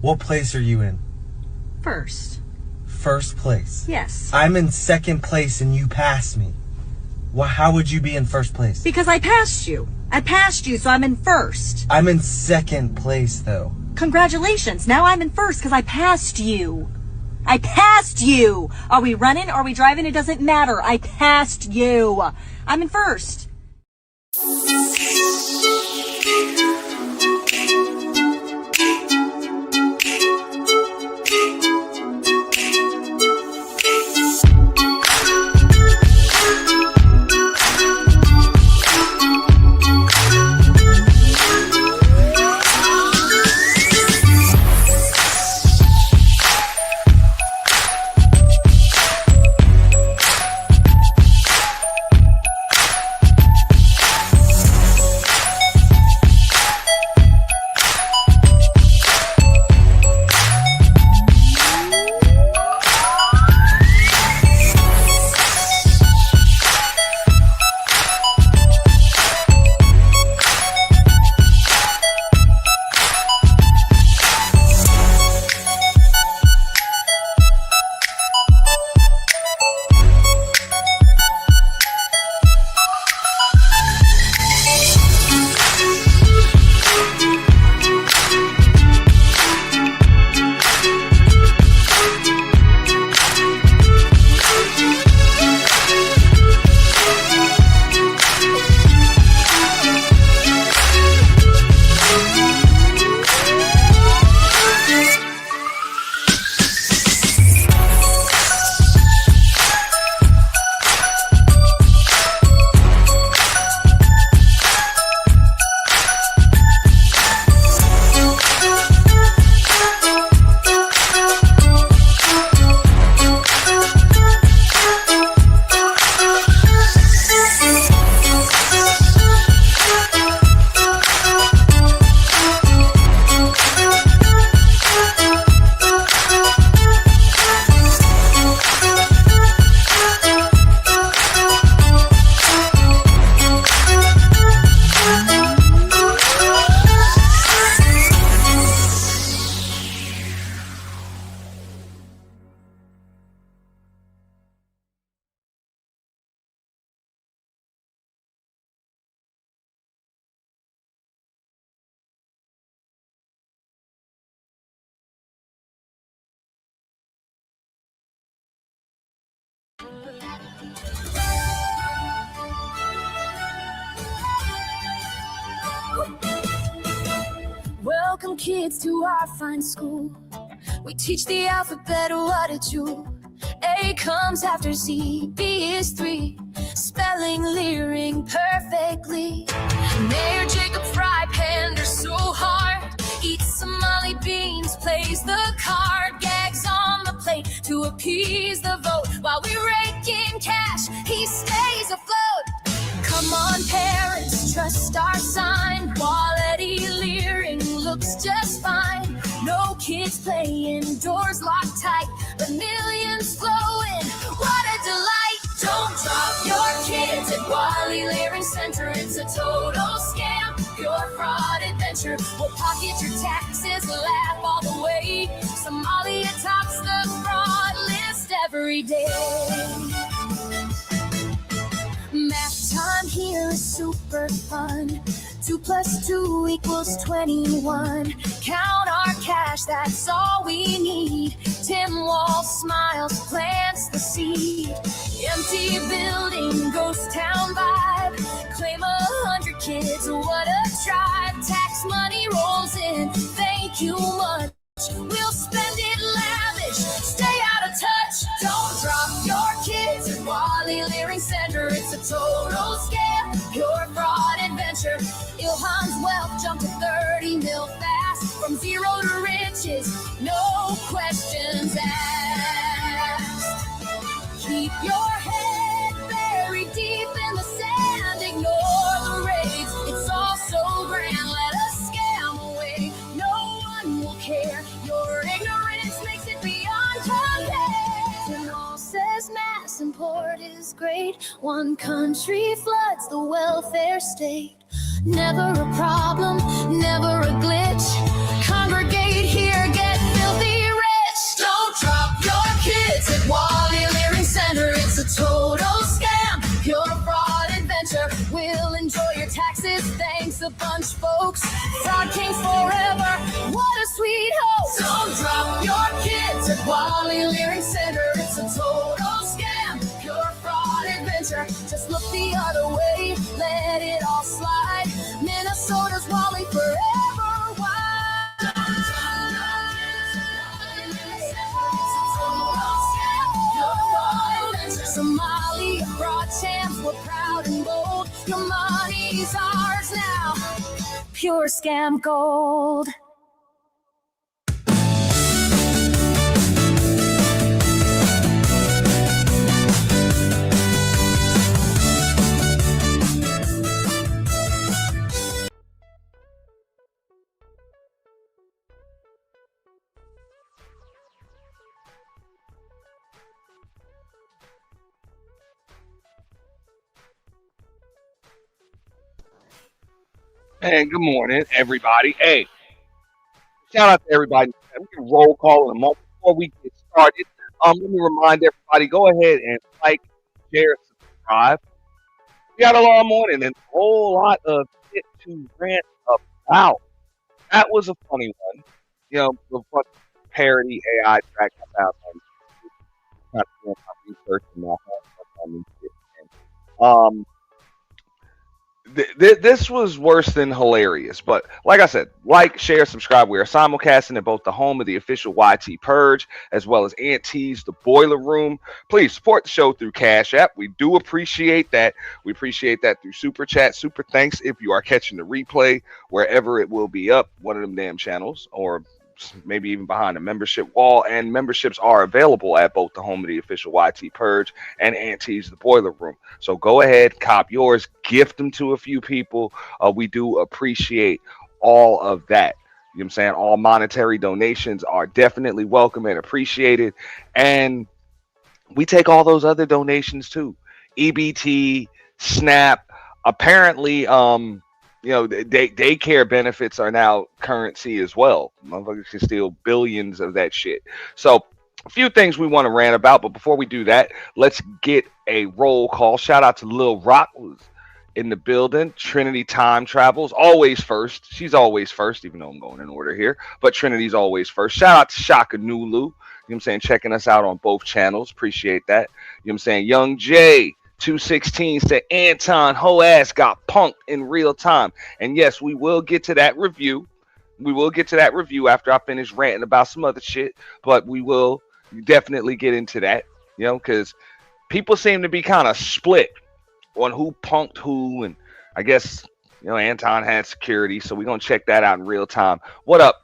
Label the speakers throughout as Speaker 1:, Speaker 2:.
Speaker 1: What place are you in?
Speaker 2: First.
Speaker 1: First place?
Speaker 2: Yes.
Speaker 1: I'm in second place and you passed me. Well, how would you be in first place?
Speaker 2: Because I passed you. I passed you, so I'm in first.
Speaker 1: I'm in second place, though.
Speaker 2: Congratulations. Now I'm in first because I passed you. I passed you. Are we running? Are we driving? It doesn't matter. I passed you. I'm in first.
Speaker 3: Welcome kids to our fine school. We teach the alphabet, what a jewel. A comes after Z, B is 3. Spelling, leering perfectly. Mayor Jacob Fry panders so hard. Eats Somali beans, plays the card. Gags on the plate to appease the vote. While we rake in cash, he stays afloat. Come on, parents, trust our sign. Quality leering looks just fine. No kids play indoors locked tight, but millions flowing. What a delight! Don't drop your kids at Wally Leering Center. It's a total scam, pure fraud adventure. We'll pocket your taxes, laugh all the way. Somalia tops the fraud list every day. Math time here is super fun. 2 + 2 = 21. Count our cash, that's all we need. Tim Wall smiles, plants the seed. Empty building, ghost town vibe. Claim 100 kids, what a tribe. Tax money rolls in, thank you much. We'll spend it lavish, stay out of touch. Don't drop your kids at Wally Leering Center. It's a total scam, pure fraud adventure. Ilhan's wealth jumped to 30 mil fast. From zero to riches, no questions asked. Keep your head buried deep in the sand. Ignore the raids, it's all so grand. Let us scam away, no one will care. Your ignorance makes it beyond compare. And all says mass import is great. One country floods the welfare state. Never a problem, never a glitch. Congregate here, get filthy rich. Don't drop your kids at Wally Leering Center. It's a total scam, pure fraud adventure. We'll enjoy your taxes, thanks a bunch, folks. Fraud kings forever, what a sweet hope. Don't drop your kids at Wally Leering Center. It's a total scam, pure fraud adventure. Just look the other way, let it all slide. Minnesota's Wally forever wide. Somalia broad champs, we're proud and bold. Your money's ours now, pure scam gold.
Speaker 4: And good morning, everybody. Hey, shout out to everybody. We can roll call in a moment before we get started. Let me remind everybody: go ahead and like, share, subscribe. We got a long morning and a whole lot of shit to rant about. That was a funny one. You know, the fun parody AI track about kind of doing my research and my and shit. Um, this was worse than hilarious, but like I said, like, share, subscribe. We are simulcasting at both the home of the official YT Purge as well as Auntie's The Boiler Room. Please support the show through Cash App. We do appreciate that. We appreciate that through Super Chat. Super thanks if you are catching the replay wherever it will be up, one of them damn channels, or maybe even behind a membership wall. And memberships are available at both the home of the official YT Purge and Auntie's The Boiler Room. So go ahead, cop yours, gift them to a few people. We do appreciate all of that. You know what I'm saying? All monetary donations are definitely welcome and appreciated. And we take all those other donations too. EBT, SNAP, apparently, daycare benefits are now currency as well. Motherfuckers can steal billions of that shit. So a few things we want to rant about, but before we do that, let's get a roll call. Shout out to Lil Rock, who's in the building. Trinity Time Travels, always first. She's always first, even though I'm going in order here. But Trinity's always first. Shout out to Shaka Nulu. You know what I'm saying? Checking us out on both channels. Appreciate that. You know what I'm saying? Young Jay, 216 said Anton hoe ass got punked in real time. And yes, we will get to that review. We will get to that review after I finish ranting about some other shit. But we will definitely get into that, you know, because people seem to be kind of split on who punked who. And I guess, you know, Anton had security. So we're going to check that out in real time. What up,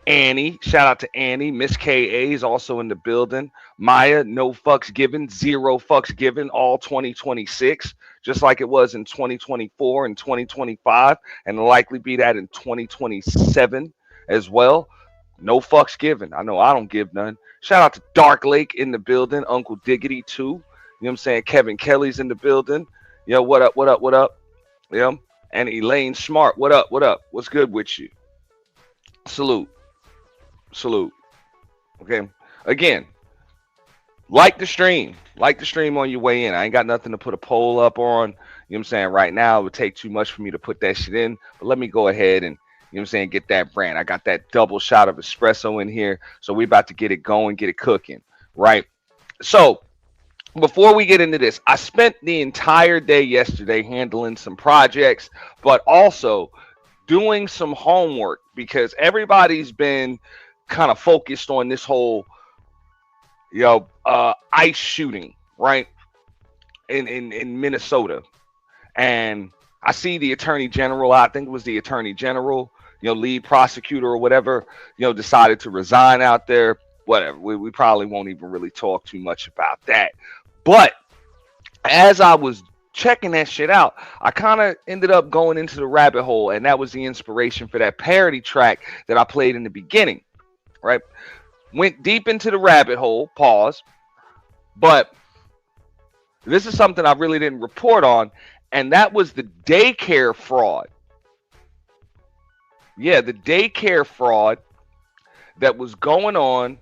Speaker 4: Annie? Shout out to Annie. Miss KA is also in the building. Maya, no fucks given, zero fucks given, all 2026, just like it was in 2024 and 2025, and likely be that in 2027 as well. No fucks given. I know I don't give none. Shout out to Dark Lake in the building, Uncle Diggity too. You know what I'm saying? Kevin Kelly's in the building. Yo, what up, what up, what up? Yeah. And Elaine Smart, what up, what up? What's good with you? Salute. Salute. Okay. Again, like the stream on your way in. I ain't got nothing to put a poll up on. You know what I'm saying? Right now, it would take too much for me to put that shit in. But let me go ahead and, you know what I'm saying, get that brand. I got that double shot of espresso in here. So we about to get it going, get it cooking. Right? So before we get into this, I spent the entire day yesterday handling some projects, but also doing some homework because everybody's been kind of focused on this whole ICE shooting, right, in Minnesota. And I see the attorney general, I think it was the attorney general, lead prosecutor or whatever, decided to resign out there. Whatever, we probably won't even really talk too much about that. But as I was checking that shit out, I kind of ended up going into the rabbit hole, and that was the inspiration for that parody track that I played in the beginning, right? Went deep into the rabbit hole, pause, but this is something I really didn't report on, and that was the daycare fraud. Yeah, the daycare fraud that was going on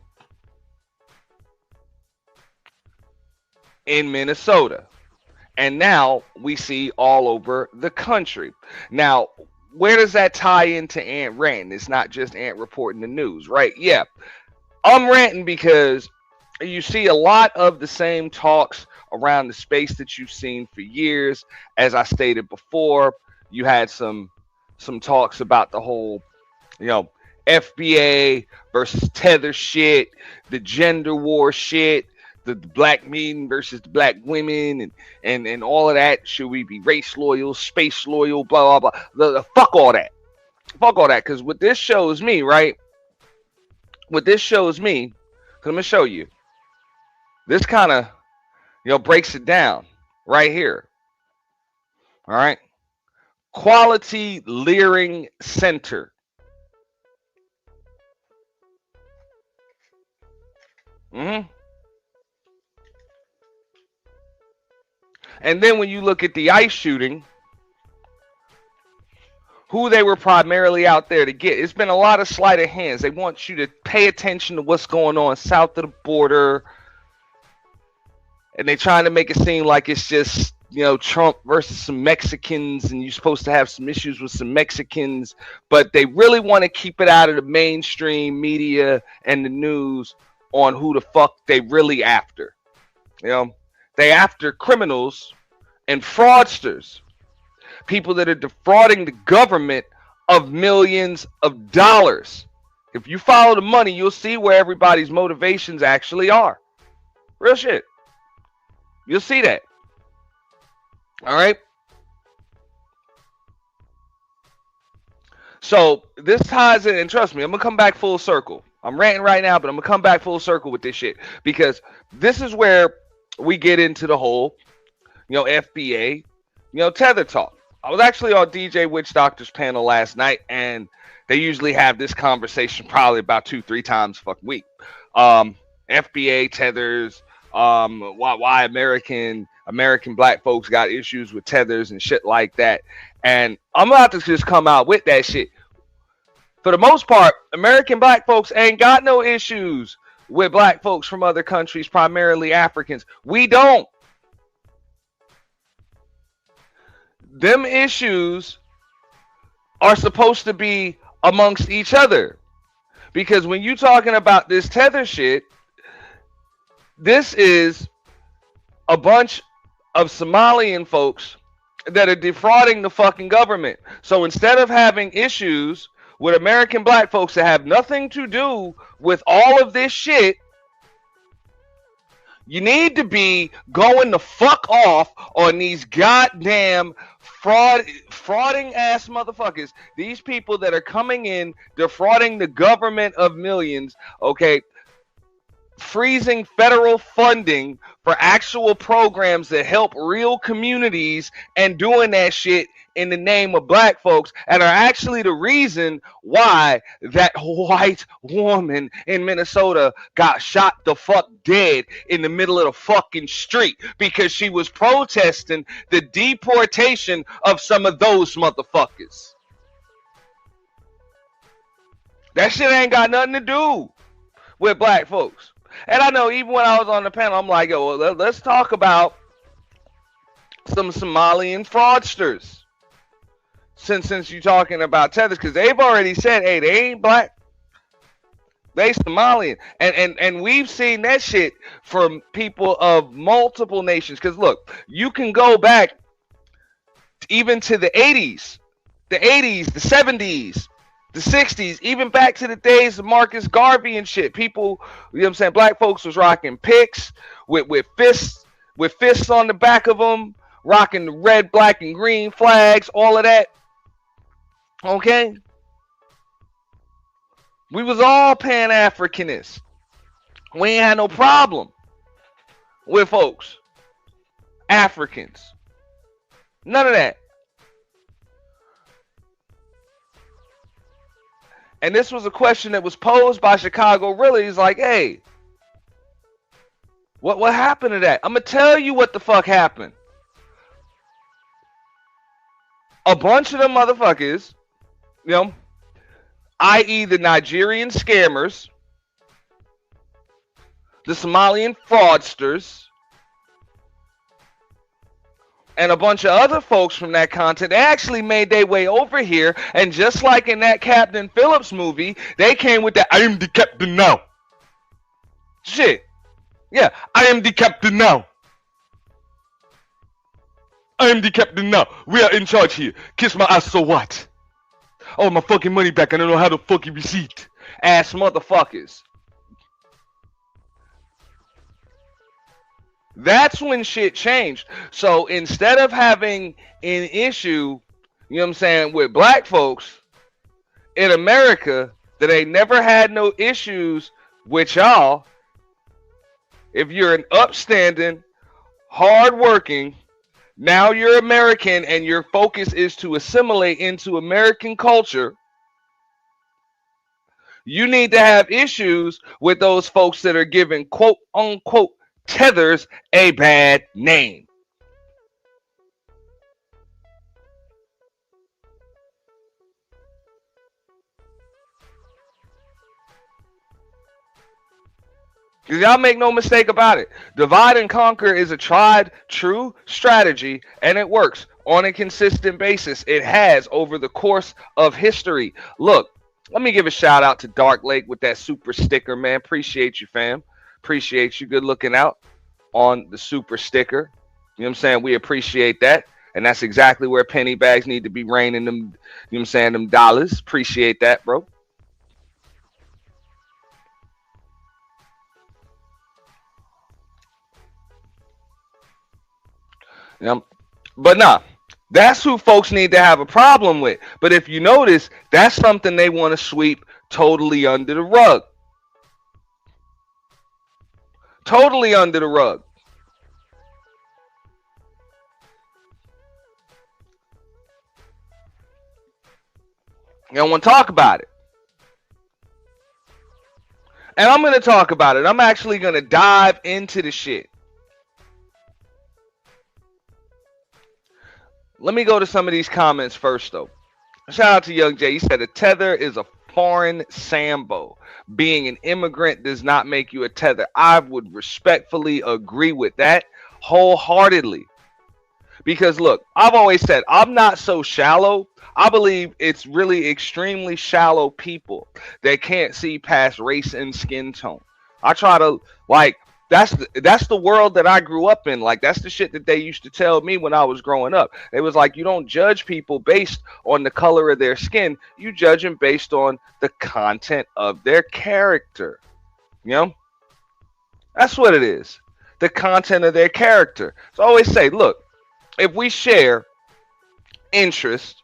Speaker 4: in Minnesota. And now we see all over the country. Now, where does that tie into Ant ranting? It's not just Ant reporting the news, right? Yeah. I'm ranting because you see a lot of the same talks around the space that you've seen for years. As I stated before, you had some talks about the whole, FBA versus tether shit, the gender war shit, the black men versus the black women, and all of that. Should we be race loyal, space loyal, blah, blah, blah. Fuck all that. Fuck all that. Because what this shows me, right? What this shows me, because I'm going to show you. This kind of, breaks it down right here. All right. Quality Leering Center. And then when you look at the ICE shooting, who they were primarily out there to get, it's been a lot of sleight of hands. They want you to pay attention to what's going on south of the border. And they're trying to make it seem like it's just, Trump versus some Mexicans, and you're supposed to have some issues with some Mexicans. But they really want to keep it out of the mainstream media and the news on who the fuck they really after. They after criminals and fraudsters, people that are defrauding the government of millions of dollars. If you follow the money, you'll see where everybody's motivations actually are. Real shit. You'll see that. All right. So this ties in, and trust me, I'm going to come back full circle. I'm ranting right now, but I'm going to come back full circle with this shit, because this is where we get into the whole, FBA, tether talk. I was actually on DJ Witch Doctor's panel last night, and they usually have this conversation probably about 2-3 times a week. FBA tethers, why American black folks got issues with tethers and shit like that. And I'm about to just come out with that shit. For the most part, American black folks ain't got no issues with black folks from other countries, primarily Africans. We don't. Them issues are supposed to be amongst each other. Because when you're talking about this tether shit, this is a bunch of Somalian folks that are defrauding the fucking government. So instead of having issues with American black folks that have nothing to do with all of this shit, you need to be going the fuck off on these goddamn frauding ass motherfuckers. These people that are coming in, defrauding the government of millions, okay? Freezing federal funding for actual programs that help real communities and doing that shit in the name of black folks, and are actually the reason why that white woman in Minnesota got shot the fuck dead in the middle of the fucking street because she was protesting the deportation of some of those motherfuckers. That shit ain't got nothing to do with black folks. And I know even when I was on the panel, I'm like, yo, well, let's talk about some Somalian fraudsters. Since you're talking about tethers, because they've already said, hey, they ain't black, they Somalian, and we've seen that shit from people of multiple nations. Because look, you can go back even to the 80s, the 70s, the 60s, even back to the days of Marcus Garvey and shit. People, you know what I'm saying, black folks was rocking picks with fists on the back of them, rocking the red, black, and green flags, all of that. Okay, we was all Pan-Africanists. We ain't had no problem with folks, Africans, none of that. And this was a question that was posed by Chicago Really. He's like, hey, what happened to that? I'm gonna tell you what the fuck happened. A bunch of them motherfuckers, you know, i.e. the Nigerian scammers, the Somalian fraudsters, and a bunch of other folks from that content, they actually made their way over here, and just like in that Captain Phillips movie, they came with that, I am the captain now. Shit. Yeah, I am the captain now. I am the captain now. We are in charge here. Kiss my ass, so what? Oh, my fucking money back. I don't know how to fucking receipt. Ass motherfuckers. That's when shit changed. So instead of having an issue, you know what I'm saying, with black folks in America that ain't never had no issues with y'all, if you're an upstanding, hardworking, now you're American and your focus is to assimilate into American culture, you need to have issues with those folks that are giving quote unquote tethers a bad name. Because y'all make no mistake about it. Divide and conquer is a tried, true strategy, and it works on a consistent basis. It has over the course of history. Look, let me give a shout out to Dark Lake with that super sticker, man. Appreciate you, fam. Appreciate you. Good looking out on the super sticker. You know what I'm saying? We appreciate that. And that's exactly where penny bags need to be raining them, you know what I'm saying, them dollars. Appreciate that, bro. But nah, that's who folks need to have a problem with. But if you notice, that's something they want to sweep totally under the rug. Totally under the rug. You don't want to talk about it. And I'm going to talk about it. I'm actually going to dive into the shit. Let me go to some of these comments first, though. Shout out to Young Jay. He said a tether is a foreign sambo. Being an immigrant does not make you a tether. I would respectfully agree with that wholeheartedly. Because look, I've always said I'm not so shallow. I believe it's really extremely shallow people that can't see past race and skin tone. I try to, like, That's the world that I grew up in. Like that's the shit that they used to tell me when I was growing up. It was like you don't judge people based on the color of their skin. You judge them based on the content of their character. You know? That's what it is. The content of their character. So I always say, look, if we share interest,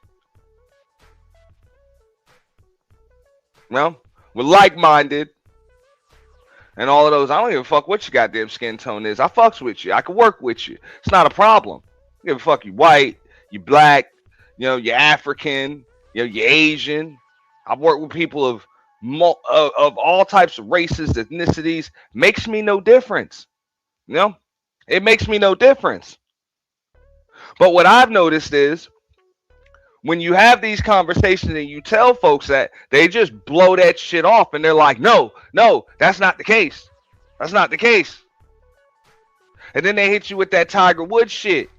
Speaker 4: you know, we're like-minded, and all of those, I don't give a fuck what your goddamn skin tone is. I fucks with you. I can work with you. It's not a problem. I don't give a fuck you white, you black, you know, you're African, you know, you're Asian. I've worked with people of all types of races, ethnicities. Makes me no difference. You know, it makes me no difference. But what I've noticed is when you have these conversations and you tell folks that, they just blow that shit off and they're like, no, that's not the case. That's not the case. And then they hit you with that Tiger Woods shit.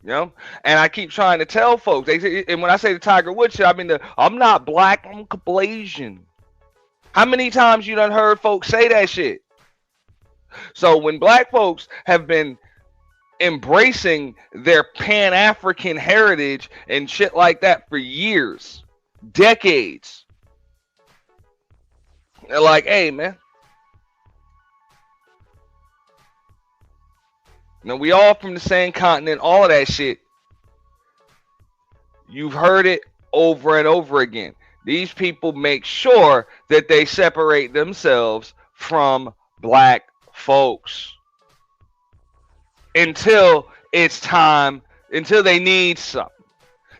Speaker 4: You know? And I keep trying to tell folks, and when I say the Tiger Woods shit, I mean, I'm not black, I'm Caucasian. How many times you done heard folks say that shit? So when black folks have been embracing their Pan-African heritage and shit like that for years, decades, they're like, hey, man, now we all from the same continent, all of that shit. You've heard it over and over again. These people make sure that they separate themselves from black folks until it's time, until they need something.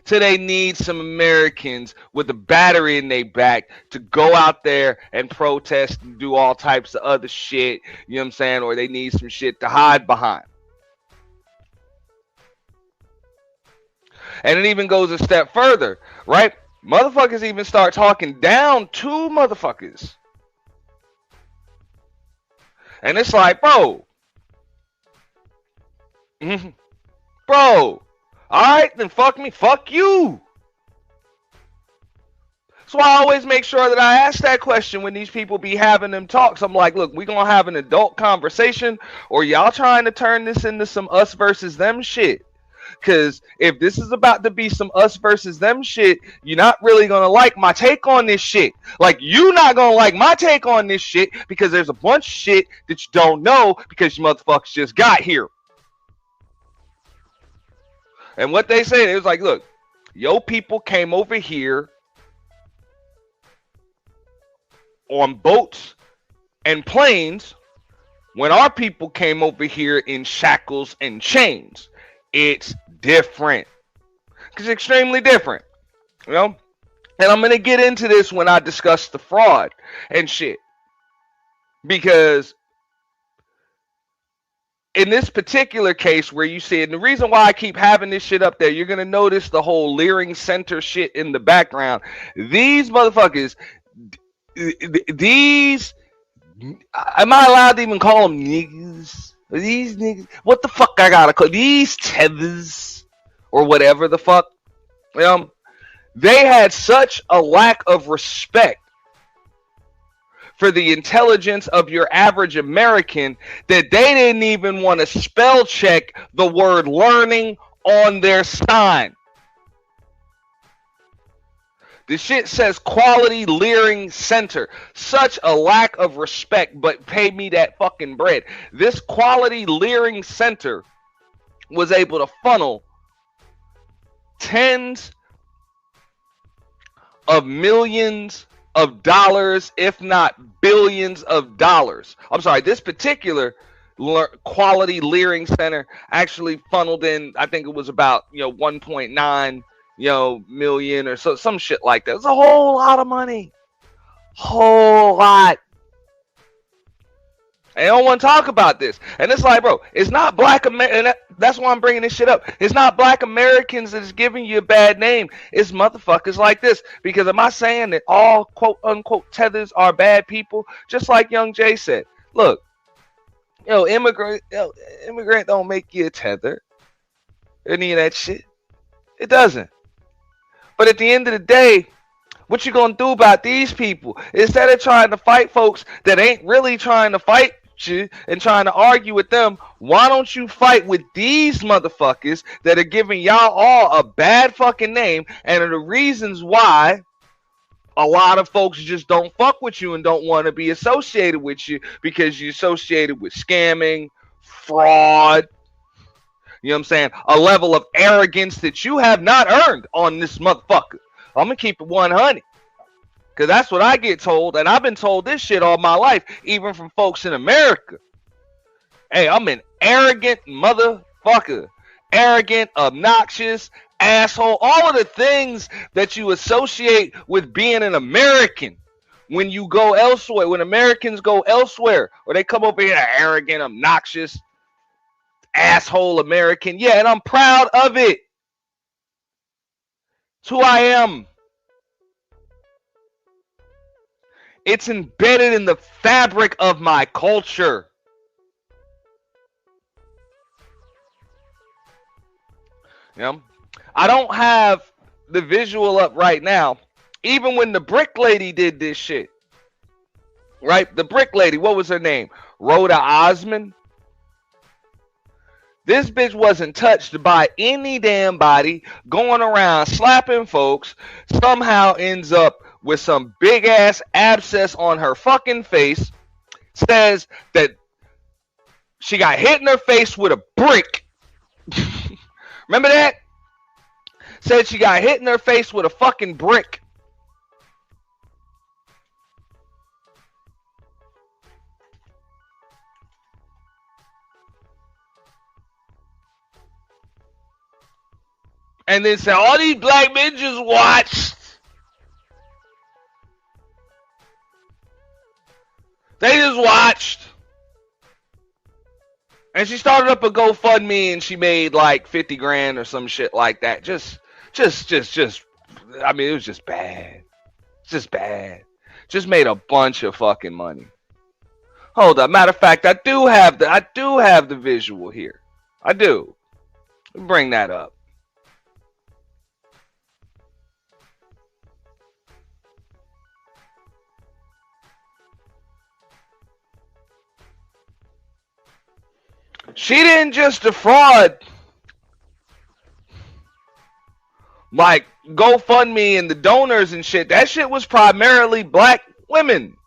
Speaker 4: Till they need some Americans with a battery in their back to go out there and protest and do all types of other shit, you know what I'm saying? Or they need some shit to hide behind. And it even goes a step further, right? Motherfuckers even start talking down to motherfuckers. And it's like, bro, alright, then fuck me, fuck you. So I always make sure that I ask that question when these people be having them talks. I'm like, look, we gonna have an adult conversation, or y'all trying to turn this into some us versus them shit? Because if this is about to be some us versus them shit, you're not really gonna like my take on this shit. Like, you not gonna like my take on this shit because there's a bunch of shit that you don't know because you motherfuckers just got here. And what they said, it was like, look, yo people came over here on boats and planes when our people came over here in shackles and chains. It's different. It's extremely different. You know? And I'm going to get into this when I discuss the fraud and shit. Because in this particular case where you see it, and the reason why I keep having this shit up there, you're going to notice the whole Leering Center shit in the background. These motherfuckers, these, am I allowed to even call them niggas? These niggas, what the fuck I gotta call these tethers or whatever the fuck? They had such a lack of respect for the intelligence of your average American that they didn't even want to spell check the word learning on their sign. The shit says Quality Leering Center. Such a lack of respect, but pay me that fucking bread. This Quality Leering Center was able to funnel tens of millions of dollars, if not billions of dollars. I'm sorry, this particular Quality Leering Center actually funneled in, I think it was about 1.9 million or so, some shit like that. It's a whole lot of money. Whole lot. They don't want to talk about this. And it's like, bro, it's not black Americans. That's why I'm bringing this shit up. It's not black Americans that is giving you a bad name. It's motherfuckers like this. Because am I saying that all quote unquote tethers are bad people? Just like Young Jay said. Look, immigrant don't make you a tether. Any of that shit. It doesn't. But at the end of the day, What you gonna do about these people? Instead of trying to fight folks that ain't really trying to fight you and trying to argue with them, why don't you fight with these motherfuckers that are giving y'all all a bad fucking name and are the reasons why a lot of folks just don't fuck with you and don't want to be associated with you because you're associated with scamming, fraud, you know what I'm saying? A level of arrogance that you have not earned on this motherfucker. I'm gonna keep it 100. Because that's what I get told, and I've been told this shit all my life, even from folks in America. Hey, I'm an arrogant motherfucker. Arrogant, obnoxious, asshole. All of the things that you associate with being an American when you go elsewhere, when Americans go elsewhere, or they come over here, arrogant, obnoxious, asshole American. Yeah, and I'm proud of it. It's who I am. It's embedded in the fabric of my culture. You know, I don't have the visual up right now. Even when the brick lady did this shit, right? The brick lady, what was her name? Rhoda Osman. This bitch wasn't touched by any damn body, going around slapping folks, somehow ends up with some big ass abscess on her fucking face, says that she got hit in her face with a brick. Remember that? Said she got hit in her face with a fucking brick. And then said all these black men just watched. They just watched. And she started up a GoFundMe and she made like 50 grand or some shit like that. Just, I mean, it was just bad. Just bad. Just made a bunch of fucking money. Hold up. Matter of fact, I do have the visual here. I do. Bring that up. She didn't just defraud like GoFundMe and the donors and shit. That shit was primarily black women.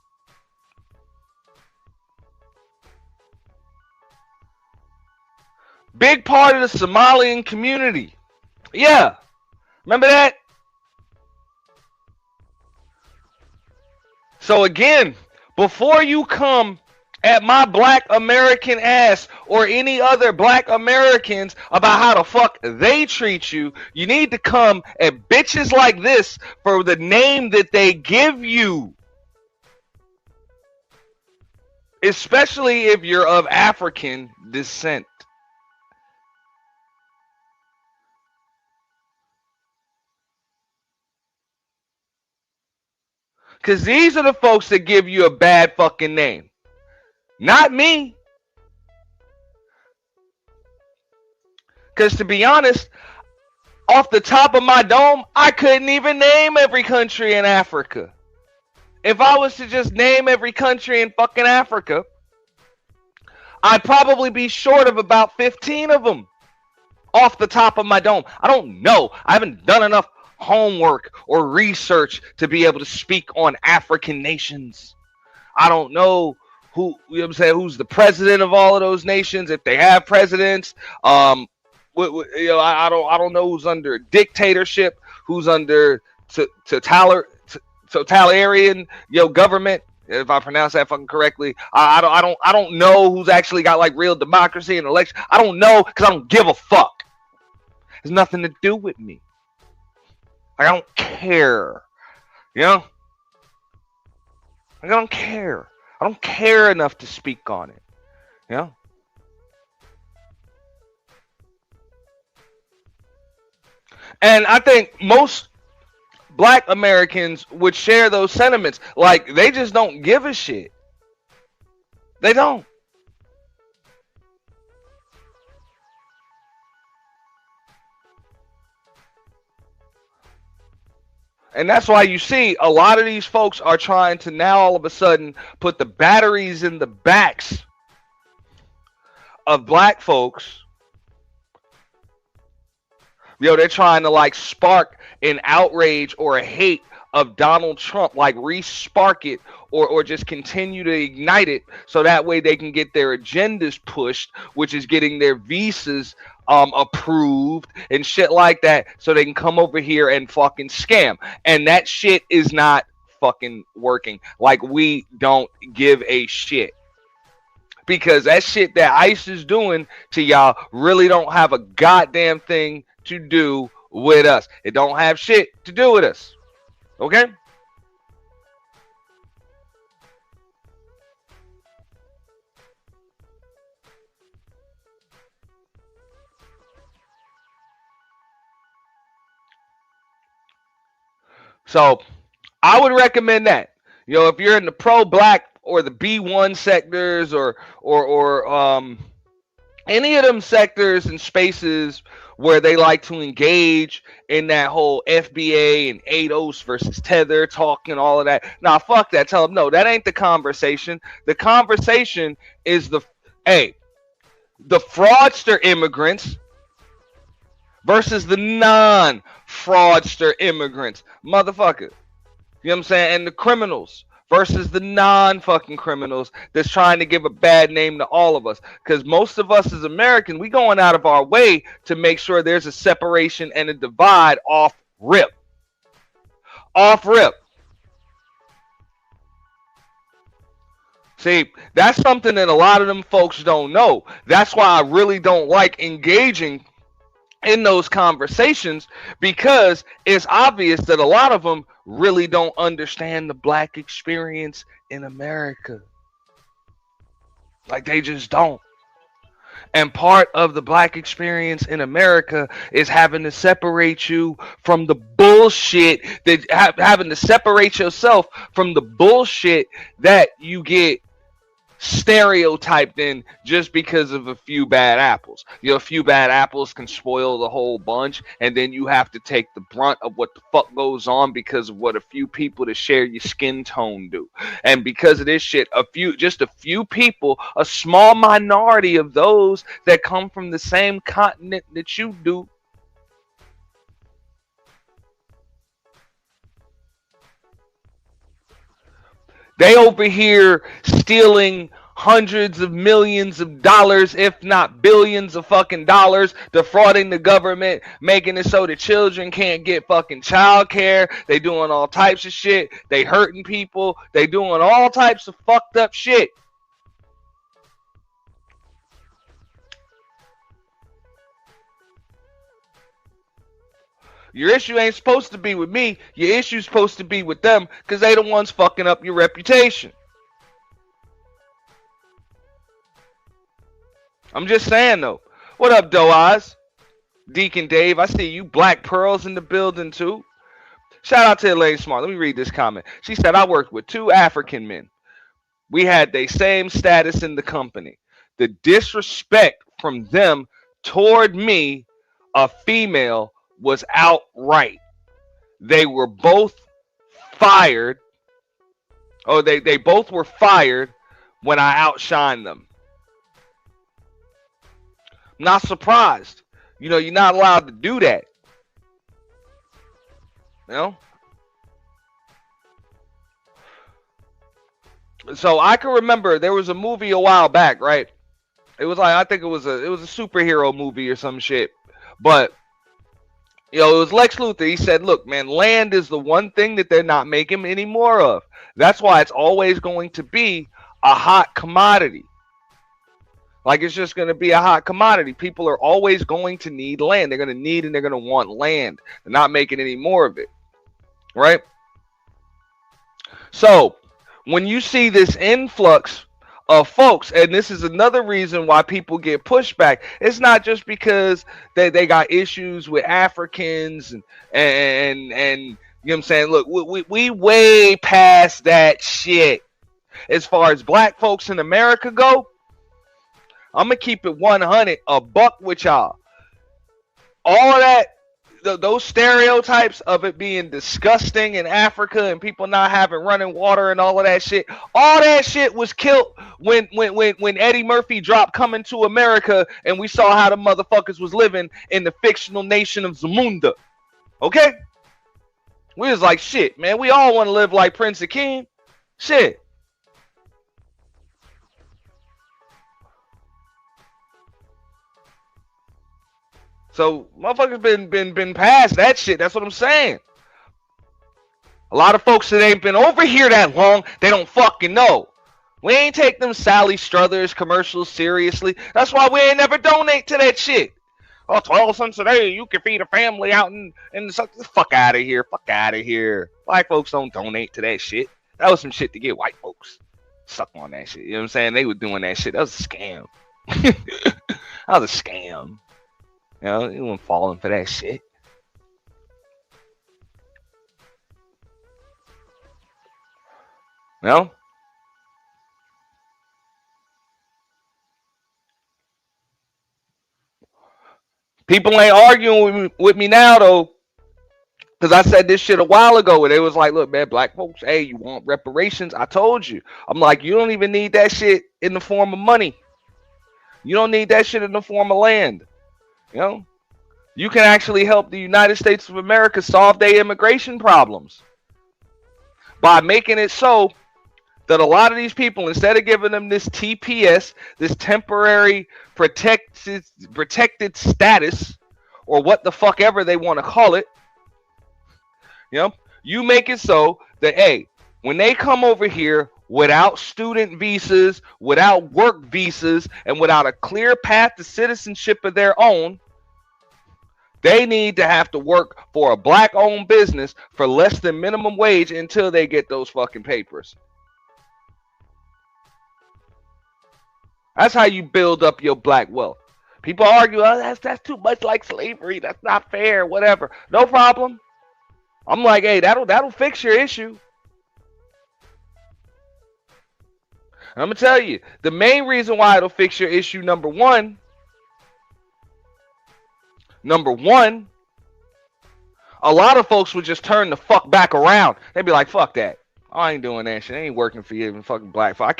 Speaker 4: Big part of the Somalian community. Yeah. Remember that? So again, before you come at my black American ass or any other black Americans about how the fuck they treat you, you need to come at bitches like this for the name that they give you. Especially if you're of African descent. Because these are the folks that give you a bad fucking name. Not me. Because to be honest, off the top of my dome, I couldn't even name every country in Africa. If I was to just name every country in fucking Africa, I'd probably be short of about 15 of them. Off the top of my dome. I don't know. I haven't done enough homework or research to be able to speak on African nations. I don't know who, you know what I'm saying, who's the president of all of those nations, if they have presidents. You know, I don't know who's under dictatorship, who's under totalitarian, you know, government, if I pronounce that fucking correctly. I don't know who's actually got like real democracy and election. I don't know because I don't give a fuck. It has nothing to do with me. I don't care. You know? I don't care. I don't care enough to speak on it. You know? And I think most black Americans would share those sentiments. Like, they just don't give a shit. They don't. And that's why you see a lot of these folks are trying to now all of a sudden put the batteries in the backs of black folks. They're trying to like spark an outrage or a hate of Donald Trump, like re-spark it or just continue to ignite it so that way they can get their agendas pushed, which is getting their visas approved and shit like that so they can come over here and fucking scam. And that shit is not fucking working. Like, we don't give a shit. Because that shit that ICE is doing to y'all really don't have a goddamn thing to do with us. It don't have shit to do with us. Okay? So I would recommend that. If you're in the pro-black or the B1 sectors or any of them sectors and spaces where they like to engage in that whole FBA and ADOS versus Tether talk and all of that. Nah, fuck that. Tell them, no, that ain't the conversation. The conversation is the fraudster immigrants versus the non-fraudster immigrants. Motherfucker. You know what I'm saying? And the criminals versus the non-fucking criminals that's trying to give a bad name to all of us. Because most of us as Americans, we going out of our way to make sure there's a separation and a divide off rip. Off rip. See, that's something that a lot of them folks don't know. That's why I really don't like engaging in those conversations, because it's obvious that a lot of them really don't understand the black experience in America. Like, they just don't. And part of the black experience in America is having to separate you from the bullshit, that having to separate yourself from the bullshit that you get stereotyped in just because of a few bad apples. A few bad apples can spoil the whole bunch, and then you have to take the brunt of what the fuck goes on because of what a few people that share your skin tone do. And because of this shit, just a few people, a small minority of those that come from the same continent that you do, they over here stealing hundreds of millions of dollars, if not billions of fucking dollars, defrauding the government, making it so the children can't get fucking child care. They doing all types of shit. They hurting people. They doing all types of fucked up shit. Your issue ain't supposed to be with me. Your issue's supposed to be with them, because they the ones fucking up your reputation. I'm just saying, though. What up, Doe Eyes? Deacon Dave, I see you. Black Pearls in the building, too. Shout out to Elaine Smart. Let me read this comment. She said, I worked with 2 African men. We had the same status in the company. The disrespect from them toward me, a female, was outright. They were both fired. Oh, they both were fired when I outshined them. Not surprised. You're not allowed to do that. So I can remember there was a movie a while back, right? It was like, I think it was a superhero movie or some shit. But it was Lex Luthor. He said, look, man, land is the one thing that they're not making any more of. That's why it's always going to be a hot commodity. Like, it's just going to be a hot commodity. People are always going to need land. They're going to need and they're going to want land. They're not making any more of it. Right? So, when you see this influx of folks, and this is another reason why people get pushback, it's not just because they got issues with Africans and you know what I'm saying? Look, we way past that shit. As far as black folks in America go, I'm gonna keep it 100, a buck with y'all. All of that those stereotypes of it being disgusting in Africa and people not having running water and all of that shit, all that shit was killed when Eddie Murphy dropped Coming to America and we saw how the motherfuckers was living in the fictional nation of Zamunda. Okay? We was like, shit, man, we all want to live like Prince Akeem. Shit. So motherfuckers been past that shit. That's what I'm saying. A lot of folks that ain't been over here that long, they don't fucking know. We ain't take them Sally Struthers commercials seriously. That's why we ain't never donate to that shit. Oh, 12 cents a day, you can feed a family out in the fuck out of here. Fuck out of here. Black folks don't donate to that shit. That was some shit to get white folks suck on that shit. You know what I'm saying? They were doing that shit. That was a scam. That was a scam. You know, you weren't falling for that shit. No? People ain't arguing with me now, though. Because I said this shit a while ago where they was like, look, man, black folks, hey, you want reparations? I told you. I'm like, you don't even need that shit in the form of money. You don't need that shit in the form of land. You know? You can actually help the United States of America solve their immigration problems by making it so that a lot of these people, instead of giving them this TPS, this temporary protected status, or what the fuck ever they want to call it, you know, you make it so that, hey, when they come over here without student visas, without work visas, and without a clear path to citizenship of their own, they need to have to work for a black-owned business for less than minimum wage until they get those fucking papers. That's how you build up your black wealth. People argue, oh, that's too much like slavery. That's not fair, whatever. No problem. I'm like, hey, that'll fix your issue. And I'm going to tell you, the main reason why it'll fix your issue, number one, a lot of folks would just turn the fuck back around. They'd be like, fuck that. I ain't doing that shit. I ain't working for you, even fucking black folks.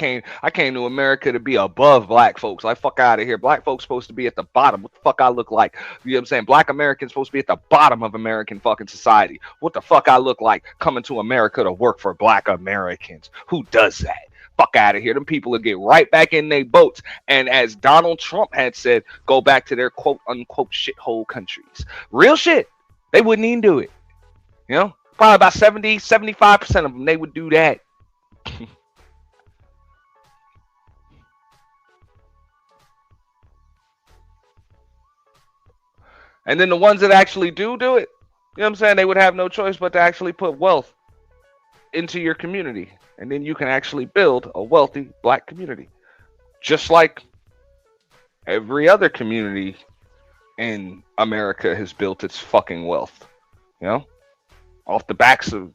Speaker 4: I came to America to be above black folks. Like, fuck out of here. Black folks supposed to be at the bottom. What the fuck I look like? You know what I'm saying? Black Americans supposed to be at the bottom of American fucking society. What the fuck I look like coming to America to work for black Americans? Who does that? Fuck out of here. Them people will get right back in their boats. And as Donald Trump had said, go back to their quote unquote shithole countries. Real shit. They wouldn't even do it. You know? Probably about 75% of them, they would do that. And then the ones that actually do it, you know what I'm saying? They would have no choice but to actually put wealth into your community. And then you can actually build a wealthy black community. Just like every other community in America has built its fucking wealth. You know? Off the backs of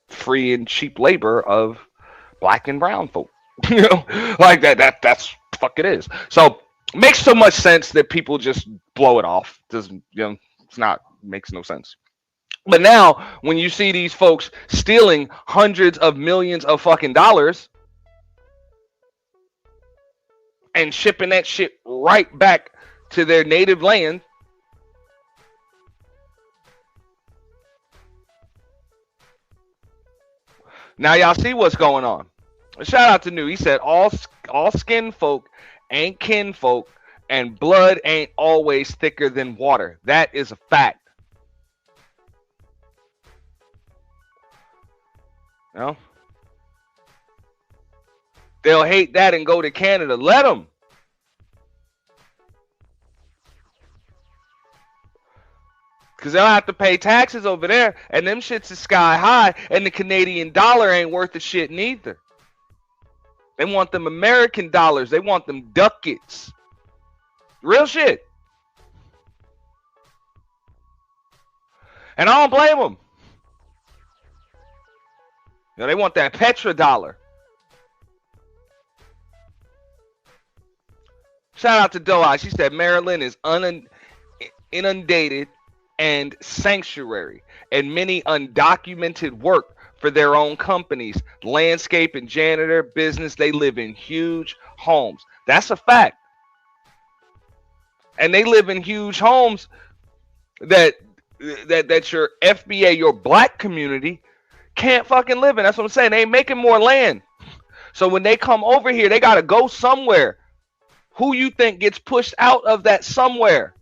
Speaker 4: free and cheap labor of black and brown folk. You know? Like that's the fuck it is. So makes so much sense that people just blow it off. Doesn't, you know, makes no sense. But now when you see these folks stealing hundreds of millions of fucking dollars and shipping that shit right back to their native land, now y'all see what's going on. Shout out to New. He said all skin folk ain't kin folk, and blood ain't always thicker than water. That is a fact. You know? They'll hate that and go to Canada. Let them. Because they'll have to pay taxes over there, and them shits is sky high, and the Canadian dollar ain't worth the shit neither. They want them American dollars. They want them ducats. Real shit. And I don't blame them. You know, they want that petrodollar. Shout out to Doha. She said Maryland is inundated and sanctuary, and many undocumented work for their own companies, landscape and janitor business. They live in huge homes. That's a fact. And they live in huge homes that your FBA, your black community, can't fucking live in. That's what I'm saying. They ain't making more land. So when they come over here, they got to go somewhere. Who you think gets pushed out of that somewhere?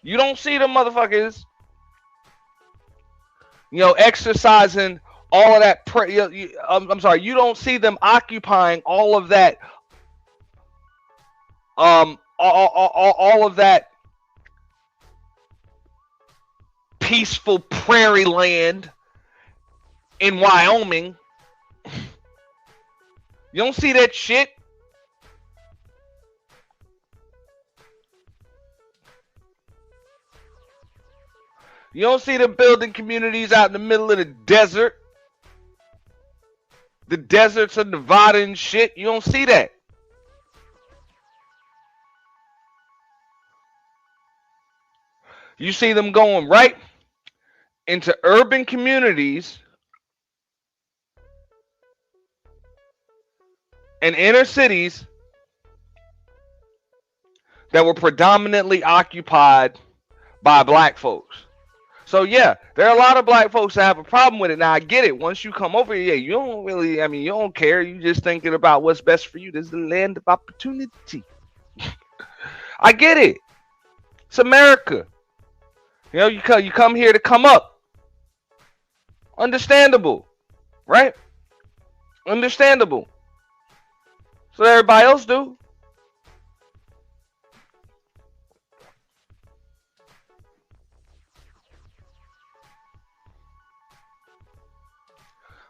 Speaker 4: You don't see them motherfuckers, exercising all of that. I'm sorry, you don't see them occupying all of that. All of that peaceful prairie land in Wyoming. You don't see that shit. You don't see them building communities out in the middle of the desert. The deserts of Nevada and shit. You don't see that. You see them going right into urban communities and inner cities that were predominantly occupied by black folks. So yeah, there are a lot of black folks that have a problem with it. Now I get it. Once you come over here, you don't really, you don't care. You just thinking about what's best for you. This is the land of opportunity. I get it. It's America. You come here to come up. Understandable, right? Understandable. So everybody else do.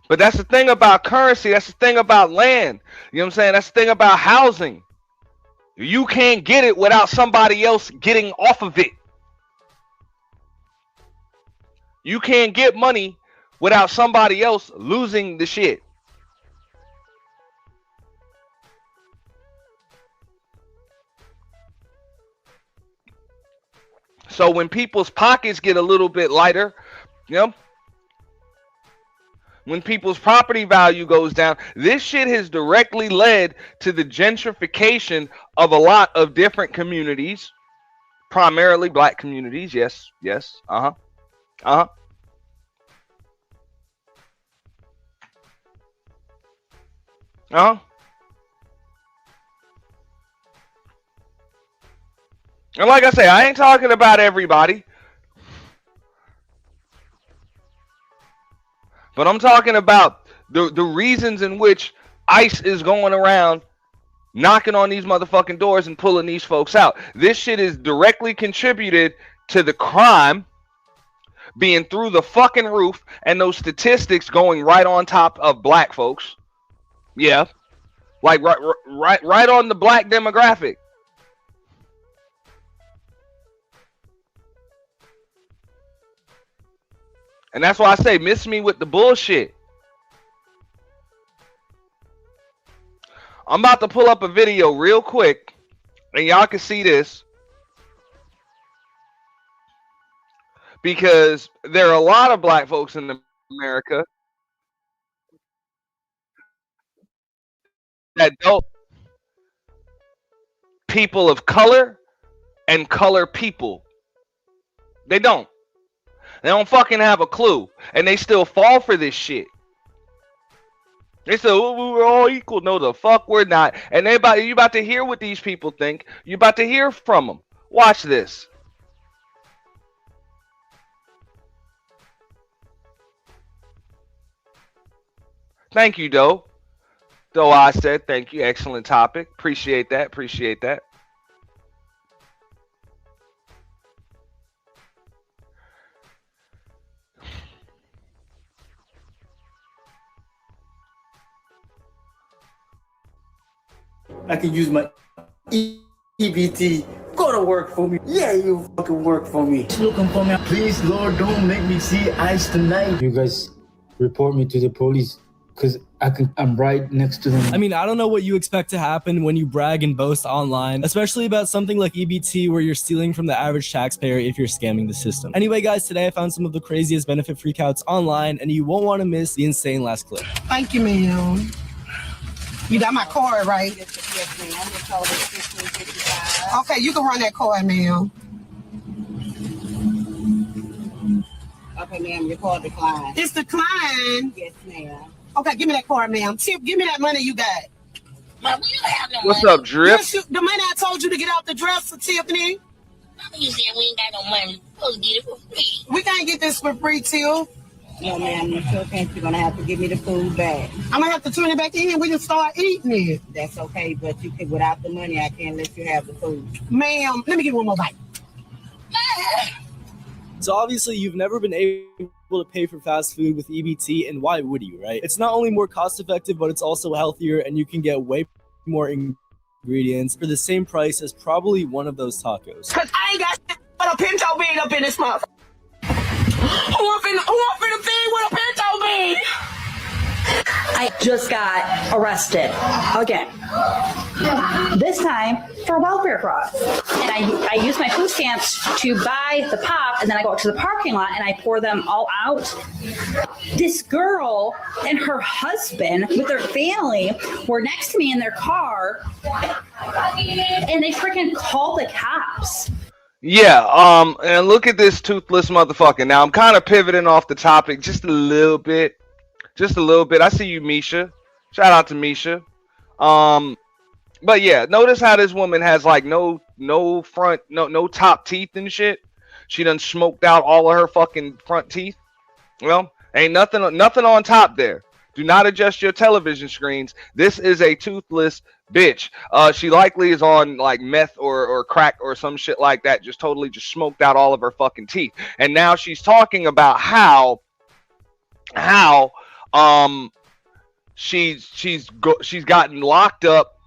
Speaker 4: But that's the thing about currency. That's the thing about land. You know what I'm saying? That's the thing about housing. You can't get it without somebody else getting off of it. You can't get money without somebody else losing the shit. So when people's pockets get a little bit lighter, when people's property value goes down, this shit has directly led to the gentrification of a lot of different communities, primarily black communities. Yes. Uh-huh. And like I say, I ain't talking about everybody. But I'm talking about the reasons in which ICE is going around knocking on these motherfucking doors and pulling these folks out. This shit is directly contributed to the crime being through the fucking roof and those statistics going right on top of black folks. Yeah. Like right on the black demographic. And that's why I say, miss me with the bullshit. I'm about to pull up a video real quick, and y'all can see this. Because there are a lot of black folks in America that don't. People of color and color people. They don't. They don't fucking have a clue. And they still fall for this shit. They say, oh, we're all equal. No, the fuck we're not. And you about to hear what these people think. You about to hear from them. Watch this. Thank you, Doe. Doe, I said thank you. Excellent topic. Appreciate that. Appreciate that.
Speaker 5: I can use my EBT. Go to work for me. Yeah, you fucking work for me. Looking for me. Please, Lord, don't make me see ICE tonight. You guys report me to the police. because I'm right next to them.
Speaker 6: I mean, I don't know what you expect to happen when you brag and boast online, especially about something like EBT where you're stealing from the average taxpayer if you're scamming the system. Anyway, guys, today I found some of the craziest benefit freakouts online, and you won't want to miss the insane last clip.
Speaker 7: Thank you, ma'am. You got my card, right?
Speaker 8: Yes, ma'am. It's over $15.55.
Speaker 7: Okay, you can run that card, ma'am.
Speaker 8: Okay, ma'am, your card declined.
Speaker 7: It's declined.
Speaker 8: Yes, ma'am.
Speaker 7: Okay, give me that card, ma'am. Tip, give me that money you got.
Speaker 8: Ma'am, we don't have no
Speaker 4: What's
Speaker 8: money.
Speaker 4: up, Drip?
Speaker 7: Yes, the money I told you to get out the dresser, Tiffany.
Speaker 8: You said we ain't got no money. Supposed to get it for free.
Speaker 7: We can't get this for free, Till.
Speaker 8: No, ma'am, you sure can't. You're going to have to give me the food back.
Speaker 7: I'm going to have to turn it back in. We can start eating it.
Speaker 8: That's okay, but you can, without the money, I can't let you have the food.
Speaker 7: Ma'am, let me get one more bite.
Speaker 6: So obviously you've never been able to pay for fast food with EBT, and why would you, right? It's not only more cost effective, but it's also healthier, and you can get way more ingredients for the same price as probably one of those tacos.
Speaker 7: Because I ain't got shit but a pinto bean up in this mouth. Who want finna feed with a pinto bean?
Speaker 9: I just got arrested again. This time for welfare fraud. And I use my food stamps to buy the pop, and then I go out to the parking lot and I pour them all out. This girl and her husband with their family were next to me in their car, and they freaking called the cops.
Speaker 4: Yeah, and look at this toothless motherfucker. Now I'm kind of pivoting off the topic just a little bit. I see you, Misha. Shout out to Misha. But yeah, notice how this woman has like no front, no top teeth and shit. She done smoked out all of her fucking front teeth. Well, ain't nothing on top there. Do not adjust your television screens. This is a toothless bitch. She likely is on like meth or crack or some shit like that. Just totally smoked out all of her fucking teeth. And now she's talking about how she's gotten locked up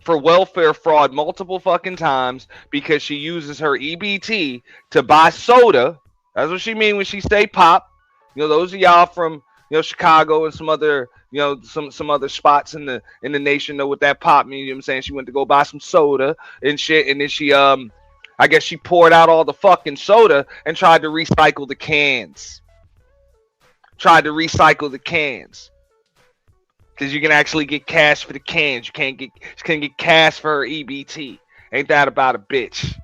Speaker 4: for welfare fraud multiple fucking times because she uses her EBT to buy soda. That's what she mean when she say pop. You know, those of y'all from Chicago and some other some other spots in the nation know what that pop means. You know what I'm saying? She went to go buy some soda and shit, and then she I guess she poured out all the fucking soda and tried to recycle the cans. Because you can actually get cash for the cans. You can't get cash for her EBT. Ain't that about a bitch?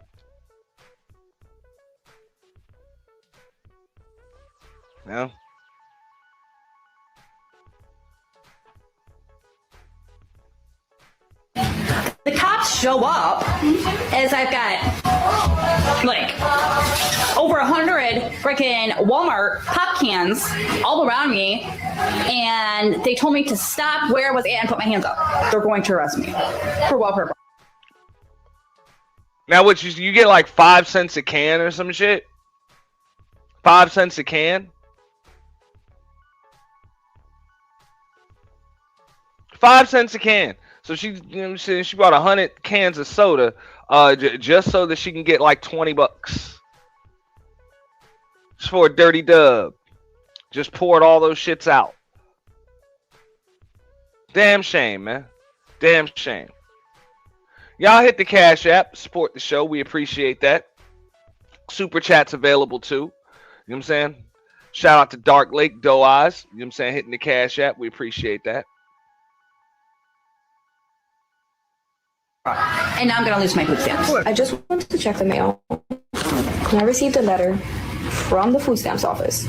Speaker 4: No.
Speaker 9: The cops show up as I've got like over 100 freaking Walmart pop cans all around me, and they told me to stop where I was at and put my hands up. They're going to arrest me for welfare.
Speaker 4: Now, what you get like 5 cents a can or some shit? 5 cents a can? 5 cents a can. So she bought 100 cans of soda, just so that she can get like $20. Just for a dirty dub. Just poured all those shits out. Damn shame, man. Damn shame. Y'all hit the Cash App, support the show. We appreciate that. Super Chat's available too. You know what I'm saying? Shout out to Dark Lake, Doe Eyes. You know what I'm saying? Hitting the Cash App. We appreciate that.
Speaker 9: And now I'm gonna lose my food stamps.
Speaker 10: I just wanted to check the mail. I received a letter from the food stamps office.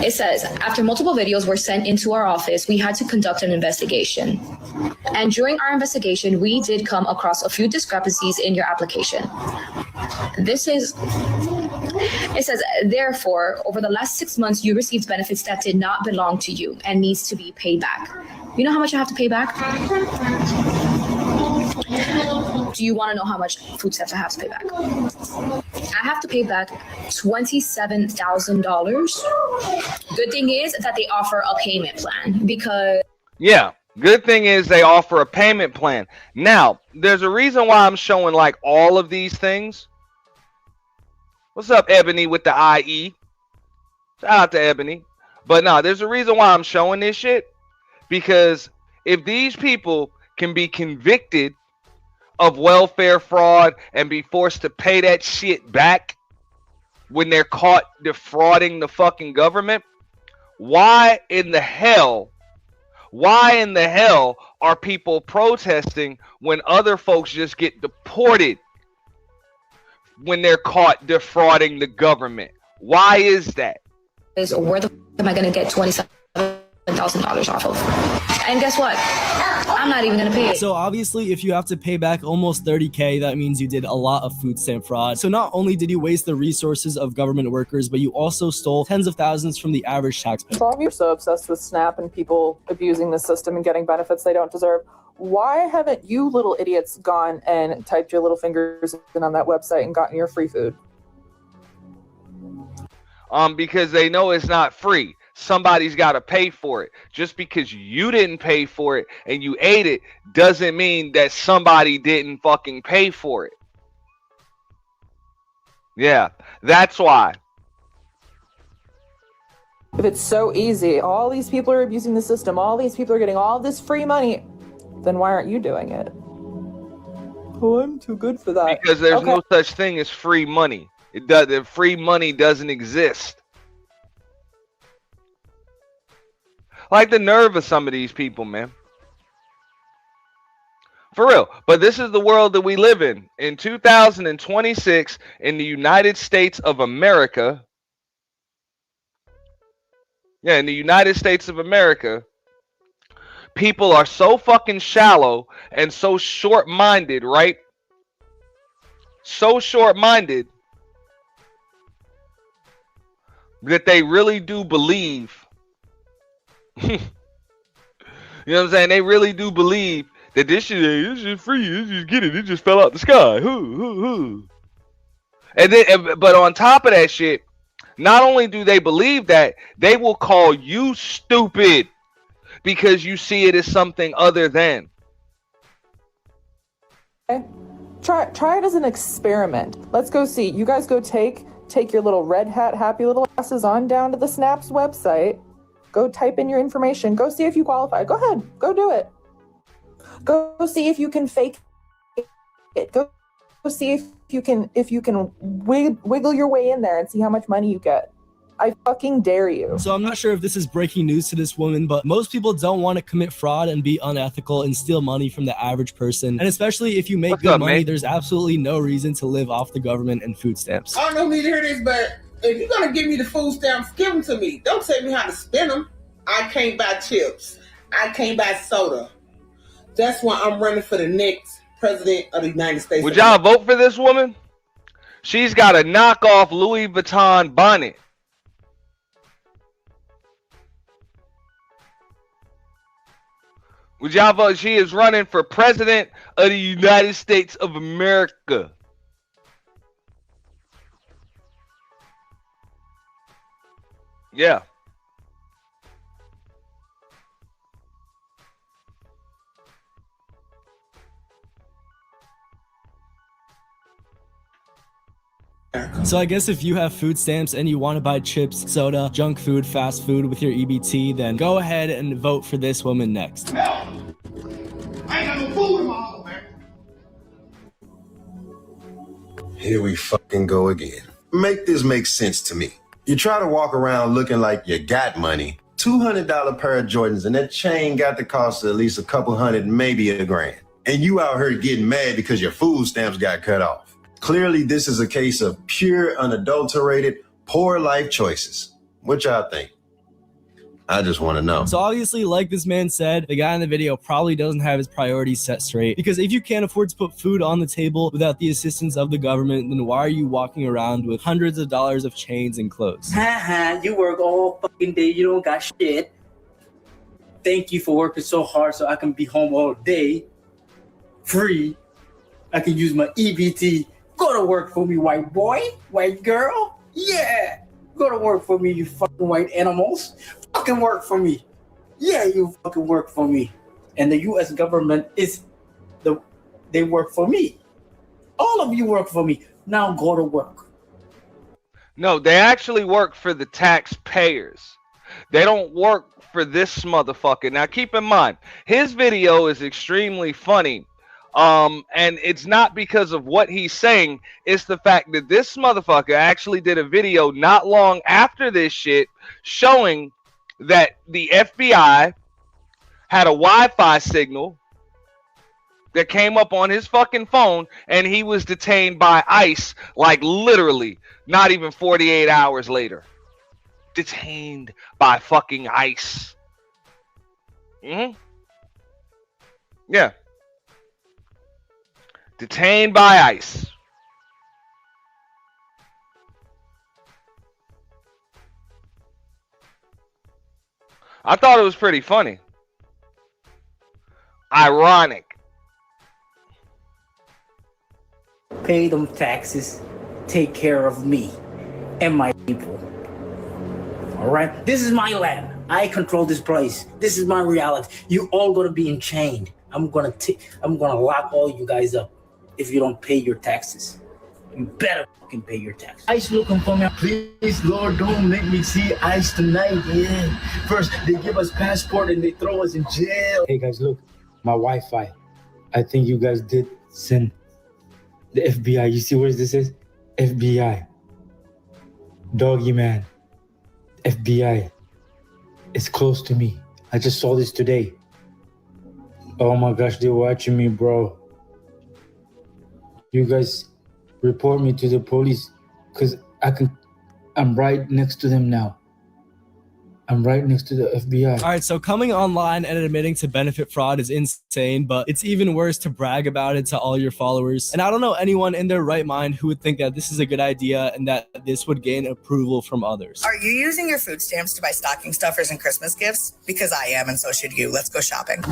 Speaker 10: It says, after multiple videos were sent into our office, we had to conduct an investigation. And during our investigation, we did come across a few discrepancies in your application. It says, therefore, over the last 6 months, you received benefits that did not belong to you and needs to be paid back. You know how much I have to pay back? Do you want to know how much food stamps I have to pay back? I have to pay back $27,000. Good thing is that they offer a payment plan because...
Speaker 4: Yeah, good thing is they offer a payment plan. Now, there's a reason why I'm showing like all of these things. What's up, Ebony with the IE? Shout out to Ebony. But no, there's a reason why I'm showing this shit. Because if these people can be convicted of welfare fraud and be forced to pay that shit back when they're caught defrauding the fucking government, why in the hell are people protesting when other folks just get deported when they're caught defrauding the government? Why is that?
Speaker 10: Where the am I going to get $27,000 off of? And guess what? I'm not even going to pay it.
Speaker 6: So obviously, if you have to pay back almost $30K, that means you did a lot of food stamp fraud. So not only did you waste the resources of government workers, but you also stole tens of thousands from the average taxpayer.
Speaker 11: All of you are so obsessed with SNAP and people abusing the system and getting benefits they don't deserve. Why haven't you little idiots gone and typed your little fingers in on that website and gotten your free food?
Speaker 4: Because they know it's not free. Somebody's got to pay for it. Just because you didn't pay for it and you ate it doesn't mean that somebody didn't fucking pay for it. Yeah, that's why.
Speaker 11: If it's so easy, all these people are abusing the system, all these people are getting all this free money, then why aren't you doing it? Oh, I'm too good for that.
Speaker 4: Because there's no such thing as free money. The free money doesn't exist. Like the nerve of some of these people, man. For real. But this is the world that we live in. In 2026, in the United States of America. Yeah, in the United States of America, people are so fucking shallow and so short-minded, right? So short-minded that they really do believe. You know what I'm saying? They really do believe that this shit is free. You just get it. It just fell out the sky. And then, but on top of that shit, not only do they believe that, they will call you stupid because you see it as something other than.
Speaker 11: Okay. Try it as an experiment. Let's go see. You guys go take your little red hat happy little asses on down to the Snaps website. Go type in your information. Go see if you qualify. Go ahead. Go do it. Go see if you can fake it. Go see if you can wiggle your way in there and see how much money you get. I fucking dare you.
Speaker 6: So I'm not sure if this is breaking news to this woman, but most people don't want to commit fraud and be unethical and steal money from the average person. And especially if you make good money, there's absolutely no reason to live off the government and food stamps.
Speaker 7: I don't know who to hear this, but if you're going to give me the food stamps, give them to me. Don't tell me how to spend them. I can't buy chips. I can't buy soda. That's why I'm running for the next president of the United States.
Speaker 4: Would y'all vote for this woman? She's got a knockoff Louis Vuitton bonnet. Would y'all vote? She is running for president of the United States of America. Yeah.
Speaker 6: So I guess if you have food stamps and you want to buy chips, soda, junk food, fast food with your EBT, then go ahead and vote for this woman next.
Speaker 7: I ain't got no food in my house, man.
Speaker 12: Here we fucking go again. Make this make sense to me. You try to walk around looking like you got money. $200 pair of Jordans and that chain got the cost of at least a couple hundred, maybe $1,000. And you out here getting mad because your food stamps got cut off. Clearly, this is a case of pure, unadulterated, poor life choices. What y'all think? I just want to know.
Speaker 6: So obviously, like this man said, the guy in the video probably doesn't have his priorities set straight. Because if you can't afford to put food on the table without the assistance of the government, then why are you walking around with hundreds of dollars of chains and clothes?
Speaker 5: You work all fucking day. You don't got shit. Thank you for working so hard so I can be home all day. Free. I can use my EBT. Go to work for me, white boy, white girl. Yeah. Go to work for me, you fucking white animals. Fucking work for me. Yeah, you fucking work for me. And the U.S. government they work for me. All of you work for me. Now go to work.
Speaker 4: No, they actually work for the taxpayers. They don't work for this motherfucker. Now keep in mind, his video is extremely funny. And it's not because of what he's saying, it's the fact that this motherfucker actually did a video not long after this shit showing that the FBI had a Wi-Fi signal that came up on his fucking phone, and he was detained by ICE like literally not even 48 hours later. Detained by fucking ICE. Yeah. Detained by ICE. I thought it was pretty funny. Ironic.
Speaker 5: Pay them taxes. Take care of me and my people. All right? This is my land. I control this place. This is my reality. You all gonna be enchained. I'm gonna lock all you guys up if you don't pay your taxes. You better fucking pay your taxes. ICE looking for me.
Speaker 13: Please, Lord, don't make me see ICE tonight. Yeah. First, they give us passport and they throw us in jail.
Speaker 14: Hey guys, look, my Wi-Fi. I think you guys did send the FBI. You see what this is? FBI. Doggy man. FBI. It's close to me. I just saw this today. Oh my gosh, they're watching me, bro. You guys report me to the police because I'm right next to them now. I'm right next to the FBI.
Speaker 6: All right, so coming online and admitting to benefit fraud is insane, but it's even worse to brag about it to all your followers. And I don't know anyone in their right mind who would think that this is a good idea and that this would gain approval from others.
Speaker 15: Are you using your food stamps to buy stocking stuffers and Christmas gifts? Because I am, and so should you. Let's go shopping.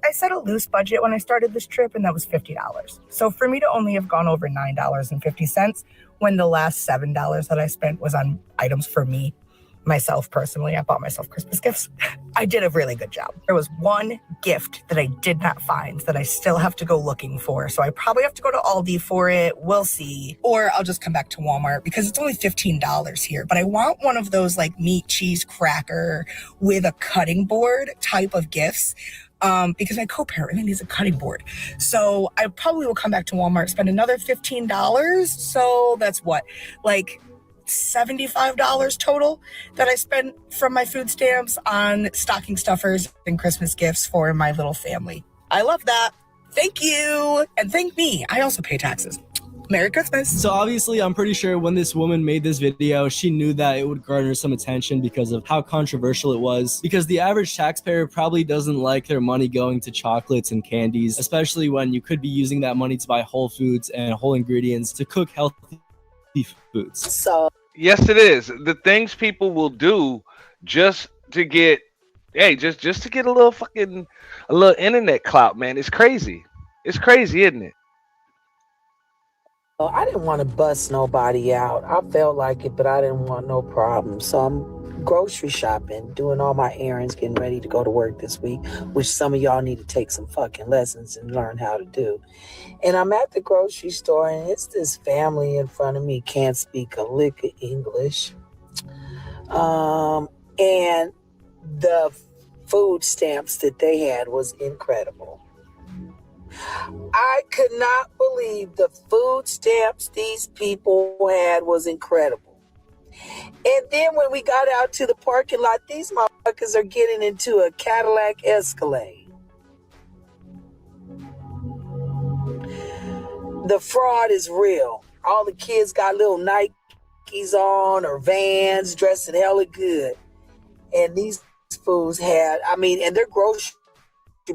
Speaker 15: I set a loose budget when I started this trip, and that was $50. So for me to only have gone over $9.50 when the last $7 that I spent was on items for me, myself personally, I bought myself Christmas gifts. I did a really good job. There was one gift that I did not find that I still have to go looking for. So I probably have to go to Aldi for it. We'll see. Or I'll just come back to Walmart because it's only $15 here. But I want one of those like meat, cheese, cracker with a cutting board type of gifts. Because my co-parent needs a cutting board. So I probably will come back to Walmart, spend another $15. So that's what, like $75 total that I spent from my food stamps on stocking stuffers and Christmas gifts for my little family. I love that. Thank you. And thank me. I also pay taxes. Merry Christmas.
Speaker 6: So obviously, I'm pretty sure when this woman made this video, she knew that it would garner some attention because of how controversial it was. Because the average taxpayer probably doesn't like their money going to chocolates and candies, especially when you could be using that money to buy whole foods and whole ingredients to cook healthy foods.
Speaker 15: So
Speaker 4: yes, it is. The things people will do just to get, just to get a little internet clout, man. It's crazy. It's crazy, isn't it?
Speaker 16: I didn't want to bust nobody out. I felt like it, but I didn't want no problem. So I'm grocery shopping, doing all my errands, getting ready to go to work this week, which some of y'all need to take some fucking lessons and learn how to do. And I'm at the grocery store, and it's this family in front of me, can't speak a lick of English. And the food stamps that they had was incredible. I could not believe the food stamps these people had was incredible. And then when we got out to the parking lot, these motherfuckers are getting into a Cadillac Escalade. The fraud is real. All the kids got little Nikes on or Vans, dressing hella good. And these fools had, and their grocery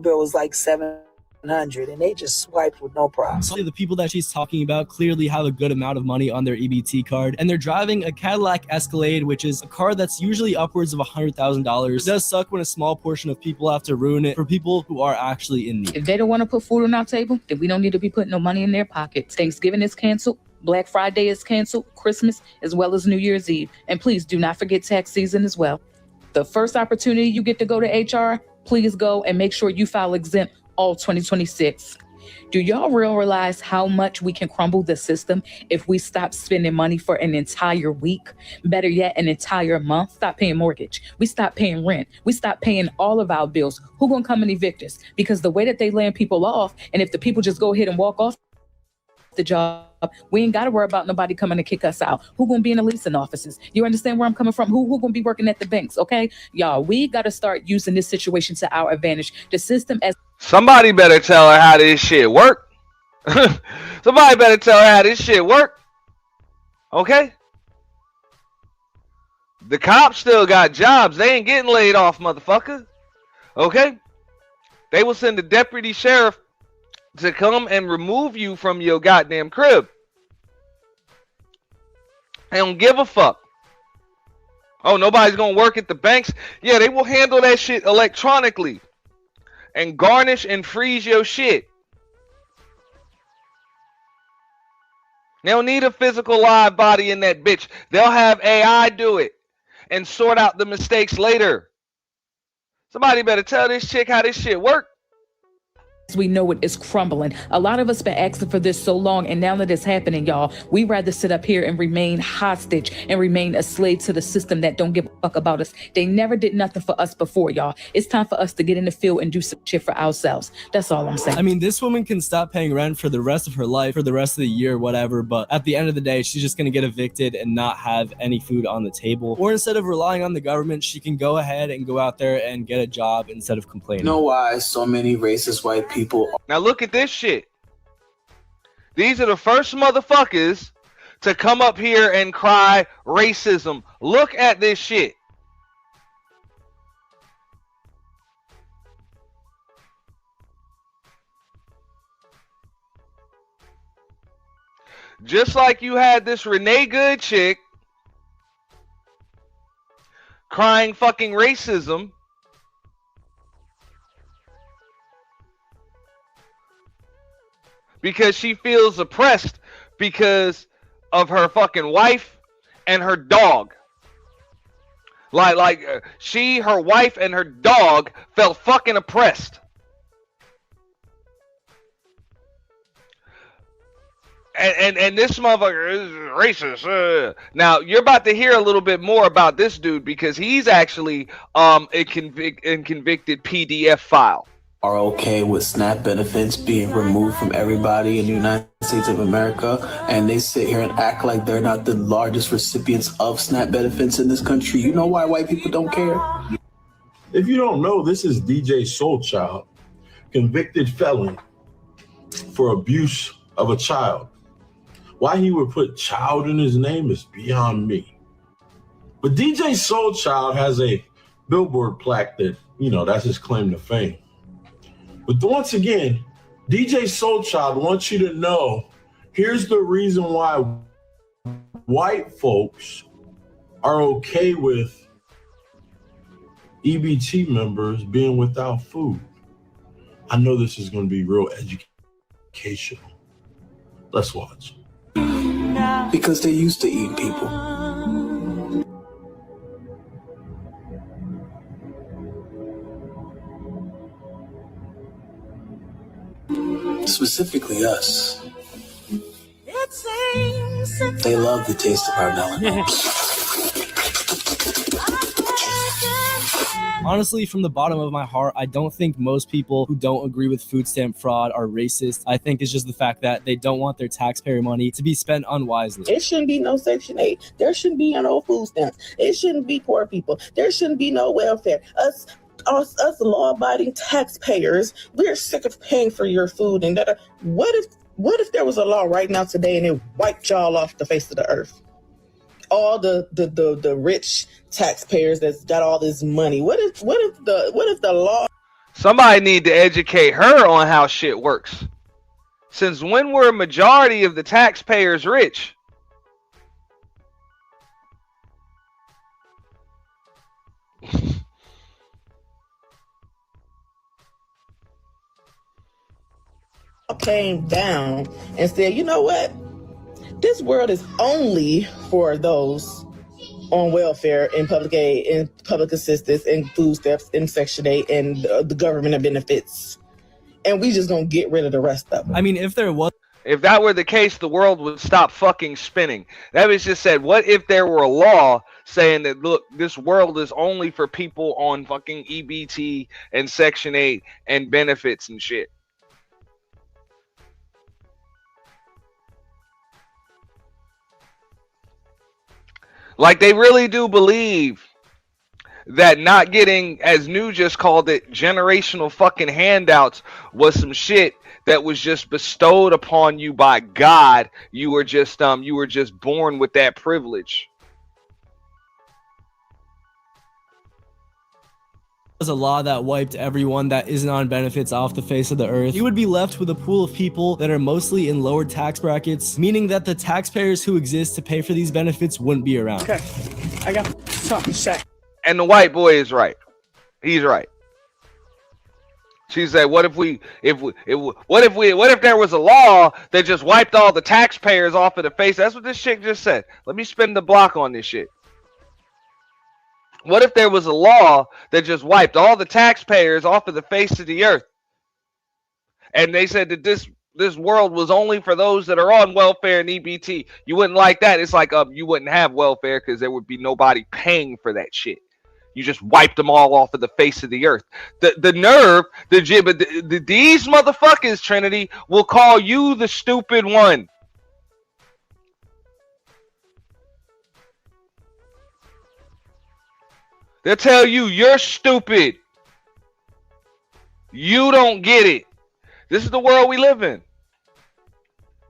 Speaker 16: bill was like $700, and they just swiped with no problem.
Speaker 6: So the people that she's talking about clearly have a good amount of money on their EBT card, and they're driving a Cadillac Escalade, which is a car that's usually upwards of $100,000. It does suck when a small portion of people have to ruin it for people who are actually in need.
Speaker 17: If they don't want to put food on our table, then we don't need to be putting no money in their pockets. Thanksgiving is canceled. Black Friday is canceled. Christmas as well as New Year's Eve. And please do not forget tax season as well. The first opportunity you get to go to HR, please go and make sure you file exempt all 2026. Do y'all realize how much we can crumble the system if we stop spending money for an entire week? Better yet, an entire month. Stop paying mortgage. We stop paying rent. We stop paying all of our bills. Who gonna come and evict us? Because the way that they land people off, and if the people just go ahead and walk off the job, we ain't got to worry about nobody coming to kick us out. Who gonna be in the leasing offices? You understand where I'm coming from? Who gonna be working at the banks? Okay, y'all, we got to start using this situation to our advantage. The system as
Speaker 4: somebody better tell her how this shit work. Somebody better tell her how this shit work. Okay, the cops still got jobs. They ain't getting laid off, motherfucker. Okay, they will send the deputy sheriff to come and remove you from your goddamn crib. They don't give a fuck. Oh, nobody's gonna work at the banks? Yeah, they will handle that shit electronically and garnish and freeze your shit. They don't need a physical live body in that bitch. They'll have AI do it and sort out the mistakes later. Somebody better tell this chick how this shit work.
Speaker 17: we know it is crumbling. A lot of us been asking for this so long, and now that it's happening, y'all, we rather sit up here and remain hostage and remain a slave to the system that don't give a fuck about us. They never did nothing for us before, y'all. It's time for us to get in the field and do some shit for ourselves. That's all I'm saying.
Speaker 6: I mean, this woman can stop paying rent for the rest of her life, for the rest of the year, whatever, but at the end of the day, she's just gonna get evicted and not have any food on the table. Or instead of relying on the government, she can go ahead and go out there and get a job instead of complaining.
Speaker 18: You know why so many racist white people...
Speaker 4: Now look at this shit. These are the first motherfuckers to come up here and cry racism. Look at this shit. Just like you had this Renee Good chick crying fucking racism, because she feels oppressed because of her fucking wife and her dog. Like her wife and her dog felt fucking oppressed. And this motherfucker is racist. Now, you're about to hear a little bit more about this dude because he's actually a convicted PDF file.
Speaker 18: Are okay with SNAP benefits being removed from everybody in the United States of America, and they sit here and act like they're not the largest recipients of SNAP benefits in this country. You know why white people don't care?
Speaker 19: If you don't know, this is DJ Soulchild, convicted felon for abuse of a child. Why he would put child in his name is beyond me. But DJ Soulchild has a billboard plaque that, that's his claim to fame. But once again, DJ Soulchild wants you to know, here's the reason why white folks are okay with EBT members being without food. I know this is going to be real educational. Let's watch.
Speaker 18: Because they're used to eating people. Specifically us. They love the taste of our melanin.
Speaker 6: Honestly, from the bottom of my heart, I don't think most people who don't agree with food stamp fraud are racist. I think it's just the fact that they don't want their taxpayer money to be spent unwisely.
Speaker 8: It shouldn't be no Section 8. There shouldn't be no food stamps. It shouldn't be poor people. There shouldn't be no welfare. Us law-abiding taxpayers, we're sick of paying for your food. And what What if there was a law right now today and it wiped y'all off the face of the earth? All the rich taxpayers that's got all this money. What if the law?
Speaker 4: Somebody need to educate her on how shit works. Since when were a majority of the taxpayers rich?
Speaker 8: Came down and said, you know what? This world is only for those on welfare and public aid and public assistance and food stamps and Section 8 and the government benefits. And we just gonna get rid of the rest of them.
Speaker 6: I mean, if
Speaker 4: that were the case, the world would stop fucking spinning. That was just said, what if there were a law saying that, look, this world is only for people on fucking EBT and Section 8 and benefits and shit? Like, they really do believe that not getting, as New just called it, generational fucking handouts was some shit that was just bestowed upon you by God. You were just born with that privilege.
Speaker 6: Was a law that wiped everyone that isn't on benefits off the face of the earth, you would be left with a pool of people that are mostly in lower tax brackets, meaning that the taxpayers who exist to pay for these benefits wouldn't be around.
Speaker 15: Okay, I got something to say.
Speaker 4: And the white boy is right. He's right. She said, what if there was a law that just wiped all the taxpayers off of the face? That's what this chick just said. Let me spin the block on this shit. What if there was a law that just wiped all the taxpayers off of the face of the earth? And they said that this world was only for those that are on welfare and EBT. You wouldn't like that. It's like you wouldn't have welfare because there would be nobody paying for that shit. You just wiped them all off of the face of the earth. The nerve, these motherfuckers, Trinity, will call you the stupid one. They'll tell you you're stupid. You don't get it. This is the world we live in.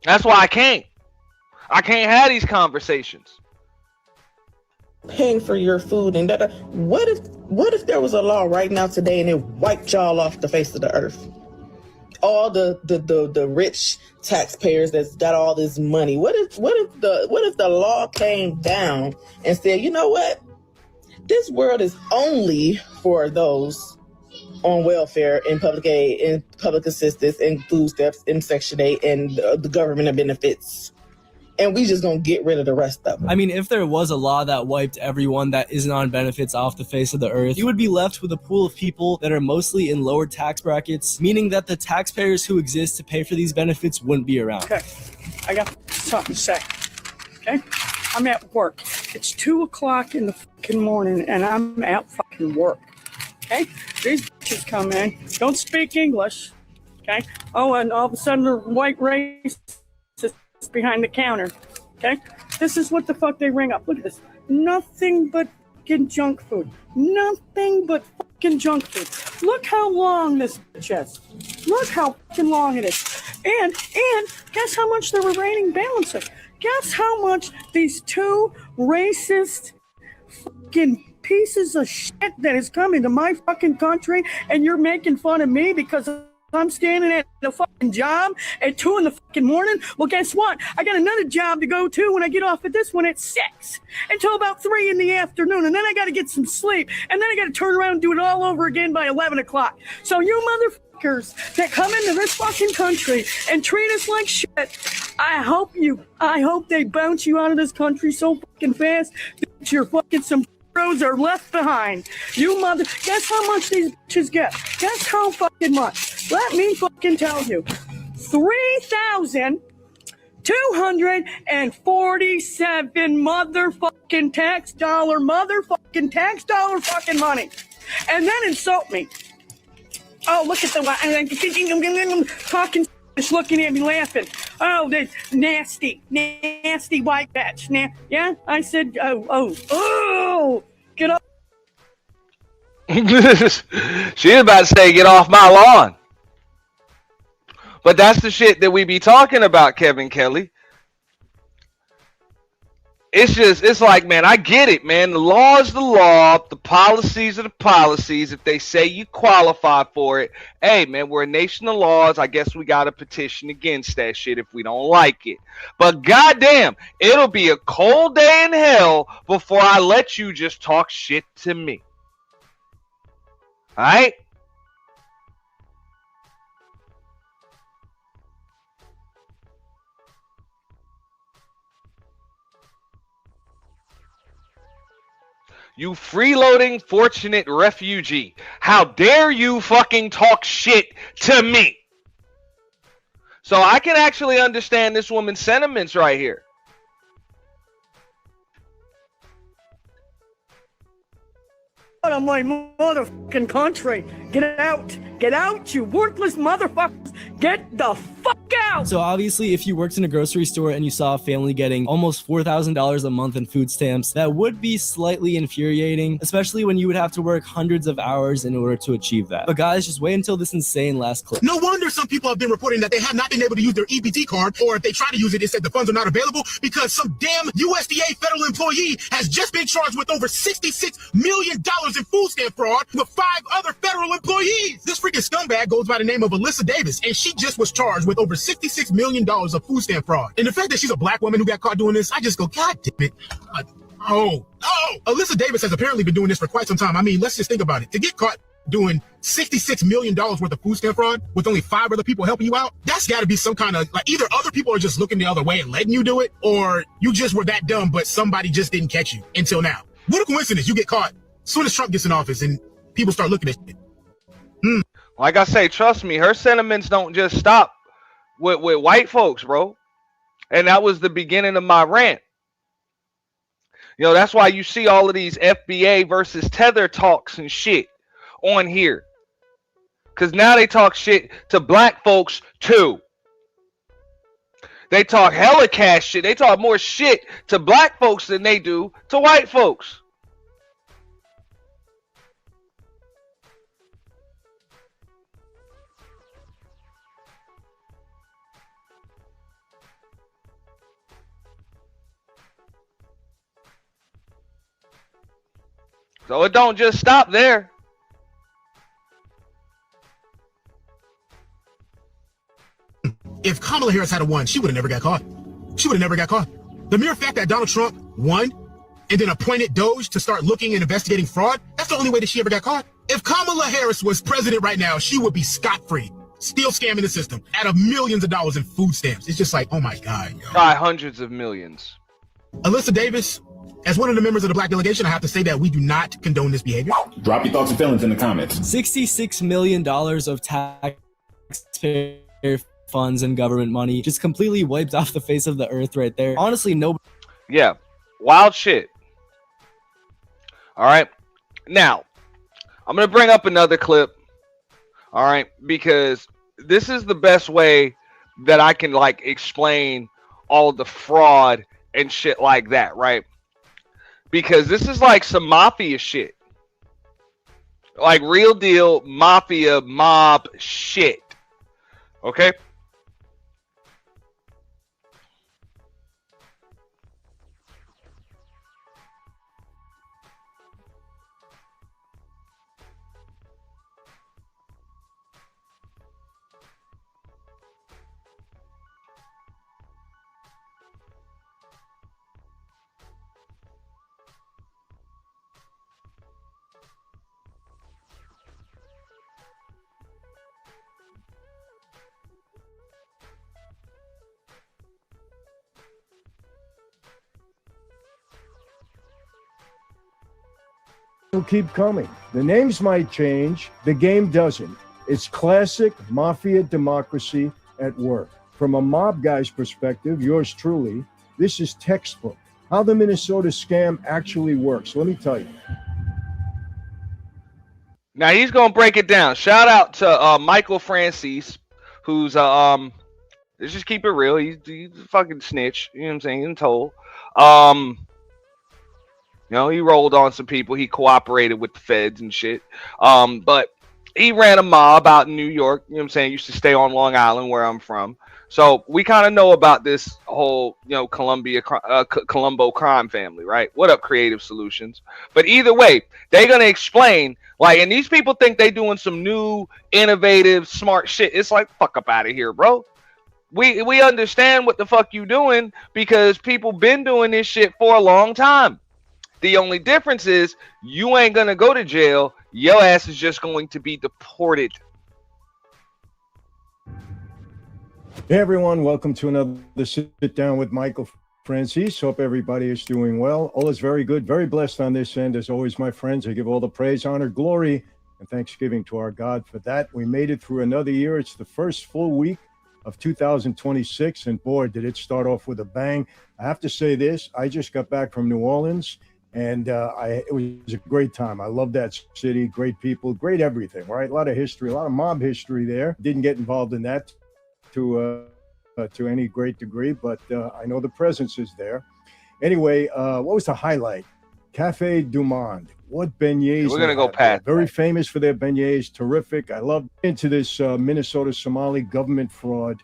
Speaker 4: That's why I can't have these conversations.
Speaker 8: Paying for your food and that. What if there was a law right now today and it wiped y'all off the face of the earth? All the rich taxpayers that's got all this money. What if the law came down and said, you know what? This world is only for those on welfare and public aid and public assistance and food stamps and Section 8 and the government benefits. And we just gonna get rid of the rest of them.
Speaker 6: I mean, if there was a law that wiped everyone that isn't on benefits off the face of the earth, you would be left with a pool of people that are mostly in lower tax brackets, meaning that the taxpayers who exist to pay for these benefits wouldn't be around.
Speaker 15: Okay, I got something to say. Okay, I'm at work. It's 2:00 in the fucking morning, and I'm at fucking work. Okay, these bitches come in, don't speak English. Okay, oh, and all of a sudden they're white racist behind the counter. Okay, this is what the fuck they ring up. Look at this. Nothing but fucking junk food. Nothing but fucking junk food. Look how long this bitch is. Look how fucking long it is. And guess how much the remaining balance is. Guess how much these two racist fucking pieces of shit that is coming to my fucking country, and you're making fun of me because I'm standing at the fucking job at 2 in the fucking morning. Well, guess what? I got another job to go to when I get off at this one at 6 until about 3 in the afternoon. And then I got to get some sleep. And then I got to turn around and do it all over again by 11 o'clock. So you motherfuckers that come into this fucking country and treat us like shit, I hope they bounce you out of this country so fucking fast that you're fucking some roads are left behind. You mother, guess how much these bitches get? Guess how fucking much? Let me fucking tell you. 3,247 motherfucking tax dollar fucking money. And then insult me. Oh, look at the talking, just looking at me laughing. Oh, this nasty white bitch. Yeah, I said, oh, get up.
Speaker 4: She was about to say, get off my lawn. But that's the shit that we be talking about, Kevin Kelly. It's like, man, I get it, man. The law is the law. The policies are the policies. If they say you qualify for it, hey, man, we're a nation of laws. I guess we got to petition against that shit if we don't like it. But goddamn, it'll be a cold day in hell before I let you just talk shit to me. All right? You freeloading fortunate refugee. How dare you fucking talk shit to me? So I can actually understand this woman's sentiments right here.
Speaker 20: Out of my motherfucking country. Get out, you worthless motherfuckers. Get the fuck out.
Speaker 6: So obviously, if you worked in a grocery store and you saw a family getting almost $4,000 a month in food stamps, that would be slightly infuriating, especially when you would have to work hundreds of hours in order to achieve that. But guys, just wait until this insane last clip.
Speaker 21: No wonder some people have been reporting that they have not been able to use their EBT card, or if they try to use it, they said the funds are not available because some damn USDA federal employee has just been charged with over $66 million in food stamp fraud with 5 other federal employees. This freaking scumbag goes by the name of Alyssa Davis, and she just was charged with over $66 million of food stamp fraud. And the fact that she's a black woman who got caught doing this, I just go, God damn it. Alyssa Davis has apparently been doing this for quite some time. I mean, let's just think about it. To get caught doing $66 million worth of food stamp fraud with only 5 other people helping you out, that's got to be some kind of, like, either other people are just looking the other way and letting you do it, or you just were that dumb, but somebody just didn't catch you until now. What a coincidence. You get caught as soon as Trump gets in office and people start looking at it.
Speaker 4: Like I say, trust me, her sentiments don't just stop with white folks, bro. And that was the beginning of my rant. You know, that's why you see all of these FBA versus Tether talks and shit on here. Because now they talk shit to black folks too. They talk hella cash shit. They talk more shit to black folks than they do to white folks. So it don't just stop there.
Speaker 21: If Kamala Harris had won, she would have never got caught. She would have never got caught. The mere fact that Donald Trump won and then appointed Doge to start looking and investigating fraud, that's the only way that she ever got caught. If Kamala Harris was president right now, she would be scot-free, still scamming the system out of millions of dollars in food stamps. It's just like, oh my God. Yo.
Speaker 4: By hundreds of millions.
Speaker 21: Alyssa Davis, as one of the members of the black delegation, I have to say that we do not condone this behavior.
Speaker 22: Drop your thoughts and feelings in the comments.
Speaker 6: $66 million of taxpayer funds and government money just completely wiped off the face of the earth right there. Honestly, no.
Speaker 4: Yeah, wild shit. All right. Now, I'm going to bring up another clip. All right, because this is the best way that I can, like, explain all the fraud and shit like that, right? Because this is like some mafia shit. Like real deal mafia mob shit. Okay?
Speaker 23: Will keep coming. The names might change, the game doesn't. It's classic mafia democracy at work. From a mob guy's perspective, yours truly, this is textbook. How the Minnesota scam actually works. Let me tell you.
Speaker 4: Now he's gonna break it down. Shout out to Michael Francis, who's let's just keep it real. He's a fucking snitch. You know what I'm saying? He's told. You know, he rolled on some people. He cooperated with the feds and shit. But he ran a mob out in New York. You know what I'm saying? Used to stay on Long Island, where I'm from. So we kind of know about this whole, Colombo crime family, right? What up, Creative Solutions? But either way, they're gonna explain, like, and these people think they doing some new, innovative, smart shit. It's like, fuck up out of here, bro. We understand what the fuck you doing because people been doing this shit for a long time. The only difference is you ain't gonna go to jail. Your ass is just going to be deported.
Speaker 23: Hey everyone, welcome to another Sit Down with Michael Francis. Hope everybody is doing well. All is very good, very blessed on this end. As always, my friends, I give all the praise, honor, glory, and thanksgiving to our God for that. We made it through another year. It's the first full week of 2026, and boy, did it start off with a bang. I have to say this, I just got back from New Orleans, and it was a great time. I love that city, great people, great everything, right? A lot of history, a lot of mob history there. Didn't get involved in that to any great degree, but I know the presence is there. Anyway, what was the highlight? Cafe Du Monde. What beignets?
Speaker 4: We're gonna go past.
Speaker 23: Very famous for their beignets. Terrific. I love into this Minnesota Somali government fraud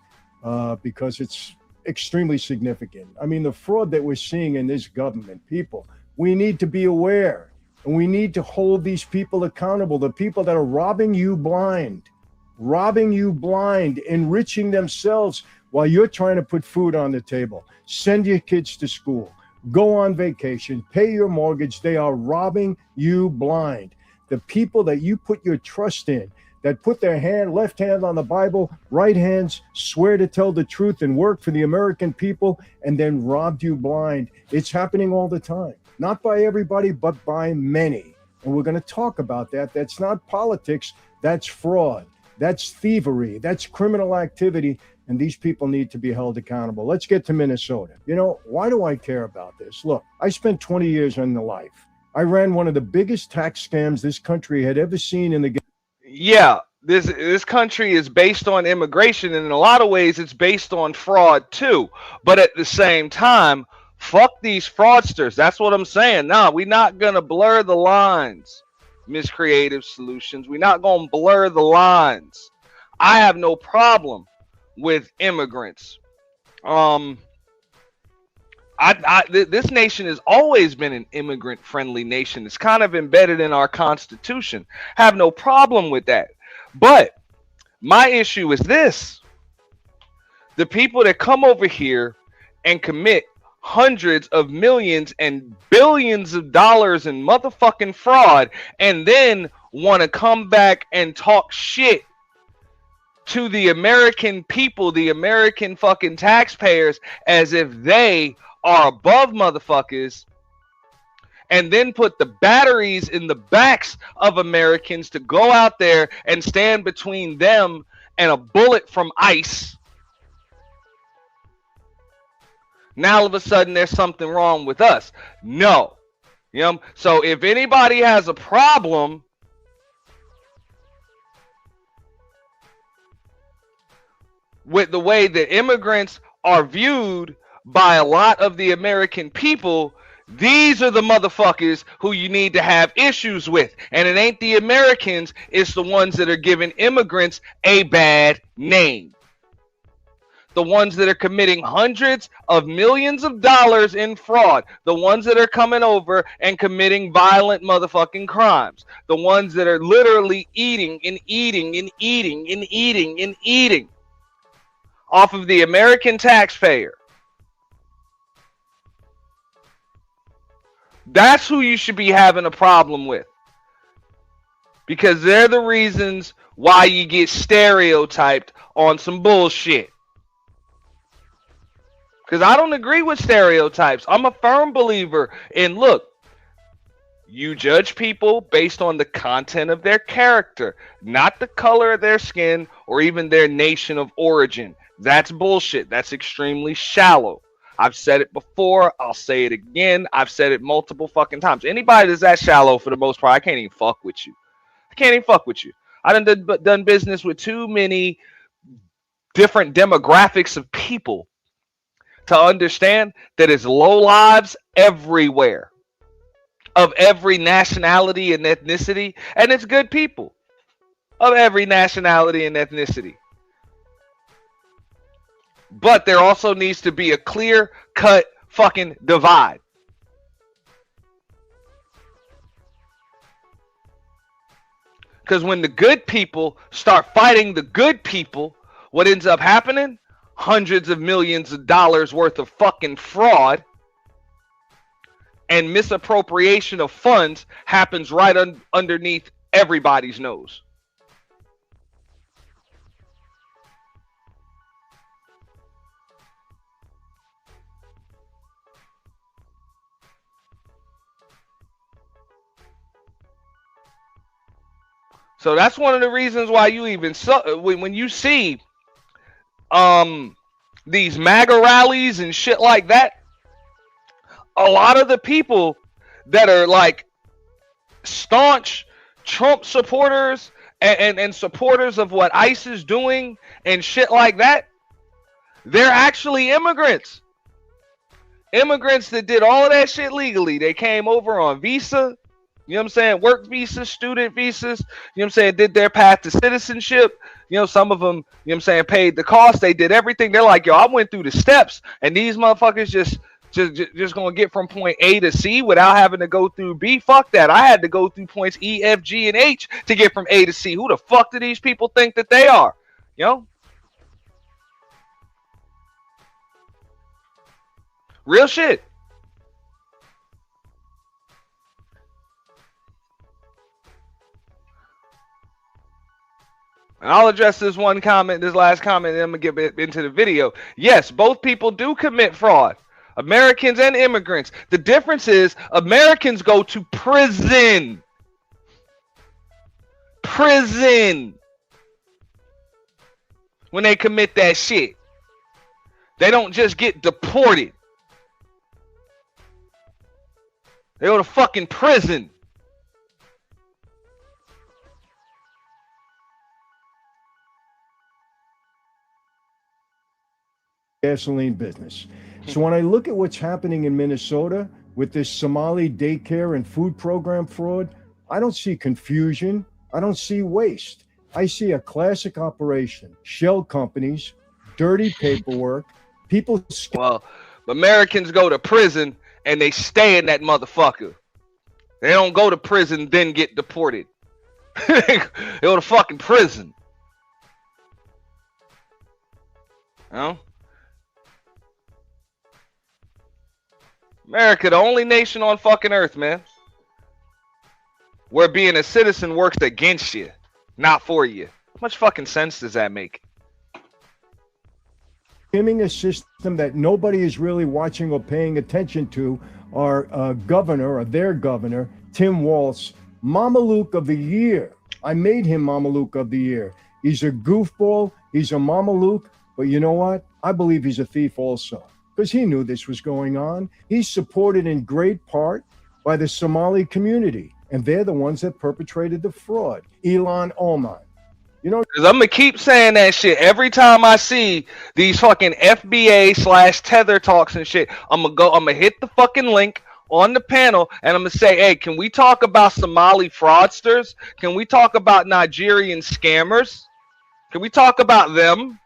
Speaker 23: because it's extremely significant. I mean, the fraud that we're seeing in this government, people, we need to be aware, and we need to hold these people accountable. The people that are robbing you blind, enriching themselves while you're trying to put food on the table, send your kids to school, go on vacation, pay your mortgage. They are robbing you blind. The people that you put your trust in, that put their left hand on the Bible, right hands swear to tell the truth and work for the American people, and then robbed you blind. It's happening all the time. Not by everybody, but by many. And we're going to talk about that. That's not politics. That's fraud. That's thievery. That's criminal activity. And these people need to be held accountable. Let's get to Minnesota. You know, why do I care about this? Look, I spent 20 years in the life. I ran one of the biggest tax scams this country had ever seen in the...
Speaker 4: Yeah, this country is based on immigration, and in a lot of ways it's based on fraud too. But at the same time, fuck these fraudsters. That's what I'm saying. Nah, we're not gonna blur the lines, Miss Creative Solutions. We're not gonna blur the lines. I have no problem with immigrants. This nation has always been an immigrant-friendly nation. It's kind of embedded in our Constitution. Have no problem with that. But my issue is this: the people that come over here and commit hundreds of millions and billions of dollars in motherfucking fraud, and then want to come back and talk shit to the American people, the American fucking taxpayers, as if they are above motherfuckers, and then put the batteries in the backs of Americans to go out there and stand between them and a bullet from ICE. Now all of a sudden there's something wrong with us. No. You know, so if anybody has a problem with the way that immigrants are viewed by a lot of the American people, these are the motherfuckers who you need to have issues with. And it ain't the Americans, it's the ones that are giving immigrants a bad name. The ones that are committing hundreds of millions of dollars in fraud. The ones that are coming over and committing violent motherfucking crimes. The ones that are literally eating and eating and eating and eating and eating off of the American taxpayer. That's who you should be having a problem with. Because they're the reasons why you get stereotyped on some bullshit. Because I don't agree with stereotypes. I'm a firm believer in, look, you judge people based on the content of their character, not the color of their skin or even their nation of origin. That's bullshit. That's extremely shallow. I've said it before. I'll say it again. I've said it multiple fucking times. Anybody that's that shallow, for the most part, I can't even fuck with you. I can't even fuck with you. I done business with too many different demographics of people to understand that it's low lives everywhere, of every nationality and ethnicity, and it's good people. of every nationality and ethnicity. But there also needs to be a clear-cut fucking divide. Because when the good people start fighting the good people, what ends up happening? Hundreds of millions of dollars worth of fucking fraud and misappropriation of funds happens right underneath everybody's nose. So that's one of the reasons why you even when you see these MAGA rallies and shit like that, a lot of the people that are like staunch Trump supporters and supporters of what ICE is doing and shit like that, they're actually immigrants. Immigrants that did all of that shit legally. They came over on visa. You know what I'm saying? Work visas, student visas, you know what I'm saying? Did their path to citizenship. You know, some of them, you know what I'm saying, paid the cost. They did everything. They're like, yo, I went through the steps, and these motherfuckers just going to get from point A to C without having to go through B. Fuck that. I had to go through points E, F, G, and H to get from A to C. Who the fuck do these people think that they are? You know? Real shit. And I'll address this one comment, this last comment, and then I'm going to get into the video. Yes, both people do commit fraud. Americans and immigrants. The difference is Americans go to prison. Prison. When they commit that shit. They don't just get deported. They go to fucking prison.
Speaker 23: Gasoline business. So when I look at what's happening in Minnesota with this Somali daycare and food program fraud, I don't see confusion. I don't see waste. I see a classic operation. Shell companies, dirty paperwork, people.
Speaker 4: Well, Americans go to prison and they stay in that motherfucker. They don't go to prison then get deported. They go to fucking prison. You know? America, the only nation on fucking earth, man, where being a citizen works against you, not for you. How much fucking sense does that make?
Speaker 23: Skimming a system that nobody is really watching or paying attention to. Our governor, or their governor, Tim Walz, Mameluke of the Year. I made him Mameluke of the Year. He's a goofball. He's a Mameluke. But you know what? I believe he's a thief also. Because he knew this was going on. He's supported in great part by the Somali community, and they're the ones that perpetrated the fraud. Elon Oman. You know,
Speaker 4: because I'm going to keep saying that shit every time I see these fucking FBA/Tether talks and shit. I'm going to hit the fucking link on the panel, and I'm going to say, hey, can we talk about Somali fraudsters? Can we talk about Nigerian scammers? Can we talk about them?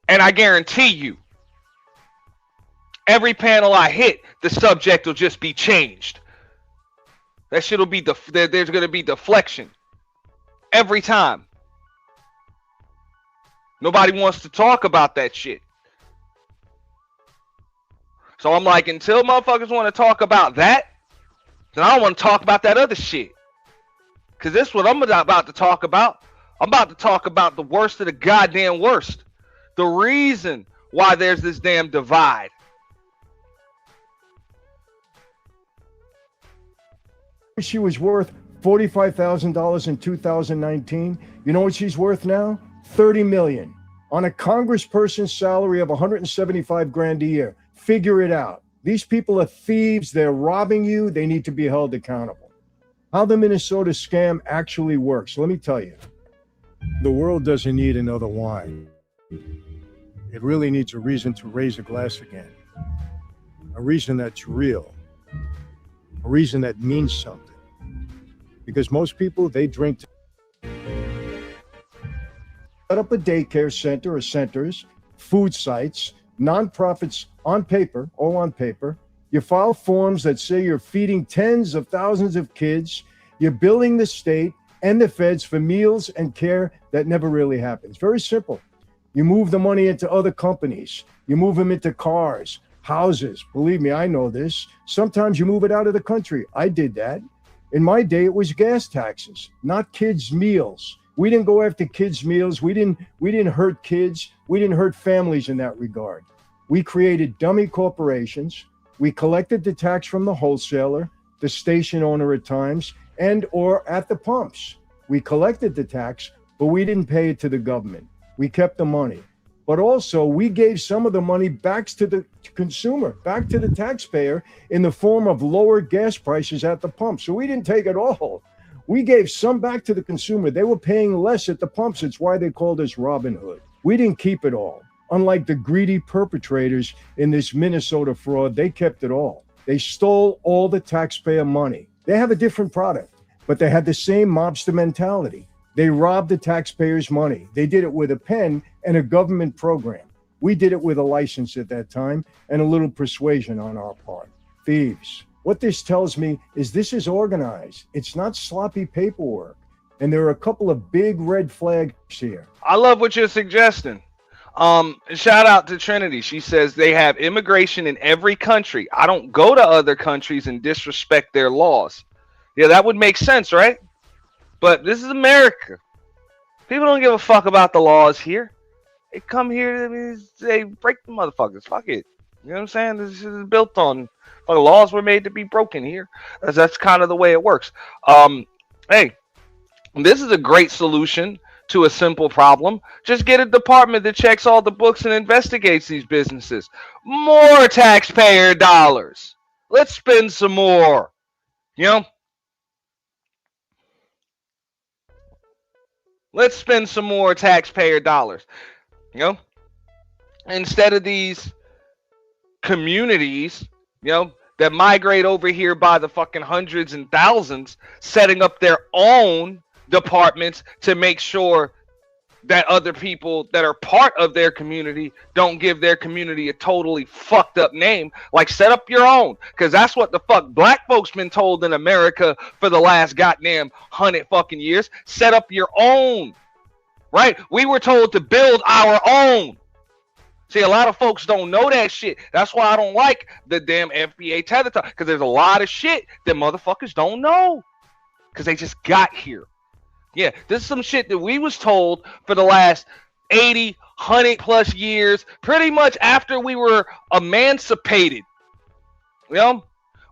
Speaker 4: And I guarantee you, every panel I hit, the subject will just be changed. That shit will be there's going to be deflection every time. Nobody wants to talk about that shit. So I'm like, until motherfuckers want to talk about that, then I don't want to talk about that other shit. Because this is what I'm about to talk about. I'm about to talk about the worst of the goddamn worst. The reason why there's this damn divide.
Speaker 23: she was worth $45,000 in 2019. You know what she's worth now? $30 million on a congressperson's salary of $175,000 a year. Figure it out. These people are thieves. They're robbing you. They need to be held accountable. How the Minnesota scam actually works. Let me tell you, the world doesn't need another wine. It really needs a reason to raise a glass again. A reason that's real. A reason that means something. Because most people, they drink. Set up a daycare center or centers, food sites, nonprofits on paper, all on paper. You file forms that say you're feeding tens of thousands of kids. You're billing the state and the feds for meals and care that never really happens. Very simple. You move the money into other companies. You move them into cars, houses. Believe me, I know this. Sometimes you move it out of the country. I did that. In my day, it was gas taxes, not kids' meals. We didn't go after kids' meals. We didn't hurt kids. We didn't hurt families in that regard. We created dummy corporations. We collected the tax from the wholesaler, the station owner at times, and or at the pumps. We collected the tax, but we didn't pay it to the government. We kept the money. But also, we gave some of the money back to the consumer, back to the taxpayer in the form of lower gas prices at the pump. So we didn't take it all. We gave some back to the consumer. They were paying less at the pumps. It's why they called us Robin Hood. We didn't keep it all. Unlike the greedy perpetrators in this Minnesota fraud, they kept it all. They stole all the taxpayer money. They have a different product, but they had the same mobster mentality. They robbed the taxpayers' money. They did it with a pen and a government program. We did it with a license at that time and a little persuasion on our part. Thieves. What this tells me is this is organized. It's not sloppy paperwork. And there are a couple of big red flags here.
Speaker 4: I love what you're suggesting. Shout out to Trinity. She says they have immigration in every country. I don't go to other countries and disrespect their laws. Yeah, that would make sense, right? But this is America. People don't give a fuck about the laws here. They come here, they break the motherfuckers. Fuck it. You know what I'm saying? This is built on laws were made to be broken here. That's kind of the way it works. Hey, this is a great solution to a simple problem. Just get a department that checks all the books and investigates these businesses. More taxpayer dollars. Let's spend some more. You know? Let's spend some more taxpayer dollars. You know? Instead of these communities, you know, that migrate over here by the fucking hundreds and thousands, setting up their own departments to make sure that other people that are part of their community don't give their community a totally fucked up name. Like, set up your own, because that's what the fuck black folks been told in America for the last goddamn 100 fucking years. Set up your own, right? We were told to build our own. See, a lot of folks don't know that shit. That's why I don't like the damn FBA tether talk, because there's a lot of shit that motherfuckers don't know because they just got here. Yeah, this is some shit that we was told for the last 80, 100 plus years, pretty much after we were emancipated. You know,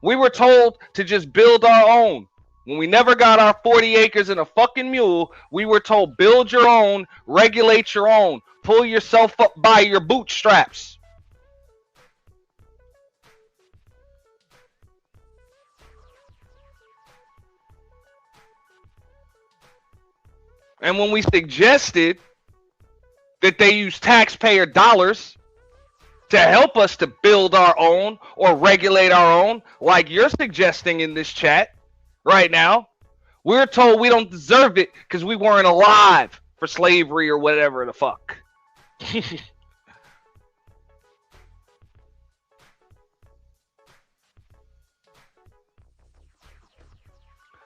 Speaker 4: we were told to just build our own. When we never got our 40 acres and a fucking mule, we were told build your own, regulate your own, pull yourself up by your bootstraps. And when we suggested that they use taxpayer dollars to help us to build our own or regulate our own, like you're suggesting in this chat right now, we're told we don't deserve it because we weren't alive for slavery or whatever the fuck.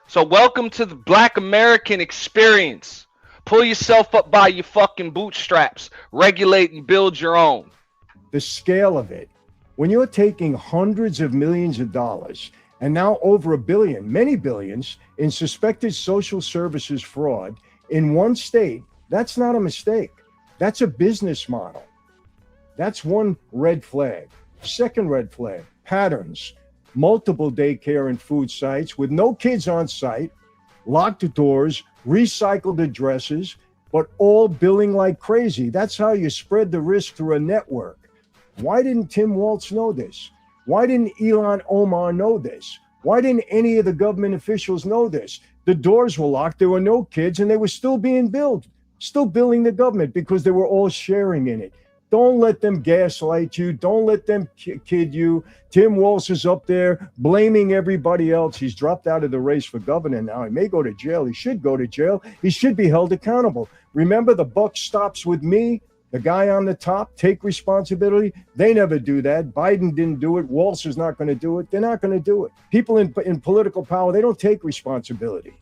Speaker 4: So welcome to the Black American experience. Pull yourself up by your fucking bootstraps. Regulate and build your own.
Speaker 23: The scale of it, when you're taking hundreds of millions of dollars and now over $1 billion, many billions in suspected social services fraud in one state, that's not a mistake. That's a business model. That's one red flag. Second red flag, patterns. Multiple daycare and food sites with no kids on site, locked doors, recycled addresses, but all billing like crazy. That's how you spread the risk through a network. Why didn't Tim Waltz know this? Why didn't Elon Omar know this? Why didn't any of the government officials know this? The doors were locked. There were no kids, and they were still being billed, still billing the government because they were all sharing in it. Don't let them gaslight you. Don't let them kid you. Tim Walz is up there blaming everybody else. He's dropped out of the race for governor now. He may go to jail. He should go to jail. He should be held accountable. Remember, the buck stops with me, the guy on the top. Take responsibility. They never do that. Biden didn't do it. Walz is not going to do it. They're not going to do it. People in political power, they don't take responsibility.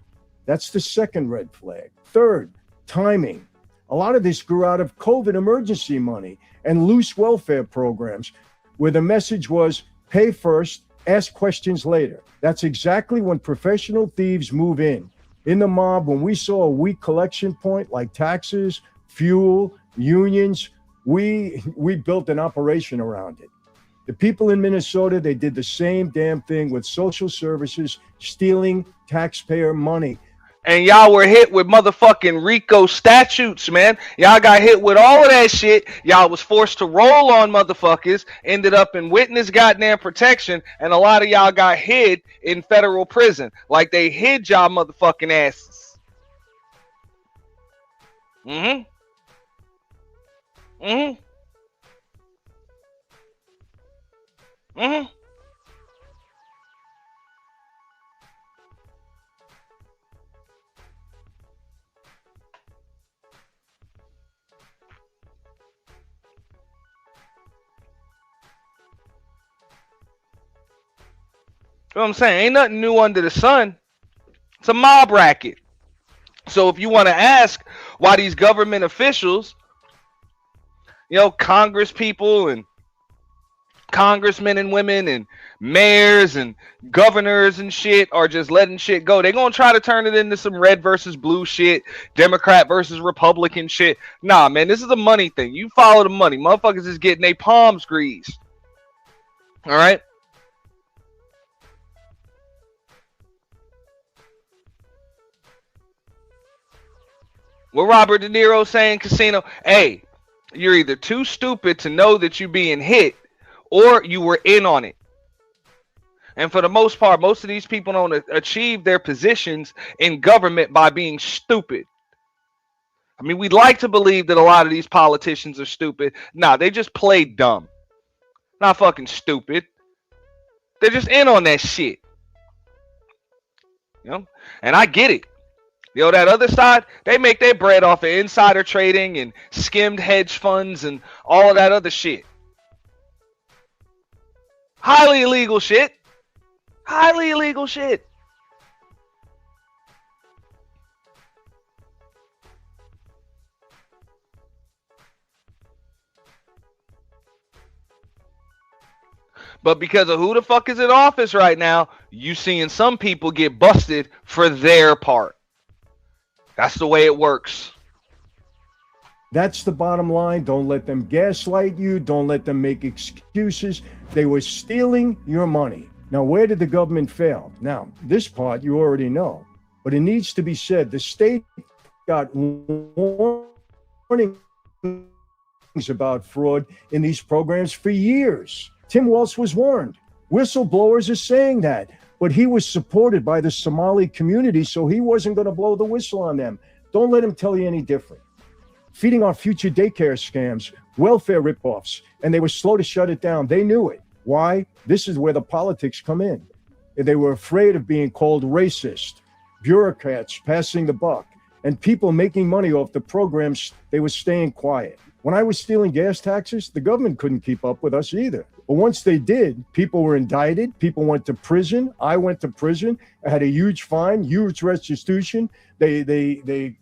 Speaker 23: That's the second red flag. Third, timing. A lot of this grew out of COVID emergency money and loose welfare programs where the message was pay first, ask questions later. That's exactly when professional thieves move in. In the mob, when we saw a weak collection point like taxes, fuel, unions, we built an operation around it. The people in Minnesota, they did the same damn thing with social services, stealing taxpayer money.
Speaker 4: And y'all were hit with motherfucking RICO statutes, man. Y'all got hit with all of that shit. Y'all was forced to roll on motherfuckers, ended up in witness goddamn protection, and a lot of y'all got hid in federal prison. Like they hid y'all motherfucking asses. Mm-hmm. You know what I'm saying? Ain't nothing new under the sun. It's a mob racket. So if you want to ask why these government officials, Congress people and congressmen and women and mayors and governors and shit are just letting shit go, they're going to try to turn it into some red versus blue shit, Democrat versus Republican shit. Nah, man, this is a money thing. You follow the money. Motherfuckers is getting their palms greased. All right? What Robert De Niro saying, Casino, hey, you're either too stupid to know that you're being hit or you were in on it. And for the most part, most of these people don't achieve their positions in government by being stupid. I mean, we'd like to believe that a lot of these politicians are stupid. Nah, they just play dumb. Not fucking stupid. They're just in on that shit. And I get it. That other side, they make their bread off of insider trading and skimmed hedge funds and all of that other shit. Highly illegal shit. Highly illegal shit. But because of who the fuck is in office right now, you seeing some people get busted for their part. That's the way it works.
Speaker 23: That's the bottom line. Don't let them gaslight you. Don't let them make excuses. They were stealing your money. Now, where did the government fail? Now, this part you already know, but it needs to be said. The state got warnings about fraud in these programs for years. Tim Walz was warned. Whistleblowers are saying that. But he was supported by the Somali community, so he wasn't going to blow the whistle on them. Don't let him tell you any different. Feeding off future daycare scams, welfare ripoffs, and they were slow to shut it down. They knew it. Why? This is where the politics come in. They were afraid of being called racist, bureaucrats passing the buck, and people making money off the programs. They were staying quiet. When I was stealing gas taxes, the government couldn't keep up with us either. But once they did, people were indicted. People went to prison. I went to prison. I had a huge fine, huge restitution. They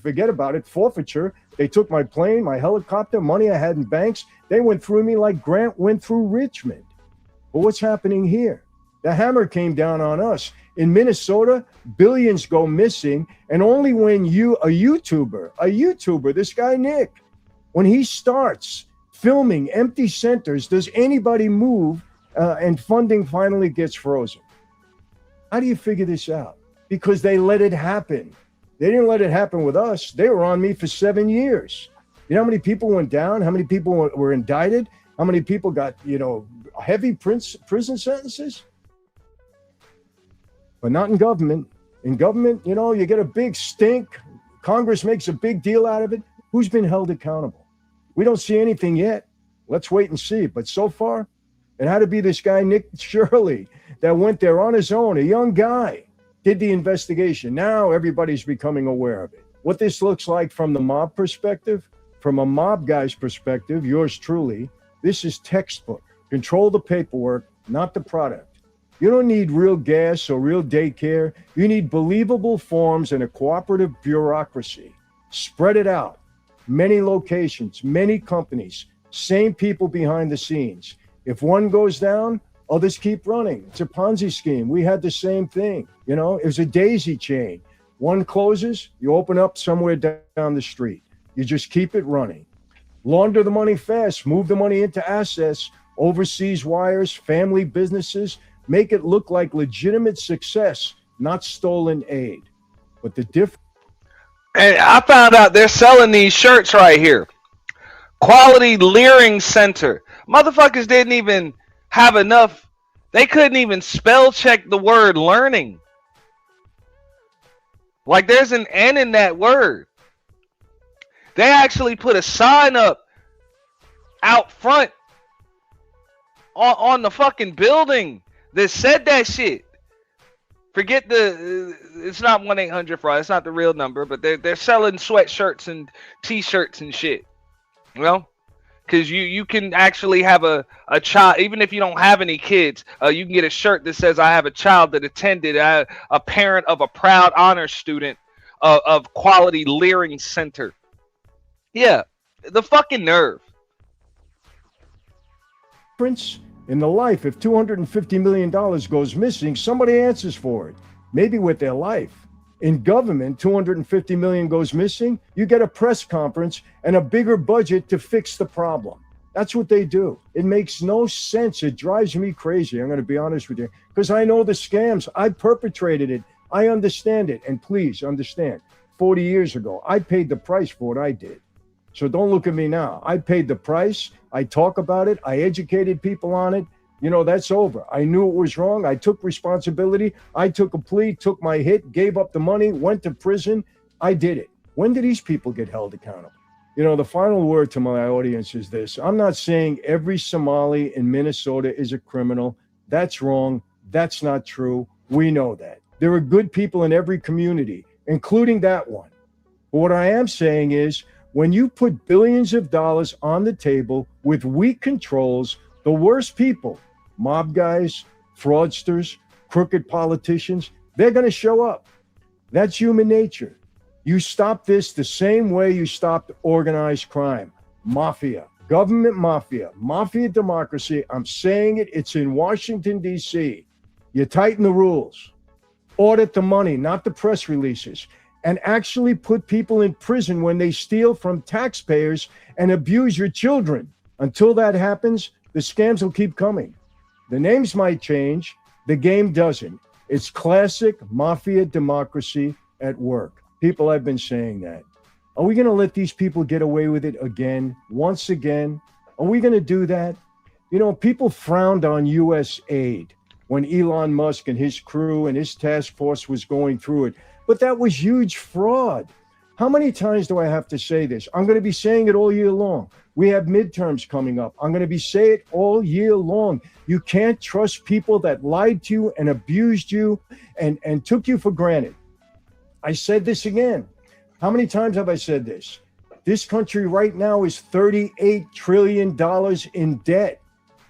Speaker 23: forget about it, forfeiture. They took my plane, my helicopter, money I had in banks. They went through me like Grant went through Richmond. But what's happening here? The hammer came down on us. In Minnesota, billions go missing. And only when a YouTuber, this guy Nick, when he starts filming empty centers, does anybody move and funding finally gets frozen? How do you figure this out? Because they let it happen. They didn't let it happen with us. They were on me for 7 years. You know how many people went down? How many people were indicted? How many people got, heavy prison sentences? but not in government. In government, you get a big stink. Congress makes a big deal out of it. Who's been held accountable? We don't see anything yet. Let's wait and see. But so far, it had to be this guy, Nick Shirley, that went there on his own, a young guy, did the investigation. Now everybody's becoming aware of it. What this looks like from the mob perspective, from a mob guy's perspective, yours truly, this is textbook. Control the paperwork, not the product. You don't need real gas or real daycare. You need believable forms and a cooperative bureaucracy. Spread it out. Many locations, many companies, same people behind the scenes. If one goes down, others keep running. It's a Ponzi scheme. We had the same thing. It was a daisy chain. One closes, you open up somewhere down the street. You just keep it running. Launder the money fast, move the money into assets, overseas wires, family businesses, make it look like legitimate success, not stolen aid. But the difference.
Speaker 4: And I found out they're selling these shirts right here. Quality Leering Center. Motherfuckers didn't even have enough. They couldn't even spell check the word learning. Like there's an N in that word. They actually put a sign up out front on the fucking building that said that shit. Forget it's not 1-800-FRAUD. It's not the real number, but they're selling sweatshirts and t-shirts and shit. Because you can actually have a child, even if you don't have any kids, you can get a shirt that says, I have a child that attended, a parent of a proud honor student of Quality Leering Center. Yeah, the fucking nerve.
Speaker 23: In the life, if $250 million goes missing, somebody answers for it, maybe with their life. In government, $250 million goes missing, you get a press conference and a bigger budget to fix the problem. That's what they do. It makes no sense. It drives me crazy. I'm going to be honest with you, because I know the scams. I perpetrated it. I understand it. And please understand, 40 years ago, I paid the price for what I did. So don't look at me now. I paid the price. I talk about it. I educated people on it. That's over. I knew it was wrong. I took responsibility. I took a plea, took my hit, gave up the money, went to prison. I did it. When do these people get held accountable? The final word to my audience is this. I'm not saying every Somali in Minnesota is a criminal. That's wrong. That's not true. We know that. There are good people in every community, including that one. But what I am saying is, when you put billions of dollars on the table with weak controls, the worst people, mob guys, fraudsters, crooked politicians, they're going to show up. That's human nature. You stop this the same way you stopped organized crime, mafia, government mafia, mafia democracy. I'm saying it. It's in Washington, D.C. You tighten the rules, audit the money, not the press releases, and actually put people in prison when they steal from taxpayers and abuse your children. Until that happens, the scams will keep coming. The names might change. The game doesn't. It's classic mafia democracy at work. People have been saying that. Are we going to let these people get away with it again, once again? Are we going to do that? People frowned on U.S. aid when Elon Musk and his crew and his task force was going through it. But that was huge fraud. How many times do I have to say this? I'm going to be saying it all year long. We have midterms coming up. I'm going to be saying it all year long. You can't trust people that lied to you and abused you and took you for granted. I said this again. How many times have I said this? This country right now is $38 trillion in debt.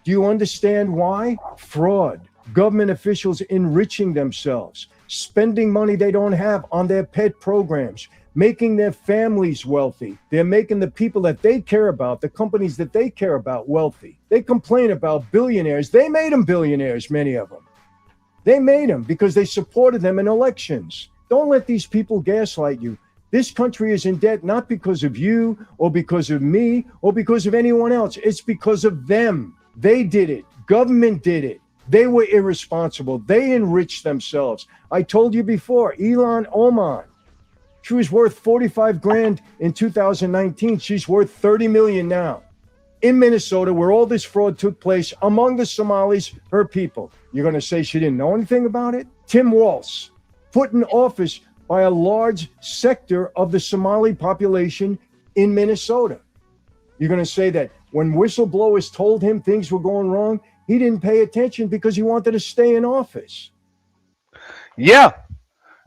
Speaker 23: Do you understand why? Fraud. Government officials enriching themselves, spending money they don't have on their pet programs, making their families wealthy. They're making the people that they care about, the companies that they care about, wealthy. They complain about billionaires. They made them billionaires, many of them. They made them because they supported them in elections. Don't let these people gaslight you. This country is in debt not because of you or because of me or because of anyone else. It's because of them. They did it. Government did it. They were irresponsible. They enriched themselves. I told you before, Elon Oman, she was worth 45 grand in 2019. She's worth 30 million now. In Minnesota, where all this fraud took place among the Somalis, her people. You're going to say she didn't know anything about it? Tim Walz, put in office by a large sector of the Somali population in Minnesota. You're going to say that when whistleblowers told him things were going wrong, he didn't pay attention because he wanted to stay in office.
Speaker 4: Yeah.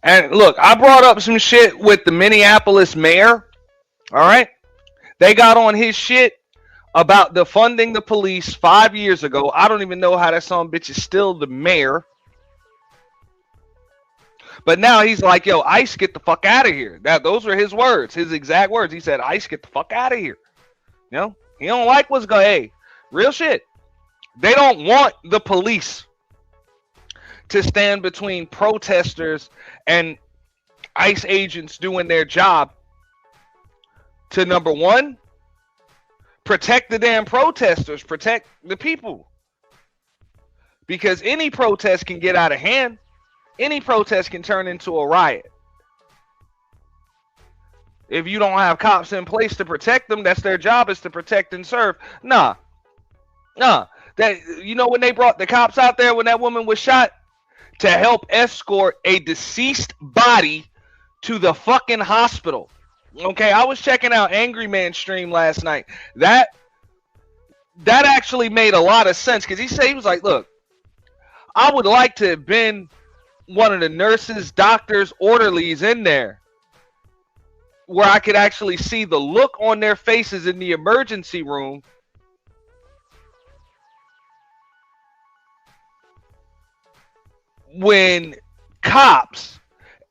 Speaker 4: And look, I brought up some shit with the Minneapolis mayor. All right. They got on his shit about defunding the police 5 years ago. I don't even know how that son bitch is still the mayor. But now he's like, yo, ICE, get the fuck out of here. Those were his words, his exact words. He said, ICE, get the fuck out of here. You know, he don't like what's going. Hey, real shit. They don't want the police to stand between protesters and ICE agents doing their job to, number one, protect the damn protesters, protect the people. Because any protest can get out of hand. Any protest can turn into a riot. If you don't have cops in place to protect them, that's their job, is to protect and serve. Nah. That, you know, when they brought the cops out there when that woman was shot, to help escort a deceased body to the fucking hospital. Okay, I was checking out Angry Man's stream last night. That actually made a lot of sense, because he was like, look, I would like to have been one of the nurses, doctors, orderlies in there where I could actually see the look on their faces in the emergency room when cops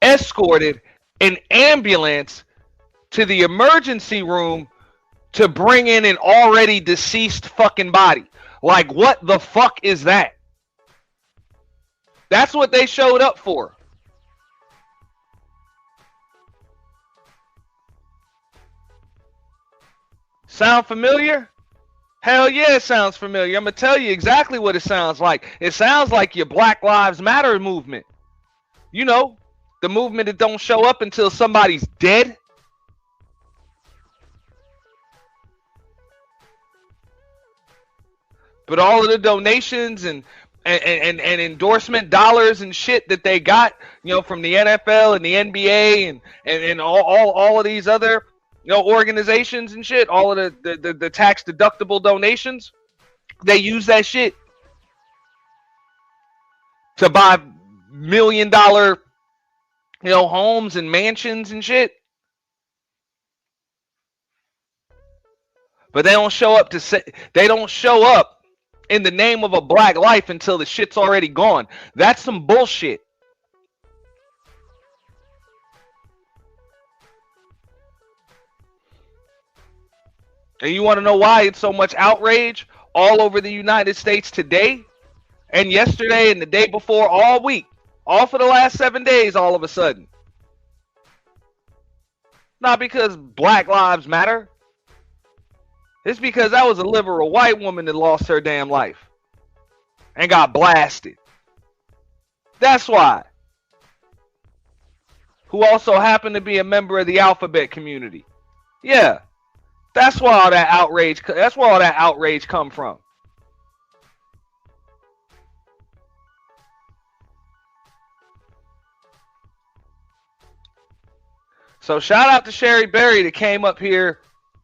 Speaker 4: escorted an ambulance to the emergency room to bring in an already deceased fucking body. Like, what the fuck is that? That's what they showed up for. Sound familiar? Hell yeah, it sounds familiar. I'm going to tell you exactly what it sounds like. It sounds like your Black Lives Matter movement. You know, the movement that don't show up until somebody's dead. But all of the donations and endorsement dollars and shit that they got, you know, from the NFL and the NBA and all of these other, you know, organizations and shit, all of the tax deductible donations, they use that shit to buy $1 million, you know, homes and mansions and shit. But they don't show up in the name of a black life until the shit's already gone. That's some bullshit. And you want to know why it's so much outrage all over the United States today and yesterday and the day before, all week, all for the last 7 days, all of a sudden? Not because Black Lives Matter. It's because that was a liberal white woman that lost her damn life and got blasted. That's why. Who also happened to be a member of the alphabet community. Yeah. That's where all that outrage come from. So shout out to Sherry Berry that came up here,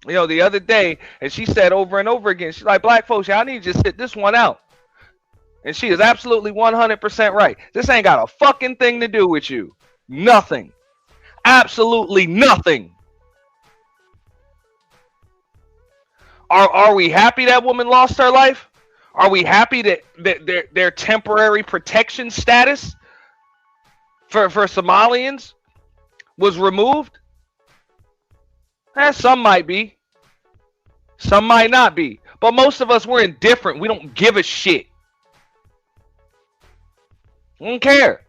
Speaker 4: you know, the other day, and she said over and over again, she's like, black folks, y'all need to just sit this one out. And she is absolutely 100% right. This ain't got a fucking thing to do with you. Nothing. Absolutely nothing. Are we happy that woman lost her life? Are we happy that their temporary protection status for Somalians was removed? Some might be. Some might not be. But most of us, we're indifferent. We don't give a shit. We don't care.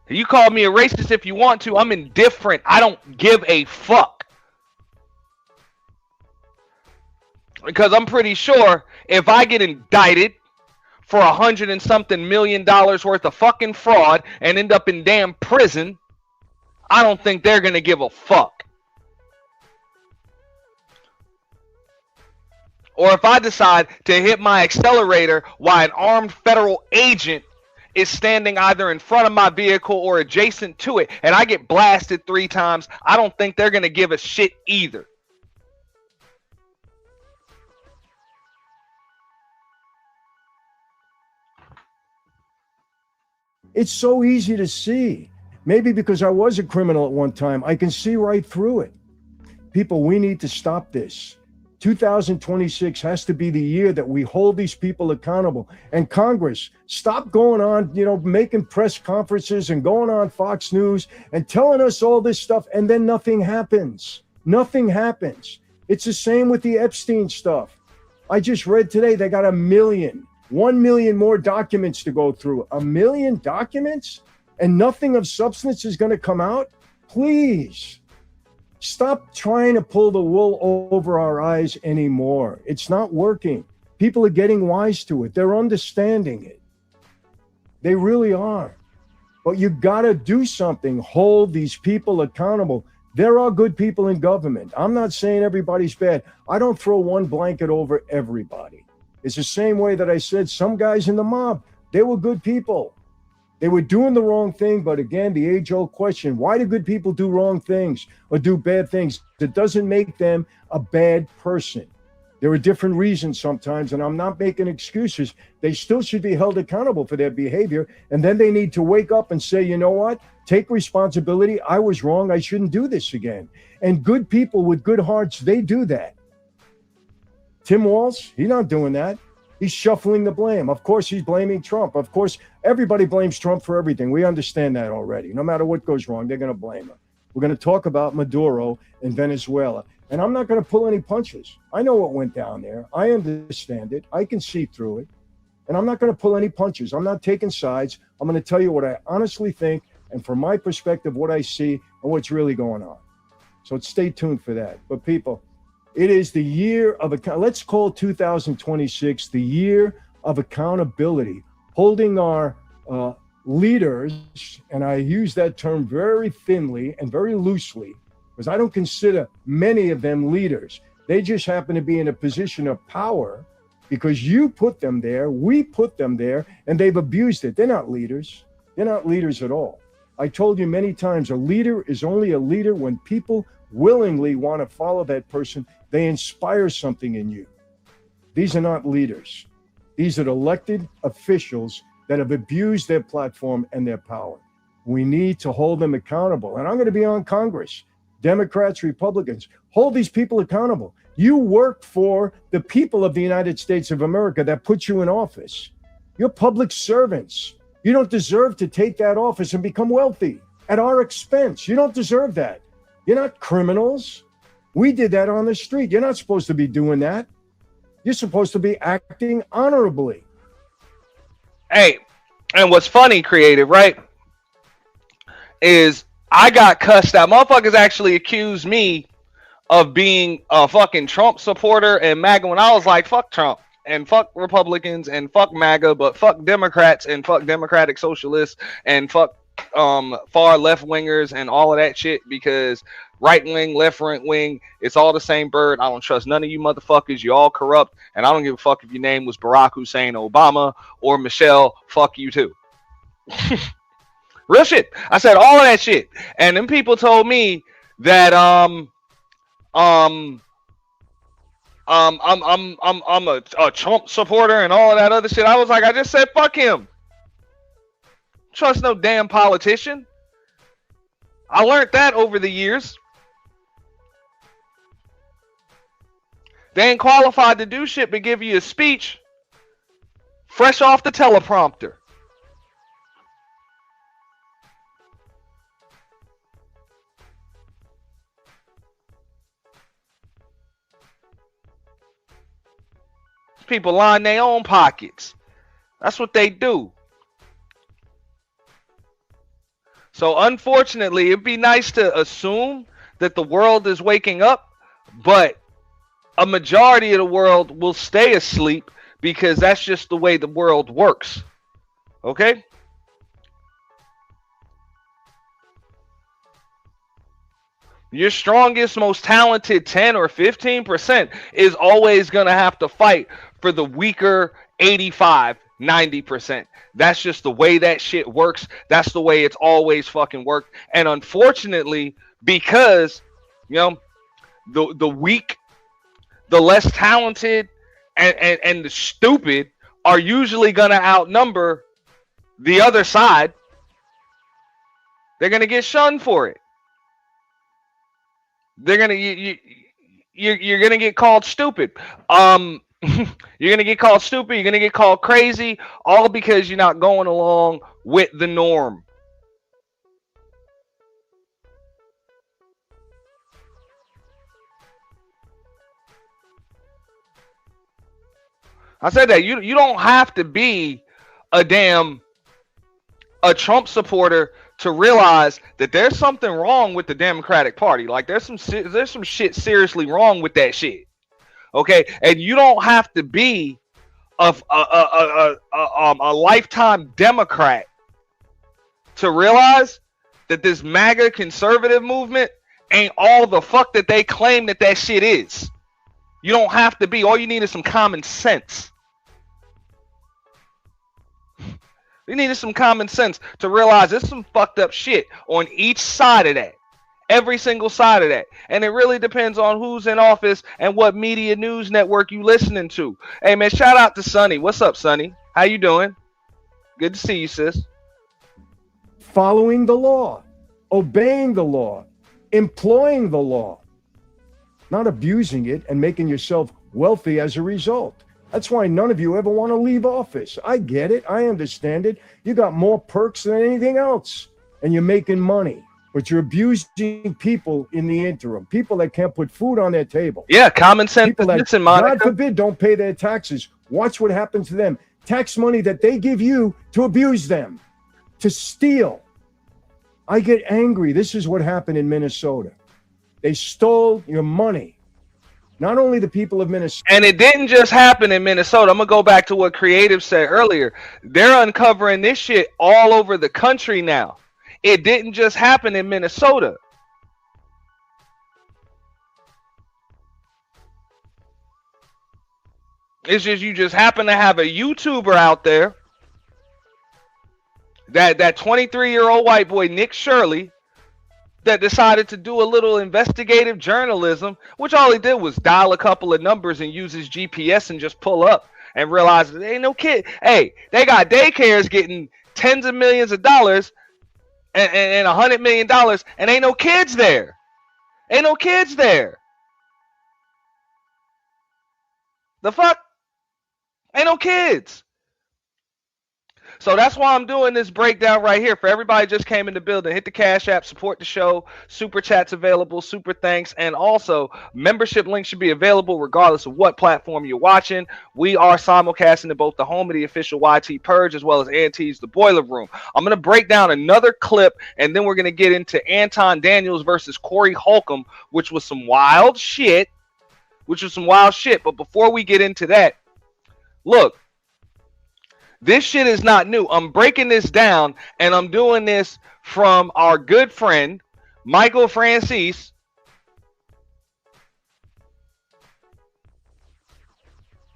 Speaker 4: You call me a racist if you want to. I'm indifferent. I don't give a fuck. Because I'm pretty sure if I get indicted for $100 and something million worth of fucking fraud and end up in damn prison, I don't think they're going to give a fuck. or if I decide to hit my accelerator while an armed federal agent is standing either in front of my vehicle or adjacent to it, and I get blasted 3 times, I don't think they're going to give a shit either.
Speaker 23: It's so easy to see. Maybe because I was a criminal at one time, I can see right through it. People, we need to stop this. 2026 has to be the year that we hold these people accountable. And Congress, stop going on, making press conferences and going on Fox News and telling us all this stuff, and then nothing happens. Nothing happens. It's the same with the Epstein stuff. I just read today they got 1 million more documents to go through. 1 million documents? And nothing of substance is going to come out? Please. Stop trying to pull the wool over our eyes anymore. It's not working. People are getting wise to it. They're understanding it. They really are. But you got to do something. Hold these people accountable. There are good people in government. I'm not saying everybody's bad. I don't throw one blanket over everybody. It's the same way that I said some guys in the mob, they were good people. They were doing the wrong thing, but again, the age-old question, why do good people do wrong things or do bad things? That doesn't make them a bad person. There are different reasons sometimes, and I'm not making excuses. They still should be held accountable for their behavior, and then they need to wake up and say, you know what? Take responsibility. I was wrong. I shouldn't do this again. And good people with good hearts, they do that. Tim Walz, he's not doing that. He's shuffling the blame. Of course, he's blaming Trump. Of course, everybody blames Trump for everything. We understand that already. No matter what goes wrong, they're going to blame him. We're going to talk about Maduro in Venezuela. And I'm not going to pull any punches. I know what went down there. I understand it. I can see through it. And I'm not going to pull any punches. I'm not taking sides. I'm going to tell you what I honestly think, and from my perspective, what I see and what's really going on. So stay tuned for that. But people, it is the year of let's call 2026 the year of accountability, holding our leaders, and I use that term very thinly and very loosely, because I don't consider many of them leaders. They just happen to be in a position of power because you put them there, we put them there, and they've abused it. They're not leaders. They're not leaders at all. I told you many times, a leader is only a leader when people willingly want to follow that person. They inspire something in you. These are not leaders. These are elected officials that have abused their platform and their power. We need to hold them accountable. And I'm going to be on Congress. Democrats, Republicans, hold these people accountable. You work for the people of the United States of America that put you in office. You're public servants. You don't deserve to take that office and become wealthy at our expense. You don't deserve that. You're not criminals. We did that on the street. You're not supposed to be doing that. You're supposed to be acting honorably.
Speaker 4: Hey, and what's funny, Creative, right, is I got cussed out. Motherfuckers actually accused me of being a fucking Trump supporter and MAGA when I was like, fuck Trump and fuck Republicans and fuck MAGA, but fuck Democrats and fuck Democratic Socialists and fuck far left wingers and all of that shit, because right wing, left wing, it's all the same bird. I don't trust none of you motherfuckers. You all corrupt, and I don't give a fuck if your name was Barack Hussein Obama or Michelle. Fuck you too. Real shit. I said all of that shit, and then people told me that I'm a Trump supporter and all of that other shit. I was like, I just said fuck him. Trust no damn politician. I learned that over the years. They ain't qualified to do shit but give you a speech fresh off the teleprompter. People line their own pockets. That's what they do. So unfortunately, it'd be nice to assume that the world is waking up, but a majority of the world will stay asleep because that's just the way the world works. Okay? Your strongest, most talented 10 or 15% is always going to have to fight for the weaker 85, 90%. That's just the way that shit works. That's the way it's always fucking worked. And unfortunately, because, you know, the weak, the less talented, and the stupid are usually going to outnumber the other side, they're going to get shunned for it. They're gonna you're gonna get called stupid. You're gonna get called stupid. You're gonna get called crazy, all because you're not going along with the norm. I said that you don't have to be a Trump supporter to realize that there's something wrong with the Democratic Party. Like there's some shit seriously wrong with that shit. Okay, and you don't have to be a lifetime Democrat to realize that this MAGA conservative movement ain't all the fuck that they claim that shit is. You don't have to be. All you need is some common sense. You needed some common sense to realize there's some fucked up shit on each side of that. Every single side of that. And it really depends on who's in office and what media news network you listening to. Hey, man, shout out to Sonny. What's up, Sonny? How you doing? Good to see you, sis.
Speaker 23: Following the law, obeying the law, employing the law, not abusing it and making yourself wealthy as a result. That's why none of you ever want to leave office. I get it. I understand it. You got more perks than anything else, and you're making money. But you're abusing people in the interim, people that can't put food on their table.
Speaker 4: Yeah, common sense.
Speaker 23: People that, God forbid, don't pay their taxes. Watch what happens to them. Tax money that they give you to abuse them, to steal. I get angry. This is what happened in Minnesota. They stole your money. Not only the people of Minnesota.
Speaker 4: And it didn't just happen in Minnesota. I'm going to go back to what Creative said earlier. They're uncovering this shit all over the country now. It didn't just happen in Minnesota. It's just you just happen to have a YouTuber out there, that 23-year-old white boy, Nick Shirley, that decided to do a little investigative journalism, which all he did was dial a couple of numbers and use his GPS and just pull up and realize there ain't no kid. Hey, they got daycares getting tens of millions of dollars and $100 million, and ain't no kids there. Ain't no kids there. The fuck? Ain't no kids. So that's why I'm doing this breakdown right here. For everybody just came in the building, hit the Cash App, support the show. Super Chat's available, super thanks. And also, membership links should be available regardless of what platform you're watching. We are simulcasting to both the home of the official YT Purge as well as Auntie's The Boiler Room. I'm going to break down another clip, and then we're going to get into Anton Daniels versus Corey Holcomb, which was some wild shit. But before we get into that, look. This shit is not new. I'm breaking this down, and I'm doing this from our good friend, Michael Francis,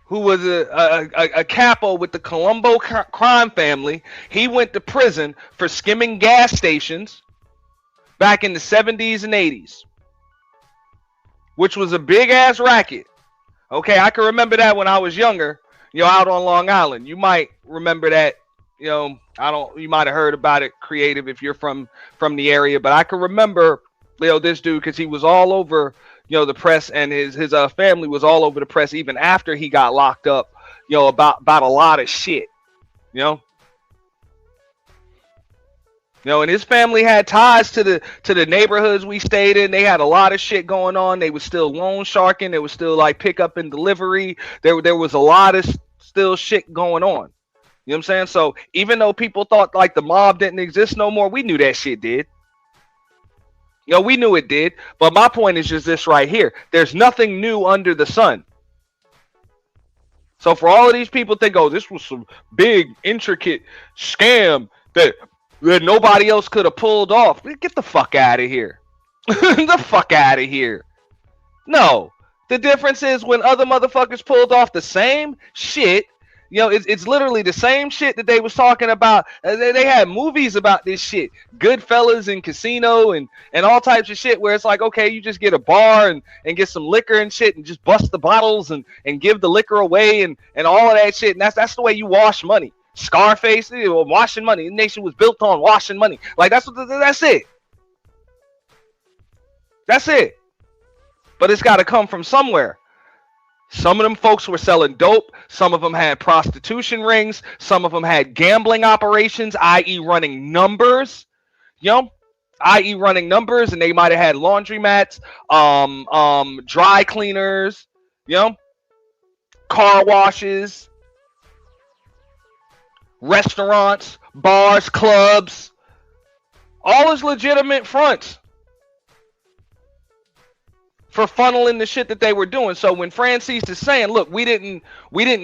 Speaker 4: who was a capo with the Colombo crime family. He went to prison for skimming gas stations back in the 70s and 80s, which was a big-ass racket. Okay, I can remember that when I was younger. Out on Long Island. You might remember that. You might have heard about it, Creative, if you're from the area. But I can remember, this dude, because he was all over, the press, and his family was all over the press even after he got locked up, about a lot of shit, and his family had ties to the neighborhoods we stayed in. They had a lot of shit going on. They was still loan sharking. They was still like pick up and delivery. There was a lot of still shit going on. You know what I'm saying? So even though people thought like the mob didn't exist no more, we knew that shit did. We knew it did. But my point is just this right here. There's nothing new under the sun. So for all of these people think, oh, this was some big, intricate scam that nobody else could have pulled off. Get the fuck out of here. The fuck out of here. No. The difference is when other motherfuckers pulled off the same shit, it's literally the same shit that they was talking about. They had movies about this shit. Goodfellas and Casino and all types of shit where it's like, okay, you just get a bar and get some liquor and shit and just bust the bottles and give the liquor away and all of that shit. And that's the way you wash money. Scarface, washing money. The nation was built on washing money. Like that's it. That's it. But it's got to come from somewhere. Some of them folks were selling dope. Some of them had prostitution rings. Some of them had gambling operations, i.e. running numbers. I.e. running numbers, and they might have had laundromats, dry cleaners, car washes, restaurants, bars, clubs. All is legitimate fronts for funneling the shit that they were doing. So when Francis is saying, look, we didn't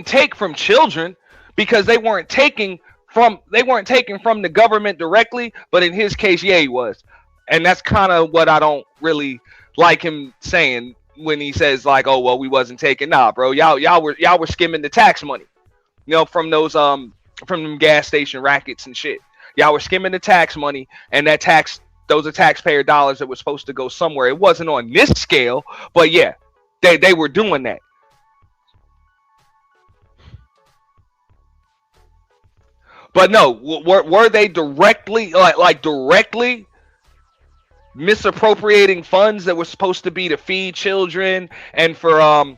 Speaker 4: take from children because they weren't taking from the government directly, but in his case, yeah, he was. And that's kind of what I don't really like him saying when he says like, oh well, we wasn't taking. Nah, bro, y'all were skimming the tax money, from those from them gas station rackets and shit. Y'all were skimming the tax money, and those are taxpayer dollars that were supposed to go somewhere. It wasn't on this scale, but yeah, they were doing that. But no, were they directly directly misappropriating funds that were supposed to be to feed children and for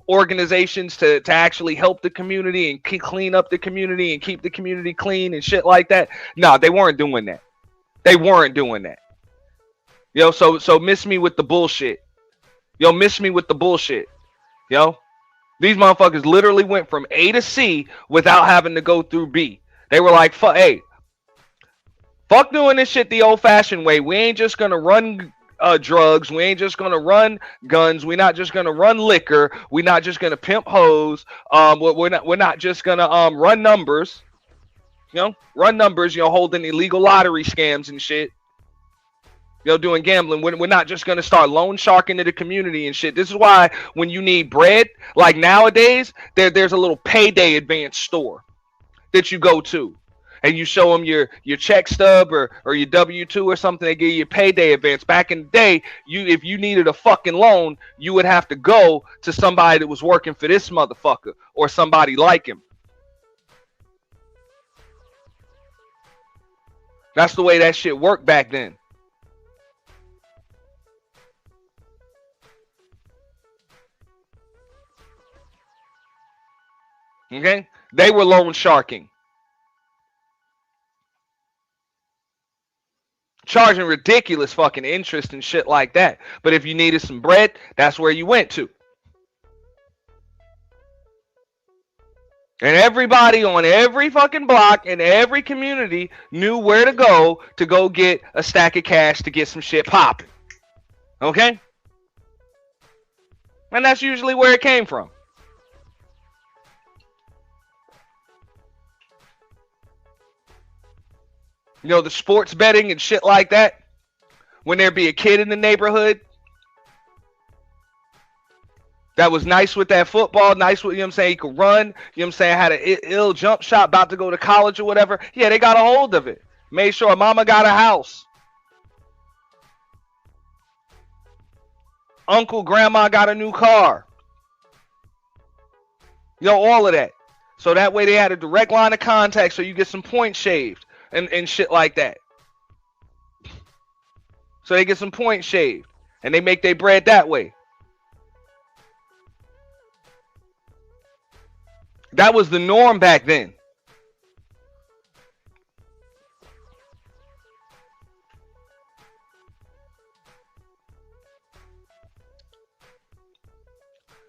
Speaker 4: organizations to actually help the community and clean up the community and keep the community clean and shit like that? No, they weren't doing that. They weren't doing that. So miss me with the bullshit. Miss me with the bullshit. These motherfuckers literally went from A to C without having to go through B. They were like, fuck doing this shit the old-fashioned way. We ain't just gonna run drugs. We ain't just gonna run guns. We're not just gonna run liquor. We're not just gonna pimp hoes. We're not just gonna run numbers. Run numbers, holding illegal lottery scams and shit. Doing gambling. We're not just going to start loan sharking to the community and shit. This is why when you need bread, like nowadays, there's a little payday advance store that you go to. And you show them your check stub or your W-2 or something, they give you a payday advance. Back in the day, if you needed a fucking loan, you would have to go to somebody that was working for this motherfucker or somebody like him. That's the way that shit worked back then. Okay? They were loan sharking. Charging ridiculous fucking interest and shit like that. But if you needed some bread, that's where you went to. And everybody on every fucking block in every community knew where to go get a stack of cash to get some shit popping. Okay? And that's usually where it came from. The sports betting and shit like that. When there'd be a kid in the neighborhood that was nice with that football, nice with, he could run, had an ill jump shot, about to go to college or whatever. Yeah, they got a hold of it. Made sure mama got a house. Uncle, grandma got a new car. All of that. So that way they had a direct line of contact so you get some points shaved and shit like that. So they get some points shaved and they make their bread that way. That was the norm back then.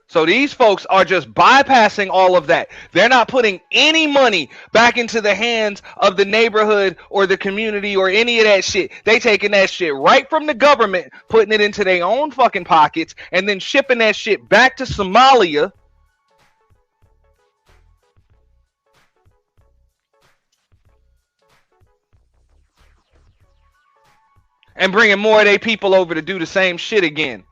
Speaker 4: So these folks are just bypassing all of that. They're not putting any money back into the hands of the neighborhood or the community or any of that shit. They taking that shit right from the government, putting it into their own fucking pockets, and then shipping that shit back to Somalia. and bringing more of their people over to do the same shit again.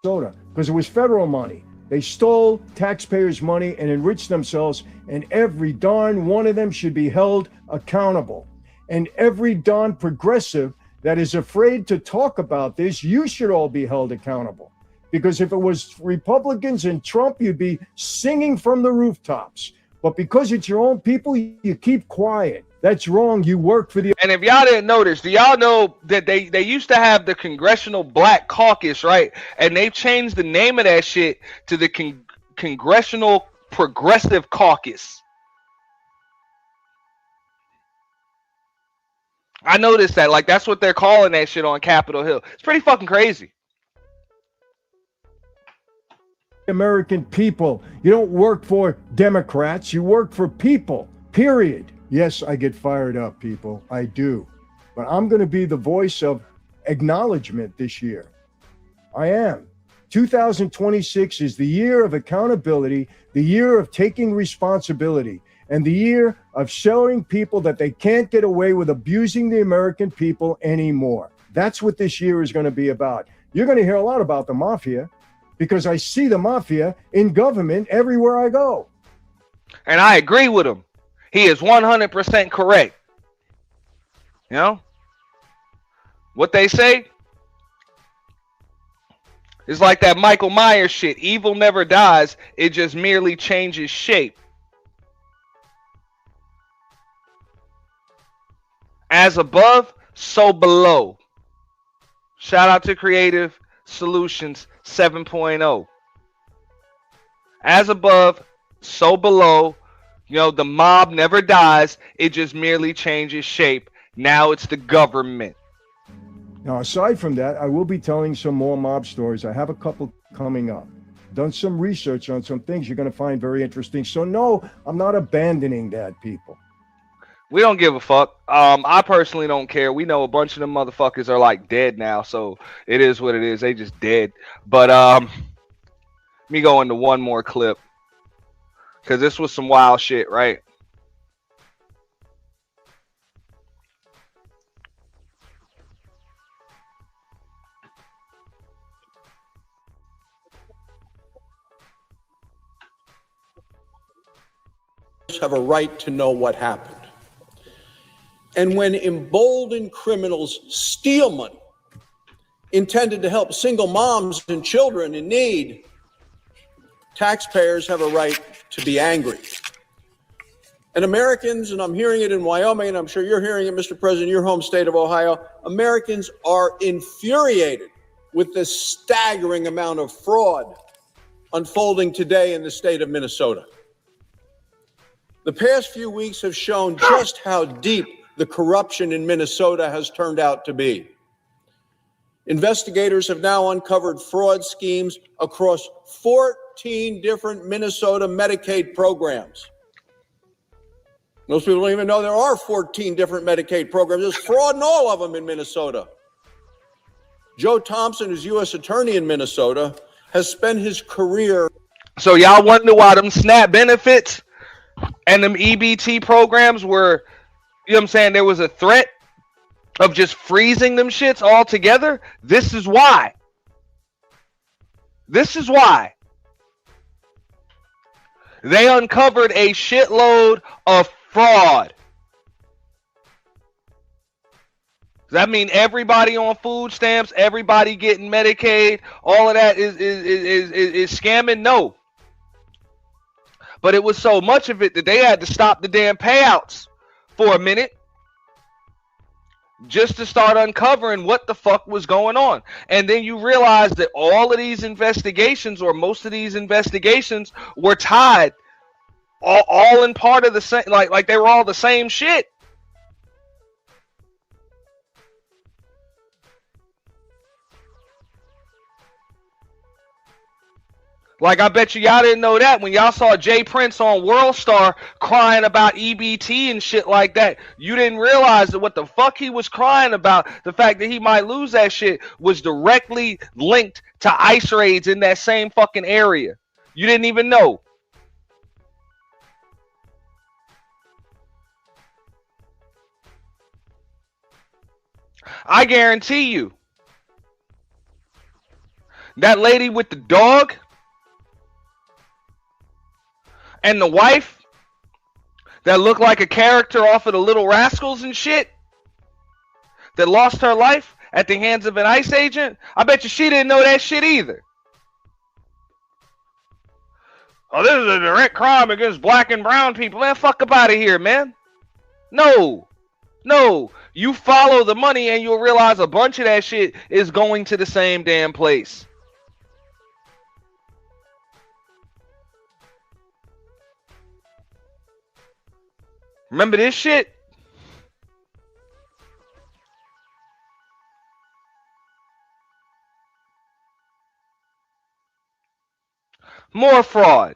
Speaker 23: Because it was federal money. They stole taxpayers' money and enriched themselves, and every darn one of them should be held accountable. And every darn progressive that is afraid to talk about this, you should all be held accountable. Because if it was Republicans and Trump, you'd be singing from the rooftops. But because it's your own people, you keep quiet. That's wrong. You work for the...
Speaker 4: And if y'all didn't notice, do y'all know that they used to have the Congressional Black Caucus, right? And they've changed the name of that shit to the Congressional Progressive Caucus. I noticed that. Like, that's what they're calling that shit on Capitol Hill. It's pretty fucking crazy.
Speaker 23: American people. You don't work for Democrats. You work for people, period. Yes, I get fired up, people. I do. But I'm going to be the voice of acknowledgement this year. I am. 2026 is the year of accountability, the year of taking responsibility, and the year of showing people that they can't get away with abusing the American people anymore. That's what this year is going to be about. You're going to hear a lot about the mafia because I see the mafia in government everywhere I go.
Speaker 4: And I agree with him. He is 100% correct. You know? What they say? It's like that Michael Myers shit. Evil never dies. It just merely changes shape. As above, so below. Shout out to Creative Solutions 7.0. As above, so below. You know, the mob never dies. It just merely changes shape. Now it's the government.
Speaker 23: Now, aside from that, I will be telling some more mob stories. I have a couple coming up. Done some research on some things you're going to find very interesting. So, no, I'm not abandoning that, people.
Speaker 4: We don't give a fuck. I personally don't care. We know a bunch of them motherfuckers are like dead now, so it is what it is. They just dead. But me go into one more clip because this was some wild shit, right?
Speaker 1: Have a right to know what happened. And when emboldened criminals steal money intended to help single moms and children in need, taxpayers have a right to be angry. And Americans, and I'm hearing it in Wyoming, and I'm sure you're hearing it, Mr. President, your home state of Ohio, Americans are infuriated with the staggering amount of fraud unfolding today in the state of Minnesota. The past few weeks have shown just how deep the corruption in Minnesota has turned out to be. Investigators have now uncovered fraud schemes across 14 different Minnesota Medicaid programs. Most people don't even know there are 14 different Medicaid programs. There's fraud in all of them in Minnesota. Joe Thompson, who's U.S. Attorney in Minnesota, has spent his career.
Speaker 4: So y'all wonder why them SNAP benefits and them EBT programs were, you know what I'm saying, there was a threat of just freezing them shits altogether? This is why. This is why. They uncovered a shitload of fraud. Does that mean everybody on food stamps, everybody getting Medicaid, all of that is scamming? No. But it was so much of it that they had to stop the damn payouts for a minute just to start uncovering what the fuck was going on. And then you realize that all of these investigations, or most of these investigations, were tied all in part of the same, like they were all the same shit. Like, I bet y'all didn't know that when y'all saw Jay Prince on World Star crying about EBT and shit like that. You didn't realize that what the fuck he was crying about, the fact that he might lose that shit, was directly linked to ICE raids in that same fucking area. You didn't even know. I guarantee you, that lady with the dog and the wife that looked like a character off of the Little Rascals and shit that lost her life at the hands of an ICE agent, I bet you she didn't know that shit either. Oh, this is a direct crime against black and brown people. Man, fuck up out of here, man. No. You follow the money and you'll realize a bunch of that shit is going to the same damn place. Remember this shit? More fraud.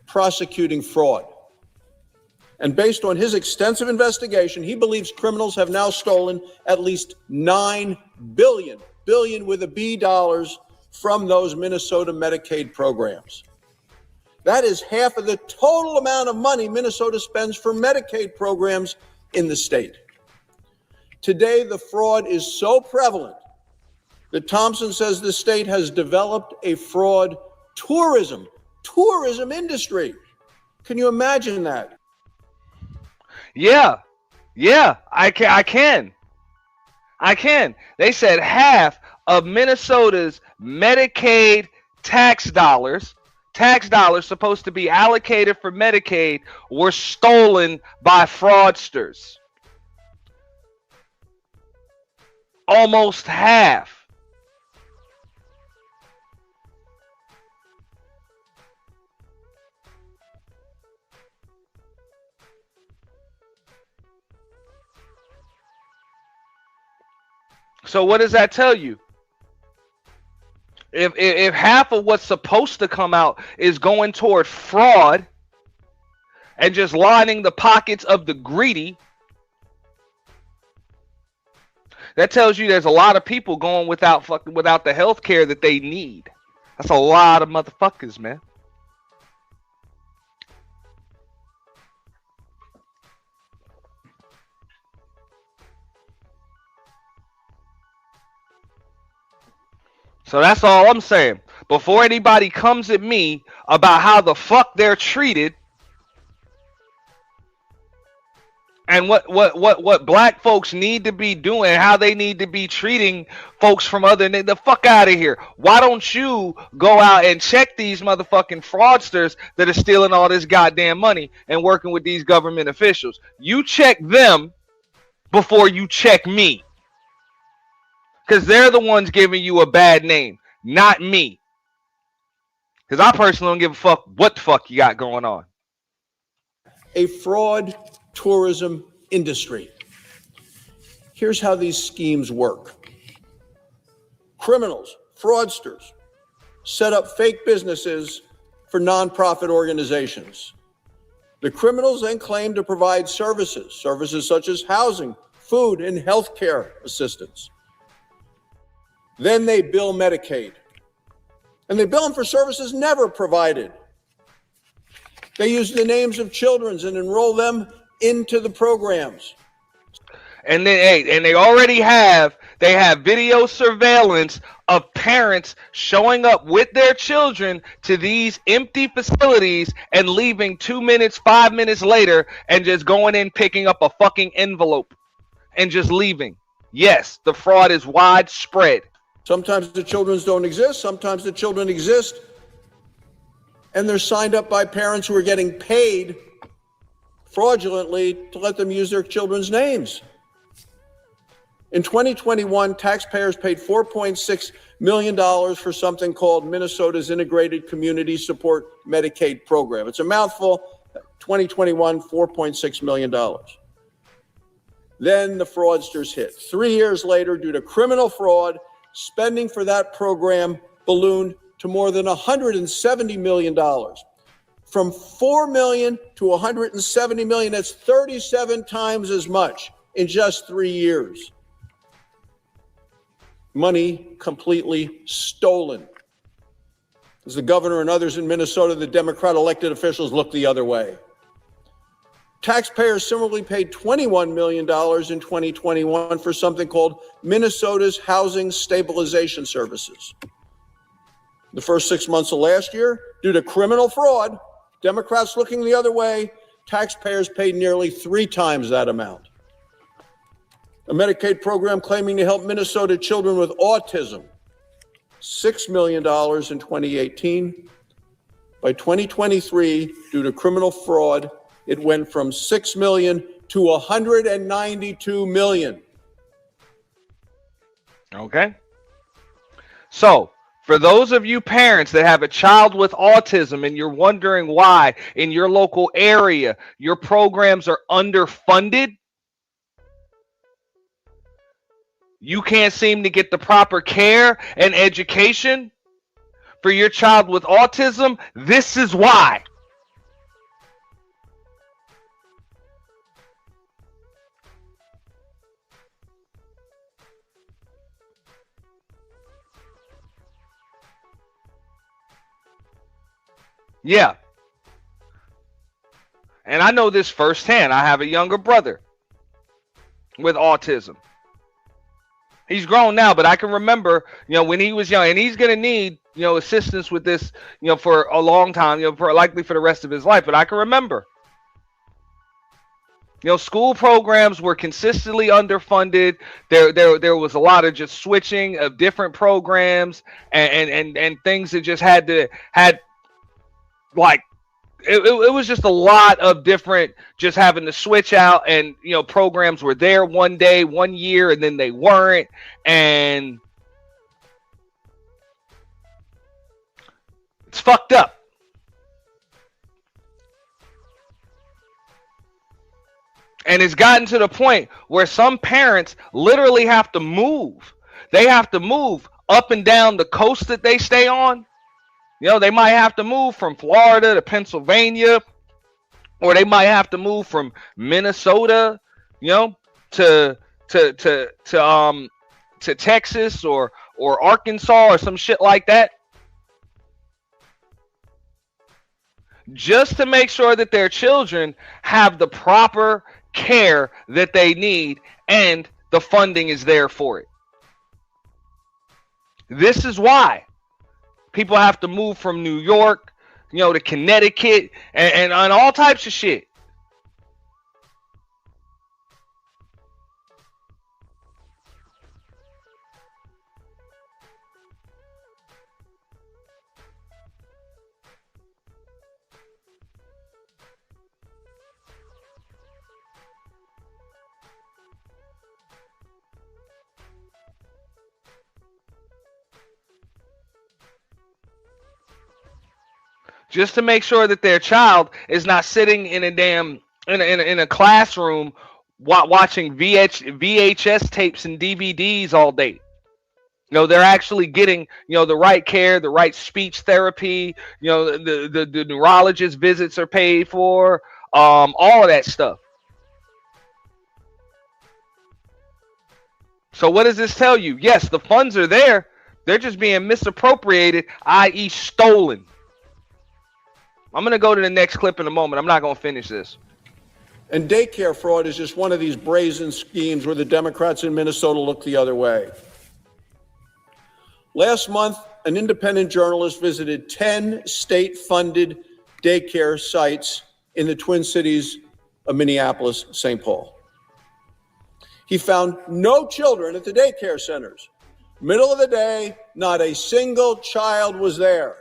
Speaker 1: Prosecuting fraud. And based on his extensive investigation, he believes criminals have now stolen at least $9 billion with a B dollars from those Minnesota Medicaid programs. That is half of the total amount of money Minnesota spends for Medicaid programs in the state. Today, the fraud is so prevalent that Thompson says the state has developed a fraud tourism industry. Can you imagine that?
Speaker 4: Yeah, I can. They said half of Minnesota's Medicaid tax dollars supposed to be allocated for Medicaid were stolen by fraudsters. Almost half. So what does that tell you? If half of what's supposed to come out is going toward fraud and just lining the pockets of the greedy, that tells you there's a lot of people going without the health care that they need. That's a lot of motherfuckers, man. So that's all I'm saying. Before anybody comes at me about how the fuck they're treated and what black folks need to be doing, how they need to be treating folks from the fuck out of here. Why don't you go out and check these motherfucking fraudsters that are stealing all this goddamn money and working with these government officials? You check them before you check me. Because they're the ones giving you a bad name, not me. Because I personally don't give a fuck what the fuck you got going on.
Speaker 1: A fraud tourism industry. Here's how these schemes work. Criminals, fraudsters, set up fake businesses for nonprofit organizations. The criminals then claim to provide services such as housing, food, and healthcare assistance. Then they bill Medicaid. And they bill them for services never provided. They use the names of children and enroll them into the programs.
Speaker 4: And they already have video surveillance of parents showing up with their children to these empty facilities and leaving 2 minutes, 5 minutes later and just going in, picking up a fucking envelope and just leaving. Yes, the fraud is widespread.
Speaker 1: Sometimes the children don't exist. Sometimes the children exist. And they're signed up by parents who are getting paid fraudulently to let them use their children's names. In 2021, taxpayers paid $4.6 million for something called Minnesota's Integrated Community Support Medicaid Program. It's a mouthful. 2021, $4.6 million. Then the fraudsters hit. 3 years later, due to criminal fraud, spending for that program ballooned to more than $170 million. from 4 million to 170 million. That's 37 times as much in just 3 years. Money completely stolen. As the governor and others in Minnesota, the Democrat elected officials looked the other way. Taxpayers similarly paid $21 million in 2021 for something called Minnesota's Housing Stabilization Services. The first 6 months of last year, due to criminal fraud, Democrats looking the other way, taxpayers paid nearly 3 times that amount. A Medicaid program claiming to help Minnesota children with autism, $6 million in 2018. By 2023, due to criminal fraud, it went from 6 million to 192 million.
Speaker 4: Okay. So, for those of you parents that have a child with autism and you're wondering why in your local area your programs are underfunded, you can't seem to get the proper care and education for your child with autism, this is why. Yeah. And I know this firsthand. I have a younger brother with autism. He's grown now, but I can remember, when he was young, and he's going to need, assistance with this, for a long time, likely for the rest of his life. But I can remember, school programs were consistently underfunded. There was a lot of just switching of different programs and things that just had like, it was just a lot of different, just having to switch out, and programs were there one day, 1 year, and then they weren't, and it's fucked up. And it's gotten to the point where some parents literally have to move. They have to move up and down the coast that they stay on. They might have to move from Florida to Pennsylvania, or they might have to move from Minnesota, to Texas or Arkansas or some shit like that, just to make sure that their children have the proper care that they need and the funding is there for it. This is why people have to move from New York, to Connecticut and all types of shit. Just to make sure that their child is not sitting in a classroom watching VHS tapes and DVDs all day. They're actually getting the right care, the right speech therapy. The neurologist visits are paid for. All of that stuff. So what does this tell you? Yes, the funds are there. They're just being misappropriated, i.e. stolen. I'm going to go to the next clip in a moment. I'm not going to finish this.
Speaker 1: And daycare fraud is just one of these brazen schemes where the Democrats in Minnesota look the other way. Last month, an independent journalist visited 10 state-funded daycare sites in the Twin Cities of Minneapolis, St. Paul. He found no children at the daycare centers. Middle of the day, not a single child was there.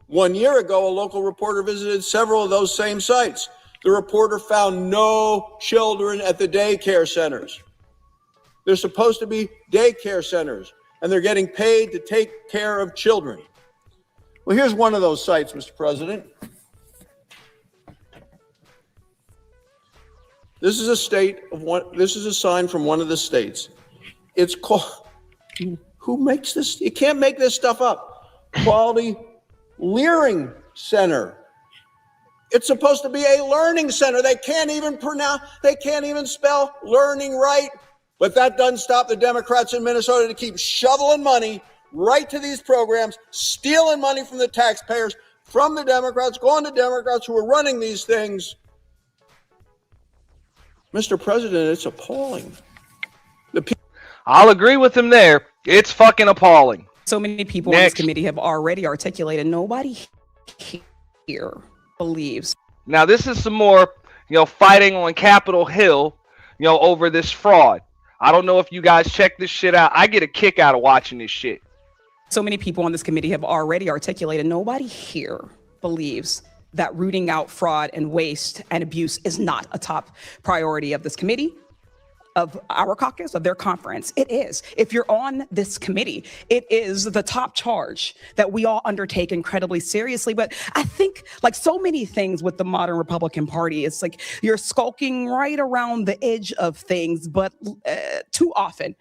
Speaker 1: 1 year ago, a local reporter visited several of those same sites. The reporter found no children at the daycare centers. They're supposed to be daycare centers, and they're getting paid to take care of children. Well, here's one of those sites, Mr. President. This is a sign from one of the states. It's called, who makes this? You can't make this stuff up. Quality Leering center. It's supposed to be a learning center. They can't even spell learning right. But that doesn't stop the Democrats in Minnesota to keep shoveling money right to these programs, stealing money from the taxpayers, from the Democrats, going to Democrats who are running these things. Mr. President, it's appalling.
Speaker 4: I'll agree with him there. It's fucking appalling.
Speaker 2: So many people on this committee have already articulated nobody here believes.
Speaker 4: Now, this is some more, fighting on Capitol Hill, over this fraud. I don't know if you guys check this shit out. I get a kick out of watching this shit.
Speaker 2: So many people on this committee have already articulated nobody here believes that rooting out fraud and waste and abuse is not a top priority of this committee, of our caucus, of their conference. It is. If you're on this committee, it is the top charge that we all undertake incredibly seriously. But I think, like so many things with the modern Republican Party, it's like you're skulking right around the edge of things, but too often,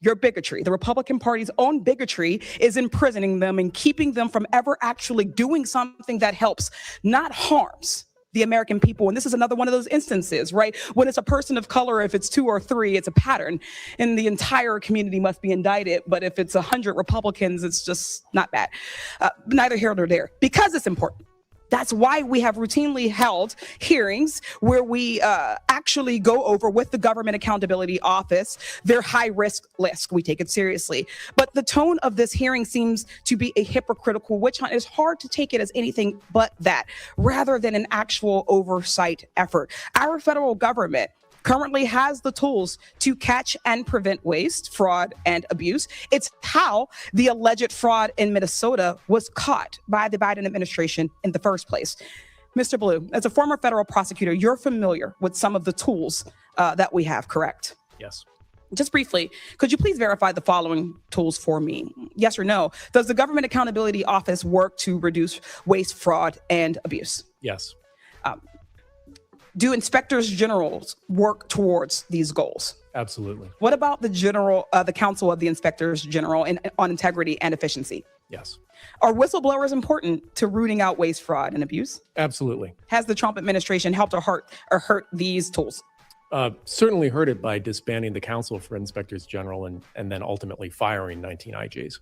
Speaker 2: your bigotry, the Republican Party's own bigotry, is imprisoning them and keeping them from ever actually doing something that helps, not harms, the American people. And this is another one of those instances, right? When it's a person of color, if it's 2 or 3, it's a pattern, and the entire community must be indicted. But if it's 100 Republicans, it's just not bad. Neither here nor there, because it's important. That's why we have routinely held hearings where we actually go over with the Government Accountability Office their high-risk list. We take it seriously. But the tone of this hearing seems to be a hypocritical witch hunt. It's hard to take it as anything but that, rather than an actual oversight effort. Our federal government currently has the tools to catch and prevent waste, fraud, and abuse. It's how the alleged fraud in Minnesota was caught by the Biden administration in the first place. Mr. Blue, as a former federal prosecutor, you're familiar with some of the tools that we have, correct?
Speaker 3: Yes.
Speaker 2: Just briefly, could you please verify the following tools for me? Yes or no? Does the Government Accountability Office work to reduce waste, fraud, and abuse?
Speaker 3: Yes.
Speaker 2: Do inspectors generals work towards these goals?
Speaker 3: Absolutely.
Speaker 2: What about the Council of the Inspectors General on integrity and efficiency?
Speaker 3: Yes.
Speaker 2: Are whistleblowers important to rooting out waste, fraud, and abuse?
Speaker 3: Absolutely.
Speaker 2: Has the Trump administration helped or hurt these tools?
Speaker 3: Certainly hurt it by disbanding the Council for Inspectors General and then ultimately firing 19 IGs.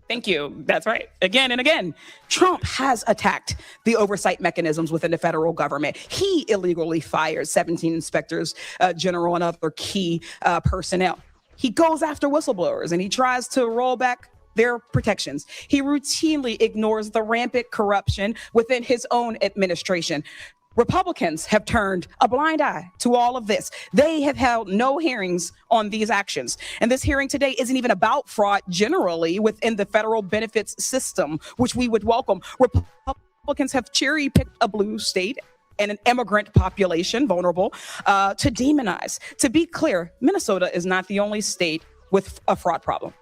Speaker 2: Thank you. That's right. Again and again, Trump has attacked the oversight mechanisms within the federal government. He illegally fired 17 inspectors general and other key personnel. He goes after whistleblowers and he tries to roll back their protections. He routinely ignores the rampant corruption within his own administration. Republicans have turned a blind eye to all of this. They have held no hearings on these actions. And this hearing today isn't even about fraud generally within the federal benefits system, which we would welcome. Republicans have cherry-picked a blue state and an immigrant population, vulnerable, to demonize. To be clear, Minnesota is not the only state with a fraud problem.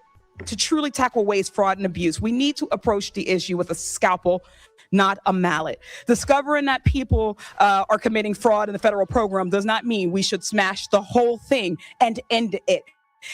Speaker 2: To truly tackle waste, fraud, and abuse, we need to approach the issue with a scalpel, not a mallet. Discovering that people are committing fraud in the federal program does not mean we should smash the whole thing and end it.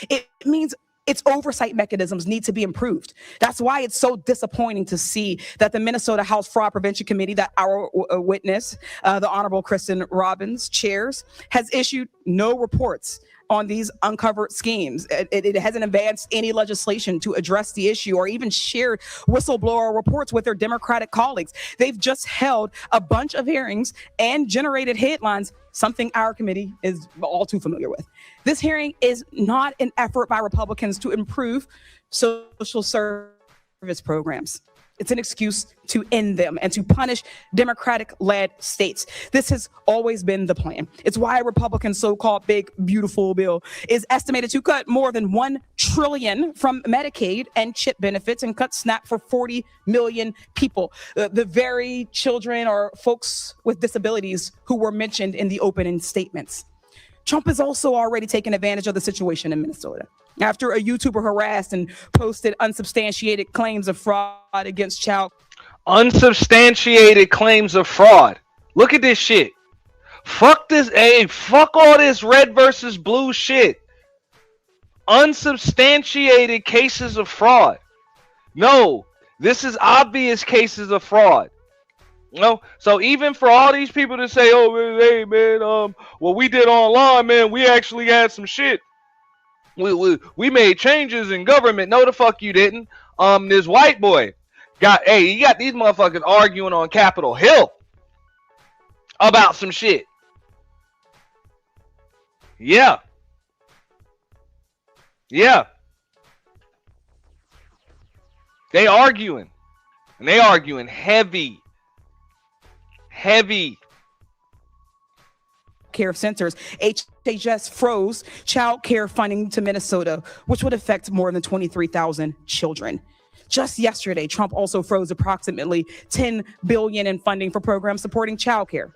Speaker 2: It means its oversight mechanisms need to be improved. That's why it's so disappointing to see that the Minnesota House Fraud Prevention Committee that our witness, the Honorable Kristen Robbins, chairs, has issued no reports on these uncovered schemes. It hasn't advanced any legislation to address the issue or even shared whistleblower reports with their Democratic colleagues. They've just held a bunch of hearings and generated headlines, something our committee is all too familiar with. This hearing is not an effort by Republicans to improve social service programs. It's an excuse to end them and to punish Democratic-led states. This has always been the plan. It's why Republicans' so-called big, beautiful bill is estimated to cut more than $1 trillion from Medicaid and CHIP benefits and cut SNAP for 40 million people, the very children or folks with disabilities who were mentioned in the opening statements. Trump has also already taken advantage of the situation in Minnesota. After a YouTuber harassed and posted unsubstantiated claims of fraud against child.
Speaker 4: Unsubstantiated claims of fraud. Look at this shit. Fuck this. Hey, fuck all this red versus blue shit. Unsubstantiated cases of fraud. No, this is obvious cases of fraud. No, so even for all these people to say, "Oh, hey man, what we did online, man, we actually had some shit. We made changes in government." No, the fuck you didn't. This white boy he got these motherfuckers arguing on Capitol Hill about some shit. Yeah. They arguing, and they arguing heavy.
Speaker 2: Care centers, HHS froze child care funding to Minnesota, which would affect more than 23,000 children. Just yesterday, Trump also froze approximately $10 billion in funding for programs supporting child care,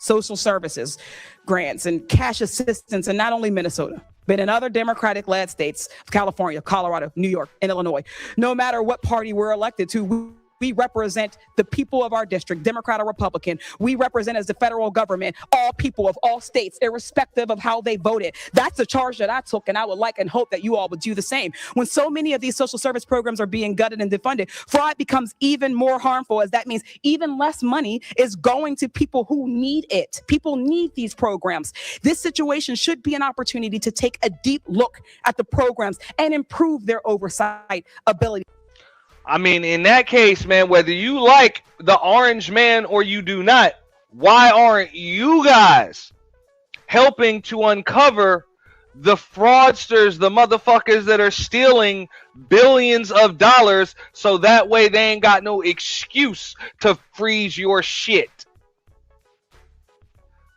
Speaker 2: social services, grants, and cash assistance in not only Minnesota, but in other Democratic-led states of California, Colorado, New York, and Illinois. No matter what party we're elected to, we represent the people of our district, Democrat or Republican. We represent as the federal government, all people of all states, irrespective of how they voted. That's the charge that I took, and I would like and hope that you all would do the same. When so many of these social service programs are being gutted and defunded, fraud becomes even more harmful, as that means even less money is going to people who need it. People need these programs. This situation should be an opportunity to take a deep look at the programs and improve their oversight ability.
Speaker 4: I mean, in that case, man, whether you like the orange man or you do not, why aren't you guys helping to uncover the fraudsters, the motherfuckers that are stealing billions of dollars, so that way they ain't got no excuse to freeze your shit?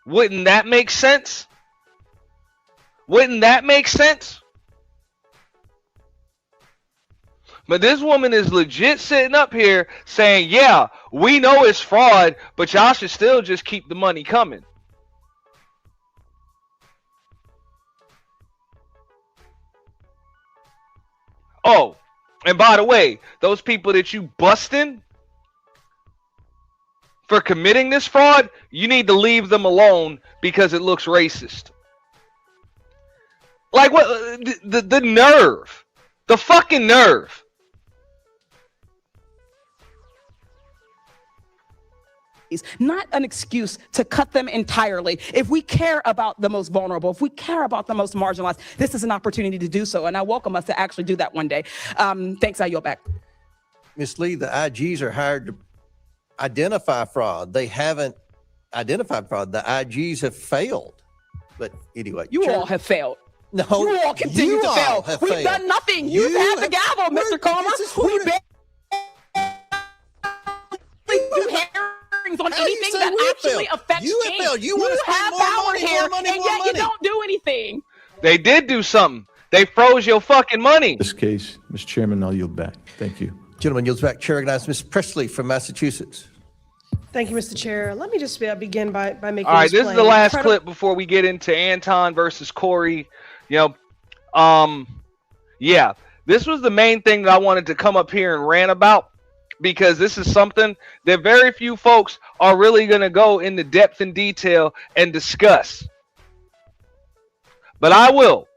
Speaker 4: Wouldn't that make sense? But this woman is legit sitting up here saying, yeah, we know it's fraud, but y'all should still just keep the money coming. Oh, and by the way, those people that you busting for committing this fraud, you need to leave them alone because it looks racist. Like, what? The nerve. The fucking nerve.
Speaker 2: Not an excuse to cut them entirely. If we care about the most vulnerable, if we care about the most marginalized, this is an opportunity to do so. And I welcome us to actually do that one day. Thanks, I yield back.
Speaker 9: Ms. Lee, the IGs are hired to identify fraud. They haven't identified fraud. The IGs have failed. But anyway.
Speaker 2: You all have failed.
Speaker 9: No,
Speaker 2: you all continue to fail. We've done nothing. You have the gavel, Mr. Comer. We do hearings on anything that actually affects
Speaker 9: you have failed. You want to spend
Speaker 2: have
Speaker 9: more
Speaker 2: power
Speaker 9: money,
Speaker 2: here,
Speaker 9: more money,
Speaker 2: and
Speaker 9: more
Speaker 2: yet
Speaker 9: money.
Speaker 2: you don't do anything.
Speaker 4: They did do something. They froze your fucking money.
Speaker 10: In this case, Mr. Chairman, I'll yield back. Thank you.
Speaker 9: Gentleman yields back. Chair recognizes Ms. Presley from Massachusetts.
Speaker 11: Thank you, Mr. Chair. Let me just begin by making
Speaker 4: All right, this is
Speaker 11: plain.
Speaker 4: the last clip before we get into Anton versus Corey. Yeah, this was the main thing that I wanted to come up here and rant about, because this is something that very few folks are really going to go into depth and detail and discuss. But I will.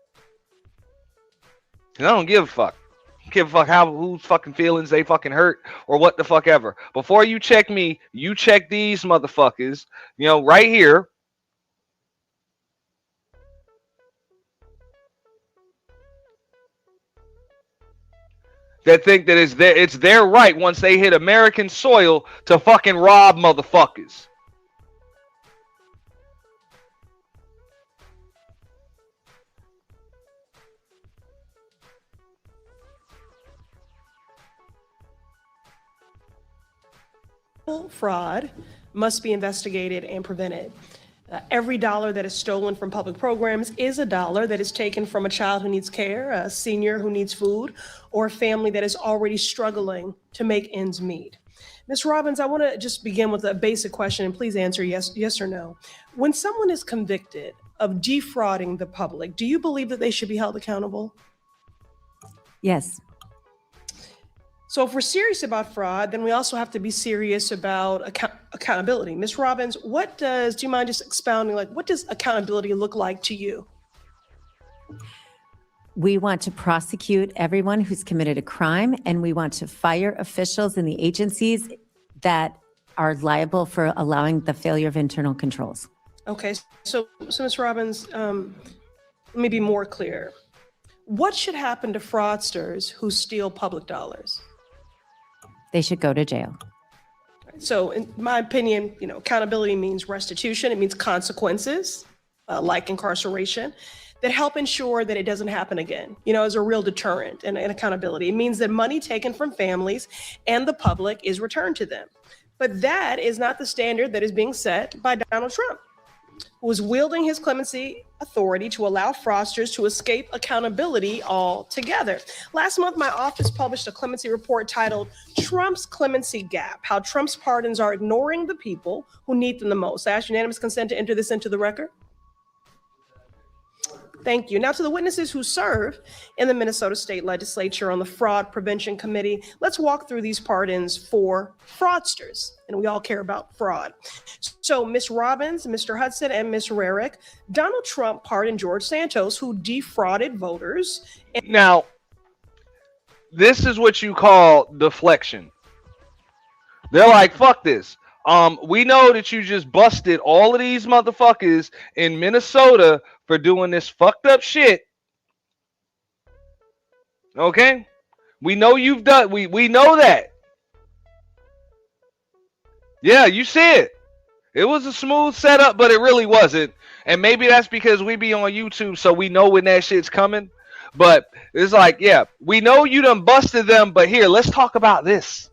Speaker 4: And I don't give a fuck. I don't give a fuck whose fucking feelings they fucking hurt or what the fuck ever. Before you check me, you check these motherfuckers, right here. That think that it's their right once they hit American soil to fucking rob motherfuckers.
Speaker 11: Fraud must be investigated and prevented. Every dollar that is stolen from public programs is a dollar that is taken from a child who needs care, a senior who needs food, or a family that is already struggling to make ends meet. Ms. Robbins, I want to just begin with a basic question, and please answer yes or no. When someone is convicted of defrauding the public, do you believe that they should be held accountable?
Speaker 24: Yes.
Speaker 11: So if we're serious about fraud, then we also have to be serious about accountability. Ms. Robbins, do you mind just expounding, what does accountability look like to you?
Speaker 24: We want to prosecute everyone who's committed a crime, and we want to fire officials in the agencies that are liable for allowing the failure of internal controls.
Speaker 11: Okay, so Ms. Robbins, let me be more clear. What should happen to fraudsters who steal public dollars?
Speaker 24: They should go to jail.
Speaker 11: So in my opinion, accountability means restitution. It means consequences, like incarceration, that help ensure that it doesn't happen again, as a real deterrent and accountability. It means that money taken from families and the public is returned to them. But that is not the standard that is being set by Donald Trump, who is wielding his clemency authority to allow fraudsters to escape accountability altogether. Last month, my office published a clemency report titled Trump's Clemency Gap, How Trump's Pardons Are Ignoring the People Who Need Them the Most. I ask unanimous consent to enter this into the record. Thank you. Now to the witnesses who serve in the Minnesota State Legislature on the Fraud Prevention Committee, let's walk through these pardons for fraudsters. And we all care about fraud. So Ms. Robbins, Mr. Hudson, and Ms. Rarick, Donald Trump pardoned George Santos, who defrauded voters.
Speaker 4: Now, this is what you call deflection. They're like, fuck this. We know that you just busted all of these motherfuckers in Minnesota for doing this fucked up shit. Okay? We know you've done, we know that. Yeah, you see it. It was a smooth setup, but it really wasn't. And maybe that's because we be on YouTube, so we know when that shit's coming. But it's like, yeah, we know you done busted them, but here, let's talk about this.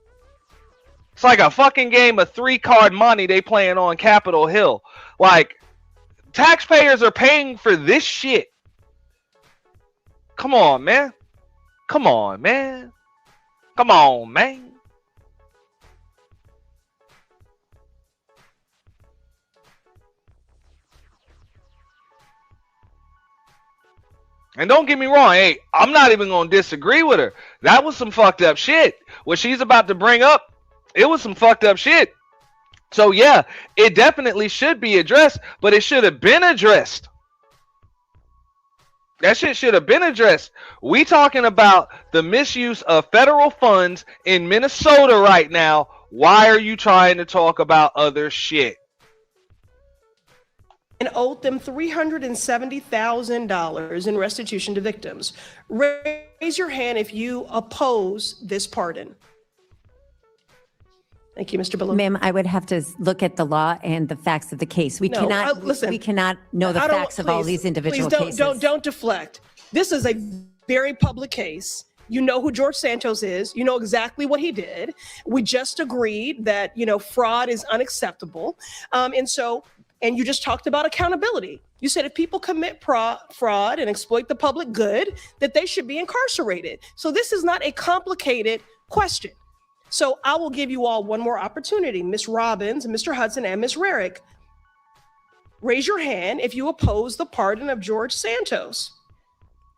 Speaker 4: It's like a fucking game of 3-card money they playing on Capitol Hill. Like, taxpayers are paying for this shit. Come on, man. Come on, man. Come on, man. And don't get me wrong, hey, I'm not even going to disagree with her. That was some fucked up shit. What she's about to bring up, it was some fucked up shit. So yeah, it definitely should be addressed, but it should have been addressed. That shit should have been addressed. We talking about the misuse of federal funds in Minnesota right now. Why are you trying to talk about other shit?
Speaker 11: And owed them $370,000 in restitution to victims. Raise your hand if you oppose this pardon. Thank you, Mr. Ballou.
Speaker 24: Ma'am, I would have to look at the law and the facts of the case. We cannot
Speaker 11: listen.
Speaker 24: We cannot know the facts of all these individual cases.
Speaker 11: Don't deflect. This is a very public case. You know who George Santos is. You know exactly what he did. We just agreed that fraud is unacceptable, and you just talked about accountability. You said if people commit fraud and exploit the public good, that they should be incarcerated. So this is not a complicated question. So I will give you all one more opportunity. Ms. Robbins, Mr. Hudson, and Ms. Rarick, raise your hand if you oppose the pardon of George Santos.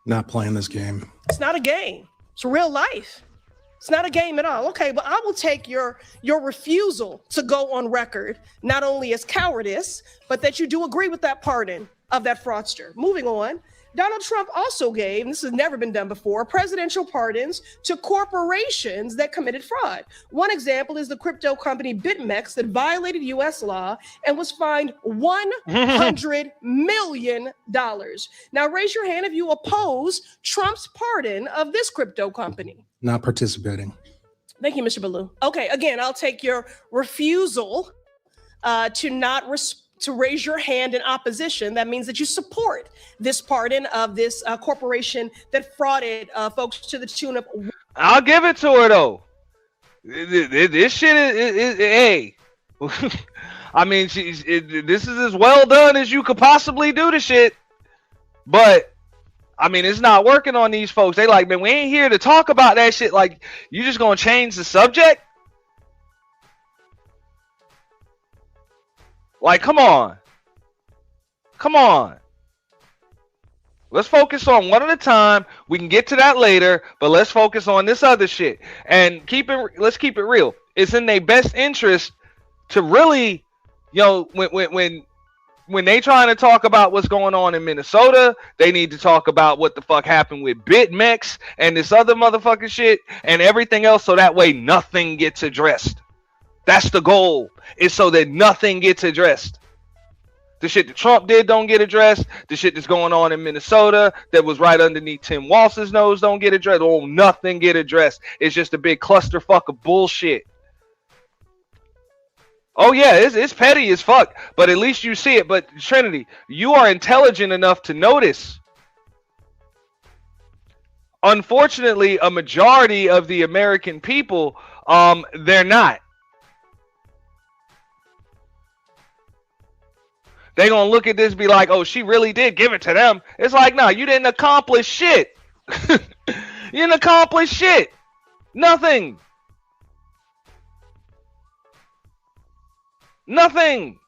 Speaker 5: Not playing this game.
Speaker 11: It's not a game. It's real life. It's not a game at all. Okay, but I will take your refusal to go on record, not only as cowardice, but that you do agree with that pardon of that fraudster. Moving on. Donald Trump also gave, and this has never been done before, presidential pardons to corporations that committed fraud. One example is the crypto company BitMEX that violated U.S. law and was fined $100 million. Now, raise your hand if you oppose Trump's pardon of this crypto company.
Speaker 5: Not participating.
Speaker 11: Thank you, Mr. Ballou. Okay, again, I'll take your refusal to raise your hand in opposition. That means that you support this pardon of this corporation that frauded folks to the tune of.
Speaker 4: I'll give it to her though. This shit is hey. I mean, this is as well done as you could possibly do the shit. But I mean, it's not working on these folks. They like, man, we ain't here to talk about that shit. Like, you just gonna change the subject? Like, come on. Come on. Let's focus on one at a time. We can get to that later, but let's focus on this other shit. And let's keep it real. It's in their best interest to really, when they trying to talk about what's going on in Minnesota, they need to talk about what the fuck happened with BitMEX and this other motherfucking shit and everything else, so that way nothing gets addressed. That's the goal, is so that nothing gets addressed. The shit that Trump did don't get addressed. The shit that's going on in Minnesota that was right underneath Tim Walz's nose don't get addressed. Oh, nothing get addressed. It's just a big clusterfuck of bullshit. Oh yeah, it's petty as fuck, but at least you see it. But Trinity, you are intelligent enough to notice. Unfortunately, a majority of the American people, they're not. They gonna look at this and be like, oh, she really did give it to them. It's like, no, you didn't accomplish shit. You didn't accomplish shit. Nothing. Nothing.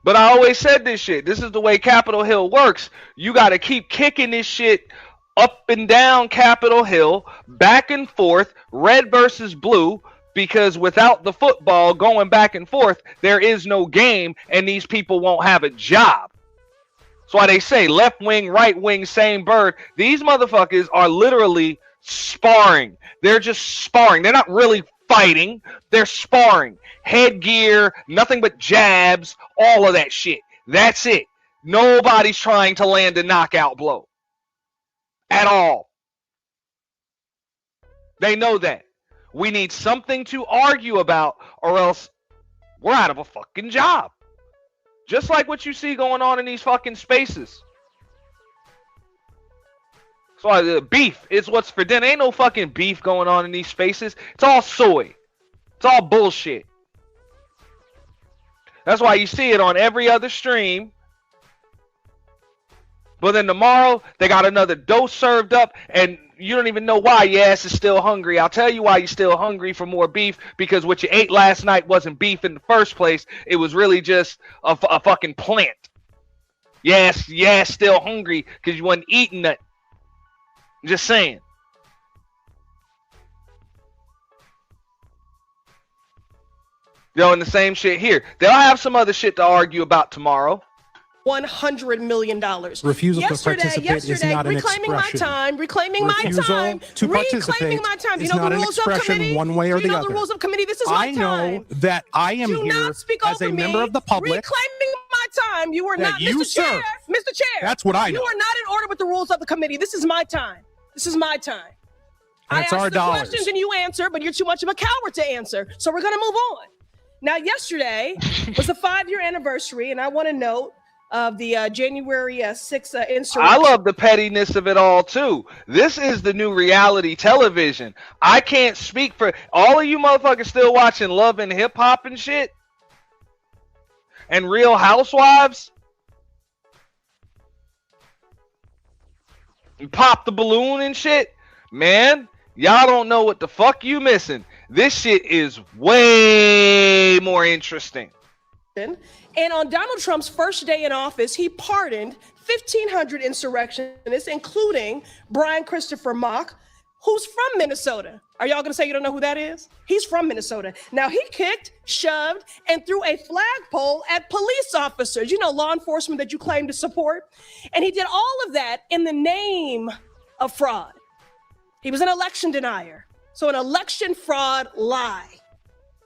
Speaker 4: But I always said this shit. This is the way Capitol Hill works. You got to keep kicking this shit up and down Capitol Hill, back and forth, red versus blue, because without the football going back and forth, there is no game, and these people won't have a job. That's why they say left wing, right wing, same bird. These motherfuckers are literally sparring. They're just sparring. They're not really fighting. They're sparring. Headgear, nothing but jabs, all of that shit. That's it. Nobody's trying to land a knockout blow at all. They know that. We need something to argue about, or else we're out of a fucking job. Just like what you see going on in these fucking spaces. So the beef is what's for dinner. Ain't no fucking beef going on in these spaces. It's all soy. It's all bullshit. That's why you see it on every other stream. But then tomorrow, they got another dose served up, and you don't even know why your ass is still hungry. I'll tell you why you're still hungry for more beef, because what you ate last night wasn't beef in the first place. It was really just a fucking plant. Yes, still hungry because you wasn't eating that. Just saying. Yo, and the same shit here. They'll have some other shit to argue about tomorrow.
Speaker 11: $100 million.
Speaker 7: Refusal to participate is not an expression.
Speaker 11: Reclaiming my time. Reclaiming my time.
Speaker 7: Is not an expression one way or the other.
Speaker 11: You know the rules of committee. This is my time.
Speaker 7: I know that I am here as a member of the public.
Speaker 11: Reclaiming my time. You are not, Mr. Chair. Mr. Chair.
Speaker 7: That's what I know.
Speaker 11: You are not in order with the rules of the committee. This is my time. This is my time.
Speaker 7: And it's our dollars.
Speaker 11: Questions and you answer, but you're too much of a coward to answer. So we're gonna move on. Now, yesterday was the 5-year anniversary, and I want to note of the January 6th insurrection.
Speaker 4: I love the pettiness of it all, too. This is the new reality television. I can't speak for all of you motherfuckers still watching Love and Hip Hop and shit. And Real Housewives. And Pop the Balloon and shit. Man, y'all don't know what the fuck you missing. This shit is way more interesting.
Speaker 11: And on Donald Trump's first day in office, he pardoned 1,500 insurrectionists, including Brian Christopher Mock, who's from Minnesota. Are y'all gonna say you don't know who that is? He's from Minnesota. Now, he kicked, shoved, and threw a flagpole at police officers, you know, law enforcement that you claim to support. And he did all of that in the name of fraud. He was an election denier. So an election fraud lie.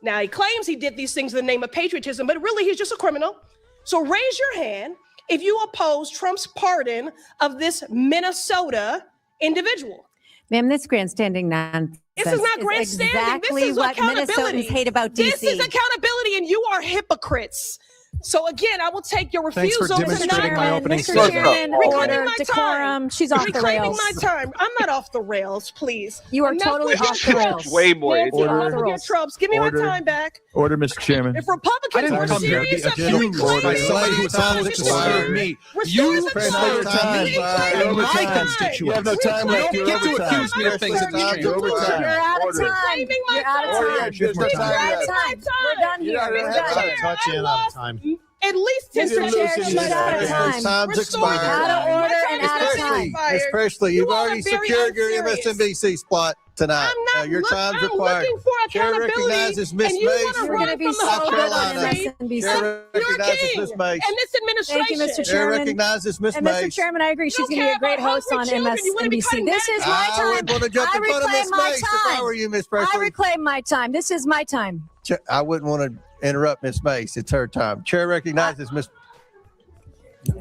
Speaker 11: Now, he claims he did these things in the name of patriotism, but really he's just a criminal. So raise your hand if you oppose Trump's pardon of this Minnesota individual.
Speaker 24: Ma'am, this grandstanding nonsense.
Speaker 11: This is not grandstanding.
Speaker 24: Exactly
Speaker 11: this is
Speaker 24: what
Speaker 11: accountability.
Speaker 24: Minnesotans hate about D.C.
Speaker 11: This is accountability, and you are hypocrites. So again, I will take your refusal.
Speaker 7: Thanks for demonstrating my opening
Speaker 24: Mr.
Speaker 7: statement.
Speaker 24: Chairman,
Speaker 11: Reclaiming
Speaker 24: order,
Speaker 11: my
Speaker 24: decorum.
Speaker 11: time.
Speaker 24: She's off the
Speaker 11: Reclaiming
Speaker 24: rails.
Speaker 11: my time. I'm not off the rails, please.
Speaker 24: You are
Speaker 11: I'm not
Speaker 24: totally
Speaker 11: pushing
Speaker 24: off the rails.
Speaker 4: Way more.
Speaker 11: Nancy, I'm not forget Trumps. Give me my time back.
Speaker 10: Order, Mr. Chairman.
Speaker 11: If Republicans were serious about reclaiming
Speaker 7: somebody who
Speaker 11: time,
Speaker 7: served me.
Speaker 11: You
Speaker 7: served my constituents.
Speaker 10: You have no time left.
Speaker 7: You don't get to accuse me of things that you
Speaker 24: You're out of time. You're out of time. You're out of time. We're done here. We're done.
Speaker 12: Touch in out of time.
Speaker 11: At least 10
Speaker 24: She's out of time.
Speaker 9: Time's expired.
Speaker 24: Out of order and out of time.
Speaker 9: Ms. Presley, you've already secured your MSNBC spot. tonight.
Speaker 11: I'm not
Speaker 9: Your
Speaker 11: look,
Speaker 9: time's
Speaker 11: I'm
Speaker 9: required.
Speaker 11: looking for
Speaker 9: Chair
Speaker 11: accountability,
Speaker 9: recognizes Miss
Speaker 11: and you
Speaker 9: Mays
Speaker 11: want to
Speaker 9: from
Speaker 24: You're
Speaker 11: run
Speaker 24: going to be
Speaker 11: from the
Speaker 24: so good on
Speaker 9: Carolina.
Speaker 24: MSNBC.
Speaker 9: Chair
Speaker 11: You're a
Speaker 9: recognizes
Speaker 11: king,
Speaker 9: Miss Mays.
Speaker 11: and this administration.
Speaker 24: Thank you, Mr.
Speaker 9: Chair
Speaker 24: Chairman.
Speaker 9: recognizes Miss
Speaker 24: And
Speaker 9: Mays.
Speaker 24: Mr. Chairman, I agree. She's
Speaker 11: don't
Speaker 24: going to be
Speaker 11: care
Speaker 24: a great
Speaker 11: about
Speaker 24: host on
Speaker 11: hungry children. You want to be
Speaker 24: MSNBC.
Speaker 11: cutting
Speaker 24: This is my
Speaker 9: I
Speaker 24: time.
Speaker 9: wouldn't want to jump
Speaker 24: I
Speaker 9: in front of
Speaker 24: reclaim
Speaker 9: Miss
Speaker 24: my
Speaker 9: Mays if I
Speaker 24: time.
Speaker 9: were you, Miss
Speaker 24: I
Speaker 9: Presley.
Speaker 24: reclaim my time. This is my time.
Speaker 9: I wouldn't want to interrupt Miss Mays. It's her time. Chair recognizes Miss.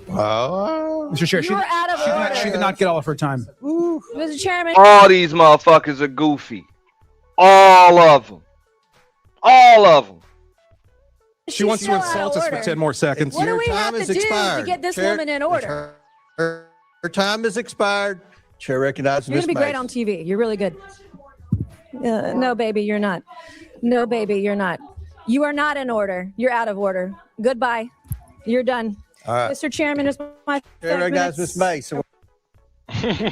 Speaker 9: Oh,
Speaker 7: Mr. Chair,
Speaker 24: You're out of order.
Speaker 7: she did not get all of her time.
Speaker 24: Mr. Chairman.
Speaker 4: All these motherfuckers are goofy. All of them. All of them.
Speaker 7: She wants to insult us for 10 more seconds.
Speaker 24: What do we
Speaker 9: Your
Speaker 24: have
Speaker 9: time
Speaker 24: to
Speaker 9: is
Speaker 24: do to
Speaker 9: expired.
Speaker 24: get this
Speaker 9: Chair-
Speaker 24: woman in order?
Speaker 9: Her time is expired. Chair recognizes
Speaker 24: You're
Speaker 9: Miss
Speaker 24: going to be great
Speaker 9: Mays.
Speaker 24: on TV. You're really good. No, baby, you're not. No, baby, you're not. You are not in order. You're out of order. Goodbye. You're done.
Speaker 9: All right.
Speaker 24: Mr. Chairman, is my
Speaker 9: Chair
Speaker 24: 5
Speaker 9: recognizes
Speaker 24: minutes.
Speaker 9: Miss Mays.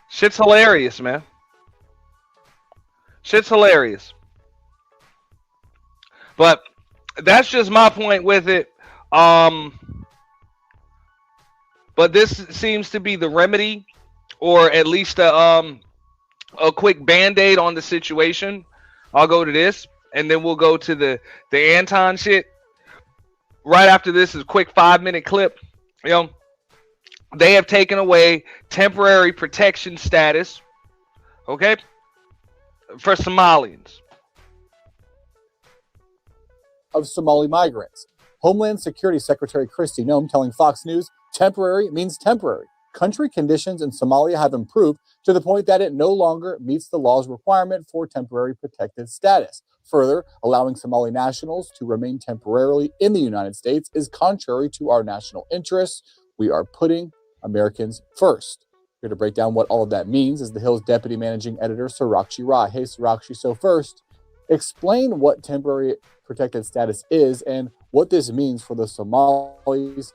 Speaker 4: Shit's hilarious, man. Shit's hilarious. But that's just my point with it. But this seems to be the remedy, or at least a quick band-aid on the situation. I'll go to this, and then we'll go to the Anton shit. Right after this is a quick 5-minute clip. You know, they have taken away temporary protection status, okay, for Somalians.
Speaker 12: Of Somali migrants. Homeland Security Secretary Kristi Noem telling Fox News, temporary means temporary. Country conditions in Somalia have improved to the point that it no longer meets the law's requirement for temporary protected status. Further, allowing Somali nationals to remain temporarily in the United States is contrary to our national interests. We are putting Americans first. Here to break down what all of that means is the Hill's deputy managing editor, Sarakshi Rai. Hey, Sarakshi, so first, explain what temporary protected status is and what this means for the Somalis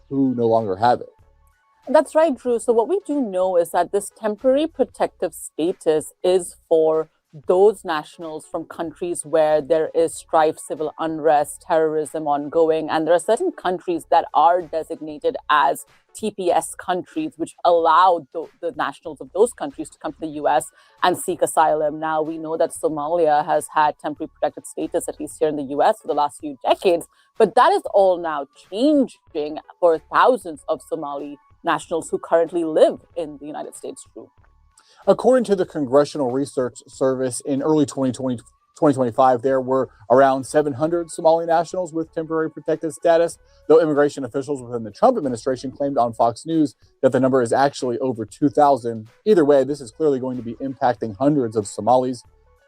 Speaker 12: who no longer have it.
Speaker 13: That's right, Drew. So what we do know is that this temporary protective status is for those nationals from countries where there is strife, civil unrest, terrorism ongoing, and there are certain countries that are designated as TPS countries, which allow the nationals of those countries to come to the U.S. and seek asylum. Now, we know that Somalia has had temporary protected status, at least here in the U.S., for the last few decades, but that is all now changing for thousands of Somali nationals who currently live in the United States, Drew.
Speaker 12: According to the Congressional Research Service, in early 2025, there were around 700 Somali nationals with temporary protected status, though immigration officials within the Trump administration claimed on Fox News that the number is actually over 2,000. Either way, this is clearly going to be impacting hundreds of Somalis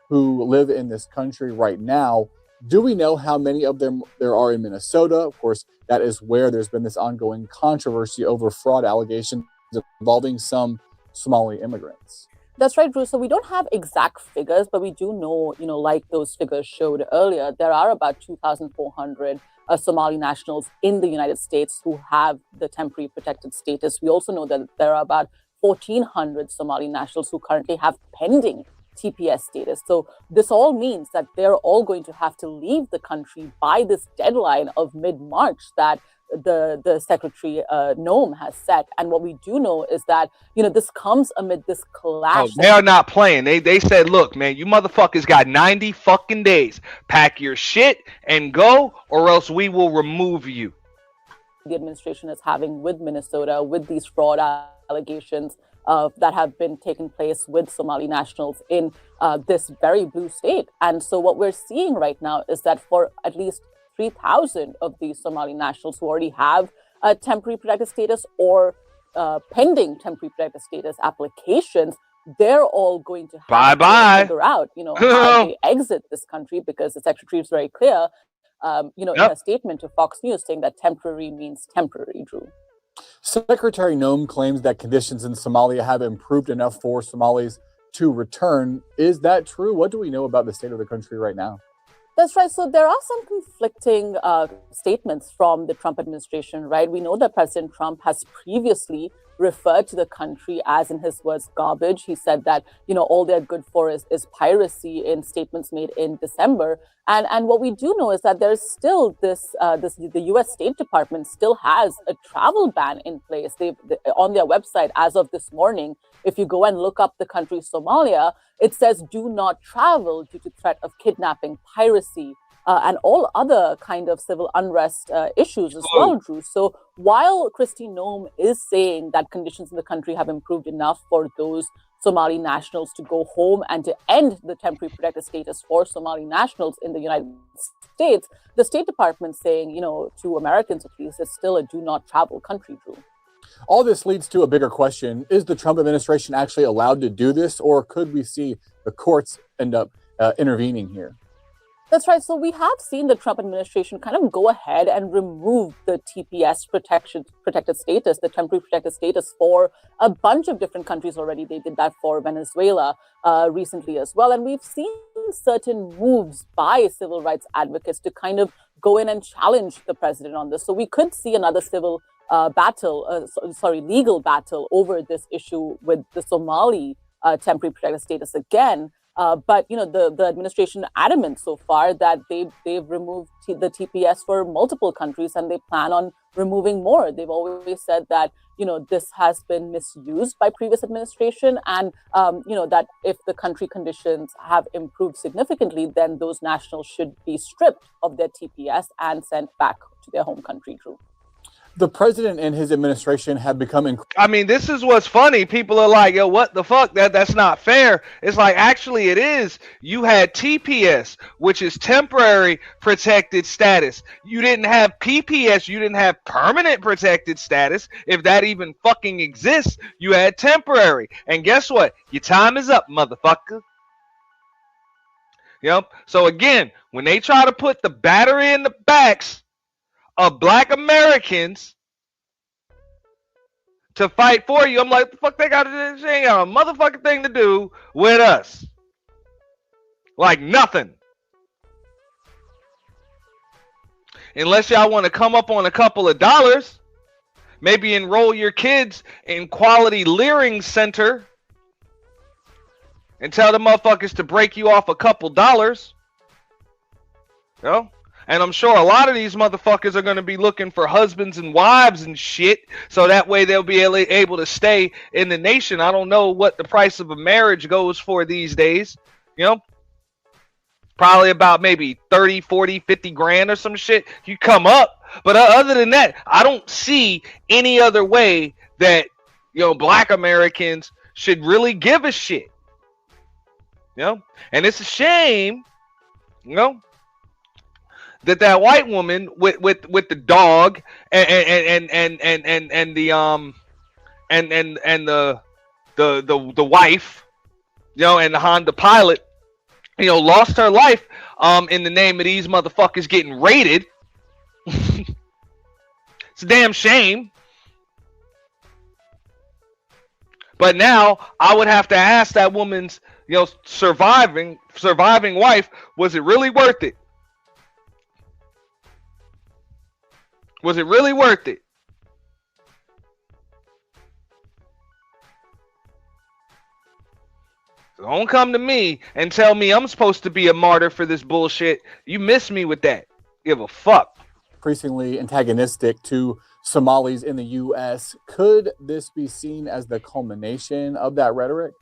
Speaker 12: who live in this country right now. Do we know how many of them there are in Minnesota? Of course, that is where there's been this ongoing controversy over fraud allegations involving some Somali immigrants.
Speaker 13: That's right, Drew. So we don't have exact figures, but we do know, like those figures showed earlier, there are about 2,400 Somali nationals in the United States who have the temporary protected status. We also know that there are about 1,400 Somali nationals who currently have pending TPS status. So this all means that they're all going to have to leave the country by this deadline of mid-March that the Secretary Noem has set. And what we do know is that, this comes amid this clash.
Speaker 4: Oh, they are not playing. They said, look, man, you motherfuckers got 90 fucking days. Pack your shit and go, or else we will remove you.
Speaker 13: The administration is having with Minnesota, with these fraud allegations that have been taking place with Somali nationals in this very blue state. And so what we're seeing right now is that for at least 3,000 of these Somali nationals who already have a temporary protected status or pending temporary protected status applications, they're all going to have to figure out, how they exit this country, because the secretary is very clear, in a statement to Fox News saying that temporary means temporary, Drew.
Speaker 12: Secretary Noem claims that conditions in Somalia have improved enough for Somalis to return. Is that true? What do we know about the state of the country right now?
Speaker 13: That's right. So there are some conflicting statements from the Trump administration, right? We know that President Trump has previously referred to the country as, in his words, garbage. He said that, all they're good for is piracy in statements made in December. And what we do know is that there's still the U.S. State Department still has a travel ban in place. On their website as of this morning, if you go and look up the country Somalia, it says do not travel due to threat of kidnapping, piracy, and all other kind of civil unrest issues as well, Drew. So while Kristi Noem is saying that conditions in the country have improved enough for those Somali nationals to go home and to end the temporary protected status for Somali nationals in the United States, the State Department saying, to Americans at least, it's still a do not travel country, Drew.
Speaker 12: All this leads to a bigger question. Is the Trump administration actually allowed to do this, or could we see the courts end up intervening here?
Speaker 13: That's right. So we have seen the Trump administration kind of go ahead and remove the TPS protected status, the temporary protected status, for a bunch of different countries already. They did that for Venezuela recently as well. And we've seen certain moves by civil rights advocates to kind of go in and challenge the president on this. So we could see another legal battle over this issue with the Somali temporary protected status again. But the administration adamant so far that they've removed the TPS for multiple countries, and they plan on removing more. They've always said that this has been misused by previous administration, and that if the country conditions have improved significantly, then those nationals should be stripped of their TPS and sent back to their home country. Drew.
Speaker 12: The president and his administration have become
Speaker 4: I mean, this is what's funny. People are like, yo, what the fuck? That's not fair. It's like, actually it is. You had TPS, which is temporary protected status. You didn't have PPS. You didn't have permanent protected status. If that even fucking exists, you had temporary. And guess what? Your time is up, motherfucker. Yep. So again, when they try to put the battery in the backs of Black Americans to fight for you, I'm like, the fuck they got to do? They ain't got a motherfucking thing to do with us. Like nothing. Unless y'all want to come up on a couple of dollars, maybe enroll your kids in Quality Learning Center and tell the motherfuckers to break you off a couple dollars. You know? And I'm sure a lot of these motherfuckers are going to be looking for husbands and wives and shit, so that way they'll be able to stay in the nation. I don't know what the price of a marriage goes for these days. Probably about maybe 30, 40, 50 grand or some shit. You come up. But other than that, I don't see any other way that, Black Americans should really give a shit. And it's a shame, that white woman with the dog and the wife, and the Honda Pilot, lost her life in the name of these motherfuckers getting raided. It's a damn shame. But now I would have to ask that woman's surviving wife, was it really worth it? Was it really worth it? So don't come to me and tell me I'm supposed to be a martyr for this bullshit. You miss me with that. Give a fuck.
Speaker 12: Increasingly antagonistic to Somalis in the U.S. Could this be seen as the culmination of that rhetoric?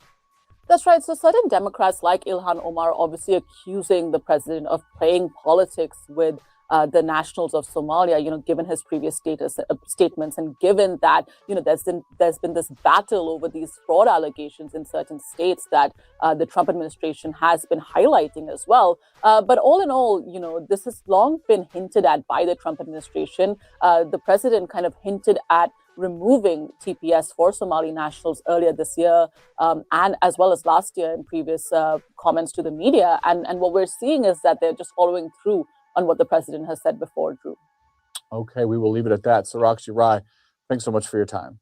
Speaker 13: That's right. So certain Democrats like Ilhan Omar obviously accusing the president of playing politics with the nationals of Somalia, given his previous statements, and given that, there's been this battle over these fraud allegations in certain states that the Trump administration has been highlighting as well. But all in all, this has long been hinted at by the Trump administration. The president kind of hinted at removing TPS for Somali nationals earlier this year, and as well as last year in previous comments to the media. And what we're seeing is that they're just following through on what the president has said before, Drew.
Speaker 12: Okay, we will leave it at that. Sarakshi Rai, thanks so much for your time.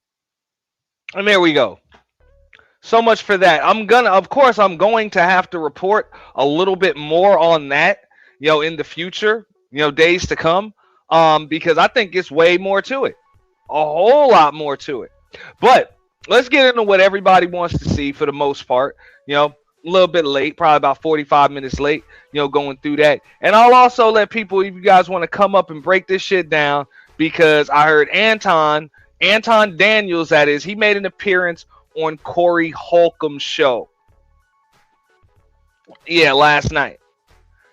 Speaker 4: And there we go. So much for that. Of course, I'm going to have to report a little bit more on that, in the future, days to come, because I think it's way more to it. A whole lot more to it. But let's get into what everybody wants to see for the most part. A little bit late, probably about 45 minutes late, going through that. And I'll also let people, if you guys want to come up and break this shit down, because I heard Anton Daniels, that is, he made an appearance on Corey Holcomb's show. Yeah, last night.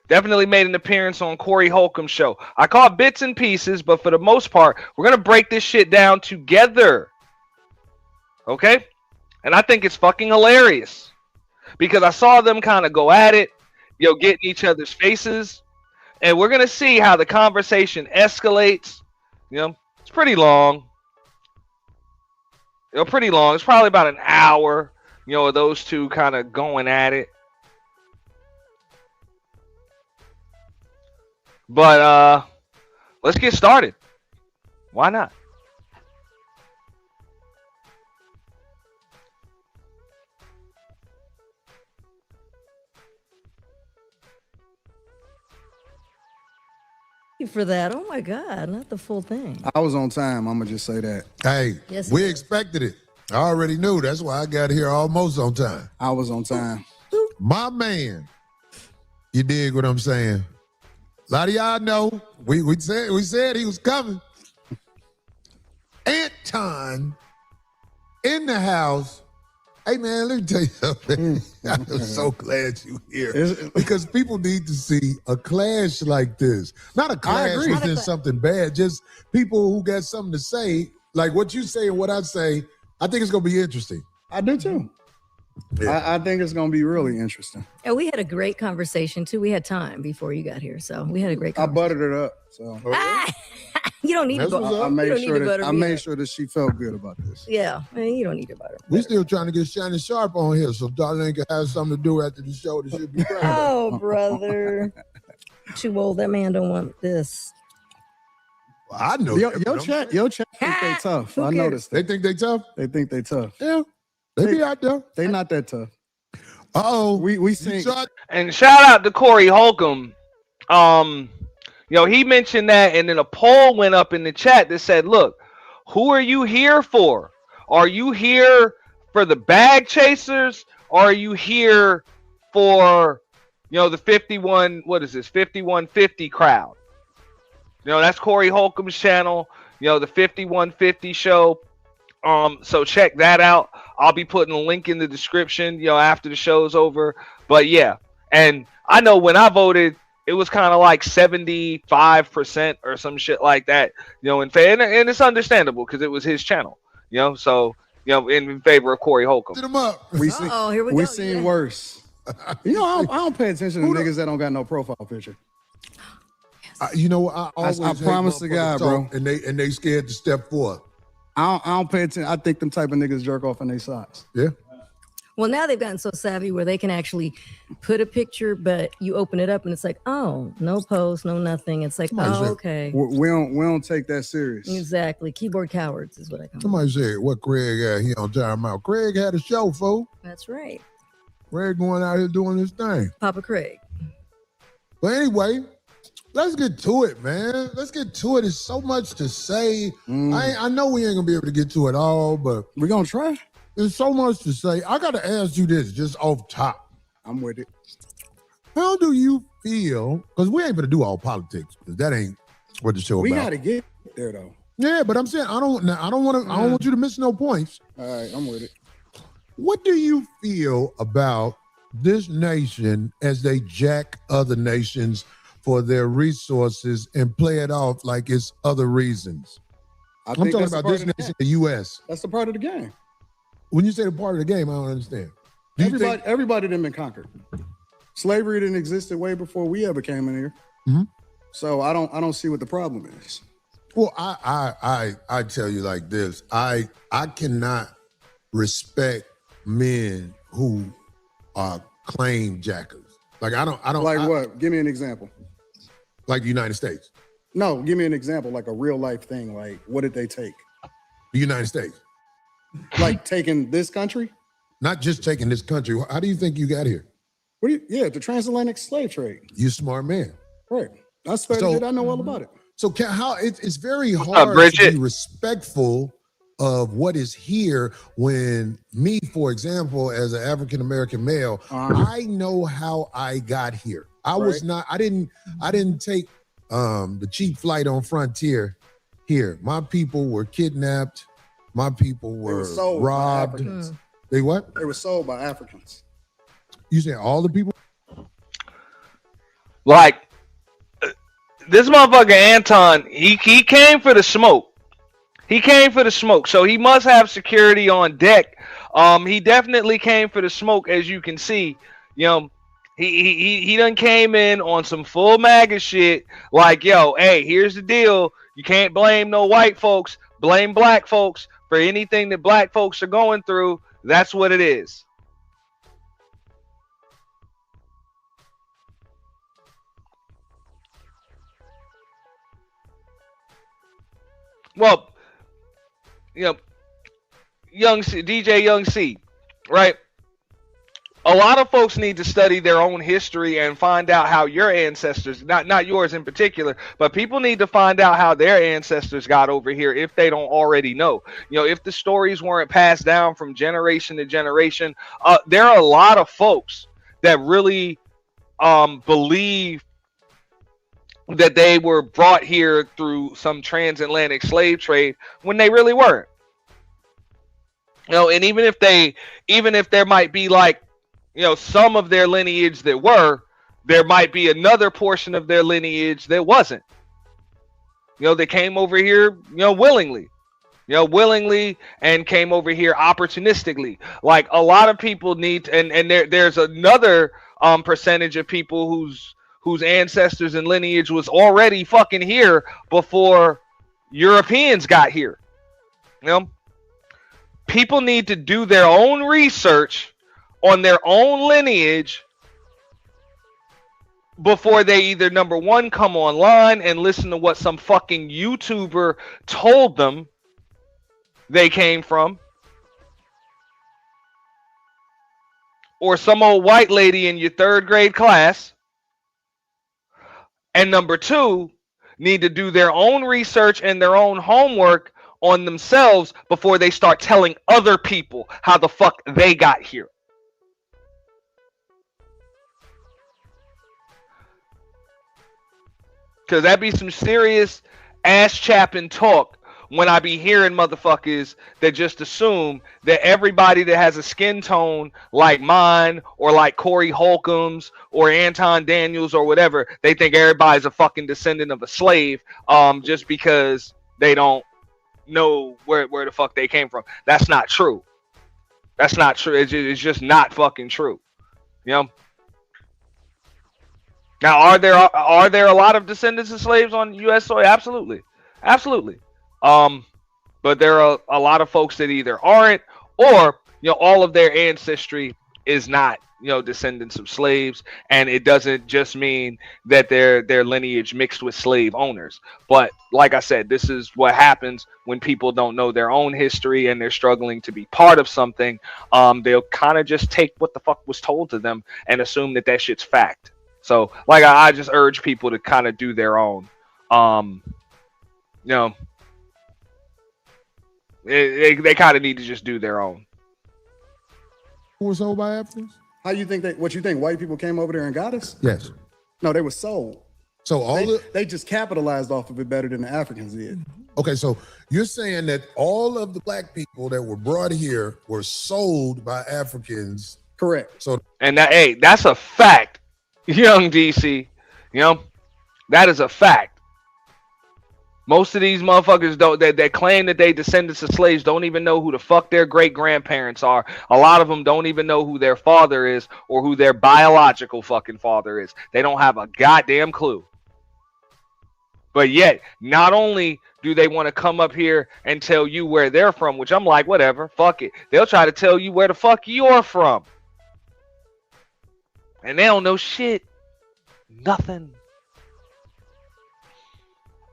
Speaker 4: Definitely made an appearance on Corey Holcomb's show. I caught bits and pieces, but for the most part, we're going to break this shit down together. Okay? And I think it's fucking hilarious. Because I saw them kind of go at it, get in each other's faces. And we're going to see how the conversation escalates. It's pretty long. Pretty long. It's probably about an hour, of those two kind of going at it. But let's get started. Why not?
Speaker 14: For that. Oh my God, not the full thing.
Speaker 16: I was on time. I'm gonna just say that.
Speaker 17: Hey,
Speaker 14: Yes,
Speaker 17: we
Speaker 14: it is.
Speaker 17: expected it. I already knew. That's why I got here almost on time.
Speaker 16: I was on time.
Speaker 17: My man. You dig what I'm saying? A lot of y'all know. We said he was coming. Anton in the house. Hey man, let me tell you something. I'm so glad you're here. Because people need to see a clash like this. Not a clash within something bad, just people who got something to say. Like what you say and what I say, I think it's gonna be interesting.
Speaker 16: I do too.
Speaker 17: Yeah.
Speaker 16: I think it's gonna be really interesting.
Speaker 14: And we had a great conversation too. We had time before you got here, so we had a great
Speaker 16: I
Speaker 14: conversation.
Speaker 16: buttered it up. So
Speaker 14: You don't need to butter.
Speaker 16: I made sure that she felt good about this.
Speaker 14: Yeah, you don't need to butter.
Speaker 17: We still trying to get Shannon Sharp on here, so Darlene can have something to do after the show. That should be great.
Speaker 14: Oh, brother. Too old. That man don't want this.
Speaker 17: Well, I know.
Speaker 16: Your chat think they tough. I noticed.
Speaker 17: They think they tough?
Speaker 16: They think they tough.
Speaker 17: Yeah. They be out there.
Speaker 16: They not that tough.
Speaker 17: Uh-oh.
Speaker 16: We seen.
Speaker 4: And shout out to Corey Holcomb. He mentioned that, and then a poll went up in the chat that said, look, who are you here for? Are you here for the bag chasers? Or are you here for, the 5150 crowd? That's Corey Holcomb's channel, the 5150 show. So check that out. I'll be putting a link in the description, after the show's over. But yeah, and I know when I voted, it was kind of like 75% or some shit like that, and it's understandable because it was his channel, so, in favor of Corey Holcomb.
Speaker 17: Hit him up.
Speaker 16: We
Speaker 14: go.
Speaker 16: Seen worse. I don't pay attention to niggas that don't got no profile picture.
Speaker 17: I
Speaker 16: promise to God, bro.
Speaker 17: And they scared to step forward.
Speaker 16: I don't pay attention. I think them type of niggas jerk off in their socks.
Speaker 17: Yeah.
Speaker 14: Well, now they've gotten so savvy where they can actually put a picture, but you open it up and it's like, oh, no post, no nothing. It's like, okay.
Speaker 16: We don't take that serious.
Speaker 14: Exactly. Keyboard cowards is what I call them.
Speaker 17: Somebody said, what Craig had here on Time Out? Craig had a show, fool.
Speaker 14: That's right.
Speaker 17: Craig going out here doing his thing.
Speaker 14: Papa Craig.
Speaker 17: But anyway, let's get to it, man. Let's get to it. There's so much to say. I know we ain't gonna be able to get to it all, but
Speaker 16: we're gonna try.
Speaker 17: There's so much to say. I gotta ask you this, just off top.
Speaker 16: I'm with it.
Speaker 17: How do you feel? Because we ain't gonna do all politics, because that ain't what the show
Speaker 16: We
Speaker 17: about.
Speaker 16: gotta get there though.
Speaker 17: Yeah, but I'm saying I don't want you to miss no points.
Speaker 16: All right, I'm with it.
Speaker 17: What do you feel about this nation as they jack other nations for their resources and play it off like it's other reasons? I'm talking about this nation, the U.S.
Speaker 16: That's the part of the game.
Speaker 17: When you say the part of the game, I don't understand.
Speaker 16: Everybody done been conquered. Slavery didn't exist way before we ever came in here.
Speaker 17: Mm-hmm.
Speaker 16: So I don't see what the problem is.
Speaker 17: Well, I tell you like this. I cannot respect men who are claim jackers. Like I don't
Speaker 16: like what? Give me an example.
Speaker 17: Like the United States.
Speaker 16: No, give me an example, like a real life thing. Like what did they take?
Speaker 17: The United States.
Speaker 16: Like taking this country?
Speaker 17: Not just taking this country. How do you think you got here?
Speaker 16: The transatlantic slave trade.
Speaker 17: You smart man.
Speaker 16: Right. I studied it. I know all about it.
Speaker 17: So it's very hard to be respectful of what is here when me, for example, as an African-American male, I know how I got here. I didn't take the cheap flight on Frontier here. My people were kidnapped. My people were robbed. They what?
Speaker 16: They were sold by Africans.
Speaker 17: You say all the people?
Speaker 4: Like, this motherfucker Anton, he came for the smoke. He came for the smoke, so he must have security on deck. He definitely came for the smoke, as you can see. You know, he done came in on some full MAGA shit. Like, yo, hey, here's the deal. You can't blame no white folks. Blame black folks for anything that black folks are going through. That's what it is. Well, you know, DJ Young C, right? A lot of folks need to study their own history and find out how your ancestors, not yours in particular, but people need to find out how their ancestors got over here if they don't already know. You know, if the stories weren't passed down from generation to generation, there are a lot of folks that really believe that they were brought here through some transatlantic slave trade when they really weren't. You know, and even if there might be, like, you know, some of their lineage that were, there might be another portion of their lineage that wasn't. You know, they came over here, you know, willingly. And came over here opportunistically. Like, a lot of people need, and there's another percentage of people whose ancestors and lineage was already fucking here before Europeans got here. You know, people need to do their own research on their own lineage before they either, number one, come online and listen to what some fucking YouTuber told them they came from, or some old white lady in your third grade class. And number two, need to do their own research and their own homework on themselves before they start telling other people how the fuck they got here. Because that'd be some serious ass-chapping talk when I be hearing motherfuckers that just assume that everybody that has a skin tone like mine or like Corey Holcomb's or Anton Daniels or whatever, they think everybody's a fucking descendant of a slave just because they don't know where the fuck they came from. That's not true. That's not true. It's just not fucking true. You know? Now, are there a lot of descendants of slaves on U.S. soil? Absolutely. Absolutely. But there are a lot of folks that either aren't, or, you know, all of their ancestry is not, you know, descendants of slaves, and it doesn't just mean that their lineage mixed with slave owners. But like I said, this is what happens when people don't know their own history and they're struggling to be part of something. They'll kind of just take what the fuck was told to them and assume that that shit's fact. So, like, I just urge people to kind of do their own. You know, they kind of need to just do their own.
Speaker 17: Who was sold by Africans?
Speaker 16: How you think what you think white people came over there and got us?
Speaker 17: Yes.
Speaker 16: No, they were sold.
Speaker 17: So
Speaker 16: they just capitalized off of it better than the Africans did.
Speaker 17: Okay, so you're saying that all of the black people that were brought here were sold by Africans.
Speaker 16: Correct.
Speaker 17: So,
Speaker 4: and that, hey, that's a fact, young DC. You know, that is a fact. Most of these motherfuckers that claim that they descendants of slaves don't even know who the fuck their great grandparents are. A lot of them don't even know who their father is or who their biological fucking father is. They don't have a goddamn clue. But yet, not only do they want to come up here and tell you where they're from, which I'm like, whatever, fuck it. They'll try to tell you where the fuck you're from. And they don't know shit. Nothing.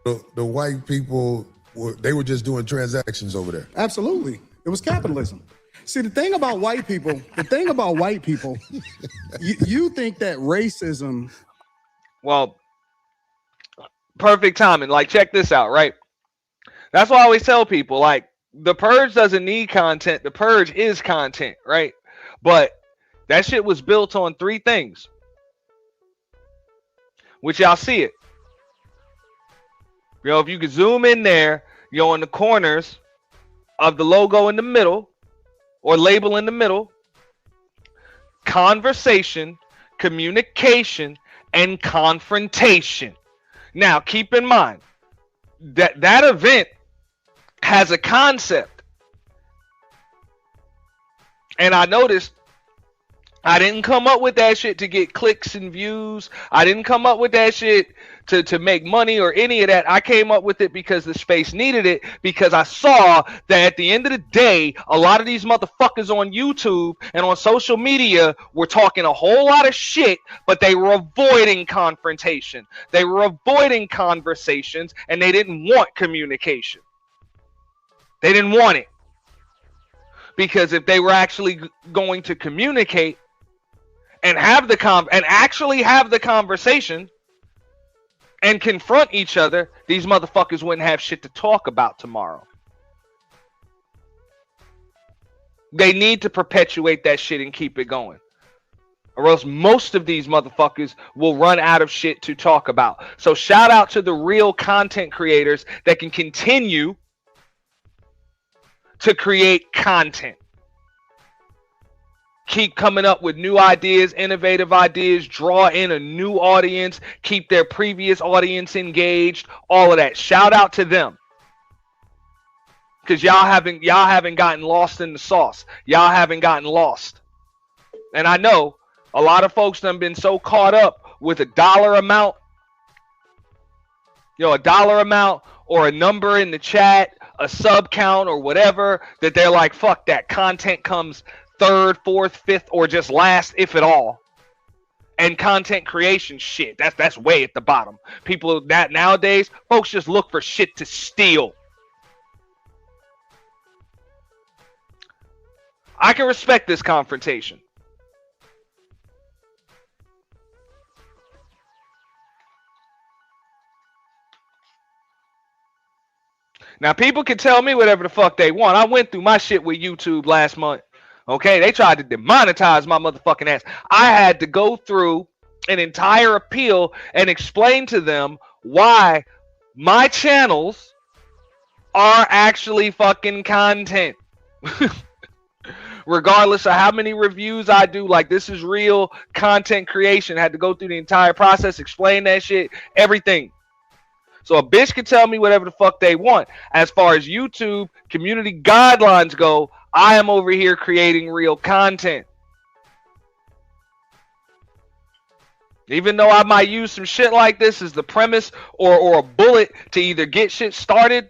Speaker 17: The white people were just doing transactions over there.
Speaker 16: Absolutely. It was capitalism. See, the thing about white people, you think that racism.
Speaker 4: Well, perfect timing. Like, check this out, right? That's why I always tell people, like, The Purge doesn't need content. The Purge is content, right? But that shit was built on 3 things, which y'all see it. If you could zoom in there, in the corners of the logo in the middle or label in the middle, conversation, communication, and confrontation. Now, keep in mind that that event has a concept. And I noticed I didn't come up with that shit to get clicks and views. I didn't come up with that shit to make money or any of that. I came up with it because the space needed it, because I saw that at the end of the day, a lot of these motherfuckers on YouTube and on social media were talking a whole lot of shit, but they were avoiding confrontation. They were avoiding conversations, and they didn't want communication. They didn't want it. Because if they were actually going to communicate and have the actually have the conversation and confront each other, these motherfuckers wouldn't have shit to talk about tomorrow. They need to perpetuate that shit and keep it going, or else most of these motherfuckers will run out of shit to talk about. So shout out to the real content creators that can continue to create content. Keep coming up with new ideas, innovative ideas, draw in a new audience, keep their previous audience engaged, all of that. Shout out to them. Because y'all haven't gotten lost in the sauce. Y'all haven't gotten lost. And I know a lot of folks done been so caught up with a dollar amount, a dollar amount or a number in the chat, a sub count or whatever, that they're like, fuck that. Content comes third, fourth, fifth, or just last, if at all. And content creation shit, that's way at the bottom. People that nowadays, folks just look for shit to steal. I can respect this confrontation. Now, people can tell me whatever the fuck they want. I went through my shit with YouTube last month. Okay, they tried to demonetize my motherfucking ass. I had to go through an entire appeal and explain to them why my channels are actually fucking content. Regardless of how many reviews I do, like, this is real content creation. I had to go through the entire process, explain that shit, everything. So a bitch can tell me whatever the fuck they want. As far as YouTube community guidelines go, I am over here creating real content. Even though I might use some shit like this as the premise or a bullet to either get shit started,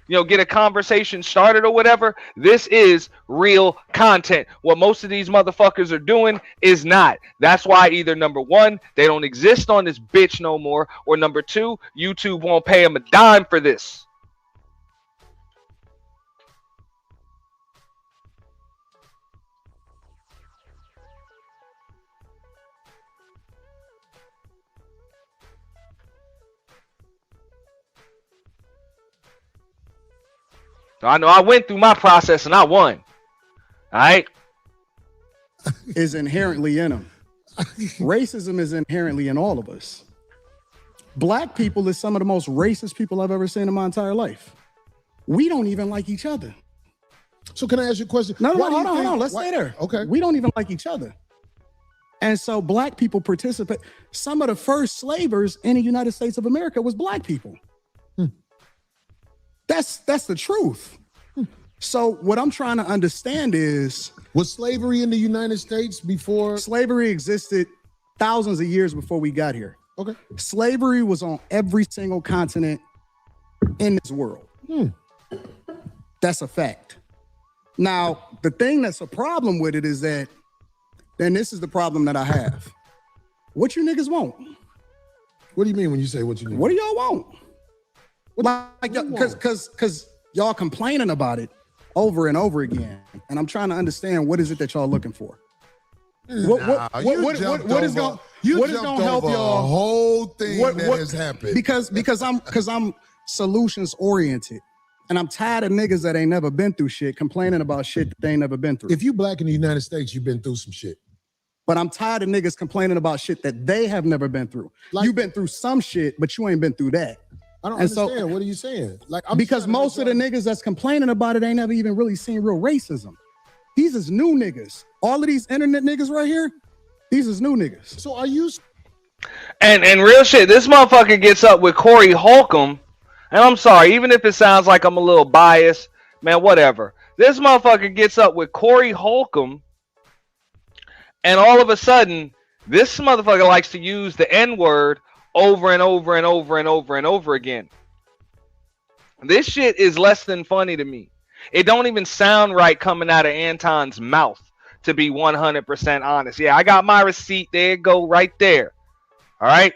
Speaker 4: get a conversation started or whatever, this is real content. What most of these motherfuckers are doing is not. That's why either number 1, they don't exist on this bitch no more, or number 2, YouTube won't pay them a dime for this. So I know I went through my process and I won. All right.
Speaker 16: Is inherently in them. Racism is inherently in all of us. Black people is some of the most racist people I've ever seen in my entire life. We don't even like each other.
Speaker 17: So can I ask you a question?
Speaker 16: No, hold on. Let's stay there.
Speaker 17: Okay.
Speaker 16: We don't even like each other. And so black people participate. Some of the first slavers in the United States of America was black people. That's the truth. So what I'm trying to understand is,
Speaker 17: was slavery in the United States before?
Speaker 16: Slavery existed thousands of years before we got here.
Speaker 17: Okay.
Speaker 16: Slavery was on every single continent in this world. That's a fact. Now, the thing that's a problem with it is that, then this is the problem that I have. What you niggas want?
Speaker 17: What do you mean when you say what you niggas want?
Speaker 16: What do y'all want? Like, because y'all complaining about it over and over again, and I'm trying to understand, what is it that y'all looking for? What is going to help y'all?
Speaker 17: A whole thing that has happened.
Speaker 16: Because I'm solutions oriented. And I'm tired of niggas that ain't never been through shit complaining about shit that they ain't never been through.
Speaker 17: If you black in the United States, you've been through some shit.
Speaker 16: But I'm tired of niggas complaining about shit that they have never been through.
Speaker 17: Like-
Speaker 16: You've been through some shit, but you ain't been through that.
Speaker 17: I don't
Speaker 16: And so-
Speaker 17: understand. What are you saying? Like,
Speaker 16: Because most of the niggas that's complaining about it ain't never even really seen real racism. These is new niggas. All of these internet niggas right here, these is new niggas.
Speaker 17: So are you?
Speaker 4: And real shit, this motherfucker gets up with Corey Holcomb, and I'm sorry, even if it sounds like I'm a little biased, man, whatever. This motherfucker gets up with Corey Holcomb, and all of a sudden, this motherfucker likes to use the N-word over and over and over and over and over again. This shit is less than funny to me. It don't even sound right coming out of Anton's mouth, to be 100% honest. Yeah, I got my receipt. There it go, right there. All right.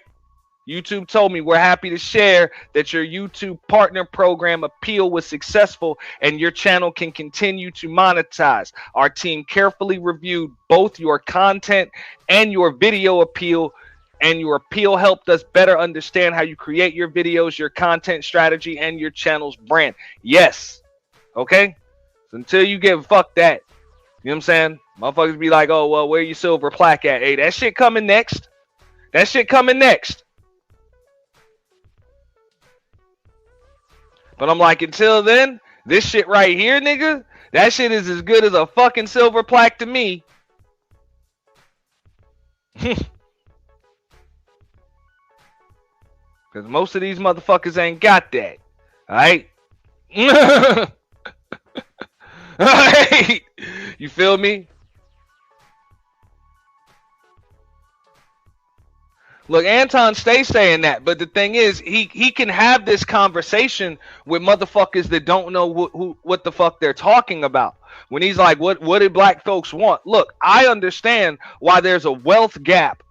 Speaker 4: YouTube told me we're happy to share that your YouTube partner program appeal was successful and your channel can continue to monetize. Our team carefully reviewed both your content and your video appeal, and your appeal helped us better understand how you create your videos, your content strategy, and your channel's brand. Yes. Okay. So until you get fuck that, you know what I'm saying? Motherfuckers be like, oh, well, where your silver plaque at? Hey, that shit coming next. That shit coming next. But I'm like, until then, this shit right here, nigga, that shit is as good as a fucking silver plaque to me. Because most of these motherfuckers ain't got that. All right? All right? You feel me? Look, Anton stays saying that, but the thing is, he can have this conversation with motherfuckers that don't know what the fuck they're talking about. When he's like, what do black folks want? Look, I understand why there's a wealth gap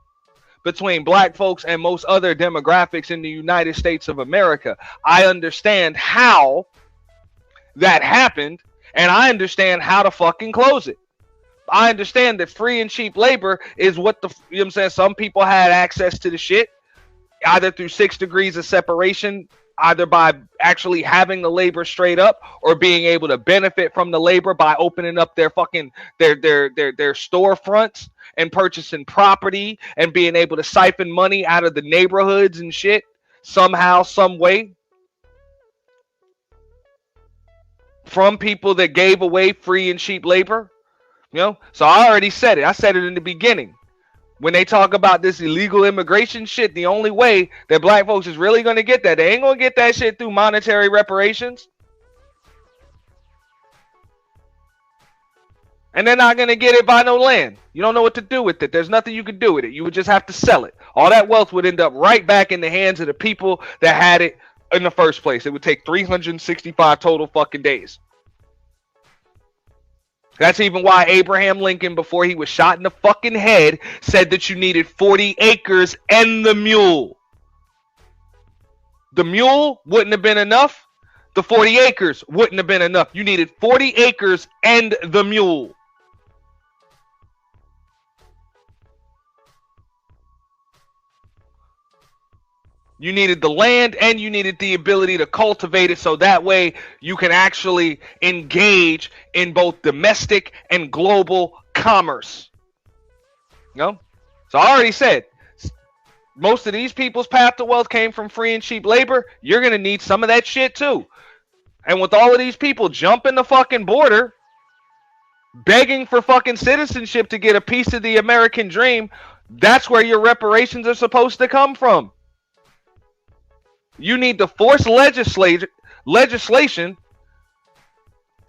Speaker 4: between black folks and most other demographics in the United States of America. I understand how that happened, and I understand how to fucking close it. I understand that free and cheap labor is what the, you know what I'm saying? Some people had access to the shit either through 6 degrees of separation, either by actually having the labor straight up or being able to benefit from the labor by opening up their fucking their storefronts and purchasing property and being able to siphon money out of the neighborhoods and shit somehow, some way from people that gave away free and cheap labor. You know, so I already said it. I said it in the beginning. When they talk about this illegal immigration shit, the only way that black folks is really going to get that, they ain't going to get that shit through monetary reparations. And they're not going to get it by no land. You don't know what to do with it. There's nothing you could do with it. You would just have to sell it. All that wealth would end up right back in the hands of the people that had it in the first place. It would take 365 total fucking days. That's even why Abraham Lincoln, before he was shot in the fucking head, said that you needed 40 acres and the mule. The mule wouldn't have been enough. The 40 acres wouldn't have been enough. You needed 40 acres and the mule. You needed the land and you needed the ability to cultivate it so that way you can actually engage in both domestic and global commerce. You know? So I already said, most of these people's path to wealth came from free and cheap labor. You're going to need some of that shit too. And with all of these people jumping the fucking border, begging for fucking citizenship to get a piece of the American dream, that's where your reparations are supposed to come from. You need to force legislation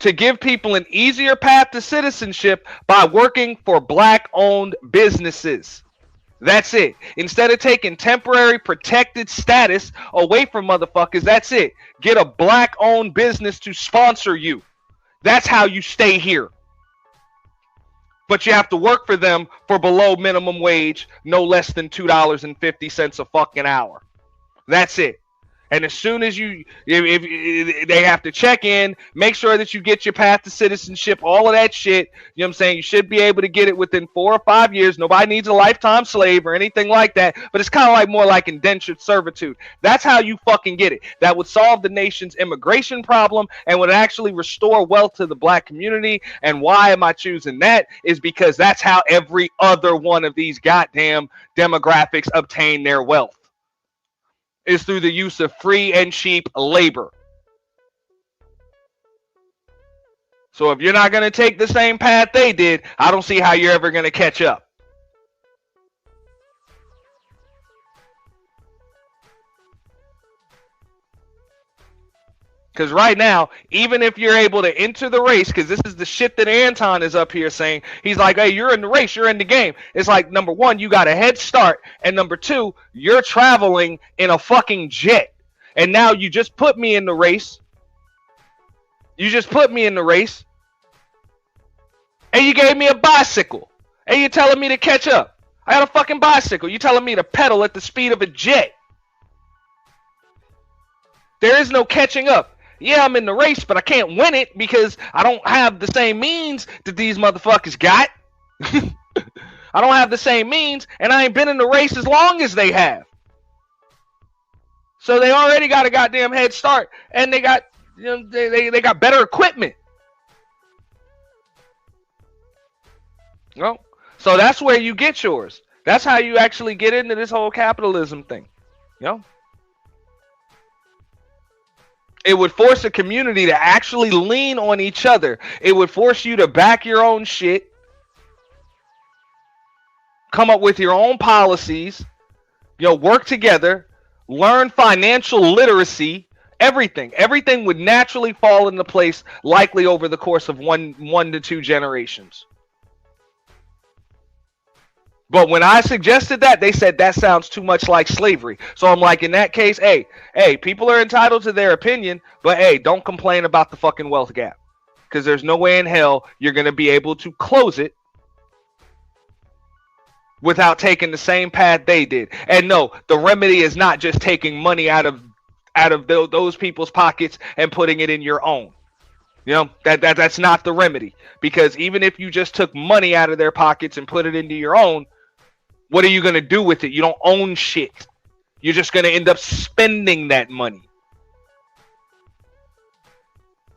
Speaker 4: to give people an easier path to citizenship by working for black-owned businesses. That's it. Instead of taking temporary protected status away from motherfuckers, that's it. Get a black-owned business to sponsor you. That's how you stay here. But you have to work for them for below minimum wage, no less than $2.50 a fucking hour. That's it. And as soon as if they have to check in, make sure that you get your path to citizenship, all of that shit. You know what I'm saying? You should be able to get it within 4 or 5 years. Nobody needs a lifetime slave or anything like that. But it's kind of like more like indentured servitude. That's how you fucking get it. That would solve the nation's immigration problem and would actually restore wealth to the black community. And why am I choosing that? Is because that's how every other one of these goddamn demographics obtain their wealth. Is through the use of free and cheap labor. So if you're not going to take the same path they did, I don't see how you're ever going to catch up. Because right now, even if you're able to enter the race, because this is the shit that Anton is up here saying, he's like, hey, you're in the race, you're in the game. It's like, number one, you got a head start. And number two, you're traveling in a fucking jet. And now you just put me in the race. You just put me in the race. And you gave me a bicycle. And you're telling me to catch up. I got a fucking bicycle. You're telling me to pedal at the speed of a jet. There is no catching up. Yeah, I'm in the race, but I can't win it because I don't have the same means that these motherfuckers got. I don't have the same means, and I ain't been in the race as long as they have. So they already got a goddamn head start, and they got, you know, they got better equipment. You know? So that's where you get yours. That's how you actually get into this whole capitalism thing. You know? It would force a community to actually lean on each other. It would force you to back your own shit. Come up with your own policies. You know, work together. Learn financial literacy. Everything. Everything would naturally fall into place, likely over the course of one to 2 generations. But when I suggested that, they said that sounds too much like slavery. So I'm like, in that case, hey, people are entitled to their opinion, but hey, don't complain about the fucking wealth gap. Because there's no way in hell you're going to be able to close it without taking the same path they did. And no, the remedy is not just taking money out of those people's pockets and putting it in your own. You know, that's not the remedy. Because even if you just took money out of their pockets and put it into your own, what are you going to do with it? You don't own shit. You're just going to end up spending that money.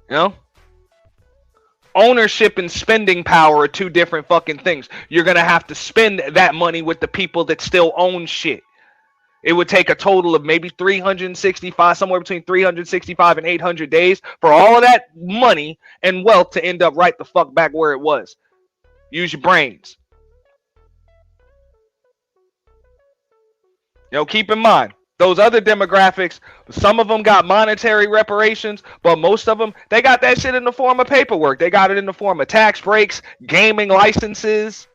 Speaker 4: You know? Ownership and spending power are 2 different fucking things. You're going to have to spend that money with the people that still own shit. It would take a total of maybe 365, somewhere between 365 and 800 days for all of that money and wealth to end up right the fuck back where it was. Use your brains. You know, keep in mind, those other demographics, some of them got monetary reparations, but most of them, they got that shit in the form of paperwork. They got it in the form of tax breaks, gaming licenses,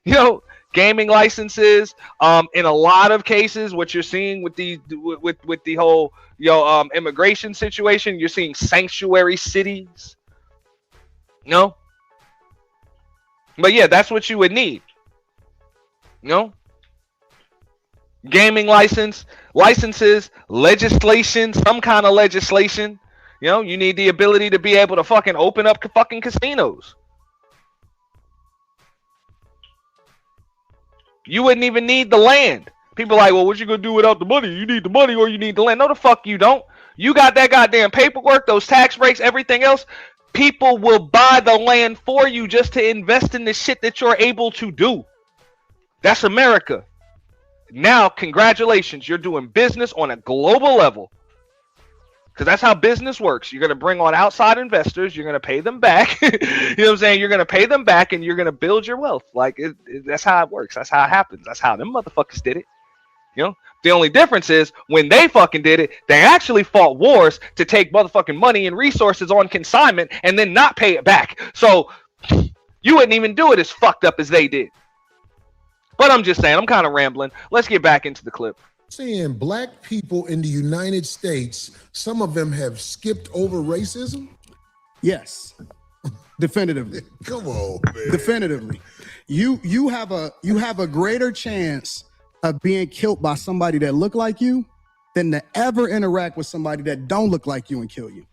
Speaker 4: you know, gaming licenses. In a lot of cases, what you're seeing with the whole, you know, immigration situation, you're seeing sanctuary cities, you know. But yeah, that's what you would need, you know. Gaming licenses, legislation, some kind of legislation. You know, you need the ability to be able to fucking open up fucking casinos. You wouldn't even need the land. People are like, well, what you gonna do without the money? You need the money or you need the land. No, the fuck you don't. You got that goddamn paperwork, those tax breaks, everything else. People will buy the land for you just to invest in the shit that you're able to do. That's America. Now, congratulations, you're doing business on a global level. Because that's how business works. You're going to bring on outside investors. You're going to pay them back. You know what I'm saying? You're going to pay them back and you're going to build your wealth. Like, that's how it works. That's how it happens. That's how them motherfuckers did it. You know? The only difference is when they fucking did it, they actually fought wars to take motherfucking money and resources on consignment and then not pay it back. So you wouldn't even do it as fucked up as they did. But I'm just saying, I'm kind of rambling. Let's get back into the clip.
Speaker 17: Saying black people in the United States, some of them have skipped over racism?
Speaker 16: Yes, definitively.
Speaker 17: Come on, man.
Speaker 16: Definitively. You have a greater chance of being killed by somebody that look like you than to ever interact with somebody that don't look like you and kill you.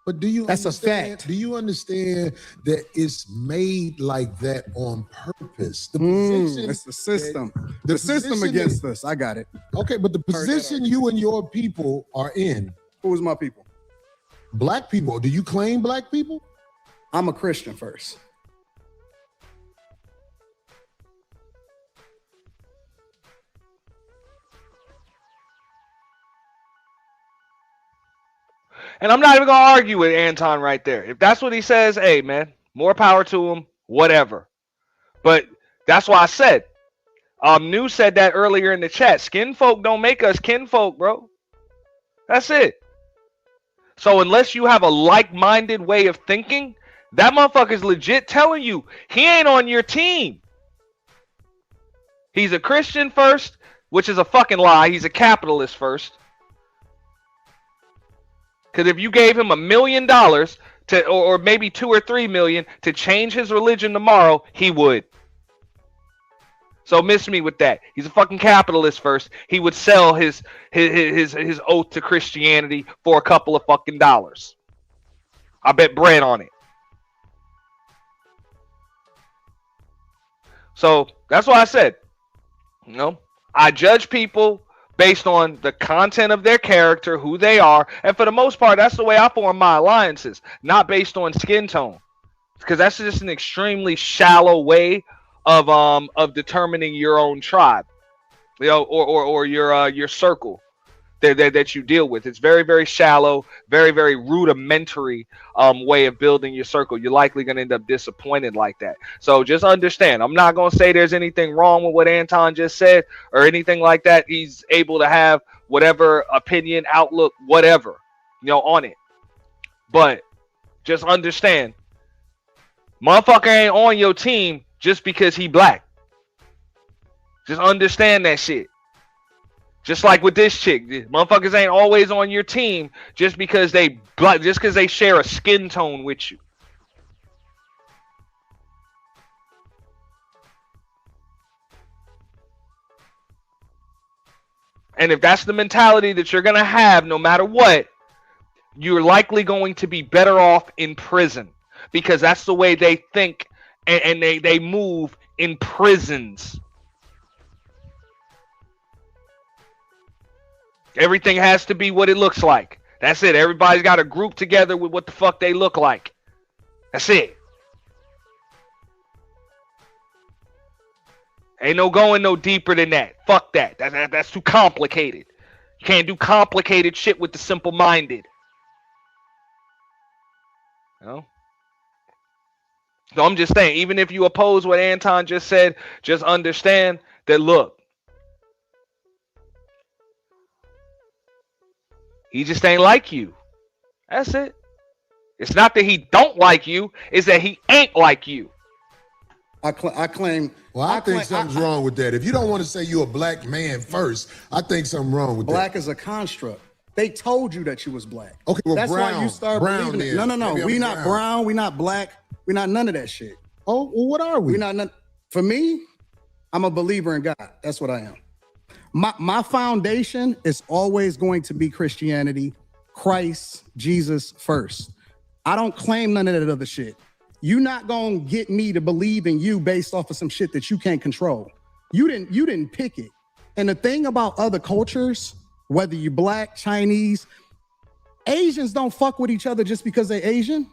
Speaker 17: But do you
Speaker 16: That's a
Speaker 17: understand,
Speaker 16: fact.
Speaker 17: Do you understand that it's made like that on purpose? The position,
Speaker 16: It's the system.
Speaker 17: the
Speaker 16: The system
Speaker 17: position
Speaker 16: against
Speaker 17: that-
Speaker 16: us. I got it.
Speaker 17: Okay, but the position you and your people are in.
Speaker 16: Who is my people?
Speaker 17: Black people. Do you claim black people?
Speaker 16: I'm a Christian first.
Speaker 4: And I'm not even gonna argue with Anton right there. If that's what he says, hey man, more power to him, whatever. But that's why I said, New said that earlier in the chat. Skin folk don't make us kinfolk, bro. That's it. So unless you have a like-minded way of thinking, that motherfucker's legit telling you he ain't on your team. He's a Christian first, which is a fucking lie. He's a capitalist first. Because if you gave him $1 million to, or maybe 2 or 3 million to change his religion tomorrow, he would. So miss me with that. He's a fucking capitalist first. He would sell his oath to Christianity for a couple of fucking dollars. I bet bread on it. So that's why I said, you know, I judge people based on the content of their character, who they are, and for the most part, that's the way I form my alliances, not based on skin tone, because that's just an extremely shallow way of determining your own tribe, you know, or your circle that you deal with. It's very, very shallow, very, very rudimentary way of building your circle. You're likely going to end up disappointed like that. So just understand, I'm not going to say there's anything wrong with what Anton just said or anything like that. He's able to have whatever opinion, outlook, whatever, you know, on it. But just understand, motherfucker ain't on your team just because he black. Just understand that shit. Just like with this chick, motherfuckers ain't always on your team just because they share a skin tone with you. And if that's the mentality that you're gonna have, no matter what, you're likely going to be better off in prison, because that's the way they think and they move in prisons. Everything has to be what it looks like. That's it. Everybody's got to group together with what the fuck they look like. That's it. Ain't no going no deeper than that. Fuck that. That's too complicated. You can't do complicated shit with the simple-minded. You know? So I'm just saying, even if you oppose what Anton just said, just understand that, look, he just ain't like you. That's it. It's not that he don't like you, it's that he ain't like you.
Speaker 16: I claim.
Speaker 17: Well, I think something's wrong with that. If you don't want to say you're a black man first, I think something wrong with
Speaker 16: Black
Speaker 17: that.
Speaker 16: is a construct. They told you that you was black.
Speaker 17: Okay, well,
Speaker 16: that's
Speaker 17: brown,
Speaker 16: why you start
Speaker 17: brown
Speaker 16: believing it.
Speaker 17: then.
Speaker 16: No.
Speaker 17: Maybe
Speaker 16: We
Speaker 17: I'm
Speaker 16: not brown. We not black. We not none of that shit.
Speaker 17: Oh, well, what are we?
Speaker 16: We not none. For me, I'm a believer in God. That's what I am. My foundation is always going to be Christianity, Christ, Jesus first. I don't claim none of that other shit. You're not gonna get me to believe in you based off of some shit that you can't control. You didn't pick it. And the thing about other cultures, whether you black, Chinese, Asians don't fuck with each other just because they're Asian.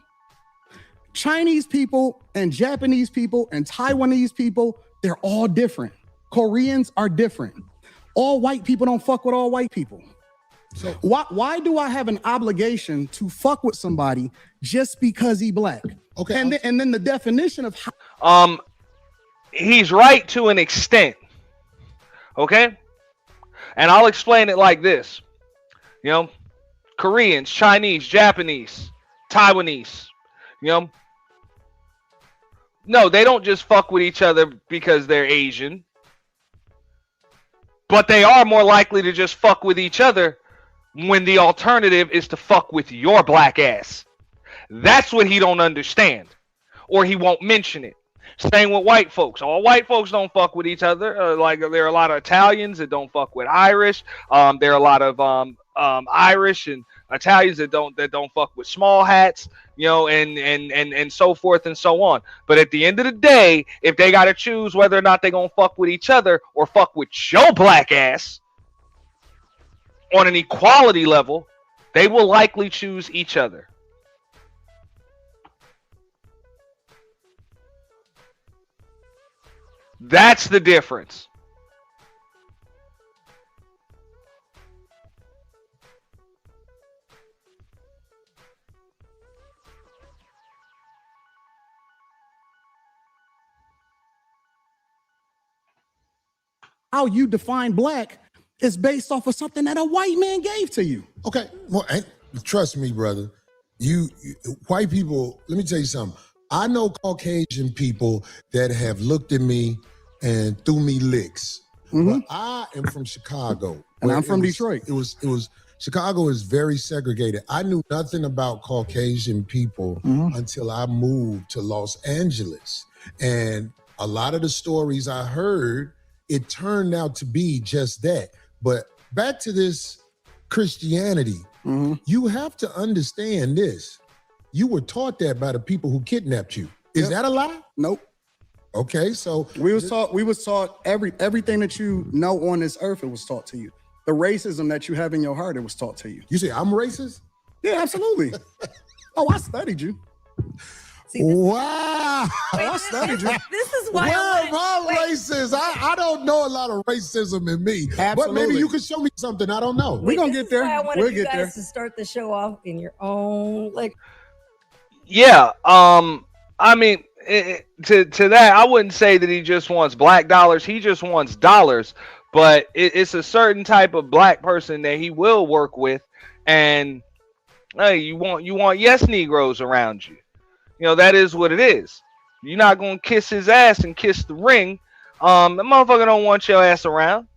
Speaker 16: Chinese people and Japanese people and Taiwanese people, they're all different. Koreans are different. All white people don't fuck with all white people. So why do I have an obligation to fuck with somebody just because he black? Okay. And then the definition of
Speaker 4: he's right to an extent. Okay? And I'll explain it like this. You know, Koreans, Chinese, Japanese, Taiwanese, you know, no, they don't just fuck with each other because they're Asian. But they are more likely to just fuck with each other when the alternative is to fuck with your black ass. That's what he don't understand, or he won't mention it. Same with white folks. All white folks don't fuck with each other. Like there are a lot of Italians that don't fuck with Irish. There are a lot of Irish and Italians that don't fuck with small hats, you know, and so forth and so on. But at the end of the day, if they got to choose whether or not they're gonna fuck with each other or fuck with your black ass on an equality level, they will likely choose each other. That's the difference.
Speaker 16: How you define black is based off of something that a white man gave to you.
Speaker 17: Okay, well, trust me, brother. You white people, let me tell you something. I know Caucasian people that have looked at me and threw me licks. But I am from Chicago.
Speaker 16: And I'm from Detroit.
Speaker 17: It was Chicago is very segregated. I knew nothing about Caucasian people until I moved to Los Angeles. And a lot of the stories I heard, it turned out to be just that. But back to this Christianity, you have to understand this. You were taught that by the people who kidnapped you. Is that a lie?
Speaker 16: Nope.
Speaker 17: Okay, so
Speaker 16: we was taught everything that you know on this earth, it was taught to you. The racism that you have in your heart, it was taught to you.
Speaker 17: You say I'm racist?
Speaker 16: Yeah, absolutely. Oh, I studied you.
Speaker 17: Wow.
Speaker 16: I studied you.
Speaker 14: This is why
Speaker 17: Where am I racist? I don't know a lot of racism in me. But maybe you can show me something I don't know.
Speaker 16: We're going to get there.
Speaker 14: I wanted
Speaker 16: We'll
Speaker 14: you
Speaker 16: get
Speaker 14: guys
Speaker 16: there.
Speaker 14: to start the show off in your own, like.
Speaker 4: Yeah. I mean, to that, I wouldn't say that he just wants black dollars. He just wants dollars. But it's a certain type of black person that he will work with, and hey, you want yes Negroes around you. You know, that is what it is. You're not gonna kiss his ass and kiss the ring. The motherfucker don't want your ass around.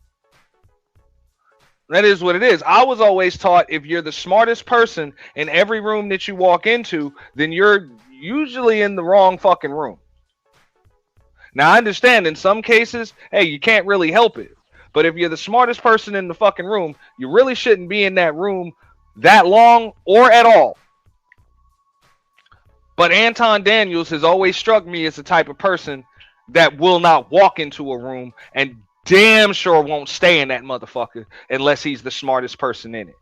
Speaker 4: That is what it is. I was always taught if you're the smartest person in every room that you walk into, then you're usually in the wrong fucking room. Now, I understand in some cases, hey, you can't really help it. But if you're the smartest person in the fucking room, you really shouldn't be in that room that long or at all. But Anton Daniels has always struck me as the type of person that will not walk into a room and damn sure won't stay in that motherfucker unless he's the smartest person in it.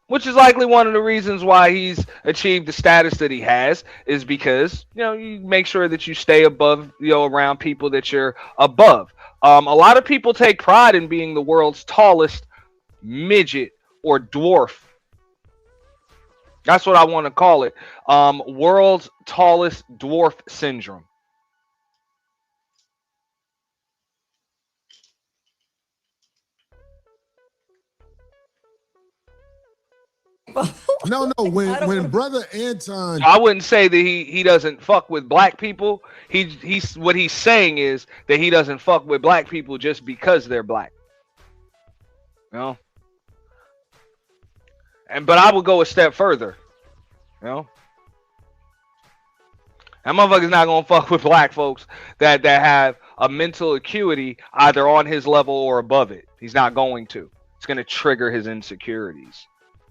Speaker 4: Which is likely one of the reasons why he's achieved the status that he has, is because, you know, you make sure that you stay above, you know, around people that you're above. A lot of people take pride in being the world's tallest midget or dwarf. That's what I want to call it. World's tallest dwarf syndrome.
Speaker 17: No, when brother Anton,
Speaker 4: I wouldn't say that he doesn't fuck with black people. He's what he's saying is that he doesn't fuck with black people just because they're black. You know? But I would go a step further. You know? That motherfucker's not gonna fuck with black folks that have a mental acuity either on his level or above it. He's not going to. It's gonna trigger his insecurities.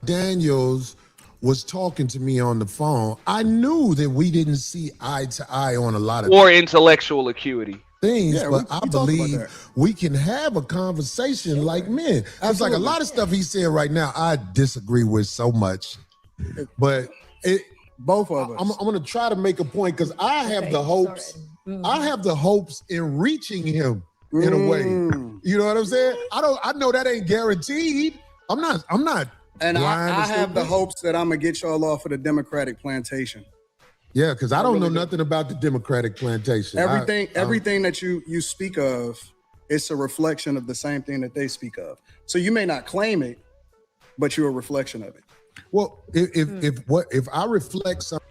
Speaker 17: Daniels was talking to me on the phone, I knew that we didn't see eye to eye on a lot of
Speaker 4: or intellectual acuity
Speaker 17: things,
Speaker 16: Yeah,
Speaker 17: but
Speaker 16: we
Speaker 17: I
Speaker 16: talked about
Speaker 17: believe
Speaker 16: that.
Speaker 17: we can have a conversation like men. It's like a lot of stuff he's saying right now I disagree with so much, but
Speaker 16: both of us.
Speaker 17: I'm going to try to make a point because I have the hopes. I have the hopes in reaching him in a way. You know what I'm saying? I know that ain't guaranteed. I'm not.
Speaker 16: And
Speaker 17: blind
Speaker 16: I
Speaker 17: or
Speaker 16: have the
Speaker 17: stupid.
Speaker 16: hopes that I'm gonna get y'all off of the Democratic plantation.
Speaker 17: Yeah, because I don't
Speaker 16: really
Speaker 17: know
Speaker 16: do.
Speaker 17: nothing about the Democratic plantation.
Speaker 16: Everything that you speak of, it's a reflection of the same thing that they speak of. So you may not claim it, but you're a reflection of it.
Speaker 17: Well, if I reflect something,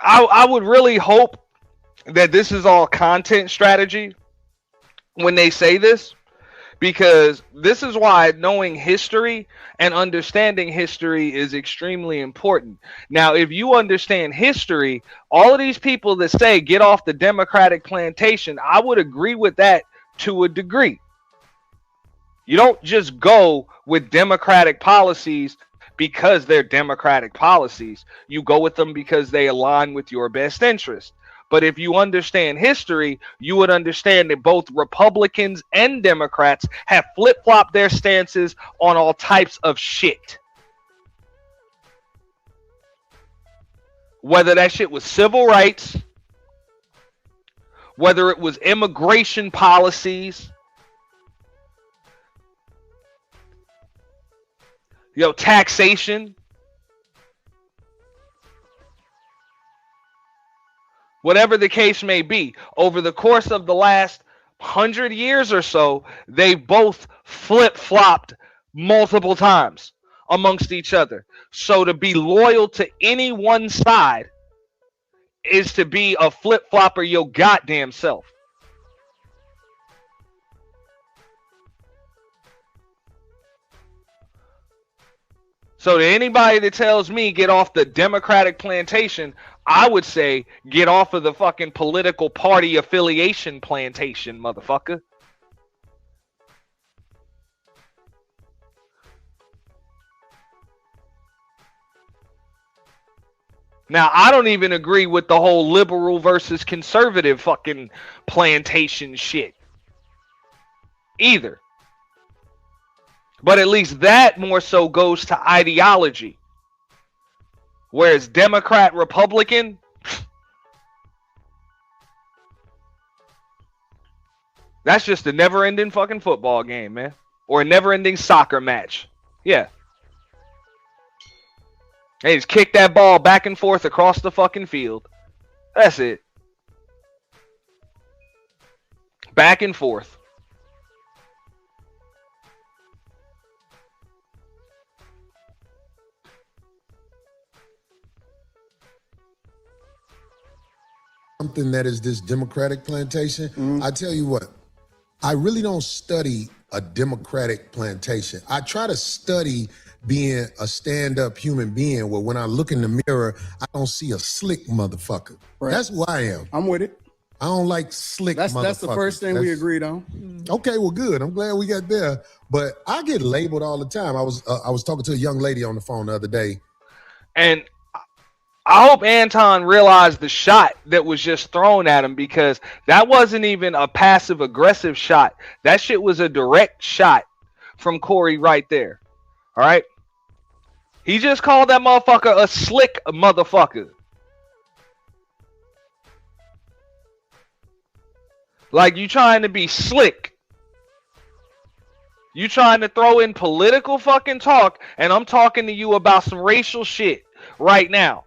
Speaker 4: I would really hope that this is all content strategy when they say this, because this is why knowing history and understanding history is extremely important. Now, if you understand history, all of these people that say get off the Democratic plantation, I would agree with that to a degree. You don't just go with Democratic policies because they're Democratic policies. You go with them because they align with your best interest. But if you understand history, you would understand that both Republicans and Democrats have flip-flopped their stances on all types of shit. Whether that shit was civil rights, whether it was immigration policies, taxation, whatever the case may be, over the course of the last 100 years or so, they both flip-flopped multiple times amongst each other. So to be loyal to any one side is to be a flip-flopper your goddamn self. So to anybody that tells me get off the Democratic plantation, I would say get off of the fucking political party affiliation plantation, motherfucker. Now, I don't even agree with the whole liberal versus conservative fucking plantation shit either. But at least that more so goes to ideology. Whereas Democrat, Republican, that's just a never-ending fucking football game, man. Or a never-ending soccer match. Yeah. They just kick that ball back and forth across the fucking field. That's it. Back and forth.
Speaker 17: Something that is this Democratic plantation. I tell you what, I really don't study a Democratic plantation. I try to study being a stand-up human being where when I look in the mirror, I don't see a slick motherfucker.
Speaker 16: Right.
Speaker 17: That's who I am.
Speaker 16: I'm with it.
Speaker 17: I don't like slick motherfuckers.
Speaker 16: That's the first thing we agreed on.
Speaker 17: Okay, well, good. I'm glad we got there. But I get labeled all the time. I was talking to a young lady on the phone the other day.
Speaker 4: And I hope Anton realized the shot that was just thrown at him, because that wasn't even a passive-aggressive shot. That shit was a direct shot from Corey right there. All right? He just called that motherfucker a slick motherfucker. Like, you trying to be slick. You trying to throw in political fucking talk, and I'm talking to you about some racial shit right now.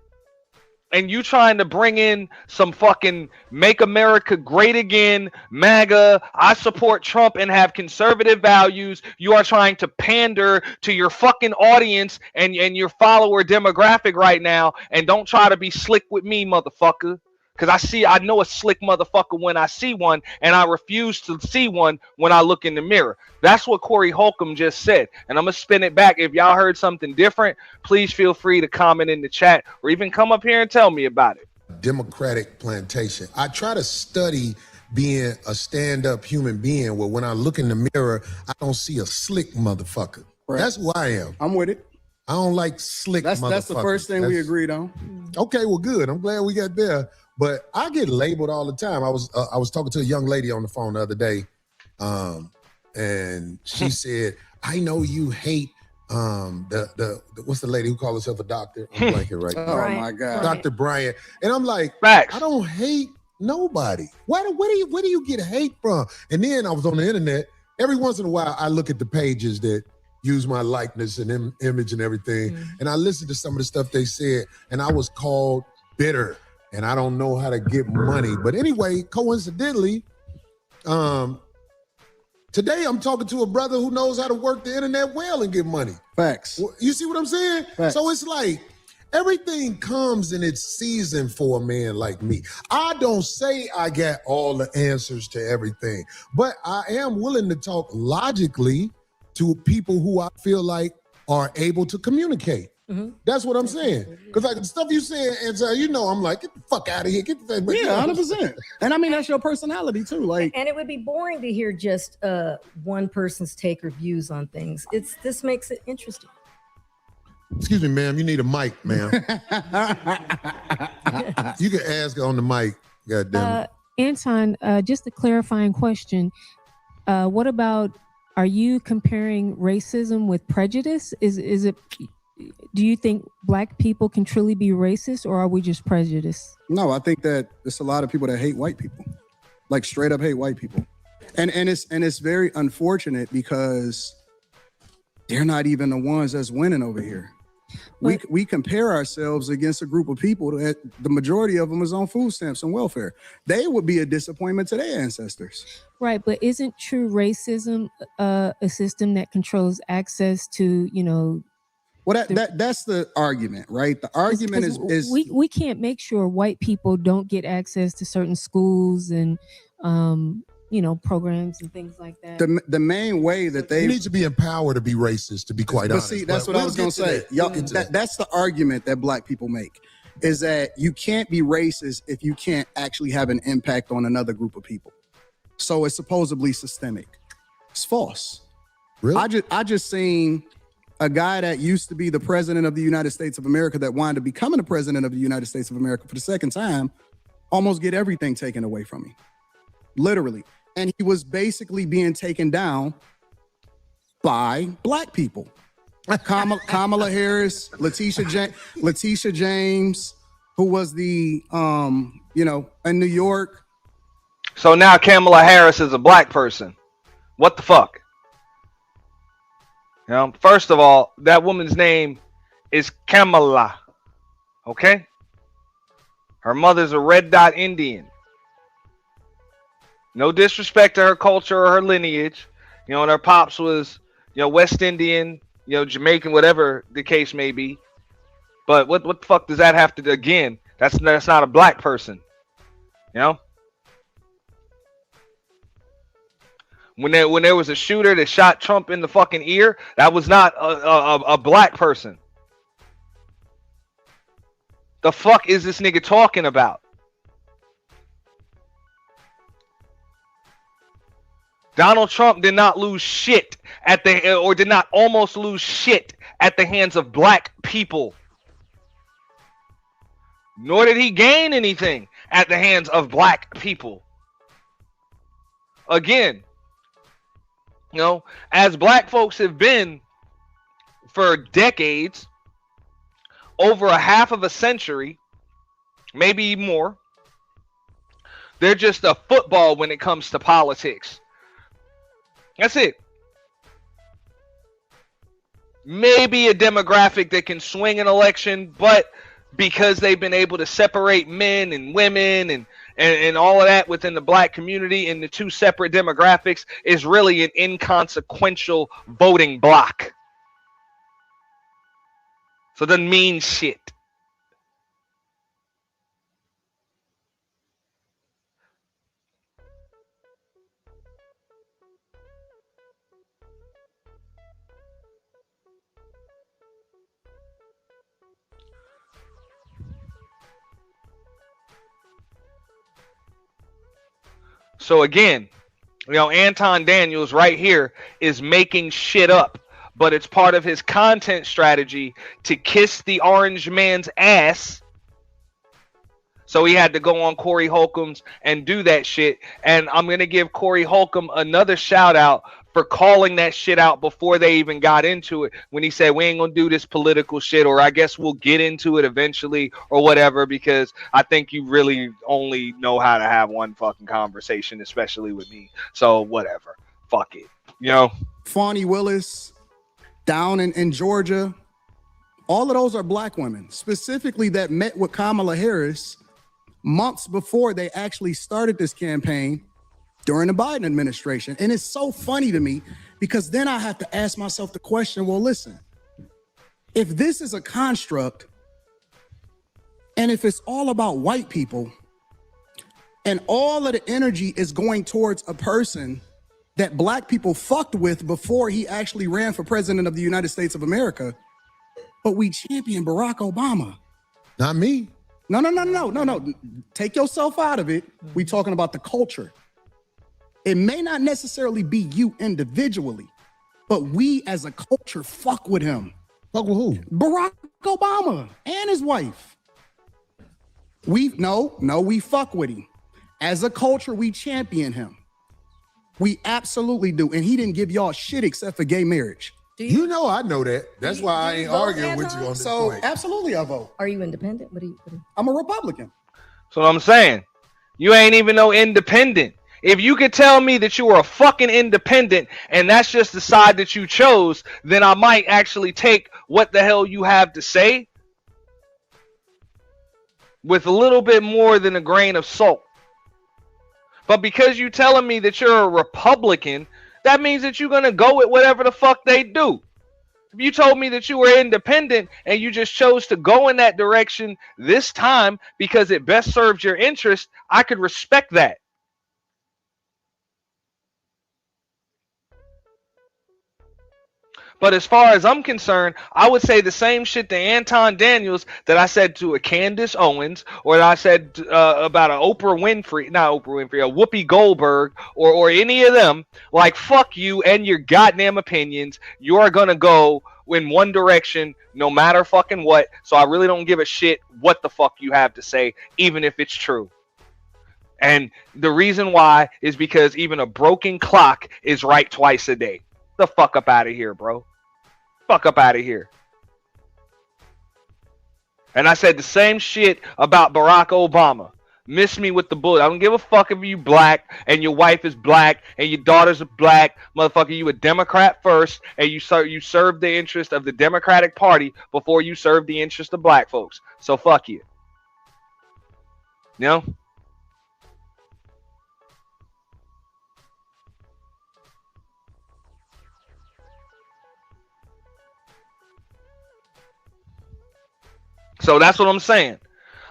Speaker 4: And you trying to bring in some fucking make America great again, MAGA, I support Trump and have conservative values. You are trying to pander to your fucking audience and your follower demographic right now. And don't try to be slick with me, motherfucker. Because I know a slick motherfucker when I see one, and I refuse to see one when I look in the mirror. That's what Corey Holcomb just said. And I'm going to spin it back. If y'all heard something different, please feel free to comment in the chat or even come up here and tell me about it.
Speaker 17: Democratic plantation. I try to study being a stand-up human being where when I look in the mirror, I don't see a slick motherfucker. Right. That's who I am.
Speaker 16: I'm with it.
Speaker 17: I don't like slick motherfuckers.
Speaker 16: That's the first thing we agreed on.
Speaker 17: Okay, well, good. I'm glad we got there. But I get labeled all the time. I was talking to a young lady on the phone the other day, and she said, "I know you hate the what's the lady who calls herself a doctor? I'm blanking right now.
Speaker 16: Oh my God,
Speaker 17: Dr. Bryant." And I'm like,
Speaker 4: facts.
Speaker 17: I don't hate nobody. Where do you get hate from? And then I was on the internet. Every once in a while, I look at the pages that use my likeness and image and everything, and I listened to some of the stuff they said, and I was called bitter. And I don't know how to get money. But anyway, coincidentally, today I'm talking to a brother who knows how to work the internet well and get money.
Speaker 16: Facts.
Speaker 17: You see what I'm saying?
Speaker 16: Facts.
Speaker 17: So it's like, Everything comes in its season for a man like me. I don't say I got all the answers to everything, but I am willing to talk logically to people who I feel like are able to communicate. That's what I'm saying. Because like the stuff you saying, and so I'm like, get the fuck out of here. Get the fuck.
Speaker 16: Yeah, 100%. And I mean, that's your personality too. Like,
Speaker 14: and it would be boring to hear just one person's take or views on things. This makes it interesting.
Speaker 17: Excuse me, ma'am. You need a mic, ma'am. You can ask on the mic. Goddamn.
Speaker 8: Anton, just a clarifying question. What about, are you comparing racism with prejudice? Is it, do you think Black people can truly be racist, or are we just prejudiced?
Speaker 16: no, I think that there's a lot of people that hate white people, like straight up hate white people. And it's very unfortunate because they're not even the ones that's winning over here. We compare ourselves against a group of people that the majority of them is on food stamps and welfare. They would be a disappointment to their ancestors.
Speaker 8: Right, but isn't true racism a system that controls access to,
Speaker 16: Well, that's the argument, right? The argument is
Speaker 8: we can't make sure white people don't get access to certain schools and programs and things like that.
Speaker 16: The main way that they
Speaker 17: need to be empowered to be racist, to be quite honest.
Speaker 16: See, that's what I was going to say. Y'all, that's the argument that Black people make, is that you can't be racist if you can't actually have an impact on another group of people. So it's supposedly systemic. It's false.
Speaker 17: Really?
Speaker 16: I just seen a guy that used to be the president of the United States of America that wanted to becoming the president of the United States of America for the second time, almost get everything taken away from him. Literally. And he was basically being taken down by Black people. Kamala Harris, Letitia James, who was the, in New York.
Speaker 4: So now Kamala Harris is a Black person. What the fuck? First of all, that woman's name is Kamala. Okay? Her mother's a Red Dot Indian. No disrespect to her culture or her lineage. And her pops was, West Indian, Jamaican, whatever the case may be. But what the fuck does that have to do? Again, that's not a Black person. When there was a shooter that shot Trump in the fucking ear, that was not a Black person. The fuck is this nigga talking about? Donald Trump did not lose shit did not almost lose shit at the hands of Black people. Nor did he gain anything at the hands of Black people. Again, as Black folks have been for decades, over a half of a century, maybe more, they're just a football when it comes to politics. That's it. Maybe a demographic that can swing an election, but because they've been able to separate men and women and all of that within the Black community into two separate demographics, is really an inconsequential voting block. So it doesn't mean shit. So again, Anton Daniels right here is making shit up, but it's part of his content strategy to kiss the orange man's ass. So he had to go on Corey Holcomb's and do that shit. And I'm going to give Corey Holcomb another shout out for calling that shit out before they even got into it, when he said, we ain't gonna do this political shit, or I guess we'll get into it eventually or whatever, because I think you really only know how to have one fucking conversation, especially with me. So whatever, fuck it,
Speaker 16: Fani Willis down in Georgia, all of those are Black women, specifically that met with Kamala Harris months before they actually started this campaign during the Biden administration. And it's so funny to me, because then I have to ask myself the question, well, listen, if this is a construct, And if it's all about white people and all of the energy is going towards a person that black people fucked with before he actually ran for president of the United States of America, but we champion Barack Obama.
Speaker 17: Not me.
Speaker 16: No. Take yourself out of it. We talking about the culture. It may not necessarily be you individually, but we as a culture fuck with him.
Speaker 17: Fuck with who?
Speaker 16: Barack Obama and his wife. We fuck with him. As a culture, we champion him. We absolutely do. And he didn't give y'all shit except for gay marriage.
Speaker 17: You know I know that. That's why I ain't arguing with you on this point.
Speaker 16: Absolutely I vote.
Speaker 14: Are you independent? What are you?
Speaker 16: I'm a Republican.
Speaker 4: So what I'm saying, you ain't even no independent. If you could tell me that you were a fucking independent and that's just the side that you chose, then I might actually take what the hell you have to say with a little bit more than a grain of salt. But because you telling me that you're a Republican, that means that you're going to go with whatever the fuck they do. If you told me that you were independent and you just chose to go in that direction this time because it best serves your interest, I could respect that. But as far as I'm concerned, I would say the same shit to Anton Daniels that I said to a Candace Owens, or that I said about a Oprah Winfrey, not Oprah Winfrey, a Whoopi Goldberg, or any of them. Like, fuck you and your goddamn opinions. You're gonna go in one direction no matter fucking what. So I really don't give a shit what the fuck you have to say, even if it's true. And the reason why is because even a broken clock is right twice a day. The fuck up out of here, bro. Fuck up out of here. And I said the same shit about Barack Obama. Miss me with the bullet. I don't give a fuck if you black and your wife is black and your daughters are black. Motherfucker, you a Democrat first, and you serve the interest of the Democratic Party before you serve the interest of black folks. So fuck you. You know? So that's what I'm saying.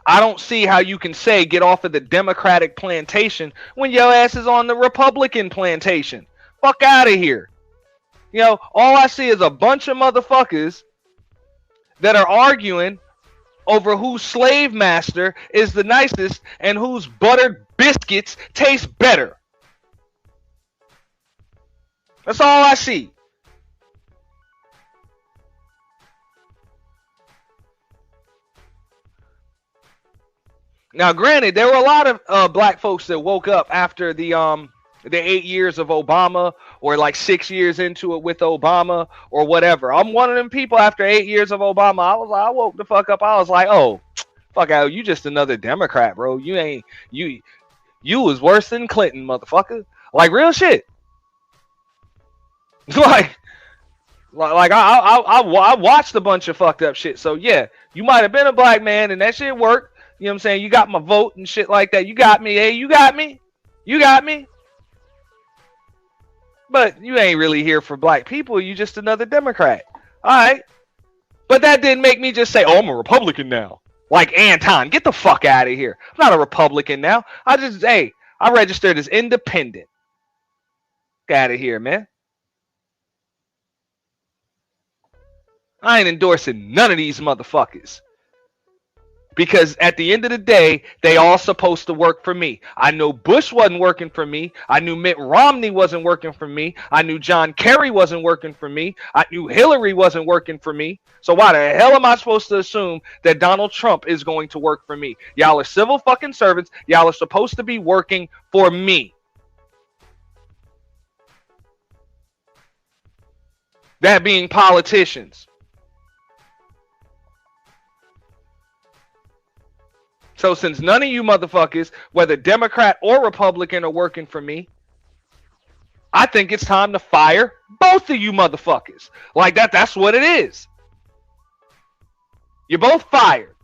Speaker 4: I don't see how you can say get off of the Democratic plantation when your ass is on the Republican plantation. Fuck out of here. You know, all I see is a bunch of motherfuckers that are arguing over whose slave master is the nicest and whose buttered biscuits taste better. That's all I see. Now, granted, there were a lot of black folks that woke up after the 8 years of Obama, or like 6 years into it with Obama, or whatever. I'm one of them people. After 8 years of Obama, I woke the fuck up. I was like, oh, fuck out, you just another Democrat, bro. You was worse than Clinton, motherfucker. Like, real shit. like I watched a bunch of fucked up shit. So yeah, you might have been a black man and that shit worked. You know what I'm saying? You got my vote and shit like that. You got me, hey, you got me. You got me. But you ain't really here for black people. You just another Democrat. All right. But that didn't make me just say, oh, I'm a Republican now. Like Anton, get the fuck out of here. I'm not a Republican now. I registered as independent. Get out of here, man. I ain't endorsing none of these motherfuckers. Because at the end of the day, they all supposed to work for me. I know Bush wasn't working for me. I knew Mitt Romney wasn't working for me. I knew John Kerry wasn't working for me. I knew Hillary wasn't working for me. So why the hell am I supposed to assume that Donald Trump is going to work for me? Y'all are civil fucking servants. Y'all are supposed to be working for me. That being politicians. So since none of you motherfuckers, whether Democrat or Republican, are working for me, I think it's time to fire both of you motherfuckers. Like that's what it is. You're both fired.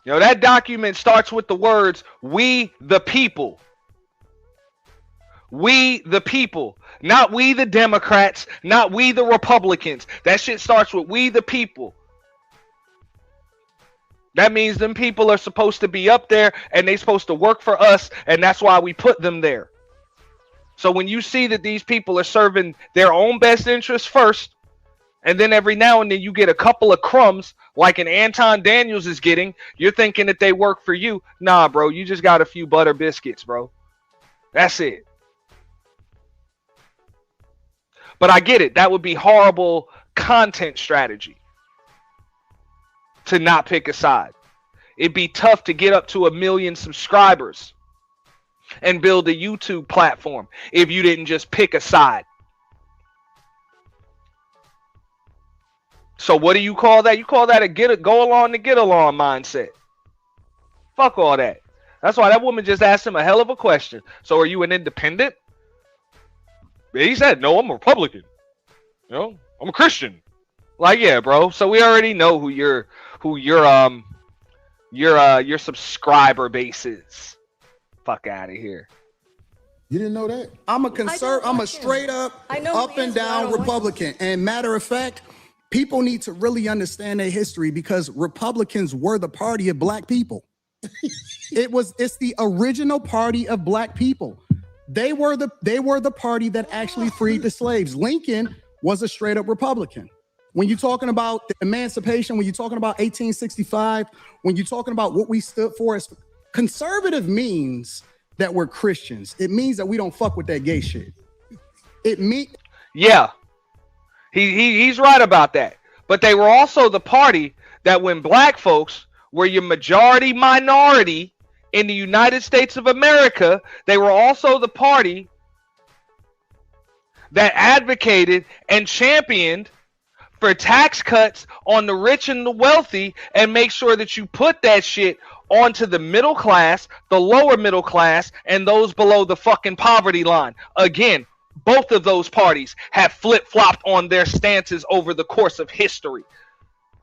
Speaker 4: You know, that document starts with the words, "We the people." We the people, not we the Democrats, not we the Republicans. That shit starts with we the people. That means them people are supposed to be up there and they supposed to work for us, and that's why we put them there. So when you see that these people are serving their own best interests first, and then every now and then you get a couple of crumbs like an Anton Daniels is getting, you're thinking that they work for you. Nah, bro, you just got a few butter biscuits, bro. That's it. But I get it. That would be horrible content strategy to not pick a side. It'd be tough to get up to 1 million subscribers and build a YouTube platform if you didn't just pick a side. So what do you call that? You call that a go along to get along mindset. Fuck all that. That's why that woman just asked him a hell of a question. So are you an independent? He said, no, I'm a Republican. You know, I'm a Christian. Like, yeah, bro. So we already know who your subscriber base is. Fuck out of here.
Speaker 16: You didn't know that? I'm a straight up, up and down Republican. And matter of fact, people need to really understand their history because Republicans were the party of black people. It's the original party of black people. They were the party that actually freed the slaves. Lincoln was a straight up Republican. When you're talking about the emancipation, when you're talking about 1865, when you're talking about what we stood for as conservative means that we're Christians. It means that we don't fuck with that gay shit.
Speaker 4: Yeah. He's right about that. But they were also the party that when black folks were your majority minority in the United States of America, they were also the party that advocated and championed for tax cuts on the rich and the wealthy and make sure that you put that shit onto the middle class, the lower middle class, and those below the fucking poverty line. Again, both of those parties have flip-flopped on their stances over the course of history.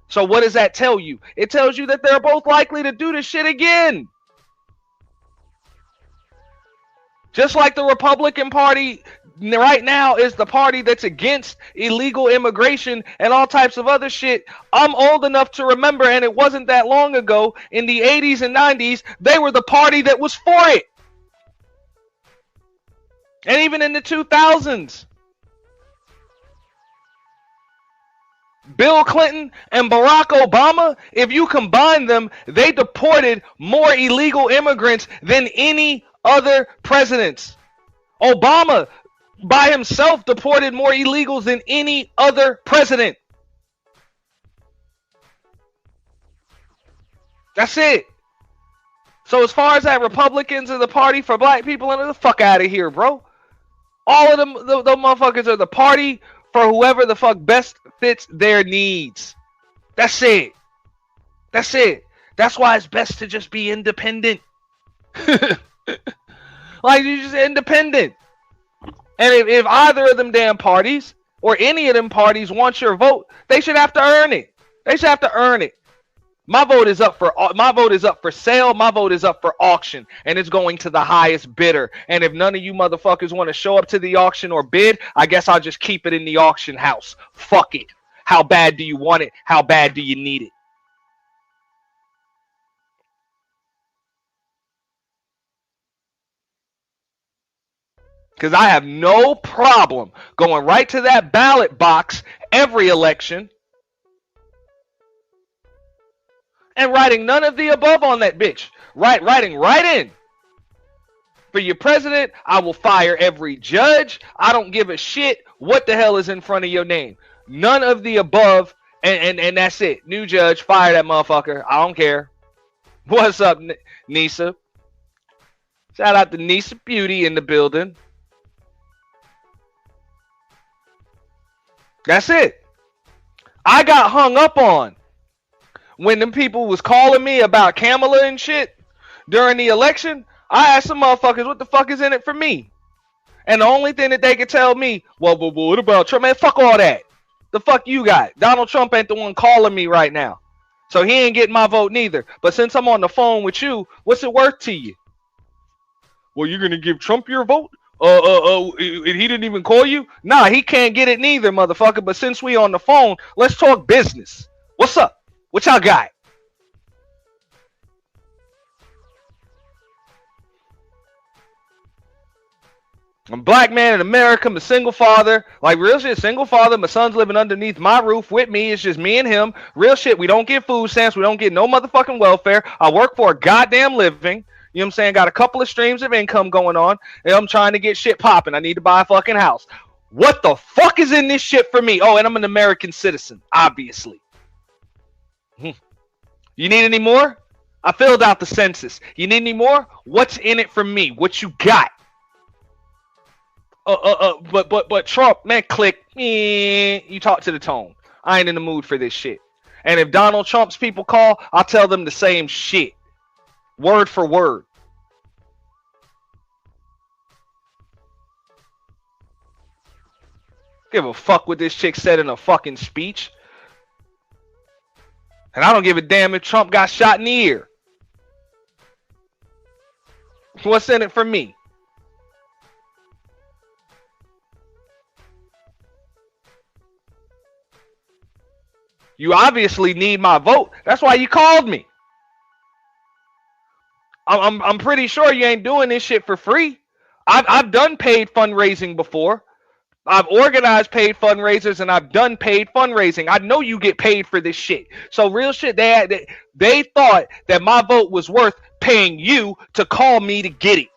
Speaker 4: So what does that tell you? It tells you that they're both likely to do this shit again. Just like the Republican Party right now is the party that's against illegal immigration and all types of other shit. I'm old enough to remember, and it wasn't that long ago, in the 80s and 90s, they were the party that was for it. And even in the 2000s. Bill Clinton and Barack Obama, if you combine them, they deported more illegal immigrants than any other presidents. Obama by himself deported more illegals than any other president. That's it. So as far as that Republicans are the party for black people, and the fuck out of here, bro. All of them, the motherfuckers are the party for whoever the fuck best fits their needs. That's it. That's it. That's why it's best to just be independent. Like, you're just independent. And if either of them damn parties or any of them parties want your vote, they should have to earn it. They should have to earn it. My vote is up for sale. My vote is up for auction, and it's going to the highest bidder. And if none of you motherfuckers want to show up to the auction or bid, I guess I'll just keep it in the auction house. Fuck it. How bad do you want it? How bad do you need it? Because I have no problem going right to that ballot box every election and writing none of the above on that bitch. Writing right in. For your president, I will fire every judge. I don't give a shit what the hell is in front of your name. None of the above, and that's it. New judge, fire that motherfucker. I don't care. What's up, Nisa? Shout out to Nisa Beauty in the building. That's it. I got hung up on when them people was calling me about Kamala and shit during the election. I asked some motherfuckers, what the fuck is in it for me? And the only thing that they could tell me, well, what about Trump? Man, fuck all that. The fuck you got? Donald Trump ain't the one calling me right now. So he ain't getting my vote neither. But since I'm on the phone with you, what's it worth to you? Well, you're going to give Trump your vote? He didn't even call you? Nah, he can't get it neither, motherfucker. But since we on the phone, let's talk business. What's up? What y'all got? I'm a black man in America. I'm a single father. Like, real shit, single father. My son's living underneath my roof with me. It's just me and him. Real shit, we don't get food stamps. We don't get no motherfucking welfare. I work for a goddamn living. You know what I'm saying? Got a couple of streams of income going on. And I'm trying to get shit popping. I need to buy a fucking house. What the fuck is in this shit for me? Oh, and I'm an American citizen, obviously. You need any more? I filled out the census. You need any more? What's in it for me? What you got? But Trump, man, click. You talk to the tone. I ain't in the mood for this shit. And if Donald Trump's people call, I'll tell them the same shit. Word for word. Give a fuck what this chick said in a fucking speech. And I don't give a damn if Trump got shot in the ear. What's in it for me? You obviously need my vote. That's why you called me. I'm pretty sure you ain't doing this shit for free. I've done paid fundraising before. I've organized paid fundraisers and I've done paid fundraising. I know you get paid for this shit. So real shit, they thought that my vote was worth paying you to call me to get it.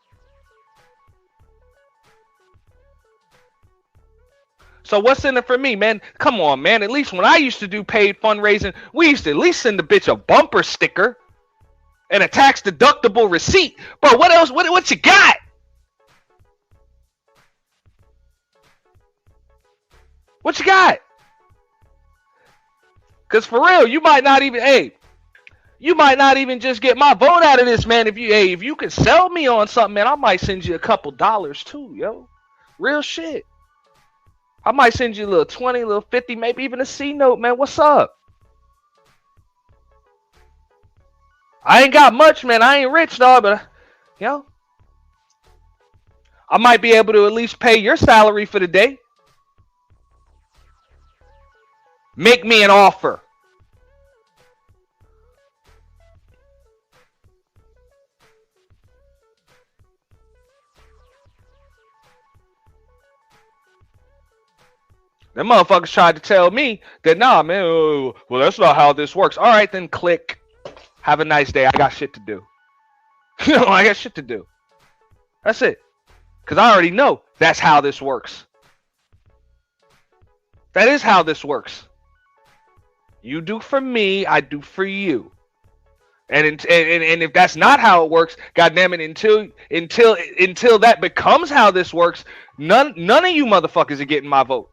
Speaker 4: So what's in it for me, man? Come on, man. At least when I used to do paid fundraising, we used to at least send the bitch a bumper sticker and a tax deductible receipt. Bro, what else? What you got? What you got? Because for real, you might not even, you might not even just get my vote out of this, man. If you could sell me on something, man, I might send you a couple dollars too, yo. Real shit. I might send you a little 20, a little 50, maybe even a C note, man. What's up? I ain't got much, man. I ain't rich, dog, but, I might be able to at least pay your salary for the day. Make me an offer. Them motherfuckers tried to tell me that, nah, man, well, that's not how this works. All right, then click. Have a nice day. I got shit to do. I got shit to do. That's it. Because I already know that's how this works. That is how this works. You do for me, I do for you. And if that's not how it works, goddamn it, until that becomes how this works, none of you motherfuckers are getting my vote.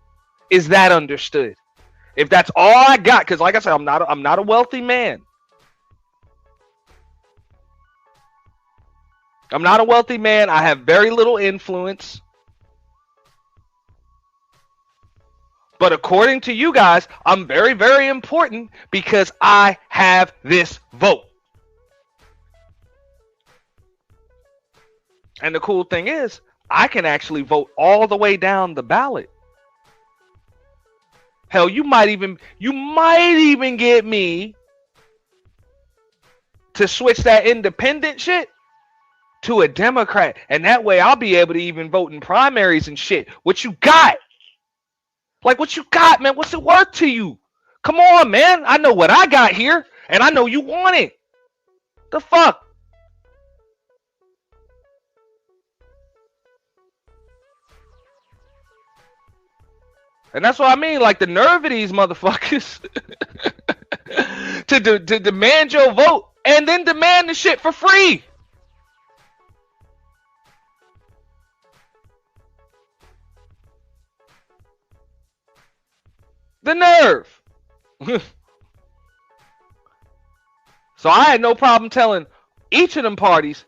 Speaker 4: Is that understood? If that's all I got, because like I said, I'm not a wealthy man. I'm not a wealthy man. I have very little influence. But according to you guys, I'm very, very important because I have this vote. And the cool thing is, I can actually vote all the way down the ballot. Hell, you might even get me to switch that independent shit to a Democrat. And that way I'll be able to even vote in primaries and shit. What you got? Like, what you got, man? What's it worth to you? Come on, man. I know what I got here, and I know you want it. The fuck? And that's what I mean, like the nerve of these motherfuckers to demand your vote and then demand the shit for free. The nerve. So I had no problem telling each of them parties,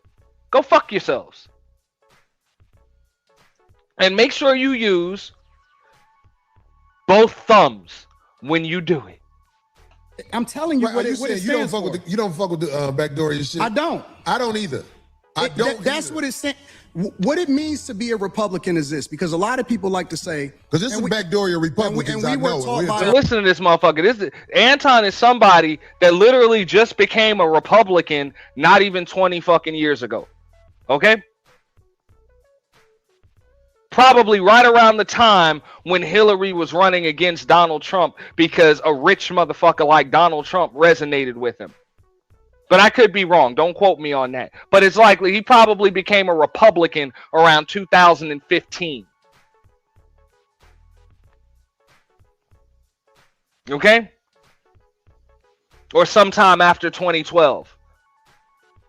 Speaker 4: go fuck yourselves. And make sure you use both thumbs when you do it.
Speaker 16: I'm telling you what it stands for.
Speaker 17: You don't fuck with the backdoor shit.
Speaker 16: I don't.
Speaker 17: I don't either.
Speaker 16: That's what it's saying. What it means to be a Republican is this, because a lot of people like to say,
Speaker 17: because this is backdoor your Republicans.
Speaker 16: and we were taught by
Speaker 4: Listen to this motherfucker. Anton is somebody that literally just became a Republican not even 20 fucking years ago. Okay? Probably right around the time when Hillary was running against Donald Trump because a rich motherfucker like Donald Trump resonated with him. But I could be wrong. Don't quote me on that. But it's likely he probably became a Republican around 2015. Okay? Or sometime after 2012.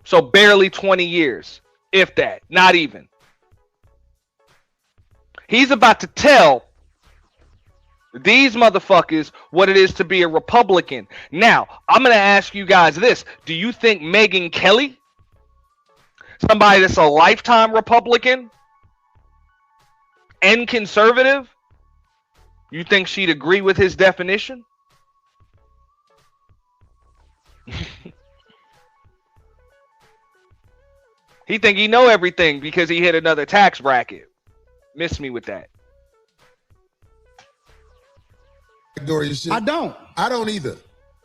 Speaker 4: So barely 20 years. If that. Not even. He's about to tell these motherfuckers what it is to be a Republican. Now, I'm going to ask you guys this. Do you think Megyn Kelly, somebody that's a lifetime Republican and conservative, you think she'd agree with his definition? He think he know everything because he hit another tax bracket. Miss me with that.
Speaker 16: I don't.
Speaker 17: I don't either.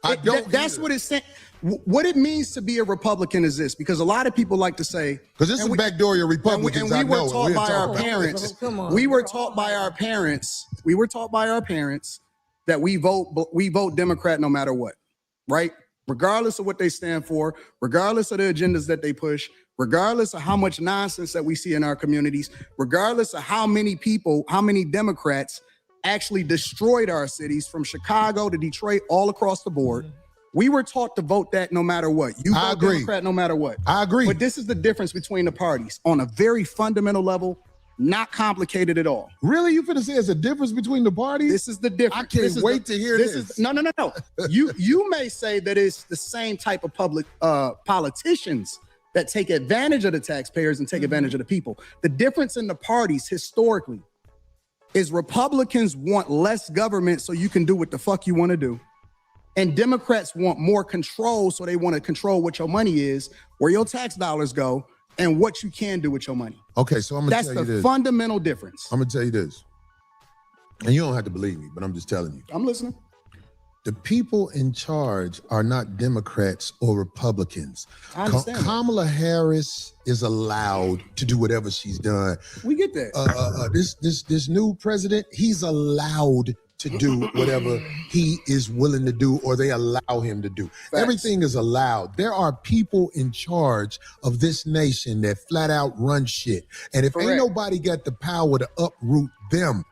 Speaker 16: That's what it's saying. What it means to be a Republican is this, because a lot of people like to say,
Speaker 17: because this is backdoor your Republicans.
Speaker 16: And we were taught by our parents. We were taught by our parents. We were taught by our parents that we vote Democrat no matter what, right? Regardless of what they stand for, regardless of the agendas that they push, regardless of how much nonsense that we see in our communities, regardless of how many people, how many Democrats actually destroyed our cities from Chicago to Detroit, all across the board. We were taught to vote that no matter what. You vote Democrat no matter what.
Speaker 17: I agree.
Speaker 16: But this is the difference between the parties on a very fundamental level, not complicated at all.
Speaker 17: Really? You finna say it's a difference between the parties?
Speaker 16: This is the difference.
Speaker 17: I can't wait to hear this.
Speaker 16: No. You may say that it's the same type of public politicians that take advantage of the taxpayers and take advantage of the people. The difference in the parties historically is Republicans want less government so you can do what the fuck you want to do. And Democrats want more control, so they want to control what your money is, where your tax dollars go, and what you can do with your money.
Speaker 17: Okay, so I'm going to tell you this.
Speaker 16: That's the fundamental difference.
Speaker 17: I'm going to tell you this. And you don't have to believe me, but I'm just telling you.
Speaker 16: I'm listening.
Speaker 17: The people in charge are not Democrats or Republicans.
Speaker 16: I understand that.
Speaker 17: Kamala Harris is allowed to do whatever she's done.
Speaker 16: We get that.
Speaker 17: This new president, he's allowed to do whatever he is willing to do or they allow him to do.
Speaker 16: Facts.
Speaker 17: Everything is allowed. There are people in charge of this nation that flat out run shit. And if ain't nobody got the power to uproot them,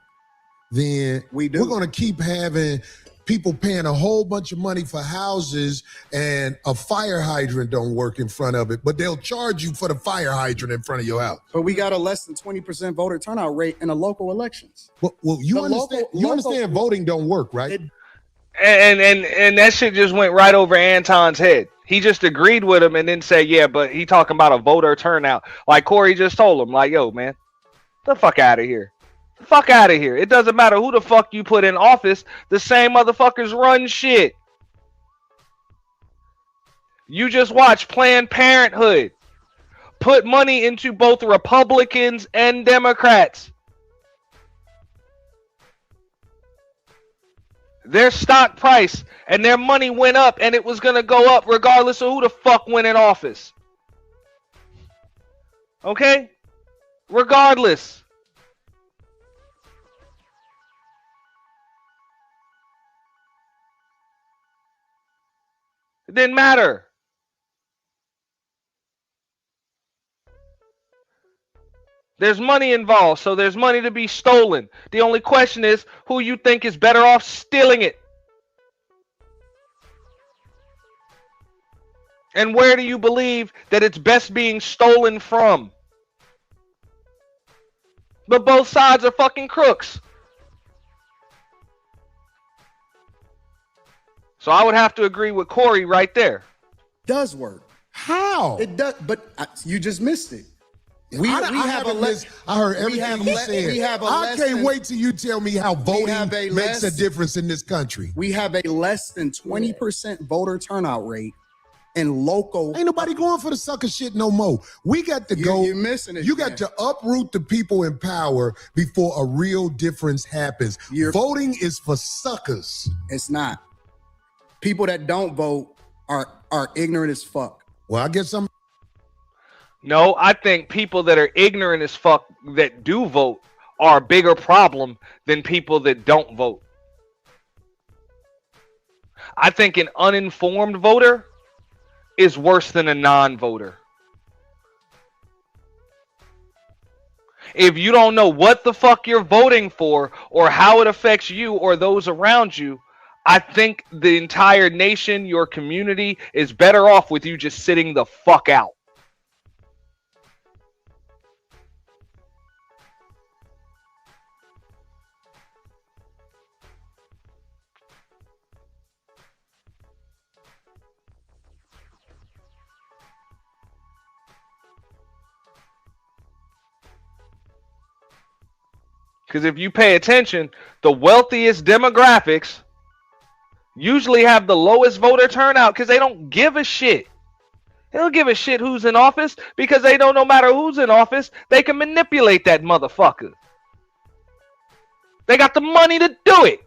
Speaker 17: then we're going to keep having people paying a whole bunch of money for houses and a fire hydrant don't work in front of it, but they'll charge you for the fire hydrant in front of your house.
Speaker 16: But we got a less than 20% voter turnout rate in the local elections.
Speaker 17: Well, you understand voting don't work, right?
Speaker 4: And that shit just went right over Anton's head. He just agreed with him and then said, yeah, but he talking about a voter turnout. Like Corey just told him, like, yo, man, the fuck out of here. Fuck out of here. It doesn't matter who the fuck you put in office. The same motherfuckers run shit. You just watch Planned Parenthood put money into both Republicans and Democrats. Their stock price and their money went up, and it was going to go up regardless of who the fuck went in office. Okay? Regardless. It didn't matter. There's money involved, so there's money to be stolen. The only question is who you think is better off stealing it. And where do you believe that it's best being stolen from? But both sides are fucking crooks. So I would have to agree with Corey right there.
Speaker 16: Does work.
Speaker 17: How?
Speaker 16: It does, but you just missed it.
Speaker 17: I heard everything you said. I can't wait till you tell me how voting makes a difference in this country.
Speaker 16: We have a less than 20% voter turnout rate and local.
Speaker 17: Ain't nobody going for the sucker shit no more. We got to go.
Speaker 16: You're missing it.
Speaker 17: You got to uproot the people in power before a real difference happens. Voting is for suckers.
Speaker 16: It's not. People that don't vote are ignorant as fuck.
Speaker 17: Well, I guess I'm.
Speaker 4: No, I think people that are ignorant as fuck that do vote are a bigger problem than people that don't vote. I think an uninformed voter is worse than a non-voter. If you don't know what the fuck you're voting for or how it affects you or those around you, I think the entire nation, your community, is better off with you just sitting the fuck out. Because if you pay attention, the wealthiest demographics usually have the lowest voter turnout because they don't give a shit. They don't give a shit who's in office because they know no matter who's in office, they can manipulate that motherfucker. They got the money to do it.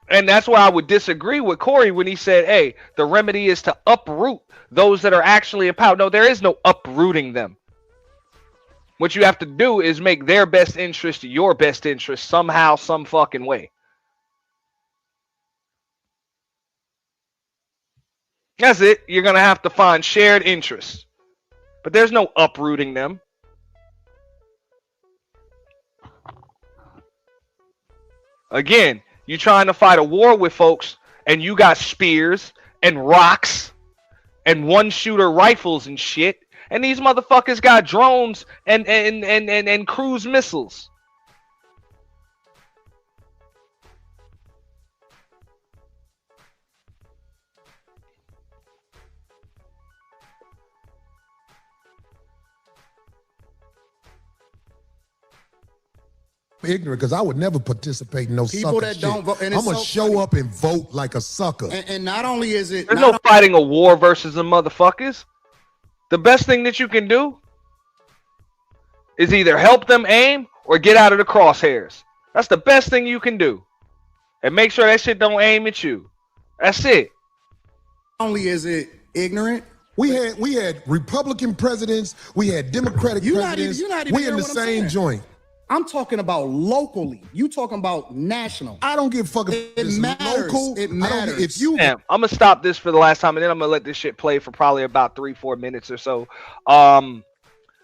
Speaker 4: And that's why I would disagree with Corey when he said, hey, the remedy is to uproot those that are actually in power. No, there is no uprooting them. What you have to do is make their best interest your best interest somehow, some fucking way. That's it. You're going to have to find shared interests. But there's no uprooting them. Again, you're trying to fight a war with folks and you got spears and rocks and one-shooter rifles and shit. And these motherfuckers got drones and cruise missiles.
Speaker 17: Ignorant because I would never participate in no
Speaker 16: People
Speaker 17: sucker
Speaker 16: that
Speaker 17: shit.
Speaker 16: don't vote, and
Speaker 17: I'm
Speaker 16: it's
Speaker 17: gonna
Speaker 16: so
Speaker 17: show up and vote like a sucker.
Speaker 16: And not only is it
Speaker 4: There's no fighting a war versus the motherfuckers. The best thing that you can do is either help them aim or get out of the crosshairs. That's the best thing you can do. And make sure that shit don't aim at you. That's it.
Speaker 16: Not only is it ignorant,
Speaker 17: we had Republican presidents, we had Democratic presidents.
Speaker 16: You're not even
Speaker 17: we in
Speaker 16: hearing
Speaker 17: the
Speaker 16: what I'm
Speaker 17: same
Speaker 16: saying.
Speaker 17: joint.
Speaker 16: I'm talking about locally. You talking about national.
Speaker 17: I don't give a fuck if
Speaker 16: It
Speaker 17: it's
Speaker 16: matters.
Speaker 17: local.
Speaker 16: It
Speaker 17: I don't
Speaker 16: matters.
Speaker 17: give- if you
Speaker 4: Damn, I'm gonna stop this for the last time, and then I'm gonna let this shit play for probably about 3-4 minutes or so.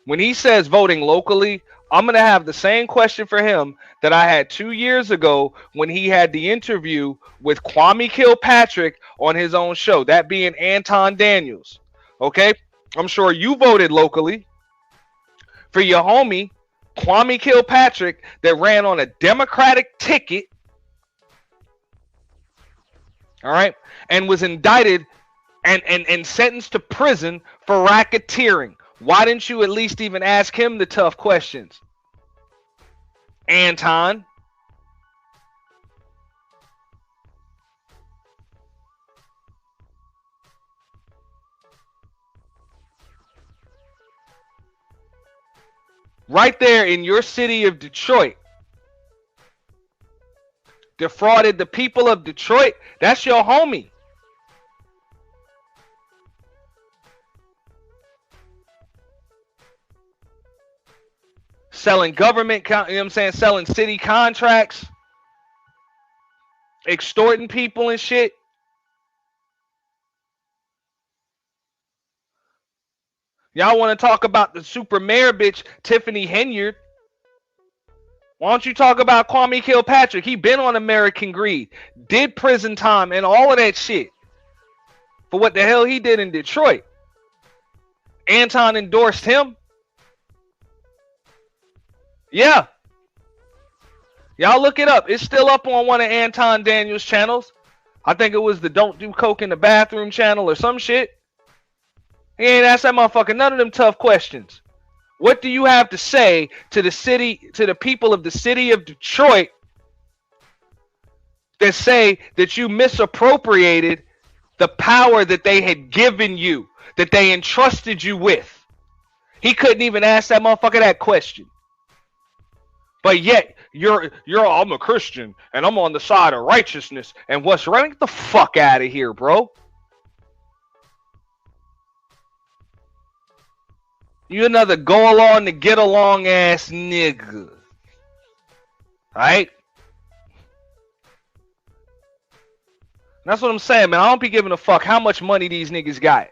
Speaker 4: When he says voting locally, I'm gonna have the same question for him that I had 2 years ago when he had the interview with Kwame Kilpatrick on his own show. That being Anton Daniels. Okay, I'm sure you voted locally for your homie Kwame Kilpatrick that ran on a Democratic ticket. All right, and was indicted and sentenced to prison for racketeering. Why didn't you at least even ask him the tough questions? Anton. Right there in your city of Detroit. Defrauded the people of Detroit. That's your homie. Selling government, you know what I'm saying? Selling city contracts. Extorting people and shit. Y'all want to talk about the super mayor bitch, Tiffany Henyard. Why don't you talk about Kwame Kilpatrick? He been on American Greed. Did prison time and all of that shit. For what the hell he did in Detroit. Anton endorsed him. Yeah. Y'all look it up. It's still up on one of Anton Daniels' channels. I think it was the Don't Do Coke in the Bathroom channel or some shit. He ain't asked that motherfucker none of them tough questions. What do you have to say to the city, to the people of the city of Detroit that say that you misappropriated the power that they had given you, that they entrusted you with. He couldn't even ask that motherfucker that question. But yet, I'm a Christian and I'm on the side of righteousness and what's right. Get the fuck out of here, bro. You another go along to get along ass nigga. Alright? That's what I'm saying, man. I don't be giving a fuck how much money these niggas got.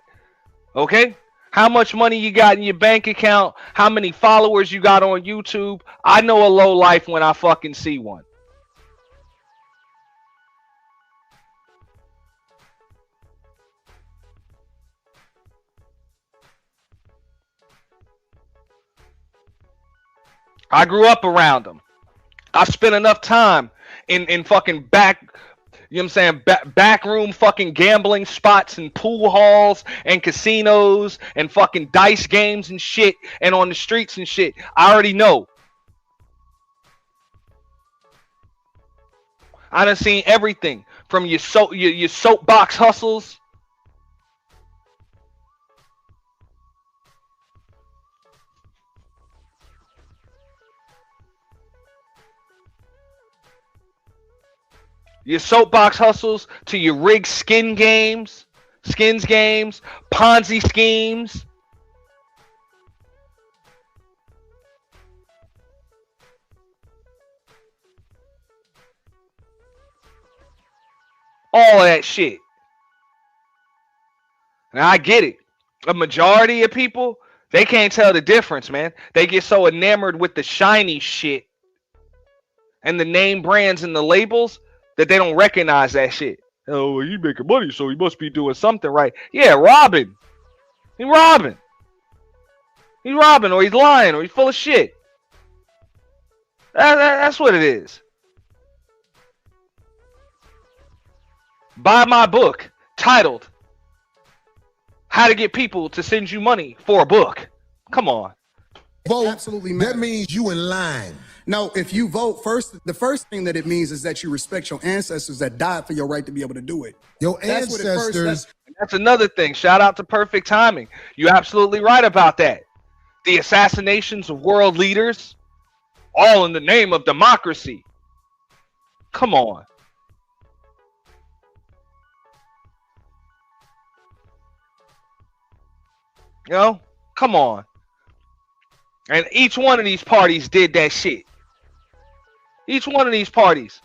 Speaker 4: Okay? How much money you got in your bank account, how many followers you got on YouTube. I know a low life when I fucking see one. I grew up around them. I spent enough time in fucking back, you know what I'm saying, backroom fucking gambling spots and pool halls and casinos and fucking dice games and shit and on the streets and shit. I already know. I done seen everything from your soapbox hustles. Your soapbox hustles to your rigged skins games, Ponzi schemes. All of that shit. Now I get it. A majority of people, they can't tell the difference, man. They get so enamored with the shiny shit and the name brands and the labels that they don't recognize that shit. Oh, well, you making money, so he must be doing something right. Yeah, robbing. He's robbing. He's robbing, or he's lying, or he's full of shit. That's what it is. Buy my book titled How to Get People to Send You Money for a Book. Come on.
Speaker 16: Vote. Absolutely.
Speaker 17: That means you in line.
Speaker 16: No, if you vote first, the first thing that it means is that you respect your ancestors that died for your right to be able to do it.
Speaker 17: Your ancestors.
Speaker 4: That's another thing. Shout out to Perfect Timing. You're absolutely right about that. The assassinations of world leaders, all in the name of democracy. Come on. You know, come on. And each one of these parties did that shit. Each one of these parties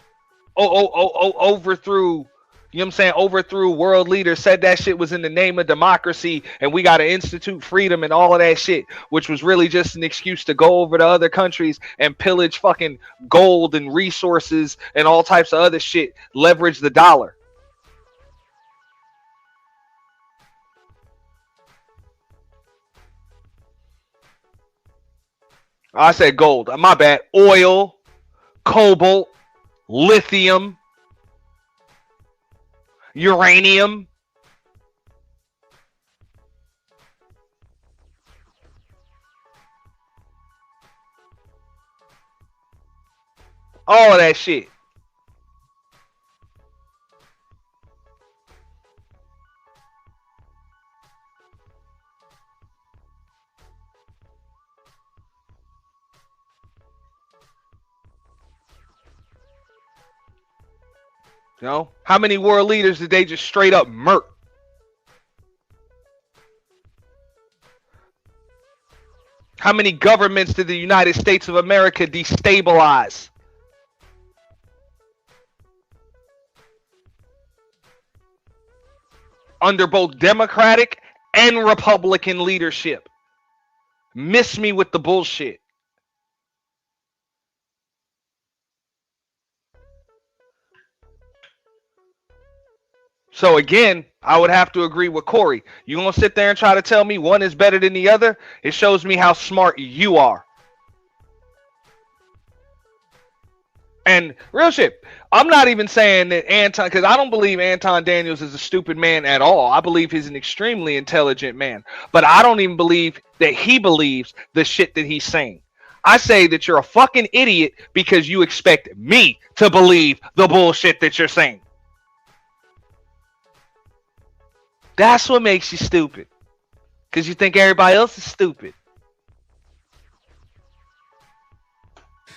Speaker 4: overthrew, you know what I'm saying, overthrew world leaders, said that shit was in the name of democracy and we got to institute freedom and all of that shit, which was really just an excuse to go over to other countries and pillage fucking gold and resources and all types of other shit, leverage the dollar. I said gold. My bad. Oil, cobalt, lithium, uranium. All of that shit. You know, how many world leaders did they just straight up murk? How many governments did the United States of America destabilize? Under both Democratic and Republican leadership. Miss me with the bullshit. So again, I would have to agree with Corey. You gonna sit there and try to tell me one is better than the other? It shows me how smart you are. And real shit, I'm not even saying that Anton, because I don't believe Anton Daniels is a stupid man at all. I believe he's an extremely intelligent man. But I don't even believe that he believes the shit that he's saying. I say that you're a fucking idiot because you expect me to believe the bullshit that you're saying. That's what makes you stupid. Because you think everybody else is stupid.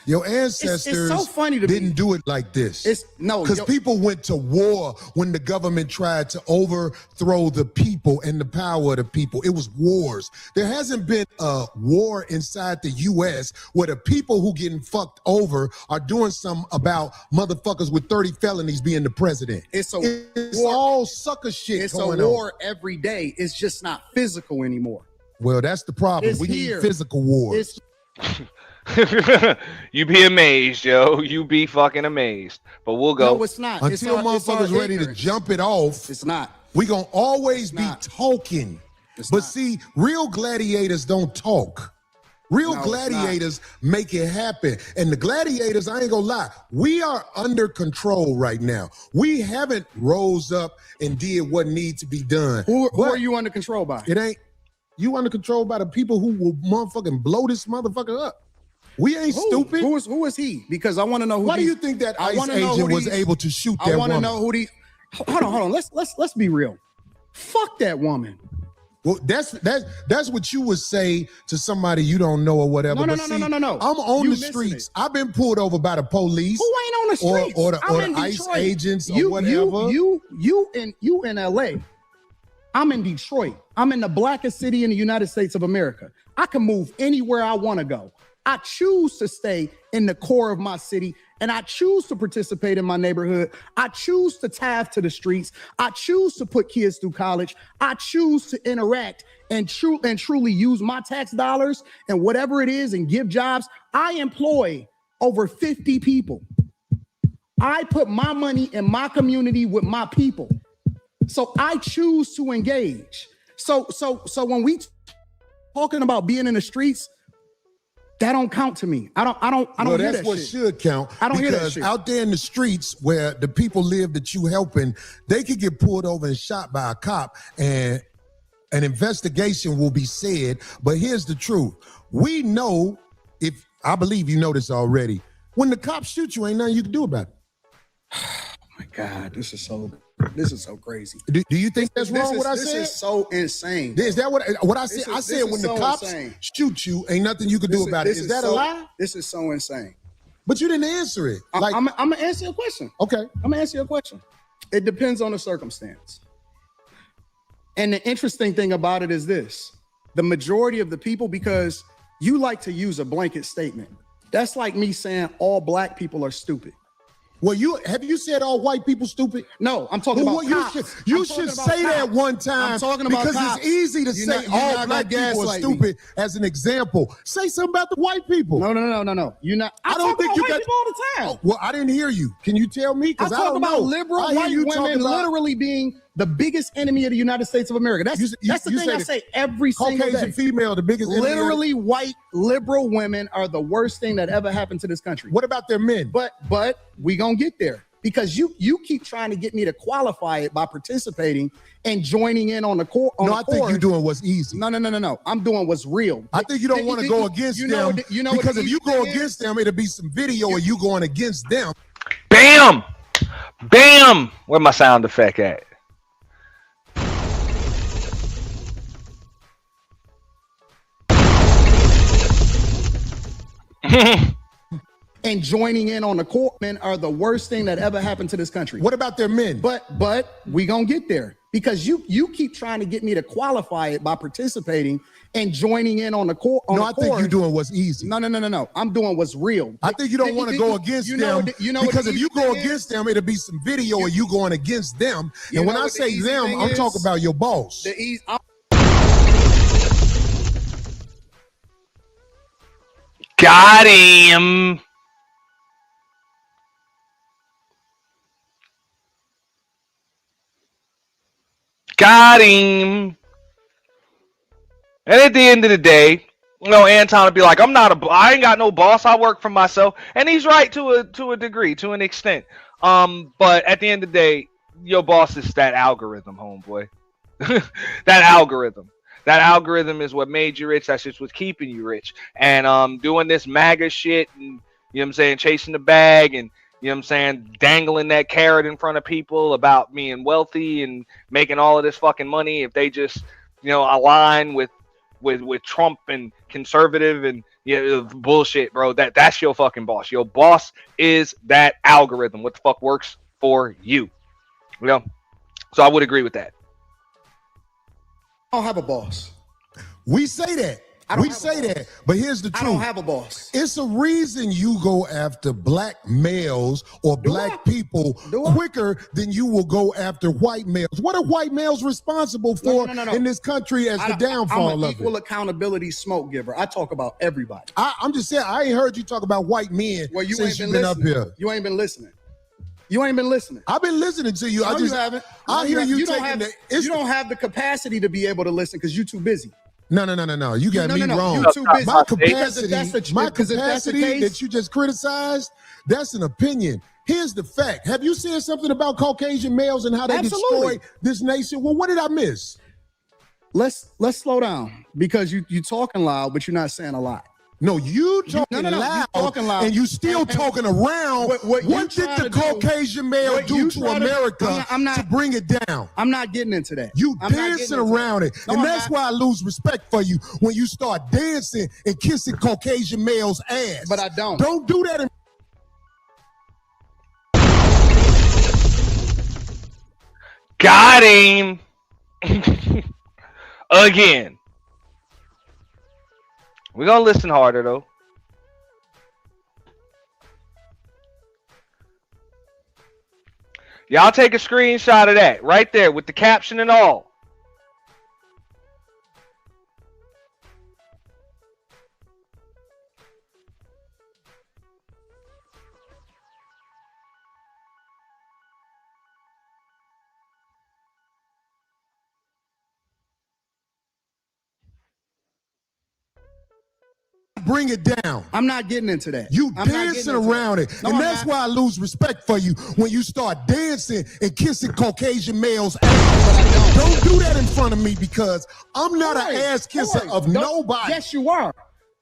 Speaker 17: Your ancestors
Speaker 16: it's so funny to
Speaker 17: didn't do it like this. Because people went to war when the government tried to overthrow the people and the power of the people. It was wars. There hasn't been a war inside the U.S. where the people who getting fucked over are doing something about motherfuckers with 30 felonies being the president.
Speaker 16: It's
Speaker 17: war. All sucker shit
Speaker 16: It's
Speaker 17: going
Speaker 16: a war
Speaker 17: on.
Speaker 16: every day. It's just not physical anymore.
Speaker 17: Well, that's the problem.
Speaker 16: It's
Speaker 17: We
Speaker 16: here.
Speaker 17: need physical wars.
Speaker 4: You be amazed, yo. You be fucking amazed. But we'll go.
Speaker 16: No, it's not.
Speaker 17: Until
Speaker 16: It's our
Speaker 17: motherfuckers ready to
Speaker 16: ignorance.
Speaker 17: jump it off,
Speaker 16: It's not.
Speaker 17: we gonna always be talking. But see, real gladiators don't talk. Real
Speaker 16: No, it's
Speaker 17: gladiators make it happen. And the gladiators, I ain't gonna lie, we are under control right now. We haven't rose up and did what needs to be done.
Speaker 16: Who
Speaker 17: But
Speaker 16: are you under control by?
Speaker 17: it ain't you under control by the people who will motherfucking blow this motherfucker up. We ain't stupid.
Speaker 16: Who is he? Because I want to know who.
Speaker 17: Why do you think that ICE agent was able to shoot that
Speaker 16: I want to
Speaker 17: woman?
Speaker 16: know who these. Hold on. Let's be real. Fuck that woman.
Speaker 17: Well, that's what you would say to somebody you don't know or whatever.
Speaker 16: No.
Speaker 17: But see,
Speaker 16: I'm
Speaker 17: on
Speaker 16: You
Speaker 17: the
Speaker 16: missing
Speaker 17: streets. I've been pulled over by the police.
Speaker 16: Who ain't on the streets?
Speaker 17: Or the
Speaker 16: I'm in
Speaker 17: ICE
Speaker 16: Detroit.
Speaker 17: agents or whatever.
Speaker 16: You in LA. I'm in Detroit. I'm in the blackest city in the United States of America. I can move anywhere I want to go. I choose to stay in the core of my city, and I choose to participate in my neighborhood. I choose to tithe to the streets. I choose to put kids through college. I choose to interact and truly use my tax dollars and whatever it is and give jobs. I employ over 50 people. I put my money in my community with my people. So I choose to engage. So when we talking about being in the streets, that don't count to me. I don't
Speaker 17: Well,
Speaker 16: hear
Speaker 17: that's
Speaker 16: that
Speaker 17: what
Speaker 16: shit.
Speaker 17: should count.
Speaker 16: I don't hear that
Speaker 17: because
Speaker 16: shit.
Speaker 17: out there in the streets where the people live that you helping, they could get pulled over and shot by a cop, and an investigation will be said. But here's the truth: we know, if I believe you know this already, when the cops shoot you, ain't nothing you can do about it.
Speaker 16: Oh my God, this is so crazy.
Speaker 17: Do you think that's wrong? What I
Speaker 16: This
Speaker 17: said?
Speaker 16: is so insane.
Speaker 17: Is that what I said? I said when the cops
Speaker 16: insane.
Speaker 17: shoot you, ain't nothing you can do about it. Is that a lie?
Speaker 16: This is so insane.
Speaker 17: But you didn't answer it.
Speaker 16: I'm gonna answer your question.
Speaker 17: Okay.
Speaker 16: I'm gonna answer your question. It depends on the circumstance. And the interesting thing about it is this: the majority of the people, because you like to use a blanket statement. That's like me saying all black people are stupid.
Speaker 17: Well, have you said all white people stupid?
Speaker 16: No, I'm talking about cops.
Speaker 17: You
Speaker 16: I'm
Speaker 17: should
Speaker 16: talking about
Speaker 17: say that
Speaker 16: cops.
Speaker 17: one time.
Speaker 16: I'm talking about
Speaker 17: because
Speaker 16: cops.
Speaker 17: it's easy to
Speaker 16: You're
Speaker 17: say
Speaker 16: not- you're
Speaker 17: all
Speaker 16: not
Speaker 17: black
Speaker 16: gonna
Speaker 17: people are
Speaker 16: gaslight me.
Speaker 17: stupid as an example. Say something about the white people.
Speaker 16: No. You're not.
Speaker 17: I don't think
Speaker 16: about
Speaker 17: you
Speaker 16: white
Speaker 17: got
Speaker 16: people all the time.
Speaker 17: Oh, well, I didn't hear you. Can you tell me?
Speaker 16: I
Speaker 17: Because I
Speaker 16: talk
Speaker 17: don't
Speaker 16: about
Speaker 17: know.
Speaker 16: liberal
Speaker 17: I hear
Speaker 16: white
Speaker 17: you talking
Speaker 16: women
Speaker 17: about
Speaker 16: literally being the biggest enemy of the United States of America. That's the thing I say every single
Speaker 17: Caucasian
Speaker 16: day.
Speaker 17: female, the biggest enemy.
Speaker 16: Literally, white liberal women are the worst thing that ever happened to this country.
Speaker 17: What about their men?
Speaker 16: But we gonna get there because you keep trying to get me to qualify it by participating and joining in on the core.
Speaker 17: I think you're doing what's easy.
Speaker 16: No. I'm doing what's real.
Speaker 17: I think you don't want to go against them because if you go against them, it'll be some video of you going against them.
Speaker 4: Bam! Bam! Where my sound effect at?
Speaker 16: And joining in on the core men are the worst thing that ever happened to this country.
Speaker 17: What about their men?
Speaker 16: But we gonna get there because you keep trying to get me to qualify it by participating and joining in on the core.
Speaker 17: I think you're doing what's easy.
Speaker 16: No. I'm doing what's real.
Speaker 17: I think you don't want to go against them because if you go against them, it'll be some video of you going against them. And when I say them, I'm talking about your boss.
Speaker 4: Got him. Got him. And at the end of the day, Anton would be like, I ain't got no boss. I work for myself. And he's right to a degree, to an extent. But at the end of the day, your boss is that algorithm, homeboy. That algorithm. That algorithm is what made you rich. That's just what's keeping you rich. And doing this MAGA shit and, you know what I'm saying, chasing the bag and, you know what I'm saying, dangling that carrot in front of people about being wealthy and making all of this fucking money if they just, you know, align with Trump and conservative and bullshit, bro. That's your fucking boss. Your boss is that algorithm. What the fuck works for you? You know? So I would agree with that.
Speaker 16: I don't have a boss.
Speaker 17: We say that. We say that, but here's the truth.
Speaker 16: I don't have a boss.
Speaker 17: It's a reason you go after black males or black people quicker than you will go after white males. What are white males responsible for in this country as the downfall
Speaker 16: I'm an
Speaker 17: of
Speaker 16: equal
Speaker 17: it?
Speaker 16: accountability smoke giver. I talk about everybody.
Speaker 17: I'm just saying, I ain't heard you talk about white men since you've been up here.
Speaker 16: You ain't been listening. You ain't been listening.
Speaker 17: I've been listening to you.
Speaker 16: No, you haven't.
Speaker 17: I hear you taking
Speaker 16: you don't have the capacity to be able to listen because you're too busy.
Speaker 17: No. You got me wrong.
Speaker 16: You're too busy.
Speaker 17: My capacity,
Speaker 16: case,
Speaker 17: that you just criticized, that's an opinion. Here's the fact. Have you said something about Caucasian males and how they destroy this nation? Well, what did I miss?
Speaker 16: Let's slow down because you talking loud, but you're not saying a lot.
Speaker 17: No, you talking loud, and you still talking around. What did the Caucasian male do to America to bring it down?
Speaker 16: I'm not getting into that.
Speaker 17: You dancing around it, and that's why I lose respect for you when you start dancing and kissing Caucasian males' ass.
Speaker 16: But I don't.
Speaker 17: Don't do that.
Speaker 4: Got him. Again. We're going to listen harder, though. Y'all take a screenshot of that right there with the caption and all.
Speaker 17: Bring it down.
Speaker 16: I'm not getting into that.
Speaker 17: You dancing around it. And that's why I lose respect for you when you start dancing and kissing Caucasian males' ass. Don't do that in front of me because I'm not an ass kisser of nobody.
Speaker 16: Yes, you are.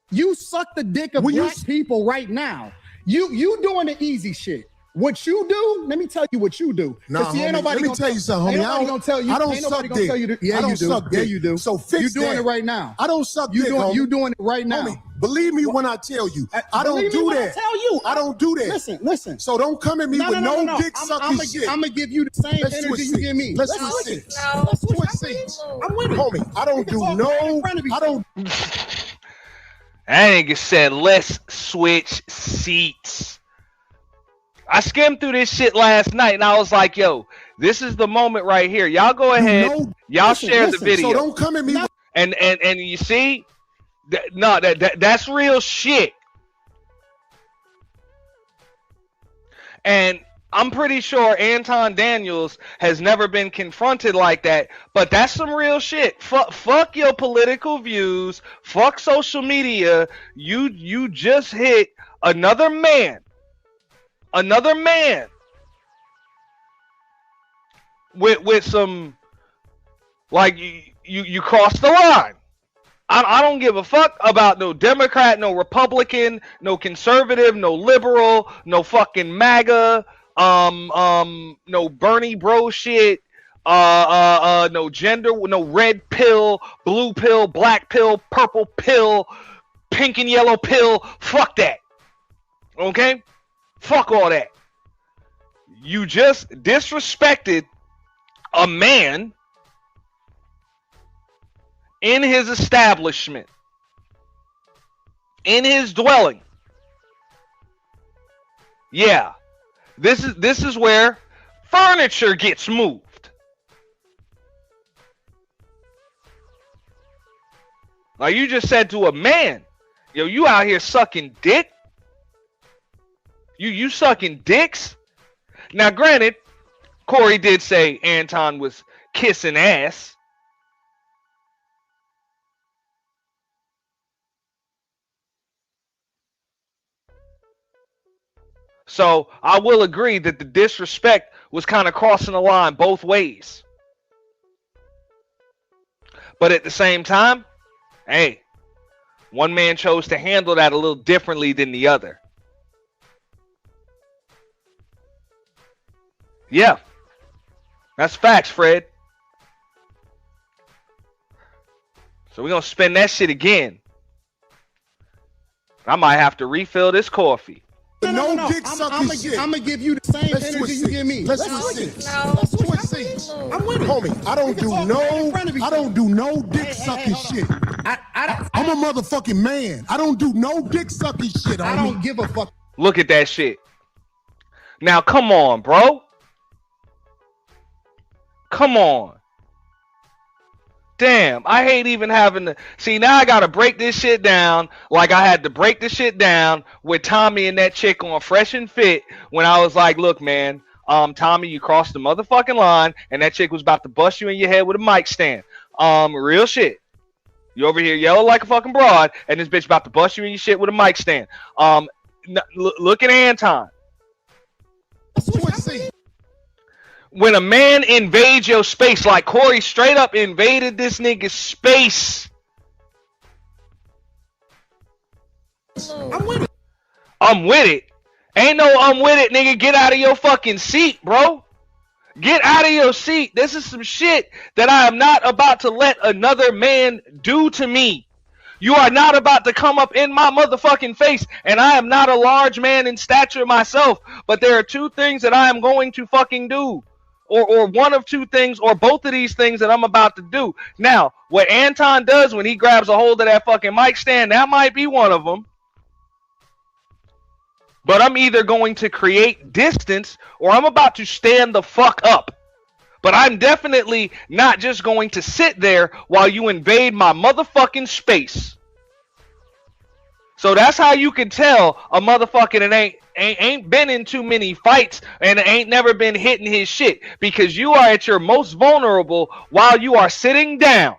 Speaker 16: You suck the dick of black people right now. You doing the easy shit. What you do, let me tell you what you do.
Speaker 17: Nah, homie, let me tell you something, homie.
Speaker 16: Ain't nobody gonna tell you.
Speaker 17: I don't
Speaker 16: Ain't nobody
Speaker 17: suck
Speaker 16: gonna
Speaker 17: dick.
Speaker 16: tell you.
Speaker 17: I don't suck dick.
Speaker 16: Yeah, you do.
Speaker 17: So fix
Speaker 16: You doing
Speaker 17: that.
Speaker 16: it right now.
Speaker 17: I don't suck dick, homie.
Speaker 16: You doing it right now.
Speaker 17: Homie, believe me when I tell you. I don't
Speaker 16: Believe me
Speaker 17: do
Speaker 16: when
Speaker 17: that.
Speaker 16: I tell you.
Speaker 17: I don't do that.
Speaker 16: Listen.
Speaker 17: So don't come at me with no dick sucking shit.
Speaker 16: I'm gonna give you the same
Speaker 17: Let's
Speaker 16: energy
Speaker 17: switch
Speaker 16: you give me.
Speaker 17: Let's switch seats.
Speaker 16: Let's switch seats. I'm with it.
Speaker 17: Homie, I don't do no. I don't.
Speaker 4: That nigga said, let's switch seats. I skimmed through this shit last night and I was like, yo, this is the moment right here. Y'all go ahead. Y'all share the video.
Speaker 17: So don't come at me.
Speaker 4: And you see, that's real shit. And I'm pretty sure Anton Daniels has never been confronted like that, but that's some real shit. Fuck your political views. Fuck social media. You just hit another man with some, like, you crossed the line. I don't give a fuck about no Democrat, no Republican, no conservative, no liberal, no fucking MAGA, no Bernie bro shit, no gender, no red pill, blue pill, black pill, purple pill, pink and yellow pill. Fuck that. Okay? Fuck all that. You just disrespected a man in his establishment, in his dwelling. Yeah, this is where furniture gets moved. Now you just said to a man, yo, you out here sucking dick? You sucking dicks? Now granted, Corey did say Anton was kissing ass. So I will agree that the disrespect was kind of crossing the line both ways. But at the same time, hey, one man chose to handle that a little differently than the other. Yeah, that's facts, Fred. So we're going to spin that shit again. I might have to refill this coffee.
Speaker 21: No dick sucking shit. I'm gonna give you the same energy you give me. Let's switch seats. Let's switch seats. I'm with it, homie. I don't do no dick sucking shit. I'm a motherfucking man. I don't do no dick sucking shit. I don't give a fuck.
Speaker 4: Look at that shit. Now, come on, bro. Come on. Damn, I hate even having to see. Now I gotta break this shit down like I had to break this shit down with Tommy and that chick on Fresh and Fit when I was like, look, man, Tommy, you crossed the motherfucking line and that chick was about to bust you in your head with a mic stand. Real shit. You over here yelling like a fucking broad and this bitch about to bust you in your shit with a mic stand. Look at Anton. When a man invades your space, like Corey straight up invaded this nigga's space. I'm with it. Ain't no I'm with it, nigga. Get out of your fucking seat, bro. Get out of your seat. This is some shit that I am not about to let another man do to me. You are not about to come up in my motherfucking face, and I am not a large man in stature myself, but there are two things that I am going to fucking do. Or one of two things, or both of these things that I'm about to do. Now, what Anton does when he grabs a hold of that fucking mic stand, that might be one of them. But I'm either going to create distance, or I'm about to stand the fuck up. But I'm definitely not just going to sit there while you invade my motherfucking space. So that's how you can tell a motherfucking ain't been in too many fights and ain't never been hitting his shit, because you are at your most vulnerable while you are sitting down.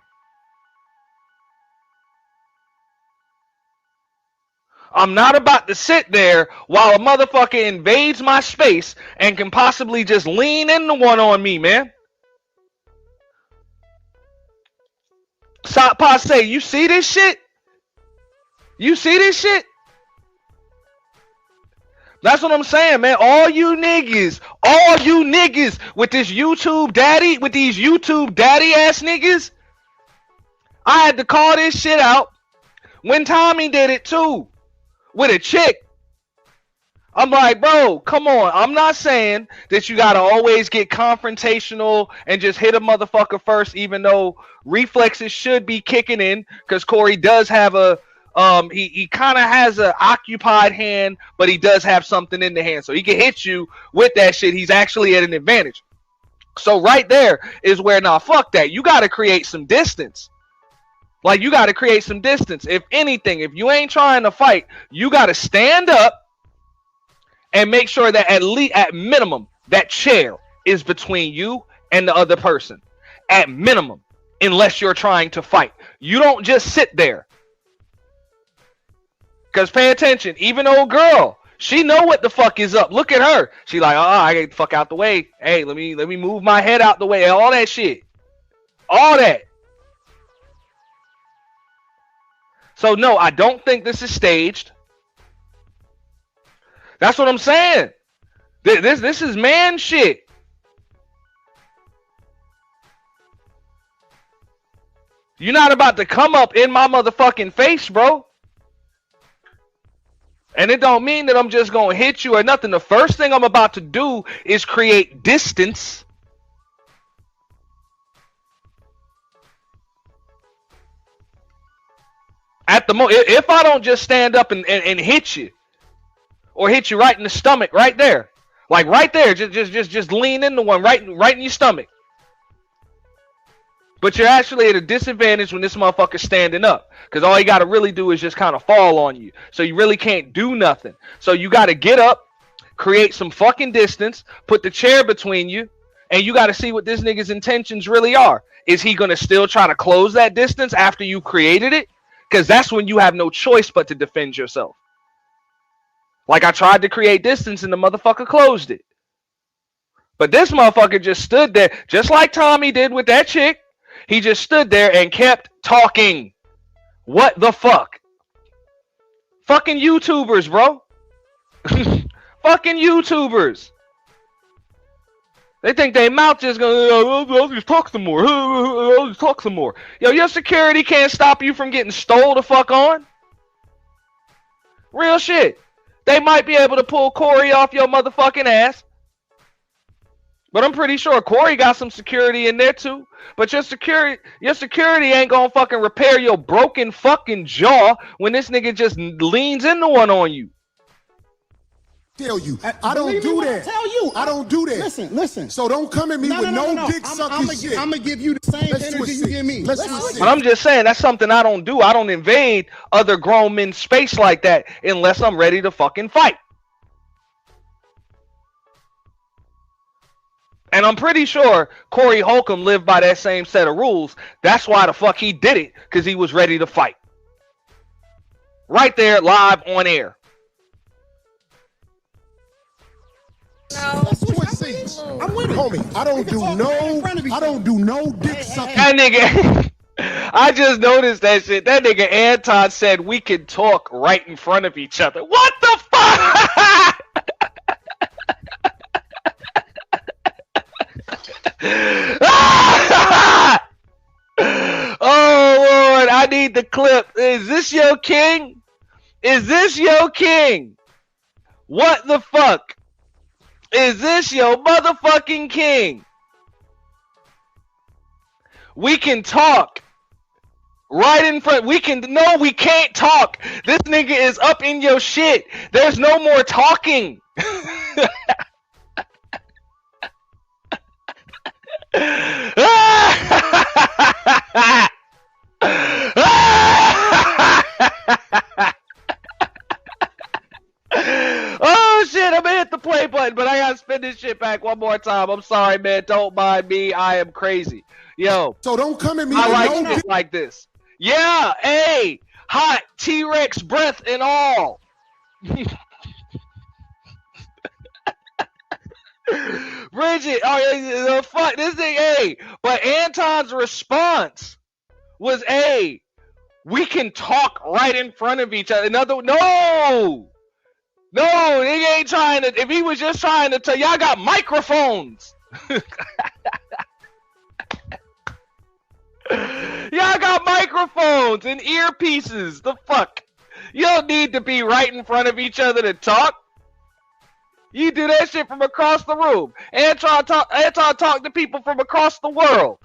Speaker 4: I'm not about to sit there while a motherfucker invades my space and can possibly just lean into one on me, man. Stop, Passe, you see this shit? You see this shit? That's what I'm saying, man. All you niggas with this YouTube daddy, with these YouTube daddy ass niggas, I had to call this shit out when Tommy did it too, with a chick. I'm like, bro, come on. I'm not saying that you gotta always get confrontational and just hit a motherfucker first, even though reflexes should be kicking in, because Corey does have a he kind of has an occupied hand, but he does have something in the hand, so he can hit you with that shit. He's actually at an advantage. So right there is where, nah, fuck that. You got to create some distance. Like, you got to create some distance. If anything, if you ain't trying to fight, you got to stand up and make sure that at minimum, that chair is between you and the other person. At minimum, unless you're trying to fight. You don't just sit there. Because pay attention, even old girl, she know what the fuck is up. Look at her. She like, I get the fuck out the way. Hey, let me move my head out the way. All that shit. All that. So no, I don't think this is staged. That's what I'm saying. This is man shit. You're not about to come up in my motherfucking face, bro. And it don't mean that I'm just going to hit you or nothing. The first thing I'm about to do is create distance. At the if I don't just stand up and hit you, or hit you right in the stomach, right there, like right there, just lean into one right in your stomach. But you're actually at a disadvantage when this motherfucker's standing up, because all you got to really do is just kind of fall on you. So you really can't do nothing. So you got to get up, create some fucking distance, put the chair between you, and you got to see what this nigga's intentions really are. Is he going to still try to close that distance after you created it? Because that's when you have no choice but to defend yourself. Like, I tried to create distance and the motherfucker closed it. But this motherfucker just stood there, just like Tommy did with that chick. He just stood there and kept talking. What the fuck? Fucking YouTubers, bro. Fucking YouTubers. They think they mouth just gonna, I'll just talk some more. I'll just talk some more. Yo, your security can't stop you from getting stole the fuck on. Real shit. They might be able to pull Corey off your motherfucking ass. But I'm pretty sure Corey got some security in there too. But your security ain't gonna fucking repair your broken fucking jaw when this nigga just leans into one on you.
Speaker 17: Tell you, I don't do that.
Speaker 16: Tell you,
Speaker 17: I don't do that.
Speaker 16: Listen.
Speaker 17: So don't come at me with no dick sucking shit.
Speaker 16: I'm gonna give you the same energy you give me.
Speaker 17: Let's switch it.
Speaker 4: But I'm just saying that's something I don't do. I don't invade other grown men's space like that unless I'm ready to fucking fight. And I'm pretty sure Corey Holcomb lived by that same set of rules. That's why the fuck he did it, because he was ready to fight. Right there, live on air.
Speaker 17: Let's switch seats. I'm with it. Homie, I don't do no dick sucking.
Speaker 4: That nigga, I just noticed that shit. That nigga Anton said we can talk right in front of each other. What the fuck? Oh Lord, I need the clip. Is this your king? Is this your king? What the fuck? Is this your motherfucking king? We can talk right in front. We can't talk. This nigga is up in your shit. There's no more talking. Oh shit, I'm gonna hit the play button, but I gotta spin this shit back one more time. I'm sorry, man. Don't mind me. I am crazy. Yo.
Speaker 17: So don't come at me
Speaker 4: I
Speaker 17: with
Speaker 4: like
Speaker 17: no
Speaker 4: shit like this. Yeah, hey, hot T-Rex breath and all. Bridget, oh fuck this thing, hey. But Anton's response was, hey, we can talk right in front of each other. No, nigga ain't trying to. If he was just trying to tell y'all got microphones. Y'all got microphones and earpieces. The fuck? You don't need to be right in front of each other to talk. You do that shit from across the room. Anton talk to people from across the world.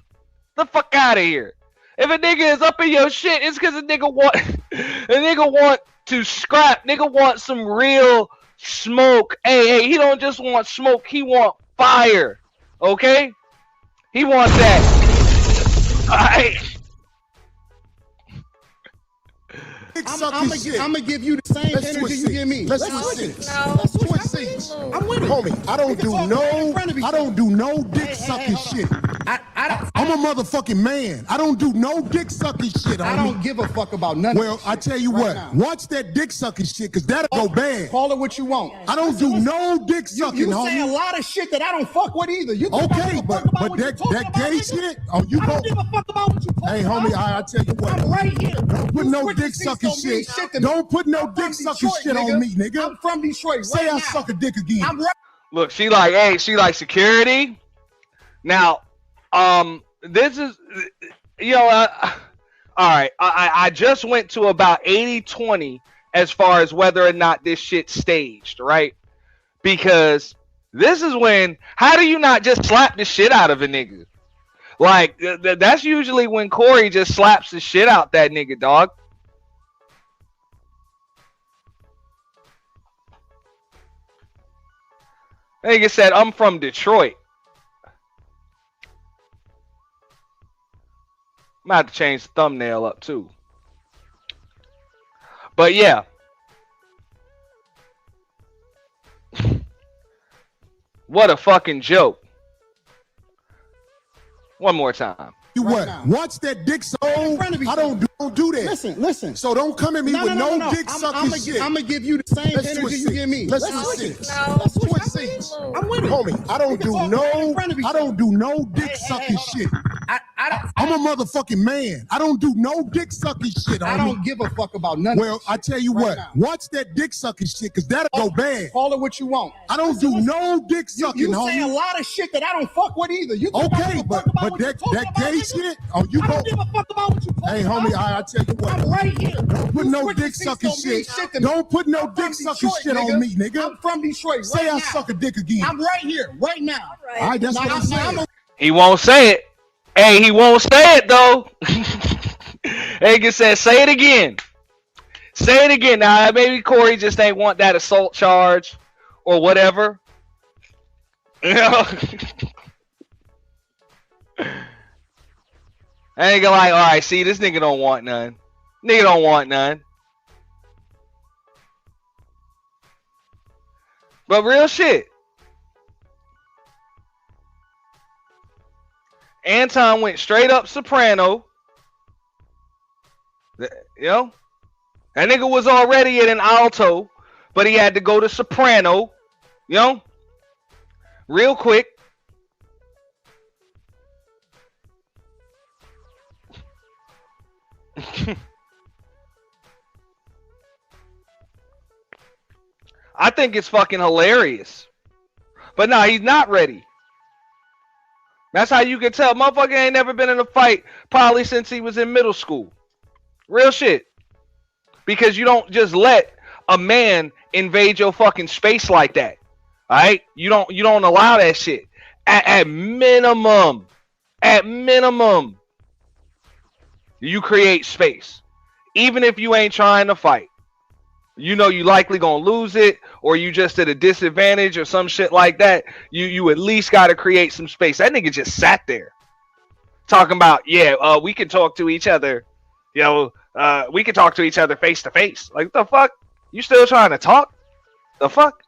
Speaker 4: The fuck out of here. If a nigga is up in your shit, it's because a nigga want to scrap. Nigga want some real smoke. Hey, he don't just want smoke. He want fire. Okay? He wants that. Alright.
Speaker 16: I'm gonna give you the same energy you give me.
Speaker 17: Let's switch seats. I'm with it. Homie, I don't do no dick sucking shit. I'm a motherfucking man. I don't do no dick sucking shit.
Speaker 16: I don't give a fuck about nothing.
Speaker 17: Well, I tell you what, watch that dick sucking shit, cause that'll go bad.
Speaker 16: Call it what you want.
Speaker 17: I don't do no dick sucking,
Speaker 16: you
Speaker 17: homie.
Speaker 16: say a lot of shit that I don't fuck with either. You
Speaker 17: okay, but that gay shit, oh, you
Speaker 16: I don't give a fuck about what you talking
Speaker 17: hey, homie, I tell you what.
Speaker 16: I'm right here.
Speaker 17: Don't put no dick sucking shit. Don't put no dick sucking shit on me, nigga.
Speaker 16: I'm from Detroit.
Speaker 17: Say I suck a dick again.
Speaker 4: Look, she like security. Now, this is, all right. I just went to about 80-20 as far as whether or not this shit's staged, right? Because this is when, how do you not just slap the shit out of a nigga? Like, that's usually when Corey just slaps the shit out that nigga, dog. Nigga said, I'm from Detroit. I'm about to change the thumbnail up too. But yeah. What a fucking joke. One more time.
Speaker 17: You what? Watch that dick suck. I don't do that.
Speaker 16: Listen.
Speaker 17: So don't come at me with no dick sucking shit.
Speaker 16: I'm gonna give you the same energy you give me.
Speaker 17: Let's switch seats. I'm with it. Homie, I don't do no dick sucking shit. I'm a motherfucking man. I don't do no dick sucking shit.
Speaker 16: I don't give a fuck about none
Speaker 17: Well,
Speaker 16: of that
Speaker 17: I tell you
Speaker 16: right
Speaker 17: what,
Speaker 16: now.
Speaker 17: watch that dick sucking shit, because that'll go bad.
Speaker 16: Call it what you want.
Speaker 17: I don't do no dick sucking,
Speaker 16: You
Speaker 17: homie.
Speaker 16: say a lot of shit that I don't fuck with either. You
Speaker 17: Okay, but that gay shit, oh, you
Speaker 16: I
Speaker 17: go.
Speaker 16: don't give a fuck about what you talking
Speaker 17: Hey, homie,
Speaker 16: about.
Speaker 17: I tell you what.
Speaker 16: I'm right here.
Speaker 17: Don't put
Speaker 16: You
Speaker 17: no
Speaker 16: switching
Speaker 17: dick
Speaker 16: seats
Speaker 17: sucking
Speaker 16: don't mean
Speaker 17: shit.
Speaker 16: shit to me.
Speaker 17: Don't put no
Speaker 16: I'm
Speaker 17: dick
Speaker 16: from
Speaker 17: sucking
Speaker 16: Detroit,
Speaker 17: shit on me, nigga.
Speaker 16: I'm from Detroit.
Speaker 17: Say
Speaker 16: right
Speaker 17: I
Speaker 16: now.
Speaker 17: suck a dick again.
Speaker 16: I'm right here, right now.
Speaker 17: All right, that's what I'm saying.
Speaker 4: He won't say it. Hey, he won't say it though. Hey, he said, say it again. Say it again. Now, maybe Corey just ain't want that assault charge or whatever. You know? I ain't gonna like, all right, see, this nigga don't want none. Nigga don't want none. But real shit. Anton went straight up soprano. You know? That nigga was already at an alto, but he had to go to soprano. You know? Real quick. I think it's fucking hilarious. But no, he's not ready. That's how you can tell. Motherfucker ain't never been in a fight probably since he was in middle school. Real shit. Because you don't just let a man invade your fucking space like that. Alright? You don't allow that shit. At minimum, you create space. Even if you ain't trying to fight. You know you likely gonna lose it, or you just at a disadvantage or some shit like that. You at least gotta create some space. That nigga just sat there talking about, yeah, we can talk to each other. You know, we can talk to each other face to face. Like, what the fuck? You still trying to talk? The fuck?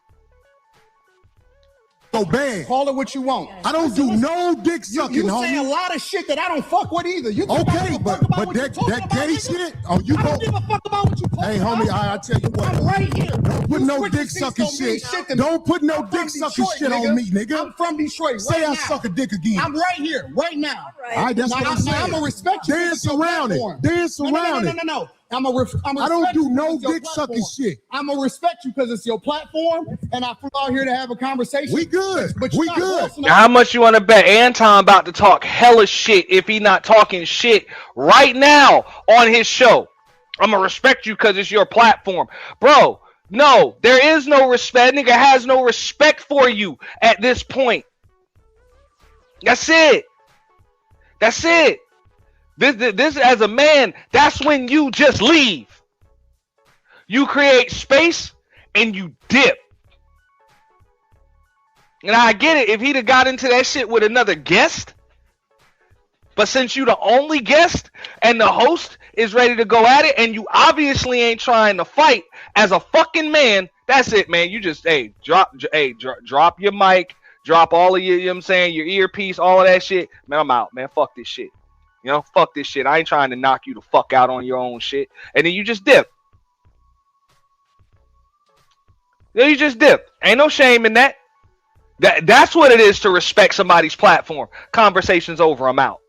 Speaker 17: So bad.
Speaker 16: Call it what you want.
Speaker 17: I don't do no dick sucking,
Speaker 16: You
Speaker 17: homie.
Speaker 16: say a lot of shit that I don't fuck with either. You
Speaker 17: Okay, but that gay shit, oh, you
Speaker 16: I
Speaker 17: go.
Speaker 16: don't give a fuck about what you talking
Speaker 17: Hey, homie, I tell you what.
Speaker 16: I'm right here.
Speaker 17: Don't put
Speaker 16: You
Speaker 17: no
Speaker 16: switching
Speaker 17: dick
Speaker 16: seats
Speaker 17: sucking
Speaker 16: don't mean
Speaker 17: shit.
Speaker 16: to me.
Speaker 17: Don't put no
Speaker 16: I'm from
Speaker 17: dick sucking
Speaker 16: Detroit,
Speaker 17: shit
Speaker 16: nigga.
Speaker 17: on me, nigga.
Speaker 16: I'm from Detroit.
Speaker 17: Say
Speaker 16: right
Speaker 17: I
Speaker 16: now.
Speaker 17: suck a dick again.
Speaker 16: I'm right here, right now.
Speaker 17: All right, that's what I'm saying.
Speaker 16: I'm gonna respect you.
Speaker 17: Dance around it. Dance around it.
Speaker 16: No. I'm a
Speaker 17: I don't do no dick sucking shit.
Speaker 16: I'm gonna respect you because it's your platform, and I flew out here to have a conversation.
Speaker 17: We good.
Speaker 16: But
Speaker 17: We
Speaker 16: you're not
Speaker 17: good.
Speaker 16: grossing
Speaker 4: Now, how much you want to bet Anton about to talk hella shit if he not talking shit right now on his show? I'm gonna respect you because it's your platform, bro. No, there is no respect. Nigga has no respect for you at this point. That's it. That's it. This as a man, that's when you just leave. You create space and you dip. And I get it if he'd have got into that shit with another guest. But since you the only guest and the host is ready to go at it and you obviously ain't trying to fight as a fucking man, that's it, man. You just, drop your mic, drop all of your, you know what I'm saying, your earpiece, all of that shit. Man, I'm out, man. Fuck this shit. You know, fuck this shit. I ain't trying to knock you the fuck out on your own shit. And then you just dip. Then you just dip. Ain't no shame in that. That's what it is to respect somebody's platform. Conversation's over. I'm out.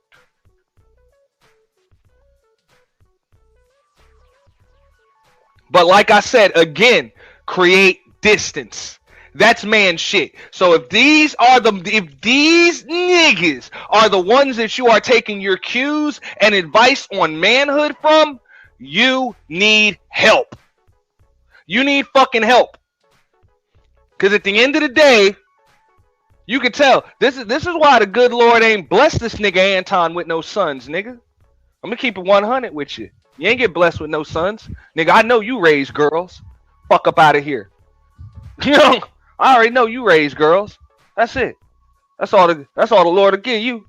Speaker 4: But like I said, again, create distance. That's man shit. So if these niggas are the ones that you are taking your cues and advice on manhood from, you need help. You need fucking help. Because at the end of the day, you can tell this is why the good Lord ain't blessed this nigga Anton with no sons, nigga. I'm gonna keep it 100 with you. You ain't get blessed with no sons, nigga. I know you raised girls. Fuck up out of here. You know, I already know you raised girls. That's it. That's all the Lord will give you.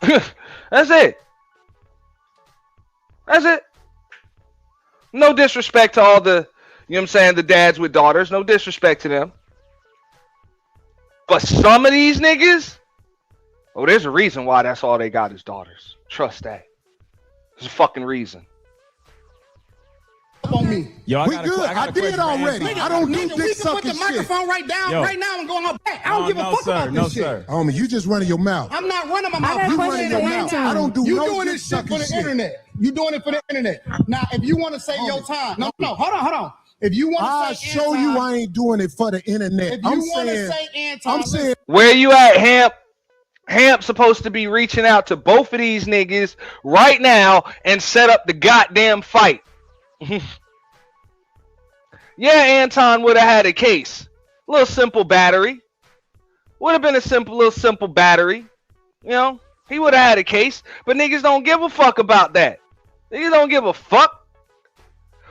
Speaker 4: That's it. That's it. No disrespect to all the, you know what I'm saying, the dads with daughters. No disrespect to them. But some of these niggas, oh, there's a reason why that's all they got is daughters. Trust that. There's a fucking reason.
Speaker 16: on me.
Speaker 6: Yo,
Speaker 17: We good. I did already. I don't do dick
Speaker 16: We can put
Speaker 17: sucking
Speaker 16: the
Speaker 17: shit.
Speaker 16: microphone right now and go on her back. I don't give a fuck about this shit.
Speaker 17: Homie, you just running your mouth.
Speaker 16: I'm not running my
Speaker 8: I
Speaker 16: mouth.
Speaker 8: got a
Speaker 16: You
Speaker 8: question
Speaker 16: running
Speaker 8: for
Speaker 16: your mouth.
Speaker 8: Anton.
Speaker 17: I don't do
Speaker 16: You
Speaker 17: no
Speaker 16: doing
Speaker 17: dick
Speaker 16: this shit for
Speaker 17: sucking
Speaker 16: the
Speaker 17: shit.
Speaker 16: internet. You doing it for the internet. Now, if you want to say your time, no, hold on. If you want
Speaker 17: I'll
Speaker 16: to say
Speaker 17: show
Speaker 16: Anton,
Speaker 17: you I ain't doing it for the internet.
Speaker 16: if you want to say Anton,
Speaker 17: I'm saying
Speaker 4: Where you at, Hamp? Hamp's supposed to be reaching out to both of these niggas right now and set up the goddamn fight. Yeah, Anton would have had a case. Little simple battery. Would have been a little simple battery. You know, he would have had a case. But niggas don't give a fuck about that. Niggas don't give a fuck.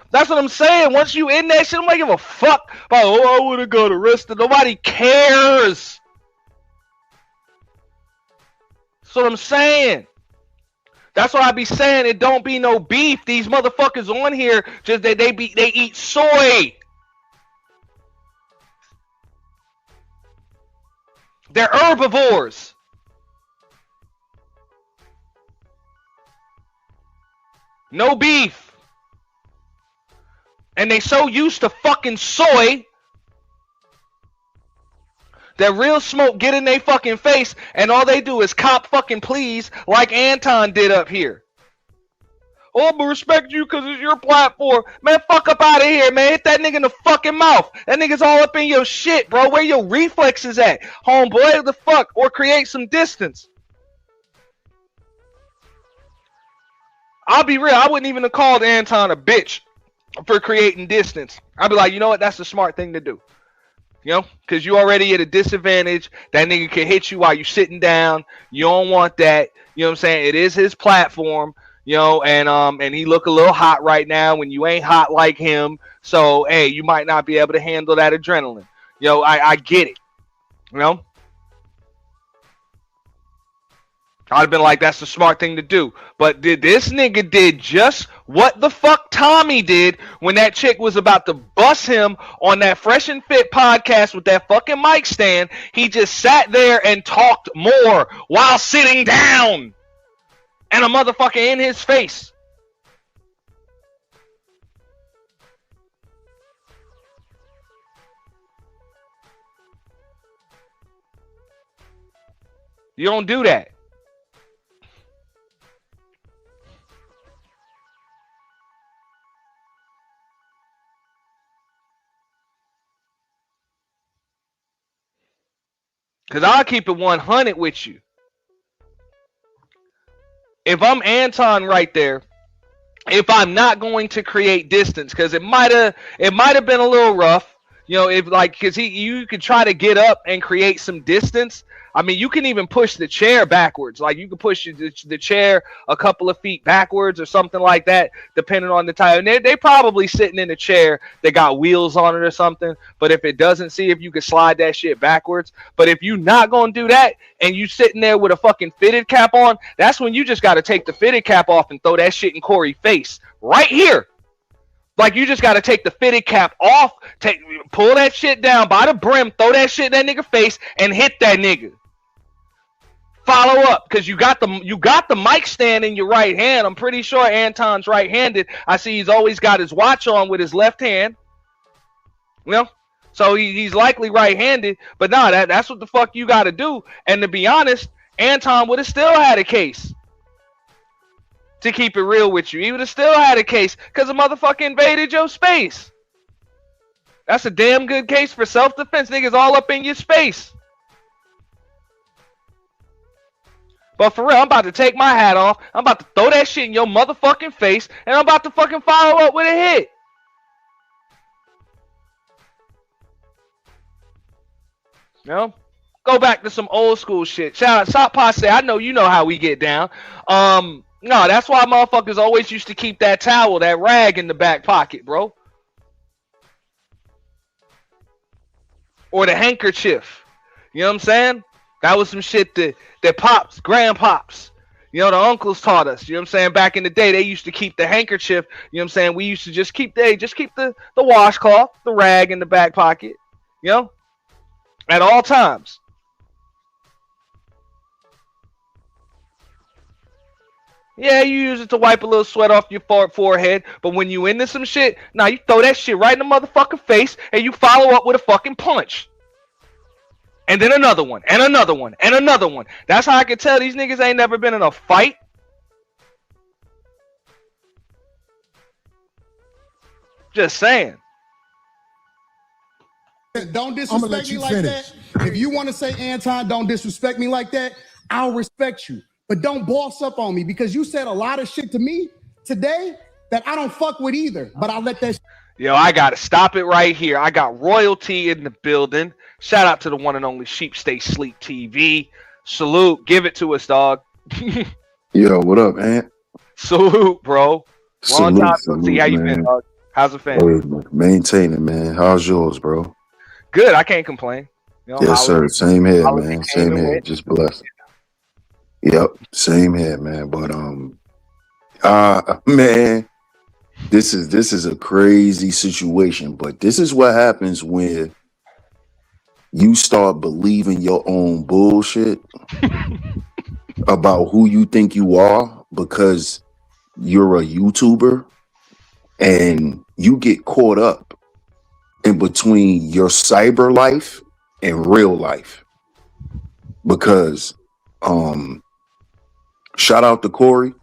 Speaker 4: That's what I'm saying. Once you in that shit, I'm not give a fuck about, oh, I would have got arrested. Nobody cares. That's what I'm saying. That's why I be saying it don't be no beef. These motherfuckers on here just they eat soy. They're herbivores. No beef. And they so used to fucking soy that real smoke get in their fucking face and all they do is cop fucking please like Anton did up here. Oh, but respect you because it's your platform. Man, fuck up out of here, man. Hit that nigga in the fucking mouth. That nigga's all up in your shit, bro. Where your reflexes at? Homeboy, what the fuck? Or create some distance. I'll be real. I wouldn't even have called Anton a bitch for creating distance. I'd be like, you know what? That's the smart thing to do. You know, because you already at a disadvantage. That nigga can hit you while you sitting down. You don't want that. You know what I'm saying? It is his platform. You know, and he look a little hot right now when you ain't hot like him. So, hey, you might not be able to handle that adrenaline. You know, I get it. You know? I'd have been like, that's the smart thing to do. But this nigga did just what the fuck Tommy did when that chick was about to bust him on that Fresh and Fit podcast with that fucking mic stand. He just sat there and talked more while sitting down. And a motherfucker in his face. You don't do that. Because I'll keep it 100 with you. If I'm Anton right there, if I'm not going to create distance, because it might have been a little rough, you know, if like because you could try to get up and create some distance. I mean, you can even push the chair backwards. Like you can push the chair a couple of feet backwards or something like that, depending on the time. And they probably sitting in a chair that got wheels on it or something. But if it doesn't, see if you can slide that shit backwards. But if you not gonna do that and you sitting there with a fucking fitted cap on, that's when you just got to take the fitted cap off and throw that shit in Corey's face right here. Like you just got to take the fitted cap off, pull that shit down by the brim, throw that shit in that nigga face, and hit that nigga. Follow up, because you got the mic stand in your right hand. I'm pretty sure Anton's right-handed. I see he's always got his watch on with his left hand. You know, so he's likely right-handed. But no, that's what the fuck you got to do. And to be honest, Anton would have still had a case. To keep it real with you, he would have still had a case because the motherfucker invaded your space. That's a damn good case for self-defense. Niggas all up in your space. But for real, I'm about to take my hat off. I'm about to throw that shit in your motherfucking face, and I'm about to fucking follow up with a hit. You know? Go back to some old school shit. Shout out, Shop Posse. I know you know how we get down. No, that's why motherfuckers always used to keep that towel, that rag in the back pocket, bro. Or the handkerchief. You know what I'm saying? That was some shit that pops, grandpops, you know, the uncles taught us. You know what I'm saying? Back in the day, they used to keep the handkerchief. You know what I'm saying? We used to just keep the washcloth, the rag in the back pocket, you know, at all times. Yeah, you use it to wipe a little sweat off your forehead, but when you into some shit, nah, you throw that shit right in the motherfucking face, and you follow up with a fucking punch. And then another one, and another one, and another one. That's how I can tell these niggas ain't never been in a fight. Just saying.
Speaker 16: Don't disrespect me like that. If you want to say, Anton, don't disrespect me like that, I'll respect you. But don't boss up on me because you said a lot of shit to me today that I don't fuck with either. But I'll let that.
Speaker 4: Yo, I gotta stop it right here. I got royalty in the building. Shout out to the one and only Sheep Stay Sleep TV. Salute. Give it to us, dog.
Speaker 15: Yo, what up, Ant?
Speaker 4: Salute, bro. Long
Speaker 15: Salute,
Speaker 4: time no
Speaker 15: salute,
Speaker 4: see. How you been,
Speaker 15: man.
Speaker 4: dog? How's the family?
Speaker 15: Maintaining, man. How's yours, bro?
Speaker 4: Good. I can't complain. You know,
Speaker 15: Yes, sir. Same here,
Speaker 4: holiday
Speaker 15: man.
Speaker 4: came
Speaker 15: Same
Speaker 4: and
Speaker 15: here.
Speaker 4: went.
Speaker 15: Just blessed. Yep, same here, man. But man, this is a crazy situation. But this is what happens when you start believing your own bullshit about who you think you are because you're a YouTuber and you get caught up in between your cyber life and real life. Because shout out to Corey,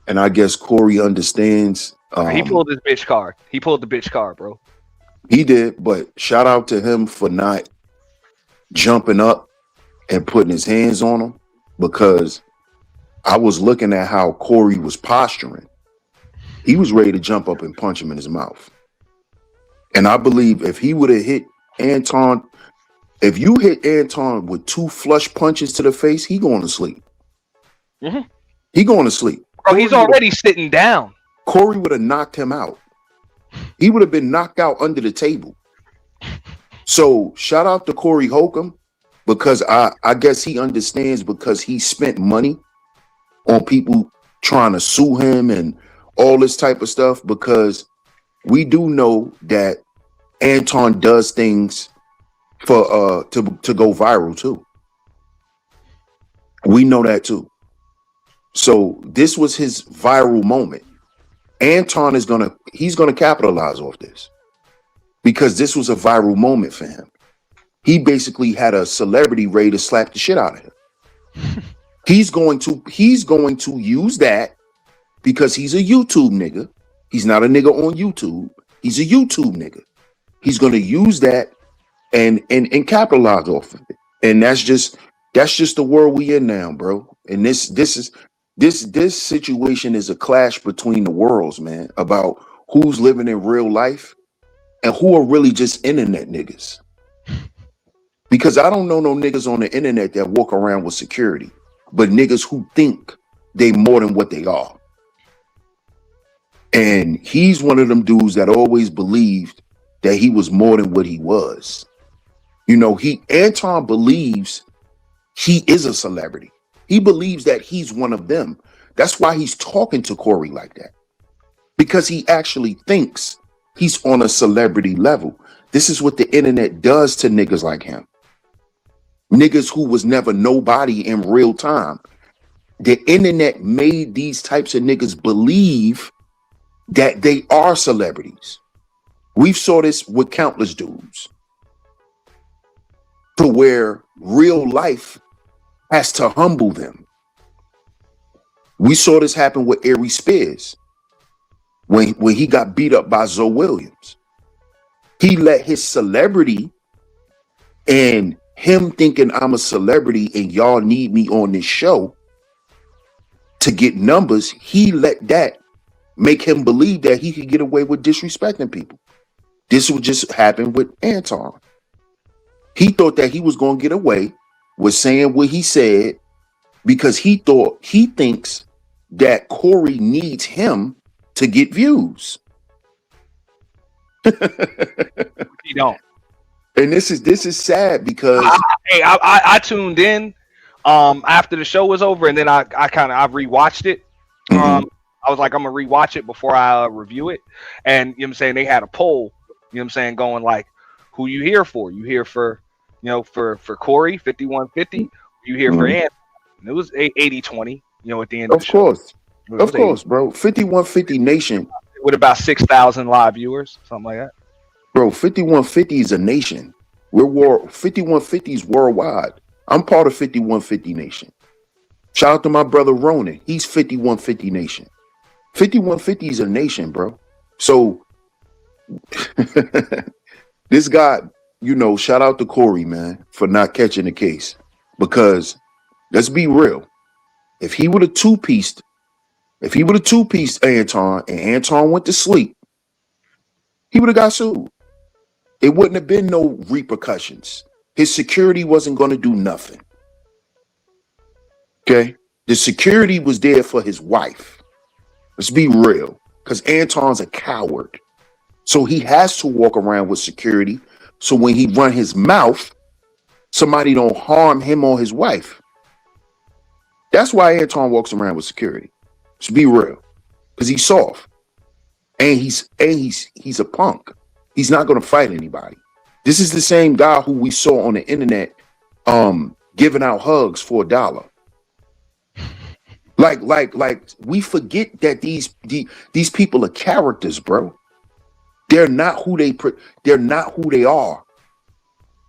Speaker 15: and I guess Corey understands.
Speaker 4: He pulled his bitch card. He pulled the bitch card, bro.
Speaker 15: He did, but shout out to him for not jumping up and putting his hands on him, because I was looking at how Corey was posturing. He was ready to jump up and punch him in his mouth. And I believe if he would have hit Anton, if you hit Anton with 2 flush punches to the face, he going to sleep.
Speaker 4: Mm-hmm.
Speaker 15: He going to sleep.
Speaker 4: Bro, he's already sitting down.
Speaker 15: Corey would have knocked him out. He would have been knocked out under the table. So shout out to Corey Holcomb, because I guess he understands, because he spent money on people trying to sue him and all this type of stuff, because we do know that Anton does things for to go viral too. We know that too. So this was his viral moment. Anton he's gonna capitalize off this, because this was a viral moment for him. He basically had a celebrity ready to slap the shit out of him. He's going to use that, because he's a YouTube nigga. He's not a nigga on YouTube. He's a YouTube nigga. He's gonna use that and capitalize off of it. And that's just the world we in now, bro. And this situation is a clash between the worlds, man, about who's living in real life and who are really just internet niggas. Because I don't know no niggas on the internet that walk around with security, but niggas who think they more than what they are. And he's one of them dudes that always believed that he was more than what he was. You know, Anton believes he is a celebrity. He believes that he's one of them. That's why he's talking to Corey like that, because he actually thinks he's on a celebrity level. This is what the internet does to niggas like him. Niggas who was never nobody in real time. The internet made these types of niggas believe that they are celebrities. We've saw this with countless dudes, to where real life has to humble them. We saw this happen with Ari Spears when he got beat up by Zoe Williams. He let his celebrity and him thinking I'm a celebrity and y'all need me on this show to get numbers, he let that make him believe that he could get away with disrespecting people. This would just happen with Anton. He thought that he was going to get away with saying what he said, because he thinks that Corey needs him to get views.
Speaker 4: He don't.
Speaker 15: And this is sad, because
Speaker 4: I tuned in after the show was over, and then I rewatched it. I was like, I'm gonna rewatch it before I review it. And you know what I'm saying, they had a poll, you know what I'm saying, going like, who you here for? You here for, you know, for Corey 5150? You here for Anton? And it was 80-20, you know, at the end of the show.
Speaker 15: Course. Of course, bro. 5150 Nation.
Speaker 4: With about 6,000 live viewers, something like that.
Speaker 15: Bro, 5150 is a nation. 5150 is worldwide. I'm part of 5150 Nation. Shout out to my brother Ronan. He's 5150 Nation. 5150 is a nation, bro. So this guy, shout out to Corey, man, for not catching the case. Because let's be real. If he would have two-pieced Anton and Anton went to sleep, he would have got sued. It wouldn't have been no repercussions. His security wasn't going to do nothing. Okay? The security was there for his wife. Let's be real. Because Anton's a coward. So he has to walk around with security. So when he run his mouth, somebody don't harm him or his wife. That's why Anton walks around with security. Let's be real. Because he's soft. And he's a punk. He's not going to fight anybody. This is the same guy who we saw on the internet giving out hugs for $1. Like we forget that these people are characters, bro. They're not who they are.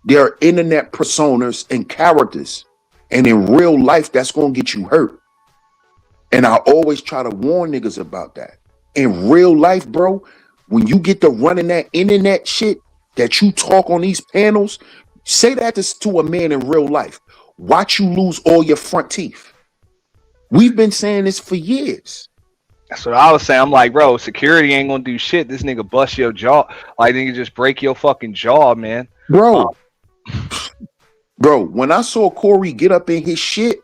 Speaker 15: They're internet personas and characters. And in real life, that's going to get you hurt. And I always try to warn niggas about that. In real life, bro, when you get to running that internet shit that you talk on these panels, say that to a man in real life. Watch you lose all your front teeth. We've been saying this for years.
Speaker 4: That's what I was saying. I'm like, bro, security ain't gonna do shit. This nigga bust your jaw. Like, nigga just break your fucking jaw, man.
Speaker 15: Bro, when I saw Corey get up in his shit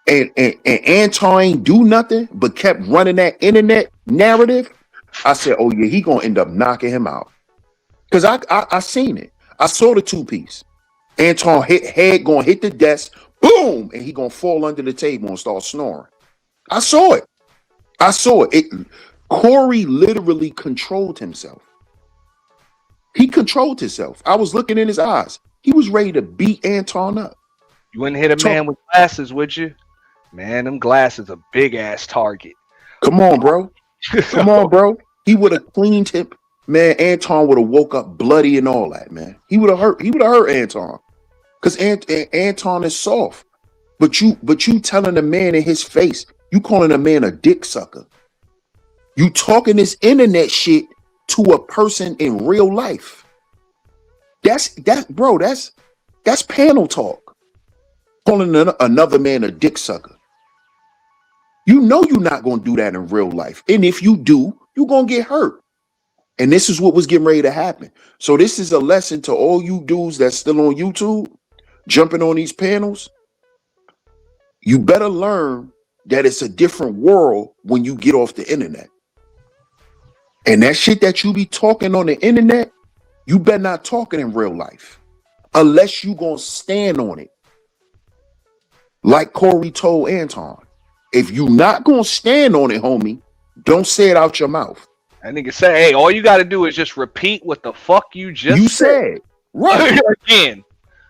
Speaker 15: and Anton ain't do nothing but kept running that internet narrative, I said, oh yeah, he gonna end up knocking him out. Because I seen it. I saw the two-piece. Anton head gonna hit the desk, boom, and he gonna fall under the table and start snoring. I saw it. Corey literally controlled himself. He controlled himself. I was looking in his eyes. He was ready to beat Anton up.
Speaker 4: You wouldn't hit a man with glasses, would you? Man, them glasses a big ass target.
Speaker 15: Come on, bro. Come on, bro. He would have cleaned him. Man, Anton would have woke up bloody and all that, man. He would have hurt Anton. Because Anton is soft. But you telling a man in his face, you calling a man a dick sucker. You talking this internet shit to a person in real life. That's panel talk. Calling another man a dick sucker. You know you're not going to do that in real life. And if you do, you're going to get hurt. And this is what was getting ready to happen. So this is a lesson to all you dudes that's still on YouTube, jumping on these panels. You better learn that it's a different world when you get off the internet. And that shit that you be talking on the internet, you better not talk it in real life. Unless you going to stand on it. Like Corey told Anton. If you not going to stand on it, homie, don't say it out your mouth.
Speaker 4: That nigga say, hey, all you got to do is just repeat what the fuck you just
Speaker 15: said. Right.
Speaker 4: Again.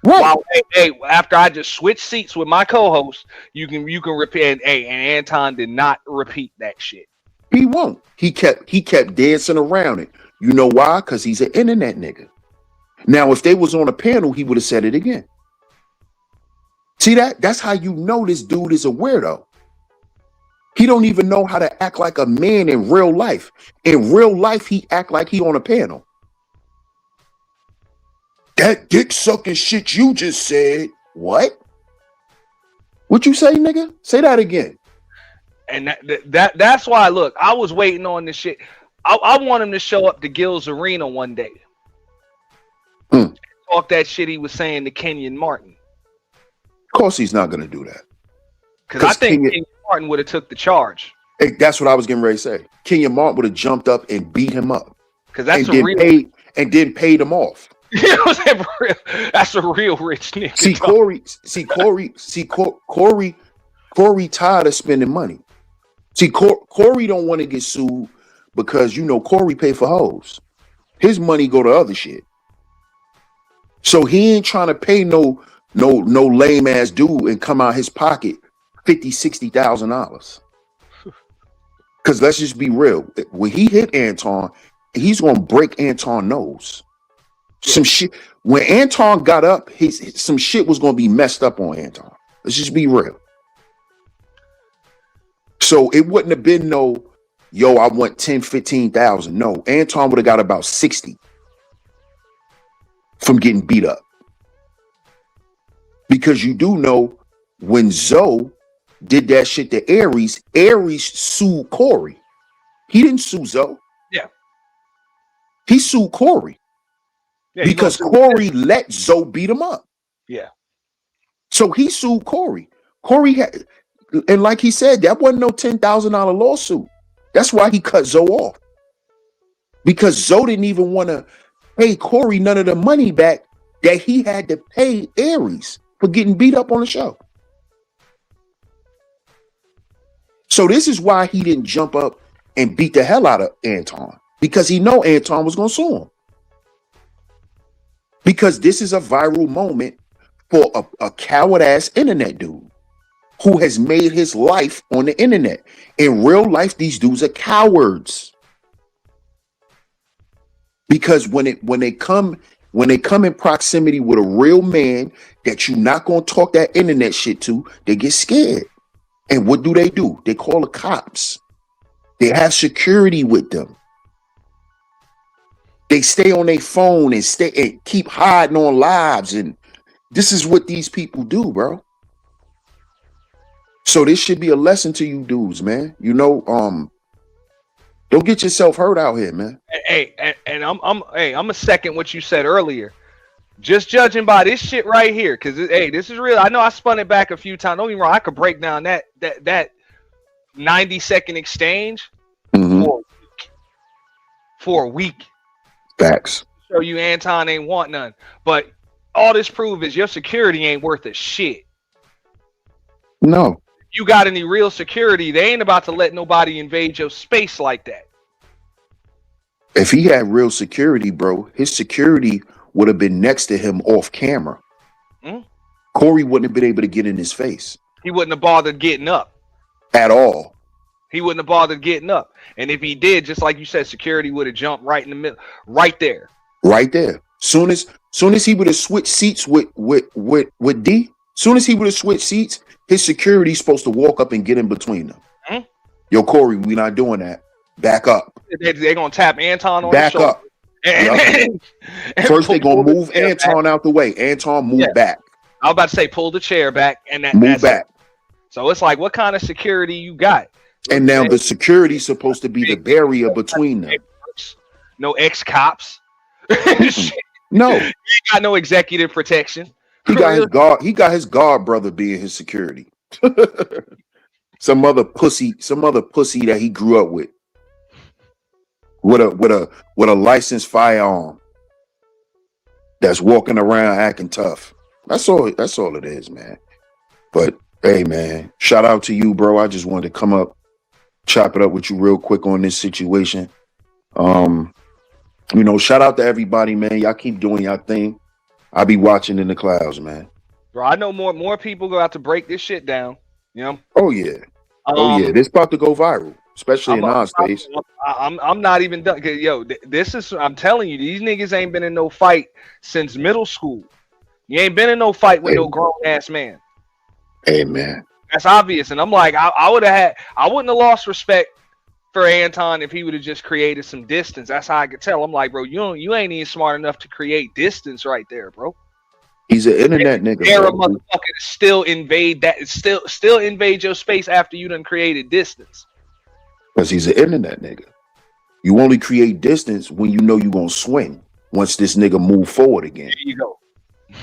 Speaker 15: Right.
Speaker 4: While, hey, after I just switched seats with my co-host, you can repeat. And Anton did not repeat that shit.
Speaker 15: He won't. He kept dancing around it. You know why? Because he's an internet nigga. Now, if they was on a panel, he would have said it again. See that? That's how you know this dude is a weirdo. He don't even know how to act like a man in real life. In real life, he act like he on a panel. That dick sucking shit you just said. What? What you say, nigga? Say that again.
Speaker 4: And that's why, look, I was waiting on this shit. I want him to show up to Gil's Arena one day. Talk that shit he was saying to Kenyon Martin.
Speaker 15: Of course he's not going to do that.
Speaker 4: Because I think Kenyon Martin would have took the charge.
Speaker 15: Hey, that's what I was getting ready to say. Kenyon Martin would have jumped up and beat him up.
Speaker 4: Because that's
Speaker 15: and then paid him off.
Speaker 4: That's a real rich nigga.
Speaker 15: Corey tired of spending money. See, Corey don't want to get sued because, Corey pay for hoes. His money go to other shit. So he ain't trying to pay no lame ass dude and come out his pocket $50,000, $60,000. Because let's just be real. When he hit Anton, he's gonna break Anton's nose. Some shit. When Anton got up, some shit was gonna be messed up on Anton. Let's just be real. So it wouldn't have been no, yo, I want 10, 15,000. No, Anton would have got about 60 from getting beat up. Because you do know when Zoe did that shit to Aries, Aries sued Corey. He didn't sue Zoe.
Speaker 4: Yeah.
Speaker 15: He sued Corey.
Speaker 4: Yeah,
Speaker 15: because Corey let Zoe beat him up.
Speaker 4: Yeah.
Speaker 15: So he sued Corey. Corey had, and like he said, that wasn't no $10,000 lawsuit. That's why he cut Zoe off. Because Zoe didn't even want to pay Corey none of the money back that he had to pay Aries for getting beat up on the show. So this is why he didn't jump up and beat the hell out of Anton, because he know Anton was going to sue him. Because this is a viral moment for a coward-ass internet dude who has made his life on the internet. In real life, these dudes are cowards. Because when they come in proximity with a real man that you're not going to talk that internet shit to, they get scared. And what do? They call the cops. They have security with them. They stay on their phone and keep hiding on lives. And this is what these people do, bro. So this should be a lesson to you dudes, man. You know, don't get yourself hurt out here, man.
Speaker 4: Hey, and I'm a second what you said earlier. Just judging by this shit right here, because hey, this is real. I know I spun it back a few times. Don't get me wrong, I could break down that 90-second exchange for a week.
Speaker 15: Facts.
Speaker 4: Show you Anton ain't want none. But all this prove is your security ain't worth a shit.
Speaker 15: No.
Speaker 4: If you got any real security, they ain't about to let nobody invade your space like that.
Speaker 15: If he had real security, bro, his security would have been next to him off camera. Corey wouldn't have been able to get in his face.
Speaker 4: He wouldn't have bothered getting up.
Speaker 15: At all.
Speaker 4: He wouldn't have bothered getting up. And if he did, just like you said, security would have jumped right in the middle, right there.
Speaker 15: Right there. Soon as he would have switched seats with D, soon as he would have switched seats, his security's supposed to walk up and get in between them. Yo, Corey, we not doing that. Back up.
Speaker 4: They're gonna tap Anton on
Speaker 15: back
Speaker 4: the shoulder.
Speaker 15: up. First, they're gonna move Anton out the way. Anton, move back.
Speaker 4: I was about to say, pull the chair back, and
Speaker 15: move back.
Speaker 4: So it's like, what kind of security you got?
Speaker 15: And now the security's supposed to be the barrier between them.
Speaker 4: No ex-cops.
Speaker 15: No.
Speaker 4: He ain't got no executive protection.
Speaker 15: He got his guard brother being his security. some other pussy that he grew up with. With a licensed firearm that's walking around acting tough. That's all it is, man. But hey, man, shout out to you, bro. I just wanted to come up, chop it up with you real quick on this situation. You know, shout out to everybody, man. Y'all keep doing y'all thing. I'll be watching in the clouds, man.
Speaker 4: Bro, I know more people go out to break this shit down. You know?
Speaker 15: Oh yeah. This about to go viral, especially in our space.
Speaker 4: I'm not even done. Yo, this is, I'm telling you, these niggas ain't been in no fight since middle school. You ain't been in no fight with no grown ass man.
Speaker 15: Hey, man.
Speaker 4: That's obvious. And I'm like, I wouldn't have lost respect for Anton if he would have just created some distance. That's how I could tell. I'm like, bro, you ain't even smart enough to create distance right there, bro.
Speaker 15: He's an internet nigga.
Speaker 4: Dare a motherfucker to still invade that, still invade your space after you done created distance.
Speaker 15: Because he's an internet nigga. You only create distance when you know you're gonna swing once this nigga move forward again.
Speaker 4: There you go.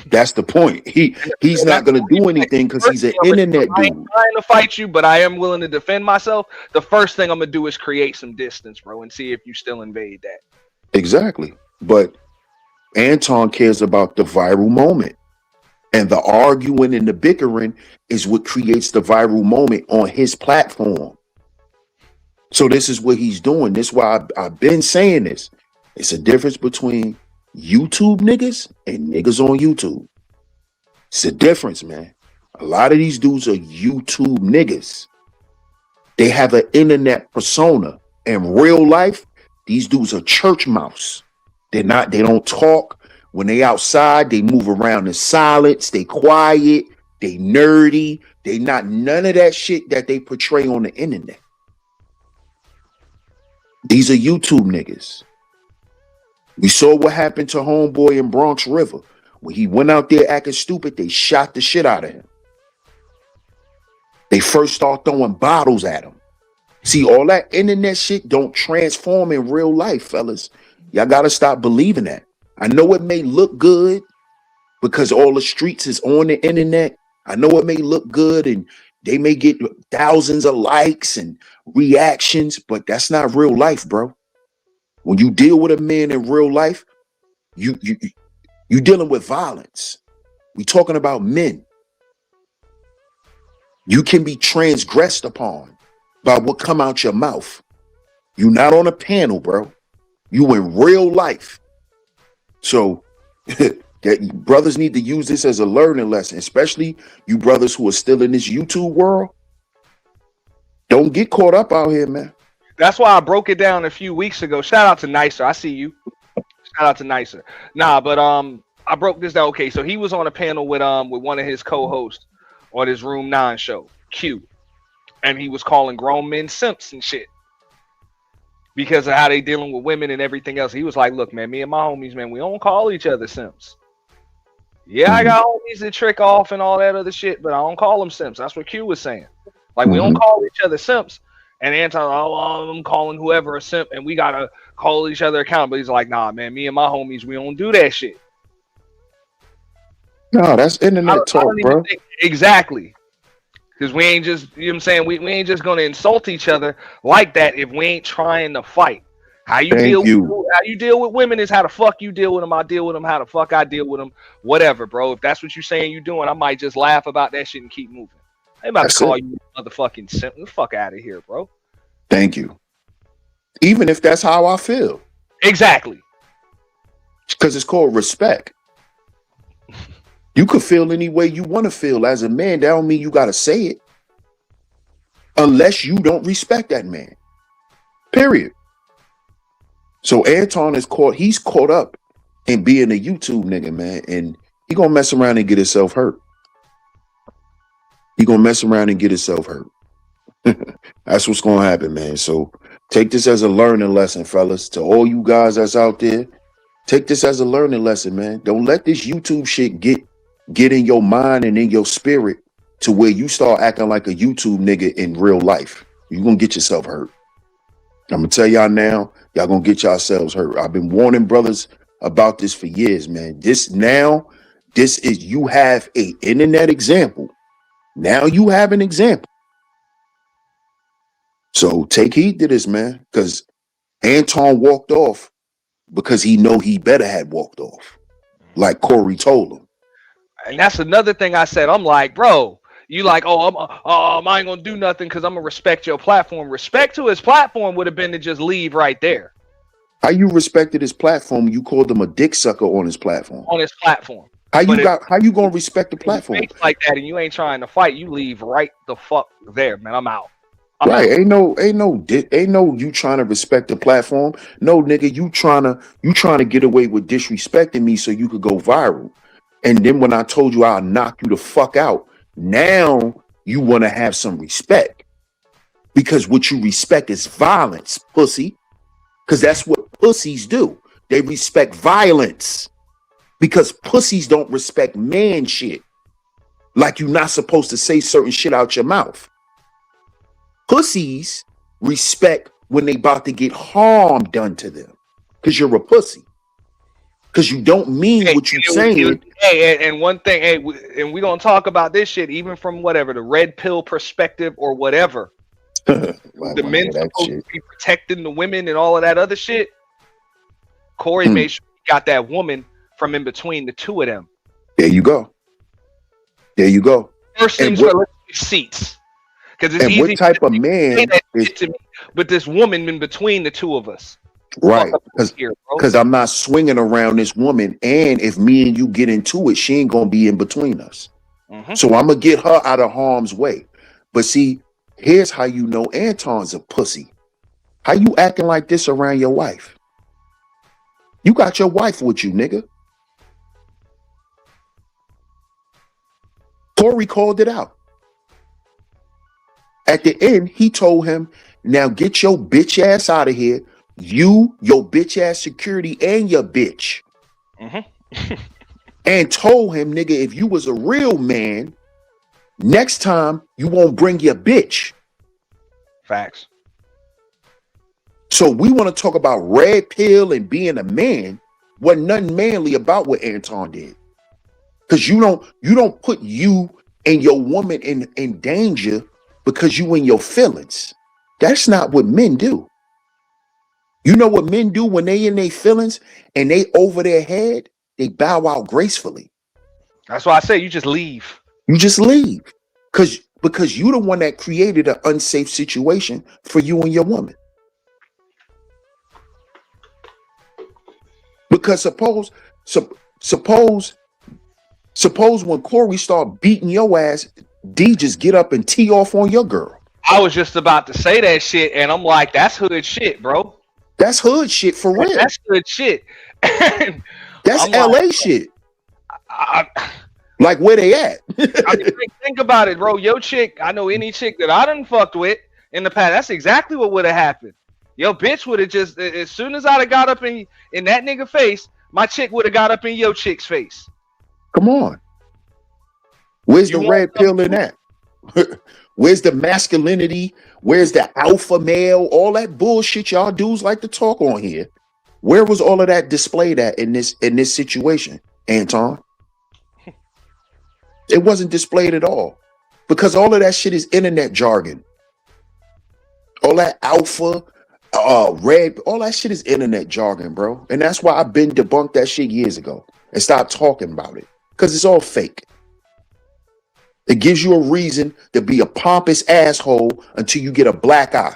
Speaker 15: That's the point. He's not gonna do anything because he's an internet
Speaker 4: I
Speaker 15: dude.
Speaker 4: ain't trying to fight you, but I am willing to defend myself. The first thing I'm gonna do is create some distance, bro, and see if you still invade that.
Speaker 15: Exactly. But Anton cares about the viral moment. And the arguing and the bickering is what creates the viral moment on his platform. So this is what he's doing. This is why I've been saying this. It's a difference between YouTube niggas and niggas on YouTube. It's a difference, man. A lot of these dudes are YouTube niggas. They have an internet persona. In real life, these dudes are church mouse. They don't talk. When they outside, they move around in silence. They quiet. They nerdy. They not none of that shit that they portray on the internet. These are YouTube niggas. We saw what happened to homeboy in Bronx River. When he went out there acting stupid, they shot the shit out of him. They first start throwing bottles at him. See, all that internet shit don't transform in real life, fellas. Y'all gotta stop believing that. I know it may look good because all the streets is on the internet. I know it may look good and they may get thousands of likes and reactions, but that's not real life, bro. When you deal with a man in real life, you dealing with violence. We talking about men. You can be transgressed upon by what come out your mouth. You not on a panel, bro. You in real life. So that brothers need to use this as a learning lesson, especially you brothers who are still in this YouTube world. Don't get caught up out here, man.
Speaker 4: That's why I broke it down a few weeks ago. Shout out to Nicer. I see you. Shout out to Nicer. Nah, but I broke this down. Okay, so he was on a panel with one of his co-hosts on his Room 9 show, Q. And he was calling grown men simps and shit. Because of how they dealing with women and everything else. He was like, look, man, me and my homies, man, we don't call each other simps. Yeah, I got homies that trick off and all that other shit, but I don't call them simps. That's what Q was saying. Like, we don't call each other simps. And Anton, I'm calling whoever a simp, and we gotta call each other accountable. He's like, nah, man, me and my homies, we don't do that shit.
Speaker 15: No, that's internet talk, bro.
Speaker 4: Exactly. Because we ain't just, you know what I'm saying? We ain't just gonna insult each other like that if we ain't trying to fight. How you deal with women is how the fuck you deal with them. I deal with them how the fuck I deal with them. Whatever, bro. If that's what you're saying you're doing, I might just laugh about that shit and keep moving. They about to call you motherfucking simp. Get the fuck out of here, bro.
Speaker 15: Thank you. Even if that's how I feel.
Speaker 4: Exactly.
Speaker 15: Because it's called respect. You could feel any way you want to feel as a man. That don't mean you got to say it. Unless you don't respect that man. Period. So Anton he's caught up in being a YouTube nigga, man. And he gonna mess around and get himself hurt. He gonna mess around and get himself hurt. That's what's gonna happen, man. So take this as a learning lesson, fellas. To all you guys that's out there, take this as a learning lesson, man. Don't let this YouTube shit get in your mind and in your spirit to where you start acting like a YouTube nigga in real life. You're gonna get yourself hurt. I'm gonna tell y'all now, y'all gonna get yourselves hurt. I've been warning brothers about this for years, man. You have a internet example. Now you have an example. So take heed to this, man, because Anton walked off because he know he better had walked off, like Corey told him.
Speaker 4: And that's another thing I said. I'm like, bro, you like, I ain't gonna do nothing because I'm gonna respect your platform. Respect to his platform would have been to just leave right there.
Speaker 15: How you respected his platform? You called him a dick sucker on his platform.
Speaker 4: On his platform.
Speaker 15: How you gonna respect the platform?
Speaker 4: Like that, and you ain't trying to fight. You leave right the fuck there, man. I'm out.
Speaker 15: Right, ain't no you trying to respect the platform. No, nigga, you trying to get away with disrespecting me so you could go viral. And then when I told you I'll knock you the fuck out, now you want to have some respect. Because what you respect is violence, pussy. Because that's what pussies do. They respect violence. Because pussies don't respect man shit. Like you're not supposed to say certain shit out your mouth. Pussies respect when they about to get harm done to them. Because you're a pussy. Because you don't mean what you're saying.
Speaker 4: Hey, and one thing, and we're going to talk about this shit, even from whatever, the red pill perspective or whatever. The men supposed to be protecting the women and all of that other shit. Corey made sure he got that woman from in between the two of them.
Speaker 15: There you go. There you go.
Speaker 4: First things were seats. Because it's easy
Speaker 15: what type of man
Speaker 4: to me, but this woman in between the two of us.
Speaker 15: Right. Because I'm not swinging around this woman. And if me and you get into it, she ain't going to be in between us. So I'm going to get her out of harm's way. But see, Here's how you know Anton's a pussy. How you acting like this around your wife? You got your wife with you, nigga. Corey called it out. At the end, he told him, now get your bitch ass out of here. You, your bitch ass security, and your bitch. And told him, nigga, if you was a real man, next time you won't bring your bitch.
Speaker 4: Facts.
Speaker 15: So we want to talk about red pill and being a man. Wasn't nothing manly about what Anton did. Because you don't put you and your woman in danger because you in your feelings. That's not what men do. You know what men do when they in their feelings and they over their head? They bow out gracefully.
Speaker 4: That's why I say you just leave.
Speaker 15: You just leave. Because you the one that created an unsafe situation for you and your woman. Because suppose when Corey start beating your ass, D just get up and tee off on your girl.
Speaker 4: I was just about to say that shit, and I'm like, that's hood shit, bro.
Speaker 15: That's hood shit for real.
Speaker 4: That's hood shit.
Speaker 15: That's LA shit. Like where they at?
Speaker 4: I mean, think about it, bro. Yo chick, I know any chick that I done fucked with in the past, that's exactly what would have happened. Yo bitch would have just, as soon as I'd have got up in that nigga face, my chick would have got up in yo chick's face.
Speaker 15: Come on. Where's the red pill in that? Where's the masculinity? Where's the alpha male? All that bullshit y'all dudes like to talk on here. Where was all of that displayed at in this situation, Anton? It wasn't displayed at all. Because all of that shit is internet jargon. All that alpha, red, all that shit is internet jargon, bro. And that's why I've been debunked that shit years ago and stopped talking about it. Because it's all fake. It gives you a reason to be a pompous asshole until you get a black eye.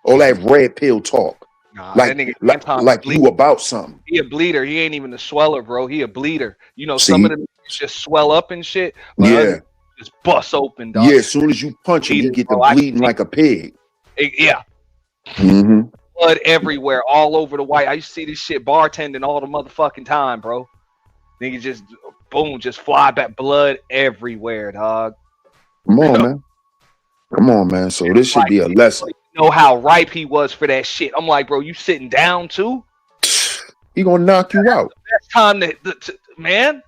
Speaker 15: All that red pill talk.
Speaker 4: Nah,
Speaker 15: like you about something.
Speaker 4: He a bleeder. He ain't even a sweller, bro. He a bleeder. You know,
Speaker 15: See?
Speaker 4: some of them just swell up and shit. But
Speaker 15: Yeah.
Speaker 4: just bust open, dog.
Speaker 15: Yeah, as soon as you punch him, you get the bleeding like a pig.
Speaker 4: Yeah.
Speaker 15: Mm-hmm.
Speaker 4: Blood everywhere, all over the white. I used to see this shit bartending all the motherfucking time, bro. Nigga just boom, just fly back, blood everywhere, dog.
Speaker 15: Come on, man. Come on, man. So this should be a lesson.
Speaker 4: You know how ripe he was for that shit. I'm like, bro, you sitting down too?
Speaker 15: He gonna knock you out.
Speaker 4: Best time to man.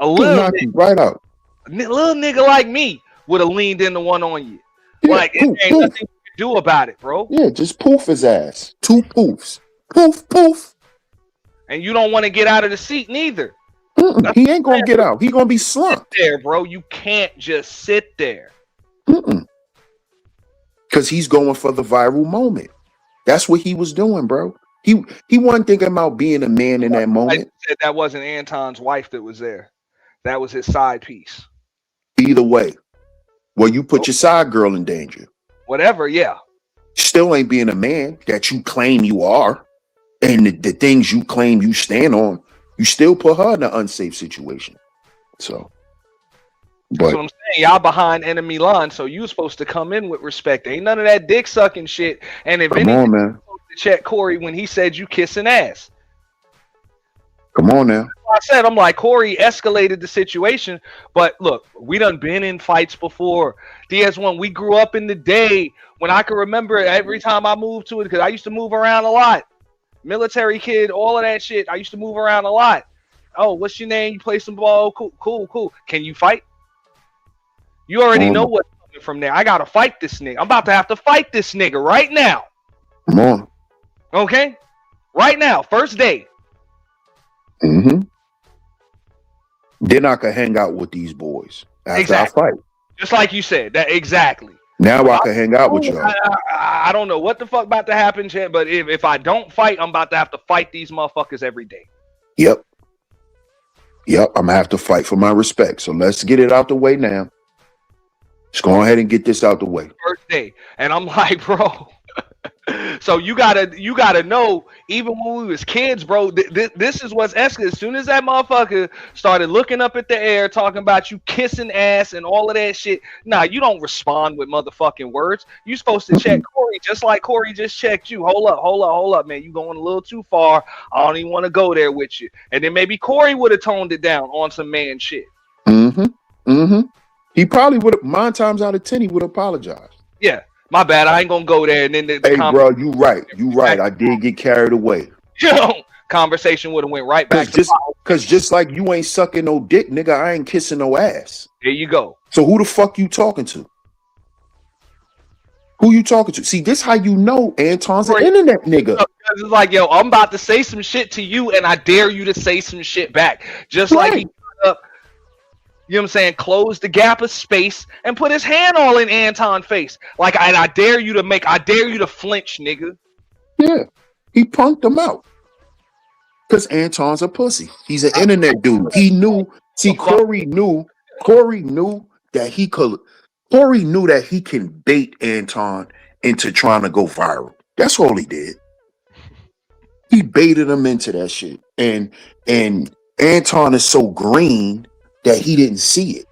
Speaker 4: A
Speaker 15: He'll
Speaker 4: little
Speaker 15: knock you right out.
Speaker 4: little nigga like me would have leaned into one on you.
Speaker 15: Yeah,
Speaker 4: Like it ain't nothing you can do about it, bro.
Speaker 15: Yeah, just poof his ass. 2 poofs. Poof, poof.
Speaker 4: And you don't want to get out of the seat neither.
Speaker 15: He ain't gonna get out. He gonna be slumped.
Speaker 4: Sit there, bro. You can't just sit there.
Speaker 15: Because he's going for the viral moment. That's what he was doing, bro. He wasn't thinking about being a man in that
Speaker 4: I
Speaker 15: moment.
Speaker 4: said that wasn't Anton's wife that was there. That was his side piece.
Speaker 15: Either way. Well, you put your side girl in danger.
Speaker 4: Whatever, yeah.
Speaker 15: Still ain't being a man that you claim you are. And the things you claim you stand on, you still put her in an unsafe situation. So,
Speaker 4: That's what I'm saying. Y'all behind enemy line, so you supposed to come in with respect. Ain't none of that dick sucking shit. And if
Speaker 15: come
Speaker 4: anything,
Speaker 15: on, man.
Speaker 4: you're supposed to check Corey when he said you kissing ass.
Speaker 15: Come on now.
Speaker 4: I said, I'm like, Corey escalated the situation, but look, we done been in fights before. DS1, we grew up in the day when I can remember every time I moved to it, because I used to move around a lot. Military kid, all of that shit. I used to move around a lot. Oh, what's your name? You play some ball? Cool. Can you fight? You already know what's coming from there. I gotta fight this nigga. I'm about to have to fight this nigga right now.
Speaker 15: Come on.
Speaker 4: Okay? Right now, first day.
Speaker 15: Mm-hmm. Then I could hang out with these boys after I fight.
Speaker 4: Just like you said. That exactly.
Speaker 15: Now I can hang out with y'all.
Speaker 4: I don't know what the fuck about to happen, Chad, but if I don't fight, I'm about to have to fight these motherfuckers every day.
Speaker 15: Yep, I'm gonna have to fight for my respect. So let's get it out the way now. Let's go ahead and get this out the way.
Speaker 4: First day. And I'm like, bro, So you gotta know, even when we was kids, bro, this is what's escalated. As soon as that motherfucker started looking up at the air, talking about you kissing ass and all of that shit, nah, you don't respond with motherfucking words. You supposed to check Corey just like Corey just checked you. Hold up, man. You going a little too far. I don't even want to go there with you. And then maybe Corey would have toned it down on some man shit.
Speaker 15: He probably would have, 9 times out of 10, he would apologize.
Speaker 4: Yeah, my bad. I ain't gonna go there. And then the
Speaker 15: hey, bro, you right. I did get carried away.
Speaker 4: Conversation would have went right back.
Speaker 15: Because just like you ain't sucking no dick, nigga, I ain't kissing no ass.
Speaker 4: There you go.
Speaker 15: So who the fuck you talking to? Who you talking to? See, this how you know Anton's an internet nigga.
Speaker 4: It's like, yo, I'm about to say some shit to you, and I dare you to say some shit back. Just like he put up, you know what I'm saying, close the gap of space and put his hand all in Anton's face. Like, I dare you to flinch, nigga.
Speaker 15: Yeah, he punked him out. Because Anton's a pussy. He's an internet dude. He knew. See, Corey knew that he could. Corey knew that he can bait Anton into trying to go viral. That's all he did. He baited him into that shit. And Anton is so green that he didn't see it.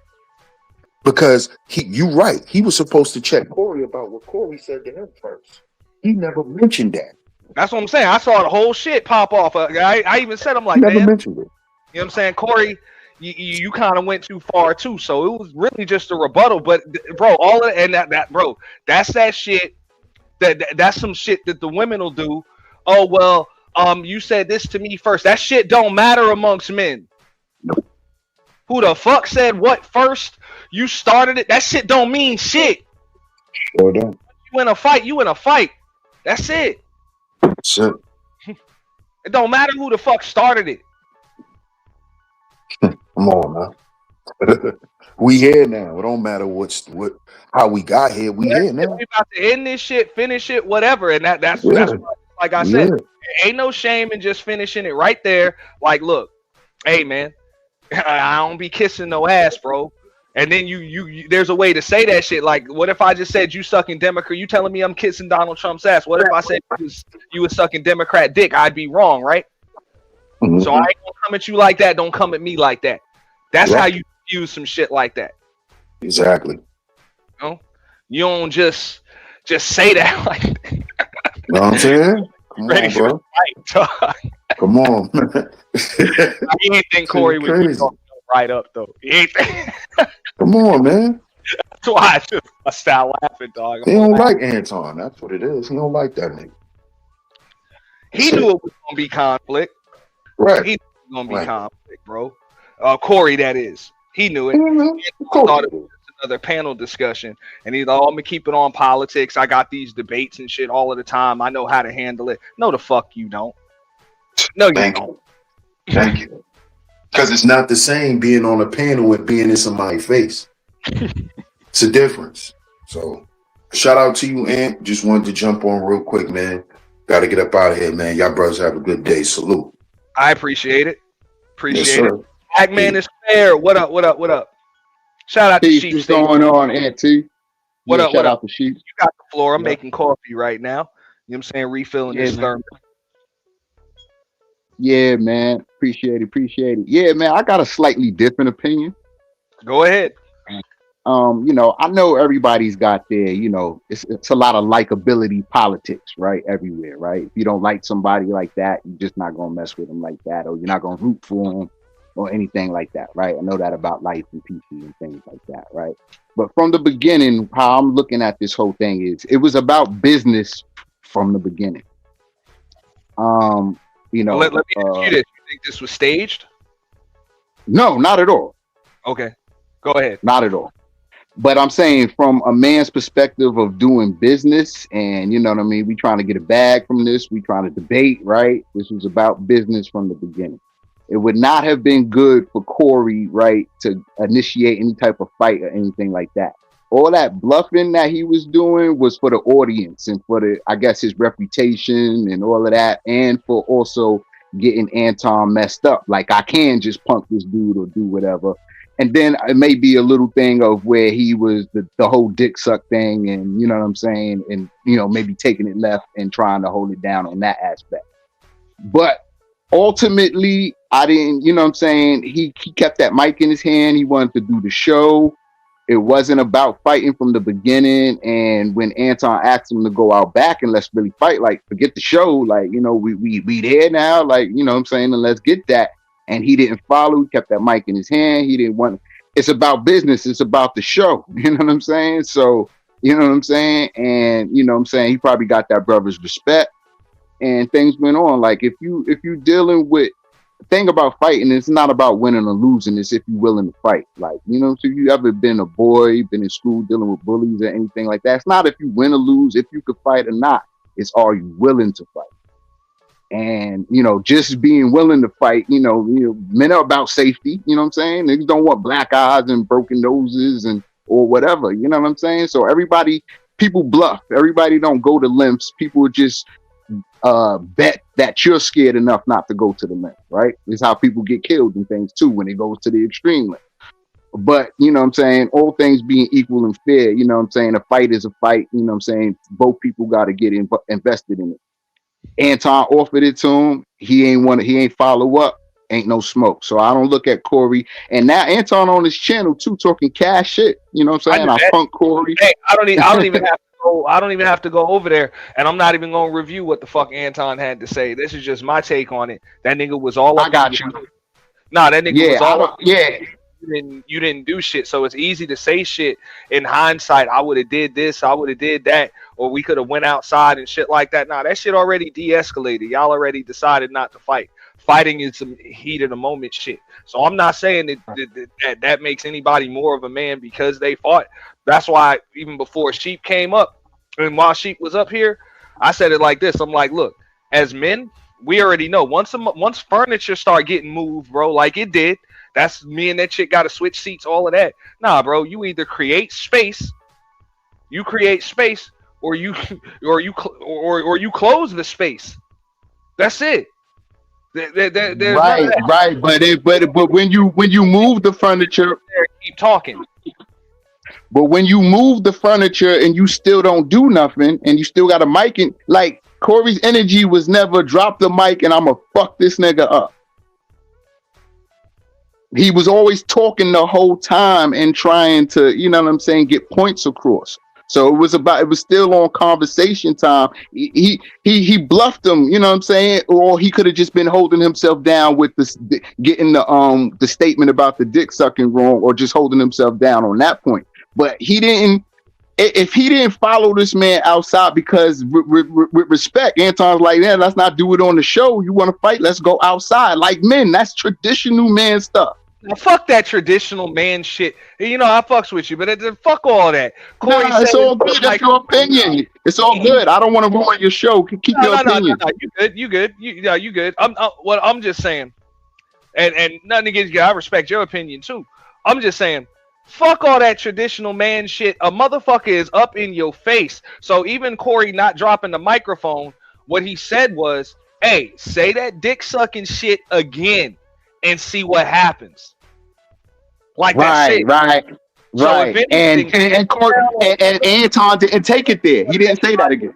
Speaker 15: Because you right. He was supposed to check Corey about what Corey said to him first. He never mentioned that.
Speaker 4: That's what I'm saying. I saw the whole shit pop off. I even said, I'm like,
Speaker 15: never
Speaker 4: man,
Speaker 15: mentioned it.
Speaker 4: You know what I'm saying? Corey, you kind of went too far too. So it was really just a rebuttal. But bro, all of that bro, that's that shit. That's some shit that the women will do. Oh well, you said this to me first. That shit don't matter amongst men.
Speaker 15: Nope.
Speaker 4: Who the fuck said what first? You started it. That shit don't mean shit.
Speaker 15: Sure don't.
Speaker 4: You in a fight. That's it.
Speaker 15: That's it.
Speaker 4: It don't matter who the fuck started it.
Speaker 15: Come on, man. We here now. It don't matter how we got here. We here now.
Speaker 4: We about to end this shit, finish it, whatever. And that's what, like I said, ain't no shame in just finishing it right there. Like, look, hey man, I don't be kissing no ass, bro. And then you there's a way to say that shit. Like, what if I just said you sucking Democrat? You telling me I'm kissing Donald Trump's ass? What if I said you was sucking Democrat dick? I'd be wrong, right?
Speaker 15: Mm-hmm.
Speaker 4: So I ain't gonna come at you like that. Don't come at me like that. That's how you use some shit like that.
Speaker 15: Exactly.
Speaker 4: You know? You don't just say that like that.
Speaker 15: You know what I'm saying? Come on, bro. Come on.
Speaker 4: He ain't think Corey would be right up though. He ain't think.
Speaker 15: Come on, man.
Speaker 4: That's why I start laughing, dog.
Speaker 15: He don't like Anton. That's what it is. He don't like that nigga.
Speaker 4: He knew it was gonna be conflict.
Speaker 15: Right.
Speaker 4: He knew it was gonna be conflict, bro. Corey, that is. He knew it.
Speaker 15: Mm-hmm.
Speaker 4: He thought it was another panel discussion, and he's like, "Oh, I'm gonna keep it on politics. I got these debates and shit all of the time. I know how to handle it." No, the fuck you don't. No, you don't.
Speaker 15: Thank you. Because it's not the same being on a panel and being in somebody's face. It's a difference. So, shout out to you, Ant. Just wanted to jump on real quick, man. Got to get up out of here, man. Y'all brothers have a good day. Salute.
Speaker 4: I appreciate it.
Speaker 15: Yes,
Speaker 4: it. Black man is fair. What up? Shout out to Sheep.
Speaker 18: What's going on, Auntie?
Speaker 4: What up?
Speaker 18: Shout out to Sheep.
Speaker 4: You got the floor. I'm making coffee right now. You know what I'm saying? Refilling this thermos.
Speaker 18: Yeah, man. Appreciate it. Yeah, man. I got a slightly different opinion.
Speaker 4: Go ahead.
Speaker 18: You know, I know everybody's got their, you know, it's a lot of likability politics, right? Everywhere, right? If you don't like somebody like that, you're just not gonna mess with them like that, or you're not gonna root for them or anything like that, right? I know that about life and PC and things like that, right? But from the beginning, how I'm looking at this whole thing is it was about business from the beginning. You know,
Speaker 4: let me ask you this. You think this was staged?
Speaker 18: No, not at all.
Speaker 4: Okay, go ahead.
Speaker 18: Not at all. But I'm saying from a man's perspective of doing business, and you know what I mean, we trying to get a bag from this, we trying to debate, right? This was about business from the beginning. It would not have been good for Corey, right, to initiate any type of fight or anything like that. All that bluffing that he was doing was for the audience and for the, I guess, his reputation and all of that, and for also getting Anton messed up. Like, I can just punk this dude or do whatever. And then it may be a little thing of where he was the whole dick suck thing, and you know what I'm saying, and maybe taking it left and trying to hold it down on that aspect. But ultimately, I didn't, you know what I'm saying, he kept that mic in his hand. He wanted to do the show. It wasn't about fighting from the beginning. And when Anton asked him to go out back and let's really fight, like, forget the show, like, we there now, like, you know what I'm saying, and let's get that. And he didn't follow. He kept that mic in his hand. He didn't want. It's about business. It's about the show. You know what I'm saying? So, you know what I'm saying? And you know what I'm saying? He probably got that brother's respect. And things went on. Like if you dealing with the thing about fighting, it's not about winning or losing. It's if you're willing to fight. Like, so you ever been a boy, been in school dealing with bullies or anything like that? It's not if you win or lose, if you could fight or not. It's are you willing to fight? And just being willing to fight. Men are about safety. You know what I'm saying? Niggas don't want black eyes and broken noses or whatever. You know what I'm saying? So people bluff. Everybody don't go to lengths. People just bet that you're scared enough not to go to the length, right? It's how people get killed and things too when it goes to the extreme length. But you know what I'm saying, all things being equal and fair, you know what I'm saying, a fight is a fight, you know what I'm saying, both people got to get invested in it. Anton offered it to him, he ain't follow up, ain't no smoke. So I don't look at Corey, and now Anton on his channel too talking cash shit, you know what I'm saying? I punk Corey.
Speaker 4: Hey, I don't even have I don't even have to go over there, and I'm not even gonna review what the fuck Anton had to say. This is just my take on it. That nigga was all up.
Speaker 18: I got you.
Speaker 4: Nah, that nigga was all up.
Speaker 18: Yeah.
Speaker 4: You didn't do shit, so it's easy to say shit in hindsight. I would have did this, I would have did that, or we could have went outside and shit like that. Nah, that shit already de-escalated. Y'all already decided not to fight. Fighting is some heat of the moment shit. So I'm not saying that makes anybody more of a man because they fought. That's why even before Sheep came up, and while Sheep was up here, I said it like this. I'm like, look, as men, we already know once furniture start getting moved, bro, like it did. That's me and that chick got to switch seats, all of that. Nah, bro, you either create space, or you close the space. That's it.
Speaker 18: Right. But when you move the furniture,
Speaker 4: keep talking.
Speaker 18: But when you move the furniture and you still don't do nothing, and you still got a mic, and like Corey's energy was never drop the mic and I'ma fuck this nigga up. He was always talking the whole time and trying to, you know what I'm saying, get points across. So it was still on conversation time. He bluffed him, you know what I'm saying? Or he could have just been holding himself down with this, getting the statement about the dick sucking wrong, or just holding himself down on that point. But he didn't. If he didn't follow this man outside, because with respect, Anton's like, yeah, let's not do it on the show. You want to fight? Let's go outside. Like men, that's traditional man stuff.
Speaker 4: Now, fuck that traditional man shit. You know, I fucks with you, but fuck all that. Corey,
Speaker 18: it's all good. That's your opinion. It's all good. I don't want to ruin your show. Keep your opinion.
Speaker 4: No, you good. You good. I'm just saying, and nothing against you. I respect your opinion too. I'm just saying, fuck all that traditional man shit. A motherfucker is up in your face. So even Corey not dropping the microphone, what he said was, hey, say that dick sucking shit again and see what happens. Like that shit.
Speaker 18: Right.
Speaker 4: So if anything,
Speaker 18: and Anton didn't take it there. He didn't say that again.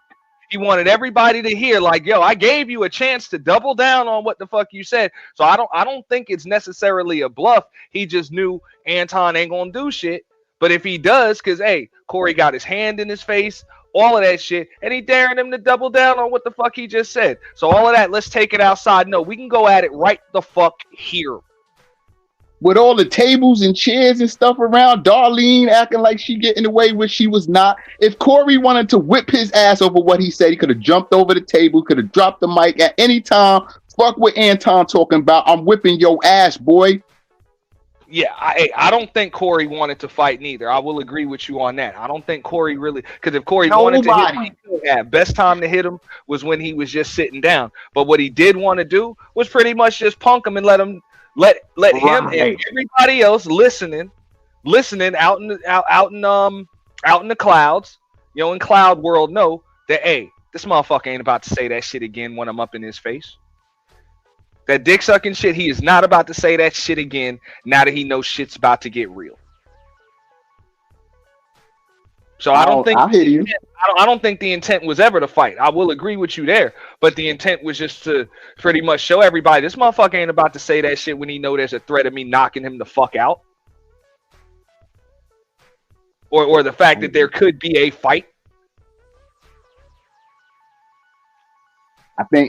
Speaker 4: He wanted everybody to hear, like, yo, I gave you a chance to double down on what the fuck you said. So I don't think it's necessarily a bluff. He just knew Anton ain't gonna do shit. But if he does, because hey, Corey got his hand in his face, all of that shit, and he daring him to double down on what the fuck he just said. So all of that, let's take it outside. No, we can go at it right the fuck here.
Speaker 18: With all the tables and chairs and stuff around, Darlene acting like she getting away with she was not. If Corey wanted to whip his ass over what he said, he could have jumped over the table, could have dropped the mic at any time. Fuck what Anton talking about. I'm whipping your ass, boy.
Speaker 4: Yeah, I don't think Corey wanted to fight neither. I will agree with you on that. I don't think Corey really, because if Corey wanted to hit him, he could have. Best time to hit him was when he was just sitting down. But what he did want to do was pretty much just punk him and let him him and everybody else listening out in the clouds, you know, in cloud world, know that hey, this motherfucker ain't about to say that shit again when I'm up in his face. That dick sucking shit, he is not about to say that shit again now that he knows shit's about to get real. So I don't think I don't think the intent was ever to fight. I will agree with you there, but the intent was just to pretty much show everybody this motherfucker ain't about to say that shit when he know there's a threat of me knocking him the fuck out, or the fact that there could be a fight.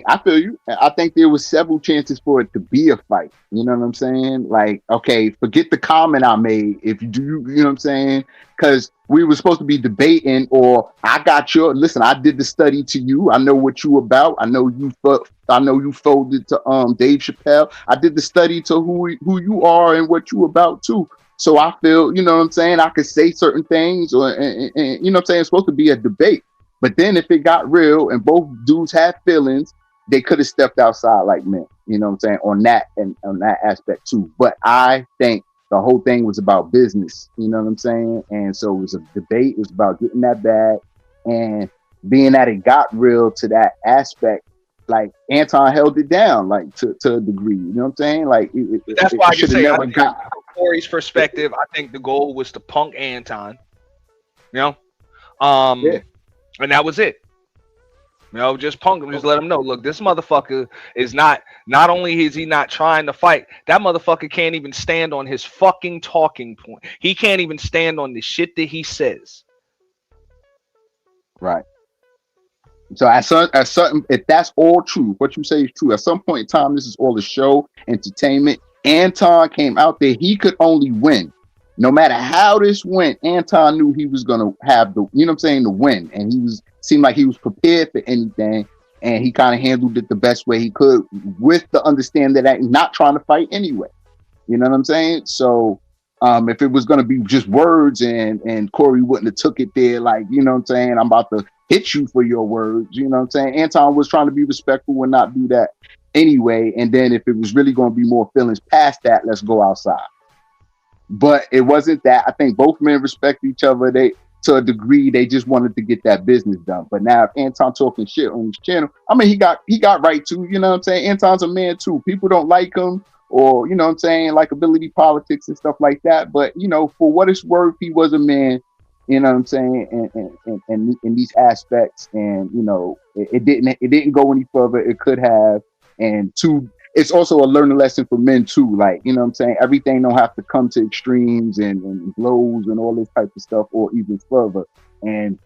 Speaker 18: I feel you. I think there was several chances for it to be a fight. You know what I'm saying? Like, okay, forget the comment I made. If you do, you know what I'm saying? Because we were supposed to be debating, or I got your listen. I did the study to you. I know what you about. I know you folded to Dave Chappelle. I did the study to who you are and what you about too. So I feel, you know what I'm saying? I could say certain things, or and you know what I'm saying? It's supposed to be a debate. But then if it got real and both dudes had feelings, they could have stepped outside like men, you know what I'm saying, on that and on that aspect too. But I think the whole thing was about business, you know what I'm saying? And so it was a debate, it was about getting that bag, and being that it got real to that aspect, like Anton held it down, like to a degree, you know what I'm saying? Like
Speaker 4: that's why I can say, from Corey's perspective, I think the goal was to punk Anton, you know? And that was it. You know, just punk him, just let him know, look, this motherfucker is not only is he not trying to fight, that motherfucker can't even stand on his fucking talking point. He can't even stand on the shit that he says.
Speaker 18: Right. So at certain, if that's all true, what you say is true, at some point in time, this is all a show, entertainment. Anton came out there, he could only win. No matter how this went, Anton knew he was gonna have the, you know what I'm saying, the win, and seemed like he was prepared for anything, and he kind of handled it the best way he could, with the understanding that he's not trying to fight anyway. You know what I'm saying? So if it was gonna be just words, and Corey wouldn't have took it there, like, you know what I'm saying, I'm about to hit you for your words, you know what I'm saying? Anton was trying to be respectful and not do that anyway. And then if it was really gonna be more feelings past that, let's go outside. But it wasn't that. I think both men respect each other. They, to a degree, they just wanted to get that business done. But now if Anton talking shit on his channel, I mean, he got right to, you know what I'm saying? Anton's a man too. People don't like him, or, you know what I'm saying, likability politics and stuff like that. But, you know, for what it's worth, he was a man, you know what I'm saying, and in these aspects. And, you know, it didn't go any further. It could have. And two, it's also a learning lesson for men too. Like, you know what I'm saying? Everything don't have to come to extremes and blows and all this type of stuff, or even further. And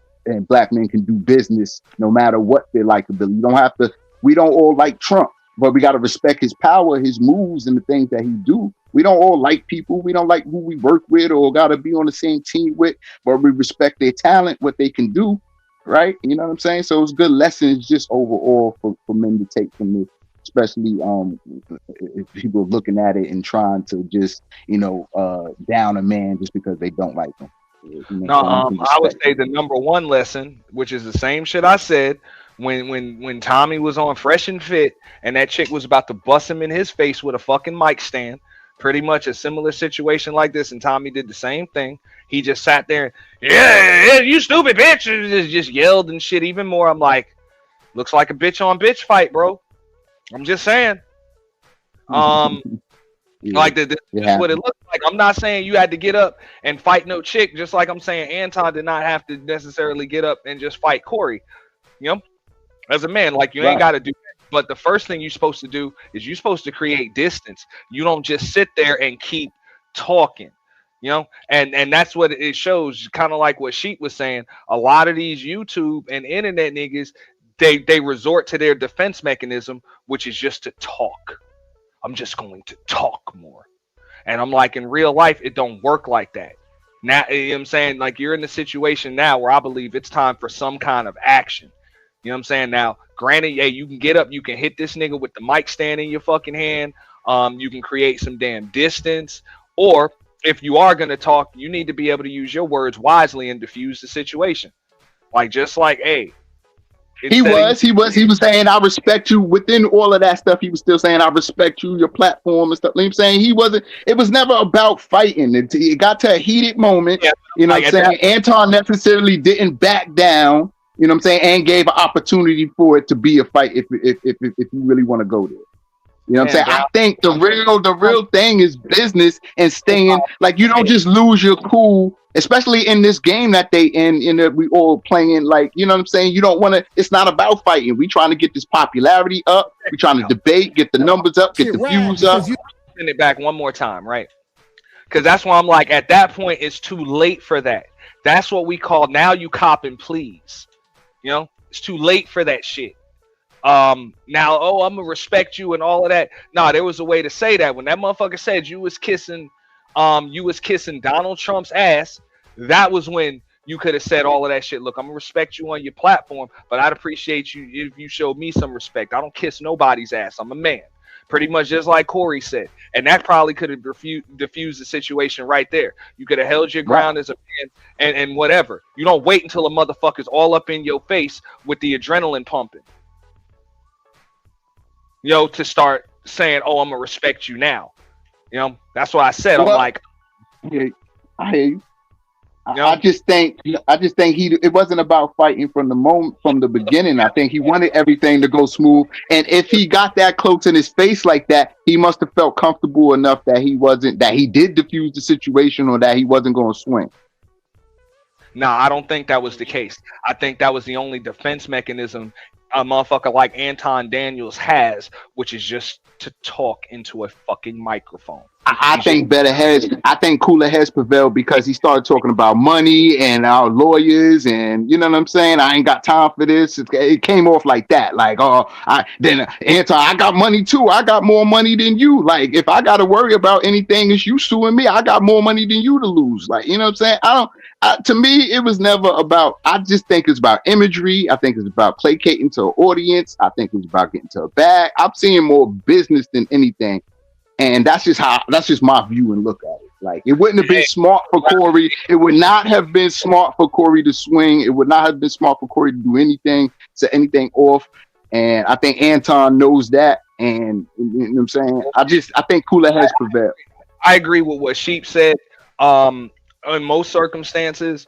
Speaker 18: black men can do business no matter what their likability. You don't have to, we don't all like Trump, but we got to respect his power, his moves, and the things that he do. We don't all like people. We don't like who we work with or got to be on the same team with, but we respect their talent, what they can do. Right? You know what I'm saying? So it's good lessons just overall for men to take from this. Especially if people are looking at it and trying to just, you know, down a man just because they don't like him. You know,
Speaker 4: I would say the number one lesson, which is the same shit I said when Tommy was on Fresh and Fit, and that chick was about to bust him in his face with a fucking mic stand. Pretty much a similar situation like this, and Tommy did the same thing. He just sat there, yeah, you stupid bitch, and just yelled and shit even more. I'm like, looks like a bitch on bitch fight, bro. I'm just saying. Like this is what it looks like. I'm not saying you had to get up and fight no chick, just like I'm saying Anton did not have to necessarily get up and just fight Corey. You know, as a man, like you ain't got to do that. But the first thing you're supposed to do is you're supposed to create distance. You don't just sit there and keep talking. You know, and that's what it shows. Kind of like what Sheet was saying. A lot of these YouTube and internet niggas, they resort to their defense mechanism, which is just to talk. I'm just going to talk more. And I'm like, in real life, it don't work like that. Now, you know what I'm saying? Like, you're in the situation now where I believe it's time for some kind of action. You know what I'm saying? Now, granted, yeah, you can get up, you can hit this nigga with the mic stand in your fucking hand. You can create some damn distance. Or if you are going to talk, you need to be able to use your words wisely and diffuse the situation. Like, just like, hey,
Speaker 18: he was saying, I respect you. Within all of that stuff, he was still saying, I respect you, your platform and stuff. You know what I'm saying? It was never about fighting. It got to a heated moment. Yeah, you know what I'm saying? Anton necessarily didn't back down, you know what I'm saying, and gave an opportunity for it to be a fight if you really want to go there. You know what I'm saying? I think the real thing is business and staying like you don't just lose your cool, especially in this game that they in that we all playing. Like, you know what I'm saying? You don't want to. It's not about fighting. We trying to get this popularity up. We trying to debate, get the numbers up, get the views up.
Speaker 4: Send it back one more time, right? Because that's why I'm like, at that point, it's too late for that. That's what we call now. You cop and please. You know, it's too late for that shit. Now, I'm gonna respect you and all of that. Nah, there was a way to say that. When that motherfucker said you was kissing Donald Trump's ass, that was when you could have said all of that shit. Look, I'm gonna respect you on your platform, but I'd appreciate you if you showed me some respect. I don't kiss nobody's ass. I'm a man. Pretty much just like Corey said. And that probably could have diffused the situation right there. You could have held your ground as a man and whatever. You don't wait until a motherfucker's all up in your face with the adrenaline pumping. To start saying, I'm gonna respect you now. That's what I said. I'm like,
Speaker 18: yeah, I hear you. I just think it wasn't about fighting from the beginning. I think he wanted everything to go smooth. And if he got that close in his face like that, he must have felt comfortable enough that he did diffuse the situation or that he wasn't going to swing.
Speaker 4: No, I don't think that was the case. I think that was the only defense mechanism a motherfucker like Anton Daniels has, which is just to talk into a fucking microphone.
Speaker 18: I think cooler heads prevailed because he started talking about money and our lawyers, and you know what I'm saying? I ain't got time for this. It came off like that. Like, Anton, I got money too. I got more money than you. Like, if I got to worry about anything, it's you suing me. I got more money than you to lose. Like, you know what I'm saying? To me, it was never about, I just think it's about imagery. I think it's about placating to an audience. I think it's about getting to a bag. I'm seeing more business than anything. And that's just my view and look at it. Like, it wouldn't have been smart for Corey. It would not have been smart for Corey to swing. It would not have been smart for Corey to do anything, set anything off. And I think Anton knows that. And you know what I'm saying? I think cooler heads prevail.
Speaker 4: I agree with what Sheep said. In most circumstances,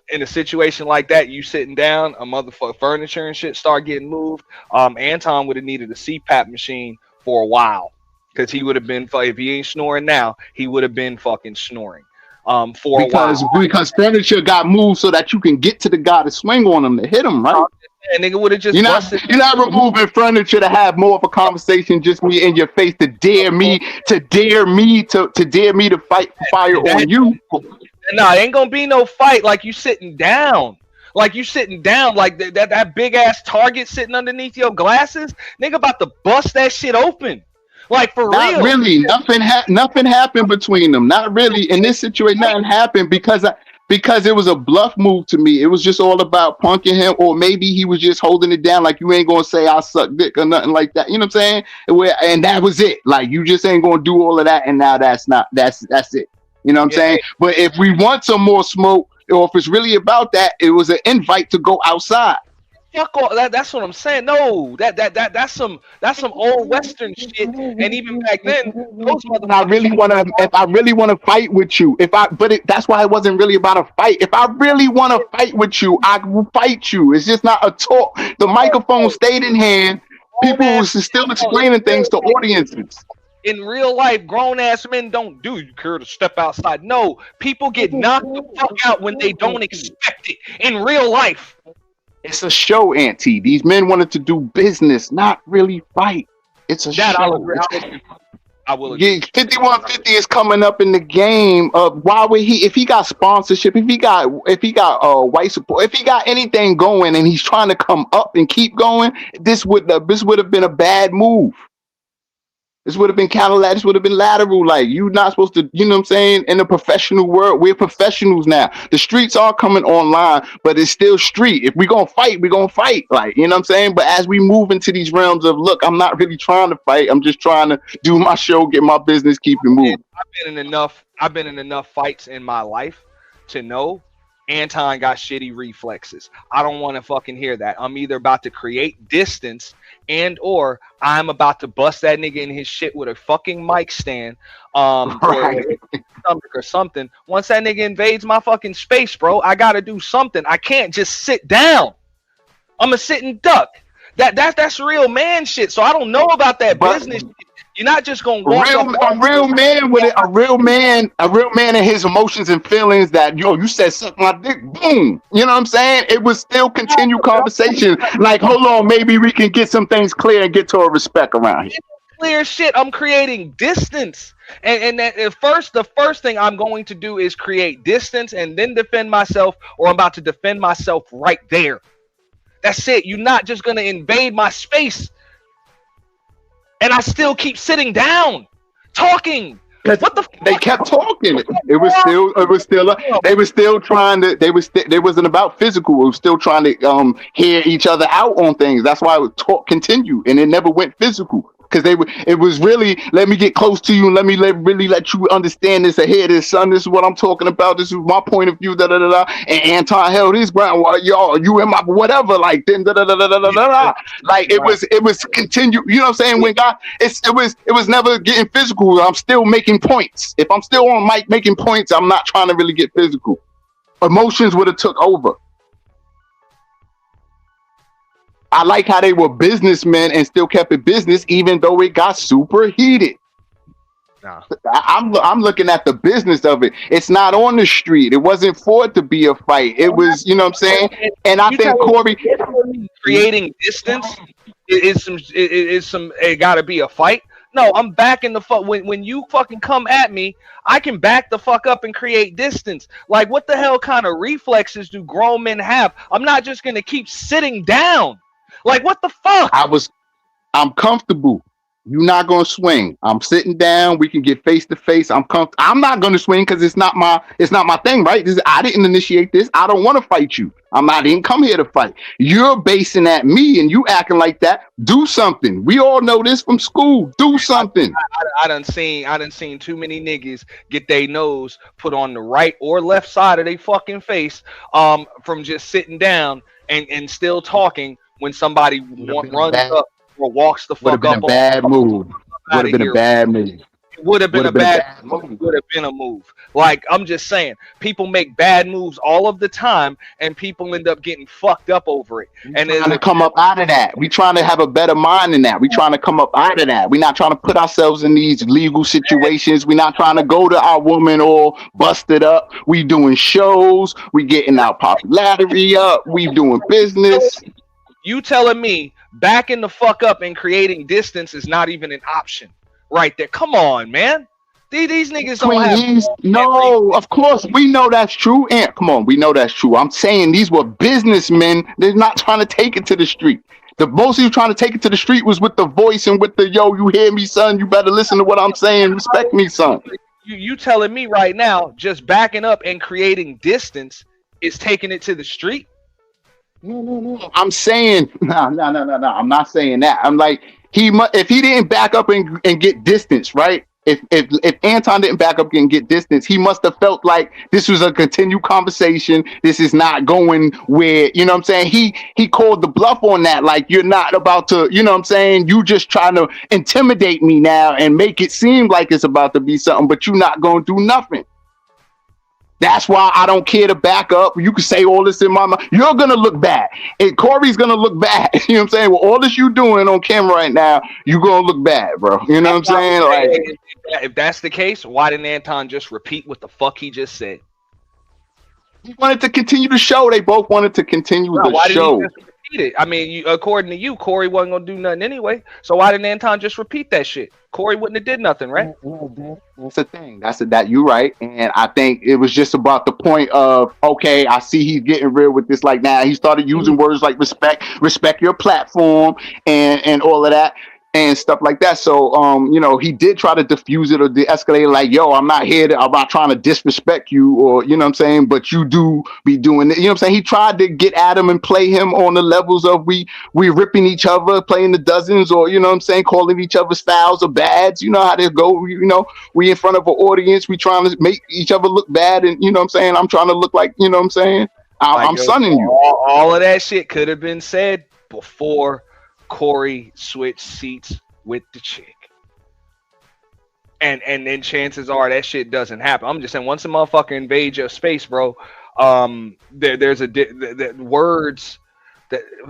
Speaker 4: in a situation like that, you sitting down, a motherfucker furniture and shit start getting moved. Anton would have needed a CPAP machine for a while. Because he would have been, if he ain't snoring now, he would have been fucking snoring a while.
Speaker 18: Because furniture got moved so that you can get to the guy to swing on him to hit him, right?
Speaker 4: And nigga would have just
Speaker 18: you're not removing furniture to have more of a conversation, just me in your face to dare me to fight fire on you.
Speaker 4: Nah, it ain't gonna be no fight like you sitting down. Like that big ass target sitting underneath your glasses. Nigga about to bust that shit open. Like, for
Speaker 18: not
Speaker 4: real.
Speaker 18: Really, nothing happened between them. Not really. In this situation, nothing happened because it was a bluff move to me. It was just all about punking him, or maybe he was just holding it down. Like, you ain't gonna say I suck dick or nothing like that. You know what I'm saying? And that was it. Like, you just ain't gonna do all of that. And now that's it. You know what I'm saying? But if we want some more smoke, or if it's really about that, it was an invite to go outside.
Speaker 4: Fuck all that. That's what I'm saying. No, that's some old Western shit. And even back then, those motherfuckers.
Speaker 18: If I really want to fight with you, that's why it wasn't really about a fight. If I really want to fight with you, I will fight you. It's just not a talk. The microphone stayed in hand. People was still explaining things to audiences.
Speaker 4: In real life, grown ass men don't do you care to step outside. No, people get knocked the fuck out when they don't expect it. In real life.
Speaker 18: It's a show, Auntie. These men wanted to do business, not really fight. It's a show.
Speaker 4: I will agree.
Speaker 18: 5150 is coming up in the game. Why would he? If he got sponsorship, if he got white support, if he got anything going, and he's trying to come up and keep going, this would have been a bad move. This would have been Cadillac. This would have been lateral. Like, you're not supposed to, you know what I'm saying? In the professional world, we're professionals now. The streets are coming online, but it's still street. If we're going to fight, we're going to fight. Like, you know what I'm saying? But as we move into these realms of, look, I'm not really trying to fight. I'm just trying to do my show, get my business, keep it moving.
Speaker 4: I've been in enough fights in my life to know Anton got shitty reflexes. I don't want to fucking hear that. I'm either about to create distance or I'm about to bust that nigga in his shit with a fucking mic stand, or something. Once that nigga invades my fucking space, bro, I gotta do something. I can't just sit down. I'm a sit and duck. That's real man shit. So I don't know about that business shit. You're not just gonna
Speaker 18: A
Speaker 4: walk
Speaker 18: real,
Speaker 4: up.
Speaker 18: a real man with it, a real man and his emotions and feelings that, you said suck my dick, boom. You know what I'm saying? It was still continue conversation. Like, hold on, maybe we can get some things clear and get to a respect around here.
Speaker 4: Clear shit. I'm creating distance, and that the first thing I'm going to do is create distance and then defend myself, or I'm about to defend myself right there. That's it. You're not just gonna invade my space, and I still keep sitting down, talking. What the fuck?
Speaker 18: They kept talking. They were still trying to. They wasn't about physical. It was still trying to hear each other out on things. That's why it would continue, and it never went physical. Because it was really, let me get close to you and really let you understand this ahead, this son. This is what I'm talking about. This is my point of view. And Anton held his ground. Well, y'all, you in my whatever. Like then Like it was continue. You know what I'm saying? When God, it was never getting physical. I'm still making points. If I'm still on mic making points, I'm not trying to really get physical. Emotions would have took over. I like how they were businessmen and still kept it business, even though it got super heated.
Speaker 4: Nah.
Speaker 18: I'm looking at the business of it. It's not on the street. It wasn't for it to be a fight. It was, you know what I'm saying? And I think Corey
Speaker 4: creating distance is some. It got to be a fight. No, I'm backing the fuck. When you fucking come at me, I can back the fuck up and create distance. Like, what the hell kind of reflexes do grown men have? I'm not just gonna keep sitting down. Like, what the fuck?
Speaker 18: I'm comfortable. You're not gonna swing. I'm sitting down. We can get face to face. I'm not gonna swing because it's not my thing, right? I didn't initiate this. I don't want to fight you. I didn't come here to fight. You're basing at me and you acting like that. Do something. We all know this from school. Do something.
Speaker 4: I done seen too many niggas get their nose put on the right or left side of their fucking face from just sitting down and still talking when somebody runs up or walks the fuck up.
Speaker 18: Would have been a bad move. Would have been a bad move.
Speaker 4: It would have been a bad move. Would have been a move. Like, I'm just saying, people make bad moves all of the time, and people end up getting fucked up over it. And
Speaker 18: trying to come up out of that. We trying to have a better mind than that. We trying to come up out of that. We're not trying to put ourselves in these legal situations. We're not trying to go to our woman all busted up. We doing shows. We getting our popularity up. We doing business.
Speaker 4: You telling me backing the fuck up and creating distance is not even an option right there? Come on, man. These niggas don't have...
Speaker 18: No, of course. We know that's true. And come on, we know that's true. I'm saying these were businessmen. They're not trying to take it to the street. The most of you trying to take it to the street was with the voice and with the, yo, you hear me, son? You better listen to what I'm saying. Respect me, son.
Speaker 4: You telling me right now just backing up and creating distance is taking it to the street?
Speaker 18: No. I'm saying no. I'm not saying that. I'm like, if he didn't back up and get distance, right? If Anton didn't back up and get distance, he must have felt like this was a continued conversation. This is not going where, you know what I'm saying? He called the bluff on that. Like, you're not about to, you know what I'm saying? You just trying to intimidate me now and make it seem like it's about to be something, but you're not going to do nothing. That's why I don't care to back up. You can say all this in my mind. You're going to look bad. And Corey's going to look bad. You know what I'm saying? With all this you doing on camera right now, you're going to look bad, bro. You know what I'm saying? Like,
Speaker 4: if that's the case, why didn't Anton just repeat what the fuck he just said?
Speaker 18: He wanted to continue the show. They both wanted to continue the show.
Speaker 4: Did he just repeat it? I mean, according to you, Corey wasn't going to do nothing anyway. So why didn't Anton just repeat that shit? Corey wouldn't have did nothing, right?
Speaker 18: That's the thing. That you're right. And I think it was just about the point of, okay, I see he's getting real with this. Like, now he started using words like respect your platform and all of that and stuff like that. So, you know, he did try to diffuse it or de-escalate, like, yo, I'm not trying to disrespect you, or, you know what I'm saying, but you do be doing it. You know what I'm saying? He tried to get at him and play him on the levels of we ripping each other, playing the dozens, or, you know what I'm saying, calling each other styles or bads. You know how they go. You know, we in front of an audience, we trying to make each other look bad, and, you know what I'm saying, I'm trying to look like, you know what I'm saying, I'm sunning you.
Speaker 4: All of that shit could have been said before Corey switched seats with the chick, and then chances are that shit doesn't happen. I'm just saying, once a motherfucker invade your space, bro, there's words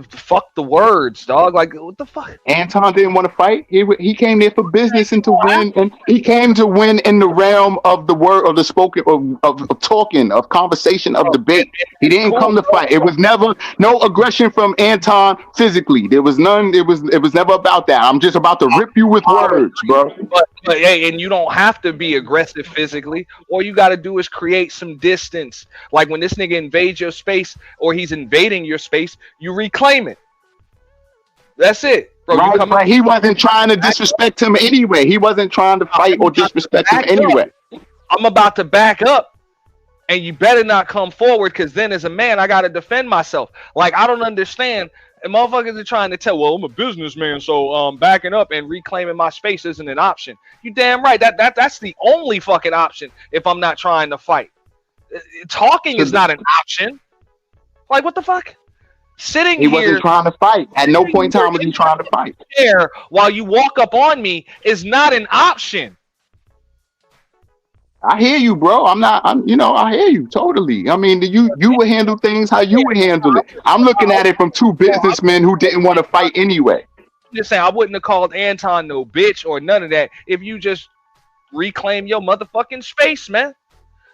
Speaker 4: Fuck the words, dog. Like, what the fuck?
Speaker 18: Anton didn't want to fight. He came there for business and to win, and he came to win in the realm of the word, of the spoken, of talking, of conversation, of debate. He didn't come to fight. It was never no aggression from Anton physically. There was none. It was never about that. I'm just about to rip you with words, bro.
Speaker 4: But hey, and you don't have to be aggressive physically. All you got to do is create some distance. Like when this nigga invades your space or he's invading your space, you reclaim it. That's it, bro.
Speaker 18: Right, but he wasn't trying to disrespect him anyway. He wasn't trying to fight or disrespect him anyway.
Speaker 4: I'm about to back up, and you better not come forward, because then as a man, I got to defend myself. Like, I don't understand. And motherfuckers are trying to tell, well, I'm a businessman, so backing up and reclaiming my space isn't an option. You damn right. That's the only fucking option if I'm not trying to fight. Talking is not an option. Like, what the fuck? Sitting
Speaker 18: He
Speaker 4: here,
Speaker 18: wasn't trying to fight. At no point in time was he trying to fight.
Speaker 4: Here while you walk up on me is not an option.
Speaker 18: I hear you, bro. I hear you totally. I mean, you would handle things how you would handle it. I'm looking at it from two businessmen who didn't want to fight anyway.
Speaker 4: I'm just saying, I wouldn't have called Anton no bitch or none of that if you just reclaim your motherfucking space, man.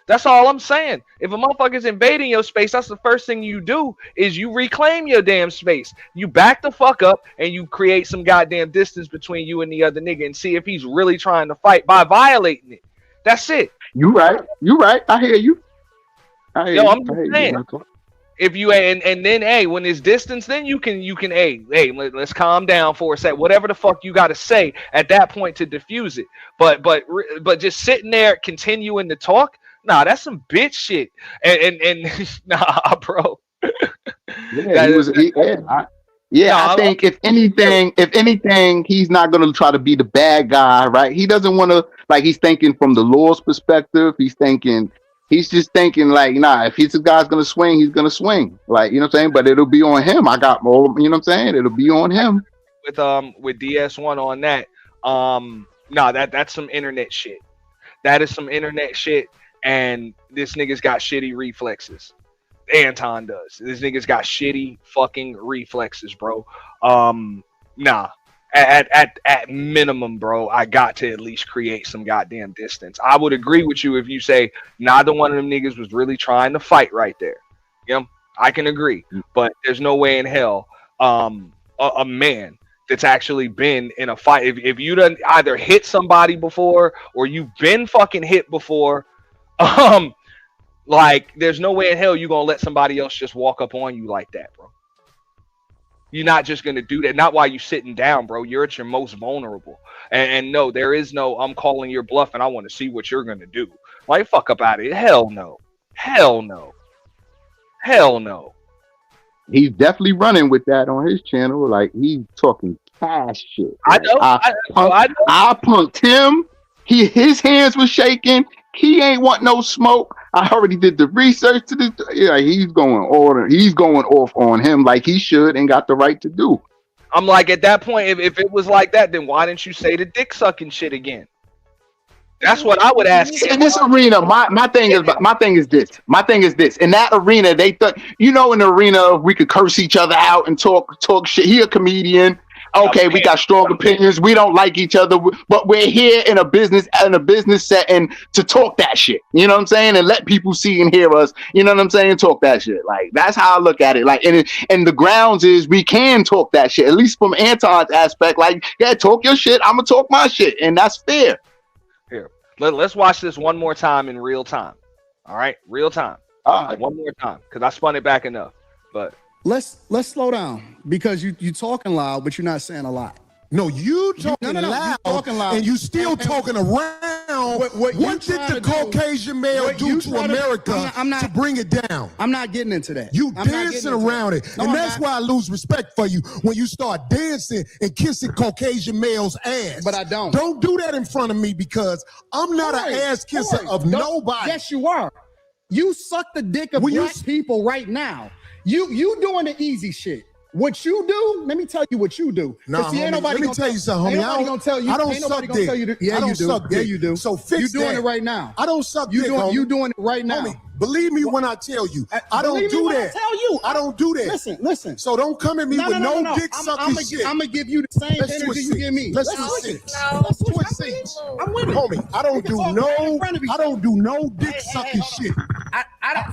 Speaker 4: That's all I'm saying. If a motherfucker's invading your space, that's the first thing you do is you reclaim your damn space. You back the fuck up and you create some goddamn distance between you and the other nigga and see if he's really trying to fight by violating it. That's it.
Speaker 18: You right. I hear you.
Speaker 4: I'm just saying. If you and then hey, when there's distance, then you can hey, let's calm down for a sec. Whatever the fuck you got to say at that point to diffuse it. But just sitting there continuing to talk, nah, that's some bitch shit. And nah, bro.
Speaker 18: I think if anything, he's not gonna try to be the bad guy, right? He doesn't want to, like, he's thinking from the law's perspective. He's just thinking like, nah, if this guy's gonna swing, he's gonna swing. Like, you know what I'm saying? But it'll be on him. I got more, you know what I'm saying? It'll be on him.
Speaker 4: With DS1 on that, nah, that's some internet shit. That is some internet shit, and this nigga's got shitty reflexes. Anton does. This nigga's got shitty fucking reflexes, bro. Nah. At minimum, bro, I got to at least create some goddamn distance. I would agree with you if you say neither one of them niggas was really trying to fight right there. You know, I can agree, but there's no way in hell a man that's actually been in a fight, if you done either hit somebody before or you've been fucking hit before, like, there's no way in hell you're gonna let somebody else just walk up on you like that, bro. You're not just gonna do that. Not while you're sitting down, bro. You're at your most vulnerable. And no, there is no, I'm calling your bluff and I want to see what you're gonna do. Like, fuck up out of it. Hell no. Hell no. Hell no.
Speaker 18: He's definitely running with that on his channel. Like, he's talking cash shit.
Speaker 4: I know.
Speaker 18: I punked him. His hands were shaking. He ain't want no smoke. I already did the research to this. Yeah, he's going off on him like he should and got the right to do.
Speaker 4: I'm like, at that point, if it was like that, then why didn't you say the dick sucking shit again? That's what I would ask.
Speaker 18: In this arena, my thing is this. In that arena, they thought, in the arena we could curse each other out and talk shit. He a comedian. Okay, we got strong opinions. We don't like each other, but we're here in a business setting to talk that shit. You know what I'm saying? And let people see and hear us. You know what I'm saying? Talk that shit. Like, that's how I look at it. Like, and the grounds is we can talk that shit. At least from Anton's aspect. Like, yeah, talk your shit. I'm gonna talk my shit, and that's fair.
Speaker 4: Here, let's watch this one more time in real time. All right, real time.
Speaker 16: All right.
Speaker 4: One more time, because I spun it back enough. But
Speaker 16: let's slow down, because you talking loud, but you're not saying a lot.
Speaker 17: No, you talking loud, and you still talking around. What did the Caucasian male do to America to bring it down?
Speaker 16: I'm not getting into that.
Speaker 17: You dancing around it, and that's why I lose respect for you when you start dancing and kissing Caucasian males' ass.
Speaker 16: But I don't.
Speaker 17: Don't do that in front of me, because I'm not an ass kisser of nobody.
Speaker 16: Yes, you are. You suck the dick of black people right now. You doing the easy shit. What you do, let me tell you what you do.
Speaker 17: Nah,
Speaker 16: see,
Speaker 17: homie, let me tell you something, homie. I don't suck dick.
Speaker 16: Yeah, you do.
Speaker 17: So fix
Speaker 16: you doing
Speaker 17: that.
Speaker 16: it right now.
Speaker 17: I don't suck dick,
Speaker 16: You doing it right now.
Speaker 17: Homie, Believe me when I tell you. I don't
Speaker 16: Believe me
Speaker 17: do
Speaker 16: when
Speaker 17: that.
Speaker 16: I tell you.
Speaker 17: I don't do that.
Speaker 16: Listen.
Speaker 17: So don't come at me with no dick sucking shit.
Speaker 16: I'm gonna give you the same
Speaker 17: Let's
Speaker 16: energy
Speaker 17: switch
Speaker 16: you give me.
Speaker 17: Let's switch seats. Let's switch seats. I'm with it. Homie, I don't do no dick sucking shit.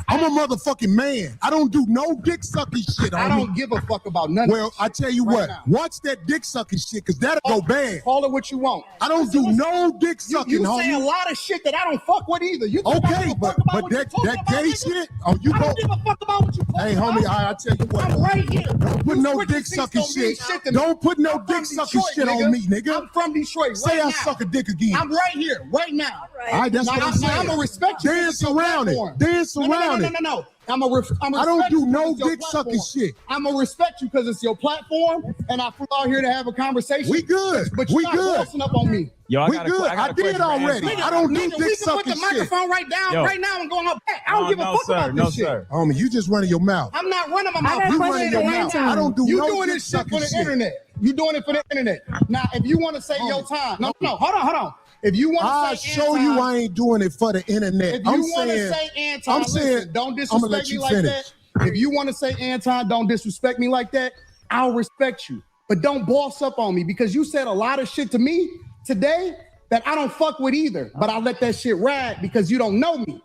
Speaker 17: I'm a motherfucking man. I don't do no dick sucking shit.
Speaker 16: I don't give a fuck about none.
Speaker 17: Well, I tell you what, watch that dick sucking shit, cause that'll go bad.
Speaker 16: Call it what you want.
Speaker 17: I don't do no dick sucking,
Speaker 16: You
Speaker 17: homie.
Speaker 16: say a lot of shit that I don't fuck with either. You
Speaker 17: Okay, but that gay shit, oh, you
Speaker 16: I
Speaker 17: go.
Speaker 16: don't give a fuck about what you talking
Speaker 17: Hey, homie,
Speaker 16: about.
Speaker 17: I tell you what.
Speaker 16: I'm right here.
Speaker 17: Don't put no dick sucking shit. Don't put no dick sucking shit on me, nigga.
Speaker 16: I'm from Detroit.
Speaker 17: Say
Speaker 16: right
Speaker 17: I
Speaker 16: now.
Speaker 17: suck a dick again.
Speaker 16: I'm right here, right now.
Speaker 17: All right, that's what I'm saying.
Speaker 16: I'm gonna respect you.
Speaker 17: Dance around it. Dance around it.
Speaker 16: No. I
Speaker 17: don't do no dick sucking shit.
Speaker 16: I'm gonna respect you because it's your platform, and I flew out here to have a conversation.
Speaker 17: We good.
Speaker 16: But you're not bossing up on me.
Speaker 6: Yo,
Speaker 17: We good. I did already. I don't do dick
Speaker 16: We can put
Speaker 17: sucking
Speaker 16: the
Speaker 17: shit.
Speaker 16: microphone right now and go on back. I don't give a fuck about this shit.
Speaker 17: Homie, you just running your mouth.
Speaker 16: I'm not running my
Speaker 8: I
Speaker 16: mouth.
Speaker 8: got a
Speaker 17: You
Speaker 8: question
Speaker 17: running
Speaker 8: for
Speaker 17: your mouth.
Speaker 8: Anton.
Speaker 17: I don't do
Speaker 16: You
Speaker 17: no
Speaker 16: doing
Speaker 17: dick
Speaker 16: this shit
Speaker 17: sucking
Speaker 16: for the
Speaker 17: shit.
Speaker 16: internet. You doing it for the internet. Now, if you want to say your time, no, hold on. If you want
Speaker 17: I'll
Speaker 16: to say
Speaker 17: show
Speaker 16: Anton,
Speaker 17: you I ain't doing it for the internet.
Speaker 16: if you want to say Anton, listen, don't
Speaker 17: I'm gonna let
Speaker 16: disrespect me
Speaker 17: you
Speaker 16: like
Speaker 17: finish.
Speaker 16: that. If you want to say Anton, don't disrespect me like that. I'll respect you, but don't boss up on me because you said a lot of shit to me today that I don't fuck with either. But I let that shit ride because you don't know me.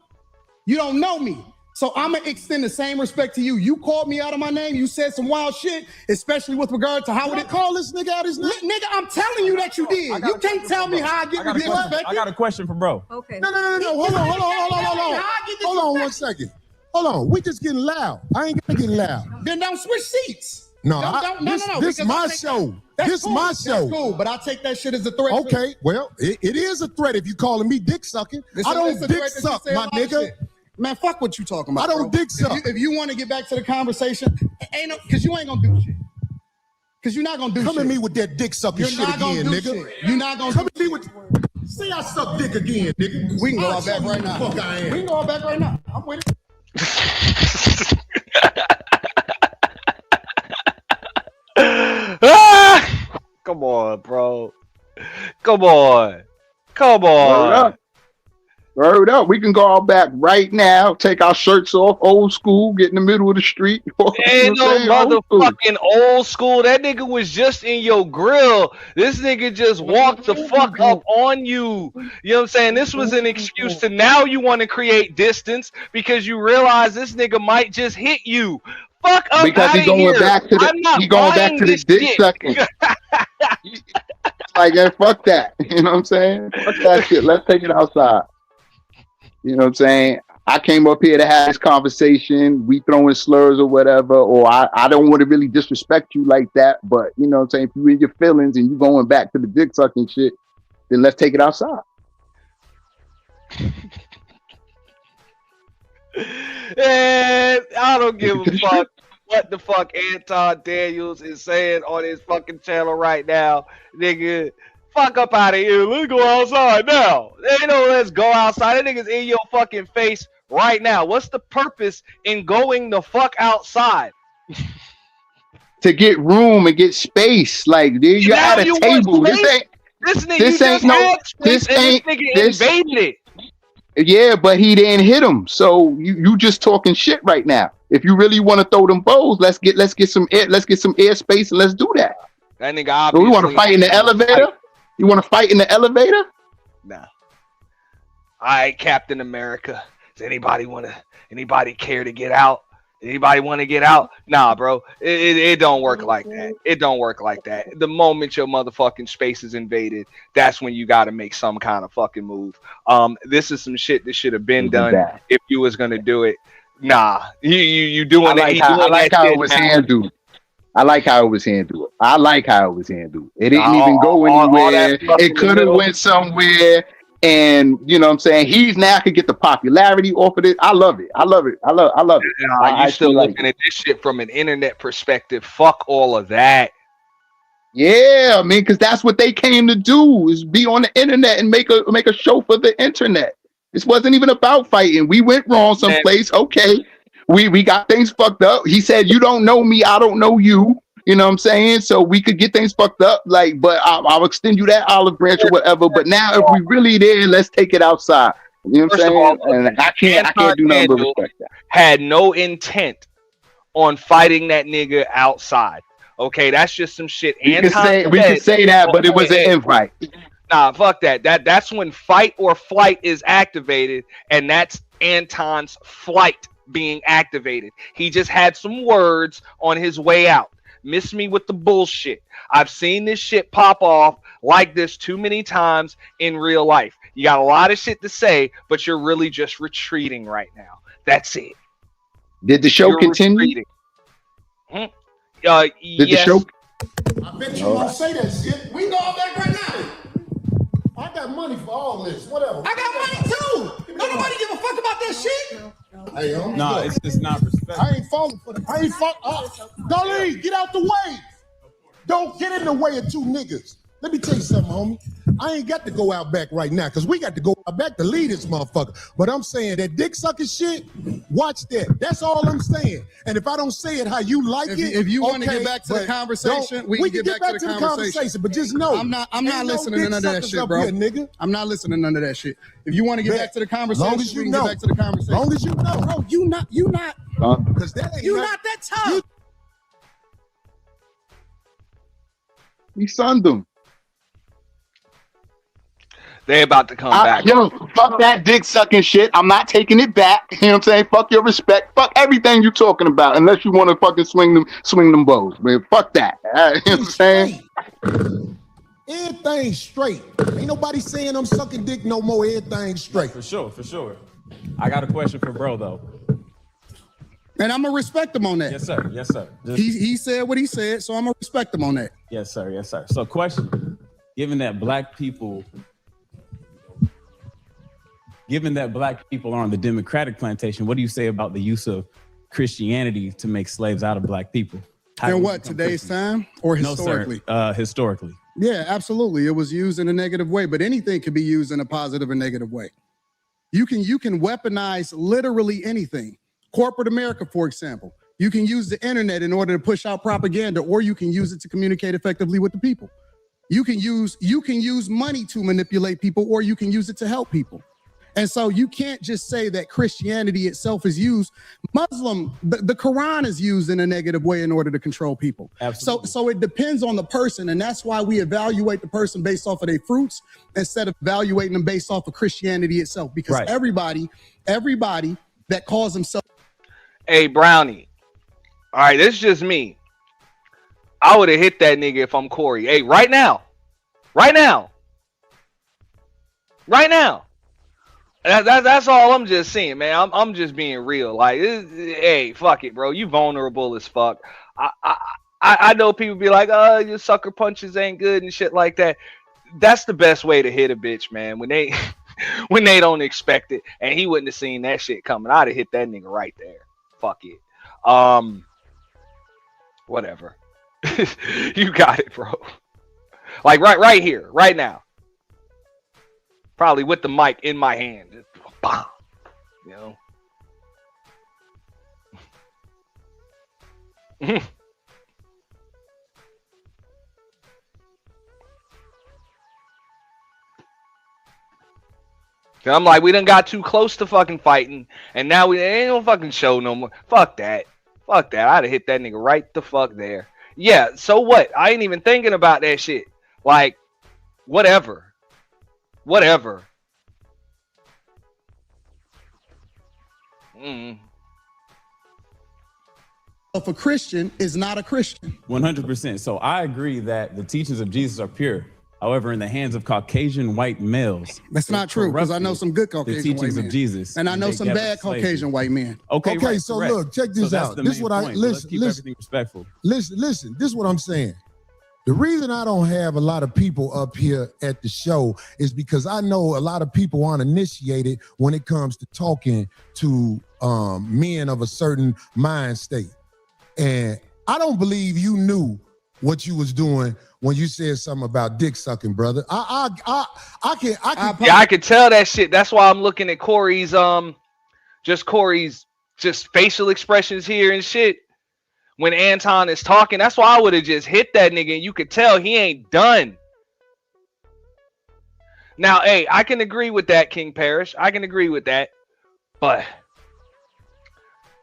Speaker 16: You don't know me. So I'm gonna extend the same respect to you. You called me out of my name. You said some wild shit, especially with regard to how it
Speaker 17: call this nigga out his name.
Speaker 16: Nigga, I'm telling you that you did. You can't tell me how I get respected.
Speaker 6: I got a question for bro.
Speaker 14: Okay.
Speaker 17: No. Hold on 1 second. Hold on. We just getting loud. I ain't gonna get loud.
Speaker 16: Then don't switch seats.
Speaker 17: No,
Speaker 16: This
Speaker 17: this my show. This
Speaker 16: cool.
Speaker 17: my
Speaker 16: That's
Speaker 17: show.
Speaker 16: cool, but I take that shit as a threat.
Speaker 17: Okay, well, it is a threat if you calling me dick sucking. I don't dick suck, my nigga.
Speaker 16: Man, fuck what you talking about.
Speaker 17: I don't
Speaker 16: bro.
Speaker 17: dick suck.
Speaker 16: If you want to get back to the conversation, because you ain't gonna do shit. Because you're not gonna do shit.
Speaker 17: Come at me with that dick sucking
Speaker 16: You're
Speaker 17: shit
Speaker 16: not gonna
Speaker 17: again,
Speaker 16: do
Speaker 17: nigga.
Speaker 16: shit. You're not gonna
Speaker 17: Come at me with. Say I suck dick again, nigga.
Speaker 16: We can go
Speaker 17: I'll
Speaker 16: out back
Speaker 17: show you
Speaker 16: right
Speaker 17: who
Speaker 16: now.
Speaker 17: the fuck I am.
Speaker 16: We can go out back right now. I'm with it.
Speaker 4: Come on, bro. Come on.
Speaker 18: Word up. We can go all back right now, take our shirts off, old school, get in the middle of the street.
Speaker 4: Ain't no motherfucking old school. That nigga was just in your grill. This nigga just walked the fuck up on you. You know what I'm saying? This was an excuse to now you want to create distance because you realize this nigga might just hit you. Fuck up
Speaker 18: Because
Speaker 4: outta
Speaker 18: he going
Speaker 4: here.
Speaker 18: back to
Speaker 4: I'm not
Speaker 18: the
Speaker 4: buying this
Speaker 18: dick
Speaker 4: shit.
Speaker 18: sucking. Like, yeah, fuck that. You know what I'm saying? Fuck that shit. Let's take it outside. You know what I'm saying? I came up here to have this conversation. We throwing slurs or whatever, or I don't want to really disrespect you like that. But you know what I'm saying? If you in your feelings and you going back to the dick sucking shit, then let's take it outside.
Speaker 4: And I don't give a fuck what the fuck Anton Daniels is saying on his fucking channel right now. Nigga, fuck up out of here. Let's go outside now. Ain't no let's go outside. That nigga's in your fucking face right now. What's the purpose in going the fuck outside?
Speaker 18: To get room and get space. Like, dude, you're
Speaker 4: Now
Speaker 18: at a
Speaker 4: you
Speaker 18: table.
Speaker 4: want
Speaker 18: This
Speaker 4: space?
Speaker 18: ain't
Speaker 4: This nigga
Speaker 18: this
Speaker 4: you
Speaker 18: ain't
Speaker 4: just
Speaker 18: no
Speaker 4: had space
Speaker 18: this
Speaker 4: and
Speaker 18: ain't
Speaker 4: this nigga
Speaker 18: this
Speaker 4: invaded it.
Speaker 18: yeah, but he didn't hit him. So you just talking shit right now. If you really want to throw them bows, let's get some airspace and let's do that.
Speaker 4: That nigga
Speaker 18: So
Speaker 4: obviously.
Speaker 18: we want to fight in the elevator? You want to fight in the elevator?
Speaker 4: Nah. All right, Captain America. Does anybody care to get out? Anybody want to get out? Nah, bro. It don't work like that. It don't work like that. The moment your motherfucking space is invaded, that's when you got to make some kind of fucking move. This is some shit that should have been done if you was gonna do it. Nah, you doing it.
Speaker 18: I like how it was handled. I like how it was handled. It didn't even go anywhere. It could have went somewhere. And you know what I'm saying? He's now could get the popularity off of it. I love it. I love it.
Speaker 4: You still looking at this shit from an internet perspective. Fuck all of that.
Speaker 18: Yeah, I mean, because that's what they came to do, is be on the internet and make a show for the internet. This wasn't even about fighting. We went wrong someplace. Okay. We got things fucked up. He said, you don't know me, I don't know you. You know what I'm saying? So we could get things fucked up, like, but I'll extend you that olive branch or whatever. But now if we really there, let's take it outside. You know what I'm
Speaker 4: First of
Speaker 18: saying?
Speaker 4: all,
Speaker 18: And I can't do nothing but
Speaker 4: Daniel
Speaker 18: respect that.
Speaker 4: had no intent on fighting that nigga outside. Okay, that's just some shit.
Speaker 18: We could
Speaker 4: Anton
Speaker 18: say that, but it was an invite.
Speaker 4: Nah, fuck that. That's when fight or flight is activated, and that's Anton's flight being activated. He just had some words on his way out. Miss me with the bullshit. I've seen this shit pop off like this too many times in real life. You got a lot of shit to say, but you're really just retreating right now. That's it.
Speaker 18: Did the show continue?
Speaker 4: Did
Speaker 18: the show?
Speaker 17: I bet you won't say that shit. We know all that right now. I got money for all this. Whatever. I got money too. Don't nobody give a fuck about that shit. Hey,
Speaker 19: no, it's not respect.
Speaker 17: I ain't falling for that. I ain't falling. Dolly, get out the way. Don't get in the way of two niggas. Let me tell you something, homie. I ain't got to go out back right now because we got to go out back to lead this motherfucker. But I'm saying that dick sucking shit, watch that. That's all I'm saying. And if I don't say it how you like
Speaker 16: If you want to get back to the conversation, we can get back to the conversation.
Speaker 17: But just know,
Speaker 16: I'm not listening to none of that shit, bro.
Speaker 17: Here, nigga.
Speaker 16: I'm not listening to none of that shit. If you want to get back to the conversation,
Speaker 17: long as you
Speaker 16: we can
Speaker 17: know.
Speaker 16: get back to the conversation.
Speaker 17: Long as you know.
Speaker 16: Bro, you not.
Speaker 17: Because that ain't
Speaker 16: You not that tough.
Speaker 18: We sunned them.
Speaker 4: They about to come back.
Speaker 18: Yo, fuck that dick sucking shit. I'm not taking it back. You know what I'm saying? Fuck your respect. Fuck everything you're talking about. Unless you want to fucking swing them bows, man. Fuck that. You know what I'm saying?
Speaker 17: Everything straight. Ain't nobody saying I'm sucking dick no more. Everything straight.
Speaker 19: For sure. I got a question for bro though.
Speaker 16: And I'm gonna respect him on that.
Speaker 19: Yes, sir.
Speaker 16: He said what he said, so I'm gonna respect him on that.
Speaker 19: Yes, sir. So question, given that black people are on the Democratic plantation, what do you say about the use of Christianity to make slaves out of black people?
Speaker 16: In what, today's time or historically?
Speaker 19: No, sir. Historically.
Speaker 16: Yeah, absolutely. It was used in a negative way, but anything can be used in a positive or negative way. You can weaponize literally anything. Corporate America, for example. You can use the internet in order to push out propaganda, or you can use it to communicate effectively with the people. You can use money to manipulate people, or you can use it to help people. And so you can't just say that Christianity itself is used. The Quran is used in a negative way in order to control people.
Speaker 19: Absolutely.
Speaker 16: So it depends on the person. And that's why we evaluate the person based off of their fruits instead of evaluating them based off of Christianity itself. Because everybody that calls himself.
Speaker 4: Hey, Brownie. All right, this is just me. I would have hit that nigga if I'm Corey. Hey, right now. That's all I'm just saying, man. I'm just being real. Like, hey, fuck it, bro. You vulnerable as fuck. I know people be like, oh, your sucker punches ain't good and shit like that. That's the best way to hit a bitch, man. When they when they don't expect it. And he wouldn't have seen that shit coming. I'd have hit that nigga right there. Fuck it. Whatever. You got it, bro. Like right here, right now. Probably with the mic in my hand. Just, bam. You know? I'm like, we done got too close to fucking fighting, and now we ain't no fucking show no more. Fuck that. I'd have hit that nigga right the fuck there. Yeah, so what? I ain't even thinking about that shit. Like, whatever.
Speaker 16: If a Christian is not a Christian.
Speaker 19: 100%. So I agree that the teachings of Jesus are pure. However, in the hands of Caucasian white males,
Speaker 16: that's not true, because I know some good Caucasian
Speaker 19: the
Speaker 16: white
Speaker 19: teachings
Speaker 16: men.
Speaker 19: of Jesus,
Speaker 16: and I know some bad Caucasian white men.
Speaker 19: Okay, right,
Speaker 17: so
Speaker 19: correct.
Speaker 17: Look, check this out. This is what I listen.
Speaker 19: Keep everything respectful.
Speaker 17: Listen. This is what I'm saying. The reason I don't have a lot of people up here at the show is because I know a lot of people aren't initiated when it comes to talking to men of a certain mind state. And I don't believe you knew what you was doing when you said something about dick sucking, brother. I
Speaker 4: could tell that shit. That's why I'm looking at Corey's facial expressions here and shit. When Anton is talking, that's why I would have just hit that nigga, and you could tell he ain't done. Now, hey, I can agree with that, King Parrish. I can agree with that. But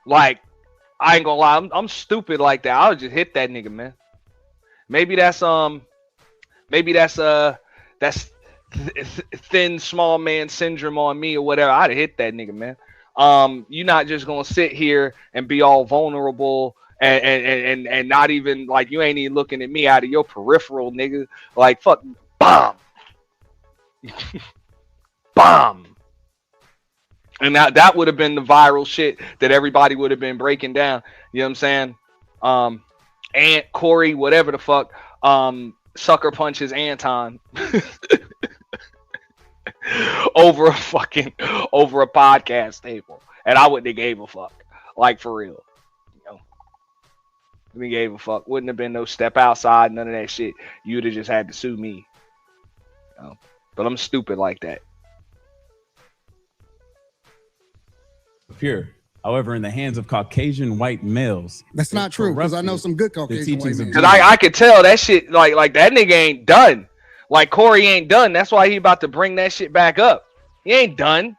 Speaker 4: like, I ain't gonna lie, I'm stupid like that. I'll just hit that nigga, man. Maybe that's thin small man syndrome on me or whatever. I'd hit that nigga, man. You're not just gonna sit here and be all vulnerable and not even like you ain't even looking at me out of your peripheral, nigga. Like fuck, bomb, bomb. And that would have been the viral shit that everybody would have been breaking down. You know what I'm saying? Ant, Corey, whatever the fuck, sucker punches Anton over a podcast table. And I wouldn't have gave a fuck. Like for real. You know. We gave a fuck. Wouldn't have been no step outside, none of that shit. You'd have just had to sue me. You know? But I'm stupid like that.
Speaker 19: Pure. However, in the hands of Caucasian white males,
Speaker 16: That's not true, because I know some good Caucasian white men.
Speaker 4: Because I could tell that shit, like that nigga ain't done. Like Corey ain't done. That's why he about to bring that shit back up. He ain't done.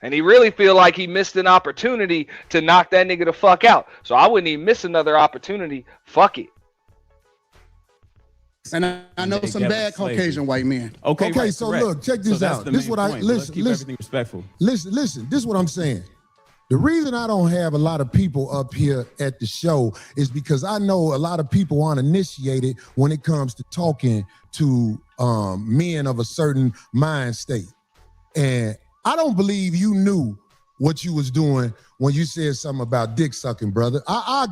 Speaker 4: And he really feel like he missed an opportunity to knock that nigga the fuck out. So I wouldn't even miss another opportunity. Fuck it.
Speaker 16: And I know some bad Caucasian white men.
Speaker 17: Okay, so look, check this out. This is what I listen.
Speaker 19: Keep everything respectful.
Speaker 17: Listen. This is what I'm saying. The reason I don't have a lot of people up here at the show is because I know a lot of people aren't initiated when it comes to talking to men of a certain mind state. And I don't believe you knew what you was doing when you said something about dick sucking, brother. I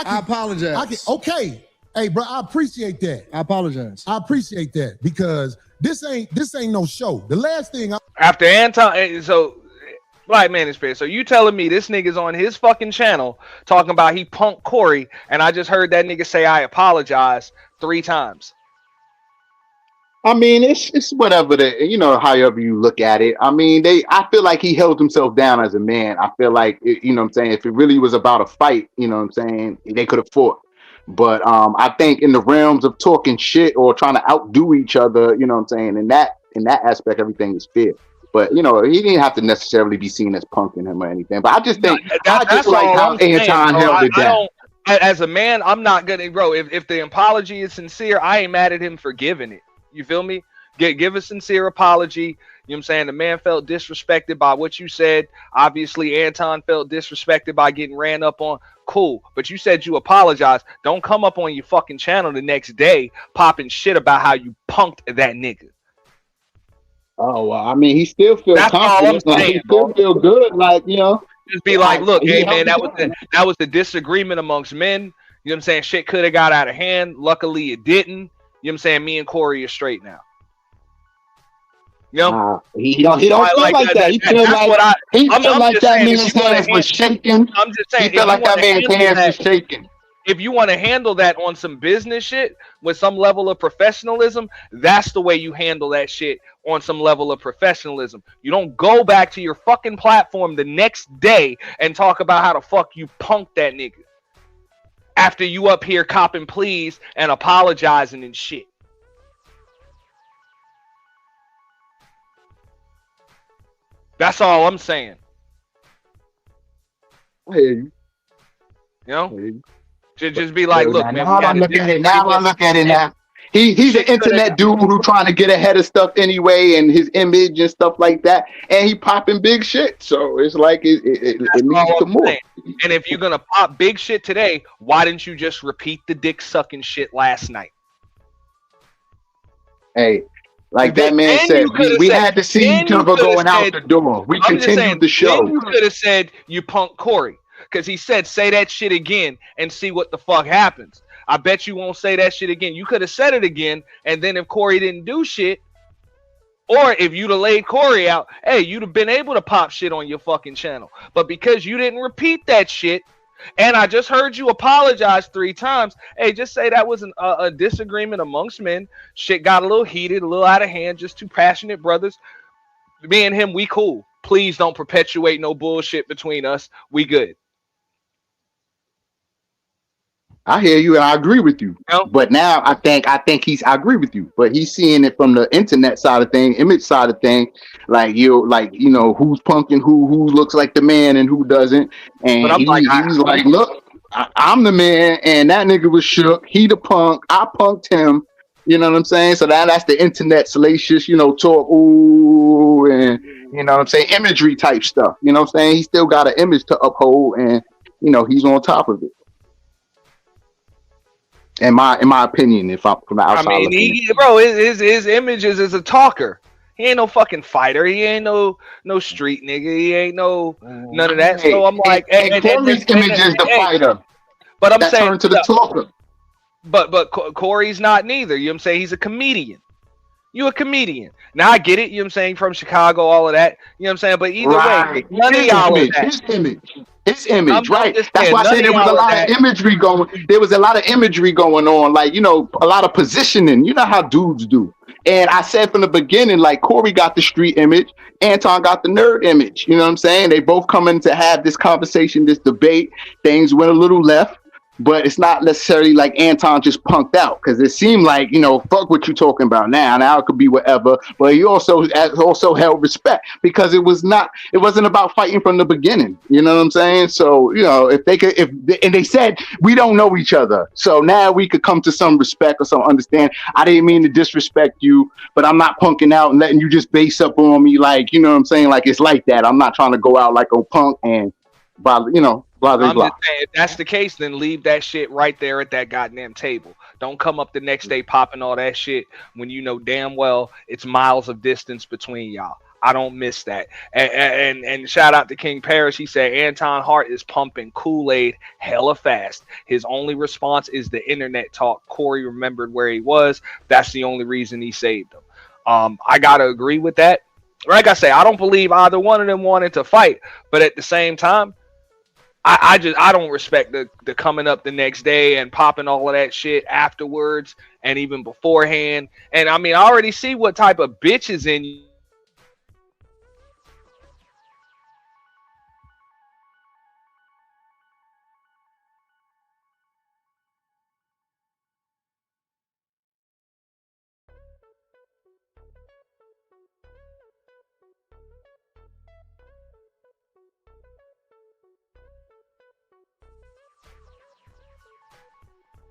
Speaker 16: apologize.
Speaker 17: Okay. Hey, bro, I appreciate that.
Speaker 16: I apologize.
Speaker 17: I appreciate that because this ain't no show. The last thing
Speaker 4: after Anton, so Black Man is fair. So you telling me this nigga's on his fucking channel talking about he punked Corey, and I just heard that nigga say I apologize 3 times.
Speaker 18: I mean, it's whatever however you look at it. I mean, I feel like he held himself down as a man. I feel like, you know what I'm saying, if it really was about a fight, you know what I'm saying, they could have fought. But I think in the realms of talking shit or trying to outdo each other, you know what I'm saying, in that aspect, everything is fair. But, he didn't have to necessarily be seen as punking him or anything. But I just think,
Speaker 4: that's
Speaker 18: like
Speaker 4: all
Speaker 18: how
Speaker 4: I'm saying,
Speaker 18: Anton held it down.
Speaker 4: As a man, I'm not gonna, bro, if the apology is sincere, I ain't mad at him for giving it. You feel me? Give a sincere apology. You know what I'm saying? The man felt disrespected by what you said. Obviously, Anton felt disrespected by getting ran up on. Cool. But you said you apologized. Don't come up on your fucking channel the next day popping shit about how you punked that nigga.
Speaker 18: Oh, well, I mean, he still feels confident.
Speaker 4: All I'm saying,
Speaker 18: he still feel good. Like,
Speaker 4: just be like, look, hey, man, that was the disagreement amongst men. You know what I'm saying? Shit could have got out of hand. Luckily, it didn't. You know what I'm saying? Me and Corey are straight now. You know,
Speaker 18: he don't feel like that. He feel like that man's hands was shaking.
Speaker 4: I'm just saying,
Speaker 18: he felt like that man's hands was shaking.
Speaker 4: If you want to handle that on some business shit with some level of professionalism, that's the way you handle that shit on some level of professionalism. You don't go back to your fucking platform the next day and talk about how the fuck you punked that nigga after you up here copping pleas and apologizing and shit. That's all I'm saying.
Speaker 18: I hear you.
Speaker 4: You know? Just be like, look, man.
Speaker 18: Now I look at it now. He's an internet dude who trying to get ahead of stuff anyway, and his image and stuff like that. And he popping big shit. So it's like it leads to more.
Speaker 4: And if you're gonna pop big shit today, why didn't you just repeat the dick sucking shit last night?
Speaker 18: Hey. Like that man said, we had to see each other going out the door. We continued the show.
Speaker 4: Then you could have said you punked Corey. Because he said, say that shit again and see what the fuck happens. I bet you won't say that shit again. You could have said it again, and then if Corey didn't do shit, or if you'd have laid Corey out, hey, you'd have been able to pop shit on your fucking channel. But because you didn't repeat that shit, and I just heard you apologize 3 times. Hey, just say that was a disagreement amongst men. Shit got a little heated, a little out of hand, just 2 passionate brothers. Me and him, we cool. Please don't perpetuate no bullshit between us. We good.
Speaker 18: I hear you, and I agree with you. But now I think I agree with you. But he's seeing it from the internet side of thing, image side of thing, like you know, who's punking who looks like the man and who doesn't. And
Speaker 4: But I'm like,
Speaker 18: he's like, look, I'm the man, and that nigga was shook. He the punk. I punked him. You know what I'm saying? So that's the internet salacious, you know, talk, ooh, and you know what I'm saying, imagery type stuff. You know what I'm saying? He still got an image to uphold, and you know, he's on top of it. In my opinion, if I'm from the outside looking in.
Speaker 4: bro, his images is a talker. He ain't no fucking fighter. He ain't no street nigga. He ain't none of that. So I'm like,
Speaker 18: and Corey's image is the fighter.
Speaker 4: But I'm
Speaker 18: that
Speaker 4: saying
Speaker 18: turned to the talker.
Speaker 4: But Corey's not neither. You know what I'm saying? He's a comedian. You a comedian. Now I get it. You know what I'm saying? From Chicago, all of that. You know what I'm saying? But either way, none of y'all is that.
Speaker 18: His image, right?
Speaker 4: just
Speaker 18: That's
Speaker 4: saying,
Speaker 18: why I
Speaker 4: none
Speaker 18: said
Speaker 4: of
Speaker 18: there was a
Speaker 4: y'all
Speaker 18: lot
Speaker 4: are
Speaker 18: of imagery going. There was a lot of imagery going on, like, you know, a lot of positioning. You know how dudes do. And I said from the beginning, like, Corey got the street image, Anton got the nerd image. You know what I'm saying? They both coming to have this conversation, this debate. Things went a little left. But it's not necessarily like Anton just punked out, because it seemed like, you know, fuck what you talking about now. Now it could be whatever. But he also held respect, because it wasn't about fighting from the beginning. You know what I'm saying? So, you know, and they said we don't know each other, so now we could come to some respect or some understand. I didn't mean to disrespect you, but I'm not punking out and letting you just base up on me, like, you know what I'm saying? Like, it's like that. I'm not trying to go out like a punk and, you know. Blah, blah,
Speaker 4: I'm
Speaker 18: blah.
Speaker 4: just saying, if that's the case, then leave that shit right there at that goddamn table. Don't come up the next day popping all that shit when you know damn well it's miles of distance between y'all. I don't miss that. And shout out to King Parrish. He said Anton Hart is pumping Kool-Aid hella fast. His only response is the internet talk. Corey remembered where he was. That's the only reason he saved him. I gotta agree with that. Like I say, I don't believe either one of them wanted to fight, but at the same time, I don't respect the coming up the next day and popping all of that shit afterwards and even beforehand. And I mean, I already see what type of bitch is in you.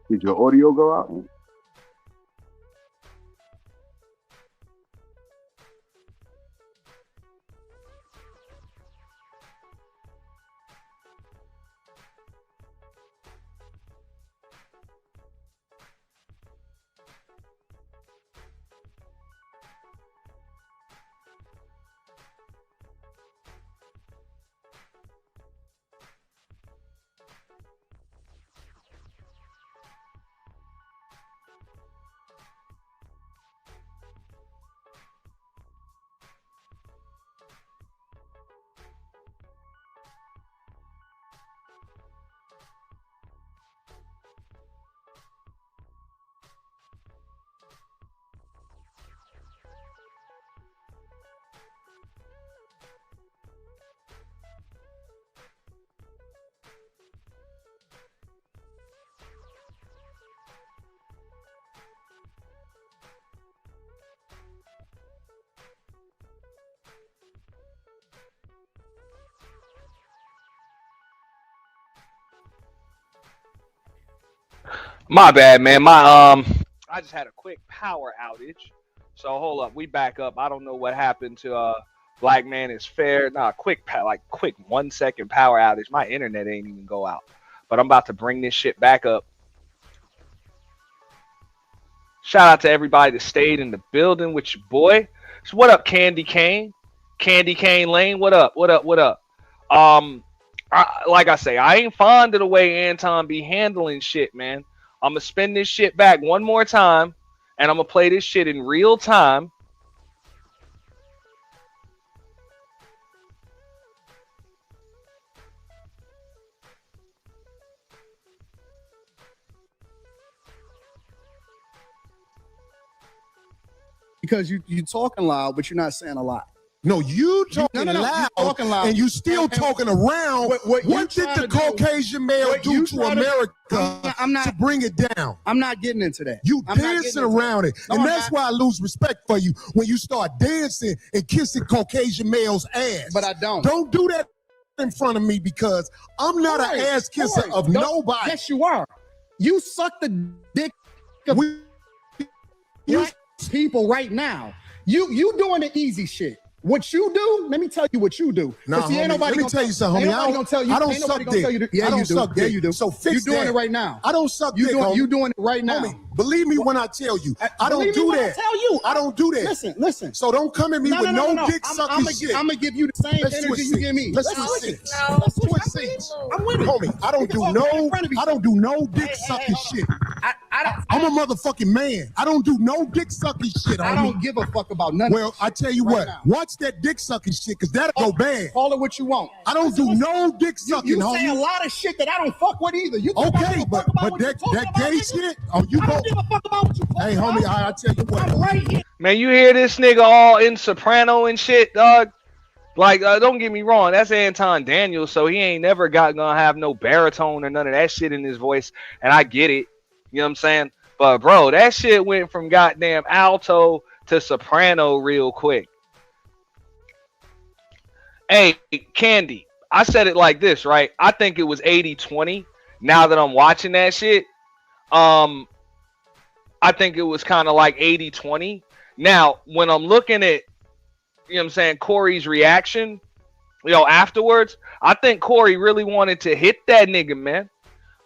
Speaker 18: Did your audio go out? My bad, man. I just had a quick power outage. So hold up, we back up. I don't know what happened to Black Man is Fair. Nah, quick 1 second power outage. My internet ain't even go out. But I'm about to bring this shit back up. Shout out to everybody that stayed in the building with your boy. So what up, Candy Cane? Candy Cane Lane, what up? What up? What up? Like I say, I ain't fond of the way Anton be handling shit, man. I'm gonna spin this shit back one more time, and I'm gonna play this shit in real time.
Speaker 16: Because you talking loud, but you're not saying a lot.
Speaker 17: No, you talking
Speaker 16: No,
Speaker 17: loud,
Speaker 16: you talking loud.
Speaker 17: and you still talking around.
Speaker 16: What you
Speaker 17: What did
Speaker 16: trying
Speaker 17: the
Speaker 16: to do-
Speaker 17: Caucasian male
Speaker 16: what
Speaker 17: do
Speaker 16: you
Speaker 17: to
Speaker 16: trying to-
Speaker 17: America
Speaker 16: I'm not-
Speaker 17: to bring it down?
Speaker 16: I'm not getting into that.
Speaker 17: You
Speaker 16: I'm not
Speaker 17: dancing
Speaker 16: getting into
Speaker 17: around it.
Speaker 16: No,
Speaker 17: And
Speaker 16: I'm
Speaker 17: that's
Speaker 16: not.
Speaker 17: why I lose respect for you when you start dancing and kissing Caucasian males' ass.
Speaker 16: But I don't.
Speaker 17: Don't do that in front of me because I'm not an
Speaker 16: Corey,
Speaker 17: ass kisser
Speaker 16: Corey,
Speaker 17: of
Speaker 16: don't-
Speaker 17: nobody.
Speaker 16: Yes, you are. You suck the dick of black people right now. You doing the easy shit. What you do, let me tell you what you do.
Speaker 17: Nah,
Speaker 16: 'Cause see, ain't
Speaker 17: homie,
Speaker 16: nobody
Speaker 17: let me
Speaker 16: gonna
Speaker 17: tell you something,
Speaker 16: Ain't
Speaker 17: homie.
Speaker 16: nobody gonna tell you.
Speaker 17: I don't
Speaker 16: ain't nobody
Speaker 17: suck
Speaker 16: gonna tell you
Speaker 17: dick.
Speaker 16: to-
Speaker 17: Yeah,
Speaker 16: I don't
Speaker 17: you do.
Speaker 16: suck
Speaker 17: Yeah,
Speaker 16: dick.
Speaker 17: you do. So fix
Speaker 16: You doing
Speaker 17: that.
Speaker 16: it right now.
Speaker 17: I don't suck
Speaker 16: You
Speaker 17: dick,
Speaker 16: doing
Speaker 17: homie.
Speaker 16: you doing it right now.
Speaker 17: Homie, believe me when I tell you, I don't
Speaker 16: Believe me
Speaker 17: do
Speaker 16: when I
Speaker 17: that.
Speaker 16: tell you.
Speaker 17: I don't do that.
Speaker 16: Listen.
Speaker 17: So don't come at me with no dick sucking shit.
Speaker 16: I'm gonna give you the same
Speaker 17: Let's
Speaker 16: energy
Speaker 17: switch
Speaker 16: you give me.
Speaker 17: Let's switch seats. Let's switch seats.
Speaker 16: I'm with it.
Speaker 17: Homie, I don't do no dick sucking shit. I'm a motherfucking man. I don't do no dick sucking shit.
Speaker 16: I don't give a fuck about none of
Speaker 17: Well,
Speaker 16: that
Speaker 17: I tell you
Speaker 16: right
Speaker 17: what,
Speaker 16: now.
Speaker 17: watch that dick sucking shit, cause that'll go bad.
Speaker 16: Call it what you want.
Speaker 17: I don't do no dick sucking,
Speaker 16: You
Speaker 17: homie.
Speaker 16: say a lot of shit that I don't fuck with either. You think I
Speaker 17: Okay,
Speaker 16: give a
Speaker 17: but
Speaker 16: fuck about what you
Speaker 17: that
Speaker 16: talking
Speaker 17: that
Speaker 16: about,
Speaker 17: gay
Speaker 16: nigga?
Speaker 17: shit, oh, you
Speaker 16: I
Speaker 17: go.
Speaker 16: don't give a fuck about what you talking
Speaker 17: Hey,
Speaker 16: about.
Speaker 17: homie, I tell you what.
Speaker 16: I'm right here.
Speaker 4: Man, you hear this nigga all in soprano and shit, dog? Like, don't get me wrong, that's Anton Daniels, so he ain't never gonna have no baritone or none of that shit in his voice, and I get it. You know what I'm saying? But bro, that shit went from goddamn alto to soprano real quick. Hey, Candy, I said it like this, right? I think it was 80-20. Now that I'm watching that shit, I think it was kind of like 80-20. Now, when I'm looking at, you know what I'm saying, Corey's reaction, afterwards, I think Corey really wanted to hit that nigga, man.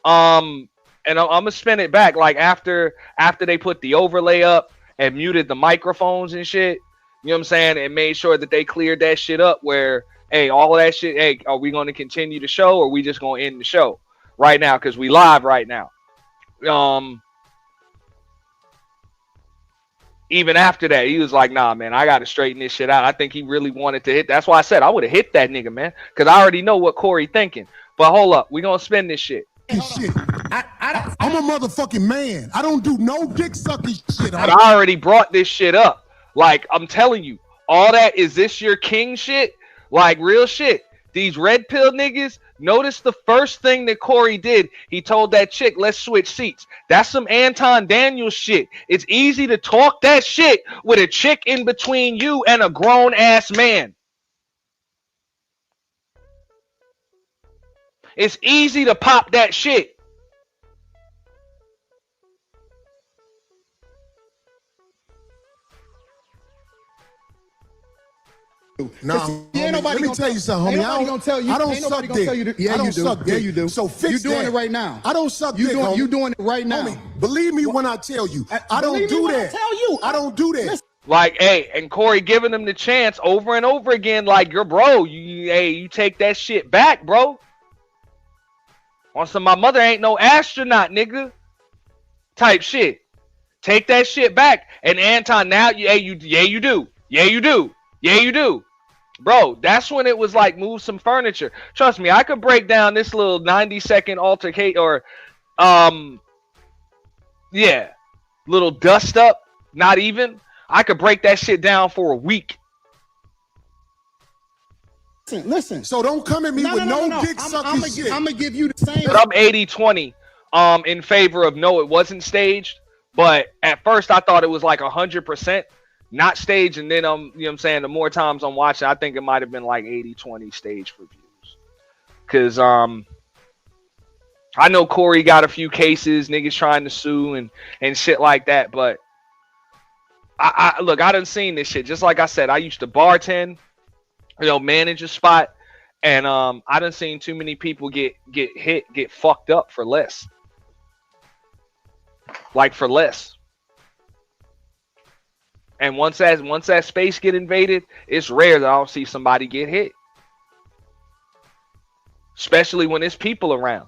Speaker 4: And I'm gonna spin it back, like after they put the overlay up and muted the microphones and shit, you know what I'm saying, and made sure that they cleared that shit up where, hey, all of that shit, hey, are we going to continue the show or are we just going to end the show right now because we live right now? Even after that, he was like, nah, man, I got to straighten this shit out. I think he really wanted to hit. That's why I said I would have hit that nigga, man, because I already know what Corey thinking. But hold up, we going to spin this shit.
Speaker 17: Shit. I'm a motherfucking man. I don't do no dick sucking shit.
Speaker 4: But I already brought this shit up. Like, I'm telling you, all that is this your king shit? Like, real shit. These red pill niggas, notice the first thing that Corey did, he told that chick, let's switch seats. That's some Anton Daniels shit. It's easy to talk that shit with a chick in between you and a grown ass man. It's easy to pop that shit.
Speaker 17: Nah, homie, let me tell you something, homie.
Speaker 16: Ain't nobody gonna tell you.
Speaker 17: I don't
Speaker 16: ain't nobody
Speaker 17: suck
Speaker 16: gonna tell
Speaker 17: dick.
Speaker 16: you.
Speaker 17: Yeah,
Speaker 16: I don't
Speaker 17: you do.
Speaker 16: suck
Speaker 17: Yeah,
Speaker 16: dick.
Speaker 17: you do. So fix
Speaker 16: You doing
Speaker 17: that.
Speaker 16: it right now.
Speaker 17: I don't suck dick, homie.
Speaker 16: You doing it right now.
Speaker 17: Homie, believe me when I tell you. I don't
Speaker 16: Believe me
Speaker 17: do
Speaker 16: when I
Speaker 17: that.
Speaker 16: tell you.
Speaker 17: I don't do that.
Speaker 4: Like, hey, and Corey giving them the chance over and over again, like, you're bro, you take that shit back, bro. On some my mother ain't no astronaut, nigga. Type shit. Take that shit back. And Anton, now you do. Bro, that's when it was like move some furniture. Trust me, I could break down this little 90-second altercation or little dust up, not even. I could break that shit down for a week.
Speaker 16: Listen.
Speaker 17: So don't come at me with no dick sucking shit.
Speaker 16: I'm gonna give you the same.
Speaker 4: But I'm 80-20 in favor of no, it wasn't staged. But at first I thought it was like 100% not staged, and then you know what I'm saying, the more times I'm watching, I think it might have been like 80-20 stage reviews. Cause I know Corey got a few cases, niggas trying to sue and shit like that, but I look, I done seen this shit. Just like I said, I used to bartend, manage a spot, and I done seen too many people get fucked up for less. Like for less. And once that space get invaded, it's rare that I don't see somebody get hit. Especially when there's people around.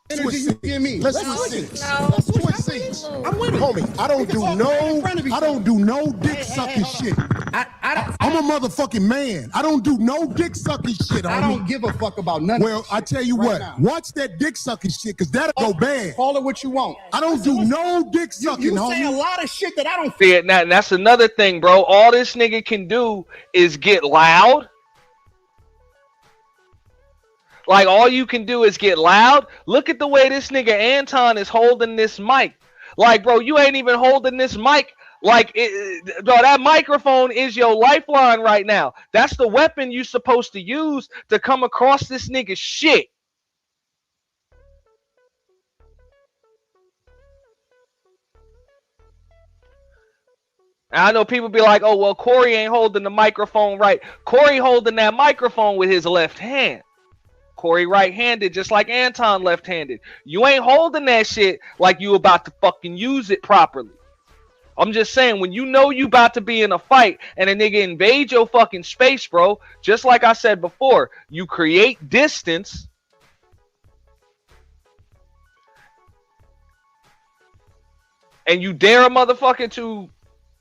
Speaker 16: Energy you give me.
Speaker 17: Let's switch seats. I'm with it. Homie, I don't do no dick sucking shit. I'm I'm a motherfucking man. I don't do no dick sucking shit.
Speaker 16: I don't give a fuck about none.
Speaker 17: Well, I tell you what, watch that dick sucking shit, cause that'll go bad.
Speaker 16: Call it what you want.
Speaker 17: I don't do no dick sucking.
Speaker 16: You say a lot of shit that I don't.
Speaker 4: See it now, and that's another thing, bro. All this nigga can do is get loud. Like, all you can do is get loud. Look at the way this nigga Anton is holding this mic. Like, bro, you ain't even holding this mic. Like, bro, that microphone is your lifeline right now. That's the weapon you supposed to use to come across this nigga's shit. And I know people be like, oh, well, Corey ain't holding the microphone right. Corey holding that microphone with his left hand. Corey right-handed, just like Anton left-handed. You ain't holding that shit like you about to fucking use it properly. I'm just saying, when you know you about to be in a fight and a nigga invade your fucking space, bro, just like I said before, you create distance. And you dare a motherfucker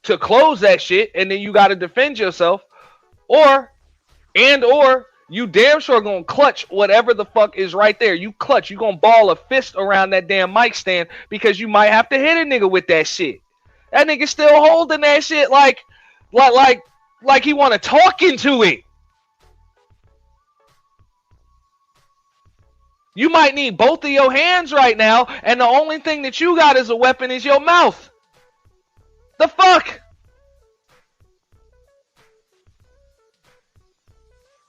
Speaker 4: to close that shit, and then you got to defend yourself. Or you damn sure gonna clutch whatever the fuck is right there. You clutch. You gonna ball a fist around that damn mic stand because you might have to hit a nigga with that shit. That nigga still holding that shit like he want to talk into it. You might need both of your hands right now, and the only thing that you got as a weapon is your mouth. The fuck?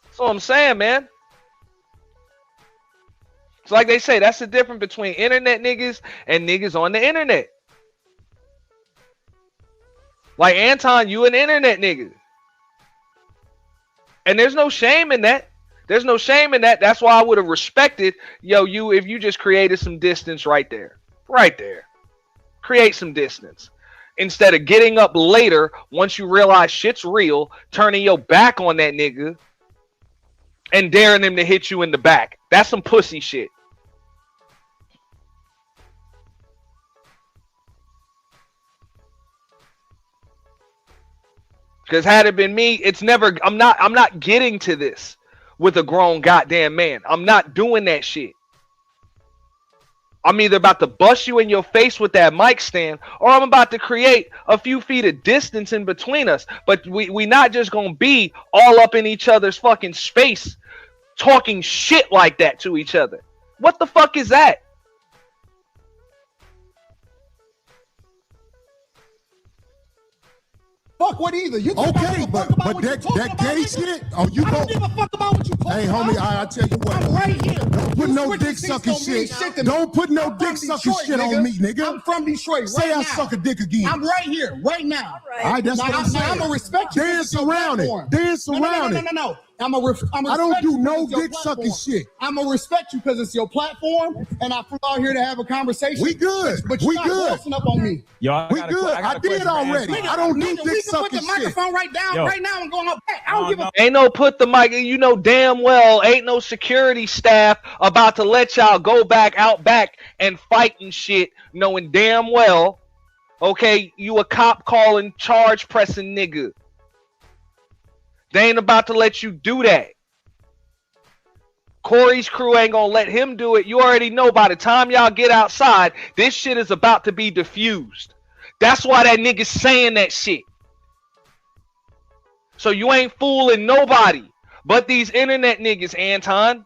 Speaker 4: That's what I'm saying, man. It's like they say, that's the difference between internet niggas and niggas on the internet. Like Anton, you an internet nigga. And there's no shame in that. There's no shame in that. That's why I would have respected, you if you just created some distance right there. Right there. Create some distance. Instead of getting up later, once you realize shit's real, turning your back on that nigga and daring him to hit you in the back. That's some pussy shit. Because had it been me, I'm not getting to this with a grown goddamn man. I'm not doing that shit. I'm either about to bust you in your face with that mic stand, or I'm about to create a few feet of distance in between us. But we not just gonna be all up in each other's fucking space talking shit like that to each other. What the fuck is that?
Speaker 16: Fuck what either. You
Speaker 17: okay, but that gay shit. Oh, you
Speaker 16: I don't give a fuck about what you talk
Speaker 17: Hey,
Speaker 16: about.
Speaker 17: homie, I tell you what.
Speaker 16: I'm right here.
Speaker 17: Don't put no dick sucking shit. Don't put no dick sucking shit on me, nigga.
Speaker 16: I'm from Detroit.
Speaker 17: Say
Speaker 16: right
Speaker 17: I
Speaker 16: now.
Speaker 17: suck a dick again.
Speaker 16: I'm right here, right now.
Speaker 17: All right, that's what I'm saying.
Speaker 16: I'm gonna respect you.
Speaker 17: Dance around it. Dance around it.
Speaker 16: No. I
Speaker 17: don't do no dick sucking shit.
Speaker 16: I'm gonna respect you because it's your platform, and I flew out here to have a conversation.
Speaker 17: We good.
Speaker 16: But you're not bossing up on me.
Speaker 19: Yo,
Speaker 17: we good. I did already. I don't do dick sucking shit.
Speaker 16: We can put the microphone right down, right now, and go up. Hey, I don't give a.
Speaker 4: Ain't no put the mic. You know damn well ain't no security staff about to let y'all go back out back and fight and shit, knowing damn well, okay, you a cop calling charge pressing nigga. They ain't about to let you do that. Corey's crew ain't gonna let him do it. You already know by the time y'all get outside, this shit is about to be diffused. That's why that nigga's saying that shit. So you ain't fooling nobody but these internet niggas, Anton.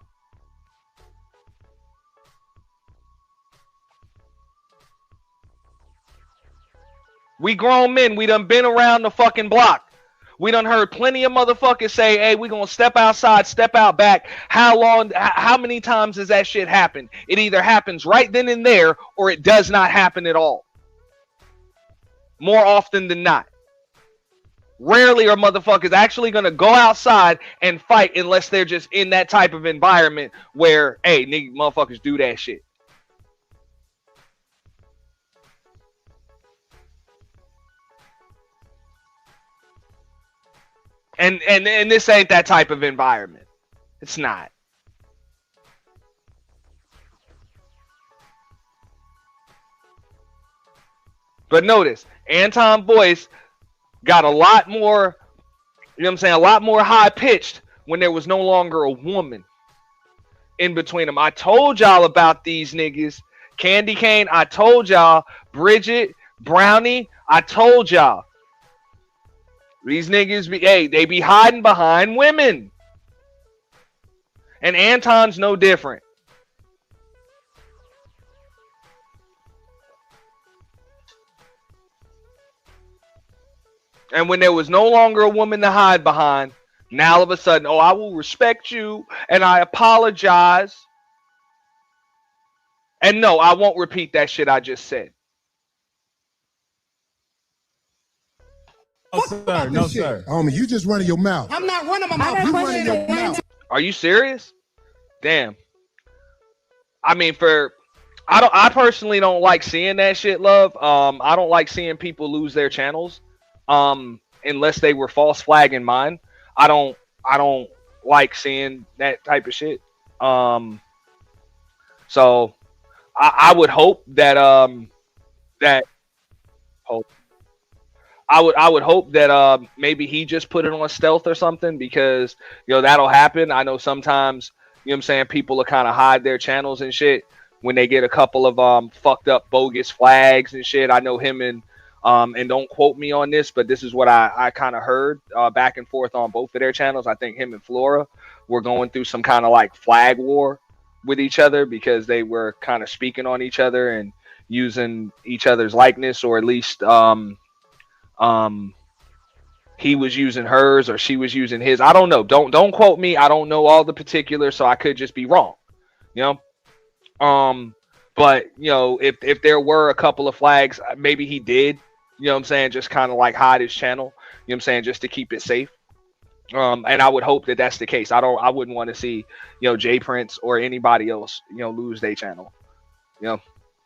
Speaker 4: We grown men. We done been around the fucking block. We done heard plenty of motherfuckers say, hey, we gonna step outside, step out back. How many times does that shit happen? It either happens right then and there, or it does not happen at all. More often than not. Rarely are motherfuckers actually gonna go outside and fight unless they're just in that type of environment where, hey, nigga, motherfuckers do that shit. And this ain't that type of environment. It's not. But notice, Anton voice got a lot more You know what I'm saying? A lot more high pitched when there was no longer a woman in between them. I told y'all about these niggas. Candy Cane, I told y'all. Bridget, Brownie, I told y'all. These niggas they be hiding behind women. And Anton's no different. And when there was no longer a woman to hide behind, now all of a sudden, I will respect you and I apologize. And no, I won't repeat that shit I just said.
Speaker 19: No, sir. No, sir.
Speaker 17: Homie, you just running your mouth.
Speaker 21: I'm not running my mouth. You running your mouth.
Speaker 4: Are you serious? Damn. I mean, I personally don't like seeing that shit, love. I don't like seeing people lose their channels. Unless they were false flagging mine. I don't like seeing that type of shit. So I would hope that I would hope that maybe he just put it on stealth or something, because that'll happen. I know sometimes, you know what I'm saying, people will kind of hide their channels and shit when they get a couple of fucked up bogus flags and shit. I know him and don't quote me on this, but this is what I kind of heard back and forth on both of their channels. I think him and Flora were going through some kind of like flag war with each other because they were kind of speaking on each other and using each other's likeness, or at least he was using hers or she was using his. I don't know. Don't quote me. I don't know all the particulars, so I could just be wrong. But if there were a couple of flags, maybe he did, you know what I'm saying, just kind of like hide his channel, you know what I'm saying, just to keep it safe. And I would hope that that's the case. I wouldn't want to see, J Prince or anybody else, lose their channel,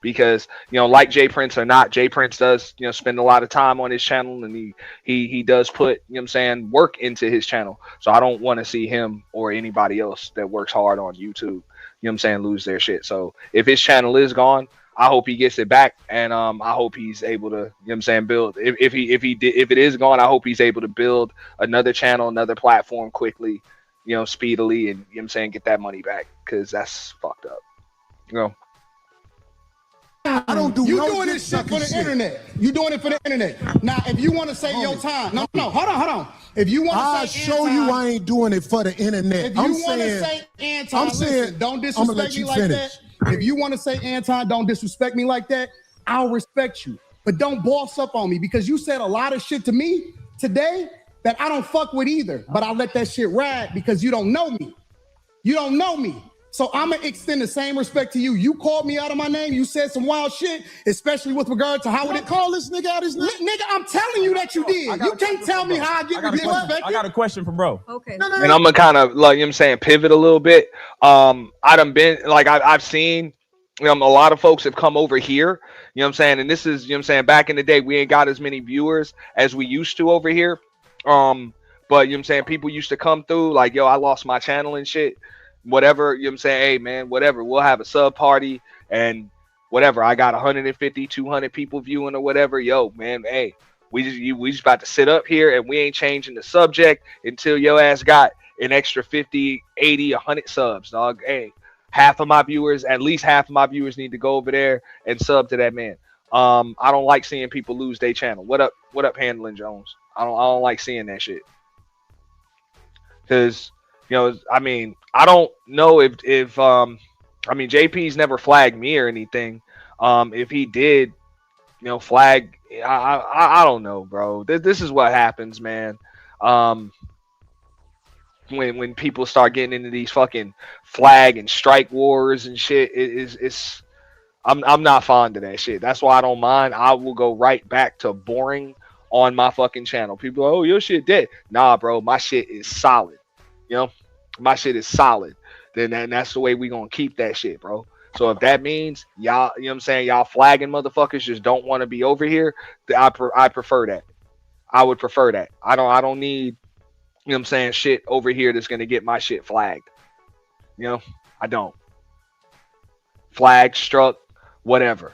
Speaker 4: because, like J Prince or not, J Prince does, spend a lot of time on his channel, and he does put, you know what I'm saying, work into his channel. So I don't want to see him or anybody else that works hard on YouTube, you know what I'm saying, lose their shit. So if his channel is gone, I hope he gets it back, and I hope he's able to, you know what I'm saying, build. If it is gone, I hope he's able to build another channel, another platform quickly, speedily, and, you know what I'm saying, get that money back, because that's fucked up.
Speaker 17: I don't do
Speaker 21: You
Speaker 17: no
Speaker 21: doing this shit for the
Speaker 17: shit.
Speaker 21: internet. You doing it for the internet. Now, if you want to save your time, no, hold on. If you want
Speaker 17: I'll
Speaker 21: to say
Speaker 17: show
Speaker 21: Anton,
Speaker 17: you I ain't doing it for the internet.
Speaker 21: If you want to say Anton, listen, don't disrespect me like that. If you want to say Anton, don't disrespect me like that, I'll respect you. But don't boss up on me, because you said a lot of shit to me today that I don't fuck with either. But I let that shit ride because you don't know me. You don't know me. So I'm going to extend the same respect to you. You called me out of my name. You said some wild shit, especially with regard to how would it call this nigga out his name? Nigga, I'm telling you that you did. You can't tell me how I get disrespected.
Speaker 19: I got a question for bro.
Speaker 14: Okay.
Speaker 4: And I'm gonna kind of, like, you know what I'm saying, pivot a little bit. I done been, like, I've seen, a lot of folks have come over here, you know what I'm saying, and this is, you know what I'm saying, back in the day, we ain't got as many viewers as we used to over here. But, you know what I'm saying, people used to come through, like, yo, I lost my channel and shit, whatever, you know what I'm saying, hey, man, whatever, we'll have a sub party, and whatever, I got 150, 200 people viewing or whatever, yo, man, hey, we just about to sit up here, and we ain't changing the subject until your ass got an extra 50, 80, 100 subs, dog. Hey, at least half of my viewers need to go over there and sub to that man. I don't like seeing people lose their channel. What up, Handling Jones? I don't like seeing that shit. Because, I mean, I don't know if JP's never flagged me or anything. If he did, flag, I don't know, bro. This is what happens, man. When people start getting into these fucking flag and strike wars and shit, I'm not fond of that shit. That's why I don't mind. I will go right back to boring on my fucking channel. People are, oh, your shit dead. Nah, bro, my shit is solid. My shit is solid. Then that's the way we gonna keep that shit, bro. So if that means y'all, you know what I'm saying, y'all flagging motherfuckers just don't want to be over here, I prefer that. I would prefer that. I don't need, you know what I'm saying, shit over here that's gonna get my shit flagged. I don't. Flag, struck, whatever.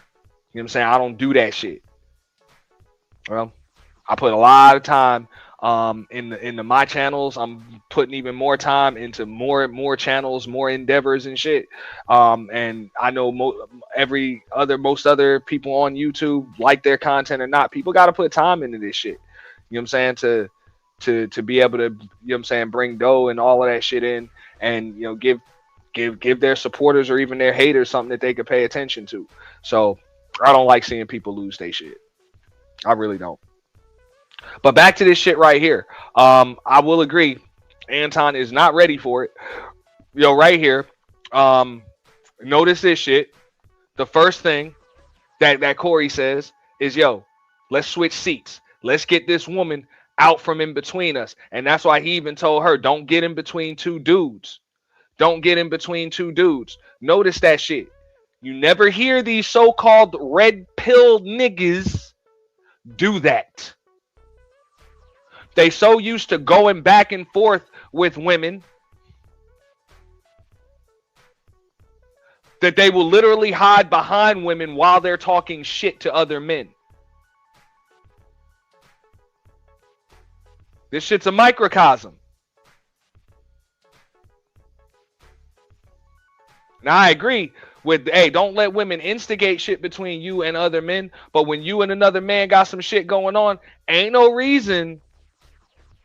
Speaker 4: You know what I'm saying? I don't do that shit. Well, I put a lot of time In the my channels, I'm putting even more time into more channels, more endeavors and shit. And I know most other people on YouTube, like their content or not, people got to put time into this shit. You know what I'm saying? To be able to, you know what I'm saying, bring dough and all of that shit in, and give their supporters or even their haters something that they could pay attention to. So I don't like seeing people lose their shit. I really don't. But back to this shit right here. I will agree, Anton is not ready for it. Right here. Notice this shit. The first thing that Corey says is, let's switch seats. Let's get this woman out from in between us. And that's why he even told her, don't get in between two dudes. Don't get in between two dudes. Notice that shit. You never hear these so-called red-pilled niggas do that. They so used to going back and forth with women that they will literally hide behind women while they're talking shit to other men. This shit's a microcosm. Now, I agree with, hey, don't let women instigate shit between you and other men. But when you and another man got some shit going on, ain't no reason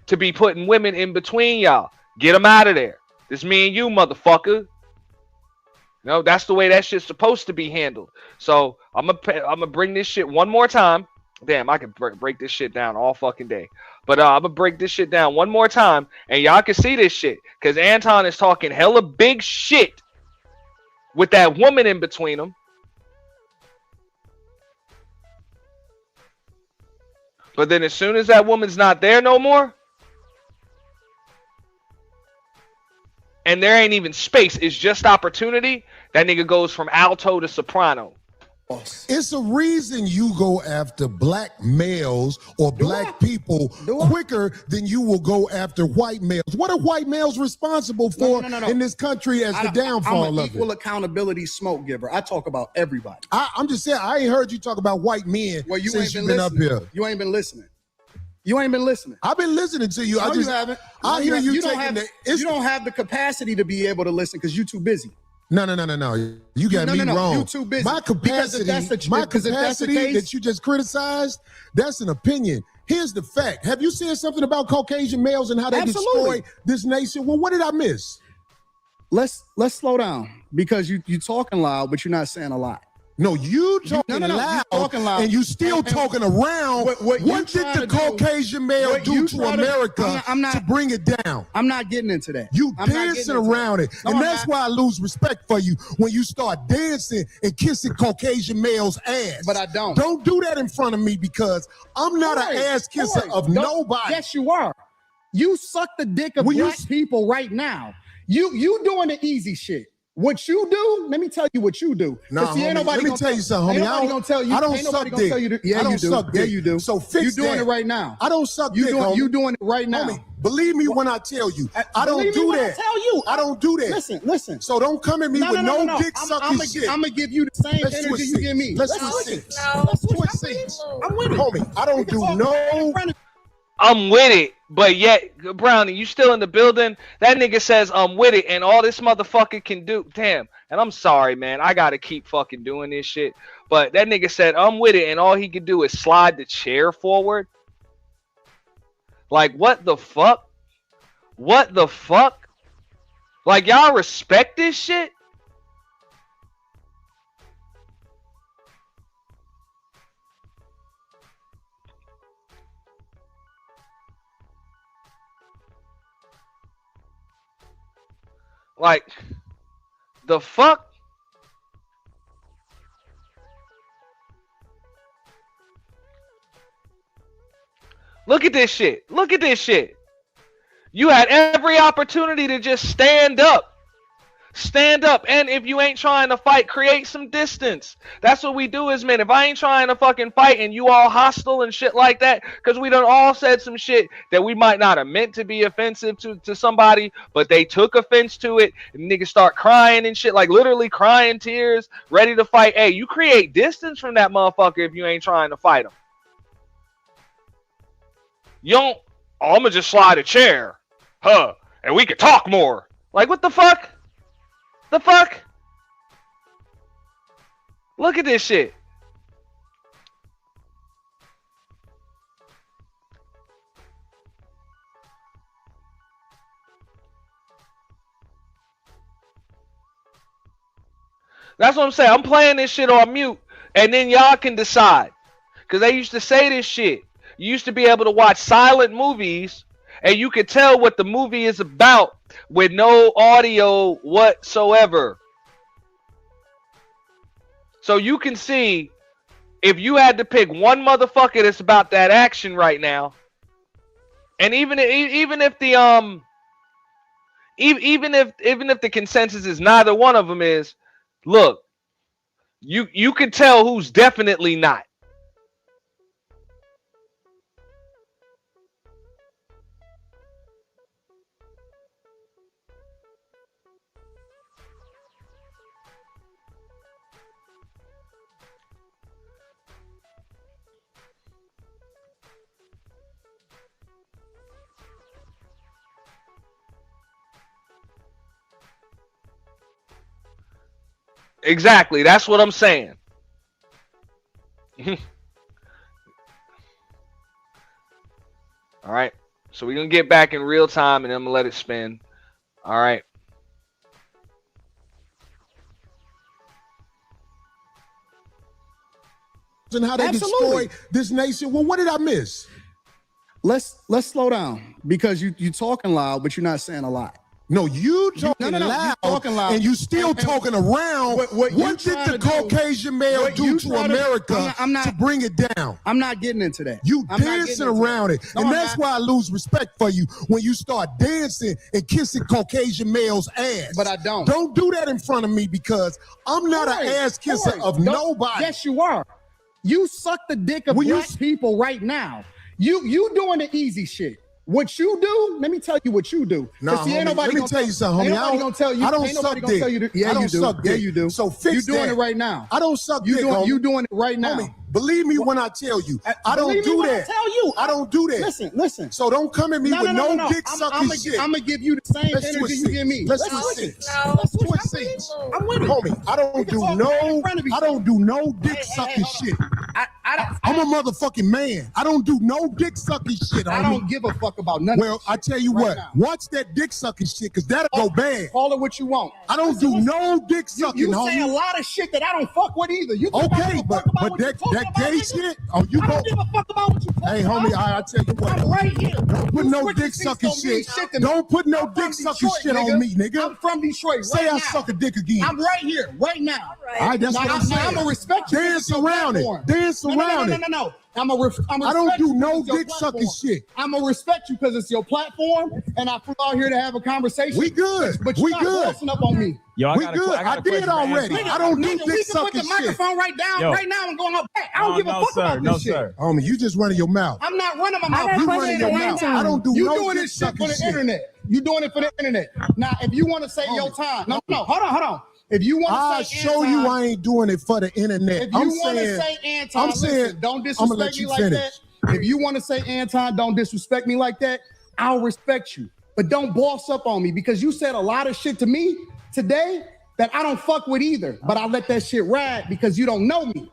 Speaker 4: to be putting women in between y'all. Get them out of there. This me and you, motherfucker. No, that's the way that shit's supposed to be handled. So I'm gonna bring this shit one more time. Damn, I could break this shit down all fucking day. But I'm gonna break this shit down one more time, and y'all can see this shit, because Anton is talking hella big shit with that woman in between them. But then as soon as that woman's not there no more, and there ain't even space, it's just opportunity, that nigga goes from alto to soprano.
Speaker 17: It's a reason you go after black males or black people quicker than you will go after white males. What are white males responsible for in this country as the downfall
Speaker 16: I'm an
Speaker 17: of
Speaker 16: equal
Speaker 17: it?
Speaker 16: accountability smoke giver. I talk about everybody.
Speaker 17: I'm just saying, I ain't heard you talk about white men since you've been up here.
Speaker 16: You ain't been listening. You ain't been listening.
Speaker 17: I've been listening to you.
Speaker 16: No, you haven't.
Speaker 17: I hear you taking
Speaker 16: you don't have the capacity to be able to listen because you're too busy.
Speaker 17: No. You got me wrong.
Speaker 16: You too busy.
Speaker 17: My capacity that you just criticized, that's an opinion. Here's the fact. Have you said something about Caucasian males and how they destroy this nation? Well, what did I miss?
Speaker 16: Let's slow down, because you talking loud, but you're not saying a lot.
Speaker 17: No, you talking loud, and you still talking around. What did the Caucasian male do to America to bring it down?
Speaker 16: I'm not getting into that.
Speaker 17: You dancing around it. And that's why I lose respect for you when you start dancing and kissing Caucasian males' ass.
Speaker 16: But I don't.
Speaker 17: Don't do that in front of me, because I'm not an ass kisser of nobody.
Speaker 16: Yes, you are. You suck the dick of black people right now. You doing the easy shit. What you do, let me tell you what you do.
Speaker 17: Nah, homie, let me tell you something, homie. I don't suck dick.
Speaker 16: Yeah,
Speaker 17: I don't
Speaker 16: you do.
Speaker 17: suck
Speaker 16: Yeah,
Speaker 17: dick.
Speaker 16: you do.
Speaker 17: So fix
Speaker 16: You doing
Speaker 17: that.
Speaker 16: it right now.
Speaker 17: I don't suck dick, homie.
Speaker 16: You doing it right now.
Speaker 17: Homie, believe me when I tell you. I don't
Speaker 16: Believe me
Speaker 17: do
Speaker 16: when
Speaker 17: that.
Speaker 16: I tell you.
Speaker 17: I don't do that.
Speaker 16: Listen.
Speaker 17: So don't come at me with no dick sucking shit.
Speaker 16: I'm gonna give you the same
Speaker 17: Let's
Speaker 16: energy
Speaker 17: switch
Speaker 16: you give me.
Speaker 17: Let's switch seats.
Speaker 16: Let's
Speaker 17: Switch seats.
Speaker 16: I'm with it.
Speaker 17: Homie, I don't do no.
Speaker 4: I'm with it, but yet, Brownie, you still in the building? That nigga says I'm with it, and all this motherfucker can do, damn. And I'm sorry, man, I gotta keep fucking doing this shit. But that nigga said I'm with it, and all he can do is slide the chair forward. Like, what the fuck? What the fuck? Like, y'all respect this shit? Like, the fuck? Look at this shit. Look at this shit. You had every opportunity to just stand up. Stand up. And if you ain't trying to fight, create some distance. That's what we do as men. If I ain't trying to fucking fight and you all hostile and shit like that, because we done all said some shit that we might not have meant to be offensive to somebody, but they took offense to it, and niggas start crying and shit, like literally crying tears, ready to fight. Hey, you create distance from that motherfucker if you ain't trying to fight him. You I'm gonna just slide a chair, and we could talk more. Like, what the fuck? The fuck? Look at this shit. That's what I'm saying. I'm playing this shit on mute, and then y'all can decide. Because they used to say this shit. You used to be able to watch silent movies, and you could tell what the movie is about with no audio whatsoever. So you can see, if you had to pick one motherfucker that's about that action right now, and even if the even if the consensus is neither one of them is, look, you can tell who's definitely not. Exactly. That's what I'm saying. All right. So we're going to get back in real time, and I'm going to let it spin. All right.
Speaker 17: And how they destroy this nation. Well, what did I miss?
Speaker 16: Let's slow down, because you talking loud, but you're not saying a lot.
Speaker 17: No, you talking loud, and you still talking around. What did the Caucasian male do to America to bring it down?
Speaker 16: I'm not getting into that.
Speaker 17: You dancing around it, and that's why I lose respect for you when you start dancing and kissing Caucasian males' ass.
Speaker 16: But I don't.
Speaker 17: Don't do that in front of me, because I'm not an ass kisser of nobody.
Speaker 16: Yes, you are. You suck the dick of black people right now. You doing the easy shit. What you do, let me tell you what you do.
Speaker 17: Nah, homie, let me tell you something, homie. I don't suck dick.
Speaker 16: Yeah,
Speaker 17: I don't
Speaker 16: you do.
Speaker 17: suck
Speaker 16: Yeah,
Speaker 17: dick.
Speaker 16: you do.
Speaker 17: So fix
Speaker 16: You doing
Speaker 17: that.
Speaker 16: it right now.
Speaker 17: I don't suck dick, homie.
Speaker 16: You doing it right now.
Speaker 17: Homie, believe me when I tell you. I don't
Speaker 16: Believe me
Speaker 17: do
Speaker 16: when
Speaker 17: that.
Speaker 16: I tell you.
Speaker 17: I don't do that.
Speaker 16: Listen.
Speaker 17: So don't come at me with no dick sucking shit.
Speaker 16: I'm gonna give you the same
Speaker 17: Let's
Speaker 16: energy
Speaker 17: switch
Speaker 16: you give me.
Speaker 17: Let's switch seats. Let's switch seats.
Speaker 16: I'm with it.
Speaker 17: Homie, I don't do no dick sucking shit. I'm a motherfucking man. I don't do no dick sucking shit.
Speaker 16: I don't give a fuck about nothing.
Speaker 17: Well, I tell you what, watch that dick sucking shit, because that'll go bad.
Speaker 16: Call it what you want.
Speaker 17: I don't do no dick sucking,
Speaker 16: You
Speaker 17: homie.
Speaker 16: say a lot of shit that I don't fuck with either. You
Speaker 17: Okay, but that gay shit, oh, you
Speaker 16: I don't give a fuck about what you talking
Speaker 17: Hey, homie,
Speaker 16: about.
Speaker 17: I tell you what.
Speaker 16: I'm right here.
Speaker 17: Don't put no dick sucking shit. Don't put no dick sucking shit on me, nigga.
Speaker 16: I'm from Detroit.
Speaker 17: Say
Speaker 16: right
Speaker 17: I
Speaker 16: now.
Speaker 17: suck a dick again.
Speaker 16: I'm right here, right now.
Speaker 17: All right, that's what I'm saying.
Speaker 16: I'm gonna respect you.
Speaker 17: Dance around it. Dance around it.
Speaker 16: No. I
Speaker 17: don't do no dick sucking shit.
Speaker 16: I'm gonna respect you because it's your platform, and I flew out here to have a conversation.
Speaker 17: We good.
Speaker 16: But you're not bossing up on me.
Speaker 19: Yo,
Speaker 17: We good. I did already. I don't do dick
Speaker 16: We can put
Speaker 17: sucking
Speaker 16: the
Speaker 17: shit.
Speaker 16: microphone right down,
Speaker 19: Yo.
Speaker 16: right now, and go on. I don't give a fuck about this shit.
Speaker 17: Homie, you just running your mouth.
Speaker 16: I'm not running my
Speaker 8: I
Speaker 16: mouth.
Speaker 8: got a
Speaker 16: You
Speaker 8: question
Speaker 16: running
Speaker 8: for
Speaker 16: your mouth.
Speaker 8: Anton.
Speaker 17: I don't do
Speaker 16: You
Speaker 17: no
Speaker 16: doing
Speaker 17: dick
Speaker 16: this shit for
Speaker 17: sucking
Speaker 16: the
Speaker 17: shit.
Speaker 16: internet. You doing it for the internet. Now, if you want to say your time, no, hold on. If you want
Speaker 17: I'll
Speaker 16: to say
Speaker 17: show
Speaker 16: Anton,
Speaker 17: you I ain't doing it for the internet.
Speaker 16: If you want to say Anton, listen, don't
Speaker 17: I'ma let
Speaker 16: disrespect
Speaker 17: you
Speaker 16: me like
Speaker 17: finish.
Speaker 16: that. If you want to say Anton, don't disrespect me like that. I'll respect you, but don't boss up on me, because you said a lot of shit to me today that I don't fuck with either. But I let that shit ride because you don't know me.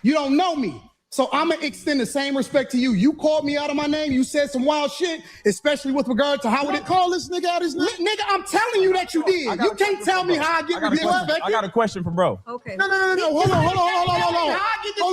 Speaker 16: You don't know me. So I'm gonna extend the same respect to you. You called me out of my name. You said some wild shit, especially with regard to how it
Speaker 17: call this nigga out his name.
Speaker 16: Nigga, I'm telling you that you did. You can't tell me how I get respected.
Speaker 19: I got a question for bro.
Speaker 14: Okay.
Speaker 17: No. Hold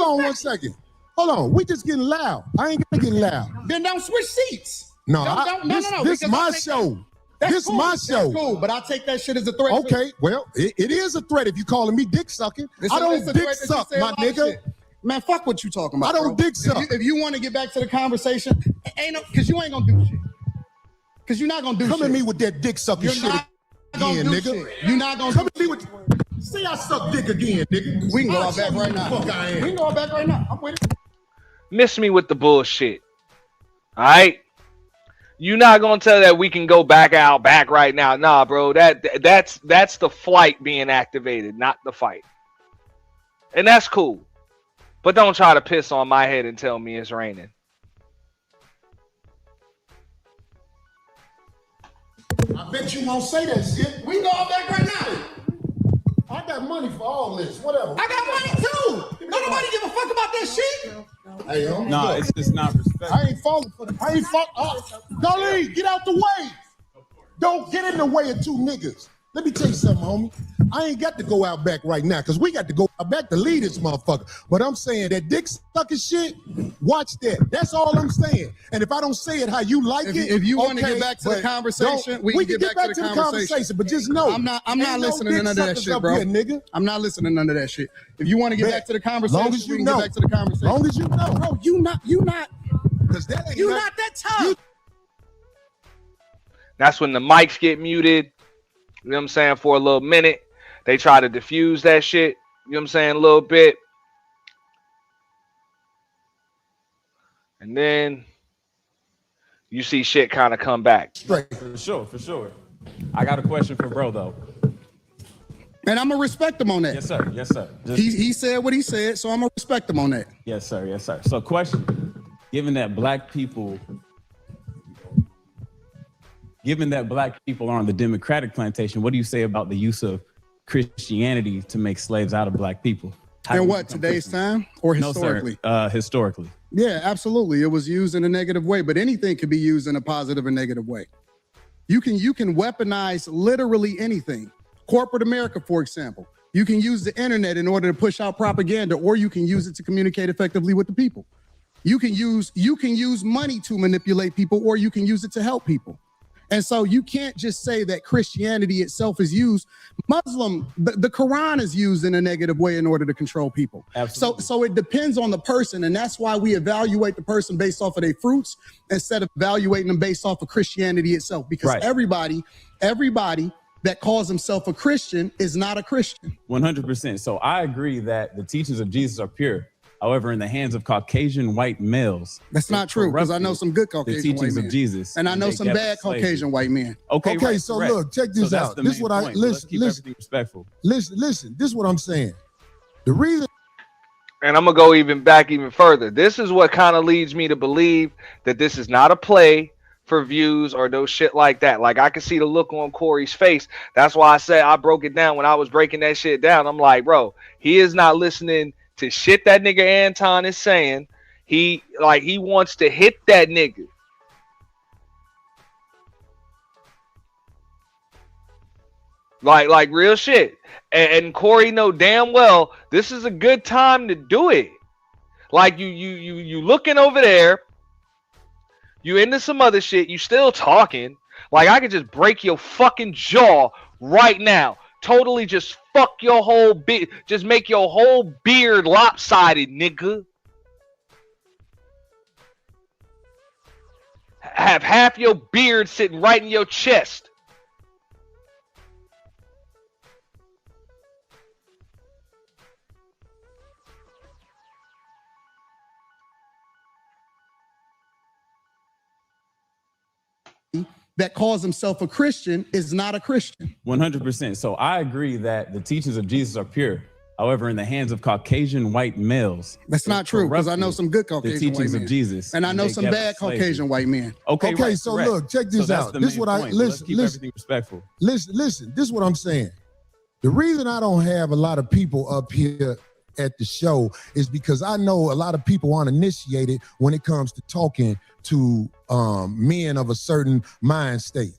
Speaker 17: on 1 second. Hold on. We just getting loud. I ain't gonna get loud.
Speaker 16: Then don't switch seats.
Speaker 17: No,
Speaker 16: No.
Speaker 17: This
Speaker 16: because
Speaker 17: my
Speaker 16: I'll take
Speaker 17: show.
Speaker 16: That's
Speaker 17: This
Speaker 16: cool.
Speaker 17: my
Speaker 16: That's
Speaker 17: show.
Speaker 16: cool, but I take that shit as a threat.
Speaker 17: Okay, well, it is a threat if you calling me dick sucking.
Speaker 16: It's
Speaker 17: I
Speaker 16: a
Speaker 17: don't
Speaker 16: threat
Speaker 17: dick
Speaker 16: that you
Speaker 17: suck,
Speaker 16: say a
Speaker 17: my
Speaker 16: lot of
Speaker 17: nigga.
Speaker 16: shit. Man, fuck what you talking about.
Speaker 17: I don't
Speaker 16: bro.
Speaker 17: dick suck.
Speaker 16: If you want to get back to the conversation, because you ain't gonna do shit. Because you're not gonna do shit.
Speaker 17: Come at me with that dick sucking
Speaker 16: You're
Speaker 17: shit
Speaker 16: not gonna
Speaker 17: again,
Speaker 16: do
Speaker 17: nigga.
Speaker 16: shit. You're not gonna
Speaker 17: Come at me with. Say I suck dick again, nigga.
Speaker 16: We can go
Speaker 17: I'll
Speaker 16: out back
Speaker 17: show you
Speaker 16: right
Speaker 17: who
Speaker 16: now.
Speaker 17: the fuck I am.
Speaker 16: We can go out back right now. I'm with it.
Speaker 4: Miss me with the bullshit. All right. You're not gonna tell that we can go back right now. Nah, bro. That's the flight being activated, not the fight. And that's cool. But don't try to piss on my head and tell me it's raining.
Speaker 17: I bet you won't say that shit. We can go out back right now. I got money for all this. Whatever. I got money too. Don't nobody give a fuck about that shit. Hey, yo.
Speaker 19: No, it's just not respect.
Speaker 17: I ain't falling for the. I ain't falling. Dolly, get out the way. Don't get in the way of two niggas. Let me tell you something, homie. I ain't got to go out back right now because we got to go out back to lead this motherfucker. But I'm saying that dick sucking shit, watch that. That's all I'm saying. And if I don't say it how you like
Speaker 16: If you want to get back to the conversation, we can get back to the conversation.
Speaker 17: But just know,
Speaker 16: I'm not listening to none of that shit, bro.
Speaker 17: Here, nigga.
Speaker 16: I'm not listening to none of that shit. If you want to get back to the conversation,
Speaker 17: long as you
Speaker 16: we can
Speaker 17: know.
Speaker 16: get back to the conversation.
Speaker 17: Long as you know.
Speaker 16: Bro, you not
Speaker 17: Because that ain't
Speaker 16: you not that tough.
Speaker 4: That's when the mics get muted. You know what I'm saying? For a little minute. They try to diffuse that shit. You know what I'm saying? A little bit. And then you see shit kind of come back.
Speaker 19: For sure. I got a question for bro, though.
Speaker 16: And I'm going to respect him on that.
Speaker 19: Yes, sir.
Speaker 16: He said what he said, so I'm going to respect him on that.
Speaker 19: Yes, sir. So question, given that black people are on the Democratic plantation, what do you say about the use of Christianity to make slaves out of black people?
Speaker 16: In what, today's time or historically?
Speaker 19: No, sir. Historically.
Speaker 16: Yeah, absolutely. It was used in a negative way, but anything can be used in a positive or negative way. You can weaponize literally anything. Corporate America, for example. You can use the internet in order to push out propaganda, or you can use it to communicate effectively with the people. You can use money to manipulate people, or you can use it to help people. And so you can't just say that Christianity itself is used. The Quran is used in a negative way in order to control people.
Speaker 19: Absolutely.
Speaker 16: So it depends on the person. And that's why we evaluate the person based off of their fruits instead of evaluating them based off of Christianity itself. Because everybody that calls himself a Christian is not a Christian.
Speaker 19: 100%. So I agree that the teachings of Jesus are pure. However, in the hands of Caucasian white males,
Speaker 16: that's not true, because I know some good Caucasian white men.
Speaker 19: The teachings of Jesus,
Speaker 16: and I know some bad Caucasian white men.
Speaker 17: Okay, right, so correct. Look, check this out. This is what I listen.
Speaker 19: Everything respectful.
Speaker 17: Listen. This is what I'm saying. The reason,
Speaker 4: and I'm gonna go even further. This is what kind of leads me to believe that this is not a play for views or no shit like that. Like, I can see the look on Corey's face. That's why I said I broke it down when I was breaking that shit down. I'm like, bro, he is not listening to shit that nigga Anton is saying. He wants to hit that nigga. Like real shit. And Corey know damn well this is a good time to do it. Like you looking over there, you into some other shit, you still talking. Like, I could just break your fucking jaw right now. Totally just fuck your whole beard. Just make your whole beard lopsided, nigga. Have half your beard sitting right in your chest.
Speaker 16: That calls himself a Christian is not a Christian.
Speaker 19: 100%. So I agree that the teachings of Jesus are pure. However, in the hands of Caucasian white males,
Speaker 16: that's not true, because I know some good Caucasian
Speaker 19: the teachings
Speaker 16: white men.
Speaker 19: of Jesus,
Speaker 16: and I know some bad Caucasian white men.
Speaker 17: Okay,
Speaker 19: right,
Speaker 17: so
Speaker 19: correct.
Speaker 17: Look, check this out. This is what
Speaker 19: point. Let's keep everything respectful.
Speaker 17: Listen. This is what I'm saying. The reason I don't have a lot of people up here at the show is because I know a lot of people aren't initiated when it comes to talking to men of a certain mind state.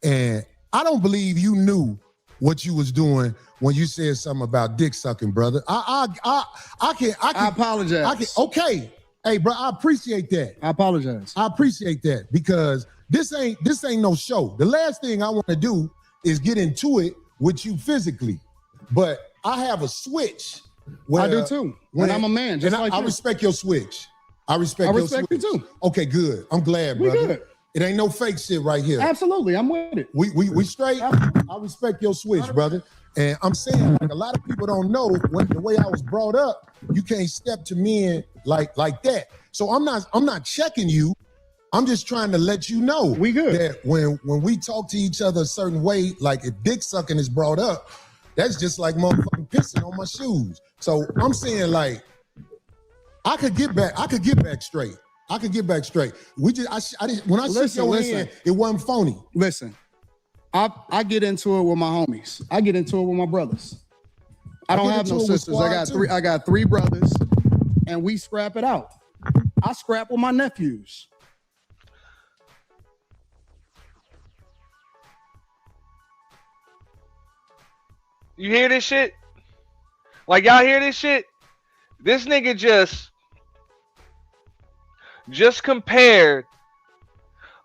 Speaker 17: And I don't believe you knew what you was doing when you said something about dick sucking, brother. I
Speaker 16: apologize.
Speaker 17: Okay. Hey, bro, I appreciate that.
Speaker 16: I apologize.
Speaker 17: I appreciate that, because this ain't no show. The last thing I want to do is get into it with you physically. But I have a switch.
Speaker 16: I do too. When I'm a man, just like
Speaker 17: I
Speaker 16: you.
Speaker 17: respect your switch. I respect your switch.
Speaker 16: you too.
Speaker 17: Okay, good. I'm glad, brother.
Speaker 16: We good.
Speaker 17: It ain't no fake shit right here.
Speaker 16: Absolutely, I'm with it.
Speaker 17: We straight. I respect your switch, brother. And I'm saying, like, a lot of people don't know the way I was brought up. You can't step to men like that. So I'm not checking you. I'm just trying to let you know
Speaker 16: we good.
Speaker 17: That when we talk to each other a certain way, like if dick sucking is brought up, that's just like motherfucking pissing on my shoes. So I'm saying, like, I could get back straight. We just, when I shook your hand, it wasn't phony.
Speaker 16: Listen, I get into it with my homies. I get into it with my brothers. I don't have no sisters. I got three brothers, and we scrap it out. I scrap with my nephews.
Speaker 4: You hear this shit? Like, y'all hear this shit? This nigga just compared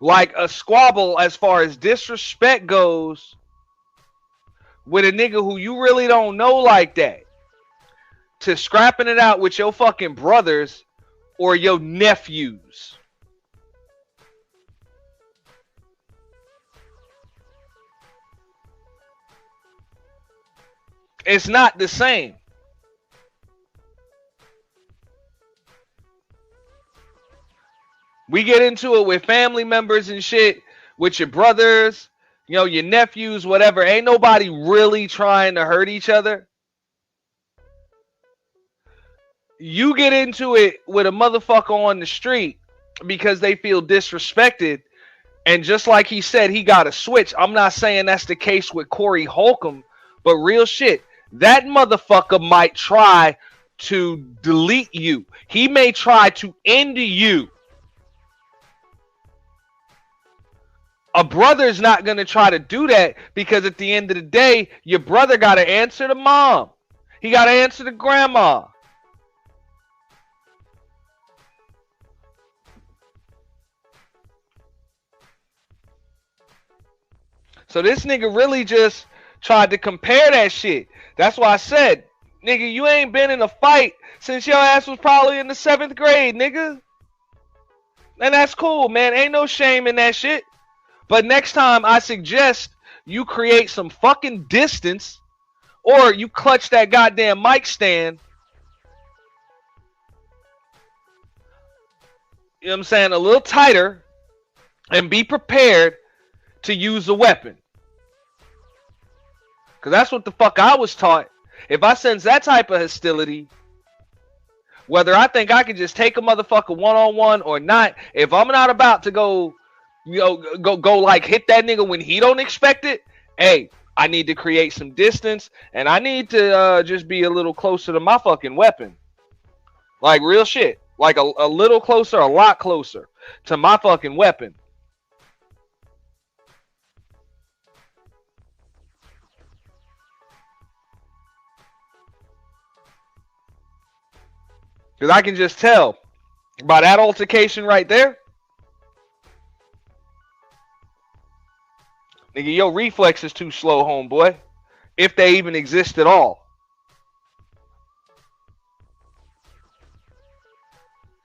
Speaker 4: like a squabble as far as disrespect goes with a nigga who you really don't know like that to scrapping it out with your fucking brothers or your nephews. It's not the same. We get into it with family members and shit, with your brothers, you know, your nephews, whatever. Ain't nobody really trying to hurt each other. You get into it with a motherfucker on the street because they feel disrespected. And just like he said, he got a switch. I'm not saying that's the case with Corey Holcomb, but real shit. That motherfucker might try to delete you. He may try to end you. A brother's not going to try to do that because at the end of the day, your brother got to answer to mom. He got to answer to grandma. So this nigga really just tried to compare that shit. That's why I said, nigga, you ain't been in a fight since your ass was probably in the 7th grade, nigga. And that's cool, man. Ain't no shame in that shit. But next time, I suggest you create some fucking distance or you clutch that goddamn mic stand. You know what I'm saying? A little tighter and be prepared to use a weapon. Because that's what the fuck I was taught. If I sense that type of hostility, whether I think I can just take a motherfucker one-on-one or not, if I'm not about to go like hit that nigga when he don't expect it, hey, I need to create some distance and I need to just be a little closer to my fucking weapon. Like real shit. Like a little closer, a lot closer to my fucking weapon. Because I can just tell by that altercation right there, nigga, your reflex is too slow, homeboy. If they even exist at all.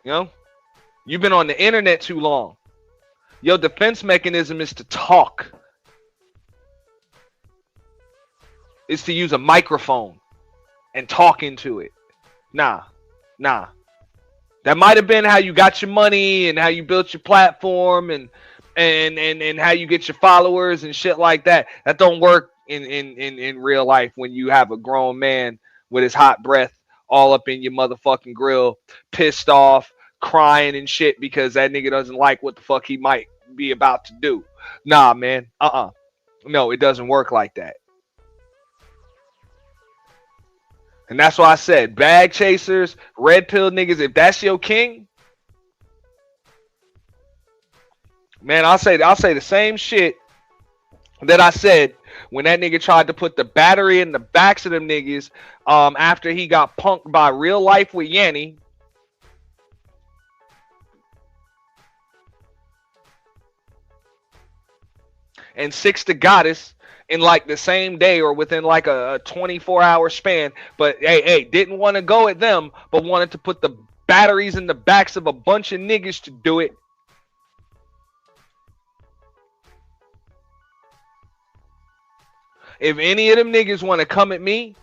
Speaker 4: You know? You've been on the internet too long. Your defense mechanism is to talk. It's to use a microphone and talk into it. Nah. That might have been how you got your money and how you built your platform and how you get your followers and shit like that. That don't work in real life when you have a grown man with his hot breath all up in your motherfucking grill, pissed off, crying and shit because that nigga doesn't like what the fuck he might be about to do. Nah, man. No, it doesn't work like that. And that's why I said, bag chasers, red pill niggas, if that's your king, man, I'll say the same shit that I said when that nigga tried to put the battery in the backs of them niggas after he got punked by real life with Yanny. And Six the Goddess in like the same day or within like a 24-hour span, but hey, didn't want to go at them, but wanted to put the batteries in the backs of a bunch of niggas to do it. If any of them niggas want to come at me,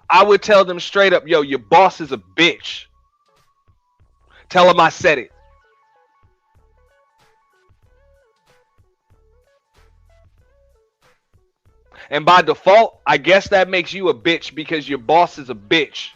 Speaker 4: I would tell them straight up, yo, your boss is a bitch. Tell him I said it. And by default, I guess that makes you a bitch because your boss is a bitch.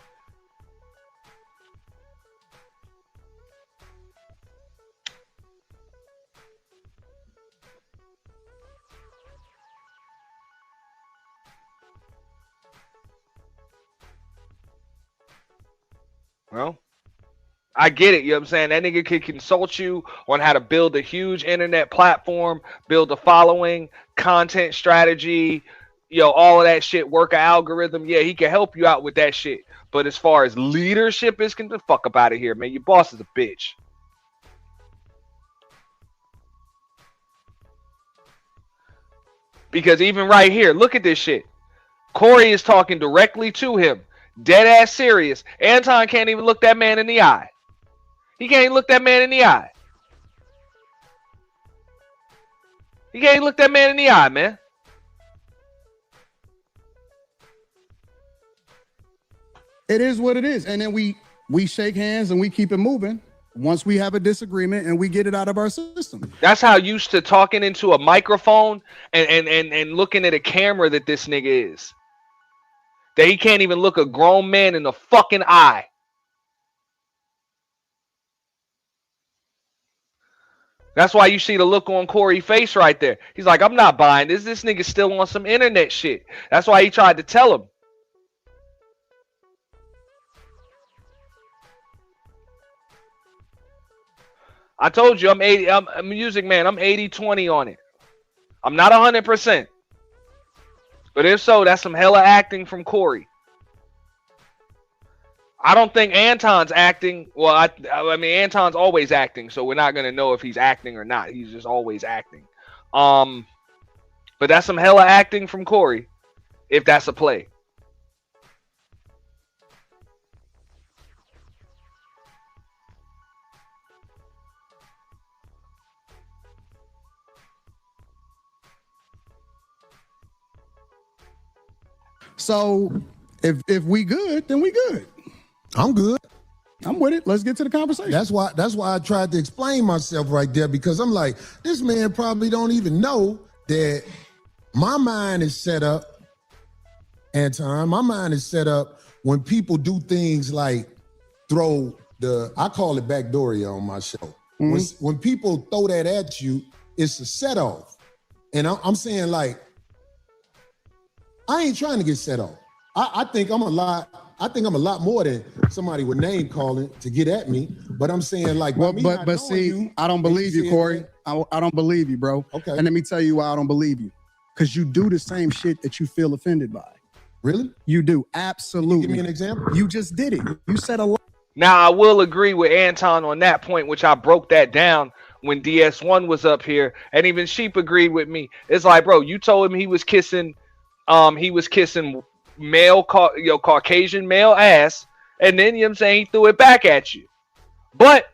Speaker 4: Well, I get it. You know what I'm saying? That nigga can consult you on how to build a huge internet platform, build a following, content strategy, all of that shit, work an algorithm. Yeah, he can help you out with that shit. But as far as leadership is concerned, fuck up out of here, man. Your boss is a bitch. Because even right here, look at this shit. Corey is talking directly to him. Dead ass serious. Anton can't even look that man in the eye. He can't even look that man in the eye. He can't even look that man in the eye, man.
Speaker 16: It is what it is. And then we shake hands and we keep it moving once we have a disagreement and we get it out of our system.
Speaker 4: That's how used to talking into a microphone and looking at a camera that this nigga is. That he can't even look a grown man in the fucking eye. That's why you see the look on Corey's face right there. He's like, I'm not buying this. This nigga still on some internet shit. That's why he tried to tell him. I told you I'm a music man. I'm 80-20 on it. I'm not 100%. But if so, that's some hella acting from Corey. I don't think Anton's acting. Well, I mean, Anton's always acting, so we're not going to know if he's acting or not. He's just always acting. But that's some hella acting from Corey, if that's a play.
Speaker 16: So if we good, then we good.
Speaker 17: I'm good.
Speaker 16: I'm with it. Let's get to the conversation.
Speaker 17: That's why I tried to explain myself right there, because I'm like, this man probably don't even know that my mind is set up, Anton. My mind is set up when people do things like throw I call it backdooria on my show. Mm-hmm. When people throw that at you, it's a set off. And I'm saying, like, I ain't trying to get set off. I think I'm a lot more than somebody with name calling to get at me. But I'm saying, like,
Speaker 16: but see, I don't believe you, Corey. I don't believe you, bro.
Speaker 17: Okay.
Speaker 16: And let me tell you why I don't believe you. Because you do the same shit that you feel offended by.
Speaker 17: Really?
Speaker 16: You do. Absolutely.
Speaker 17: Give me an example.
Speaker 16: You just did it. You said a lot.
Speaker 4: Now, I will agree with Anton on that point, which I broke that down when DS1 was up here. And even Sheep agreed with me. It's like, bro, you told him he was kissing male, Caucasian male ass, and then, you know what I'm saying, he threw it back at you. But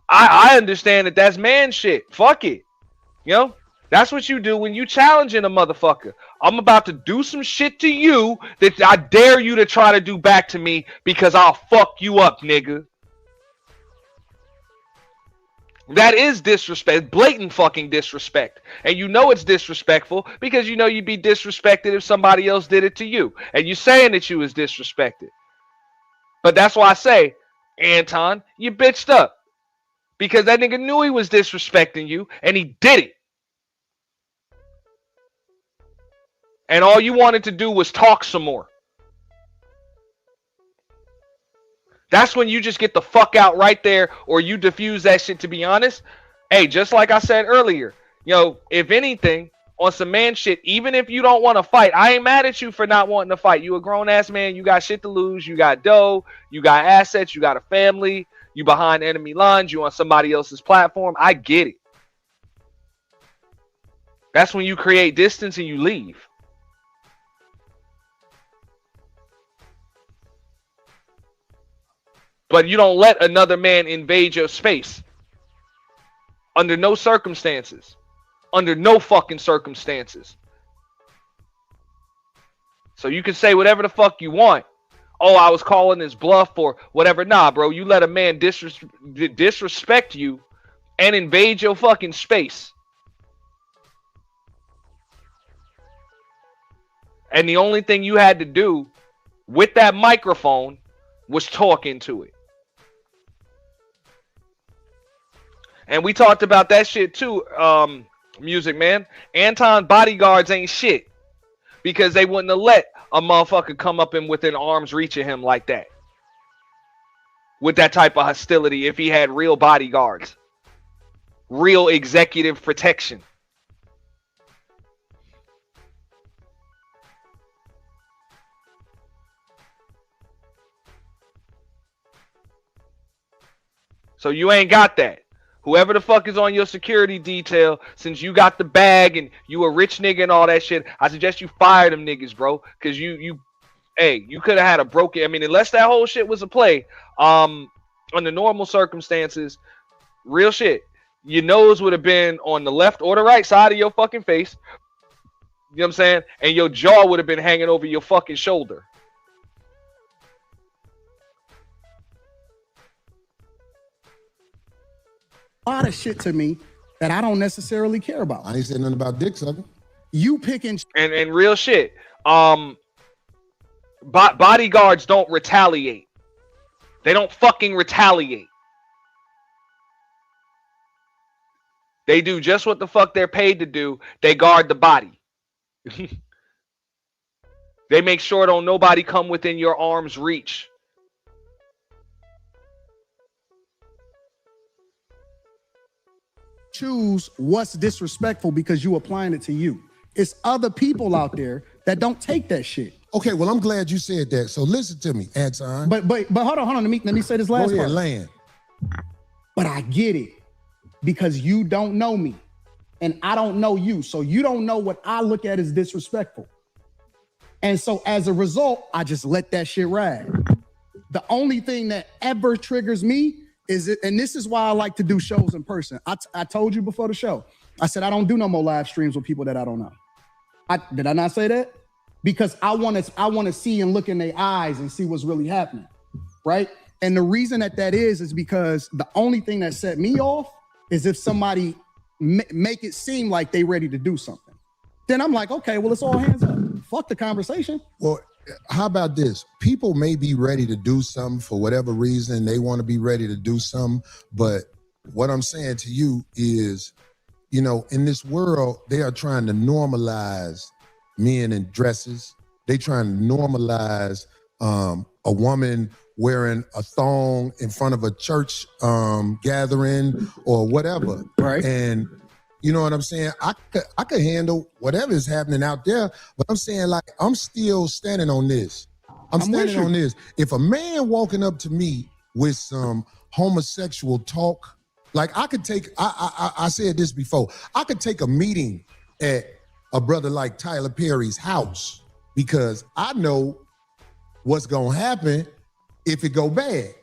Speaker 4: I understand that that's man shit. Fuck it. That's what you do when you challenging a motherfucker. I'm about to do some shit to you that I dare you to try to do back to me, because I'll fuck you up, nigga. That is disrespect, blatant fucking disrespect. And you know it's disrespectful because you know you'd be disrespected if somebody else did it to you. And you saying that you was disrespected. But that's why I say, Anton, you bitched up. Because that nigga knew he was disrespecting you, and he did it. And all you wanted to do was talk some more. That's when you just get the fuck out right there, or you diffuse that shit, to be honest. Hey, just like I said earlier, if anything, on some man shit, even if you don't want to fight, I ain't mad at you for not wanting to fight. You a grown-ass man. You got shit to lose. You got dough. You got assets. You got a family. You behind enemy lines. You on somebody else's platform. I get it. That's when you create distance and you leave. But you don't let another man invade your space. Under no circumstances. Under no fucking circumstances. So you can say whatever the fuck you want. Oh, I was calling his bluff or whatever. Nah, bro. You let a man disrespect you and invade your fucking space. And the only thing you had to do with that microphone was talk into it. And we talked about that shit too, Music Man. Anton bodyguards ain't shit. Because they wouldn't have let a motherfucker come up in within arm's reach of him like that. with that type of hostility if he had real bodyguards, real executive protection. So you ain't got that. Whoever the fuck is on your security detail, since you got the bag and you a rich nigga and all that shit, I suggest you fire them niggas, bro. Cause you could have had a broken. I mean, unless that whole shit was a play, under normal circumstances, real shit, your nose would have been on the left or the right side of your fucking face. You know what I'm saying? And your jaw would have been hanging over your fucking shoulder.
Speaker 16: A lot of shit to me that I don't necessarily care about.
Speaker 17: I ain't saying nothing about dick sucking.
Speaker 16: You picking
Speaker 4: and real shit. Bodyguards don't retaliate. They don't fucking retaliate. They do just what the fuck they're paid to do. They guard the body. They make sure don't nobody come within your arm's reach.
Speaker 16: choose what's disrespectful because you applying it to you. It's other people out there that don't take that shit.
Speaker 17: Okay, well, I'm glad you said that. So listen to me, Anton.
Speaker 16: But hold on. Let me say this last part.
Speaker 17: Land.
Speaker 16: But I get it because you don't know me and I don't know you. So you don't know what I look at as disrespectful. And so as a result, I just let that shit ride. The only thing that ever triggers me is it, and this is why I like to do shows in person. I told you before the show, I said I don't do no more live streams with people that I don't know. Did I not say that? Because I want to see and look in their eyes and see what's really happening, right? And the reason that is because the only thing that set me off is if somebody make it seem like they ready to do something. Then I'm like, okay, well, it's all hands up. Fuck the conversation.
Speaker 17: Well, how about this? People may be ready to do something for whatever reason. They want to be ready to do something. But what I'm saying to you is, you know, in this world, they are trying to normalize men in dresses. They trying to normalize a woman wearing a thong in front of a church gathering or whatever.
Speaker 16: Right.
Speaker 17: And you know what I'm saying? I could handle whatever is happening out there, but I'm saying, like, I'm still standing on this. I'm standing on this. If a man walking up to me with some homosexual talk, like I could take, I said this before, I could take a meeting at a brother like Tyler Perry's house because I know what's gonna happen if it go bad.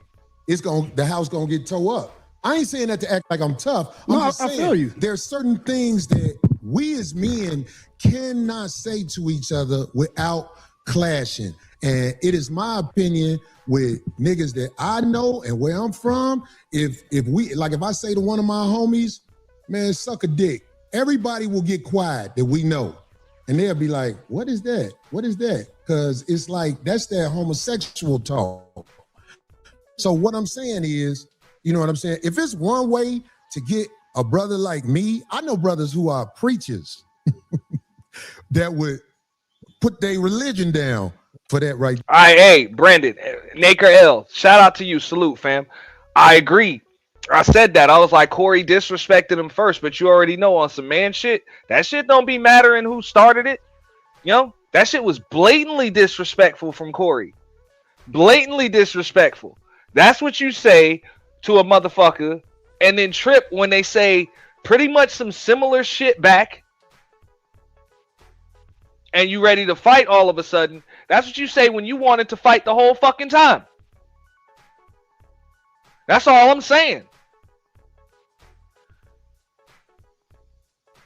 Speaker 17: The house gonna get tore up. I ain't saying that to act like I'm tough. I'm just saying,
Speaker 16: I feel you.
Speaker 17: There's certain things that we as men cannot say to each other without clashing. And it is my opinion with niggas that I know and where I'm from, if I say to one of my homies, man, suck a dick, everybody will get quiet that we know. And they'll be like, what is that? What is that? Because it's like, that's that homosexual talk. So what I'm saying is, you know what I'm saying? If it's one way to get a brother like me, I know brothers who are preachers that would put their religion down for that right.
Speaker 4: All right, hey, Brandon, Naker L, shout out to you. Salute, fam. I agree. I said that. I was like, Corey disrespected him first, but you already know on some man shit, that shit don't be mattering who started it. You know, that shit was blatantly disrespectful from Corey. Blatantly disrespectful. That's what you say to a motherfucker and then trip when they say pretty much some similar shit back and you ready to fight all of a sudden. That's what you say when you wanted to fight the whole fucking time. That's all I'm saying.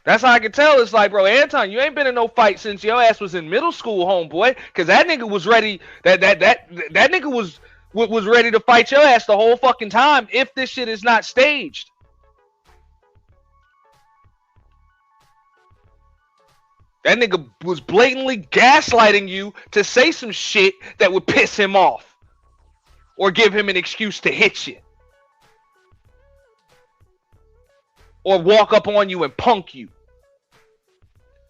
Speaker 4: That's how I can tell. It's like, bro, Anton, you ain't been in no fight since your ass was in middle school, homeboy. Cause that nigga was ready. That nigga was ready to fight your ass the whole fucking time if this shit is not staged. That nigga was blatantly gaslighting you to say some shit that would piss him off or give him an excuse to hit you or walk up on you and punk you.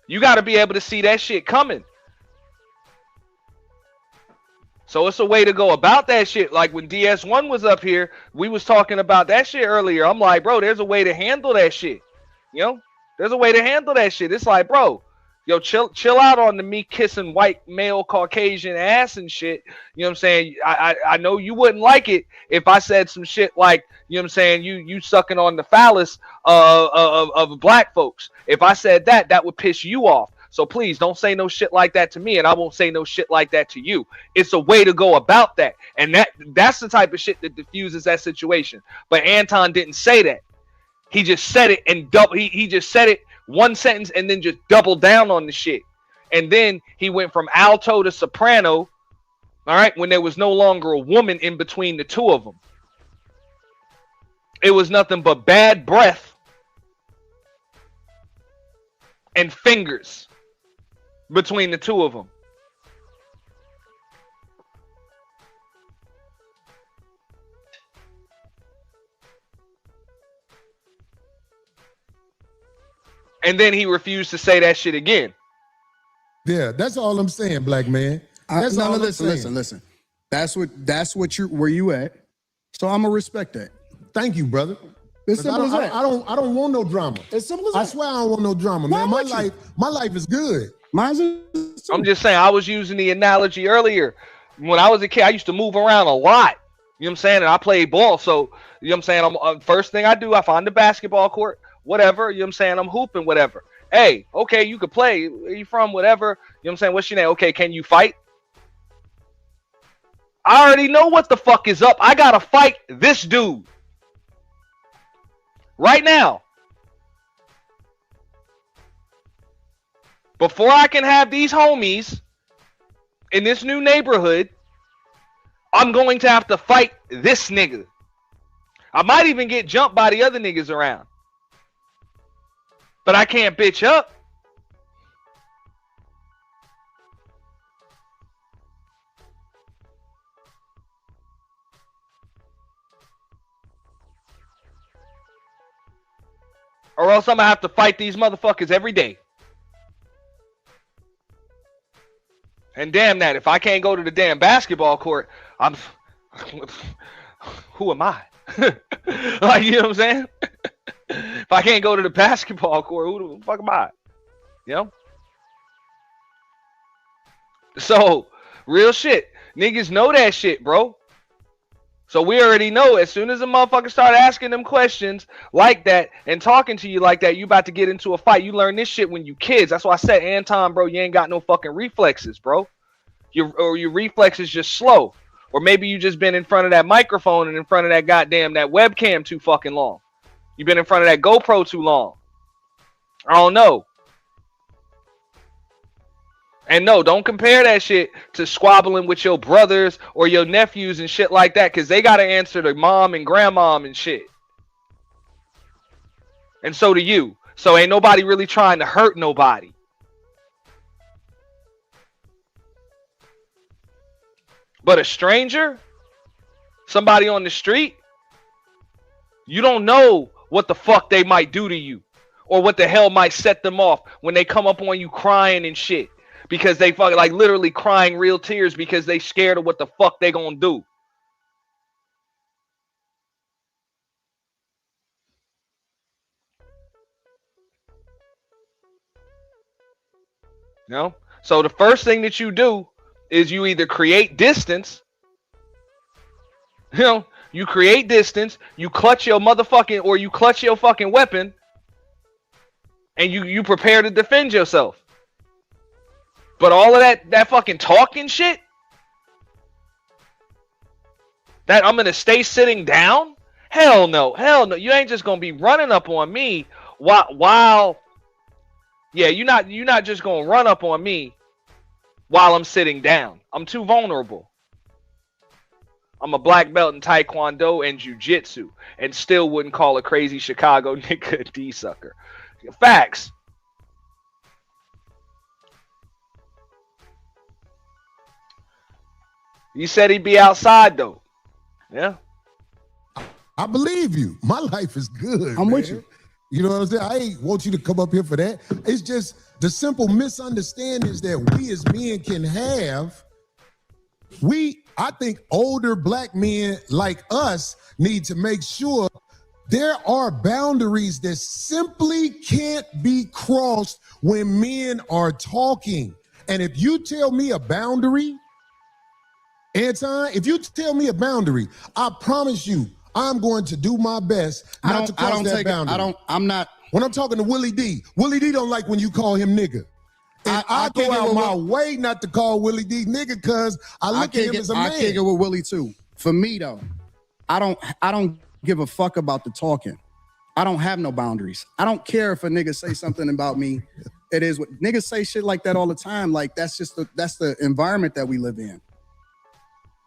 Speaker 4: You got to be able to see that shit coming. So it's a way to go about that shit. Like when DS1 was up here, we was talking about that shit earlier. I'm like, bro, there's a way to handle that shit. You know, there's a way to handle that shit. It's like, bro, yo, chill out on the me kissing white male Caucasian ass and shit. You know what I'm saying? I know you wouldn't like it if I said some shit like, you know what I'm saying, you sucking on the phallus of black folks. If I said that, that would piss you off. So please don't say no shit like that to me, and I won't say no shit like that to you. It's a way to go about that, and that's the type of shit that diffuses that situation. But Anton didn't say that. He just said it and he just said it one sentence and then just doubled down on the shit. And then he went from alto to soprano, all right, when there was no longer a woman in between the two of them. It was nothing but bad breath and fingers between the two of them. And then he refused to say that shit again.
Speaker 17: Yeah, that's all I'm saying, black man. That's all I'm saying.
Speaker 16: Listen. That's where you at. So I'm gonna respect that.
Speaker 17: Thank you, brother.
Speaker 16: It's simple as that.
Speaker 17: I don't want no drama.
Speaker 16: It's simple as
Speaker 17: I
Speaker 16: that.
Speaker 17: swear I don't want no drama, man. My life is good.
Speaker 4: I'm just saying, I was using the analogy earlier. When I was a kid, I used to move around a lot. You know what I'm saying? And I played ball. So, you know what I'm saying? First thing I do, I find the basketball court, whatever. You know what I'm saying? I'm hooping, whatever. Hey, okay, you could play. Where you from? Whatever. You know what I'm saying? What's your name? Okay, can you fight? I already know what the fuck is up. I gotta fight this dude right now. Before I can have these homies in this new neighborhood, I'm going to have to fight this nigga. I might even get jumped by the other niggas around. But I can't bitch up. Or else I'm going to have to fight these motherfuckers every day. And damn that, if I can't go to the damn basketball court, who am I? Like, you know what I'm saying? If I can't go to the basketball court, who the fuck am I? You know? So, real shit. Niggas know that shit, bro. So we already know as soon as a motherfucker start asking them questions like that and talking to you like that, you about to get into a fight. You learn this shit when you kids. That's why I said, Anton, bro, you ain't got no fucking reflexes, bro. Your reflexes just slow. Or maybe you just been in front of that microphone and in front of that goddamn that webcam too fucking long. You've been in front of that GoPro too long. I don't know. And no, don't compare that shit to squabbling with your brothers or your nephews and shit like that, because they got to answer to mom and grandmom and shit. And so do you. So ain't nobody really trying to hurt nobody. But a stranger, somebody on the street, you don't know what the fuck they might do to you or what the hell might set them off when they come up on you crying and shit. Because they fucking like literally crying real tears because they scared of what the fuck they gonna do. You know? So the first thing that you do is you either create distance. You know, you create distance, you clutch your motherfucking or you clutch your fucking weapon, and you prepare to defend yourself. But all of that fucking talking shit, that I'm gonna stay sitting down? Hell no. You ain't just gonna be running up on me while yeah, you're not just gonna run up on me while I'm sitting down. I'm too vulnerable. I'm a black belt in Taekwondo and Jiu-Jitsu and still wouldn't call a crazy Chicago nigga a D-sucker. Facts. You said he'd be outside though. Yeah.
Speaker 17: I believe you. My life is good.
Speaker 16: I'm with you.
Speaker 17: You know what I'm saying? I ain't want you to come up here for that. It's just the simple misunderstandings that we as men can have I think older black men like us need to make sure there are boundaries that simply can't be crossed when men are talking. And if you tell me a boundary, Anton, if you tell me a boundary, I promise you, I'm going to do my best not to cross that boundary. When I'm talking to Willie D don't like when you call him nigga. And I go out my way not to call Willie D nigga because I look at him as a man.
Speaker 16: I kick it with Willie too. For me though, I don't give a fuck about the talking. I don't have no boundaries. I don't care if a nigga say something about me. It is what niggas say shit like that all the time. Like that's the environment that we live in.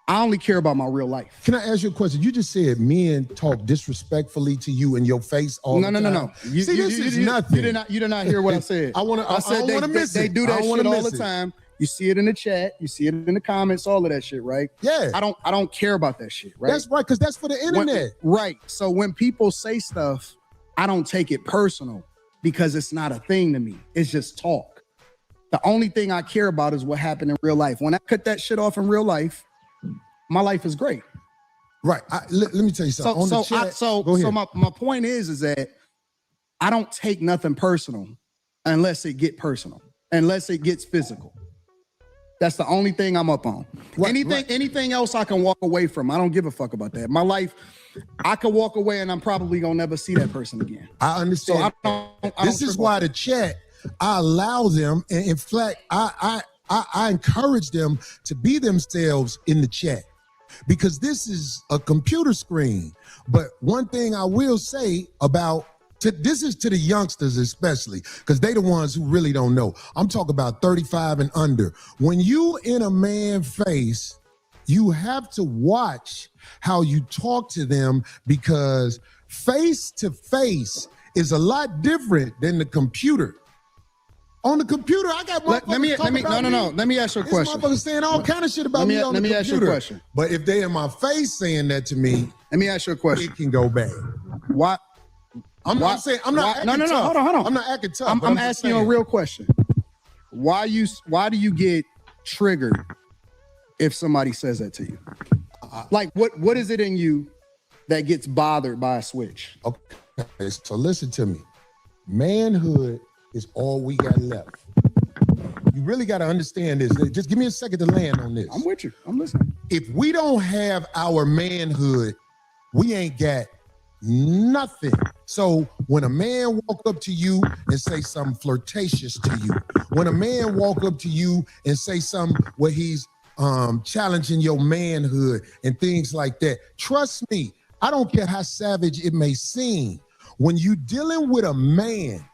Speaker 16: I only care about my real life.
Speaker 17: Can I ask you a question? You just said men talk disrespectfully to you in your face all the time.
Speaker 16: No.
Speaker 17: This is nothing.
Speaker 16: You did not hear what I said. I said they do that shit all the time. You see it in the chat. You see it in the comments. All of that shit, right?
Speaker 17: Yeah.
Speaker 16: I don't care about that shit, right?
Speaker 17: That's right, because that's for the internet.
Speaker 16: Right. So when people say stuff, I don't take it personal because it's not a thing to me. It's just talk. The only thing I care about is what happened in real life. When I cut that shit off in real life, my life is great.
Speaker 17: Right. Let me tell you something.
Speaker 16: So my point is that I don't take nothing personal unless it get personal, unless it gets physical. That's the only thing I'm up on. Anything else I can walk away from. I don't give a fuck about that. My life, I can walk away and I'm probably gonna never see that person again.
Speaker 17: I understand.
Speaker 16: So
Speaker 17: this is why the chat, I allow them, and in fact, I encourage them to be themselves in the chat. Because this is a computer screen. But one thing I will say this is to the youngsters especially, because they the ones who really don't know. I'm talking about 35 and under. When you in a man's face, you have to watch how you talk to them, because face to face is a lot different than the computer. On the computer, I got motherfuckers
Speaker 16: Let me ask you a question.
Speaker 17: This motherfucker saying all kind of shit about me on the computer.
Speaker 16: Let me ask you a question.
Speaker 17: But if they in my face saying that to me,
Speaker 16: let me ask you a question.
Speaker 17: It can go bad.
Speaker 16: Why?
Speaker 17: I'm not acting tough.
Speaker 16: Hold on.
Speaker 17: I'm not acting tough.
Speaker 16: I'm asking you a real question. Why do you get triggered if somebody says that to you? Like what is it in you that gets bothered by a switch?
Speaker 17: Okay, so listen to me. Manhood is all we got left. You really got to understand this. Just give me a second to land on this.
Speaker 16: I'm with you. I'm listening.
Speaker 17: If we don't have our manhood, we ain't got nothing. So when a man walk up to you and say something flirtatious to you, when a man walk up to you and say something where he's challenging your manhood and things like that, trust me, I don't care how savage it may seem. When you dealing with a man,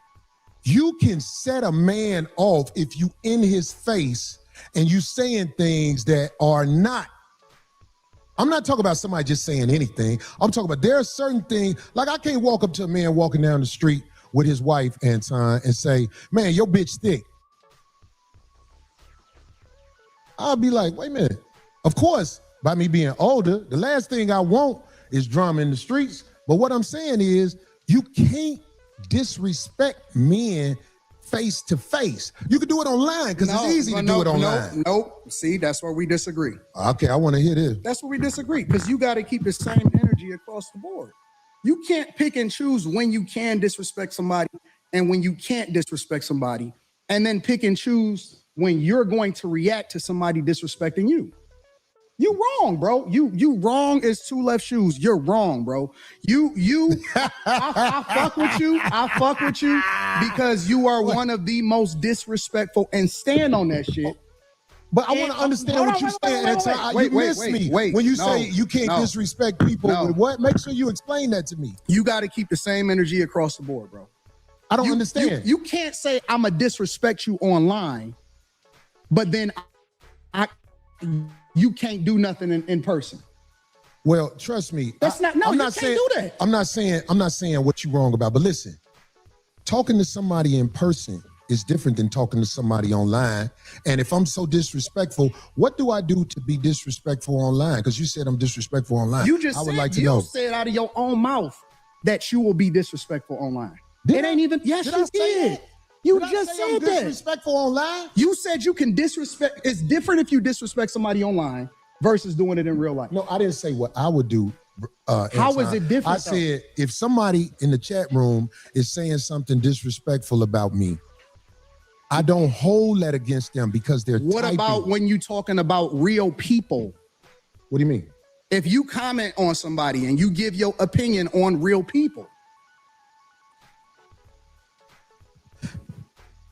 Speaker 17: you can set a man off if you in his face and you saying things that are not. I'm not talking about somebody just saying anything. I'm talking about there are certain things, like I can't walk up to a man walking down the street with his wife, Anton, and say, man, your bitch thick. I'll be like, wait a minute. Of course, by me being older, the last thing I want is drama in the streets. But what I'm saying is you can't disrespect men face to face. You can do it online because it's easy to do it online.
Speaker 16: Nope. See, that's where we disagree.
Speaker 17: Okay, I want to hear this.
Speaker 16: That's where we disagree, because you got to keep the same energy across the board. You can't pick and choose when you can disrespect somebody and when you can't disrespect somebody, and then pick and choose when you're going to react to somebody disrespecting you. You wrong, bro. You wrong as two left shoes. You're wrong, bro. I fuck with you. I fuck with you because you are one of the most disrespectful, and stand on that shit.
Speaker 17: But I want to understand what you're saying, Anton. You missed me. When you say you can't disrespect people with what? Make sure you explain that to me.
Speaker 16: You got to keep the same energy across the board, bro.
Speaker 17: I don't understand.
Speaker 16: You can't say I'm going to disrespect you online, but then you can't do nothing in person.
Speaker 17: Well, trust me.
Speaker 16: That's not. No,
Speaker 17: I'm
Speaker 16: you
Speaker 17: not
Speaker 16: can't
Speaker 17: saying,
Speaker 16: do that.
Speaker 17: I'm not saying what you're wrong about. But listen, talking to somebody in person is different than talking to somebody online. And if I'm so disrespectful, what do I do to be disrespectful online? Because you said I'm disrespectful online.
Speaker 16: You just said out of your own mouth that you will be disrespectful online. It ain't even. Yes, you did. You just said that.
Speaker 17: Disrespectful online?
Speaker 16: You said you can disrespect. It's different if you disrespect somebody online versus doing it in real life?
Speaker 17: No, I didn't say what I would do.
Speaker 16: How is it different,
Speaker 17: I said if somebody in the chat room is saying something disrespectful about me, I don't hold that against them because they're
Speaker 16: What
Speaker 17: typing.
Speaker 16: about when you talking about real people?
Speaker 17: What do you mean?
Speaker 16: If you comment on somebody and you give your opinion on real people.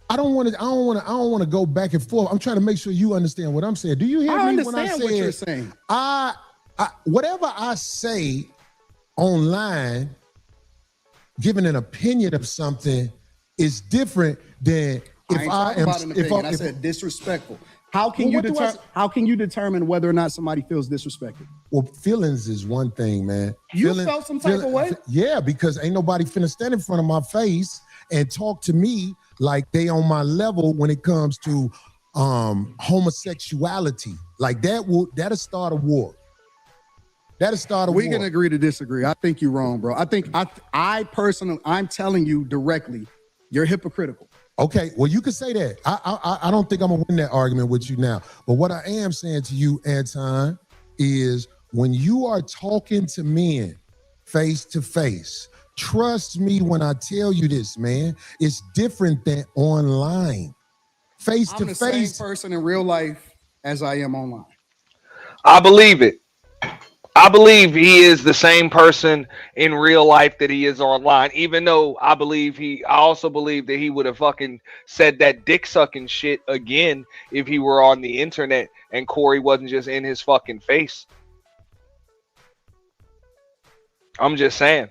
Speaker 17: I don't want to go back and forth. I'm trying to make sure you understand what I'm saying. Do you hear me when I say
Speaker 16: what you're saying.
Speaker 17: Whatever I say online, giving an opinion of something is different than if I am.
Speaker 16: About an opinion. I said disrespectful. How can you determine whether or not somebody feels disrespected?
Speaker 17: Well, feelings is one thing, man.
Speaker 16: You felt some type of way?
Speaker 17: Yeah, because ain't nobody finna stand in front of my face and talk to me like they on my level when it comes to homosexuality. Like that'll start a war. That'll start a war.
Speaker 16: We can agree to disagree. I think you're wrong, bro. I personally, I'm telling you directly, you're hypocritical.
Speaker 17: Okay, well, you can say that. I don't think I'm gonna win that argument with you now. But what I am saying to you, Anton, is when you are talking to men face to face, trust me when I tell you this, man. It's different than online. Face to face.
Speaker 16: I'm the same person in real life as I am online.
Speaker 4: I believe it. I believe he is the same person in real life that he is online, even though I also believe that he would have fucking said that dick sucking shit again if he were on the internet and Corey wasn't just in his fucking face. I'm just saying.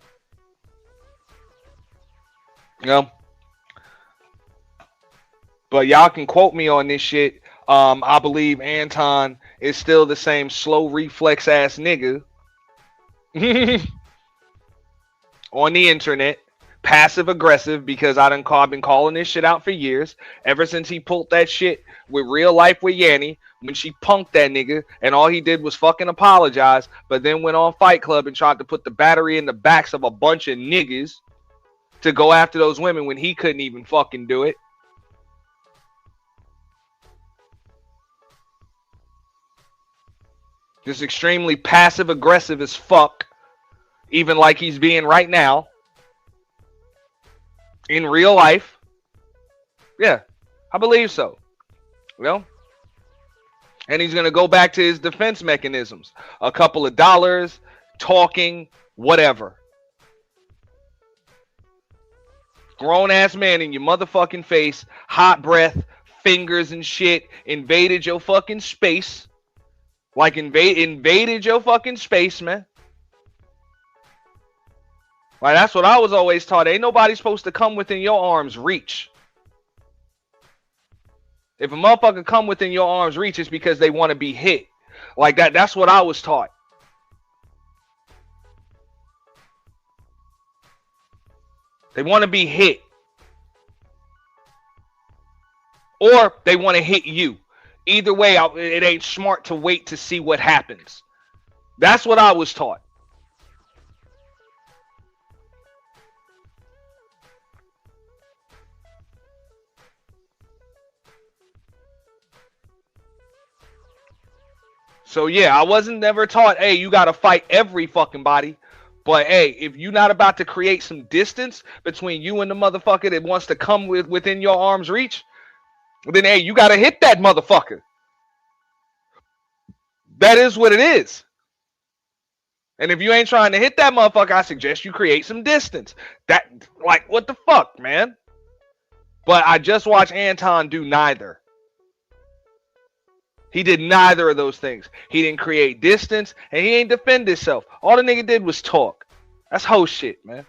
Speaker 4: You know? But y'all can quote me on this shit. I believe Anton is still the same slow reflex ass nigga on the internet, passive aggressive, because I've been calling this shit out for years. Ever since he pulled that shit with real life with Yanni, when she punked that nigga, and all he did was fucking apologize, but then went on Fight Club and tried to put the battery in the backs of a bunch of niggas to go after those women when he couldn't even fucking do it. Just extremely passive aggressive as fuck, even like he's being right now in real life. Yeah, I believe so. Well, and he's going to go back to his defense mechanisms. A couple of dollars, talking, whatever. Grown ass man in your motherfucking face, hot breath, fingers and shit, invaded your fucking space. Like invaded your fucking space, man. Like that's what I was always taught. Ain't nobody supposed to come within your arm's reach. If a motherfucker come within your arm's reach, it's because they want to be hit. Like that. That's what I was taught. They want to be hit. Or they want to hit you. Either way, it ain't smart to wait to see what happens. That's what I was taught. So yeah, I wasn't never taught, hey, you got to fight every fucking body. But hey, if you're not about to create some distance between you and the motherfucker that wants to come within your arm's reach, then hey, you got to hit that motherfucker. That is what it is. And if you ain't trying to hit that motherfucker, I suggest you create some distance. That, like, what the fuck, man? But I just watched Anton do neither. He did neither of those things. He didn't create distance, and he ain't defend himself. All the nigga did was talk. That's hoe shit, man.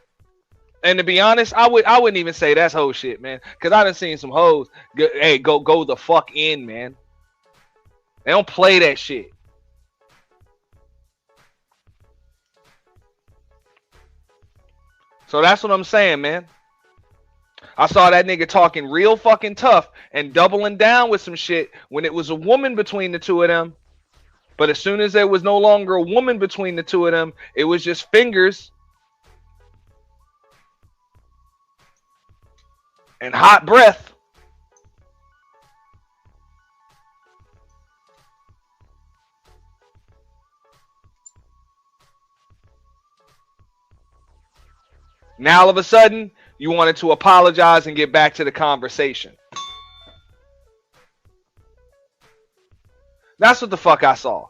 Speaker 4: And to be honest, I wouldn't even say that's hoe shit, man. Because I done seen some hoes go the fuck in, man. They don't play that shit. So that's what I'm saying, man. I saw that nigga talking real fucking tough and doubling down with some shit when it was a woman between the two of them. But as soon as there was no longer a woman between the two of them, it was just fingers and hot breath. Now all of a sudden, you wanted to apologize and get back to the conversation. That's what the fuck I saw.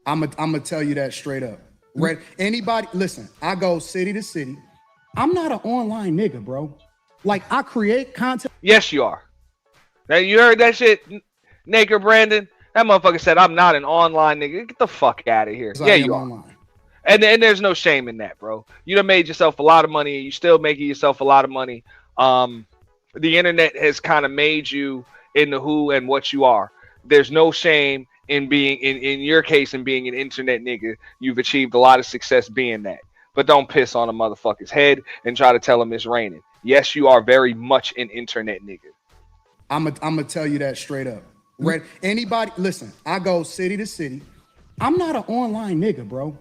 Speaker 16: I'm gonna tell you that straight up. Right? Anybody, listen, I go city to city. I'm not an online nigga, bro. Like, I create content.
Speaker 4: Yes, you are. Now, you heard that shit, Naker Brandon? That motherfucker said, I'm not an online nigga. Get the fuck out of here. Yeah, you are.
Speaker 16: Online.
Speaker 4: And there's no shame in that, bro. You done made yourself a lot of money. You still making yourself a lot of money. The internet has kind of made you into who and what you are. There's no shame in being, in your case, in being an internet nigga. You've achieved a lot of success being that. But don't piss on a motherfucker's head and try to tell him it's raining. Yes, you are very much an internet nigga.
Speaker 16: I'm gonna tell you that straight up. Right? Anybody, listen, I go city to city. I'm not an online nigga, bro.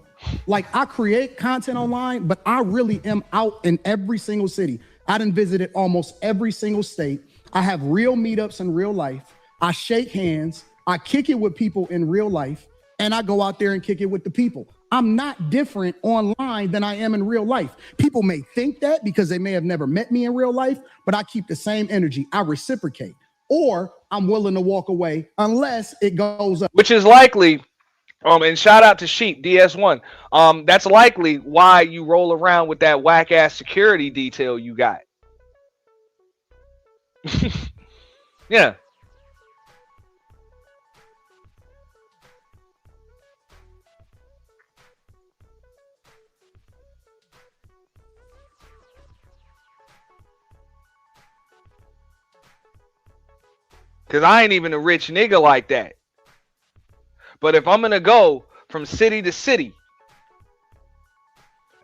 Speaker 16: Like, I create content online, but I really am out in every single city. I done visited almost every single state. I have real meetups in real life. I shake hands. I kick it with people in real life, and I go out there and kick it with the people. I'm not different online than I am in real life. People may think that because they may have never met me in real life, but I keep the same energy. I reciprocate, or I'm willing to walk away unless it goes up.
Speaker 4: Which is likely, and shout out to Sheep DS1. That's likely why you roll around with that whack ass security detail you got. Yeah. Because I ain't even a rich nigga like that. But if I'm going to go from city to city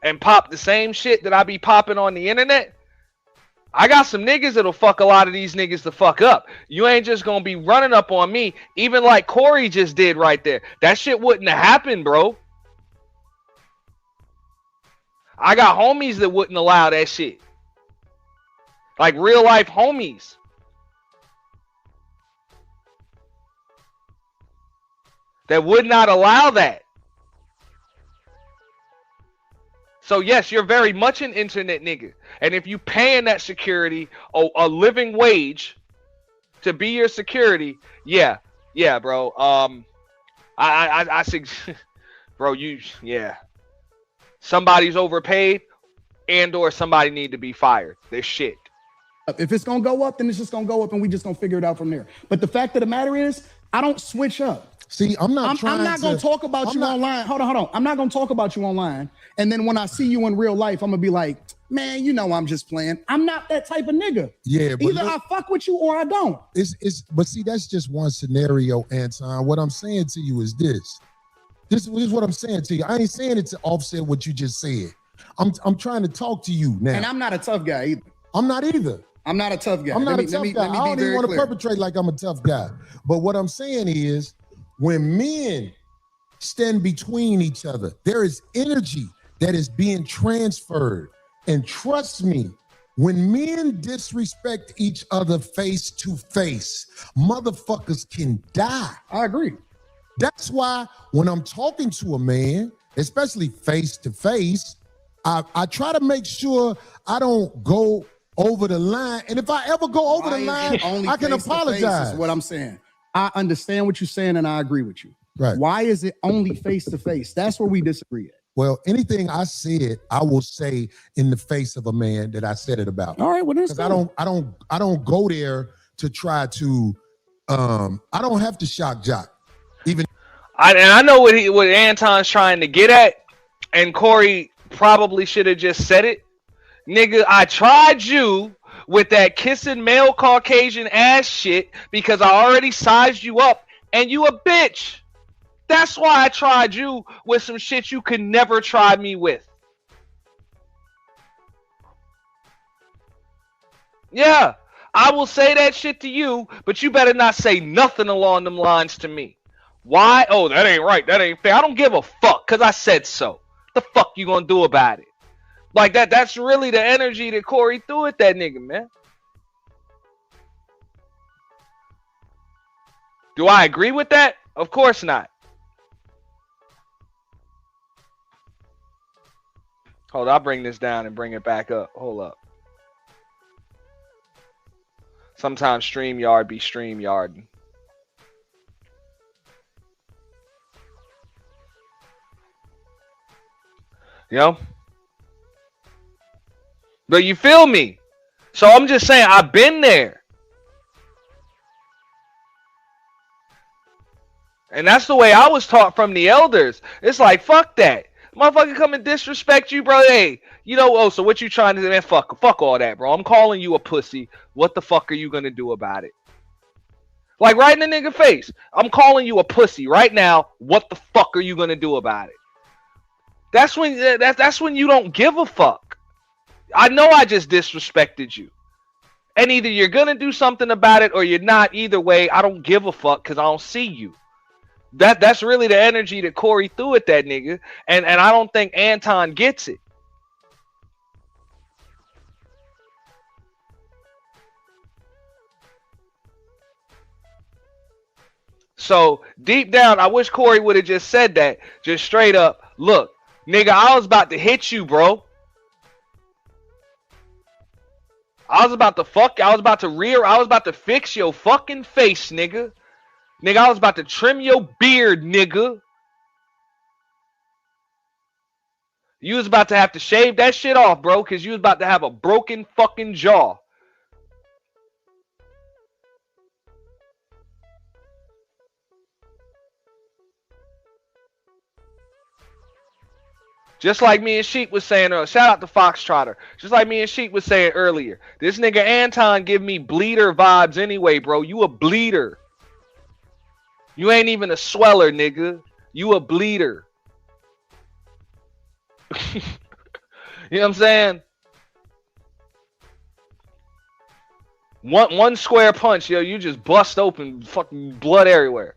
Speaker 4: and pop the same shit that I be popping on the internet, I got some niggas that'll fuck a lot of these niggas the fuck up. You ain't just going to be running up on me, even like Corey just did right there. That shit wouldn't have happened, bro. I got homies that wouldn't allow that shit. Like real life homies. That would not allow that. So yes, you're very much an internet nigga. And if you paying that security a living wage to be your security, yeah, bro. I think, bro, somebody's overpaid and/or somebody need to be fired. They're shit.
Speaker 16: If it's gonna go up, then it's just gonna go up, and we just gonna figure it out from there. But the fact of the matter is, I don't switch up.
Speaker 17: See, I'm not
Speaker 16: gonna talk about you online. Hold on. I'm not gonna talk about you online. And then when I see you in real life, I'm gonna be like, man, you know I'm just playing. I'm not that type of nigga.
Speaker 17: Yeah, but
Speaker 16: either I fuck with you or I don't.
Speaker 17: But see, that's just one scenario, Anton. What I'm saying to you is this. This is what I'm saying to you. I ain't saying it to offset what you just said. I'm trying to talk to you now.
Speaker 16: And I'm not a tough guy either.
Speaker 17: I'm not either.
Speaker 16: I'm not a tough guy.
Speaker 17: I'm not a tough guy. I don't even want to perpetrate like I'm a tough guy. But what I'm saying is, when men stand between each other, there is energy that is being transferred. And trust me, when men disrespect each other face to face, motherfuckers can die.
Speaker 16: I agree.
Speaker 17: That's why when I'm talking to a man, especially face to face, I try to make sure I don't go over the line. And if I ever go over the line, I can apologize.
Speaker 16: Is what I'm saying. I understand what you're saying, and I agree with you.
Speaker 17: Right.
Speaker 16: Why is it only face to face? That's where we disagree at.
Speaker 17: Well, anything I said, I will say in the face of a man that I said it about.
Speaker 16: All right, well, that's
Speaker 17: cool. I don't go there to try to. I don't have to shock jock. Even
Speaker 4: I know what Anton's trying to get at, and Corey probably should have just said it. Nigga, I tried you with that kissing male Caucasian ass shit because I already sized you up and you a bitch. That's why I tried you with some shit you could never try me with. Yeah, I will say that shit to you, but you better not say nothing along them lines to me. Why? Oh, that ain't right. That ain't fair. I don't give a fuck because I said so. The fuck you gonna do about it? Like that's really the energy that Corey threw at that nigga, man. Do I agree with that? Of course not. Hold on, I'll bring this down and bring it back up. Hold up. Sometimes StreamYard be StreamYarding. You know? But you feel me? So I'm just saying, I've been there. And that's the way I was taught from the elders. It's like, fuck that. Motherfucker come and disrespect you, bro. Hey, you know, oh, so what you trying to do? Man, fuck all that, bro. I'm calling you a pussy. What the fuck are you gonna do about it? Like right in the nigga face. I'm calling you a pussy right now. What the fuck are you gonna do about it? That's when you don't give a fuck. I know I just disrespected you. And either you're gonna do something about it or you're not. Either way, I don't give a fuck because I don't see you. That's really the energy that Corey threw at that nigga. And I don't think Anton gets it. So deep down, I wish Corey would have just said that. Just straight up, look, nigga, I was about to hit you, bro. I was about to fix your fucking face, nigga. Nigga, I was about to trim your beard, nigga. You was about to have to shave that shit off, bro, because you was about to have a broken fucking jaw. Just like me and Sheik was saying earlier. Shout out to Foxtrotter. Just like me and Sheik was saying earlier. This nigga Anton give me bleeder vibes anyway, bro. You a bleeder. You ain't even a sweller, nigga. You a bleeder. You know what I'm saying? One square punch, yo, you just bust open, fucking blood everywhere.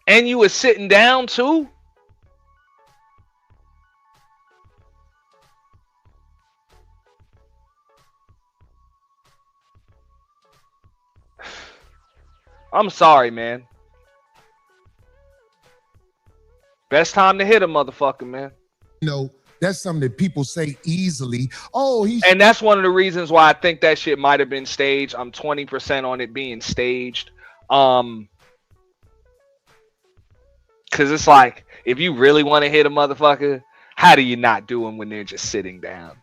Speaker 4: And you was sitting down too? I'm sorry, man. Best time to hit a motherfucker, man.
Speaker 17: You know, that's something that people say easily. Oh,
Speaker 4: and that's one of the reasons why I think that shit might have been staged. I'm 20% on it being staged. Cause it's like, if you really want to hit a motherfucker, how do you not do them when they're just sitting down?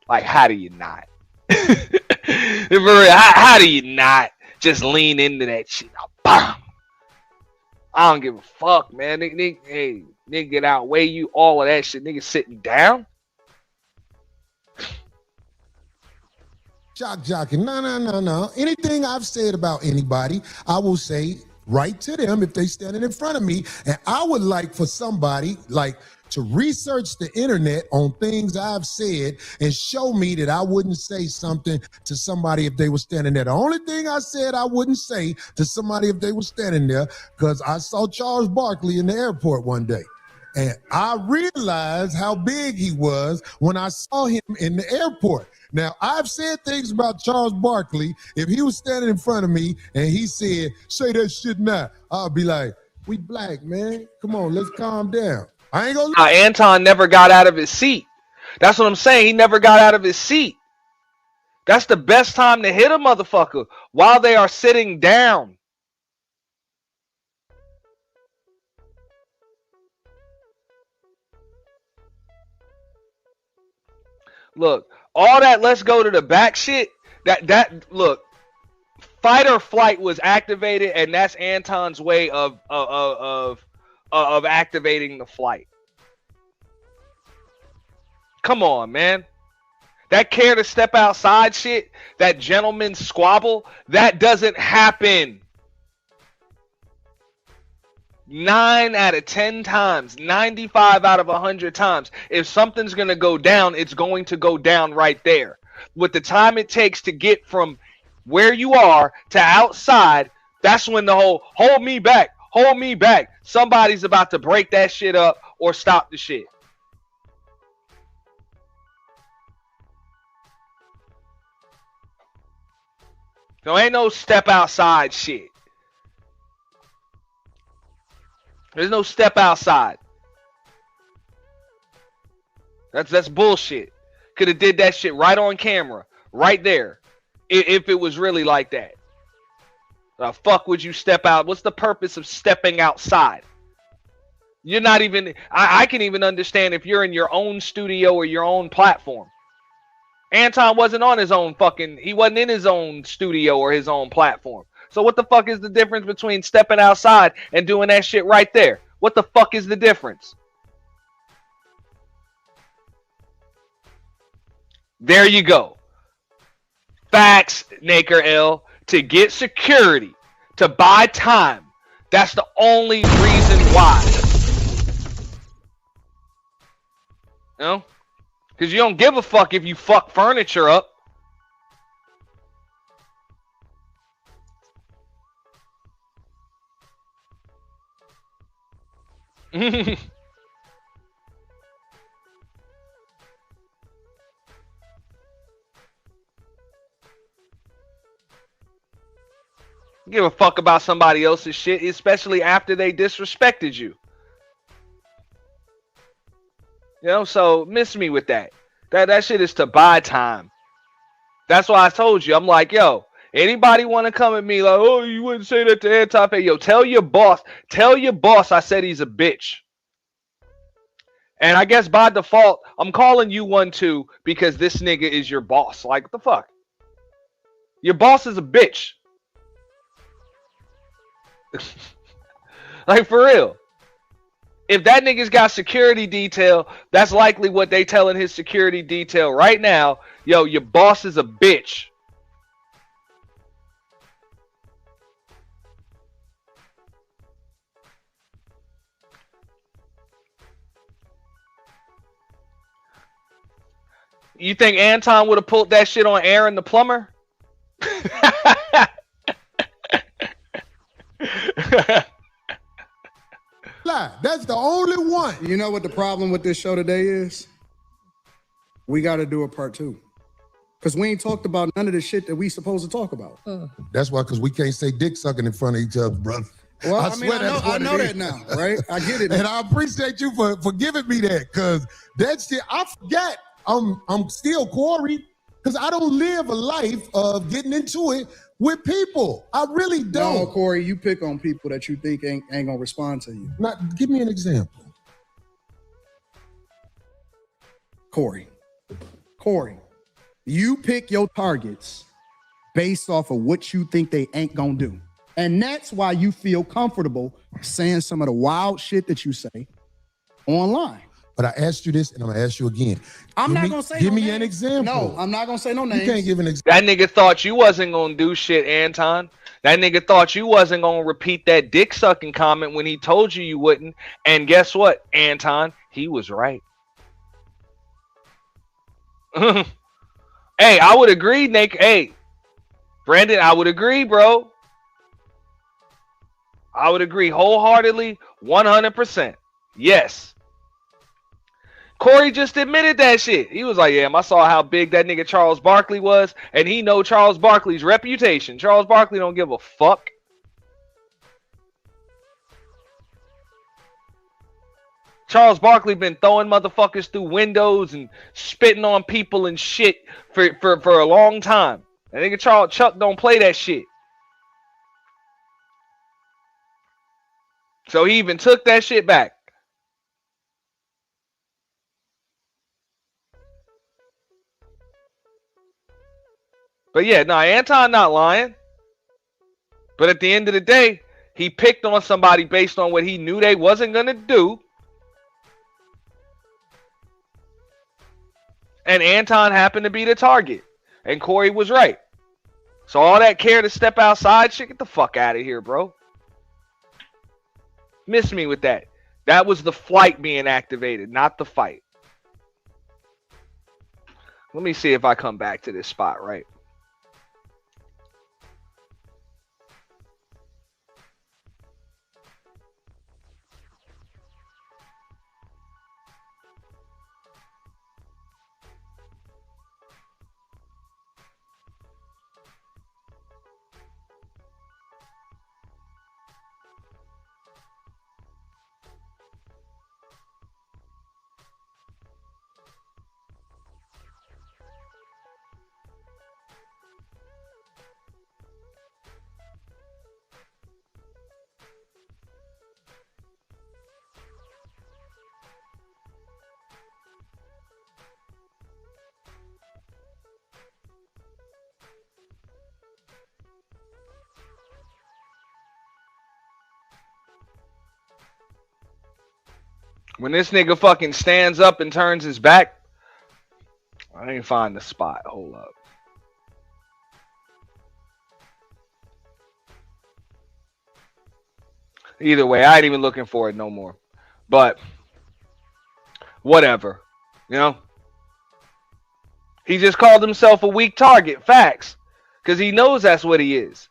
Speaker 4: Like, how do you not? How do you not just lean into that shit? Bam! I don't give a fuck, man. Nigga get outweigh you, all of that shit. Nigga sitting down.
Speaker 17: Jocking. No. Anything I've said about anybody, I will say right to them if they standing in front of me. And I would like for somebody to research the internet on things I've said and show me that I wouldn't say something to somebody if they were standing there. The only thing I said I wouldn't say to somebody if they were standing there, because I saw Charles Barkley in the airport one day. And I realized how big he was when I saw him in the airport. Now, I've said things about Charles Barkley. If he was standing in front of me and he said, say that shit now, I'll be like, we black, man. Come on, let's calm down. I ain't gonna.
Speaker 4: Anton never got out of his seat. That's what I'm saying. He never got out of his seat. That's the best time to hit a motherfucker while they are sitting down. Look, all that let's go to the back shit, look, fight or flight was activated, and that's Anton's way of activating the flight. Come on, man. That care to step outside shit, that gentleman's squabble, that doesn't happen. 9 out of 10 times, 95 out of 100 times, if something's going to go down, it's going to go down right there. With the time it takes to get from where you are to outside, that's when the whole hold me back, somebody's about to break that shit up or stop the shit. No, ain't no step outside shit. There's no step outside. That's bullshit. Could have did that shit right on camera, right there, if it was really like that. The fuck would you step out? What's the purpose of stepping outside? You're not even. I can even understand if you're in your own studio or your own platform. Anton wasn't on his own fucking. He wasn't in his own studio or his own platform. So what the fuck is the difference between stepping outside and doing that shit right there? What the fuck is the difference? There you go. Facts, Naker L. To get security, to buy time. That's the only reason why. You know? Because you don't give a fuck if you fuck furniture up. Give a fuck about somebody else's shit, especially after they disrespected you. You know, so miss me with that. That shit is to buy time. That's why I told you. I'm like, yo, anybody want to come at me like, oh, you wouldn't say that to Anton? Yo, tell your boss I said he's a bitch. And I guess by default, I'm calling you one too because this nigga is your boss. Like, what the fuck? Your boss is a bitch. Like, for real. If that nigga's got security detail, that's likely what they telling his security detail right now. Yo, your boss is a bitch. You think Anton would have pulled that shit on Aaron the plumber?
Speaker 16: That's the only one. You know what the problem with this show today is? We got to do a part 2. Because we ain't talked about none of the shit that we supposed to talk about.
Speaker 17: That's why, because we can't say dick sucking in front of each other, brother.
Speaker 16: Well, I know that now, right? I get it.
Speaker 17: And I appreciate you for giving me that, because that shit, I forget I'm still Corey, because I don't live a life of getting into it with people. I really don't.
Speaker 16: No, Corey, you pick on people that you think ain't gonna respond to you.
Speaker 17: Now, give me an example.
Speaker 16: Corey, you pick your targets based off of what you think they ain't gonna do. And that's why you feel comfortable saying some of the wild shit that you say online.
Speaker 17: But I asked you this, and I'm gonna ask you again.
Speaker 16: I'm not gonna say
Speaker 17: Give
Speaker 16: no
Speaker 17: me
Speaker 16: names.
Speaker 17: an example.
Speaker 16: No, I'm not gonna say no names.
Speaker 17: You can't give an example.
Speaker 4: That nigga thought you wasn't gonna do shit, Anton. That nigga thought you wasn't gonna repeat that dick sucking comment when he told you wouldn't. And guess what, Anton? He was right. Hey, I would agree, Nick. Hey, Brandon, I would agree, bro. I would agree wholeheartedly, 100%. Yes. Corey just admitted that shit. He was like, yeah, I saw how big that nigga Charles Barkley was, and he know Charles Barkley's reputation. Charles Barkley don't give a fuck. Charles Barkley been throwing motherfuckers through windows and spitting on people and shit for a long time. That nigga Chuck don't play that shit. So he even took that shit back. But yeah, no, Anton not lying. But at the end of the day, he picked on somebody based on what he knew they wasn't going to do. And Anton happened to be the target. And Corey was right. So all that care to step outside shit, get the fuck out of here, bro. Miss me with that. That was the flight being activated, not the fight. Let me see if I come back to this spot, right? When this nigga fucking stands up and turns his back, I ain't find the spot. Hold up. Either way, I ain't even looking for it no more. But whatever, you know. He just called himself a weak target. Facts, because he knows that's what he is.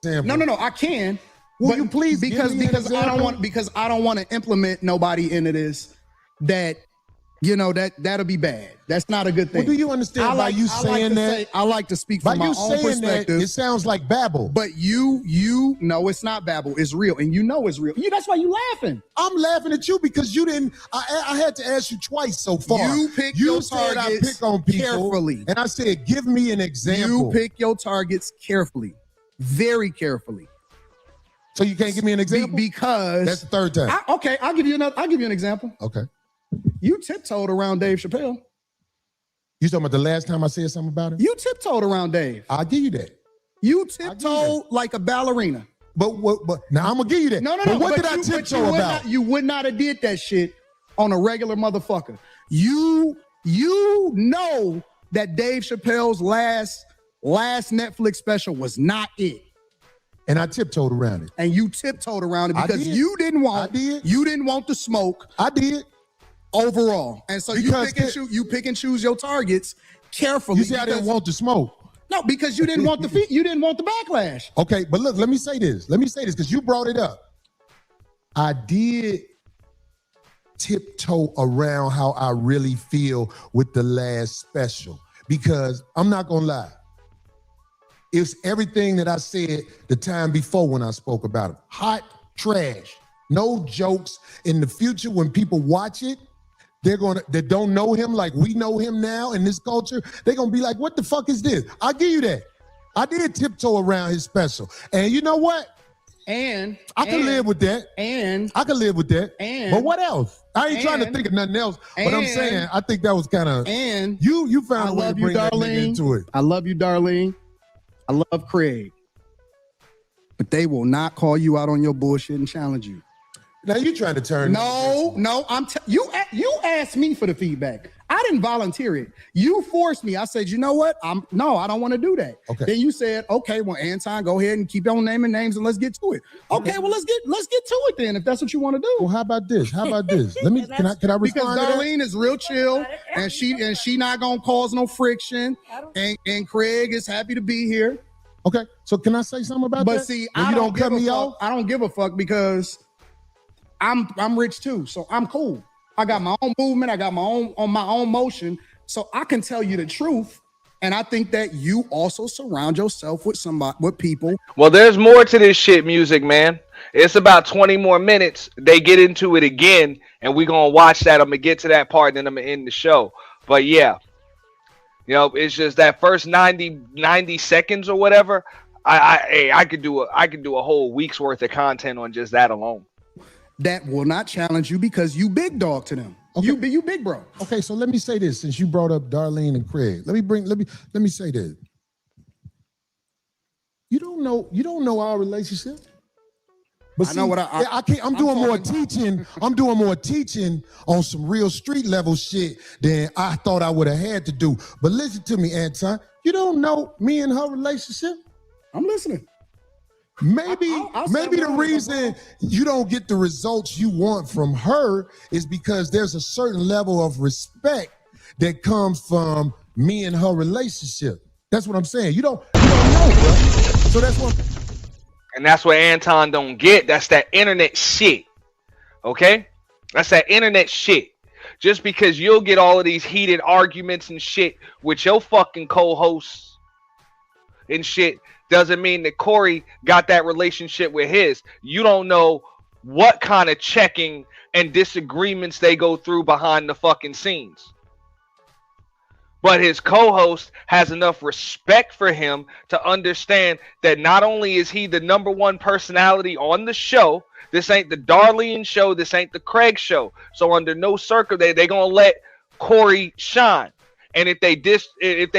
Speaker 16: No. I can.
Speaker 17: Will you please
Speaker 16: because I don't want to implement nobody into this that that'll be bad. That's not a good thing.
Speaker 17: Well, do you understand by you saying that?
Speaker 16: I like to speak from my own perspective.
Speaker 17: It sounds like babble.
Speaker 16: But you know it's not babble. It's real, and you know it's real. That's why you laughing.
Speaker 17: I'm laughing at you because you didn't. I had to ask you twice so far.
Speaker 16: You pick your
Speaker 17: said
Speaker 16: targets
Speaker 17: I pick on people
Speaker 16: carefully,
Speaker 17: and I said, give me an example.
Speaker 16: You pick your targets carefully, very carefully.
Speaker 17: So you can't give me an example
Speaker 16: because
Speaker 17: that's the third time.
Speaker 16: Okay, I'll give you an example.
Speaker 17: Okay.
Speaker 16: You tiptoed around Dave Chappelle.
Speaker 17: You talking about the last time I said something about him?
Speaker 16: You tiptoed around Dave.
Speaker 17: I'll give you that.
Speaker 16: You tiptoed like a ballerina.
Speaker 17: But now I'm gonna give you that.
Speaker 16: No.
Speaker 17: But what did I tiptoe about?
Speaker 16: You would not have did that shit on a regular motherfucker. You know that Dave Chappelle's last Netflix special was not it.
Speaker 17: And I tiptoed around it.
Speaker 16: And you tiptoed around it because you didn't want the smoke.
Speaker 17: I did.
Speaker 16: Overall. And so you pick and choose your targets carefully.
Speaker 17: You see, I didn't want the smoke.
Speaker 16: No, because you didn't want the backlash.
Speaker 17: Okay, but look, let me say this because you brought it up. I did tiptoe around how I really feel with the last special because I'm not gonna lie. It's everything that I said the time before when I spoke about him. Hot trash. No jokes. In the future, when people watch it, they don't know him like we know him now in this culture. They're gonna be like, what the fuck is this? I'll give you that. I did tiptoe around his special. And you know what?
Speaker 16: I
Speaker 17: can live with that. I can live with that. But what else? I ain't trying to think of nothing else. But I'm saying I think that was kind of you found a way to bring that nigga into it.
Speaker 16: I love you, Darlene. I love Craig. But they will not call you out on your bullshit and challenge you.
Speaker 17: Now you trying to turn?
Speaker 16: No. You asked me for the feedback. I didn't volunteer it. You forced me. I said, you know what? I don't want to do that.
Speaker 17: Okay.
Speaker 16: Then you said, okay, well, Anton, go ahead and keep on naming names and let's get to it. Okay, well, let's get to it then if that's what you want to do.
Speaker 17: Well, how about this? Let me can I respond?
Speaker 16: Because Darlene is real chill and she not gonna cause no friction. And Craig is happy to be here.
Speaker 17: Okay, so can I say something about that?
Speaker 16: But see, I don't cut me off. I don't give a fuck because I'm rich too, so I'm cool. I got my own movement. I got my own motion, so I can tell you the truth. And I think that you also surround yourself with people.
Speaker 4: Well, there's more to this shit, music man. It's about 20 more minutes. They get into it again, and we're gonna watch that. I'm gonna get to that part, and then I'm gonna end the show. But yeah, it's just that first 90 seconds or whatever. I could do a whole week's worth of content on just that alone.
Speaker 16: That will not challenge you because you big dog to them. Okay. You big bro.
Speaker 17: Okay, so let me say this since you brought up Darlene and Craig. Let me say this. You don't know our relationship. But
Speaker 16: I know what
Speaker 17: I'm doing more teaching. I'm doing more teaching on some real street level shit than I thought I would have had to do. But listen to me, Anton. You don't know me and her relationship.
Speaker 16: I'm listening.
Speaker 17: Maybe the reason you don't get the results you want from her is because there's a certain level of respect that comes from me and her relationship. That's what I'm saying. You don't know, bro. So that's what.
Speaker 4: And that's what Anton don't get. That's that internet shit. Okay? That's that internet shit. Just because you'll get all of these heated arguments and shit with your fucking co-hosts and shit doesn't mean that Corey got that relationship with his. You don't know what kind of checking and disagreements they go through behind the fucking scenes. But his co-host has enough respect for him to understand that not only is he the number one personality on the show, this ain't the Darlene show, this ain't the Craig show. So under no circumstance, they gonna let Corey shine. And if they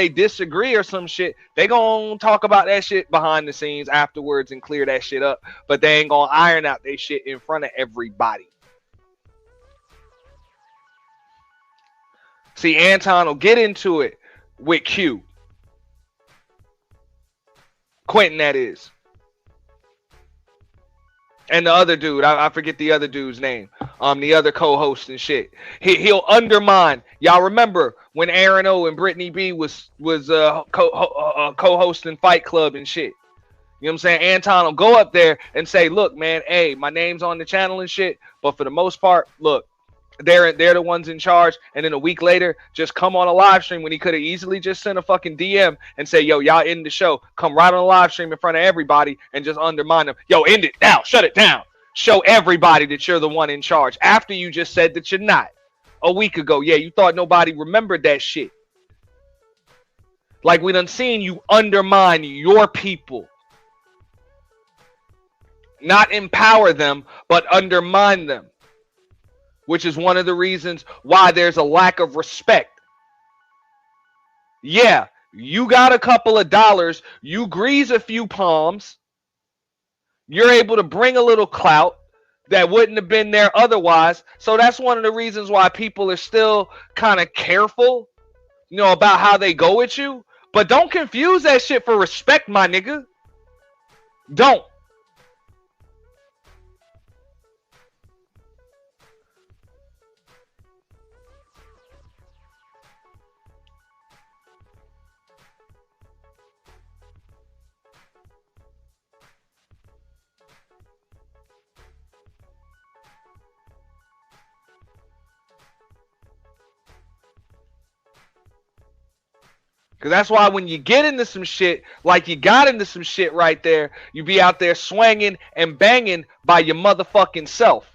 Speaker 4: disagree or some shit, they gonna talk about that shit behind the scenes afterwards and clear that shit up. But they ain't gonna iron out their shit in front of everybody. See, Anton will get into it with Q. Quentin, that is. And the other dude, I forget the other dude's name. The other co-host and shit. He'll undermine. Y'all remember when Aaron O and Brittany B was co-hosting Fight Club and shit. You know what I'm saying? Anton will go up there and say, look, man, hey, my name's on the channel and shit. But for the most part, look, they're the ones in charge. And then a week later, just come on a live stream when he could have easily just sent a fucking DM and say, yo, y'all end the show. Come right on a live stream in front of everybody and just undermine them. Yo, end it now. Shut it down. Show everybody that you're the one in charge after you just said that you're not. A week ago, yeah, you thought nobody remembered that shit. Like we done seen you undermine your people. Not empower them, but undermine them. Which is one of the reasons why there's a lack of respect. Yeah, you got a couple of dollars. You grease a few palms. You're able to bring a little clout that wouldn't have been there otherwise. So that's one of the reasons why people are still kind of careful, you know, about how they go at you. But don't confuse that shit for respect, my nigga. Don't. Because that's why when you get into some shit, like you got into some shit right there, you be out there swinging and banging by your motherfucking self.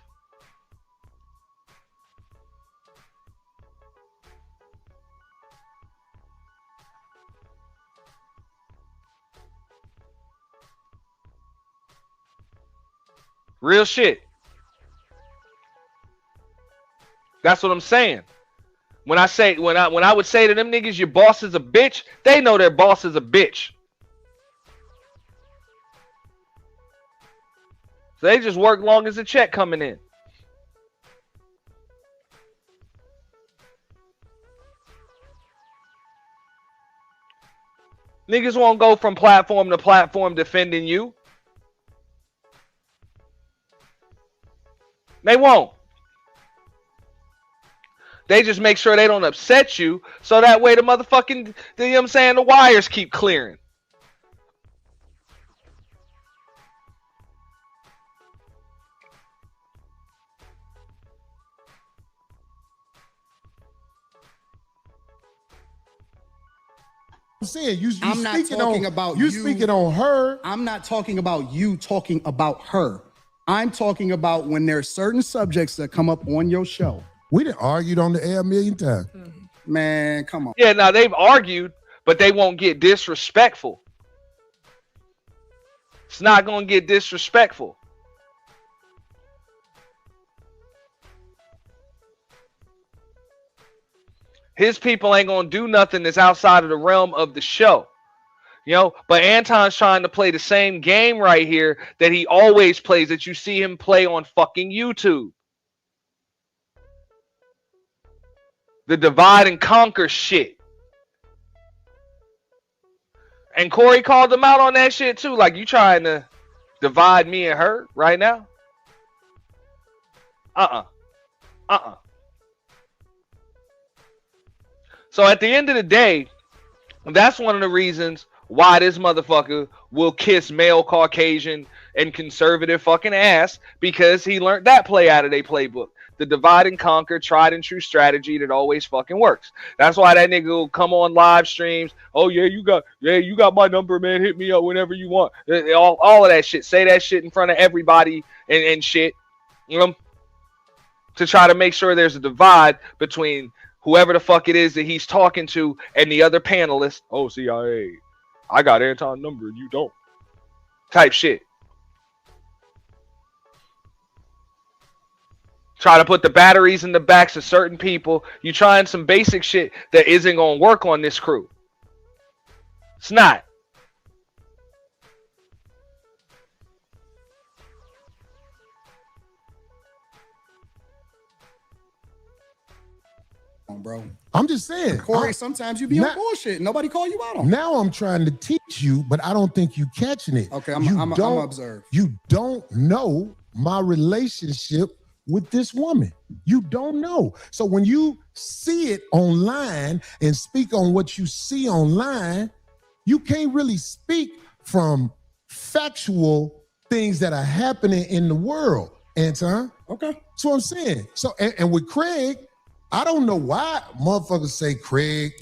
Speaker 4: Real shit. That's what I'm saying. When I would say to them niggas, your boss is a bitch, they know their boss is a bitch. So they just work long as the check coming in. Niggas won't go from platform to platform defending you. They won't. They just make sure they don't upset you, so that way the motherfucking, you know what I'm saying, the wires keep clearing.
Speaker 17: I'm saying
Speaker 16: I'm not talking about
Speaker 17: you speaking on her.
Speaker 16: I'm not talking about you talking about her. I'm talking about when there's certain subjects that come up on your show.
Speaker 17: We done argued on the air a million times.
Speaker 16: Man, come on.
Speaker 4: Yeah, now they've argued, but they won't get disrespectful. It's not going to get disrespectful. His people ain't going to do nothing that's outside of the realm of the show. You know, but Anton's trying to play the same game right here that he always plays, that you see him play on fucking YouTube. The divide and conquer shit. And Corey called them out on that shit too. Like, you trying to divide me and her right now? So at the end of the day, that's one of the reasons why this motherfucker will kiss male Caucasian and conservative fucking ass, because he learned that play out of their playbook. The divide and conquer, tried and true strategy that always fucking works. That's why that nigga will come on live streams. Oh yeah, you got my number, man. Hit me up whenever you want. All of that shit. Say that shit in front of everybody and shit. You know, to try to make sure there's a divide between whoever the fuck it is that he's talking to and the other panelists. Oh, CIA, I got Anton's number, you don't. Type shit. Try to put the batteries in the backs of certain people. You trying some basic shit that isn't going to work on this crew. It's not.
Speaker 16: bro.
Speaker 17: I'm just saying.
Speaker 16: Corey, sometimes you be on bullshit. Nobody call you out on it.
Speaker 17: Now I'm trying to teach you, but I don't think you catching it.
Speaker 16: Okay, I'm observe.
Speaker 17: You don't know my relationship with this woman. You don't know. So when you see it online and speak on what you see online, you can't really speak from factual things that are happening in the world, Anton.
Speaker 16: Okay.
Speaker 17: That's what I'm saying. So, and with Craig, I don't know why motherfuckers say Craig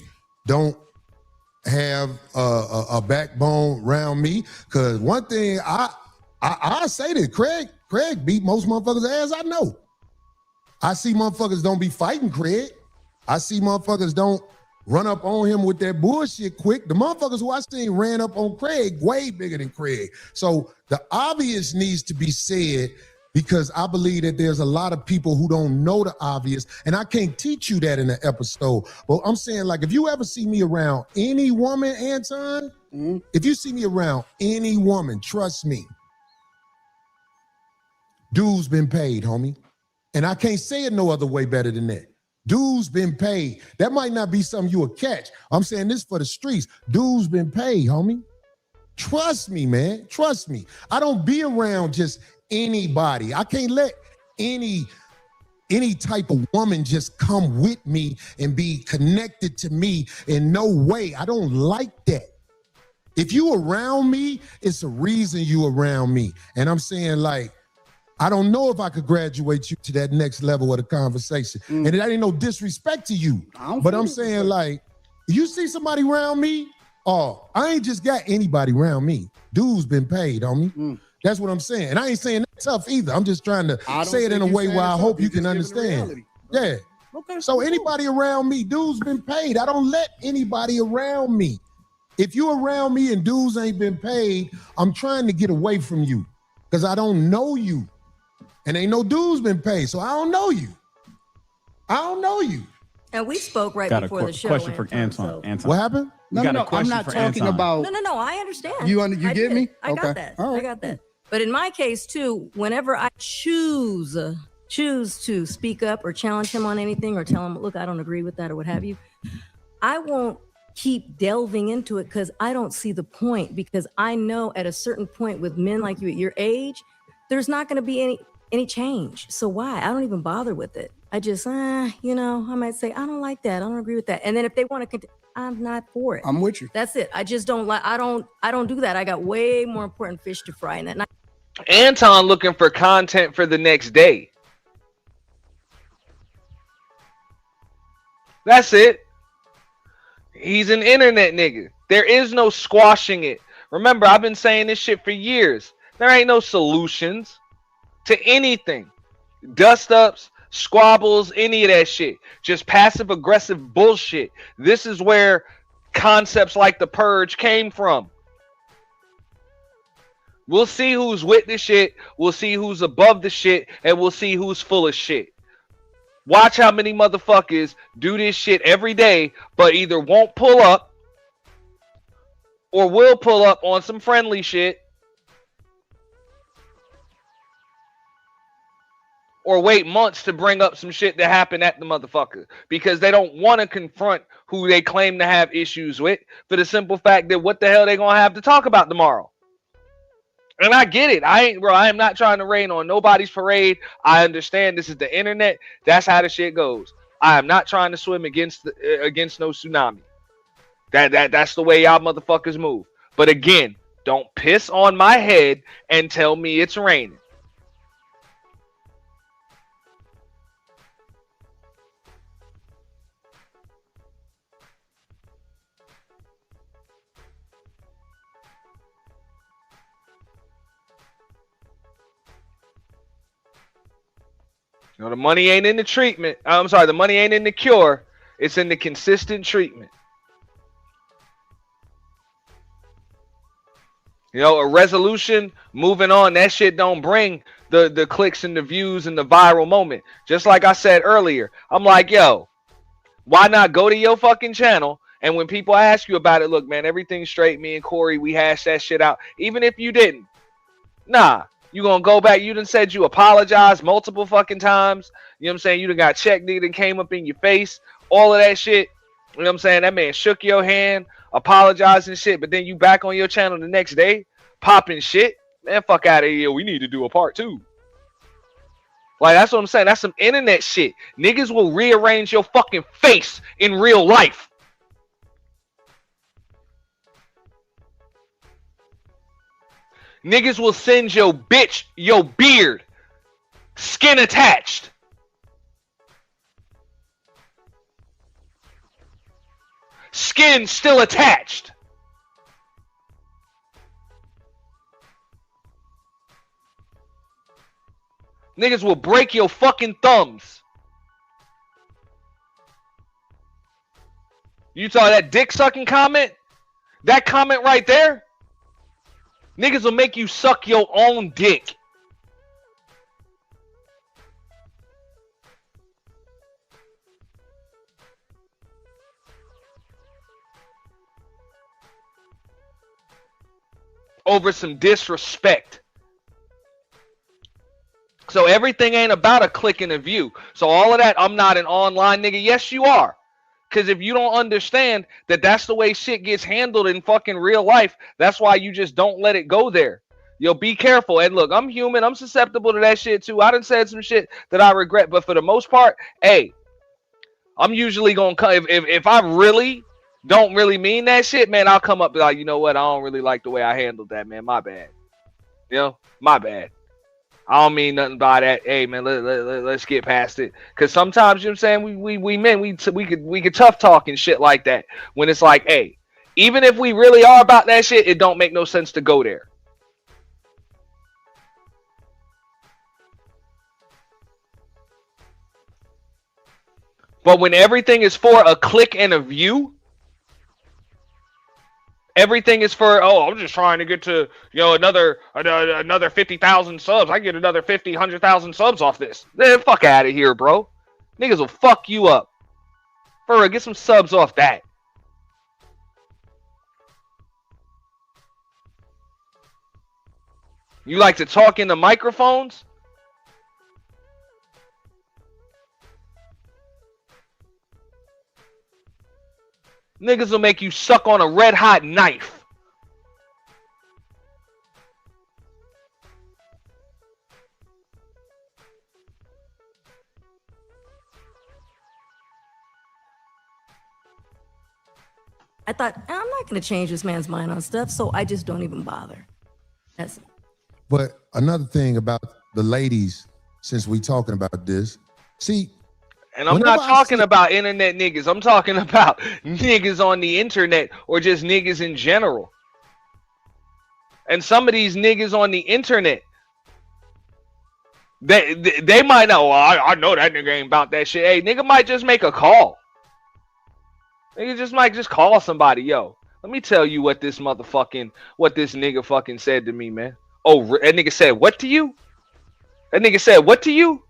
Speaker 17: don't have a backbone around me. Cause one thing I say that Craig beat most motherfuckers' ass I know. I see motherfuckers don't be fighting Craig. I see motherfuckers don't run up on him with that bullshit quick. The motherfuckers who I seen ran up on Craig way bigger than Craig. So the obvious needs to be said, because I believe that there's a lot of people who don't know the obvious, and I can't teach you that in an episode. But I'm saying, like, if you ever see me around any woman, Anton, if you see me around any woman, trust me, dude's been paid, homie. And I can't say it no other way better than that. Dude's been paid. That might not be something you will catch. I'm saying this for the streets. Dude's been paid, homie. Trust me, man. Trust me. I don't be around just anybody. I can't let any type of woman just come with me and be connected to me in no way. I don't like that. If you around me, it's a reason you around me. And I'm saying, like, I don't know if I could graduate you to that next level of the conversation. And that ain't no disrespect to you. But I'm saying, like, you see somebody around me, oh, I ain't just got anybody around me. Dude's been paid on me. That's what I'm saying. And I ain't saying that tough either. I'm just trying to say it in a way where I hope you can understand. Yeah. Okay. So anybody around me, dude's been paid. I don't let anybody around me. If you around me and dudes ain't been paid, I'm trying to get away from you because I don't know you. And ain't no dudes been paid, so I don't know you. I don't know you.
Speaker 14: And we spoke right
Speaker 19: Got
Speaker 14: before the show.
Speaker 19: Question for
Speaker 14: Anton,
Speaker 19: Anton.
Speaker 14: so-
Speaker 19: Anton.
Speaker 17: What happened?
Speaker 16: No, I'm not talking about.
Speaker 14: No, I understand.
Speaker 16: You
Speaker 14: I
Speaker 16: get
Speaker 14: did.
Speaker 16: me?
Speaker 14: I
Speaker 16: Okay.
Speaker 14: got that.
Speaker 16: All right.
Speaker 14: I got that. But in my case too, whenever I choose to speak up or challenge him on anything or tell him, look, I don't agree with that or what have you, I won't keep delving into it because I don't see the point, because I know at a certain point with men like you at your age, there's not going to be any change. So why? I don't even bother with it. I just, I might say, I don't like that. I don't agree with that. And then if they want to I'm not for it.
Speaker 16: I'm with you.
Speaker 14: That's it. I just don't like, I don't do that. I got way more important fish to fry. And that
Speaker 4: Anton looking for content for the next day. That's it. He's an internet nigga. There is no squashing it. Remember, I've been saying this shit for years. There ain't no solutions to anything. Dust ups, squabbles, any of that shit. Just passive aggressive bullshit. This is where concepts like the purge came from. We'll see who's with the shit, we'll see who's above the shit, and we'll see who's full of shit. Watch how many motherfuckers do this shit every day, but either won't pull up or will pull up on some friendly shit, or wait months to bring up some shit that happened at the motherfucker because they don't want to confront who they claim to have issues with, for the simple fact that what the hell they gonna have to talk about tomorrow. And I get it. I am not trying to rain on nobody's parade. I understand this is the internet. That's how the shit goes. I am not trying to swim against no tsunami. That's the way y'all motherfuckers move. But again, don't piss on my head and tell me it's raining. No, the money ain't in the treatment. I'm sorry, the money ain't in the cure. It's in the consistent treatment. You know, a resolution, moving on, that shit don't bring the clicks and the views and the viral moment. Just like I said earlier, I'm like, yo, why not go to your fucking channel? And when people ask you about it, look, man, everything's straight. Me and Corey, we hashed that shit out. Even if you didn't. Nah, You gonna go back? You done said you apologized multiple fucking times. You know what I'm saying? You done got checked, nigga, that came up in your face. All of that shit. You know what I'm saying? That man shook your hand, apologized and shit, but then you back on your channel the next day, popping shit. Man, fuck out of here. We need to do a part 2. Like, that's what I'm saying. That's some internet shit. Niggas will rearrange your fucking face in real life. Niggas will send your bitch your beard, skin attached. Skin still attached. Niggas will break your fucking thumbs. You saw that dick sucking comment? That comment right there? Niggas will make you suck your own dick. Over some disrespect. So everything ain't about a click and a view. So all of that, I'm not an online nigga. Yes, you are. Because if you don't understand that that's the way shit gets handled in fucking real life, that's why you just don't let it go there. Yo, be careful. And look, I'm human. I'm susceptible to that shit too. I done said some shit that I regret. But for the most part, hey, I'm usually going to come. If I really don't really mean that shit, man, I'll come up and be like, you know what? I don't really like the way I handled that, man. My bad. You know, my bad. I don't mean nothing by that. Hey man, let's get past it. Cause sometimes, you know what I'm saying, we men, we could tough talk and shit like that. When it's like, hey, even if we really are about that shit, it don't make no sense to go there. But when everything is for a click and a view, everything is for, oh, I'm just trying to get to, you know, another 50,000 subs. I get another 50, 100,000 subs off this. Then fuck out of here, bro. Niggas will fuck you up. For real, get some subs off that. You like to talk in the microphones? Niggas will make you suck on a red hot knife.
Speaker 14: I thought, I'm not going to change this man's mind on stuff, so I just don't even bother. That's.
Speaker 17: But another thing about the ladies, since we talking about this, see.
Speaker 4: And I'm not talking about internet niggas. I'm talking about niggas on the internet or just niggas in general. And some of these niggas on the internet, they might know, well, I know that nigga ain't about that shit. Hey, nigga might just make a call. Nigga might just call somebody. Yo, let me tell you what this nigga fucking said to me, man. Oh, that nigga said what to you? That nigga said what to you?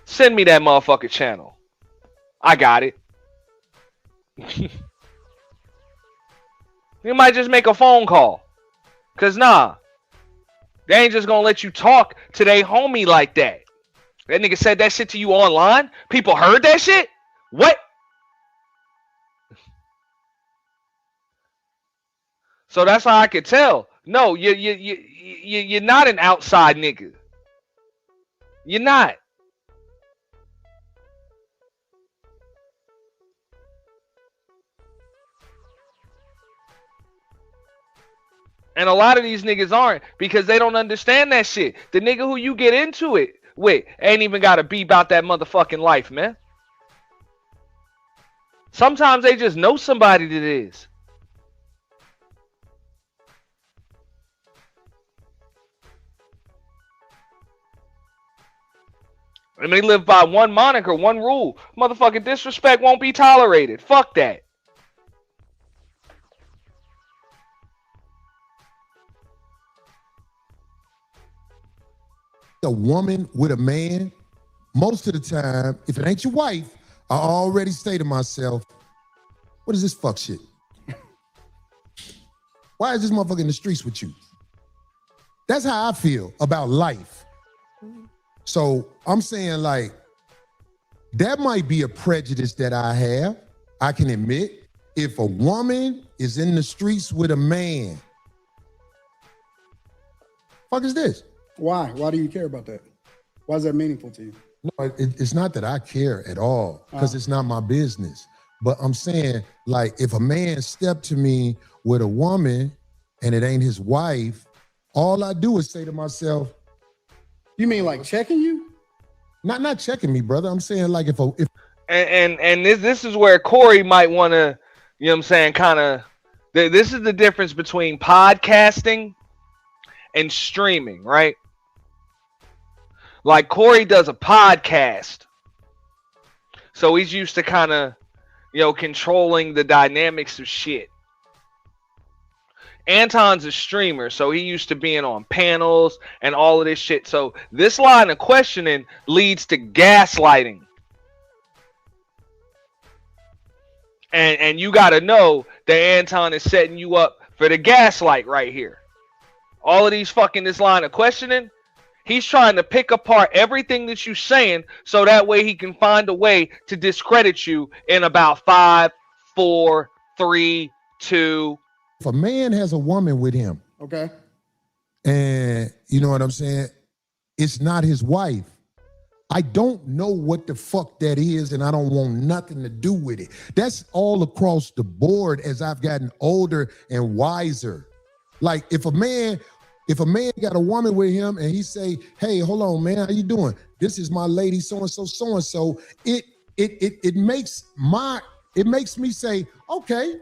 Speaker 4: Send me that motherfucking channel. I got it. You might just make a phone call. Cause nah, they ain't just gonna let you talk to they homie like that. That nigga said that shit to you online? People heard that shit? What? So that's how I could tell. No, you're not an outside nigga. You're not. And a lot of these niggas aren't because they don't understand that shit. The nigga who you get into it with ain't even got to be about that motherfucking life, man. Sometimes they just know somebody that is. And they live by one moniker, one rule. Motherfucking disrespect won't be tolerated. Fuck that.
Speaker 17: A woman with a man, most of the time, if it ain't your wife, I already say to myself, what is this fuck shit? Why is this motherfucker in the streets with you? That's how I feel about life. So I'm saying like, that might be a prejudice that I have. I can admit, if a woman is in the streets with a man, fuck is this?
Speaker 16: Why? Why do you care about that? Why is that meaningful to you?
Speaker 17: No, it's not that I care at all, because it's not my business. But I'm saying, like, if a man stepped to me with a woman and it ain't his wife, all I do is say to myself,
Speaker 16: you mean like checking you?
Speaker 17: Not checking me, brother. I'm saying like if
Speaker 4: this is where Corey might want to, you know what I'm saying, kind of, this is the difference between podcasting and streaming, right? Like Corey does a podcast, so he's used to kind of, you know, controlling the dynamics of shit. Anton's a streamer, so he used to being on panels and all of this shit. So this line of questioning leads to gaslighting. And you got to know that Anton is setting you up for the gaslight right here. All of these fucking this line of questioning, he's trying to pick apart everything that you're saying so that way he can find a way to discredit you in about 5, 4, 3, 2.
Speaker 17: If a man has a woman with him,
Speaker 16: okay,
Speaker 17: and you know what I'm saying, it's not his wife, I don't know what the fuck that is, and I don't want nothing to do with it. That's all across the board as I've gotten older and wiser. Like if a man got a woman with him and he say, hey, hold on, man, how you doing? This is my lady, so-and-so, so-and-so. It makes me say, okay,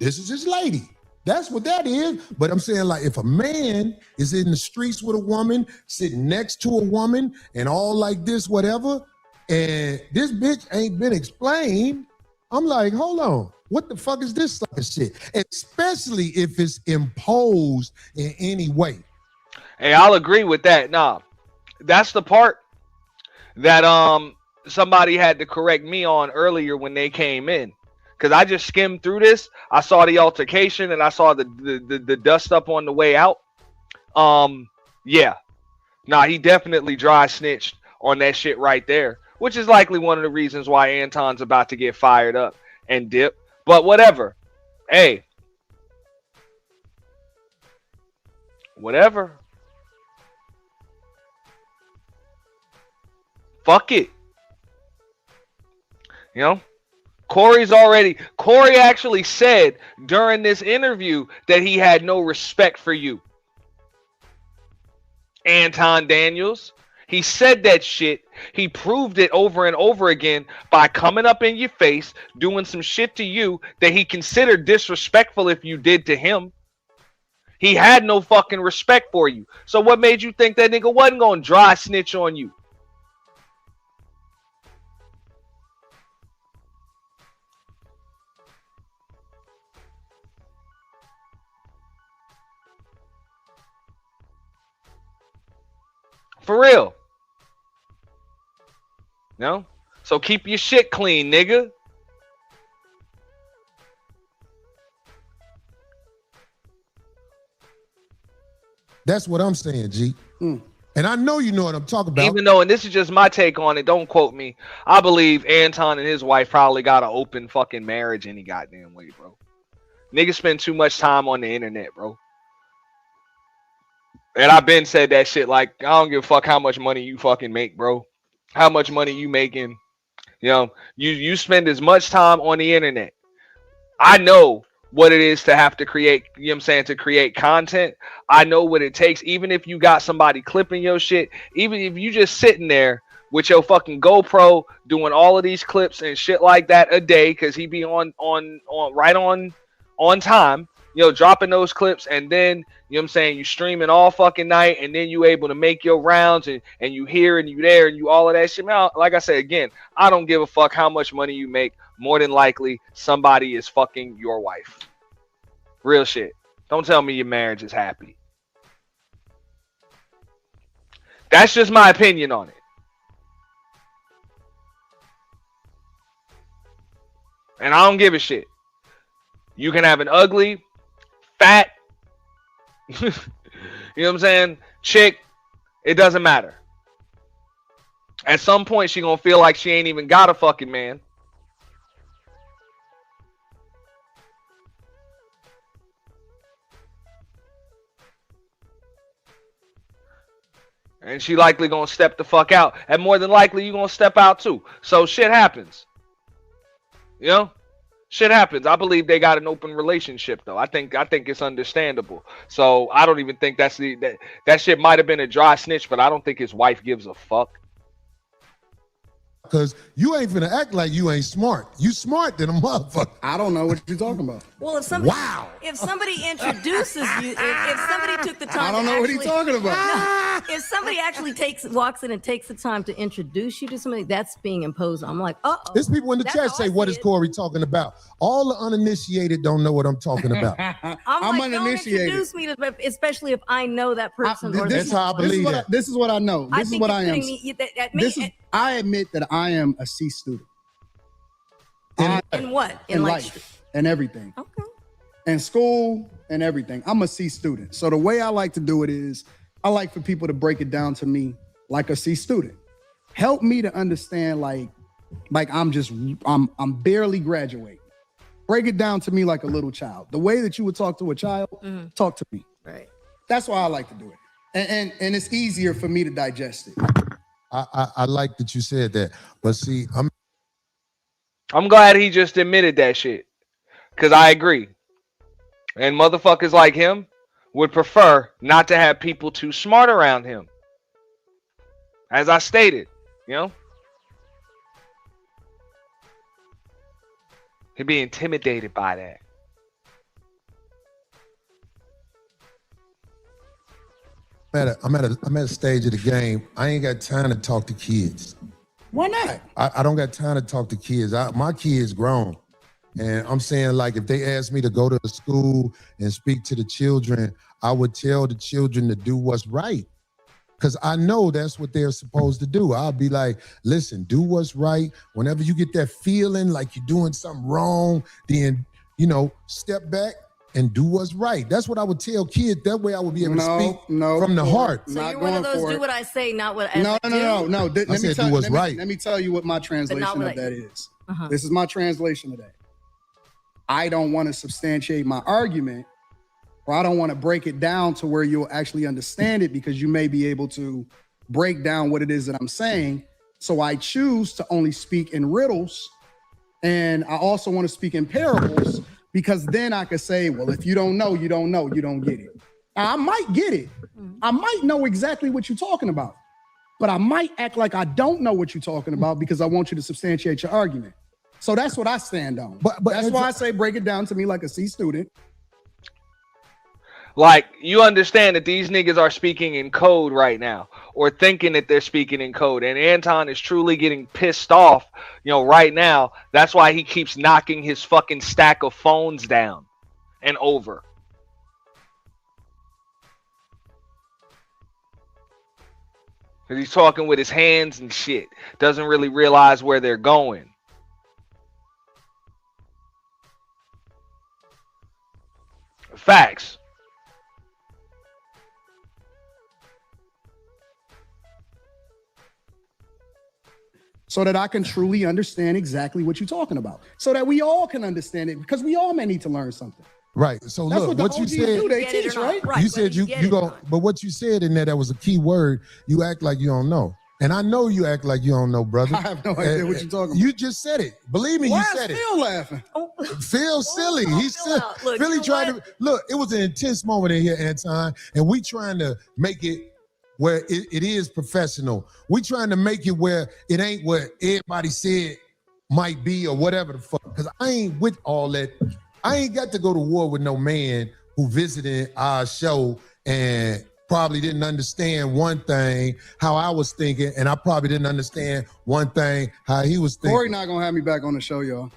Speaker 17: this is his lady. That's what that is. But I'm saying, like, if a man is in the streets with a woman, sitting next to a woman, and all like this, whatever, and this bitch ain't been explained, I'm like, hold on. What the fuck is this sucker shit? Especially if it's imposed in any way.
Speaker 4: Hey, I'll agree with that. Nah, that's the part that somebody had to correct me on earlier when they came in. Because I just skimmed through this. I saw the altercation and I saw the dust up on the way out. Yeah. Nah, he definitely dry snitched on that shit right there. Which is likely one of the reasons why Anton's about to get fired up and dip. But whatever. Hey. Whatever. Fuck it. You know? Corey actually said during this interview that he had no respect for you. Anton Daniels. He said that shit. He proved it over and over again by coming up in your face, doing some shit to you that he considered disrespectful if you did to him. He had no fucking respect for you. So what made you think that nigga wasn't gonna dry snitch on you? For real. No? So keep your shit clean, nigga.
Speaker 17: That's what I'm saying, G. And I know you know what I'm talking about.
Speaker 4: Even though, and this is just my take on it, don't quote me. I believe Anton and his wife probably got an open fucking marriage any goddamn way, bro. Niggas spend too much time on the internet, bro. And I've been said that shit like, I don't give a fuck how much money you fucking make, bro. How much money you making. You know, you spend as much time on the internet. I know what it is to have to create, you know what I'm saying, to create content. I know what it takes. Even if you got somebody clipping your shit, even if you just sitting there with your fucking GoPro doing all of these clips and shit like that a day, because he be on time, you know, dropping those clips, and then, you know what I'm saying, you streaming all fucking night, and then you able to make your rounds, and you here and you there and you all of that shit. Man, like I said, again, I don't give a fuck how much money you make. More than likely, somebody is fucking your wife. Real shit. Don't tell me your marriage is happy. That's just my opinion on it. And I don't give a shit. You can have an ugly, fat, you know what I'm saying, Chick, it doesn't matter. At some point, she gonna feel like she ain't even got a fucking man. And she likely gonna step the fuck out. And more than likely, you gonna step out too. So shit happens. You know? Shit happens. I believe they got an open relationship though. I think it's understandable. So I don't even think that shit might have been a dry snitch, but I don't think his wife gives a fuck.
Speaker 17: Because you ain't finna act like you ain't smart. You smart than a motherfucker.
Speaker 16: I don't know what you're talking about.
Speaker 14: Well, if somebody introduces you, if somebody took the time,
Speaker 16: I don't know what he's talking about.
Speaker 14: No, if somebody actually walks in and takes the time to introduce you to somebody, that's being imposed on. I'm like,
Speaker 17: There's people in the chat say, "What is Corey talking about?" All the uninitiated don't know what I'm talking about.
Speaker 14: I'm like, uninitiated. Don't introduce me to, especially if I know that person.
Speaker 17: That's how I believe that.
Speaker 16: This is what I know. This is what I am. I admit that I am a C student.
Speaker 14: In what?
Speaker 16: In life and everything.
Speaker 14: Okay.
Speaker 16: In school and everything. I'm a C student. So the way I like to do it is I like for people to break it down to me like a C student. Help me to understand like I'm barely graduating. Break it down to me like a little child. The way that you would talk to a child, talk to me.
Speaker 14: Right.
Speaker 16: That's why I like to do it. And it's easier for me to digest it.
Speaker 17: I like that you said that, but see,
Speaker 4: I'm glad he just admitted that shit, because I agree. And motherfuckers like him would prefer not to have people too smart around him. As I stated, you know? He'd be intimidated by that.
Speaker 17: I'm at a stage of the game. I ain't got time to talk to kids.
Speaker 16: Why not?
Speaker 17: I don't got time to talk to kids. My kids grown. And I'm saying, like, if they ask me to go to the school and speak to the children, I would tell the children to do what's right. Because I know that's what they're supposed to do. I'll be like, listen, do what's right. Whenever you get that feeling like you're doing something wrong, then, step back and do what's right. That's what I would tell kids. That way I would be able to speak from the heart.
Speaker 14: So you're one of those do what I say, not what I do.
Speaker 16: No. Let me tell you what my translation of that is.
Speaker 14: Uh-huh.
Speaker 16: This is my translation of that. I don't want to substantiate my argument, or I don't want to break it down to where you'll actually understand it, because you may be able to break down what it is that I'm saying. So I choose to only speak in riddles, and I also want to speak in parables, because then I could say, well, if you don't know, you don't know, you don't get it. Now, I might get it. I might know exactly what you're talking about, but I might act like I don't know what you're talking about because I want you to substantiate your argument. So that's what I stand on. But that's why I say break it down to me like a C student.
Speaker 4: Like, you understand that these niggas are speaking in code right now, or thinking that they're speaking in code. And Anton is truly getting pissed off, right now. That's why he keeps knocking his fucking stack of phones down and over. Because he's talking with his hands and shit. Doesn't really realize where they're going. Facts.
Speaker 16: So that I can truly understand exactly what you're talking about. So that we all can understand it, because we all may need to learn something.
Speaker 17: Right. So
Speaker 16: That's
Speaker 17: look,
Speaker 16: what the
Speaker 17: you
Speaker 16: OGs
Speaker 17: said.
Speaker 16: do. They teach, right?
Speaker 17: You said you go, but what you said in that was a key word. You act like you don't know. And I know you act like you don't know, brother.
Speaker 16: I have no idea what you're talking about.
Speaker 17: You just said it. Believe me,
Speaker 16: Why
Speaker 17: you
Speaker 16: is
Speaker 17: said it.
Speaker 16: Phil laughing?
Speaker 17: Phil silly. He's silly. Philly tried to look. It was an intense moment in here, Anton, and we trying to make it where it is professional. We trying to make it where it ain't what everybody said might be or whatever the fuck. Because I ain't with all that. I ain't got to go to war with no man who visited our show and probably didn't understand one thing, how I was thinking, and I probably didn't understand one thing, how he was thinking.
Speaker 16: Corey not gonna have me back on the show, y'all.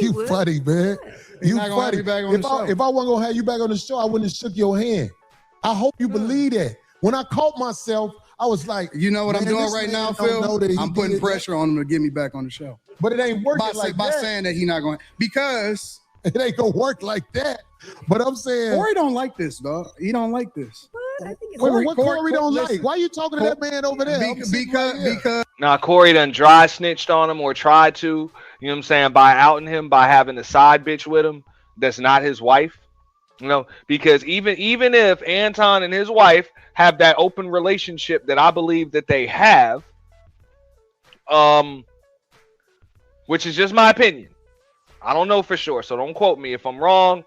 Speaker 17: You funny, man. You
Speaker 16: not gonna have
Speaker 17: funny.
Speaker 16: me back on the show.
Speaker 17: If I wasn't gonna have you back on the show, I wouldn't have shook your hand. I hope you believe that. When I caught myself, I was like,
Speaker 16: you know what I'm doing right now, Phil? I'm putting pressure on him to get me back on the show.
Speaker 17: But it ain't working
Speaker 16: by saying that he not going, because
Speaker 17: it ain't gonna work like that. But I'm saying
Speaker 16: Corey don't like this, dog. He don't like this.
Speaker 14: I think it's
Speaker 17: Wait, what Corey don't
Speaker 16: listen,
Speaker 17: like? Why you talking to that man over there? I'm sitting right here.
Speaker 16: Because
Speaker 4: Now Corey done dry snitched on him or tried to, you know what I'm saying, by outing him, by having a side bitch with him that's not his wife. You know, because even if Anton and his wife have that open relationship that I believe that they have, which is just my opinion. I don't know for sure, so don't quote me if I'm wrong.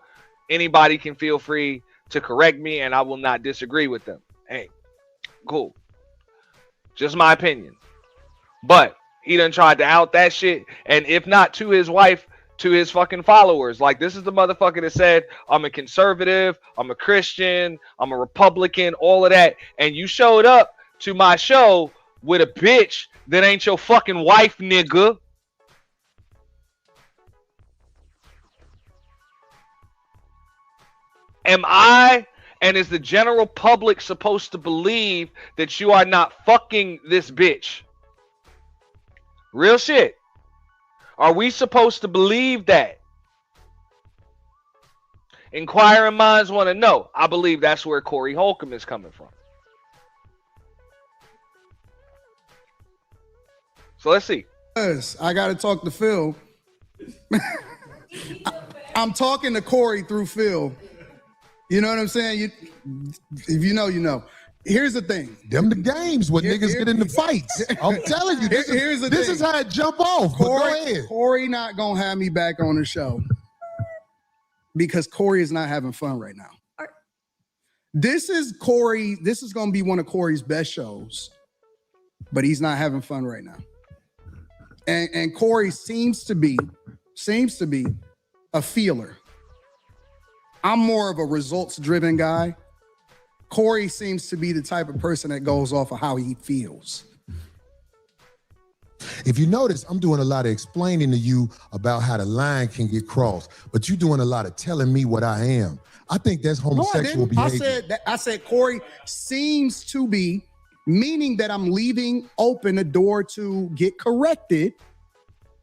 Speaker 4: Anybody can feel free to correct me, and I will not disagree with them. Hey, cool. Just my opinion. But he done tried to out that shit, and if not to his wife, to his fucking followers. Like, this is the motherfucker that said, I'm a conservative, I'm a Christian, I'm a Republican, all of that. And you showed up to my show with a bitch that ain't your fucking wife, nigga. Am I and is the general public supposed to believe that you are not fucking this bitch? Real shit. Are we supposed to believe that? Inquiring minds want to know. I believe that's where Corey Holcomb is coming from. So let's see.
Speaker 16: I got to talk to Phil. I'm talking to Corey through Phil. You know what I'm saying? If you know, you know. Here's the thing.
Speaker 17: Them the games where niggas get into fights. I'm telling you, this is how it jump off. Go ahead.
Speaker 16: Corey not going to have me back on the show because Corey is not having fun right now. This is going to be one of Corey's best shows, but he's not having fun right now. And Corey seems to be a feeler. I'm more of a results-driven guy. Corey seems to be the type of person that goes off of how he feels.
Speaker 17: If you notice, I'm doing a lot of explaining to you about how the line can get crossed, but you're doing a lot of telling me what I am. I think that's homosexual behavior.
Speaker 16: I said Corey seems to be, meaning that I'm leaving open a door to get corrected.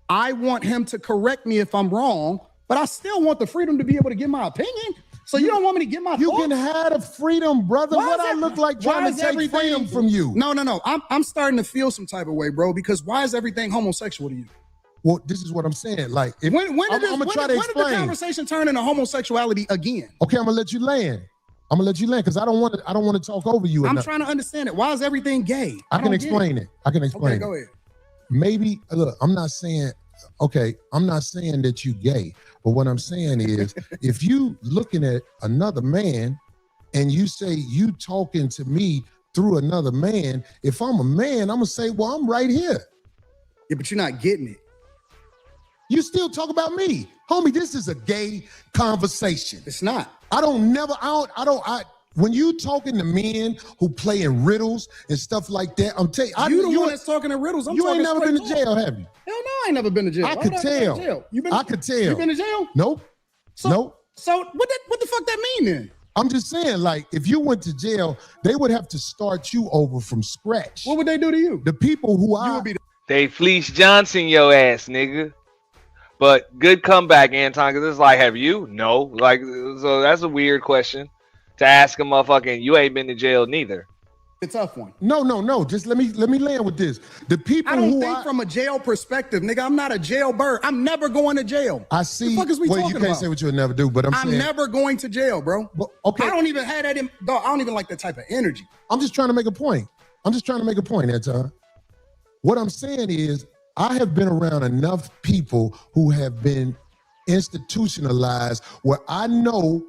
Speaker 16: I want him to correct me if I'm wrong, but I still want the freedom to be able to give my opinion. So you don't want me to get my
Speaker 17: You
Speaker 16: thoughts?
Speaker 17: can have the freedom, brother. What I look like trying to take freedom from you?
Speaker 16: No. I'm starting to feel some type of way, bro, because why is everything homosexual to you?
Speaker 17: Well, this is what I'm saying. Like, if,
Speaker 16: When
Speaker 17: I'm
Speaker 16: did
Speaker 17: gonna try to
Speaker 16: the
Speaker 17: explain.
Speaker 16: conversation turn into homosexuality again?
Speaker 17: Okay, I'm gonna let you land. Because I don't want to talk over you.
Speaker 16: I'm
Speaker 17: enough.
Speaker 16: trying to understand it. Why is everything gay?
Speaker 17: I can explain it. I can explain
Speaker 16: Okay,
Speaker 17: it.
Speaker 16: go ahead.
Speaker 17: Maybe look, I'm not saying that you gay, but what I'm saying is if you looking at another man and you say you talking to me through another man, if I'm a man, I'm gonna say, well, I'm right here.
Speaker 16: Yeah, but you're not getting it.
Speaker 17: You still talk about me. Homie, this is a gay conversation.
Speaker 16: It's not.
Speaker 17: When you talking to men who play in riddles and stuff like that, I'm telling you,
Speaker 16: You the one that's talking in riddles.
Speaker 17: you ain't never been to jail, have you?
Speaker 16: Hell no, I ain't never been to jail.
Speaker 17: I
Speaker 16: Why
Speaker 17: could
Speaker 16: would have been to
Speaker 17: tell.
Speaker 16: jail?
Speaker 17: I could tell.
Speaker 16: You been to jail?
Speaker 17: Nope. Nope.
Speaker 16: So what the fuck that mean then?
Speaker 17: I'm just saying, like, if you went to jail, they would have to start you over from scratch.
Speaker 16: What would they do to you?
Speaker 17: The people who
Speaker 4: They fleece Johnson your ass, nigga. But good comeback, Anton, because it's like, have you? No. Like, so that's a weird question to ask a motherfucking, you ain't been to jail neither.
Speaker 16: A tough one.
Speaker 17: No. Just let me land with this. The people
Speaker 16: I don't think from a jail perspective, nigga. I'm not a jailbird. I'm never going to jail.
Speaker 17: I see.
Speaker 16: What the fuck is we
Speaker 17: well,
Speaker 16: talking
Speaker 17: you can't
Speaker 16: about?
Speaker 17: say what you'll never do, but I'm saying
Speaker 16: never going to jail, bro.
Speaker 17: Well, okay.
Speaker 16: I don't even have that dog. I don't even like that type of energy.
Speaker 17: I'm just trying to make a point. Anton. What I'm saying is, I have been around enough people who have been institutionalized where I know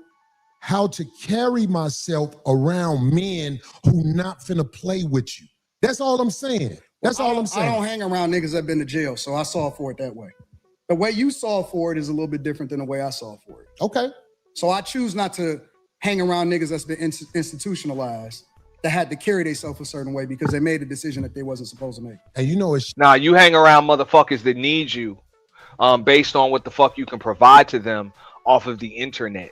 Speaker 17: how to carry myself around men who not finna play with you. That's all I'm saying. I don't
Speaker 16: hang around niggas that been to jail, so I saw for it that way. The way you saw for it is a little bit different than the way I saw for it.
Speaker 17: Okay.
Speaker 16: So I choose not to hang around niggas that's been institutionalized that had to carry themselves a certain way because they made a decision that they wasn't supposed to make.
Speaker 17: And you know it's
Speaker 4: Now you hang around motherfuckers that need you, based on what the fuck you can provide to them off of the internet.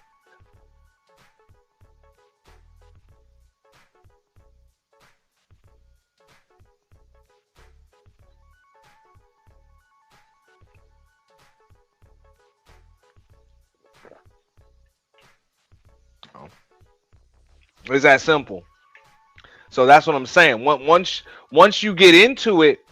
Speaker 4: It's that simple. So that's what I'm saying. Once you get into it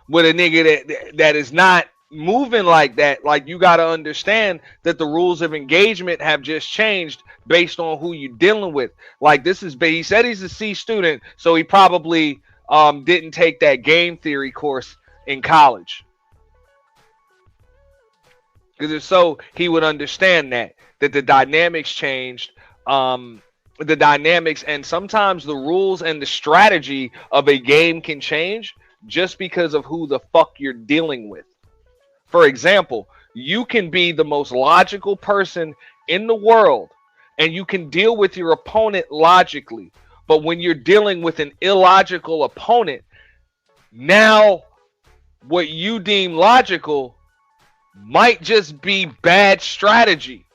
Speaker 4: with a nigga that is not moving like that, like, you got to understand that the rules of engagement have just changed based on who you're dealing with. Like, he said he's a C student, so he probably didn't take that game theory course in college, because if so, he would understand that the dynamics changed. The dynamics and sometimes the rules and the strategy of a game can change just because of who the fuck you're dealing with. For example, you can be the most logical person in the world and you can deal with your opponent logically. But when you're dealing with an illogical opponent, now what you deem logical might just be bad strategy.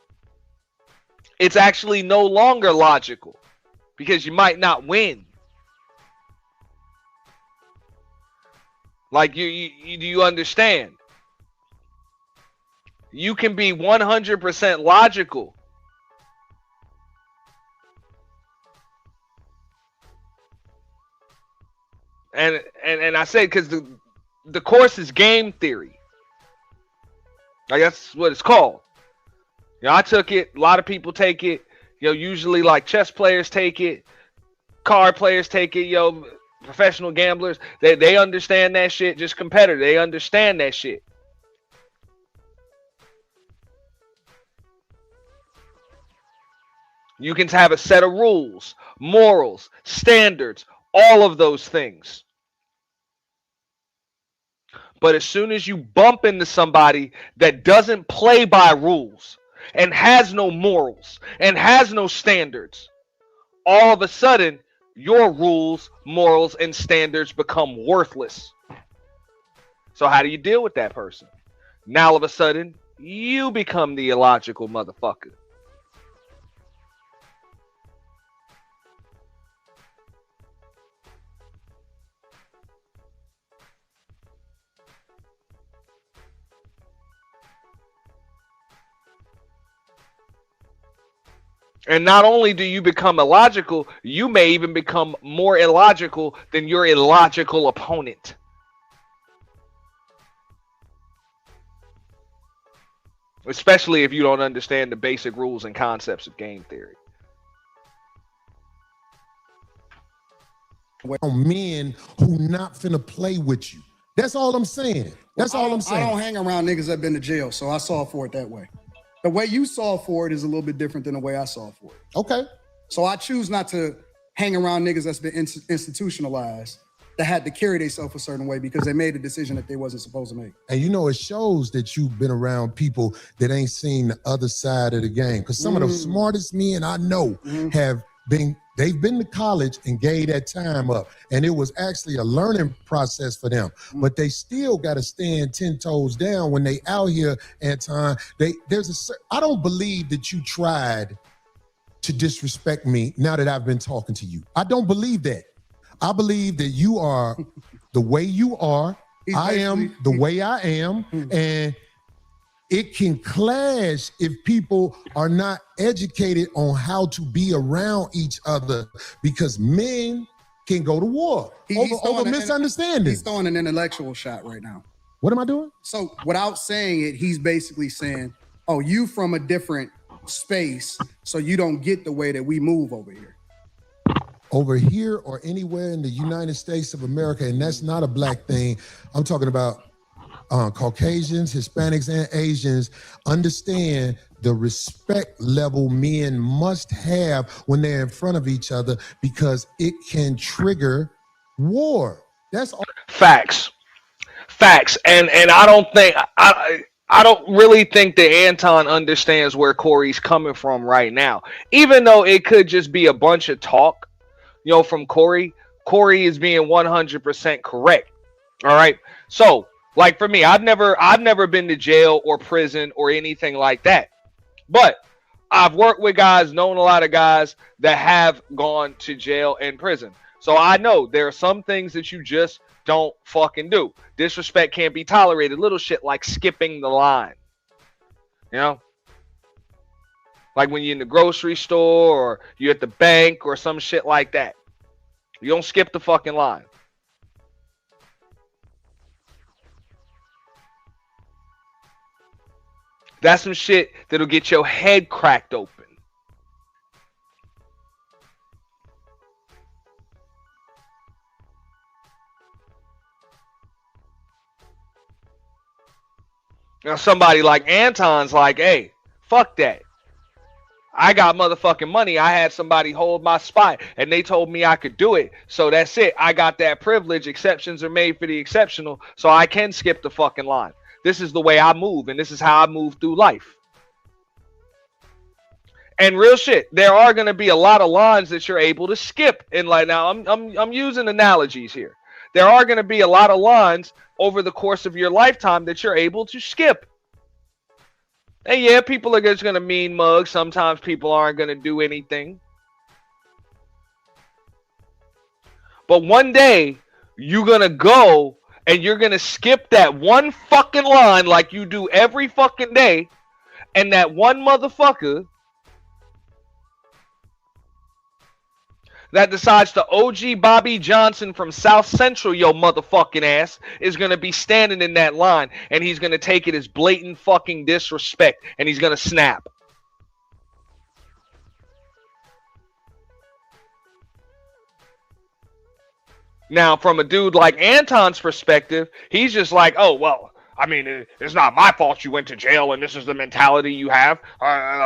Speaker 4: It's actually no longer logical because you might not win. Like, do you understand? You can be 100% logical. And I say, because the course is game theory. Like, that's what it's called. You know, I took it. A lot of people take it. You know, usually like chess players take it, card players take it. Yo, professional gamblers, they understand that shit. Just competitor, they understand that shit. You can have a set of rules, morals, standards, all of those things. But as soon as you bump into somebody that doesn't play by rules and has no morals and has no standards, all of a sudden your rules, morals, and standards become worthless. So how do you deal with that person? Now all of a sudden you become the illogical motherfucker. And not only do you become illogical, you may even become more illogical than your illogical opponent. Especially if you don't understand the basic rules and concepts of game theory.
Speaker 17: Men who not finna play with you. That's all I'm saying. That's all I'm saying.
Speaker 16: I don't hang around niggas that been to jail, so I saw for it that way. The way you saw for it is a little bit different than the way I saw for it.
Speaker 17: Okay.
Speaker 16: So I choose not to hang around niggas that's been institutionalized, that had to carry themselves a certain way because they made a decision that they wasn't supposed to make.
Speaker 17: And you know, it shows that you've been around people that ain't seen the other side of the game. Because some of the smartest men I know they've been to college and gave that time up. And it was actually a learning process for them. But they still got to stand 10 toes down when they out here, Anton. I don't believe that you tried to disrespect me now that I've been talking to you. I don't believe that. I believe that you are the way you are. I am the way I am. And it can clash if people are not educated on how to be around each other, because men can go to war over misunderstanding.
Speaker 16: He's throwing an intellectual shot right now.
Speaker 17: What am I doing?
Speaker 16: So without saying it, he's basically saying, oh, you from a different space, so you don't get the way that we move over here.
Speaker 17: Over here or anywhere in the United States of America, and that's not a black thing. I'm talking about Caucasians, Hispanics, and Asians understand the respect level men must have when they're in front of each other, because it can trigger war. That's all.
Speaker 4: Facts. And I don't think I don't really think that Anton understands where Corey's coming from right now. Even though it could just be a bunch of talk, you know, from Corey. Corey is being 100% correct. All right. So, like for me, I've never been to jail or prison or anything like that. But I've worked with guys, known a lot of guys that have gone to jail and prison. So I know there are some things that you just don't fucking do. Disrespect can't be tolerated. Little shit like skipping the line. You know? Like when you're in the grocery store or you're at the bank or some shit like that. You don't skip the fucking line. That's some shit that'll get your head cracked open. Now somebody like Anton's like, hey, fuck that. I got motherfucking money. I had somebody hold my spot and they told me I could do it. So that's it. I got that privilege. Exceptions are made for the exceptional. So I can skip the fucking line. This is the way I move, and this is how I move through life. And real shit, there are going to be a lot of lines that you're able to skip. And like now, I'm using analogies here. There are going to be a lot of lines over the course of your lifetime that you're able to skip. And yeah, people are just going to mean mug. Sometimes people aren't going to do anything. But one day, you're going to go and you're going to skip that one fucking line like you do every fucking day. And that one motherfucker that decides to OG Bobby Johnson from South Central, yo motherfucking ass, is going to be standing in that line, and he's going to take it as blatant fucking disrespect, and he's going to snap. Now, from a dude like Anton's perspective, he's just like, oh, well, I mean, it's not my fault you went to jail and this is the mentality you have.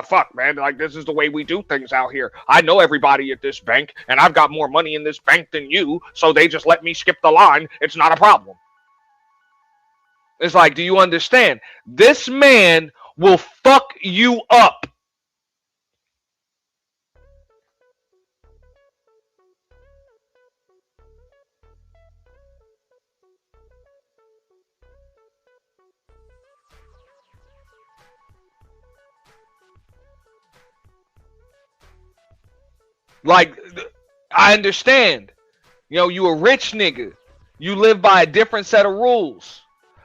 Speaker 4: Fuck, man. Like, this is the way we do things out here. I know everybody at this bank, and I've got more money in this bank than you, so they just let me skip the line. It's not a problem. It's like, do you understand? This man will fuck you up. Like, I understand. You know, you a rich nigga. You live by a different set of rules.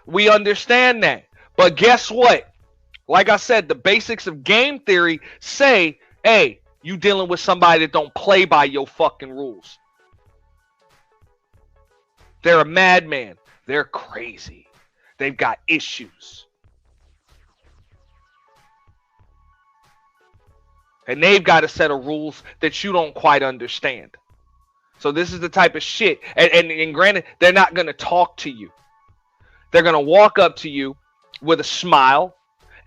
Speaker 4: We understand that. But guess what? Like I said, the basics of game theory say, hey, you dealing with somebody that don't play by your fucking rules. They're a madman. They're crazy. They've got issues. And they've got a set of rules that you don't quite understand. So this is the type of shit. And granted, they're not going to talk to you. They're going to walk up to you with a smile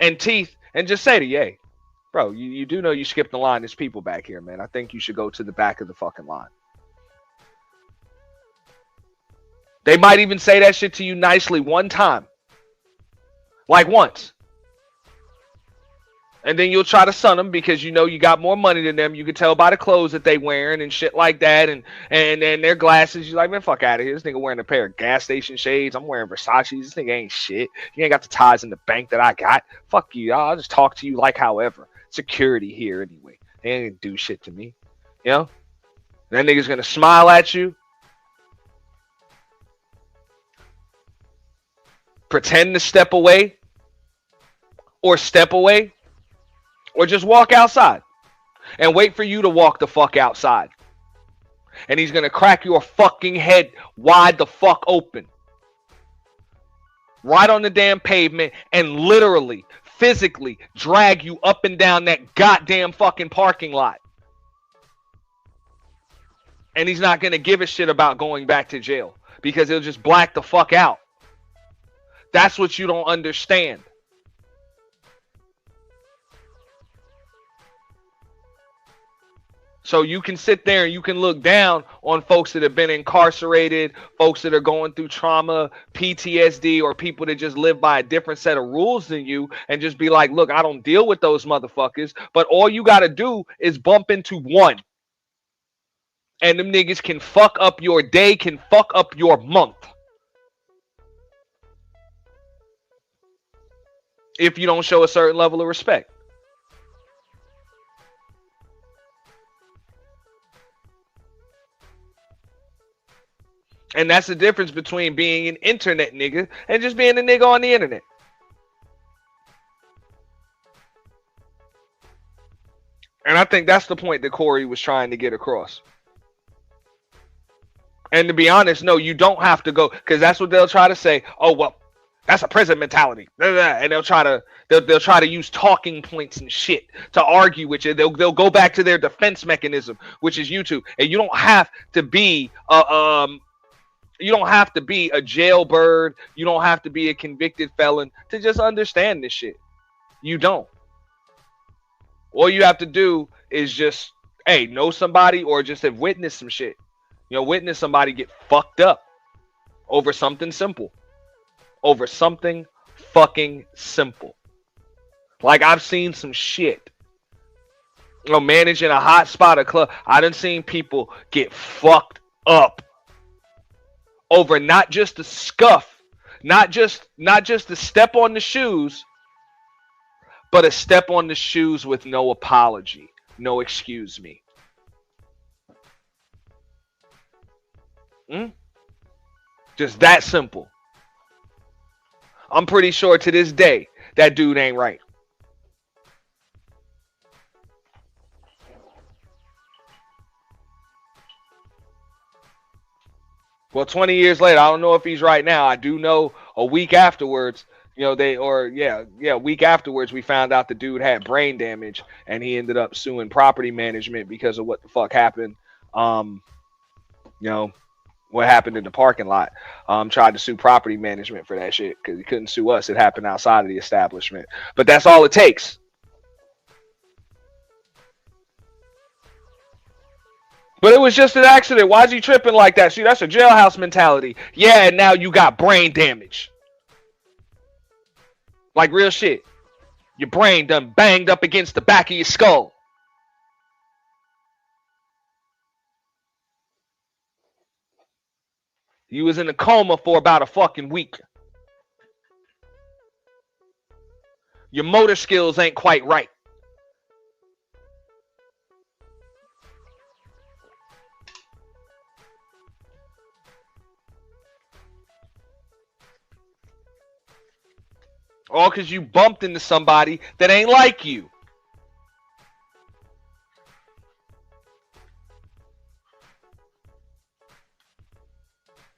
Speaker 4: and teeth and just say to you, hey, bro, you do know you skipped the line. There's people back here, man. I think you should go to the back of the fucking line. They might even say that shit to you nicely one time. Like once. And then you'll try to sun them because you know you got more money than them. You can tell by the clothes that they wearing and shit like that. And their glasses. You're like, man, fuck out of here. This nigga wearing a pair of gas station shades. I'm wearing Versace's. This nigga ain't shit. You ain't got the ties in the bank that I got. Fuck you. I'll just talk to you like however. Security here anyway. They ain't gonna do shit to me. You know? That nigga's gonna smile at you. Pretend to step away. Or step away. Or just walk outside and wait for you to walk the fuck outside. And he's going to crack your fucking head wide the fuck open. Right on the damn pavement and literally, physically drag you up and down that goddamn fucking parking lot. And he's not going to give a shit about going back to jail because he'll just black the fuck out. That's what you don't understand. So you can sit there and you can look down on folks that have been incarcerated, folks that are going through trauma, PTSD, or people that just live by a different set of rules than you and just be like, look, I don't deal with those motherfuckers. But all you got to do is bump into one. And them niggas can fuck up your day, can fuck up your month. If you don't show a certain level of respect. And that's the difference between being an internet nigga and just being a nigga on the internet. And I think that's the point that Corey was trying to get across. And to be honest, no, you don't have to go, because that's what they'll try to say. Oh, well, that's a prison mentality. And they'll try to use talking points and shit to argue with you. They'll go back to their defense mechanism, which is YouTube. And you don't have to be a jailbird. You don't have to be a convicted felon to just understand this shit. You don't. All you have to do is just, hey, know somebody or just have witnessed some shit. Witness somebody get fucked up over something simple. Over something fucking simple. Like, I've seen some shit. Managing a hot spot, a club. I done seen people get fucked up over not just the scuff, not just the step on the shoes, but a step on the shoes with no apology, no excuse me. Just that simple. I'm pretty sure to this day that dude ain't right. Well, 20 years later, I don't know if he's right now. I do know a week afterwards, a week afterwards, we found out the dude had brain damage and he ended up suing property management because of what the fuck happened. What happened in the parking lot. Tried to sue property management for that shit because he couldn't sue us. It happened outside of the establishment. But that's all it takes. But it was just an accident. Why is he tripping like that? See, that's a jailhouse mentality. Yeah, and now you got brain damage. Like real shit. Your brain done banged up against the back of your skull. You was in a coma for about a fucking week. Your motor skills ain't quite right. All because you bumped into somebody that ain't like you.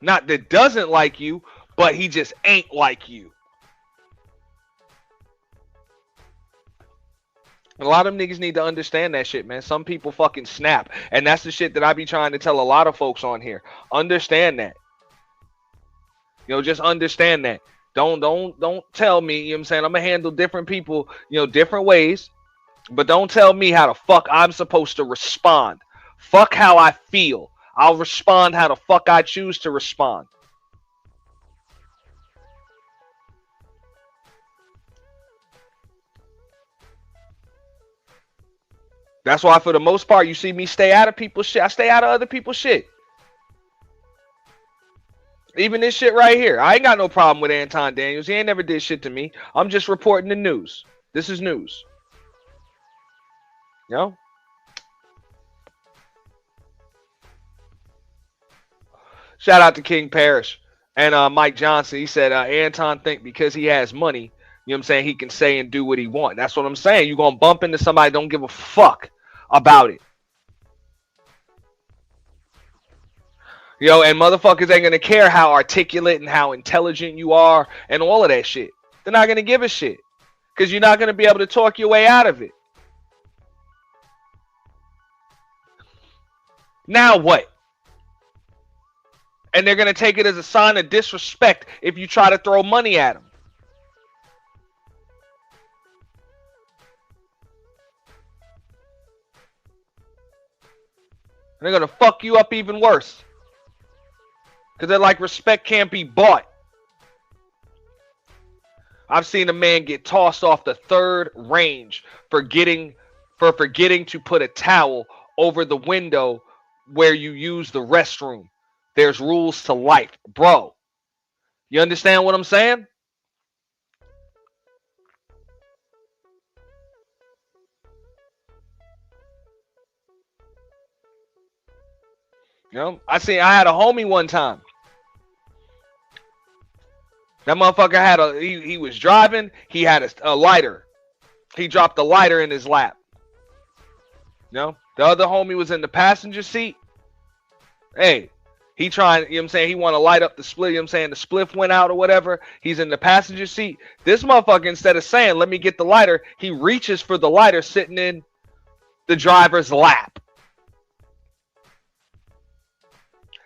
Speaker 4: Not that doesn't like you, but he just ain't like you. A lot of them niggas need to understand that shit, man. Some people fucking snap. And that's the shit that I be trying to tell a lot of folks on here. Understand that. Just understand that. Don't tell me, you know what I'm saying? I'm going to handle different people, different ways. But don't tell me how the fuck I'm supposed to respond. Fuck how I feel. I'll respond how the fuck I choose to respond. That's why for the most part, you see me stay out of people's shit. I stay out of other people's shit. Even this shit right here. I ain't got no problem with Anton Daniels. He ain't never did shit to me. I'm just reporting the news. This is news. Shout out to King Parrish and Mike Johnson. He said Anton think because he has money, you know what I'm saying, he can say and do what he wants. That's what I'm saying. You're going to bump into somebody don't give a fuck about it. And motherfuckers ain't going to care how articulate and how intelligent you are and all of that shit. They're not going to give a shit because you're not going to be able to talk your way out of it. Now what? And they're going to take it as a sign of disrespect if you try to throw money at them. And they're going to fuck you up even worse. Because they're like, respect can't be bought. I've seen a man get tossed off the third range for forgetting to put a towel over the window where you use the restroom. There's rules to life. Bro, you understand what I'm saying? I had a homie one time. That motherfucker had he was driving, he had a lighter. He dropped the lighter in his lap. The other homie was in the passenger seat. Hey, He trying, you know what I'm saying? He want to light up the split, you know what I'm saying? The spliff went out or whatever. He's in the passenger seat. This motherfucker, instead of saying, let me get the lighter, he reaches for the lighter sitting in the driver's lap.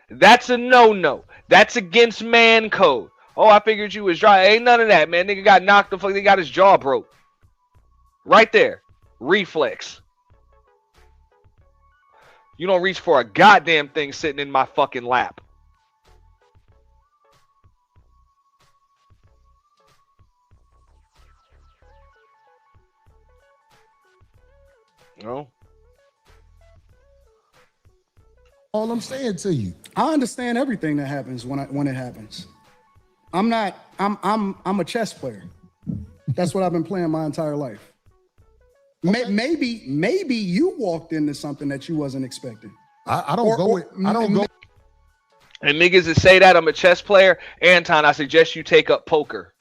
Speaker 4: That's a no-no. That's against man code. Oh, I figured you was dry. Ain't none of that, man. Nigga got knocked the fuck. They got his jaw broke. Right there. Reflex. You don't reach for a goddamn thing sitting in my fucking lap. No.
Speaker 17: All I'm saying to you.
Speaker 16: I understand everything that happens when it happens. I'm a chess player. That's what I've been playing my entire life. Okay. Maybe you walked into something that you wasn't expecting.
Speaker 17: I don't go.
Speaker 4: And niggas that say that I'm a chess player, Anton, I suggest you take up poker.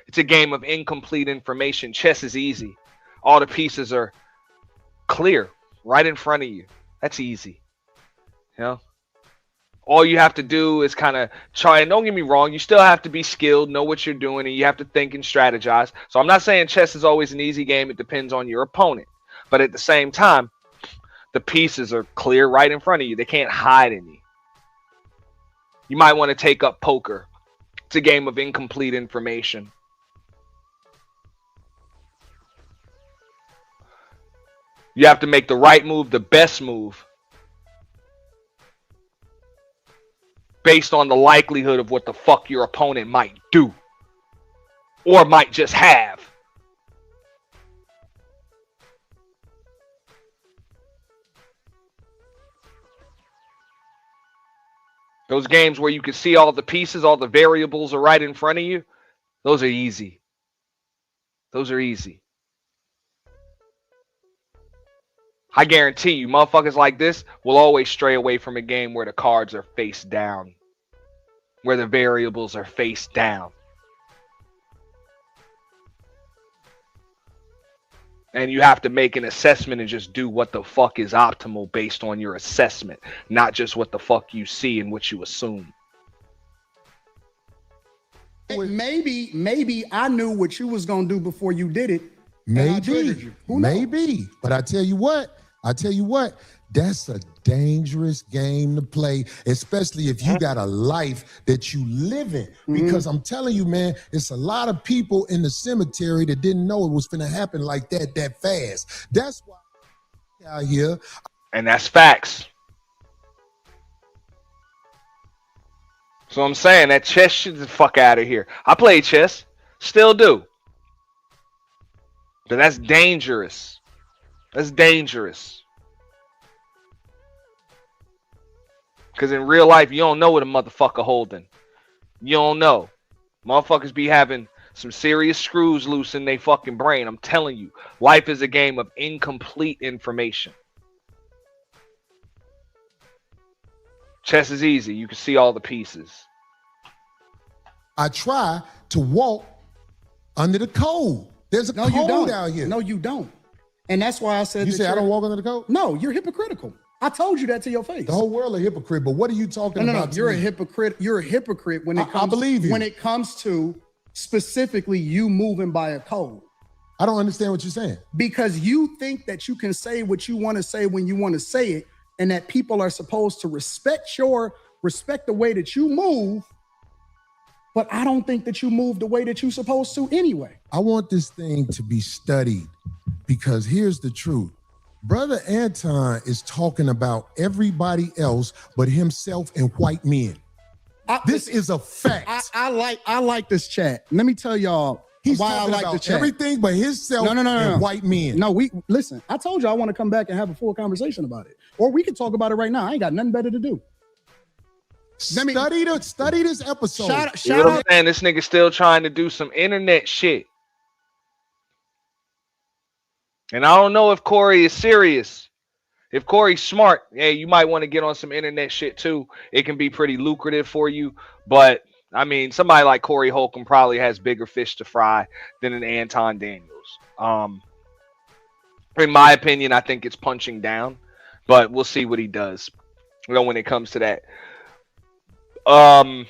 Speaker 4: It's a game of incomplete information. Chess is easy. All the pieces are clear right in front of you. That's easy. You know? All you have to do is kind of try, and don't get me wrong, you still have to be skilled, know what you're doing, and you have to think and strategize. So I'm not saying chess is always an easy game. It depends on your opponent. But at the same time, the pieces are clear right in front of you. They can't hide any. You might want to take up poker. It's a game of incomplete information. You have to make the right move, the best move, based on the likelihood of what the fuck your opponent might do or might just have. Those games where you can see all the pieces, all the variables are right in front of you, those are easy. Those are easy. I guarantee you, motherfuckers like this will always stray away from a game where the cards are face down, where the variables are face down. And you have to make an assessment and just do what the fuck is optimal based on your assessment, not just what the fuck you see and what you assume.
Speaker 16: Maybe I knew what you was gonna do before you did it.
Speaker 17: Maybe. But I tell you what, that's a dangerous game to play, especially if you got a life that you live in. Because I'm telling you, man, it's a lot of people in the cemetery that didn't know it was gonna happen like that fast. That's why out here.
Speaker 4: And that's facts. So I'm saying that chess shit the fuck out of here. I play chess, still do. But that's dangerous. That's dangerous. Because in real life, you don't know what a motherfucker holding. You don't know. Motherfuckers be having some serious screws loose in their fucking brain. I'm telling you, life is a game of incomplete information. Chess is easy. You can see all the pieces.
Speaker 17: I try to walk under the code. There's a code out here.
Speaker 16: No, you don't. And that's why I said
Speaker 17: you say I don't walk under the code?
Speaker 16: No, you're hypocritical. I told you that to your face.
Speaker 17: The whole world a hypocrite, but what are you talking about?
Speaker 16: No, you're a hypocrite. You're a hypocrite when it comes.
Speaker 17: I believe you.
Speaker 16: When it comes to specifically you moving by a code.
Speaker 17: I don't understand what you're saying.
Speaker 16: Because you think that you can say what you want to say when you want to say it, and that people are supposed to respect the way that you move. But I don't think that you move the way that you're supposed to anyway.
Speaker 17: I want this thing to be studied because here's the truth. Brother Anton is talking about everybody else but himself and white men. This is a fact.
Speaker 16: I like this chat. Let me tell y'all why I like the chat.
Speaker 17: Everything but himself and white men.
Speaker 16: No, listen. I told you I want to come back and have a full conversation about it, or we can talk about it right now. I ain't got nothing better to do.
Speaker 17: Study this episode.
Speaker 4: You know what I'm saying? This nigga still trying to do some internet shit. And I don't know if Corey is serious. If Corey's smart, hey, you might want to get on some internet shit too. It can be pretty lucrative for you. But, I mean, somebody like Corey Holcomb probably has bigger fish to fry than an Anton Daniels. In my opinion, I think it's punching down. But we'll see what he does, when it comes to that. You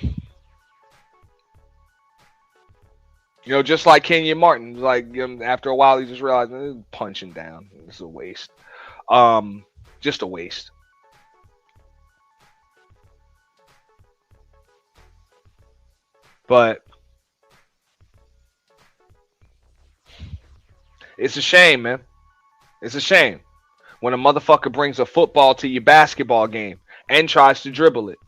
Speaker 4: know, just like Kenyon Martin, like after a while, he just realized punching down. This is a waste. Just a waste. But it's a shame, man. It's a shame when a motherfucker brings a football to your basketball game and tries to dribble it.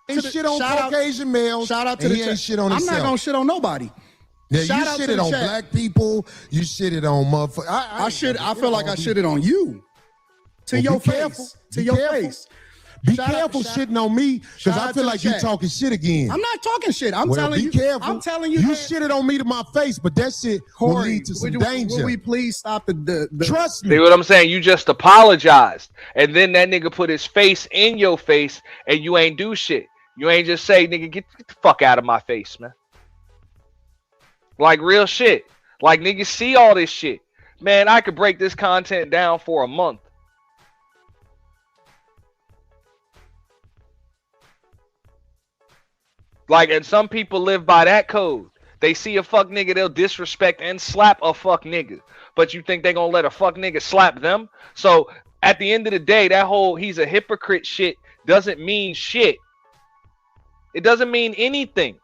Speaker 17: Ain't shit on Caucasian males.
Speaker 16: Shout out to
Speaker 17: and
Speaker 16: the
Speaker 17: he ain't
Speaker 16: chat.
Speaker 17: shit on
Speaker 16: I'm
Speaker 17: himself.
Speaker 16: not gonna shit on nobody.
Speaker 17: Yeah,
Speaker 16: Shout
Speaker 17: you
Speaker 16: out to
Speaker 17: shitted
Speaker 16: the
Speaker 17: on
Speaker 16: chat.
Speaker 17: black people. You shitted on motherfuckers.
Speaker 16: I feel like I shitted on you. To your face. To your face.
Speaker 17: Be careful shitting on me, because I feel like you talking shit again.
Speaker 16: I'm not talking shit. I'm
Speaker 17: Well,
Speaker 16: telling
Speaker 17: be
Speaker 16: you.
Speaker 17: careful.
Speaker 16: I'm telling you.
Speaker 17: You
Speaker 16: that-
Speaker 17: shitted on me to my face, but that shit will lead to some danger.
Speaker 16: Will we please stop the
Speaker 17: Trust me.
Speaker 4: See what I'm saying? You just apologized, and then that nigga put his face in your face, and you ain't do shit. You ain't just say, nigga, get the fuck out of my face, man. Like real shit. Like niggas see all this shit. Man, I could break this content down for a month. Like, and some people live by that code. They see a fuck nigga, they'll disrespect and slap a fuck nigga. But you think they gonna let a fuck nigga slap them? So at the end of the day, that whole he's a hypocrite shit doesn't mean shit. It doesn't mean anything.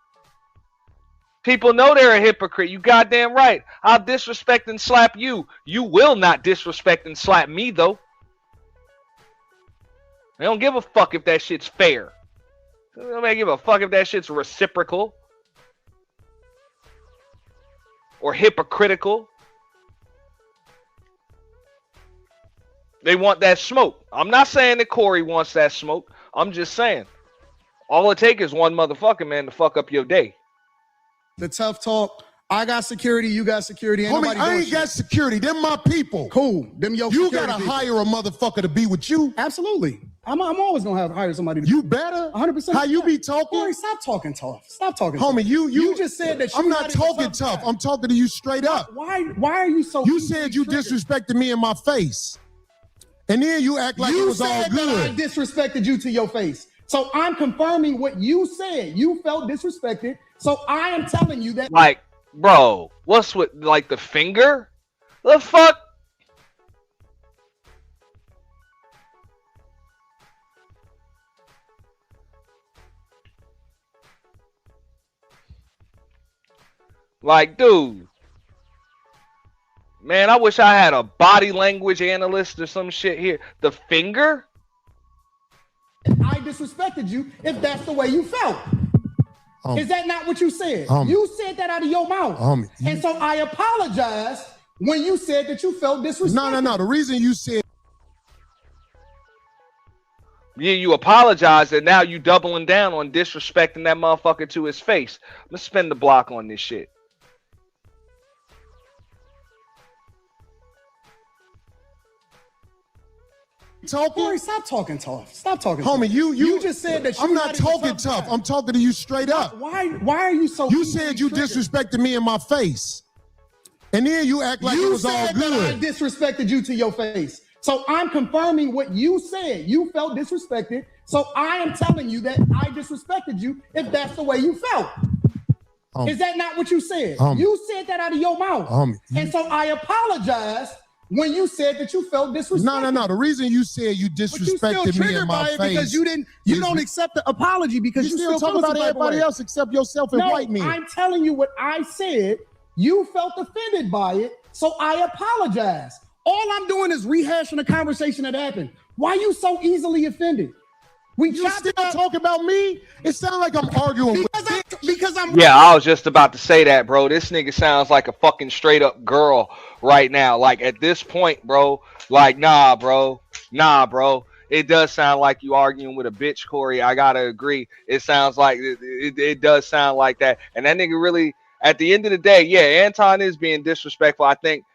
Speaker 4: People know they're a hypocrite. You goddamn right. I'll disrespect and slap you. You will not disrespect and slap me, though. They don't give a fuck if that shit's fair. They don't give a fuck if that shit's reciprocal or hypocritical. They want that smoke. I'm not saying that Corey wants that smoke. I'm just saying. All it takes is one motherfucker, man, to fuck up your day.
Speaker 16: The tough talk. I got security. You got security. Ain't
Speaker 17: Homie,
Speaker 16: nobody
Speaker 17: I
Speaker 16: doing
Speaker 17: ain't got security. Them my people.
Speaker 16: Cool. Them your
Speaker 17: You
Speaker 16: security
Speaker 17: gotta
Speaker 16: people.
Speaker 17: hire a motherfucker to be with you.
Speaker 16: Absolutely. I'm always gonna hire somebody.
Speaker 17: You better.
Speaker 16: 100%.
Speaker 17: How you be talking?
Speaker 16: Corey, stop talking tough. Stop talking.
Speaker 17: Homie,
Speaker 16: tough.
Speaker 17: you
Speaker 16: just said that.
Speaker 17: I'm not talking tough. I'm talking to you straight up.
Speaker 16: Why are you so?
Speaker 17: You said you disrespected me in my face, and then you act like it was all
Speaker 16: That
Speaker 17: good.
Speaker 16: I disrespected you to your face. So I'm confirming what you said. You felt disrespected. So I am telling you that.
Speaker 4: Like, bro, what's with like the finger? The fuck? Like, dude. Man, I wish I had a body language analyst or some shit here. The finger?
Speaker 16: I disrespected you if that's the way you felt. Is that not what you said?
Speaker 17: Um,
Speaker 16: You said that out of your mouth. And so I apologized when you said that you felt disrespected.
Speaker 17: No. The reason you said
Speaker 4: Yeah, you apologize, and now you doubling down on disrespecting that motherfucker to his face. Let's spend the block on this shit.
Speaker 16: Corey, stop talking tough. Stop talking.
Speaker 17: Homie,
Speaker 16: tough.
Speaker 17: you
Speaker 16: just said that.
Speaker 17: I'm not talking tough. I'm talking to you straight up.
Speaker 16: Why are you so?
Speaker 17: You said you disrespected me in my face, and then you act like it was all
Speaker 16: said that I
Speaker 17: good.
Speaker 16: disrespected you to your face. So I'm confirming what you said. You felt disrespected. So I am telling you that I disrespected you if that's the way you felt. Is that not what you said? You said that out of your mouth. And so I apologized when you said that you felt disrespected.
Speaker 17: No. The reason you said you disrespected me in my face
Speaker 16: because you don't accept the apology because
Speaker 17: you
Speaker 16: you
Speaker 17: still talk about everybody else except yourself and white men.
Speaker 16: I'm telling you what I said. You felt offended by it, so I apologize. All I'm doing is rehashing a conversation that happened. Why are you so easily offended?
Speaker 17: You still talking about me? It sounds like I'm arguing
Speaker 16: because I'm.
Speaker 4: Yeah, I was just about to say that, bro. This nigga sounds like a fucking straight up girl right now. Like at this point, bro. Like, nah, bro. It does sound like you arguing with a bitch, Corey. I gotta agree. It sounds like it does sound like that. And that nigga really, at the end of the day, yeah, Anton is being disrespectful. I think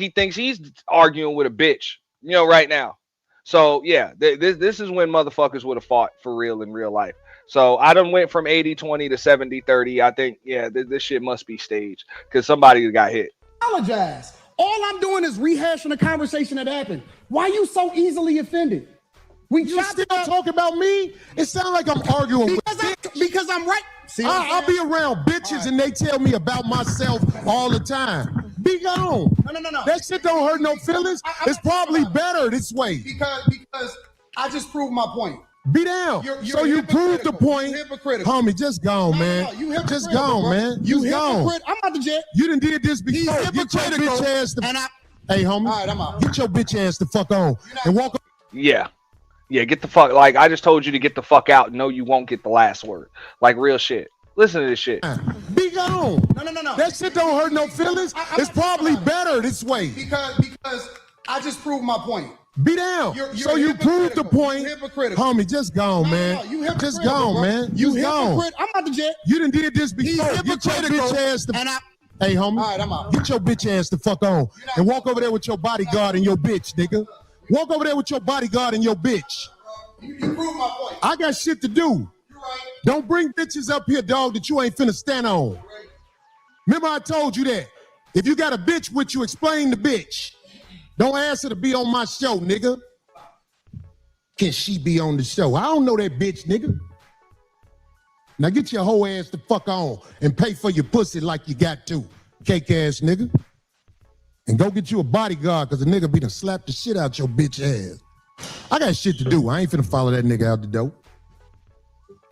Speaker 4: he thinks he's arguing with a bitch, right now. So yeah, this is when motherfuckers would have fought for real in real life. So I done went from 80-20 to 70-30. I think, yeah, this shit must be staged because somebody got hit.
Speaker 16: Apologize. All I'm doing is rehashing a conversation that happened. Why you so easily offended?
Speaker 17: You still talk about me? It sounds like I'm arguing
Speaker 16: because I'm right. See what I'm
Speaker 17: I'll be
Speaker 16: saying?
Speaker 17: around bitches and they tell me about myself all the time. Be gone.
Speaker 16: No.
Speaker 17: That shit don't hurt no feelings. It's probably better this way.
Speaker 16: Because I just proved my point.
Speaker 17: Be down. So you proved the point. Homie, just gone, man. Just gone, man.
Speaker 16: You
Speaker 17: gone.
Speaker 16: hypocrite. I'm out the jet.
Speaker 17: You done did this before. Get your bitch ass the Hey, homie.
Speaker 16: All right, I'm out.
Speaker 17: Get your bitch ass the fuck on and walk.
Speaker 4: Yeah. Yeah, get the fuck. Like, I just told you to get the fuck out. No, you won't get the last word. Like, real shit. Listen to this shit.
Speaker 17: Be gone.
Speaker 16: No.
Speaker 17: That shit don't hurt no feelings. It's probably better this way.
Speaker 16: Because I just proved my point.
Speaker 17: Be down. So you proved the point. Homie, just gone, man. Just gone, man.
Speaker 16: You
Speaker 17: gone.
Speaker 16: hypocrite. I'm out the jet.
Speaker 17: You done did this before. Get your bitch ass the Hey, homie.
Speaker 16: All right, I'm out.
Speaker 17: Get your bitch ass the fuck on and walk over there with your bodyguard and your bitch, nigga. Walk over there with your bodyguard and your bitch.
Speaker 16: You proved my point.
Speaker 17: I got shit to do. Don't bring bitches up here, dog, that you ain't finna stand on. Remember I told you that. If you got a bitch with you, explain the bitch. Don't ask her to be on my show, nigga. Can she be on the show? I don't know that bitch, nigga. Now get your whole ass the fuck on and pay for your pussy like you got to, cake ass nigga. And go get you a bodyguard, because the nigga be done slap the shit out your bitch ass. I got shit to do. I ain't finna follow that nigga out the door.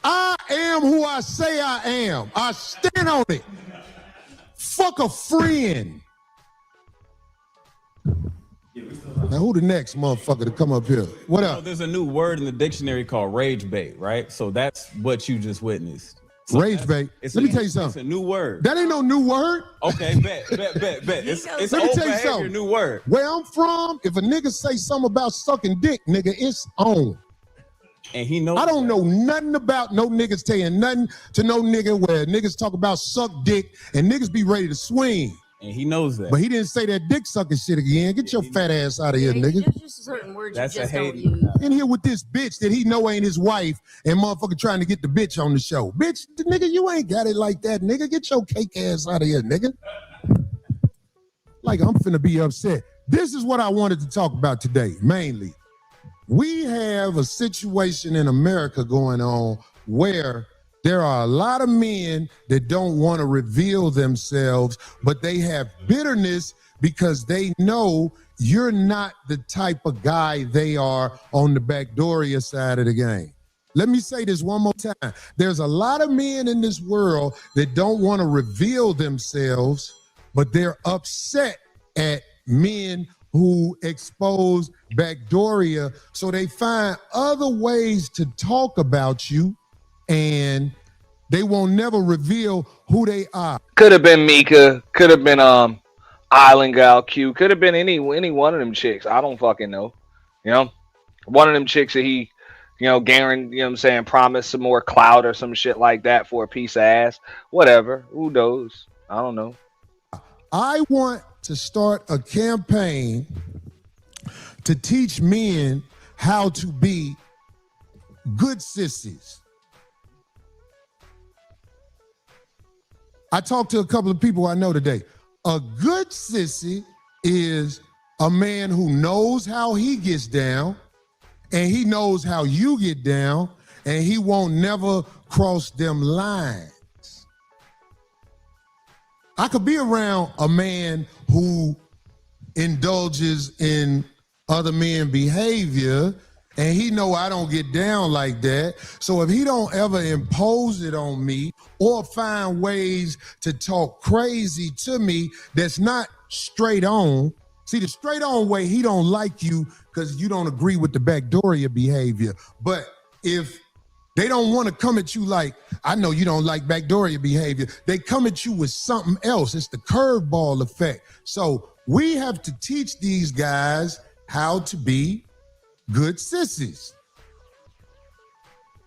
Speaker 17: I am who I say I am. I stand on it. Fuck a friend. Now who the next motherfucker to come up here? What up?
Speaker 19: There's a new word in the dictionary called rage bait, right? So that's what you just witnessed. So
Speaker 17: rage bait. Let me tell you something.
Speaker 19: It's a new word.
Speaker 17: That ain't no new word.
Speaker 19: Okay, bet. It's
Speaker 17: Let me
Speaker 19: old
Speaker 17: tell you
Speaker 19: behavior,
Speaker 17: something.
Speaker 19: new word.
Speaker 17: Where I'm from, if a nigga say something about sucking dick, nigga, it's on.
Speaker 19: And he knows.
Speaker 17: I don't know nothing about no niggas saying nothing to no nigga where niggas talk about suck dick and niggas be ready to swing.
Speaker 19: And he knows that.
Speaker 17: But he didn't say that dick sucking shit again. Get your fat ass out of here, nigga.
Speaker 14: Just certain words
Speaker 19: That's
Speaker 14: you
Speaker 19: a
Speaker 14: just don't
Speaker 19: hate.
Speaker 14: use.
Speaker 17: In here with this bitch that he know ain't his wife and motherfucker trying to get the bitch on the show. Bitch, nigga, you ain't got it like that, nigga. Get your cake ass out of here, nigga. Like, I'm finna be upset. This is what I wanted to talk about today, mainly. We have a situation in America going on where there are a lot of men that don't want to reveal themselves, but they have bitterness because they know you're not the type of guy they are on the Backdooria side of the game. Let me say this one more time. There's a lot of men in this world that don't want to reveal themselves, but they're upset at men who expose Backdooria, so they find other ways to talk about you, and they won't never reveal who they are.
Speaker 4: Could have been Mika. Could have been Island Gal Q. Could have been any one of them chicks. I don't fucking know. You know, one of them chicks that he, guaranteed. You know what I'm saying? Promised some more clout or some shit like that for a piece of ass. Whatever. Who knows? I don't know.
Speaker 17: I want to start a campaign to teach men how to be good sissies. I talked to a couple of people I know today. A good sissy is a man who knows how he gets down, and he knows how you get down, and he won't never cross them lines. I could be around a man who indulges in other men's behavior, and he know I don't get down like that. So if he don't ever impose it on me or find ways to talk crazy to me that's not straight on, see, the straight on way, he don't like you because you don't agree with the Backdooria behavior. But if they don't want to come at you like, I know you don't like Backdooria behavior, they come at you with something else. It's the curveball effect. So we have to teach these guys how to be good sissies.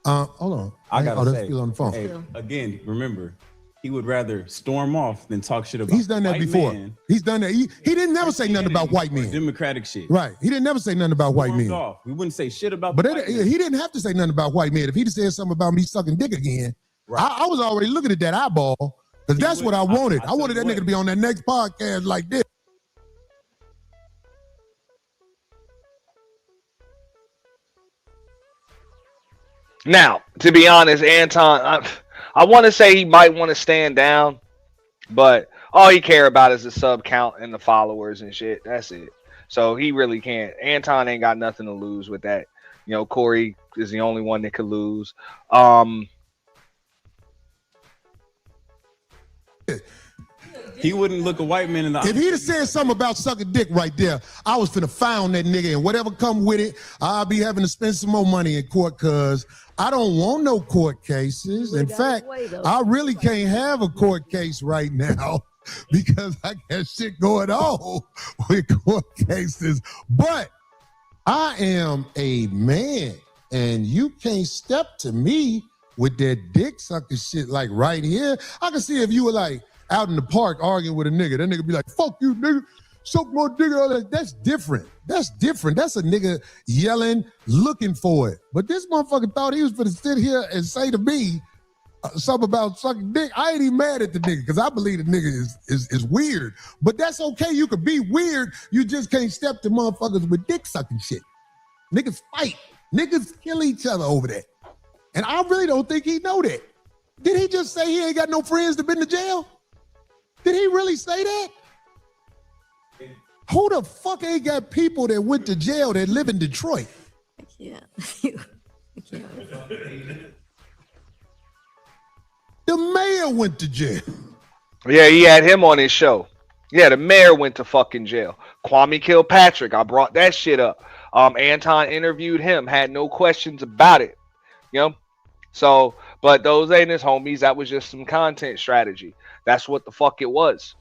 Speaker 17: Hold on.
Speaker 19: I gotta
Speaker 17: that's
Speaker 19: say,
Speaker 17: still on the phone.
Speaker 19: hey, again, remember, he would rather storm off than talk shit about.
Speaker 17: He's done that
Speaker 19: white
Speaker 17: before.
Speaker 19: men.
Speaker 17: He's done that. He didn't never say nothing about white men.
Speaker 19: Democratic shit.
Speaker 17: Right. He didn't never say nothing about white
Speaker 19: Stormed
Speaker 17: men.
Speaker 19: off. We wouldn't say shit about.
Speaker 17: But
Speaker 19: the white men.
Speaker 17: he didn't have to say nothing about white men. If he'd said something about me sucking dick again, I was already looking at that eyeball, because that's what I wanted. I wanted that nigga to be on that next podcast like this.
Speaker 4: Now, to be honest, Anton, I want to say he might want to stand down, but all he care about is the sub count and the followers and shit. That's it. So he really can't. Anton ain't got nothing to lose with that. You know, Corey is the only one that could lose.
Speaker 19: He wouldn't look a white man in the eye.
Speaker 17: If he'd have said something about sucking dick right there, I was finna found that nigga, and whatever come with it, I'll be having to spend some more money in court because I don't want no court cases. In fact, I really can't have a court case right now because I got shit going on with court cases. But I am a man, and you can't step to me with that dick sucking shit like right here. I can see if you were like out in the park arguing with a nigga, that nigga be like, fuck you, nigga, suck my dick. That's different. That's different. That's a nigga yelling, looking for it. But this motherfucker thought he was gonna sit here and say to me something about sucking dick. I ain't even mad at the nigga because I believe the nigga is weird. But that's okay. You could be weird. You just can't step to motherfuckers with dick sucking shit. Niggas fight. Niggas kill each other over that. And I really don't think he know that. Did he just say he ain't got no friends that been to jail? Did he really say that? Who the fuck ain't got people that went to jail that live in Detroit?
Speaker 14: Yeah.
Speaker 17: The mayor went to jail.
Speaker 4: Yeah, he had him on his show. Yeah, the mayor went to fucking jail. Kwame Kilpatrick, I brought that shit up. Anton interviewed him, had no questions about it. You know? So, but those ain't his homies. That was just some content strategy. That's what the fuck it was.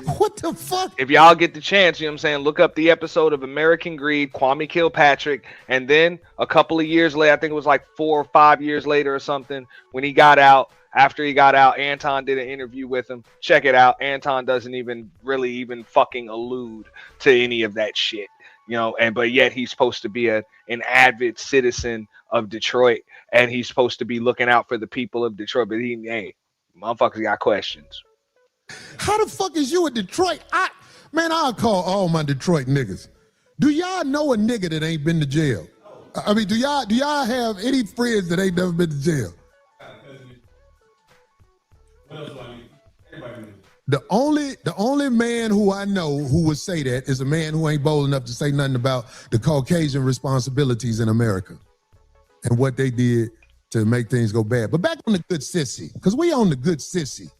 Speaker 17: What the fuck?
Speaker 4: If y'all get the chance, you know what I'm saying, look up the episode of American Greed, Kwame Kilpatrick, and then a couple of years later, I think it was like 4 or 5 years later or something, when he got out, after he got out, Anton did an interview with him. Check it out. Anton doesn't even fucking allude to any of that shit. You know, but yet he's supposed to be an avid citizen of Detroit, and he's supposed to be looking out for the people of Detroit. But hey, motherfuckers got questions.
Speaker 17: How the fuck is you in Detroit? I'll call all my Detroit niggas. Do y'all know a nigga that ain't been to jail? I mean, do y'all have any friends that ain't never been to jail? The only man who I know who would say that is a man who ain't bold enough to say nothing about the Caucasian responsibilities in America and what they did to make things go bad. But back on the good sissy, because we on the good sissy.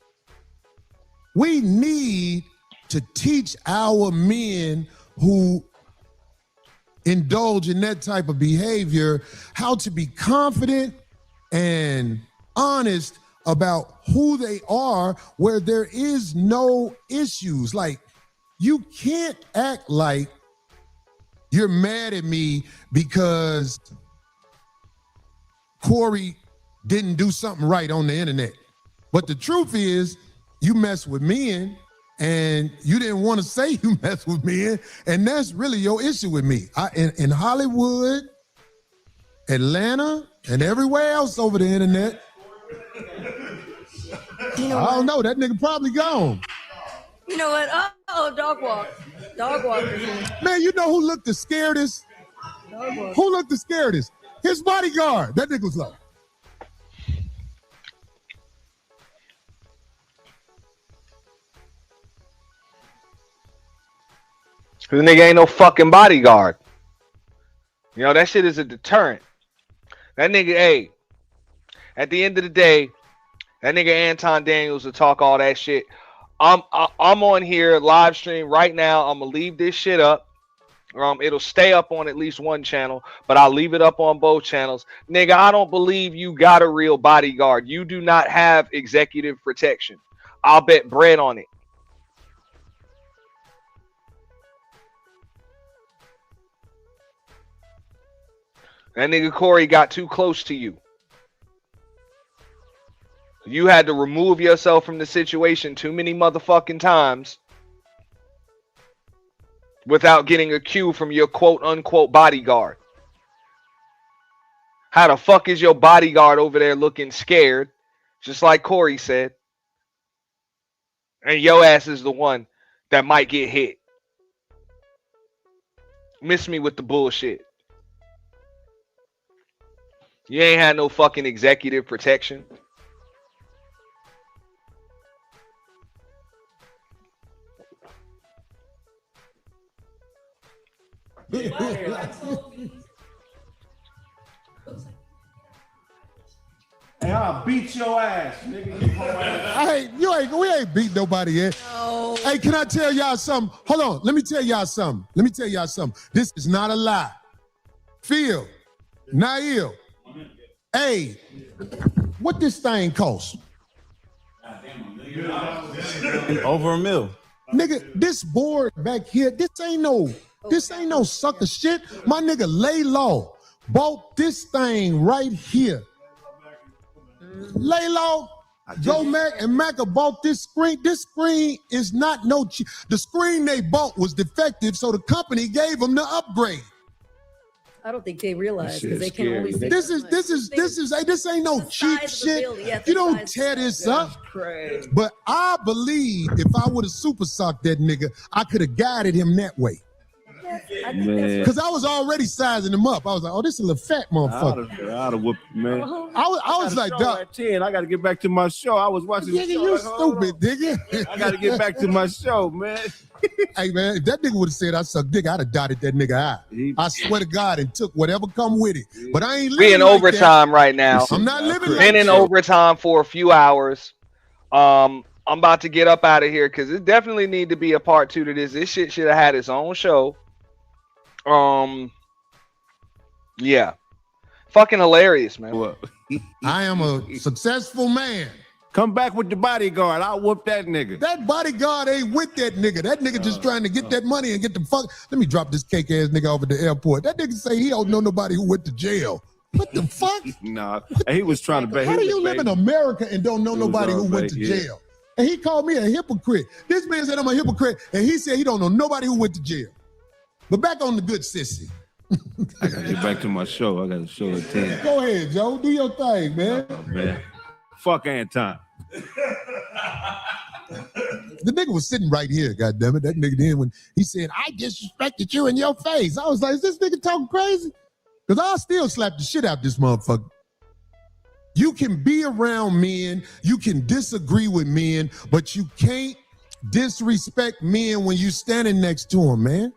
Speaker 17: We need to teach our men who indulge in that type of behavior how to be confident and honest about who they are where there is no issues. Like, you can't act like you're mad at me because Corey didn't do something right on the internet. But the truth is, you mess with men and you didn't want to say you mess with men, and that's really your issue with me. In Hollywood, Atlanta, and everywhere else over the internet, I don't know, that nigga probably gone.
Speaker 14: You know what? Oh, dog walk. Dog walk.
Speaker 17: Man, you know who looked the scaredest? Who looked the scaredest? His bodyguard. That nigga was like,
Speaker 4: Cause the nigga ain't no fucking bodyguard. You know, that shit is a deterrent. That nigga, hey, at the end of the day, that nigga Anton Daniels will talk all that shit. I'm on here live stream right now. I'm gonna leave this shit up. It'll stay up on at least one channel, but I'll leave it up on both channels. Nigga, I don't believe you got a real bodyguard. You do not have executive protection. I'll bet bread on it. That nigga Corey got too close to you. You had to remove yourself from the situation too many motherfucking times without getting a cue from your quote unquote bodyguard. How the fuck is your bodyguard over there looking scared? Just like Corey said. And your ass is the one that might get hit. Miss me with the bullshit. You ain't had no fucking executive protection.
Speaker 1: Hey, I'll beat your ass, nigga.
Speaker 17: We ain't beat nobody yet.
Speaker 14: No.
Speaker 17: Hey, can I tell y'all something? Hold on. Let me tell y'all something. This is not a lie. Phil, Nail, hey, what this thing cost?
Speaker 19: Over $1 million.
Speaker 17: Nigga, this board back here, this ain't no sucker shit. My nigga Lay Law bought this thing right here. Lay Law, Joe Mac and Mac bought this screen. This screen is not no cheap. The screen they bought was defective, so the company gave them the upgrade.
Speaker 14: I don't think they realize because they can only see
Speaker 17: This ain't no cheap shit. You don't tear this up. But I believe if I would have super socked that nigga, I could have guided him that way. Because I was already sizing him up. I was like, oh, this is a little fat motherfucker.
Speaker 1: I'd have whooped you, man.
Speaker 17: I was like, dog.
Speaker 1: I got to get back to my show. I was watching the
Speaker 17: Nigga,
Speaker 1: show.
Speaker 17: you stupid, nigga.
Speaker 1: I got to get back to my show, man.
Speaker 17: Hey, man, if that nigga would have said I suck dick, I'd have dotted that nigga out. I swear to God, and took whatever come with it. But I ain't living
Speaker 4: We in
Speaker 17: like
Speaker 4: overtime
Speaker 17: that.
Speaker 4: right now.
Speaker 17: I'm not living like
Speaker 4: Been in
Speaker 17: that.
Speaker 4: overtime for a few hours. I'm about to get up out of here because it definitely need to be a part 2 to this. This shit should have had its own show. Yeah. Fucking hilarious, man.
Speaker 17: I am a successful man.
Speaker 1: Come back with the bodyguard. I'll whoop that nigga.
Speaker 17: That bodyguard ain't with that nigga. That nigga just trying to get that money and get the fuck. Let me drop this cake ass nigga over at the airport. That nigga say he don't know nobody who went to jail. What the fuck?
Speaker 1: Nah, he was trying to bait.
Speaker 17: How do you live in America and don't know nobody who went to jail? And he called me a hypocrite. This man said I'm a hypocrite, and he said he don't know nobody who went to jail. But back on the good sissy.
Speaker 1: I gotta get back to my show. I got a show at 10.
Speaker 17: Go ahead, Joe. Do your thing, man.
Speaker 1: Oh, man. Fuck Anton.
Speaker 17: The nigga was sitting right here, goddammit. That nigga then when he said, I disrespected you in your face. I was like, is this nigga talking crazy? Because I'll still slap the shit out this motherfucker. You can be around men, you can disagree with men, but you can't disrespect men when you standing next to them, man.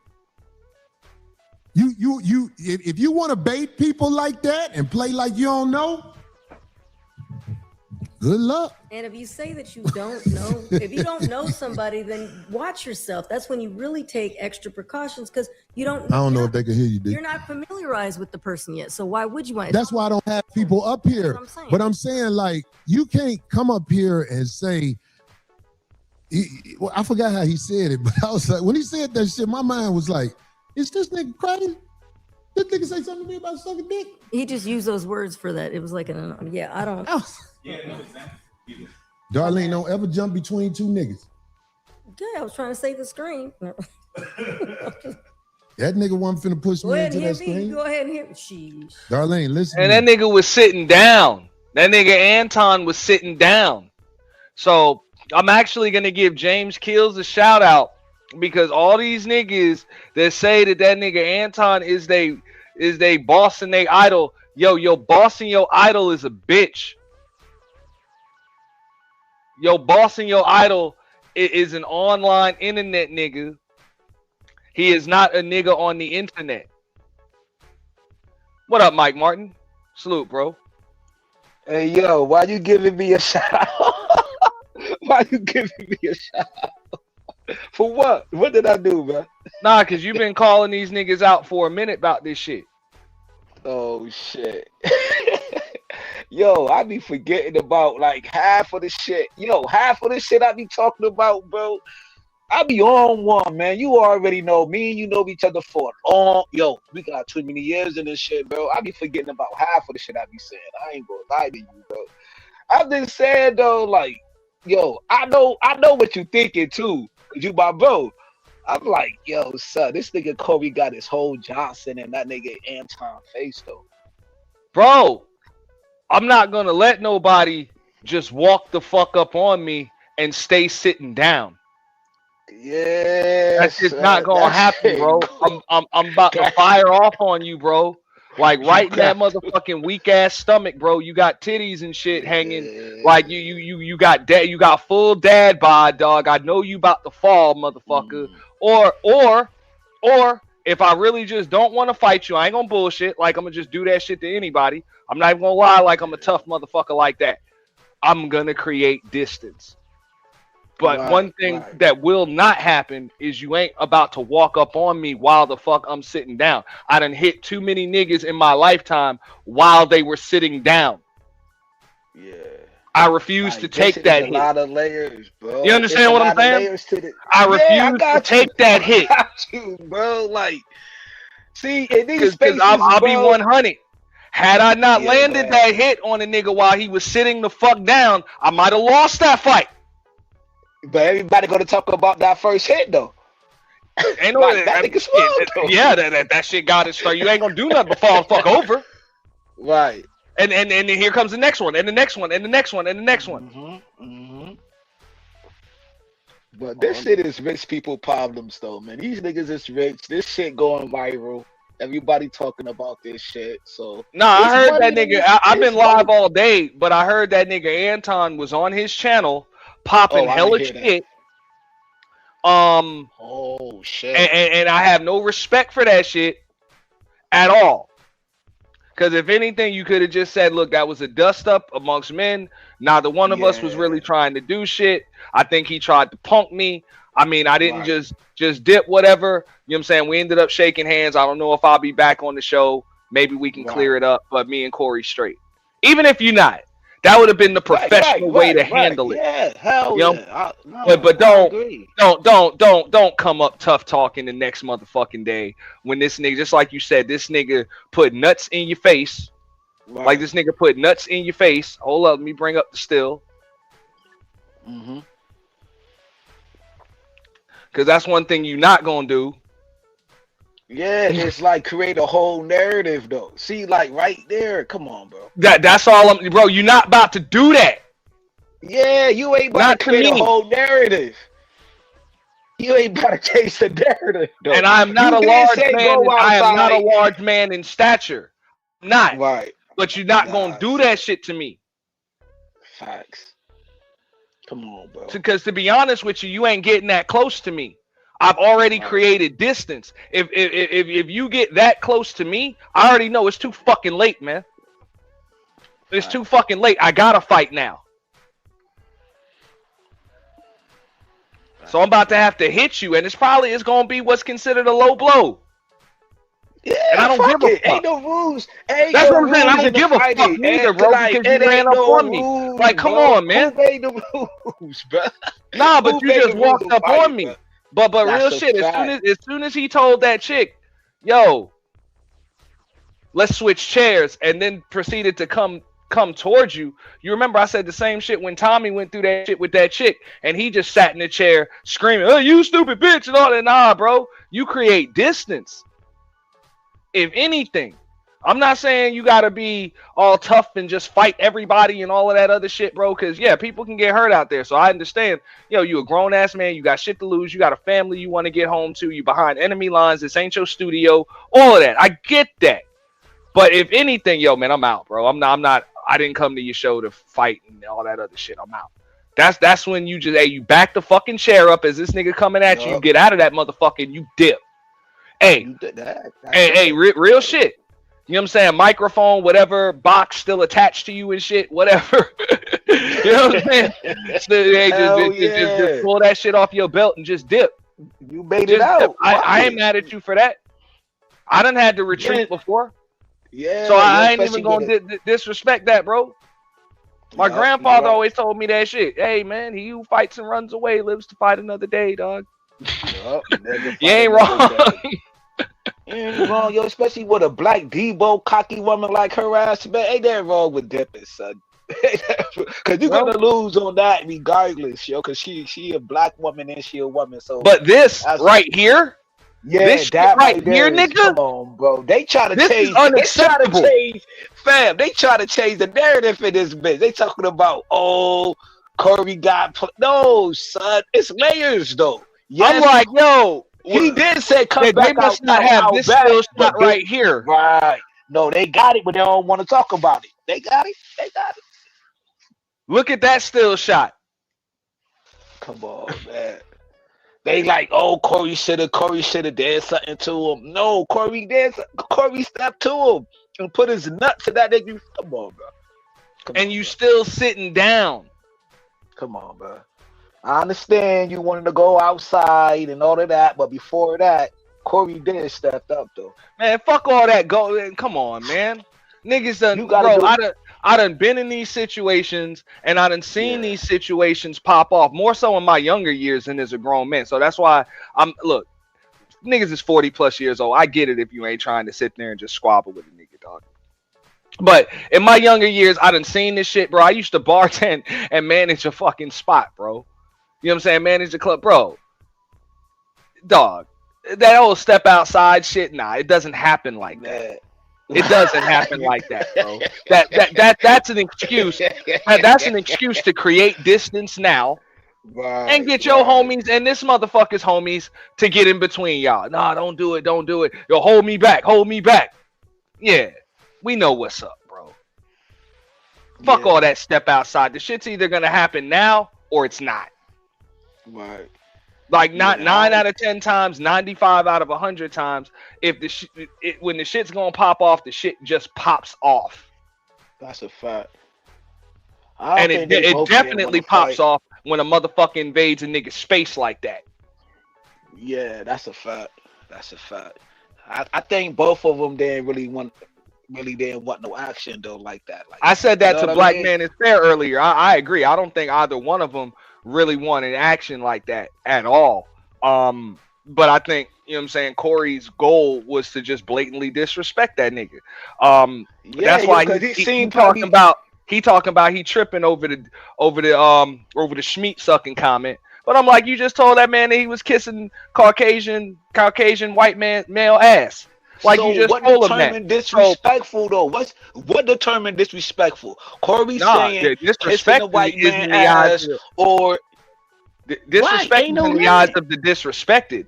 Speaker 17: If you want to bait people like that and play like you don't know, good luck.
Speaker 14: And if you say that you don't know, if you don't know somebody, then watch yourself. That's when you really take extra precautions because you don't.
Speaker 17: I don't know if they can hear you, dude.
Speaker 14: You're not familiarized with the person yet, so why would you want?
Speaker 17: That's why I don't have people up here. But I'm saying, like, you can't come up here and say. Well, I forgot how he said it, but I was like, when he said that shit, my mind was like, is this nigga crazy? This nigga say something to me about sucking dick?
Speaker 14: He just used those words for that. It was like, I don't.
Speaker 17: Darlene, don't ever jump between two niggas.
Speaker 14: Okay, I was trying to save the screen.
Speaker 17: That nigga wasn't finna push
Speaker 14: Go
Speaker 17: me
Speaker 14: ahead
Speaker 17: into
Speaker 14: and
Speaker 17: that
Speaker 14: hit me.
Speaker 17: screen.
Speaker 14: Go ahead and hit me. Sheesh.
Speaker 17: Darlene, listen.
Speaker 4: And that nigga was sitting down. That nigga Anton was sitting down. So I'm actually gonna give James Kills a shout out because all these niggas that say that nigga Anton is they boss and they idol. Yo, boss and your idol is a bitch. Yo, boss and your idol is an online internet nigga. He is not a nigga on the internet. What up, Mike Martin? Salute, bro.
Speaker 20: Hey, yo, why you giving me a shout out? Why you giving me a shout out? For what? What did I do, man?
Speaker 4: Nah, because you've been calling these niggas out for a minute about this shit.
Speaker 20: Oh, shit. Yo, I be forgetting about like half of the shit. Yo, half of the shit I be talking about, bro. I be on one, man. You already know me and you know each other for a long. Yo, we got too many years in this shit, bro. I be forgetting about half of the shit I be saying. I ain't gonna lie to you, bro. I've been saying though, like, yo, I know what you thinking too. You my bro. I'm like, yo, son, this nigga Kobe got his whole Johnson and that nigga Anton face though.
Speaker 4: Bro, I'm not gonna let nobody just walk the fuck up on me and stay sitting down.
Speaker 20: Yeah,
Speaker 4: that's just not gonna happen, bro. I'm about to fire off on you, bro. Like right in that motherfucking weak ass stomach, bro. You got titties and shit hanging. Like you got you got full dad bod, dog. I know you about to fall, motherfucker. Or if I really just don't want to fight you, I ain't gonna bullshit. Like I'm gonna just do that shit to anybody. I'm not even gonna lie like I'm a tough motherfucker like that. I'm gonna create distance. But one thing that will not happen is you ain't about to walk up on me while the fuck I'm sitting down. I done hit too many niggas in my lifetime while they were sitting down.
Speaker 20: Yeah.
Speaker 4: I refuse to take that hit.
Speaker 20: A lot of layers, bro.
Speaker 4: You understand what I'm saying? I refuse to take that hit.
Speaker 20: I got you, bro. Like, see, in these spaces,
Speaker 4: I'll be
Speaker 20: bro,
Speaker 4: 100. Had I not landed that hit on a nigga while he was sitting the fuck down, I might have lost that fight.
Speaker 20: But everybody gonna talk about that first hit though.
Speaker 4: Ain't no
Speaker 20: like, that nigga small,
Speaker 4: yeah, that shit got to start. You ain't gonna do nothing but fall fuck over.
Speaker 20: Right.
Speaker 4: And then here comes the next one, and the next one, and the next one, and the next one.
Speaker 20: But this shit is rich people problems though, man. These niggas is rich. This shit going viral. Everybody talking about this shit. So
Speaker 4: I heard that nigga. I've been live all day, but I heard that nigga Anton was on his channel popping hella shit.
Speaker 20: Oh shit.
Speaker 4: And I have no respect for that shit at all. Because if anything, you could have just said, look, that was a dust up amongst men. Neither one of us was really trying to do shit. I think he tried to punk me. I mean, I didn't just dip whatever. You know what I'm saying? We ended up shaking hands. I don't know if I'll be back on the show. Maybe we can clear it up, but me and Corey straight. Even if you're not. That would have been the professional way to handle it.
Speaker 20: Yeah, hell
Speaker 4: you know?
Speaker 20: Yeah.
Speaker 4: But don't come up tough talking the next motherfucking day when this nigga, just like you said, this nigga put nuts in your face.
Speaker 20: Right.
Speaker 4: Like this nigga put nuts in your face. Hold up, let me bring up the still. Because that's one thing you're not gonna do.
Speaker 20: Yeah, it's like create a whole narrative though. See, like right there, come on, bro.
Speaker 4: That's all bro. You're not about to do that.
Speaker 20: Yeah, you ain't about to create a whole narrative. You ain't about to chase the narrative though.
Speaker 4: And I'm not a large man. I am not a large man in stature. Not
Speaker 20: right.
Speaker 4: But you're not gonna do that shit to me.
Speaker 20: Facts. Come on, bro.
Speaker 4: Because to be honest with you, you ain't getting that close to me. I've already created distance. If you get that close to me, I already know it's too fucking late, man. It's too fucking late. I gotta fight now. So I'm about to have to hit you, and it's gonna be what's considered a low blow.
Speaker 20: Yeah,
Speaker 4: and I don't give a fuck.
Speaker 20: Ain't no rules. That's
Speaker 4: what I'm saying. I don't give a fuck neither, bro, because you ran up on me. Like, come on, man.
Speaker 20: Who made the rules, bro?
Speaker 4: Nah, but you just walked up on me. But real shit, as soon as he told that chick, yo, let's switch chairs, and then proceeded to come towards you. You remember I said the same shit when Tommy went through that shit with that chick, and he just sat in the chair screaming, oh, you stupid bitch, and all that. Nah, bro, you create distance. If anything, I'm not saying you gotta be all tough and just fight everybody and all of that other shit, bro. Because yeah, people can get hurt out there. So I understand. You a grown ass man. You got shit to lose. You got a family you want to get home to. You behind enemy lines. This ain't your studio. All of that. I get that. But if anything, yo, man, I'm out, bro. I'm not. I didn't come to your show to fight and all that other shit. I'm out. That's when you just you back the fucking chair up as this nigga coming at you. You get out of that motherfucker and you dip. Hey, real shit. You know what I'm saying? Microphone, whatever, box still attached to you and shit, whatever. You know what I'm saying? Just pull that shit off your belt and just dip.
Speaker 20: You made it out.
Speaker 4: I ain't mad at you for that. I done had to retreat before.
Speaker 20: Yeah.
Speaker 4: So I ain't even gonna disrespect that, bro. My grandfather always told me that shit. Hey, man, he who fights and runs away lives to fight another day, dog. You ain't wrong.
Speaker 20: You ain't wrong, yo, especially with a black Debo cocky woman like her ass, man. Ain't that wrong with dipping, son? Because you're gonna lose on that regardless, yo. Because she a black woman and she a woman. So,
Speaker 4: but this right here,
Speaker 20: this
Speaker 4: that right here, nigga.
Speaker 20: Come on, bro. They try to change.
Speaker 4: Is unacceptable.
Speaker 20: They try to change the narrative in this bitch. They talking about Corey got no, son. It's layers though. Yes,
Speaker 4: I'm like, yo.
Speaker 20: He did say come back.
Speaker 4: They must not have this still shot right here.
Speaker 20: Right. No, they got it, but they don't want to talk about it. They got it. They got it.
Speaker 4: Look at that still shot.
Speaker 20: Come on, man. They like, oh, Corey should have did something to him. No, Corey stepped to him and put his nuts in that nigga. Come on, bro.
Speaker 4: And you still sitting down.
Speaker 20: Come on, bro. I understand you wanted to go outside and all of that, but before that, Corey did step up though.
Speaker 4: Man, fuck all that. Come on, man. Niggas done, bro. I done been in these situations, and I done seen these situations pop off more so in my younger years than as a grown man. So that's why look, niggas is 40 plus years old. I get it if you ain't trying to sit there and just squabble with a nigga, dog. But in my younger years, I done seen this shit, bro. I used to bartend and manage a fucking spot, bro. You know what I'm saying? Manage the club, bro. Dog, that old step outside shit, nah, it doesn't happen like that. It doesn't happen like that, bro. That's an excuse. That's an excuse to create distance now, and get your homies and this motherfucker's homies to get in between y'all. Nah, don't do it. Don't do it. Yo, hold me back. Hold me back. Yeah, we know what's up, bro. Fuck all that step outside. The shit's either gonna happen now or it's not.
Speaker 20: Right.
Speaker 4: Like not 9 out of 10 times, 95 out of 100 times. If when the shit's gonna pop off, the shit just pops off.
Speaker 20: That's a fact.
Speaker 4: And it definitely pops off when a motherfucker invades a nigga's space like that.
Speaker 20: Yeah, that's a fact. That's a fact. I think both of them didn't want no action though like that. Like,
Speaker 4: I said that to Black Man is Fair earlier. I agree. I don't think either one of them really wanted action like that at all. But I think, you know what I'm saying, Corey's goal was to just blatantly disrespect that nigga. That's why he talking about he tripping over the Schmeat sucking comment. But I'm like, you just told that man that he was kissing Caucasian white male ass. Like, so you just told him that.
Speaker 20: Disrespectful though? What determined disrespectful? Corey saying
Speaker 4: disrespect
Speaker 20: a white
Speaker 4: is
Speaker 20: man
Speaker 4: in the eyes
Speaker 20: ass or
Speaker 4: disrespect in the eyes of the disrespected.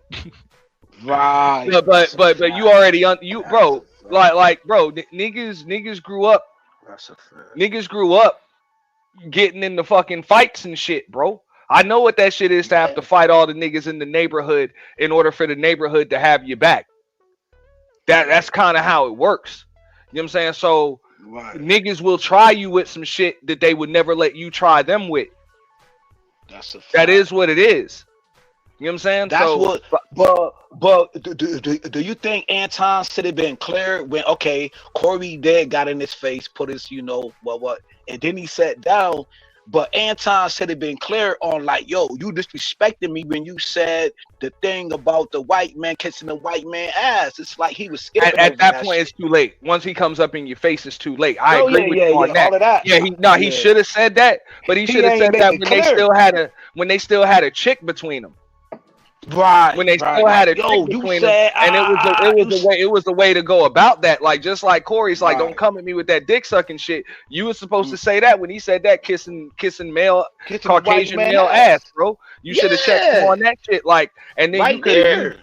Speaker 20: Right.
Speaker 4: No, but you already bro. Like bro, niggas grew up.
Speaker 20: That's a fact.
Speaker 4: Niggas grew up getting in the fucking fights and shit, bro. I know what that shit is to have to fight all the niggas in the neighborhood in order for the neighborhood to have you back. That's kind of how it works. You know what I'm saying? So niggas will try you with some shit that they would never let you try them with.
Speaker 20: That's a fact.
Speaker 4: That is what it is. You know what I'm saying?
Speaker 20: That's but do you think Anton should have been clear when Corey got in his face, put his what, and then he sat down. But Anton should have been clear on like, yo, you disrespected me when you said the thing about the white man kissing the white man ass. It's like he was scared.
Speaker 4: At that point, it's too late. Once he comes up in your face, it's too late. I agree with you on that.
Speaker 20: All of that.
Speaker 4: Yeah, he should have said that, but he should have said that when they still had a chick between them.
Speaker 20: Right.
Speaker 4: When they still had a chick between them, and it was the way to go about that. Like, just like Corey's like, don't come at me with that dick sucking shit. You were supposed to say that when he said that kissing Caucasian male ass, bro. You should have checked him on that shit. Like, and then
Speaker 20: right
Speaker 4: you could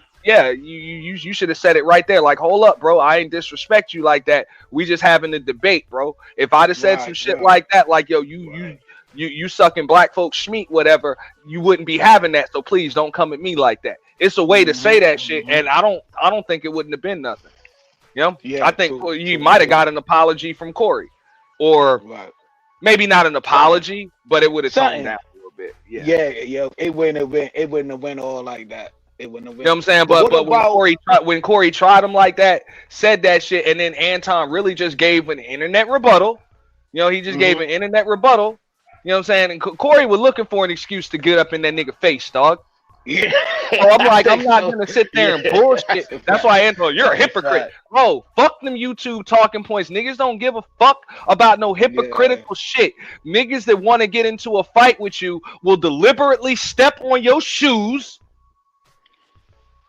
Speaker 4: you should have said it right there. Like, hold up, bro. I ain't disrespect you like that. We just having a debate, bro. If I'd have said some shit like that, like, yo, you sucking black folks schmeat, whatever, you wouldn't be having that. So please don't come at me like that. It's a way to say that shit, and I don't think it wouldn't have been nothing. You know?
Speaker 20: Yeah,
Speaker 4: I think you might have got an apology from Corey, or maybe not an apology, but it would have toned down a little bit.
Speaker 20: Yeah. It wouldn't have went all like that. It wouldn't have went.
Speaker 4: You know what I'm saying? But when Corey tried him like that, said that shit, and then Anton really just gave an internet rebuttal. You know, he just gave an internet rebuttal. You know what I'm saying? And Corey was looking for an excuse to get up in that nigga face, dog.
Speaker 20: Yeah.
Speaker 4: So I'm like, I'm not gonna sit there and bullshit. That's why Anton, you're a hypocrite. Bro, fuck them YouTube talking points. Niggas don't give a fuck about no hypocritical shit. Niggas that want to get into a fight with you will deliberately step on your shoes.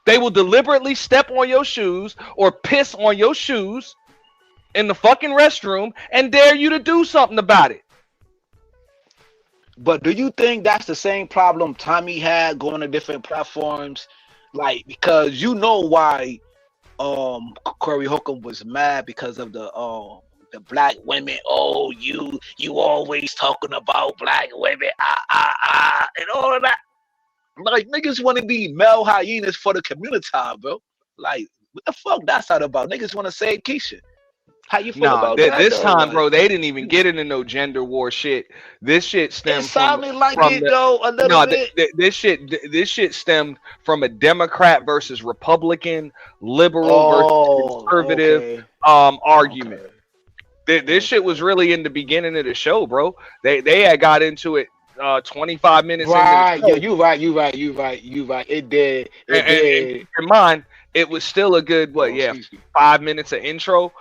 Speaker 4: They will deliberately step on your shoes or piss on your shoes in the fucking restroom and dare you to do something about it.
Speaker 20: But do you think that's the same problem Tommy had going to different platforms? Like, because you know why Corey Holcomb was mad because of the black women. Oh, you always talking about black women, and all of that. Like, niggas want to be male hyenas for the community, bro. Like, what the fuck that's all about? Niggas want to save Keisha. How you feel about that?
Speaker 4: This
Speaker 20: though?
Speaker 4: time,
Speaker 20: Like,
Speaker 4: bro, they didn't even get into no gender war shit. This shit stemmed
Speaker 20: it sounded like it though a little
Speaker 4: no,
Speaker 20: bit.
Speaker 4: this shit stemmed from a Democrat versus Republican, liberal versus conservative argument. This shit was really in the beginning of the show, bro. They had got into it 25 minutes
Speaker 20: Right,
Speaker 4: into the show.
Speaker 20: yeah, you right. It did.
Speaker 4: And keep in mind, it was still a good 5 minutes of intro.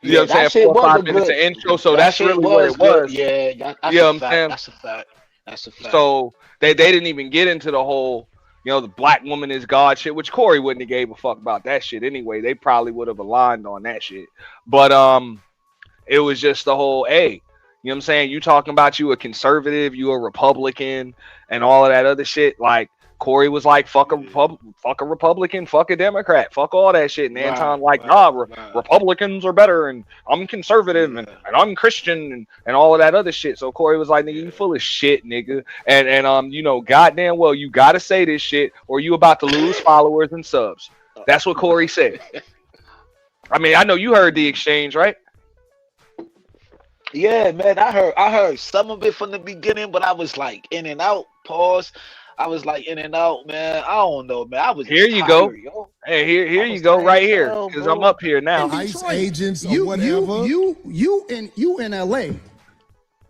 Speaker 4: You know what I'm saying? 4 or 5 minutes of intro, so that's really what it was.
Speaker 20: Yeah, that's
Speaker 4: you know
Speaker 20: a
Speaker 4: what I'm
Speaker 20: fact.
Speaker 4: saying?
Speaker 20: That's a fact. That's a fact.
Speaker 4: So they didn't even get into the whole, the black woman is God shit, which Corey wouldn't have gave a fuck about that shit anyway. They probably would have aligned on that shit. But it was just the whole, hey, you know what I'm saying? You talking about you a conservative, you a Republican, and all of that other shit. Like, Corey was like, fuck a Republican, fuck a Democrat, fuck all that shit. And Anton Republicans are better, and I'm conservative, and I'm Christian, and all of that other shit. So Corey was like, nigga, you full of shit, nigga. And goddamn well, you gotta say this shit, or you about to lose followers and subs. That's what Corey said. I mean, I know you heard the exchange, right?
Speaker 20: Yeah, man, I heard some of it from the beginning, but I was like in and out. Pause. I was like in and out, man. I don't know, man. I was
Speaker 4: here. You
Speaker 20: tired,
Speaker 4: go.
Speaker 20: Yo.
Speaker 4: Hey, here you go, right here, because I'm up here now.
Speaker 17: ICE agents or whatever.
Speaker 16: You in LA.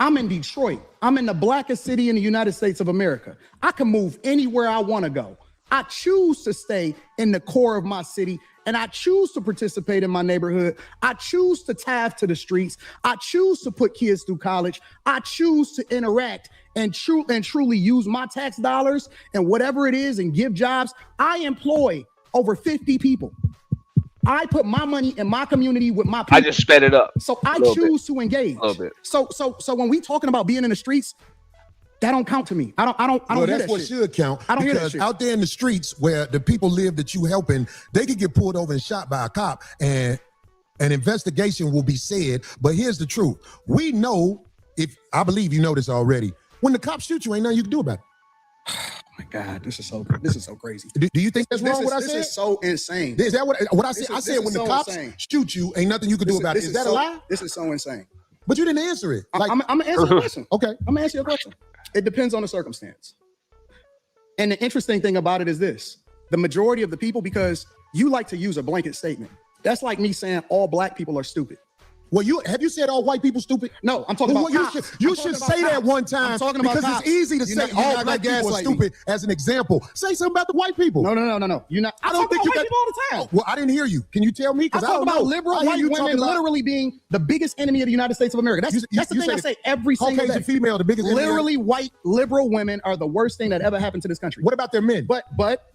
Speaker 16: I'm in Detroit. I'm in the blackest city in the United States of America. I can move anywhere I want to go. I choose to stay in the core of my city, and I choose to participate in my neighborhood. I choose to tithe to the streets. I choose to put kids through college. I choose to interact and truly use my tax dollars and whatever it is and give jobs. I employ over 50 people. I put my money in my community with my people.
Speaker 4: I just sped it up.
Speaker 16: So I choose to engage.
Speaker 4: A little bit.
Speaker 16: So when we talking about being in the streets, that don't count to me. I don't
Speaker 17: Well,
Speaker 16: hear
Speaker 17: that's
Speaker 16: that
Speaker 17: what
Speaker 16: shit.
Speaker 17: should count.
Speaker 16: I don't hear that
Speaker 17: Because
Speaker 16: shit.
Speaker 17: out there in the streets where the people live that you helping, they could get pulled over and shot by a cop, and an investigation will be said. But here's the truth. We know, I believe you know this already, when the cops shoot you, ain't nothing you can do about it.
Speaker 16: Oh my God, this is so crazy.
Speaker 17: Do you think that's wrong? What I said?
Speaker 16: This is so insane.
Speaker 17: Is that what I said? I said when the cops shoot you, ain't nothing you can do about it. Is that a lie?
Speaker 16: This is so insane.
Speaker 17: But you didn't answer it. Like,
Speaker 16: I'm gonna answer your question.
Speaker 17: Okay.
Speaker 16: I'm gonna answer your question. It depends on the circumstance. And the interesting thing about it is this: the majority of the people, because you like to use a blanket statement. That's like me saying all black people are stupid.
Speaker 17: Well, have you said all white people stupid?
Speaker 16: No, I'm talking about cops.
Speaker 17: You should say that one time.
Speaker 16: I'm talking about
Speaker 17: because
Speaker 16: cops.
Speaker 17: it's easy to say all black people are stupid as an example. Say something about the white people.
Speaker 16: No. You're not.
Speaker 17: I don't think you
Speaker 16: white
Speaker 17: got
Speaker 16: people all the time.
Speaker 17: Well, I didn't hear you. Can you tell me?
Speaker 16: I
Speaker 17: Because I
Speaker 16: talk
Speaker 17: don't
Speaker 16: about
Speaker 17: know.
Speaker 16: liberal
Speaker 17: I hear
Speaker 16: white
Speaker 17: you
Speaker 16: women
Speaker 17: talking about
Speaker 16: literally being the biggest enemy of the United States of America. That's the thing I say every single
Speaker 17: Caucasian
Speaker 16: day.
Speaker 17: female, the biggest enemy.
Speaker 16: Literally, white liberal women are the worst thing that ever happened to this country.
Speaker 17: What about their men?
Speaker 16: But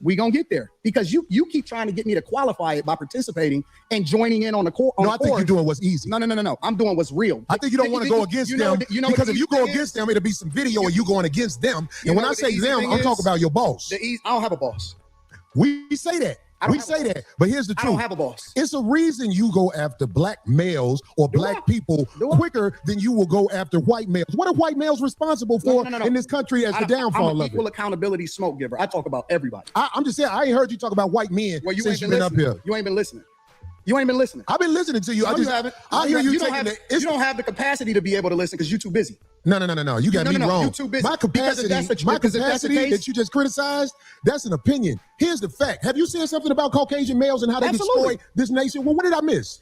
Speaker 16: we gonna get there because you keep trying to get me to qualify it by participating and joining in on the core.
Speaker 17: No, I think you're doing what's easy.
Speaker 16: No. I'm doing what's real.
Speaker 17: I think you don't want to go against them because if you go against them, it'll be some video of you going against them. And when I say them, I'm talking about your boss.
Speaker 16: I don't have a boss.
Speaker 17: We say that. We say that. But here's the truth.
Speaker 16: I don't have a boss.
Speaker 17: It's a reason you go after black males or black people quicker than you will go after white males. What are white males responsible for in this country as the downfall
Speaker 16: I'm
Speaker 17: of
Speaker 16: equal
Speaker 17: it?
Speaker 16: accountability smoke giver. I talk about everybody.
Speaker 17: I'm just saying, I ain't heard you talk about white men since you've been up here.
Speaker 16: You ain't been listening. You ain't been listening.
Speaker 17: I've been listening to you.
Speaker 16: No, you haven't.
Speaker 17: I hear you
Speaker 16: don't have the capacity to be able to listen because you're too busy.
Speaker 17: No. You got me wrong.
Speaker 16: You're too busy.
Speaker 17: My capacity that you just criticized, that's an opinion. Here's the fact. Have you said something about Caucasian males and how they destroy this nation? Well, what did I miss?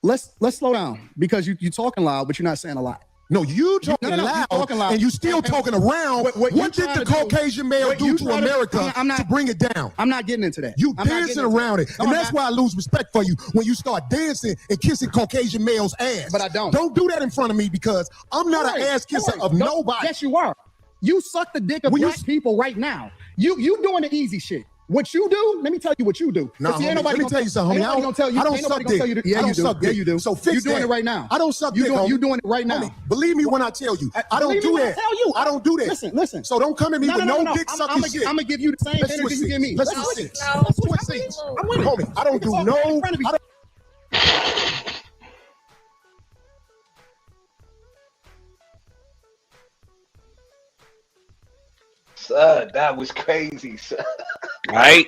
Speaker 16: Let's slow down because you're talking loud, but you're not saying a lot.
Speaker 17: No, you talking loud, and you still talking around. What did the Caucasian male do to America to bring it down?
Speaker 16: I'm not getting into that.
Speaker 17: You dancing around it, and that's why I lose respect for you when you start dancing and kissing Caucasian males' ass.
Speaker 16: But I don't.
Speaker 17: Don't do that in front of me because I'm not an ass kisser of nobody.
Speaker 16: Yes, you are. You suck the dick of black people right now. You doing the easy shit. What you do? Let me tell you what you do.
Speaker 17: Nah,
Speaker 16: See, ain't
Speaker 17: homie,
Speaker 16: nobody
Speaker 17: let me tell you something, homie.
Speaker 16: Ain't nobody gonna tell you.
Speaker 17: I don't
Speaker 16: Ain't nobody
Speaker 17: suck
Speaker 16: gonna tell you.
Speaker 17: dick.
Speaker 16: Yeah,
Speaker 17: I don't
Speaker 16: you do.
Speaker 17: suck
Speaker 16: Yeah,
Speaker 17: dick.
Speaker 16: you do.
Speaker 17: So fix
Speaker 16: You doing
Speaker 17: that.
Speaker 16: it right now.
Speaker 17: I don't suck
Speaker 16: You
Speaker 17: dick,
Speaker 16: doing.
Speaker 17: homie.
Speaker 16: You doing it right now.
Speaker 17: Homie, believe me when I tell you. I don't
Speaker 16: Believe me
Speaker 17: do
Speaker 16: when I
Speaker 17: that.
Speaker 16: tell you.
Speaker 17: I don't do that.
Speaker 16: Listen.
Speaker 17: So don't come at me with no dick sucking shit.
Speaker 16: I'm gonna give you the same
Speaker 17: Let's
Speaker 16: energy
Speaker 17: switch
Speaker 16: you give me.
Speaker 17: seats. Let's switch seats.
Speaker 16: Let's switch
Speaker 17: Switch
Speaker 16: seats.
Speaker 17: seats.
Speaker 16: I'm with it.
Speaker 17: Homie, I don't do no. I don't.
Speaker 20: Son, that was crazy, son.
Speaker 4: Right?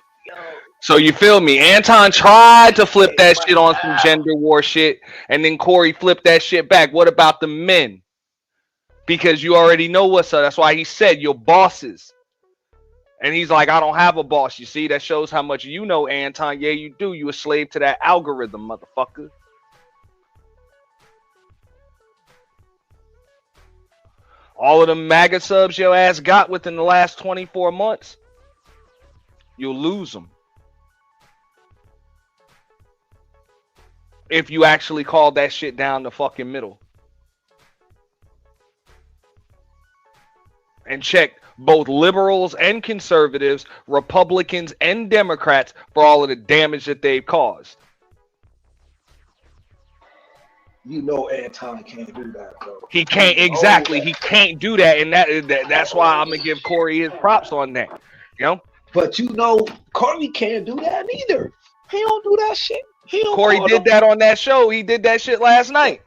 Speaker 4: So you feel me? Anton tried to flip that shit on some gender war shit, and then Corey flipped that shit back. What about the men? Because you already know what's up. That's why he said your bosses. And he's like, I don't have a boss. You see, that shows how much you know, Anton. Yeah, you do. You a slave to that algorithm, motherfucker. All of the MAGA subs your ass got within the last 24 months, you'll lose them. If you actually call that shit down the fucking middle. And check both liberals and conservatives, Republicans and Democrats for all of the damage that they've caused.
Speaker 20: You know Anton can't do that, bro.
Speaker 4: He can't, exactly. He can't do that, and that's why I'm gonna give Corey his props on that. You know?
Speaker 20: But you know, Corey can't do that either. He don't do that shit.
Speaker 4: Corey did that on that show. He did that shit last night.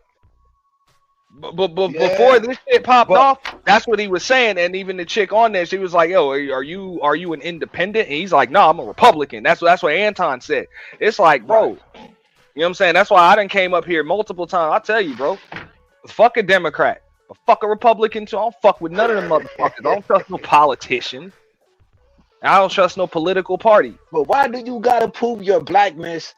Speaker 4: But before this shit popped off, that's what he was saying. And even the chick on there, she was like, "Yo, are you an independent?" And he's like, "No, I'm a Republican." That's what Anton said. It's like, bro, you know what I'm saying? That's why I done came up here multiple times. I tell you, bro, fuck a Democrat, but fuck a Republican too. I don't fuck with none of them motherfuckers. I don't trust no politician. I don't trust no political party.
Speaker 20: But why do you gotta prove your blackness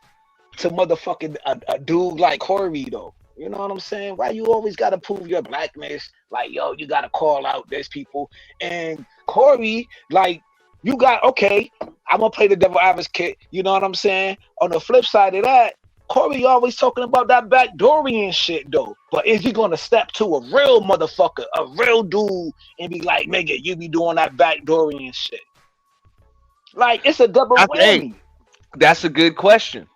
Speaker 20: to motherfucking a dude like Corey though? You know what I'm saying? Why you always gotta prove your blackness? Like, yo, you gotta call out these people. And Corey, like, you got, okay, I'm gonna play the devil advocate. You know what I'm saying? On the flip side of that, Corey always talking about that backdoorian shit though. But is he gonna step to a real motherfucker, a real dude, and be like, nigga, you be doing that backdoorian shit? Like, it's a double whammy.
Speaker 4: Hey, that's a good question.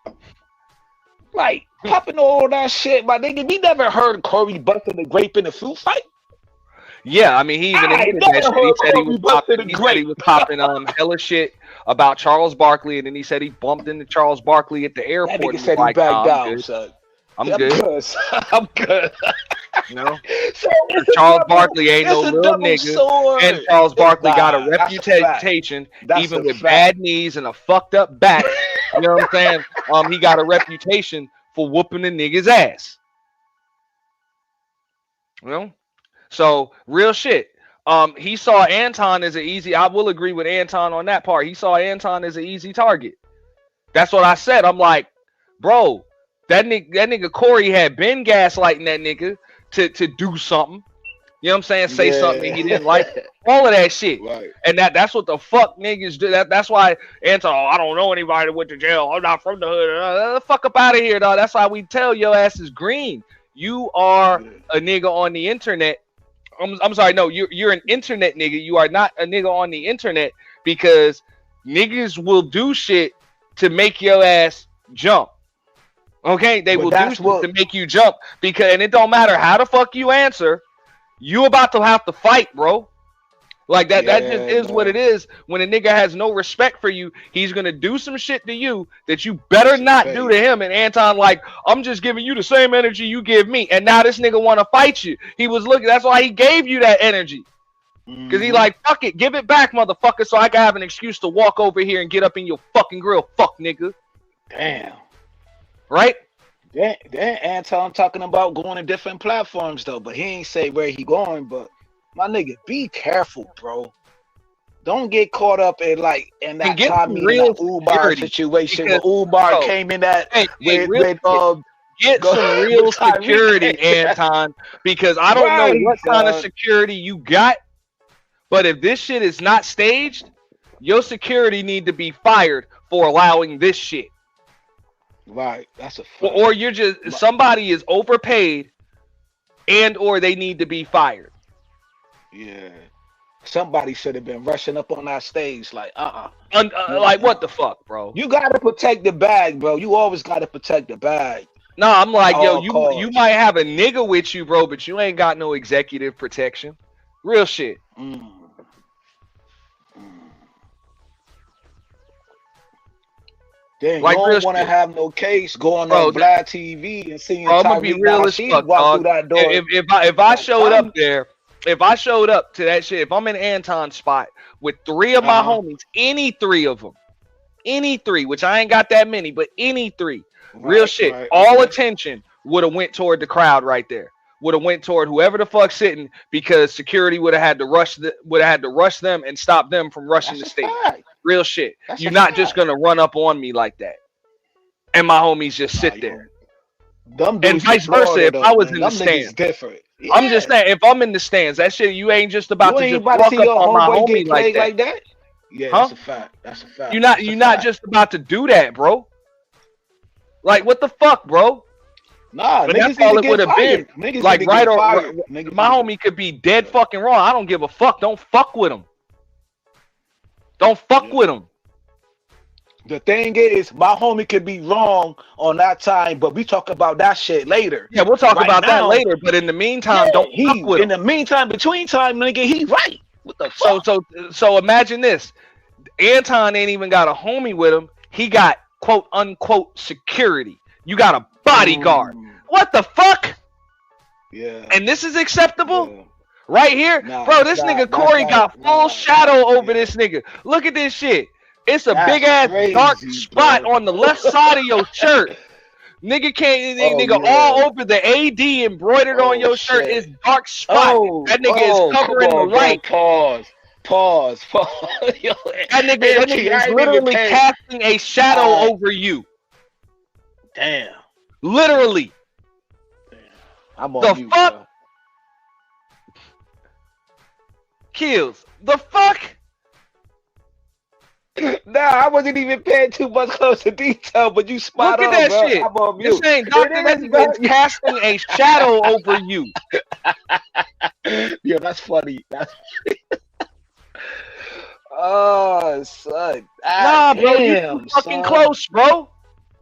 Speaker 20: Like, popping all that shit, my nigga. We never heard Corey busting the grape in a fruit fight.
Speaker 4: Yeah, I mean, he even admitted that shit. He said he was popping hella shit about Charles Barkley, and then he said he bumped into Charles Barkley at the airport.
Speaker 20: That nigga said he backed down, son.
Speaker 4: I'm good.
Speaker 20: I'm good.
Speaker 4: You know, Charles Barkley ain't no little nigga, and Charles Barkley got a reputation, even with bad knees and a fucked up back. You know what I'm saying? He got a reputation for whooping the nigga's ass. You know, so real shit. He saw Anton as an easy. I will agree with Anton on that part. He saw Anton as an easy target. That's what I said. I'm like, bro, that nigga Corey had been gaslighting that nigga to do something. You know what I'm saying? Say something he didn't like. All of that shit. Right. And that's what the fuck niggas do. That's why Anton, I don't know anybody that went to jail. I'm not from the hood. The fuck up out of here, dog. That's why we tell your ass is green. You are a nigga on the internet. I'm sorry, no, you're an internet nigga. You are not a nigga on the internet, because niggas will do shit to make your ass jump. Okay, they will do shit to make you jump, and it don't matter how the fuck you answer, you about to have to fight, bro. Like that just is what it is. When a nigga has no respect for you, he's gonna do some shit to you that you better not do to him. And Anton, like, I'm just giving you the same energy you give me, and now this nigga want to fight you. He was looking. That's why he gave you that energy, because he like, fuck it, give it back, motherfucker, so I can have an excuse to walk over here and get up in your fucking grill, fuck nigga.
Speaker 20: Damn.
Speaker 4: Right?
Speaker 20: Then Anton talking about going to different platforms though, but he ain't say where he going. But my nigga, be careful, bro. Don't get caught up in that Tommy and that Umar situation where Umar came in that get some
Speaker 4: real security, Anton, because I don't know what kind of security you got, but if this shit is not staged, your security need to be fired for allowing this shit.
Speaker 20: Right, that's a fact.
Speaker 4: Or you're just somebody is overpaid, and or they need to be fired.
Speaker 20: Yeah. somebody should have been rushing up on our stage like,
Speaker 4: like what the fuck, bro?
Speaker 20: You gotta protect the bag, bro. You always gotta protect the bag.
Speaker 4: No, I'm like, yo,
Speaker 20: All
Speaker 4: you
Speaker 20: cause.
Speaker 4: might have a nigga with you, bro, but you ain't got no executive protection. Real shit.
Speaker 20: Then
Speaker 4: Like
Speaker 20: you
Speaker 4: real
Speaker 20: don't want to
Speaker 4: shit.
Speaker 20: have no case going
Speaker 4: Bro,
Speaker 20: on Vlad TV and seeing
Speaker 4: Bro, I'm gonna be
Speaker 20: Tyreek
Speaker 4: real as
Speaker 20: Nasheed
Speaker 4: fuck,
Speaker 20: walk
Speaker 4: dog.
Speaker 20: through that door.
Speaker 4: If I showed up there, if I showed up to that shit, if I'm in Anton's spot with 3 of my homies, any 3 of them, any 3, which I ain't got that many, but any 3, real shit, all attention would have went toward the crowd right there. Would have went toward whoever the fuck sitting, because security would have had to rush them and stop them from rushing the stage. Real shit. You're not just gonna run up on me like that, and my homies just sit there.
Speaker 20: Them
Speaker 4: And
Speaker 20: dudes
Speaker 4: vice
Speaker 20: from Florida,
Speaker 4: versa, if
Speaker 20: though,
Speaker 4: I was
Speaker 20: man,
Speaker 4: in the
Speaker 20: them niggas
Speaker 4: stands.
Speaker 20: different.
Speaker 4: I'm just saying, if I'm in the stands, that shit, you ain't just about
Speaker 20: You
Speaker 4: to
Speaker 20: ain't
Speaker 4: just
Speaker 20: about to
Speaker 4: walk
Speaker 20: see
Speaker 4: up
Speaker 20: your
Speaker 4: on my
Speaker 20: homeboy
Speaker 4: homie
Speaker 20: get played like
Speaker 4: that.
Speaker 20: that. Yeah,
Speaker 4: Huh?
Speaker 20: that's a fact. That's a fact.
Speaker 4: You're not
Speaker 20: That's a
Speaker 4: not
Speaker 20: fact.
Speaker 4: just about to do that, bro. Like what the fuck, bro?
Speaker 20: Nah,
Speaker 4: But
Speaker 20: niggas
Speaker 4: that's all
Speaker 20: need
Speaker 4: it
Speaker 20: to
Speaker 4: would
Speaker 20: get
Speaker 4: have been.
Speaker 20: fired. Niggas
Speaker 4: Like
Speaker 20: need to
Speaker 4: right
Speaker 20: get
Speaker 4: or
Speaker 20: fired. Niggas
Speaker 4: my homie could be dead fucking wrong. I don't give a fuck. Don't fuck with him. Don't fuck with him.
Speaker 20: The thing is, my homie could be wrong on that time, but we talk about that shit later.
Speaker 4: Yeah, we'll talk
Speaker 20: Right
Speaker 4: about that
Speaker 20: now,
Speaker 4: later. But in the meantime,
Speaker 20: yeah,
Speaker 4: don't fuck with him.
Speaker 20: in the meantime, between time, nigga, he right. What the fuck?
Speaker 4: So imagine this. Anton ain't even got a homie with him. He got quote unquote security. You got a bodyguard. What the fuck?
Speaker 20: Yeah.
Speaker 4: And this is acceptable? Right here?
Speaker 20: Nah,
Speaker 4: bro, this
Speaker 20: that's
Speaker 4: nigga
Speaker 20: not-
Speaker 4: Corey
Speaker 20: that's
Speaker 4: got
Speaker 20: not-
Speaker 4: full shadow over this nigga. Look at this shit. It's a
Speaker 20: That's
Speaker 4: big ass
Speaker 20: crazy,
Speaker 4: dark spot on the left side of your shirt. Nigga can't nigga all over the AD embroidered on your shirt is dark spot. That nigga is covering the light.
Speaker 20: Pause. Yo,
Speaker 4: That nigga is literally casting a shadow over you.
Speaker 20: Damn.
Speaker 4: Literally.
Speaker 20: I'm on
Speaker 4: The
Speaker 20: you,
Speaker 4: fuck?
Speaker 20: bro.
Speaker 4: Kills. The fuck?
Speaker 20: Nah, I wasn't even paying too much close to detail, but you spot
Speaker 4: Look
Speaker 20: on,
Speaker 4: at that
Speaker 20: bro.
Speaker 4: shit.
Speaker 20: I'm on mute.
Speaker 4: This ain't Dr. That nigga is casting a shadow over you.
Speaker 20: Yo, that's funny. That's oh, son.
Speaker 4: Nah, bro, you
Speaker 20: Damn,
Speaker 4: too fucking
Speaker 20: son.
Speaker 4: close, bro.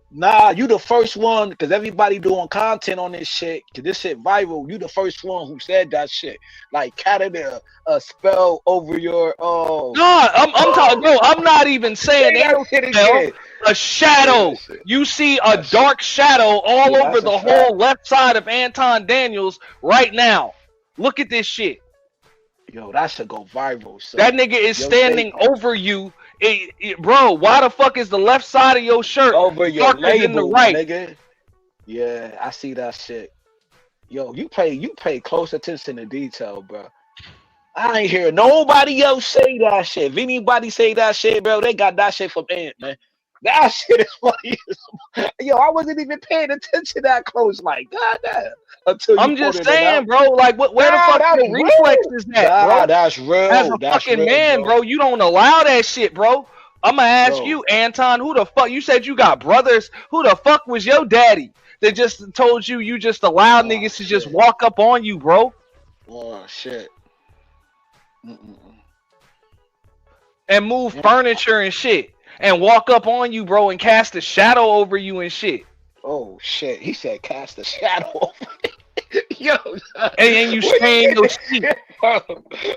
Speaker 20: Nah, you the first one, because everybody doing content on this shit, because this shit viral. You the first one who said that shit. Like, catted a spell over your,
Speaker 4: Nah, I'm talking, bro, I'm not even saying
Speaker 20: Say that shit again.
Speaker 4: a shadow. You see a dark shadow all
Speaker 20: Yeah,
Speaker 4: over
Speaker 20: that's a
Speaker 4: the whole left side of Anton Daniels right now. Look at this shit.
Speaker 20: Yo, that should go viral, son.
Speaker 4: That nigga is
Speaker 20: Yo,
Speaker 4: standing over you. Bro, why the fuck is the left side of your shirt
Speaker 20: over your
Speaker 4: darker
Speaker 20: label,
Speaker 4: than the right?
Speaker 20: nigga. Yeah, I see that shit. Yo, you pay close attention to detail, bro. I ain't hear nobody else say that shit. If anybody say that shit, bro, they got that shit from Ant, man. That shit is funny. Yo, I wasn't even paying attention that close. Like, goddamn.
Speaker 4: I'm just saying, bro. Like, where the fuck your reflexes at, bro?
Speaker 20: That's real.
Speaker 4: As a
Speaker 20: That's
Speaker 4: fucking
Speaker 20: real,
Speaker 4: man, bro, you don't allow that shit, bro. I'ma ask you, Anton, who the fuck? You said you got brothers. Who the fuck was your daddy that just told you just allowed niggas to just walk up on you, bro?
Speaker 20: Oh shit.
Speaker 4: And move furniture and shit, and walk up on you, bro, and cast a shadow over you and shit.
Speaker 20: Oh shit. He said cast a shadow over me. Yo,
Speaker 4: and you stay in your seat.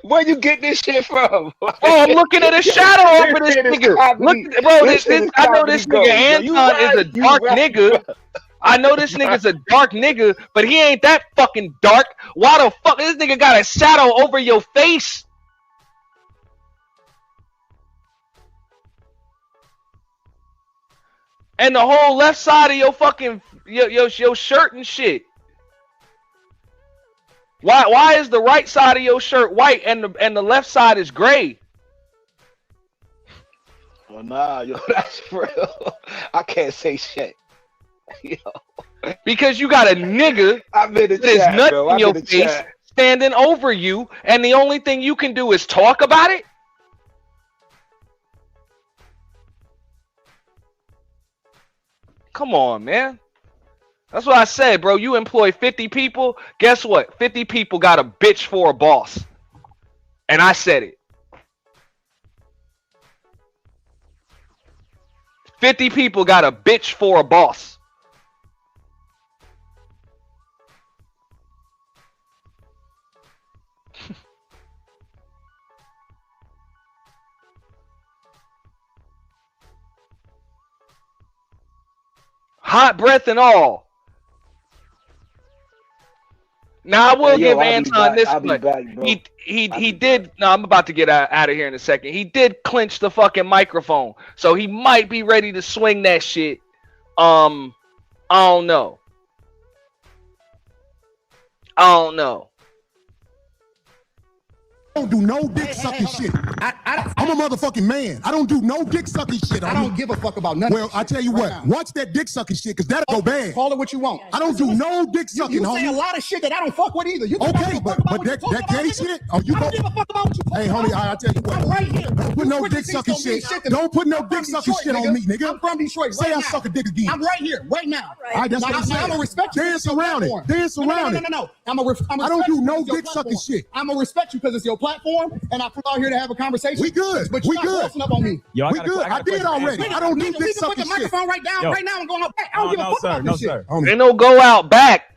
Speaker 20: Where you get this shit from?
Speaker 4: Oh, I'm looking at a shadow over this nigga. Look, bro, I know this nigga Anton is a dark nigga. I know this nigga's a dark nigga, but he ain't that fucking dark. Why the fuck this nigga got a shadow over your face? And the whole left side of your fucking your shirt and shit. Why is the right side of your shirt white and the left side is gray?
Speaker 20: Well, nah, yo, that's real. I can't say shit. Yo.
Speaker 4: Because you got a nigga
Speaker 20: that
Speaker 4: is
Speaker 20: chat,
Speaker 4: nuts
Speaker 20: bro.
Speaker 4: in
Speaker 20: I'm
Speaker 4: your
Speaker 20: in the
Speaker 4: face
Speaker 20: chat.
Speaker 4: standing over you, and the only thing you can do is talk about it? Come on, man. That's what I said, bro. You employ 50 people. Guess what? 50 people got a bitch for a boss. And I said it. 50 people got a bitch for a boss. Hot breath and all. Now I will give Anton this one. He did. No, I'm about to get out of here in a second. He did clinch the fucking microphone, so he might be ready to swing that shit. I don't know.
Speaker 21: I don't do no dick sucking shit. I'm a motherfucking man. I don't do no dick sucking shit. I don't give a fuck about nothing. Well, I tell you what, watch that dick sucking shit, because that'll go bad. Call it what you want. I don't do no dick sucking. You say a lot of shit that I don't fuck with either. Okay, but that gay shit? Oh, you don't give a fuck about what you talk about. Hey, homie, I tell you what. I'm right here. Don't put no dick sucking shit. Don't put no dick sucking shit on me, nigga. I'm from Detroit. Say I suck a dick again. I'm right here, right now. All right, that's what I'm saying. I'm gonna respect you. Dance around it. Dance around it. No. I don't do no dick sucking shit. I'm gonna respect you because it's your platform, and I put out here to have a conversation. We good. But you're not up on me.
Speaker 19: Yo,
Speaker 21: we good. I did already. I don't need dick sucking shit. Put the microphone right now and going out back. I don't give a fuck about this shit.
Speaker 4: Ain't no go out back.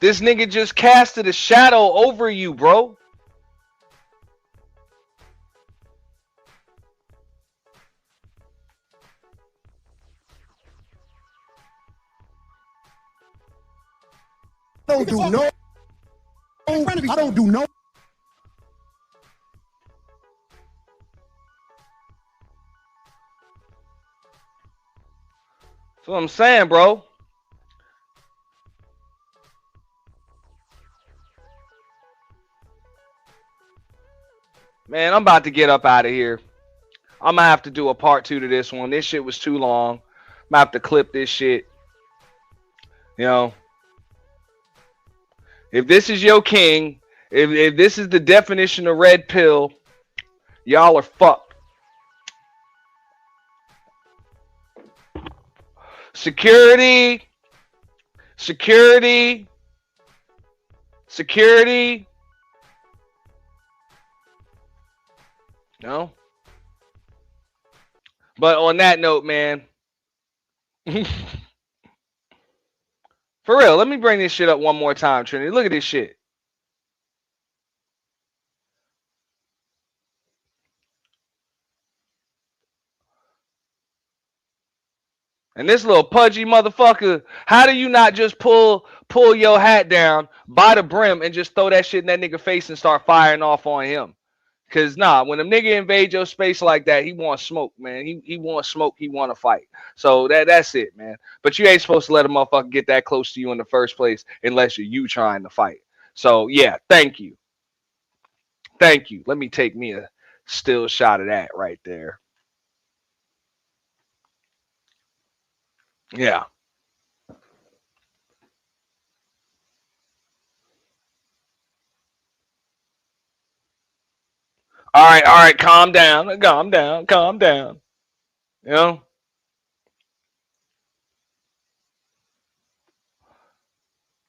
Speaker 4: This nigga just casted a shadow over you, bro.
Speaker 21: I don't do no. I don't do no.
Speaker 4: That's what I'm saying, bro. Man, I'm about to get up out of here. I'm gonna have to do a part 2 to this one. This shit was too long. I'm gonna have to clip this shit. You know, if this is your king, if this is the definition of red pill, y'all are fucked. Security. No. But on that note, man. For real, let me bring this shit up one more time, Trinity. Look at this shit. And this little pudgy motherfucker, how do you not just pull your hat down by the brim and just throw that shit in that nigga face and start firing off on him? Cause nah, when a nigga invade your space like that, he wants smoke, man. He wants smoke, he want to fight. So that's it, man. But you ain't supposed to let a motherfucker get that close to you in the first place unless you're you trying to fight. So yeah, thank you. Thank you. Let me take me a still shot of that right there. Yeah. All right, calm down. You know?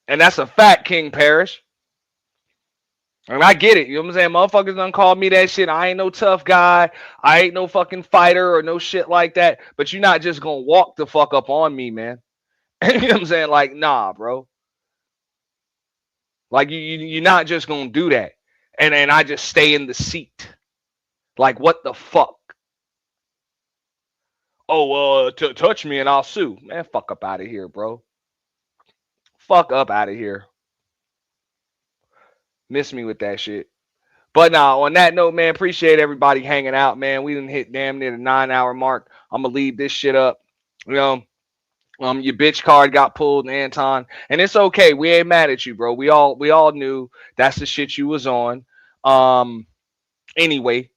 Speaker 4: And that's a fact, King Parrish. And I get it. You know what I'm saying? Motherfuckers done called me that shit. I ain't no tough guy. I ain't no fucking fighter or no shit like that. But you're not just gonna walk the fuck up on me, man. You know what I'm saying? Like, nah, bro. Like, you're not just gonna do that. And I just stay in the seat. Like, what the fuck? Oh, touch me and I'll sue. Man, fuck up out of here, bro. Fuck up out of here. Miss me with that shit. But now, on that note, man, appreciate everybody hanging out, man. We done hit damn near the 9-hour mark. I'm gonna leave this shit up. You know, your bitch card got pulled, Anton, and it's okay. We ain't mad at you, bro. We all knew that's the shit you was on. Anyway,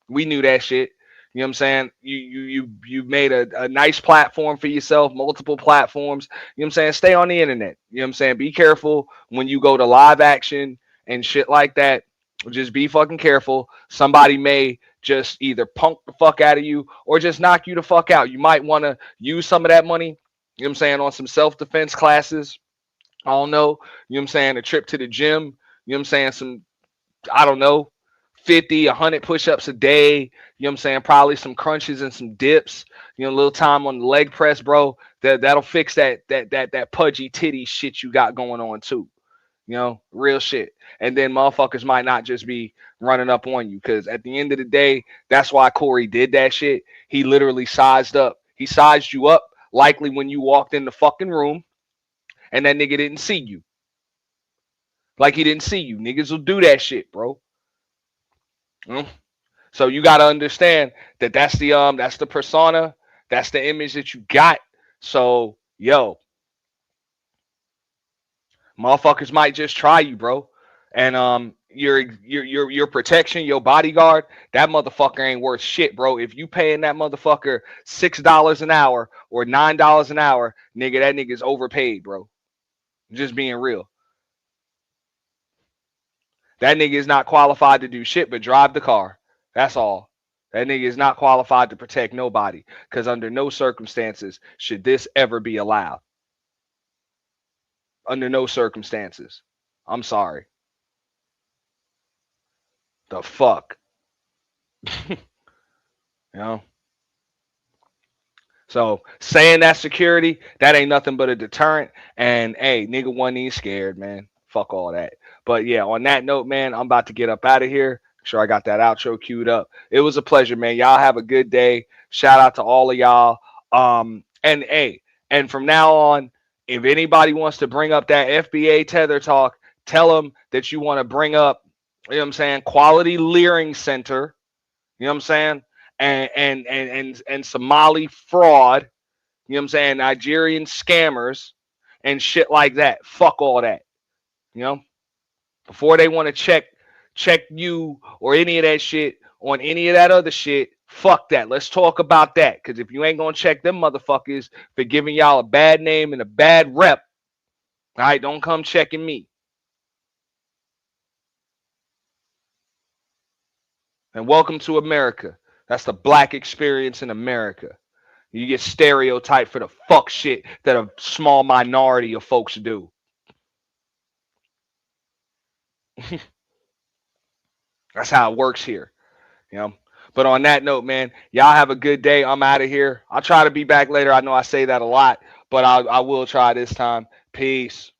Speaker 4: we knew that shit. You know what I'm saying? You made a nice platform for yourself, multiple platforms. You know what I'm saying? Stay on the internet. You know what I'm saying? Be careful when you go to live action and shit like that. Just be fucking careful. Somebody may just either punk the fuck out of you or just knock you the fuck out. You might want to use some of that money, you know what I'm saying, on some self-defense classes. I don't know. You know what I'm saying? A trip to the gym. You know what I'm saying? Some, I don't know, 50, 100 push-ups a day. You know what I'm saying? Probably some crunches and some dips. You know, a little time on the leg press, bro. That'll fix that pudgy titty shit you got going on too. You know, real shit. And then motherfuckers might not just be running up on you, because at the end of the day, that's why Corey did that shit. He literally sized up. He sized you up likely when you walked in the fucking room and that nigga didn't see you. Like he didn't see you. Niggas will do that shit, bro. So you got to understand that that's the persona, that's the image that you got. So, yo, motherfuckers might just try you, bro. And your protection, your bodyguard, that motherfucker ain't worth shit, bro. If you paying that motherfucker $6 an hour or $9 an hour, nigga, that nigga's overpaid, bro. Just being real. That nigga is not qualified to do shit but drive the car. That's all. That nigga is not qualified to protect nobody, because under no circumstances should this ever be allowed. Under no circumstances. I'm sorry. The fuck? You know? So saying that security, that ain't nothing but a deterrent. And hey, nigga wasn't even scared, man. Fuck all that. But yeah, on that note, man, I'm about to get up out of here. Make sure I got that outro queued up. It was a pleasure, man. Y'all have a good day. Shout out to all of y'all. And from now on, if anybody wants to bring up that FBA tether talk, tell them that you want to bring up, you know what I'm saying, Quality Leering Center, you know what I'm saying, and Somali fraud, you know what I'm saying, Nigerian scammers and shit like that. Fuck all that. You know, before they want to check you or any of that shit on any of that other shit, fuck that. Let's talk about that. Because if you ain't gonna check them motherfuckers for giving y'all a bad name and a bad rep, all right, don't come checking me. And welcome to America. That's the black experience in America. You get stereotyped for the fuck shit that a small minority of folks do. That's how it works here, you know. But on that note, man, y'all have a good day. I'm out of here. I'll try to be back later. I know I say that a lot, but I will try this time. Peace.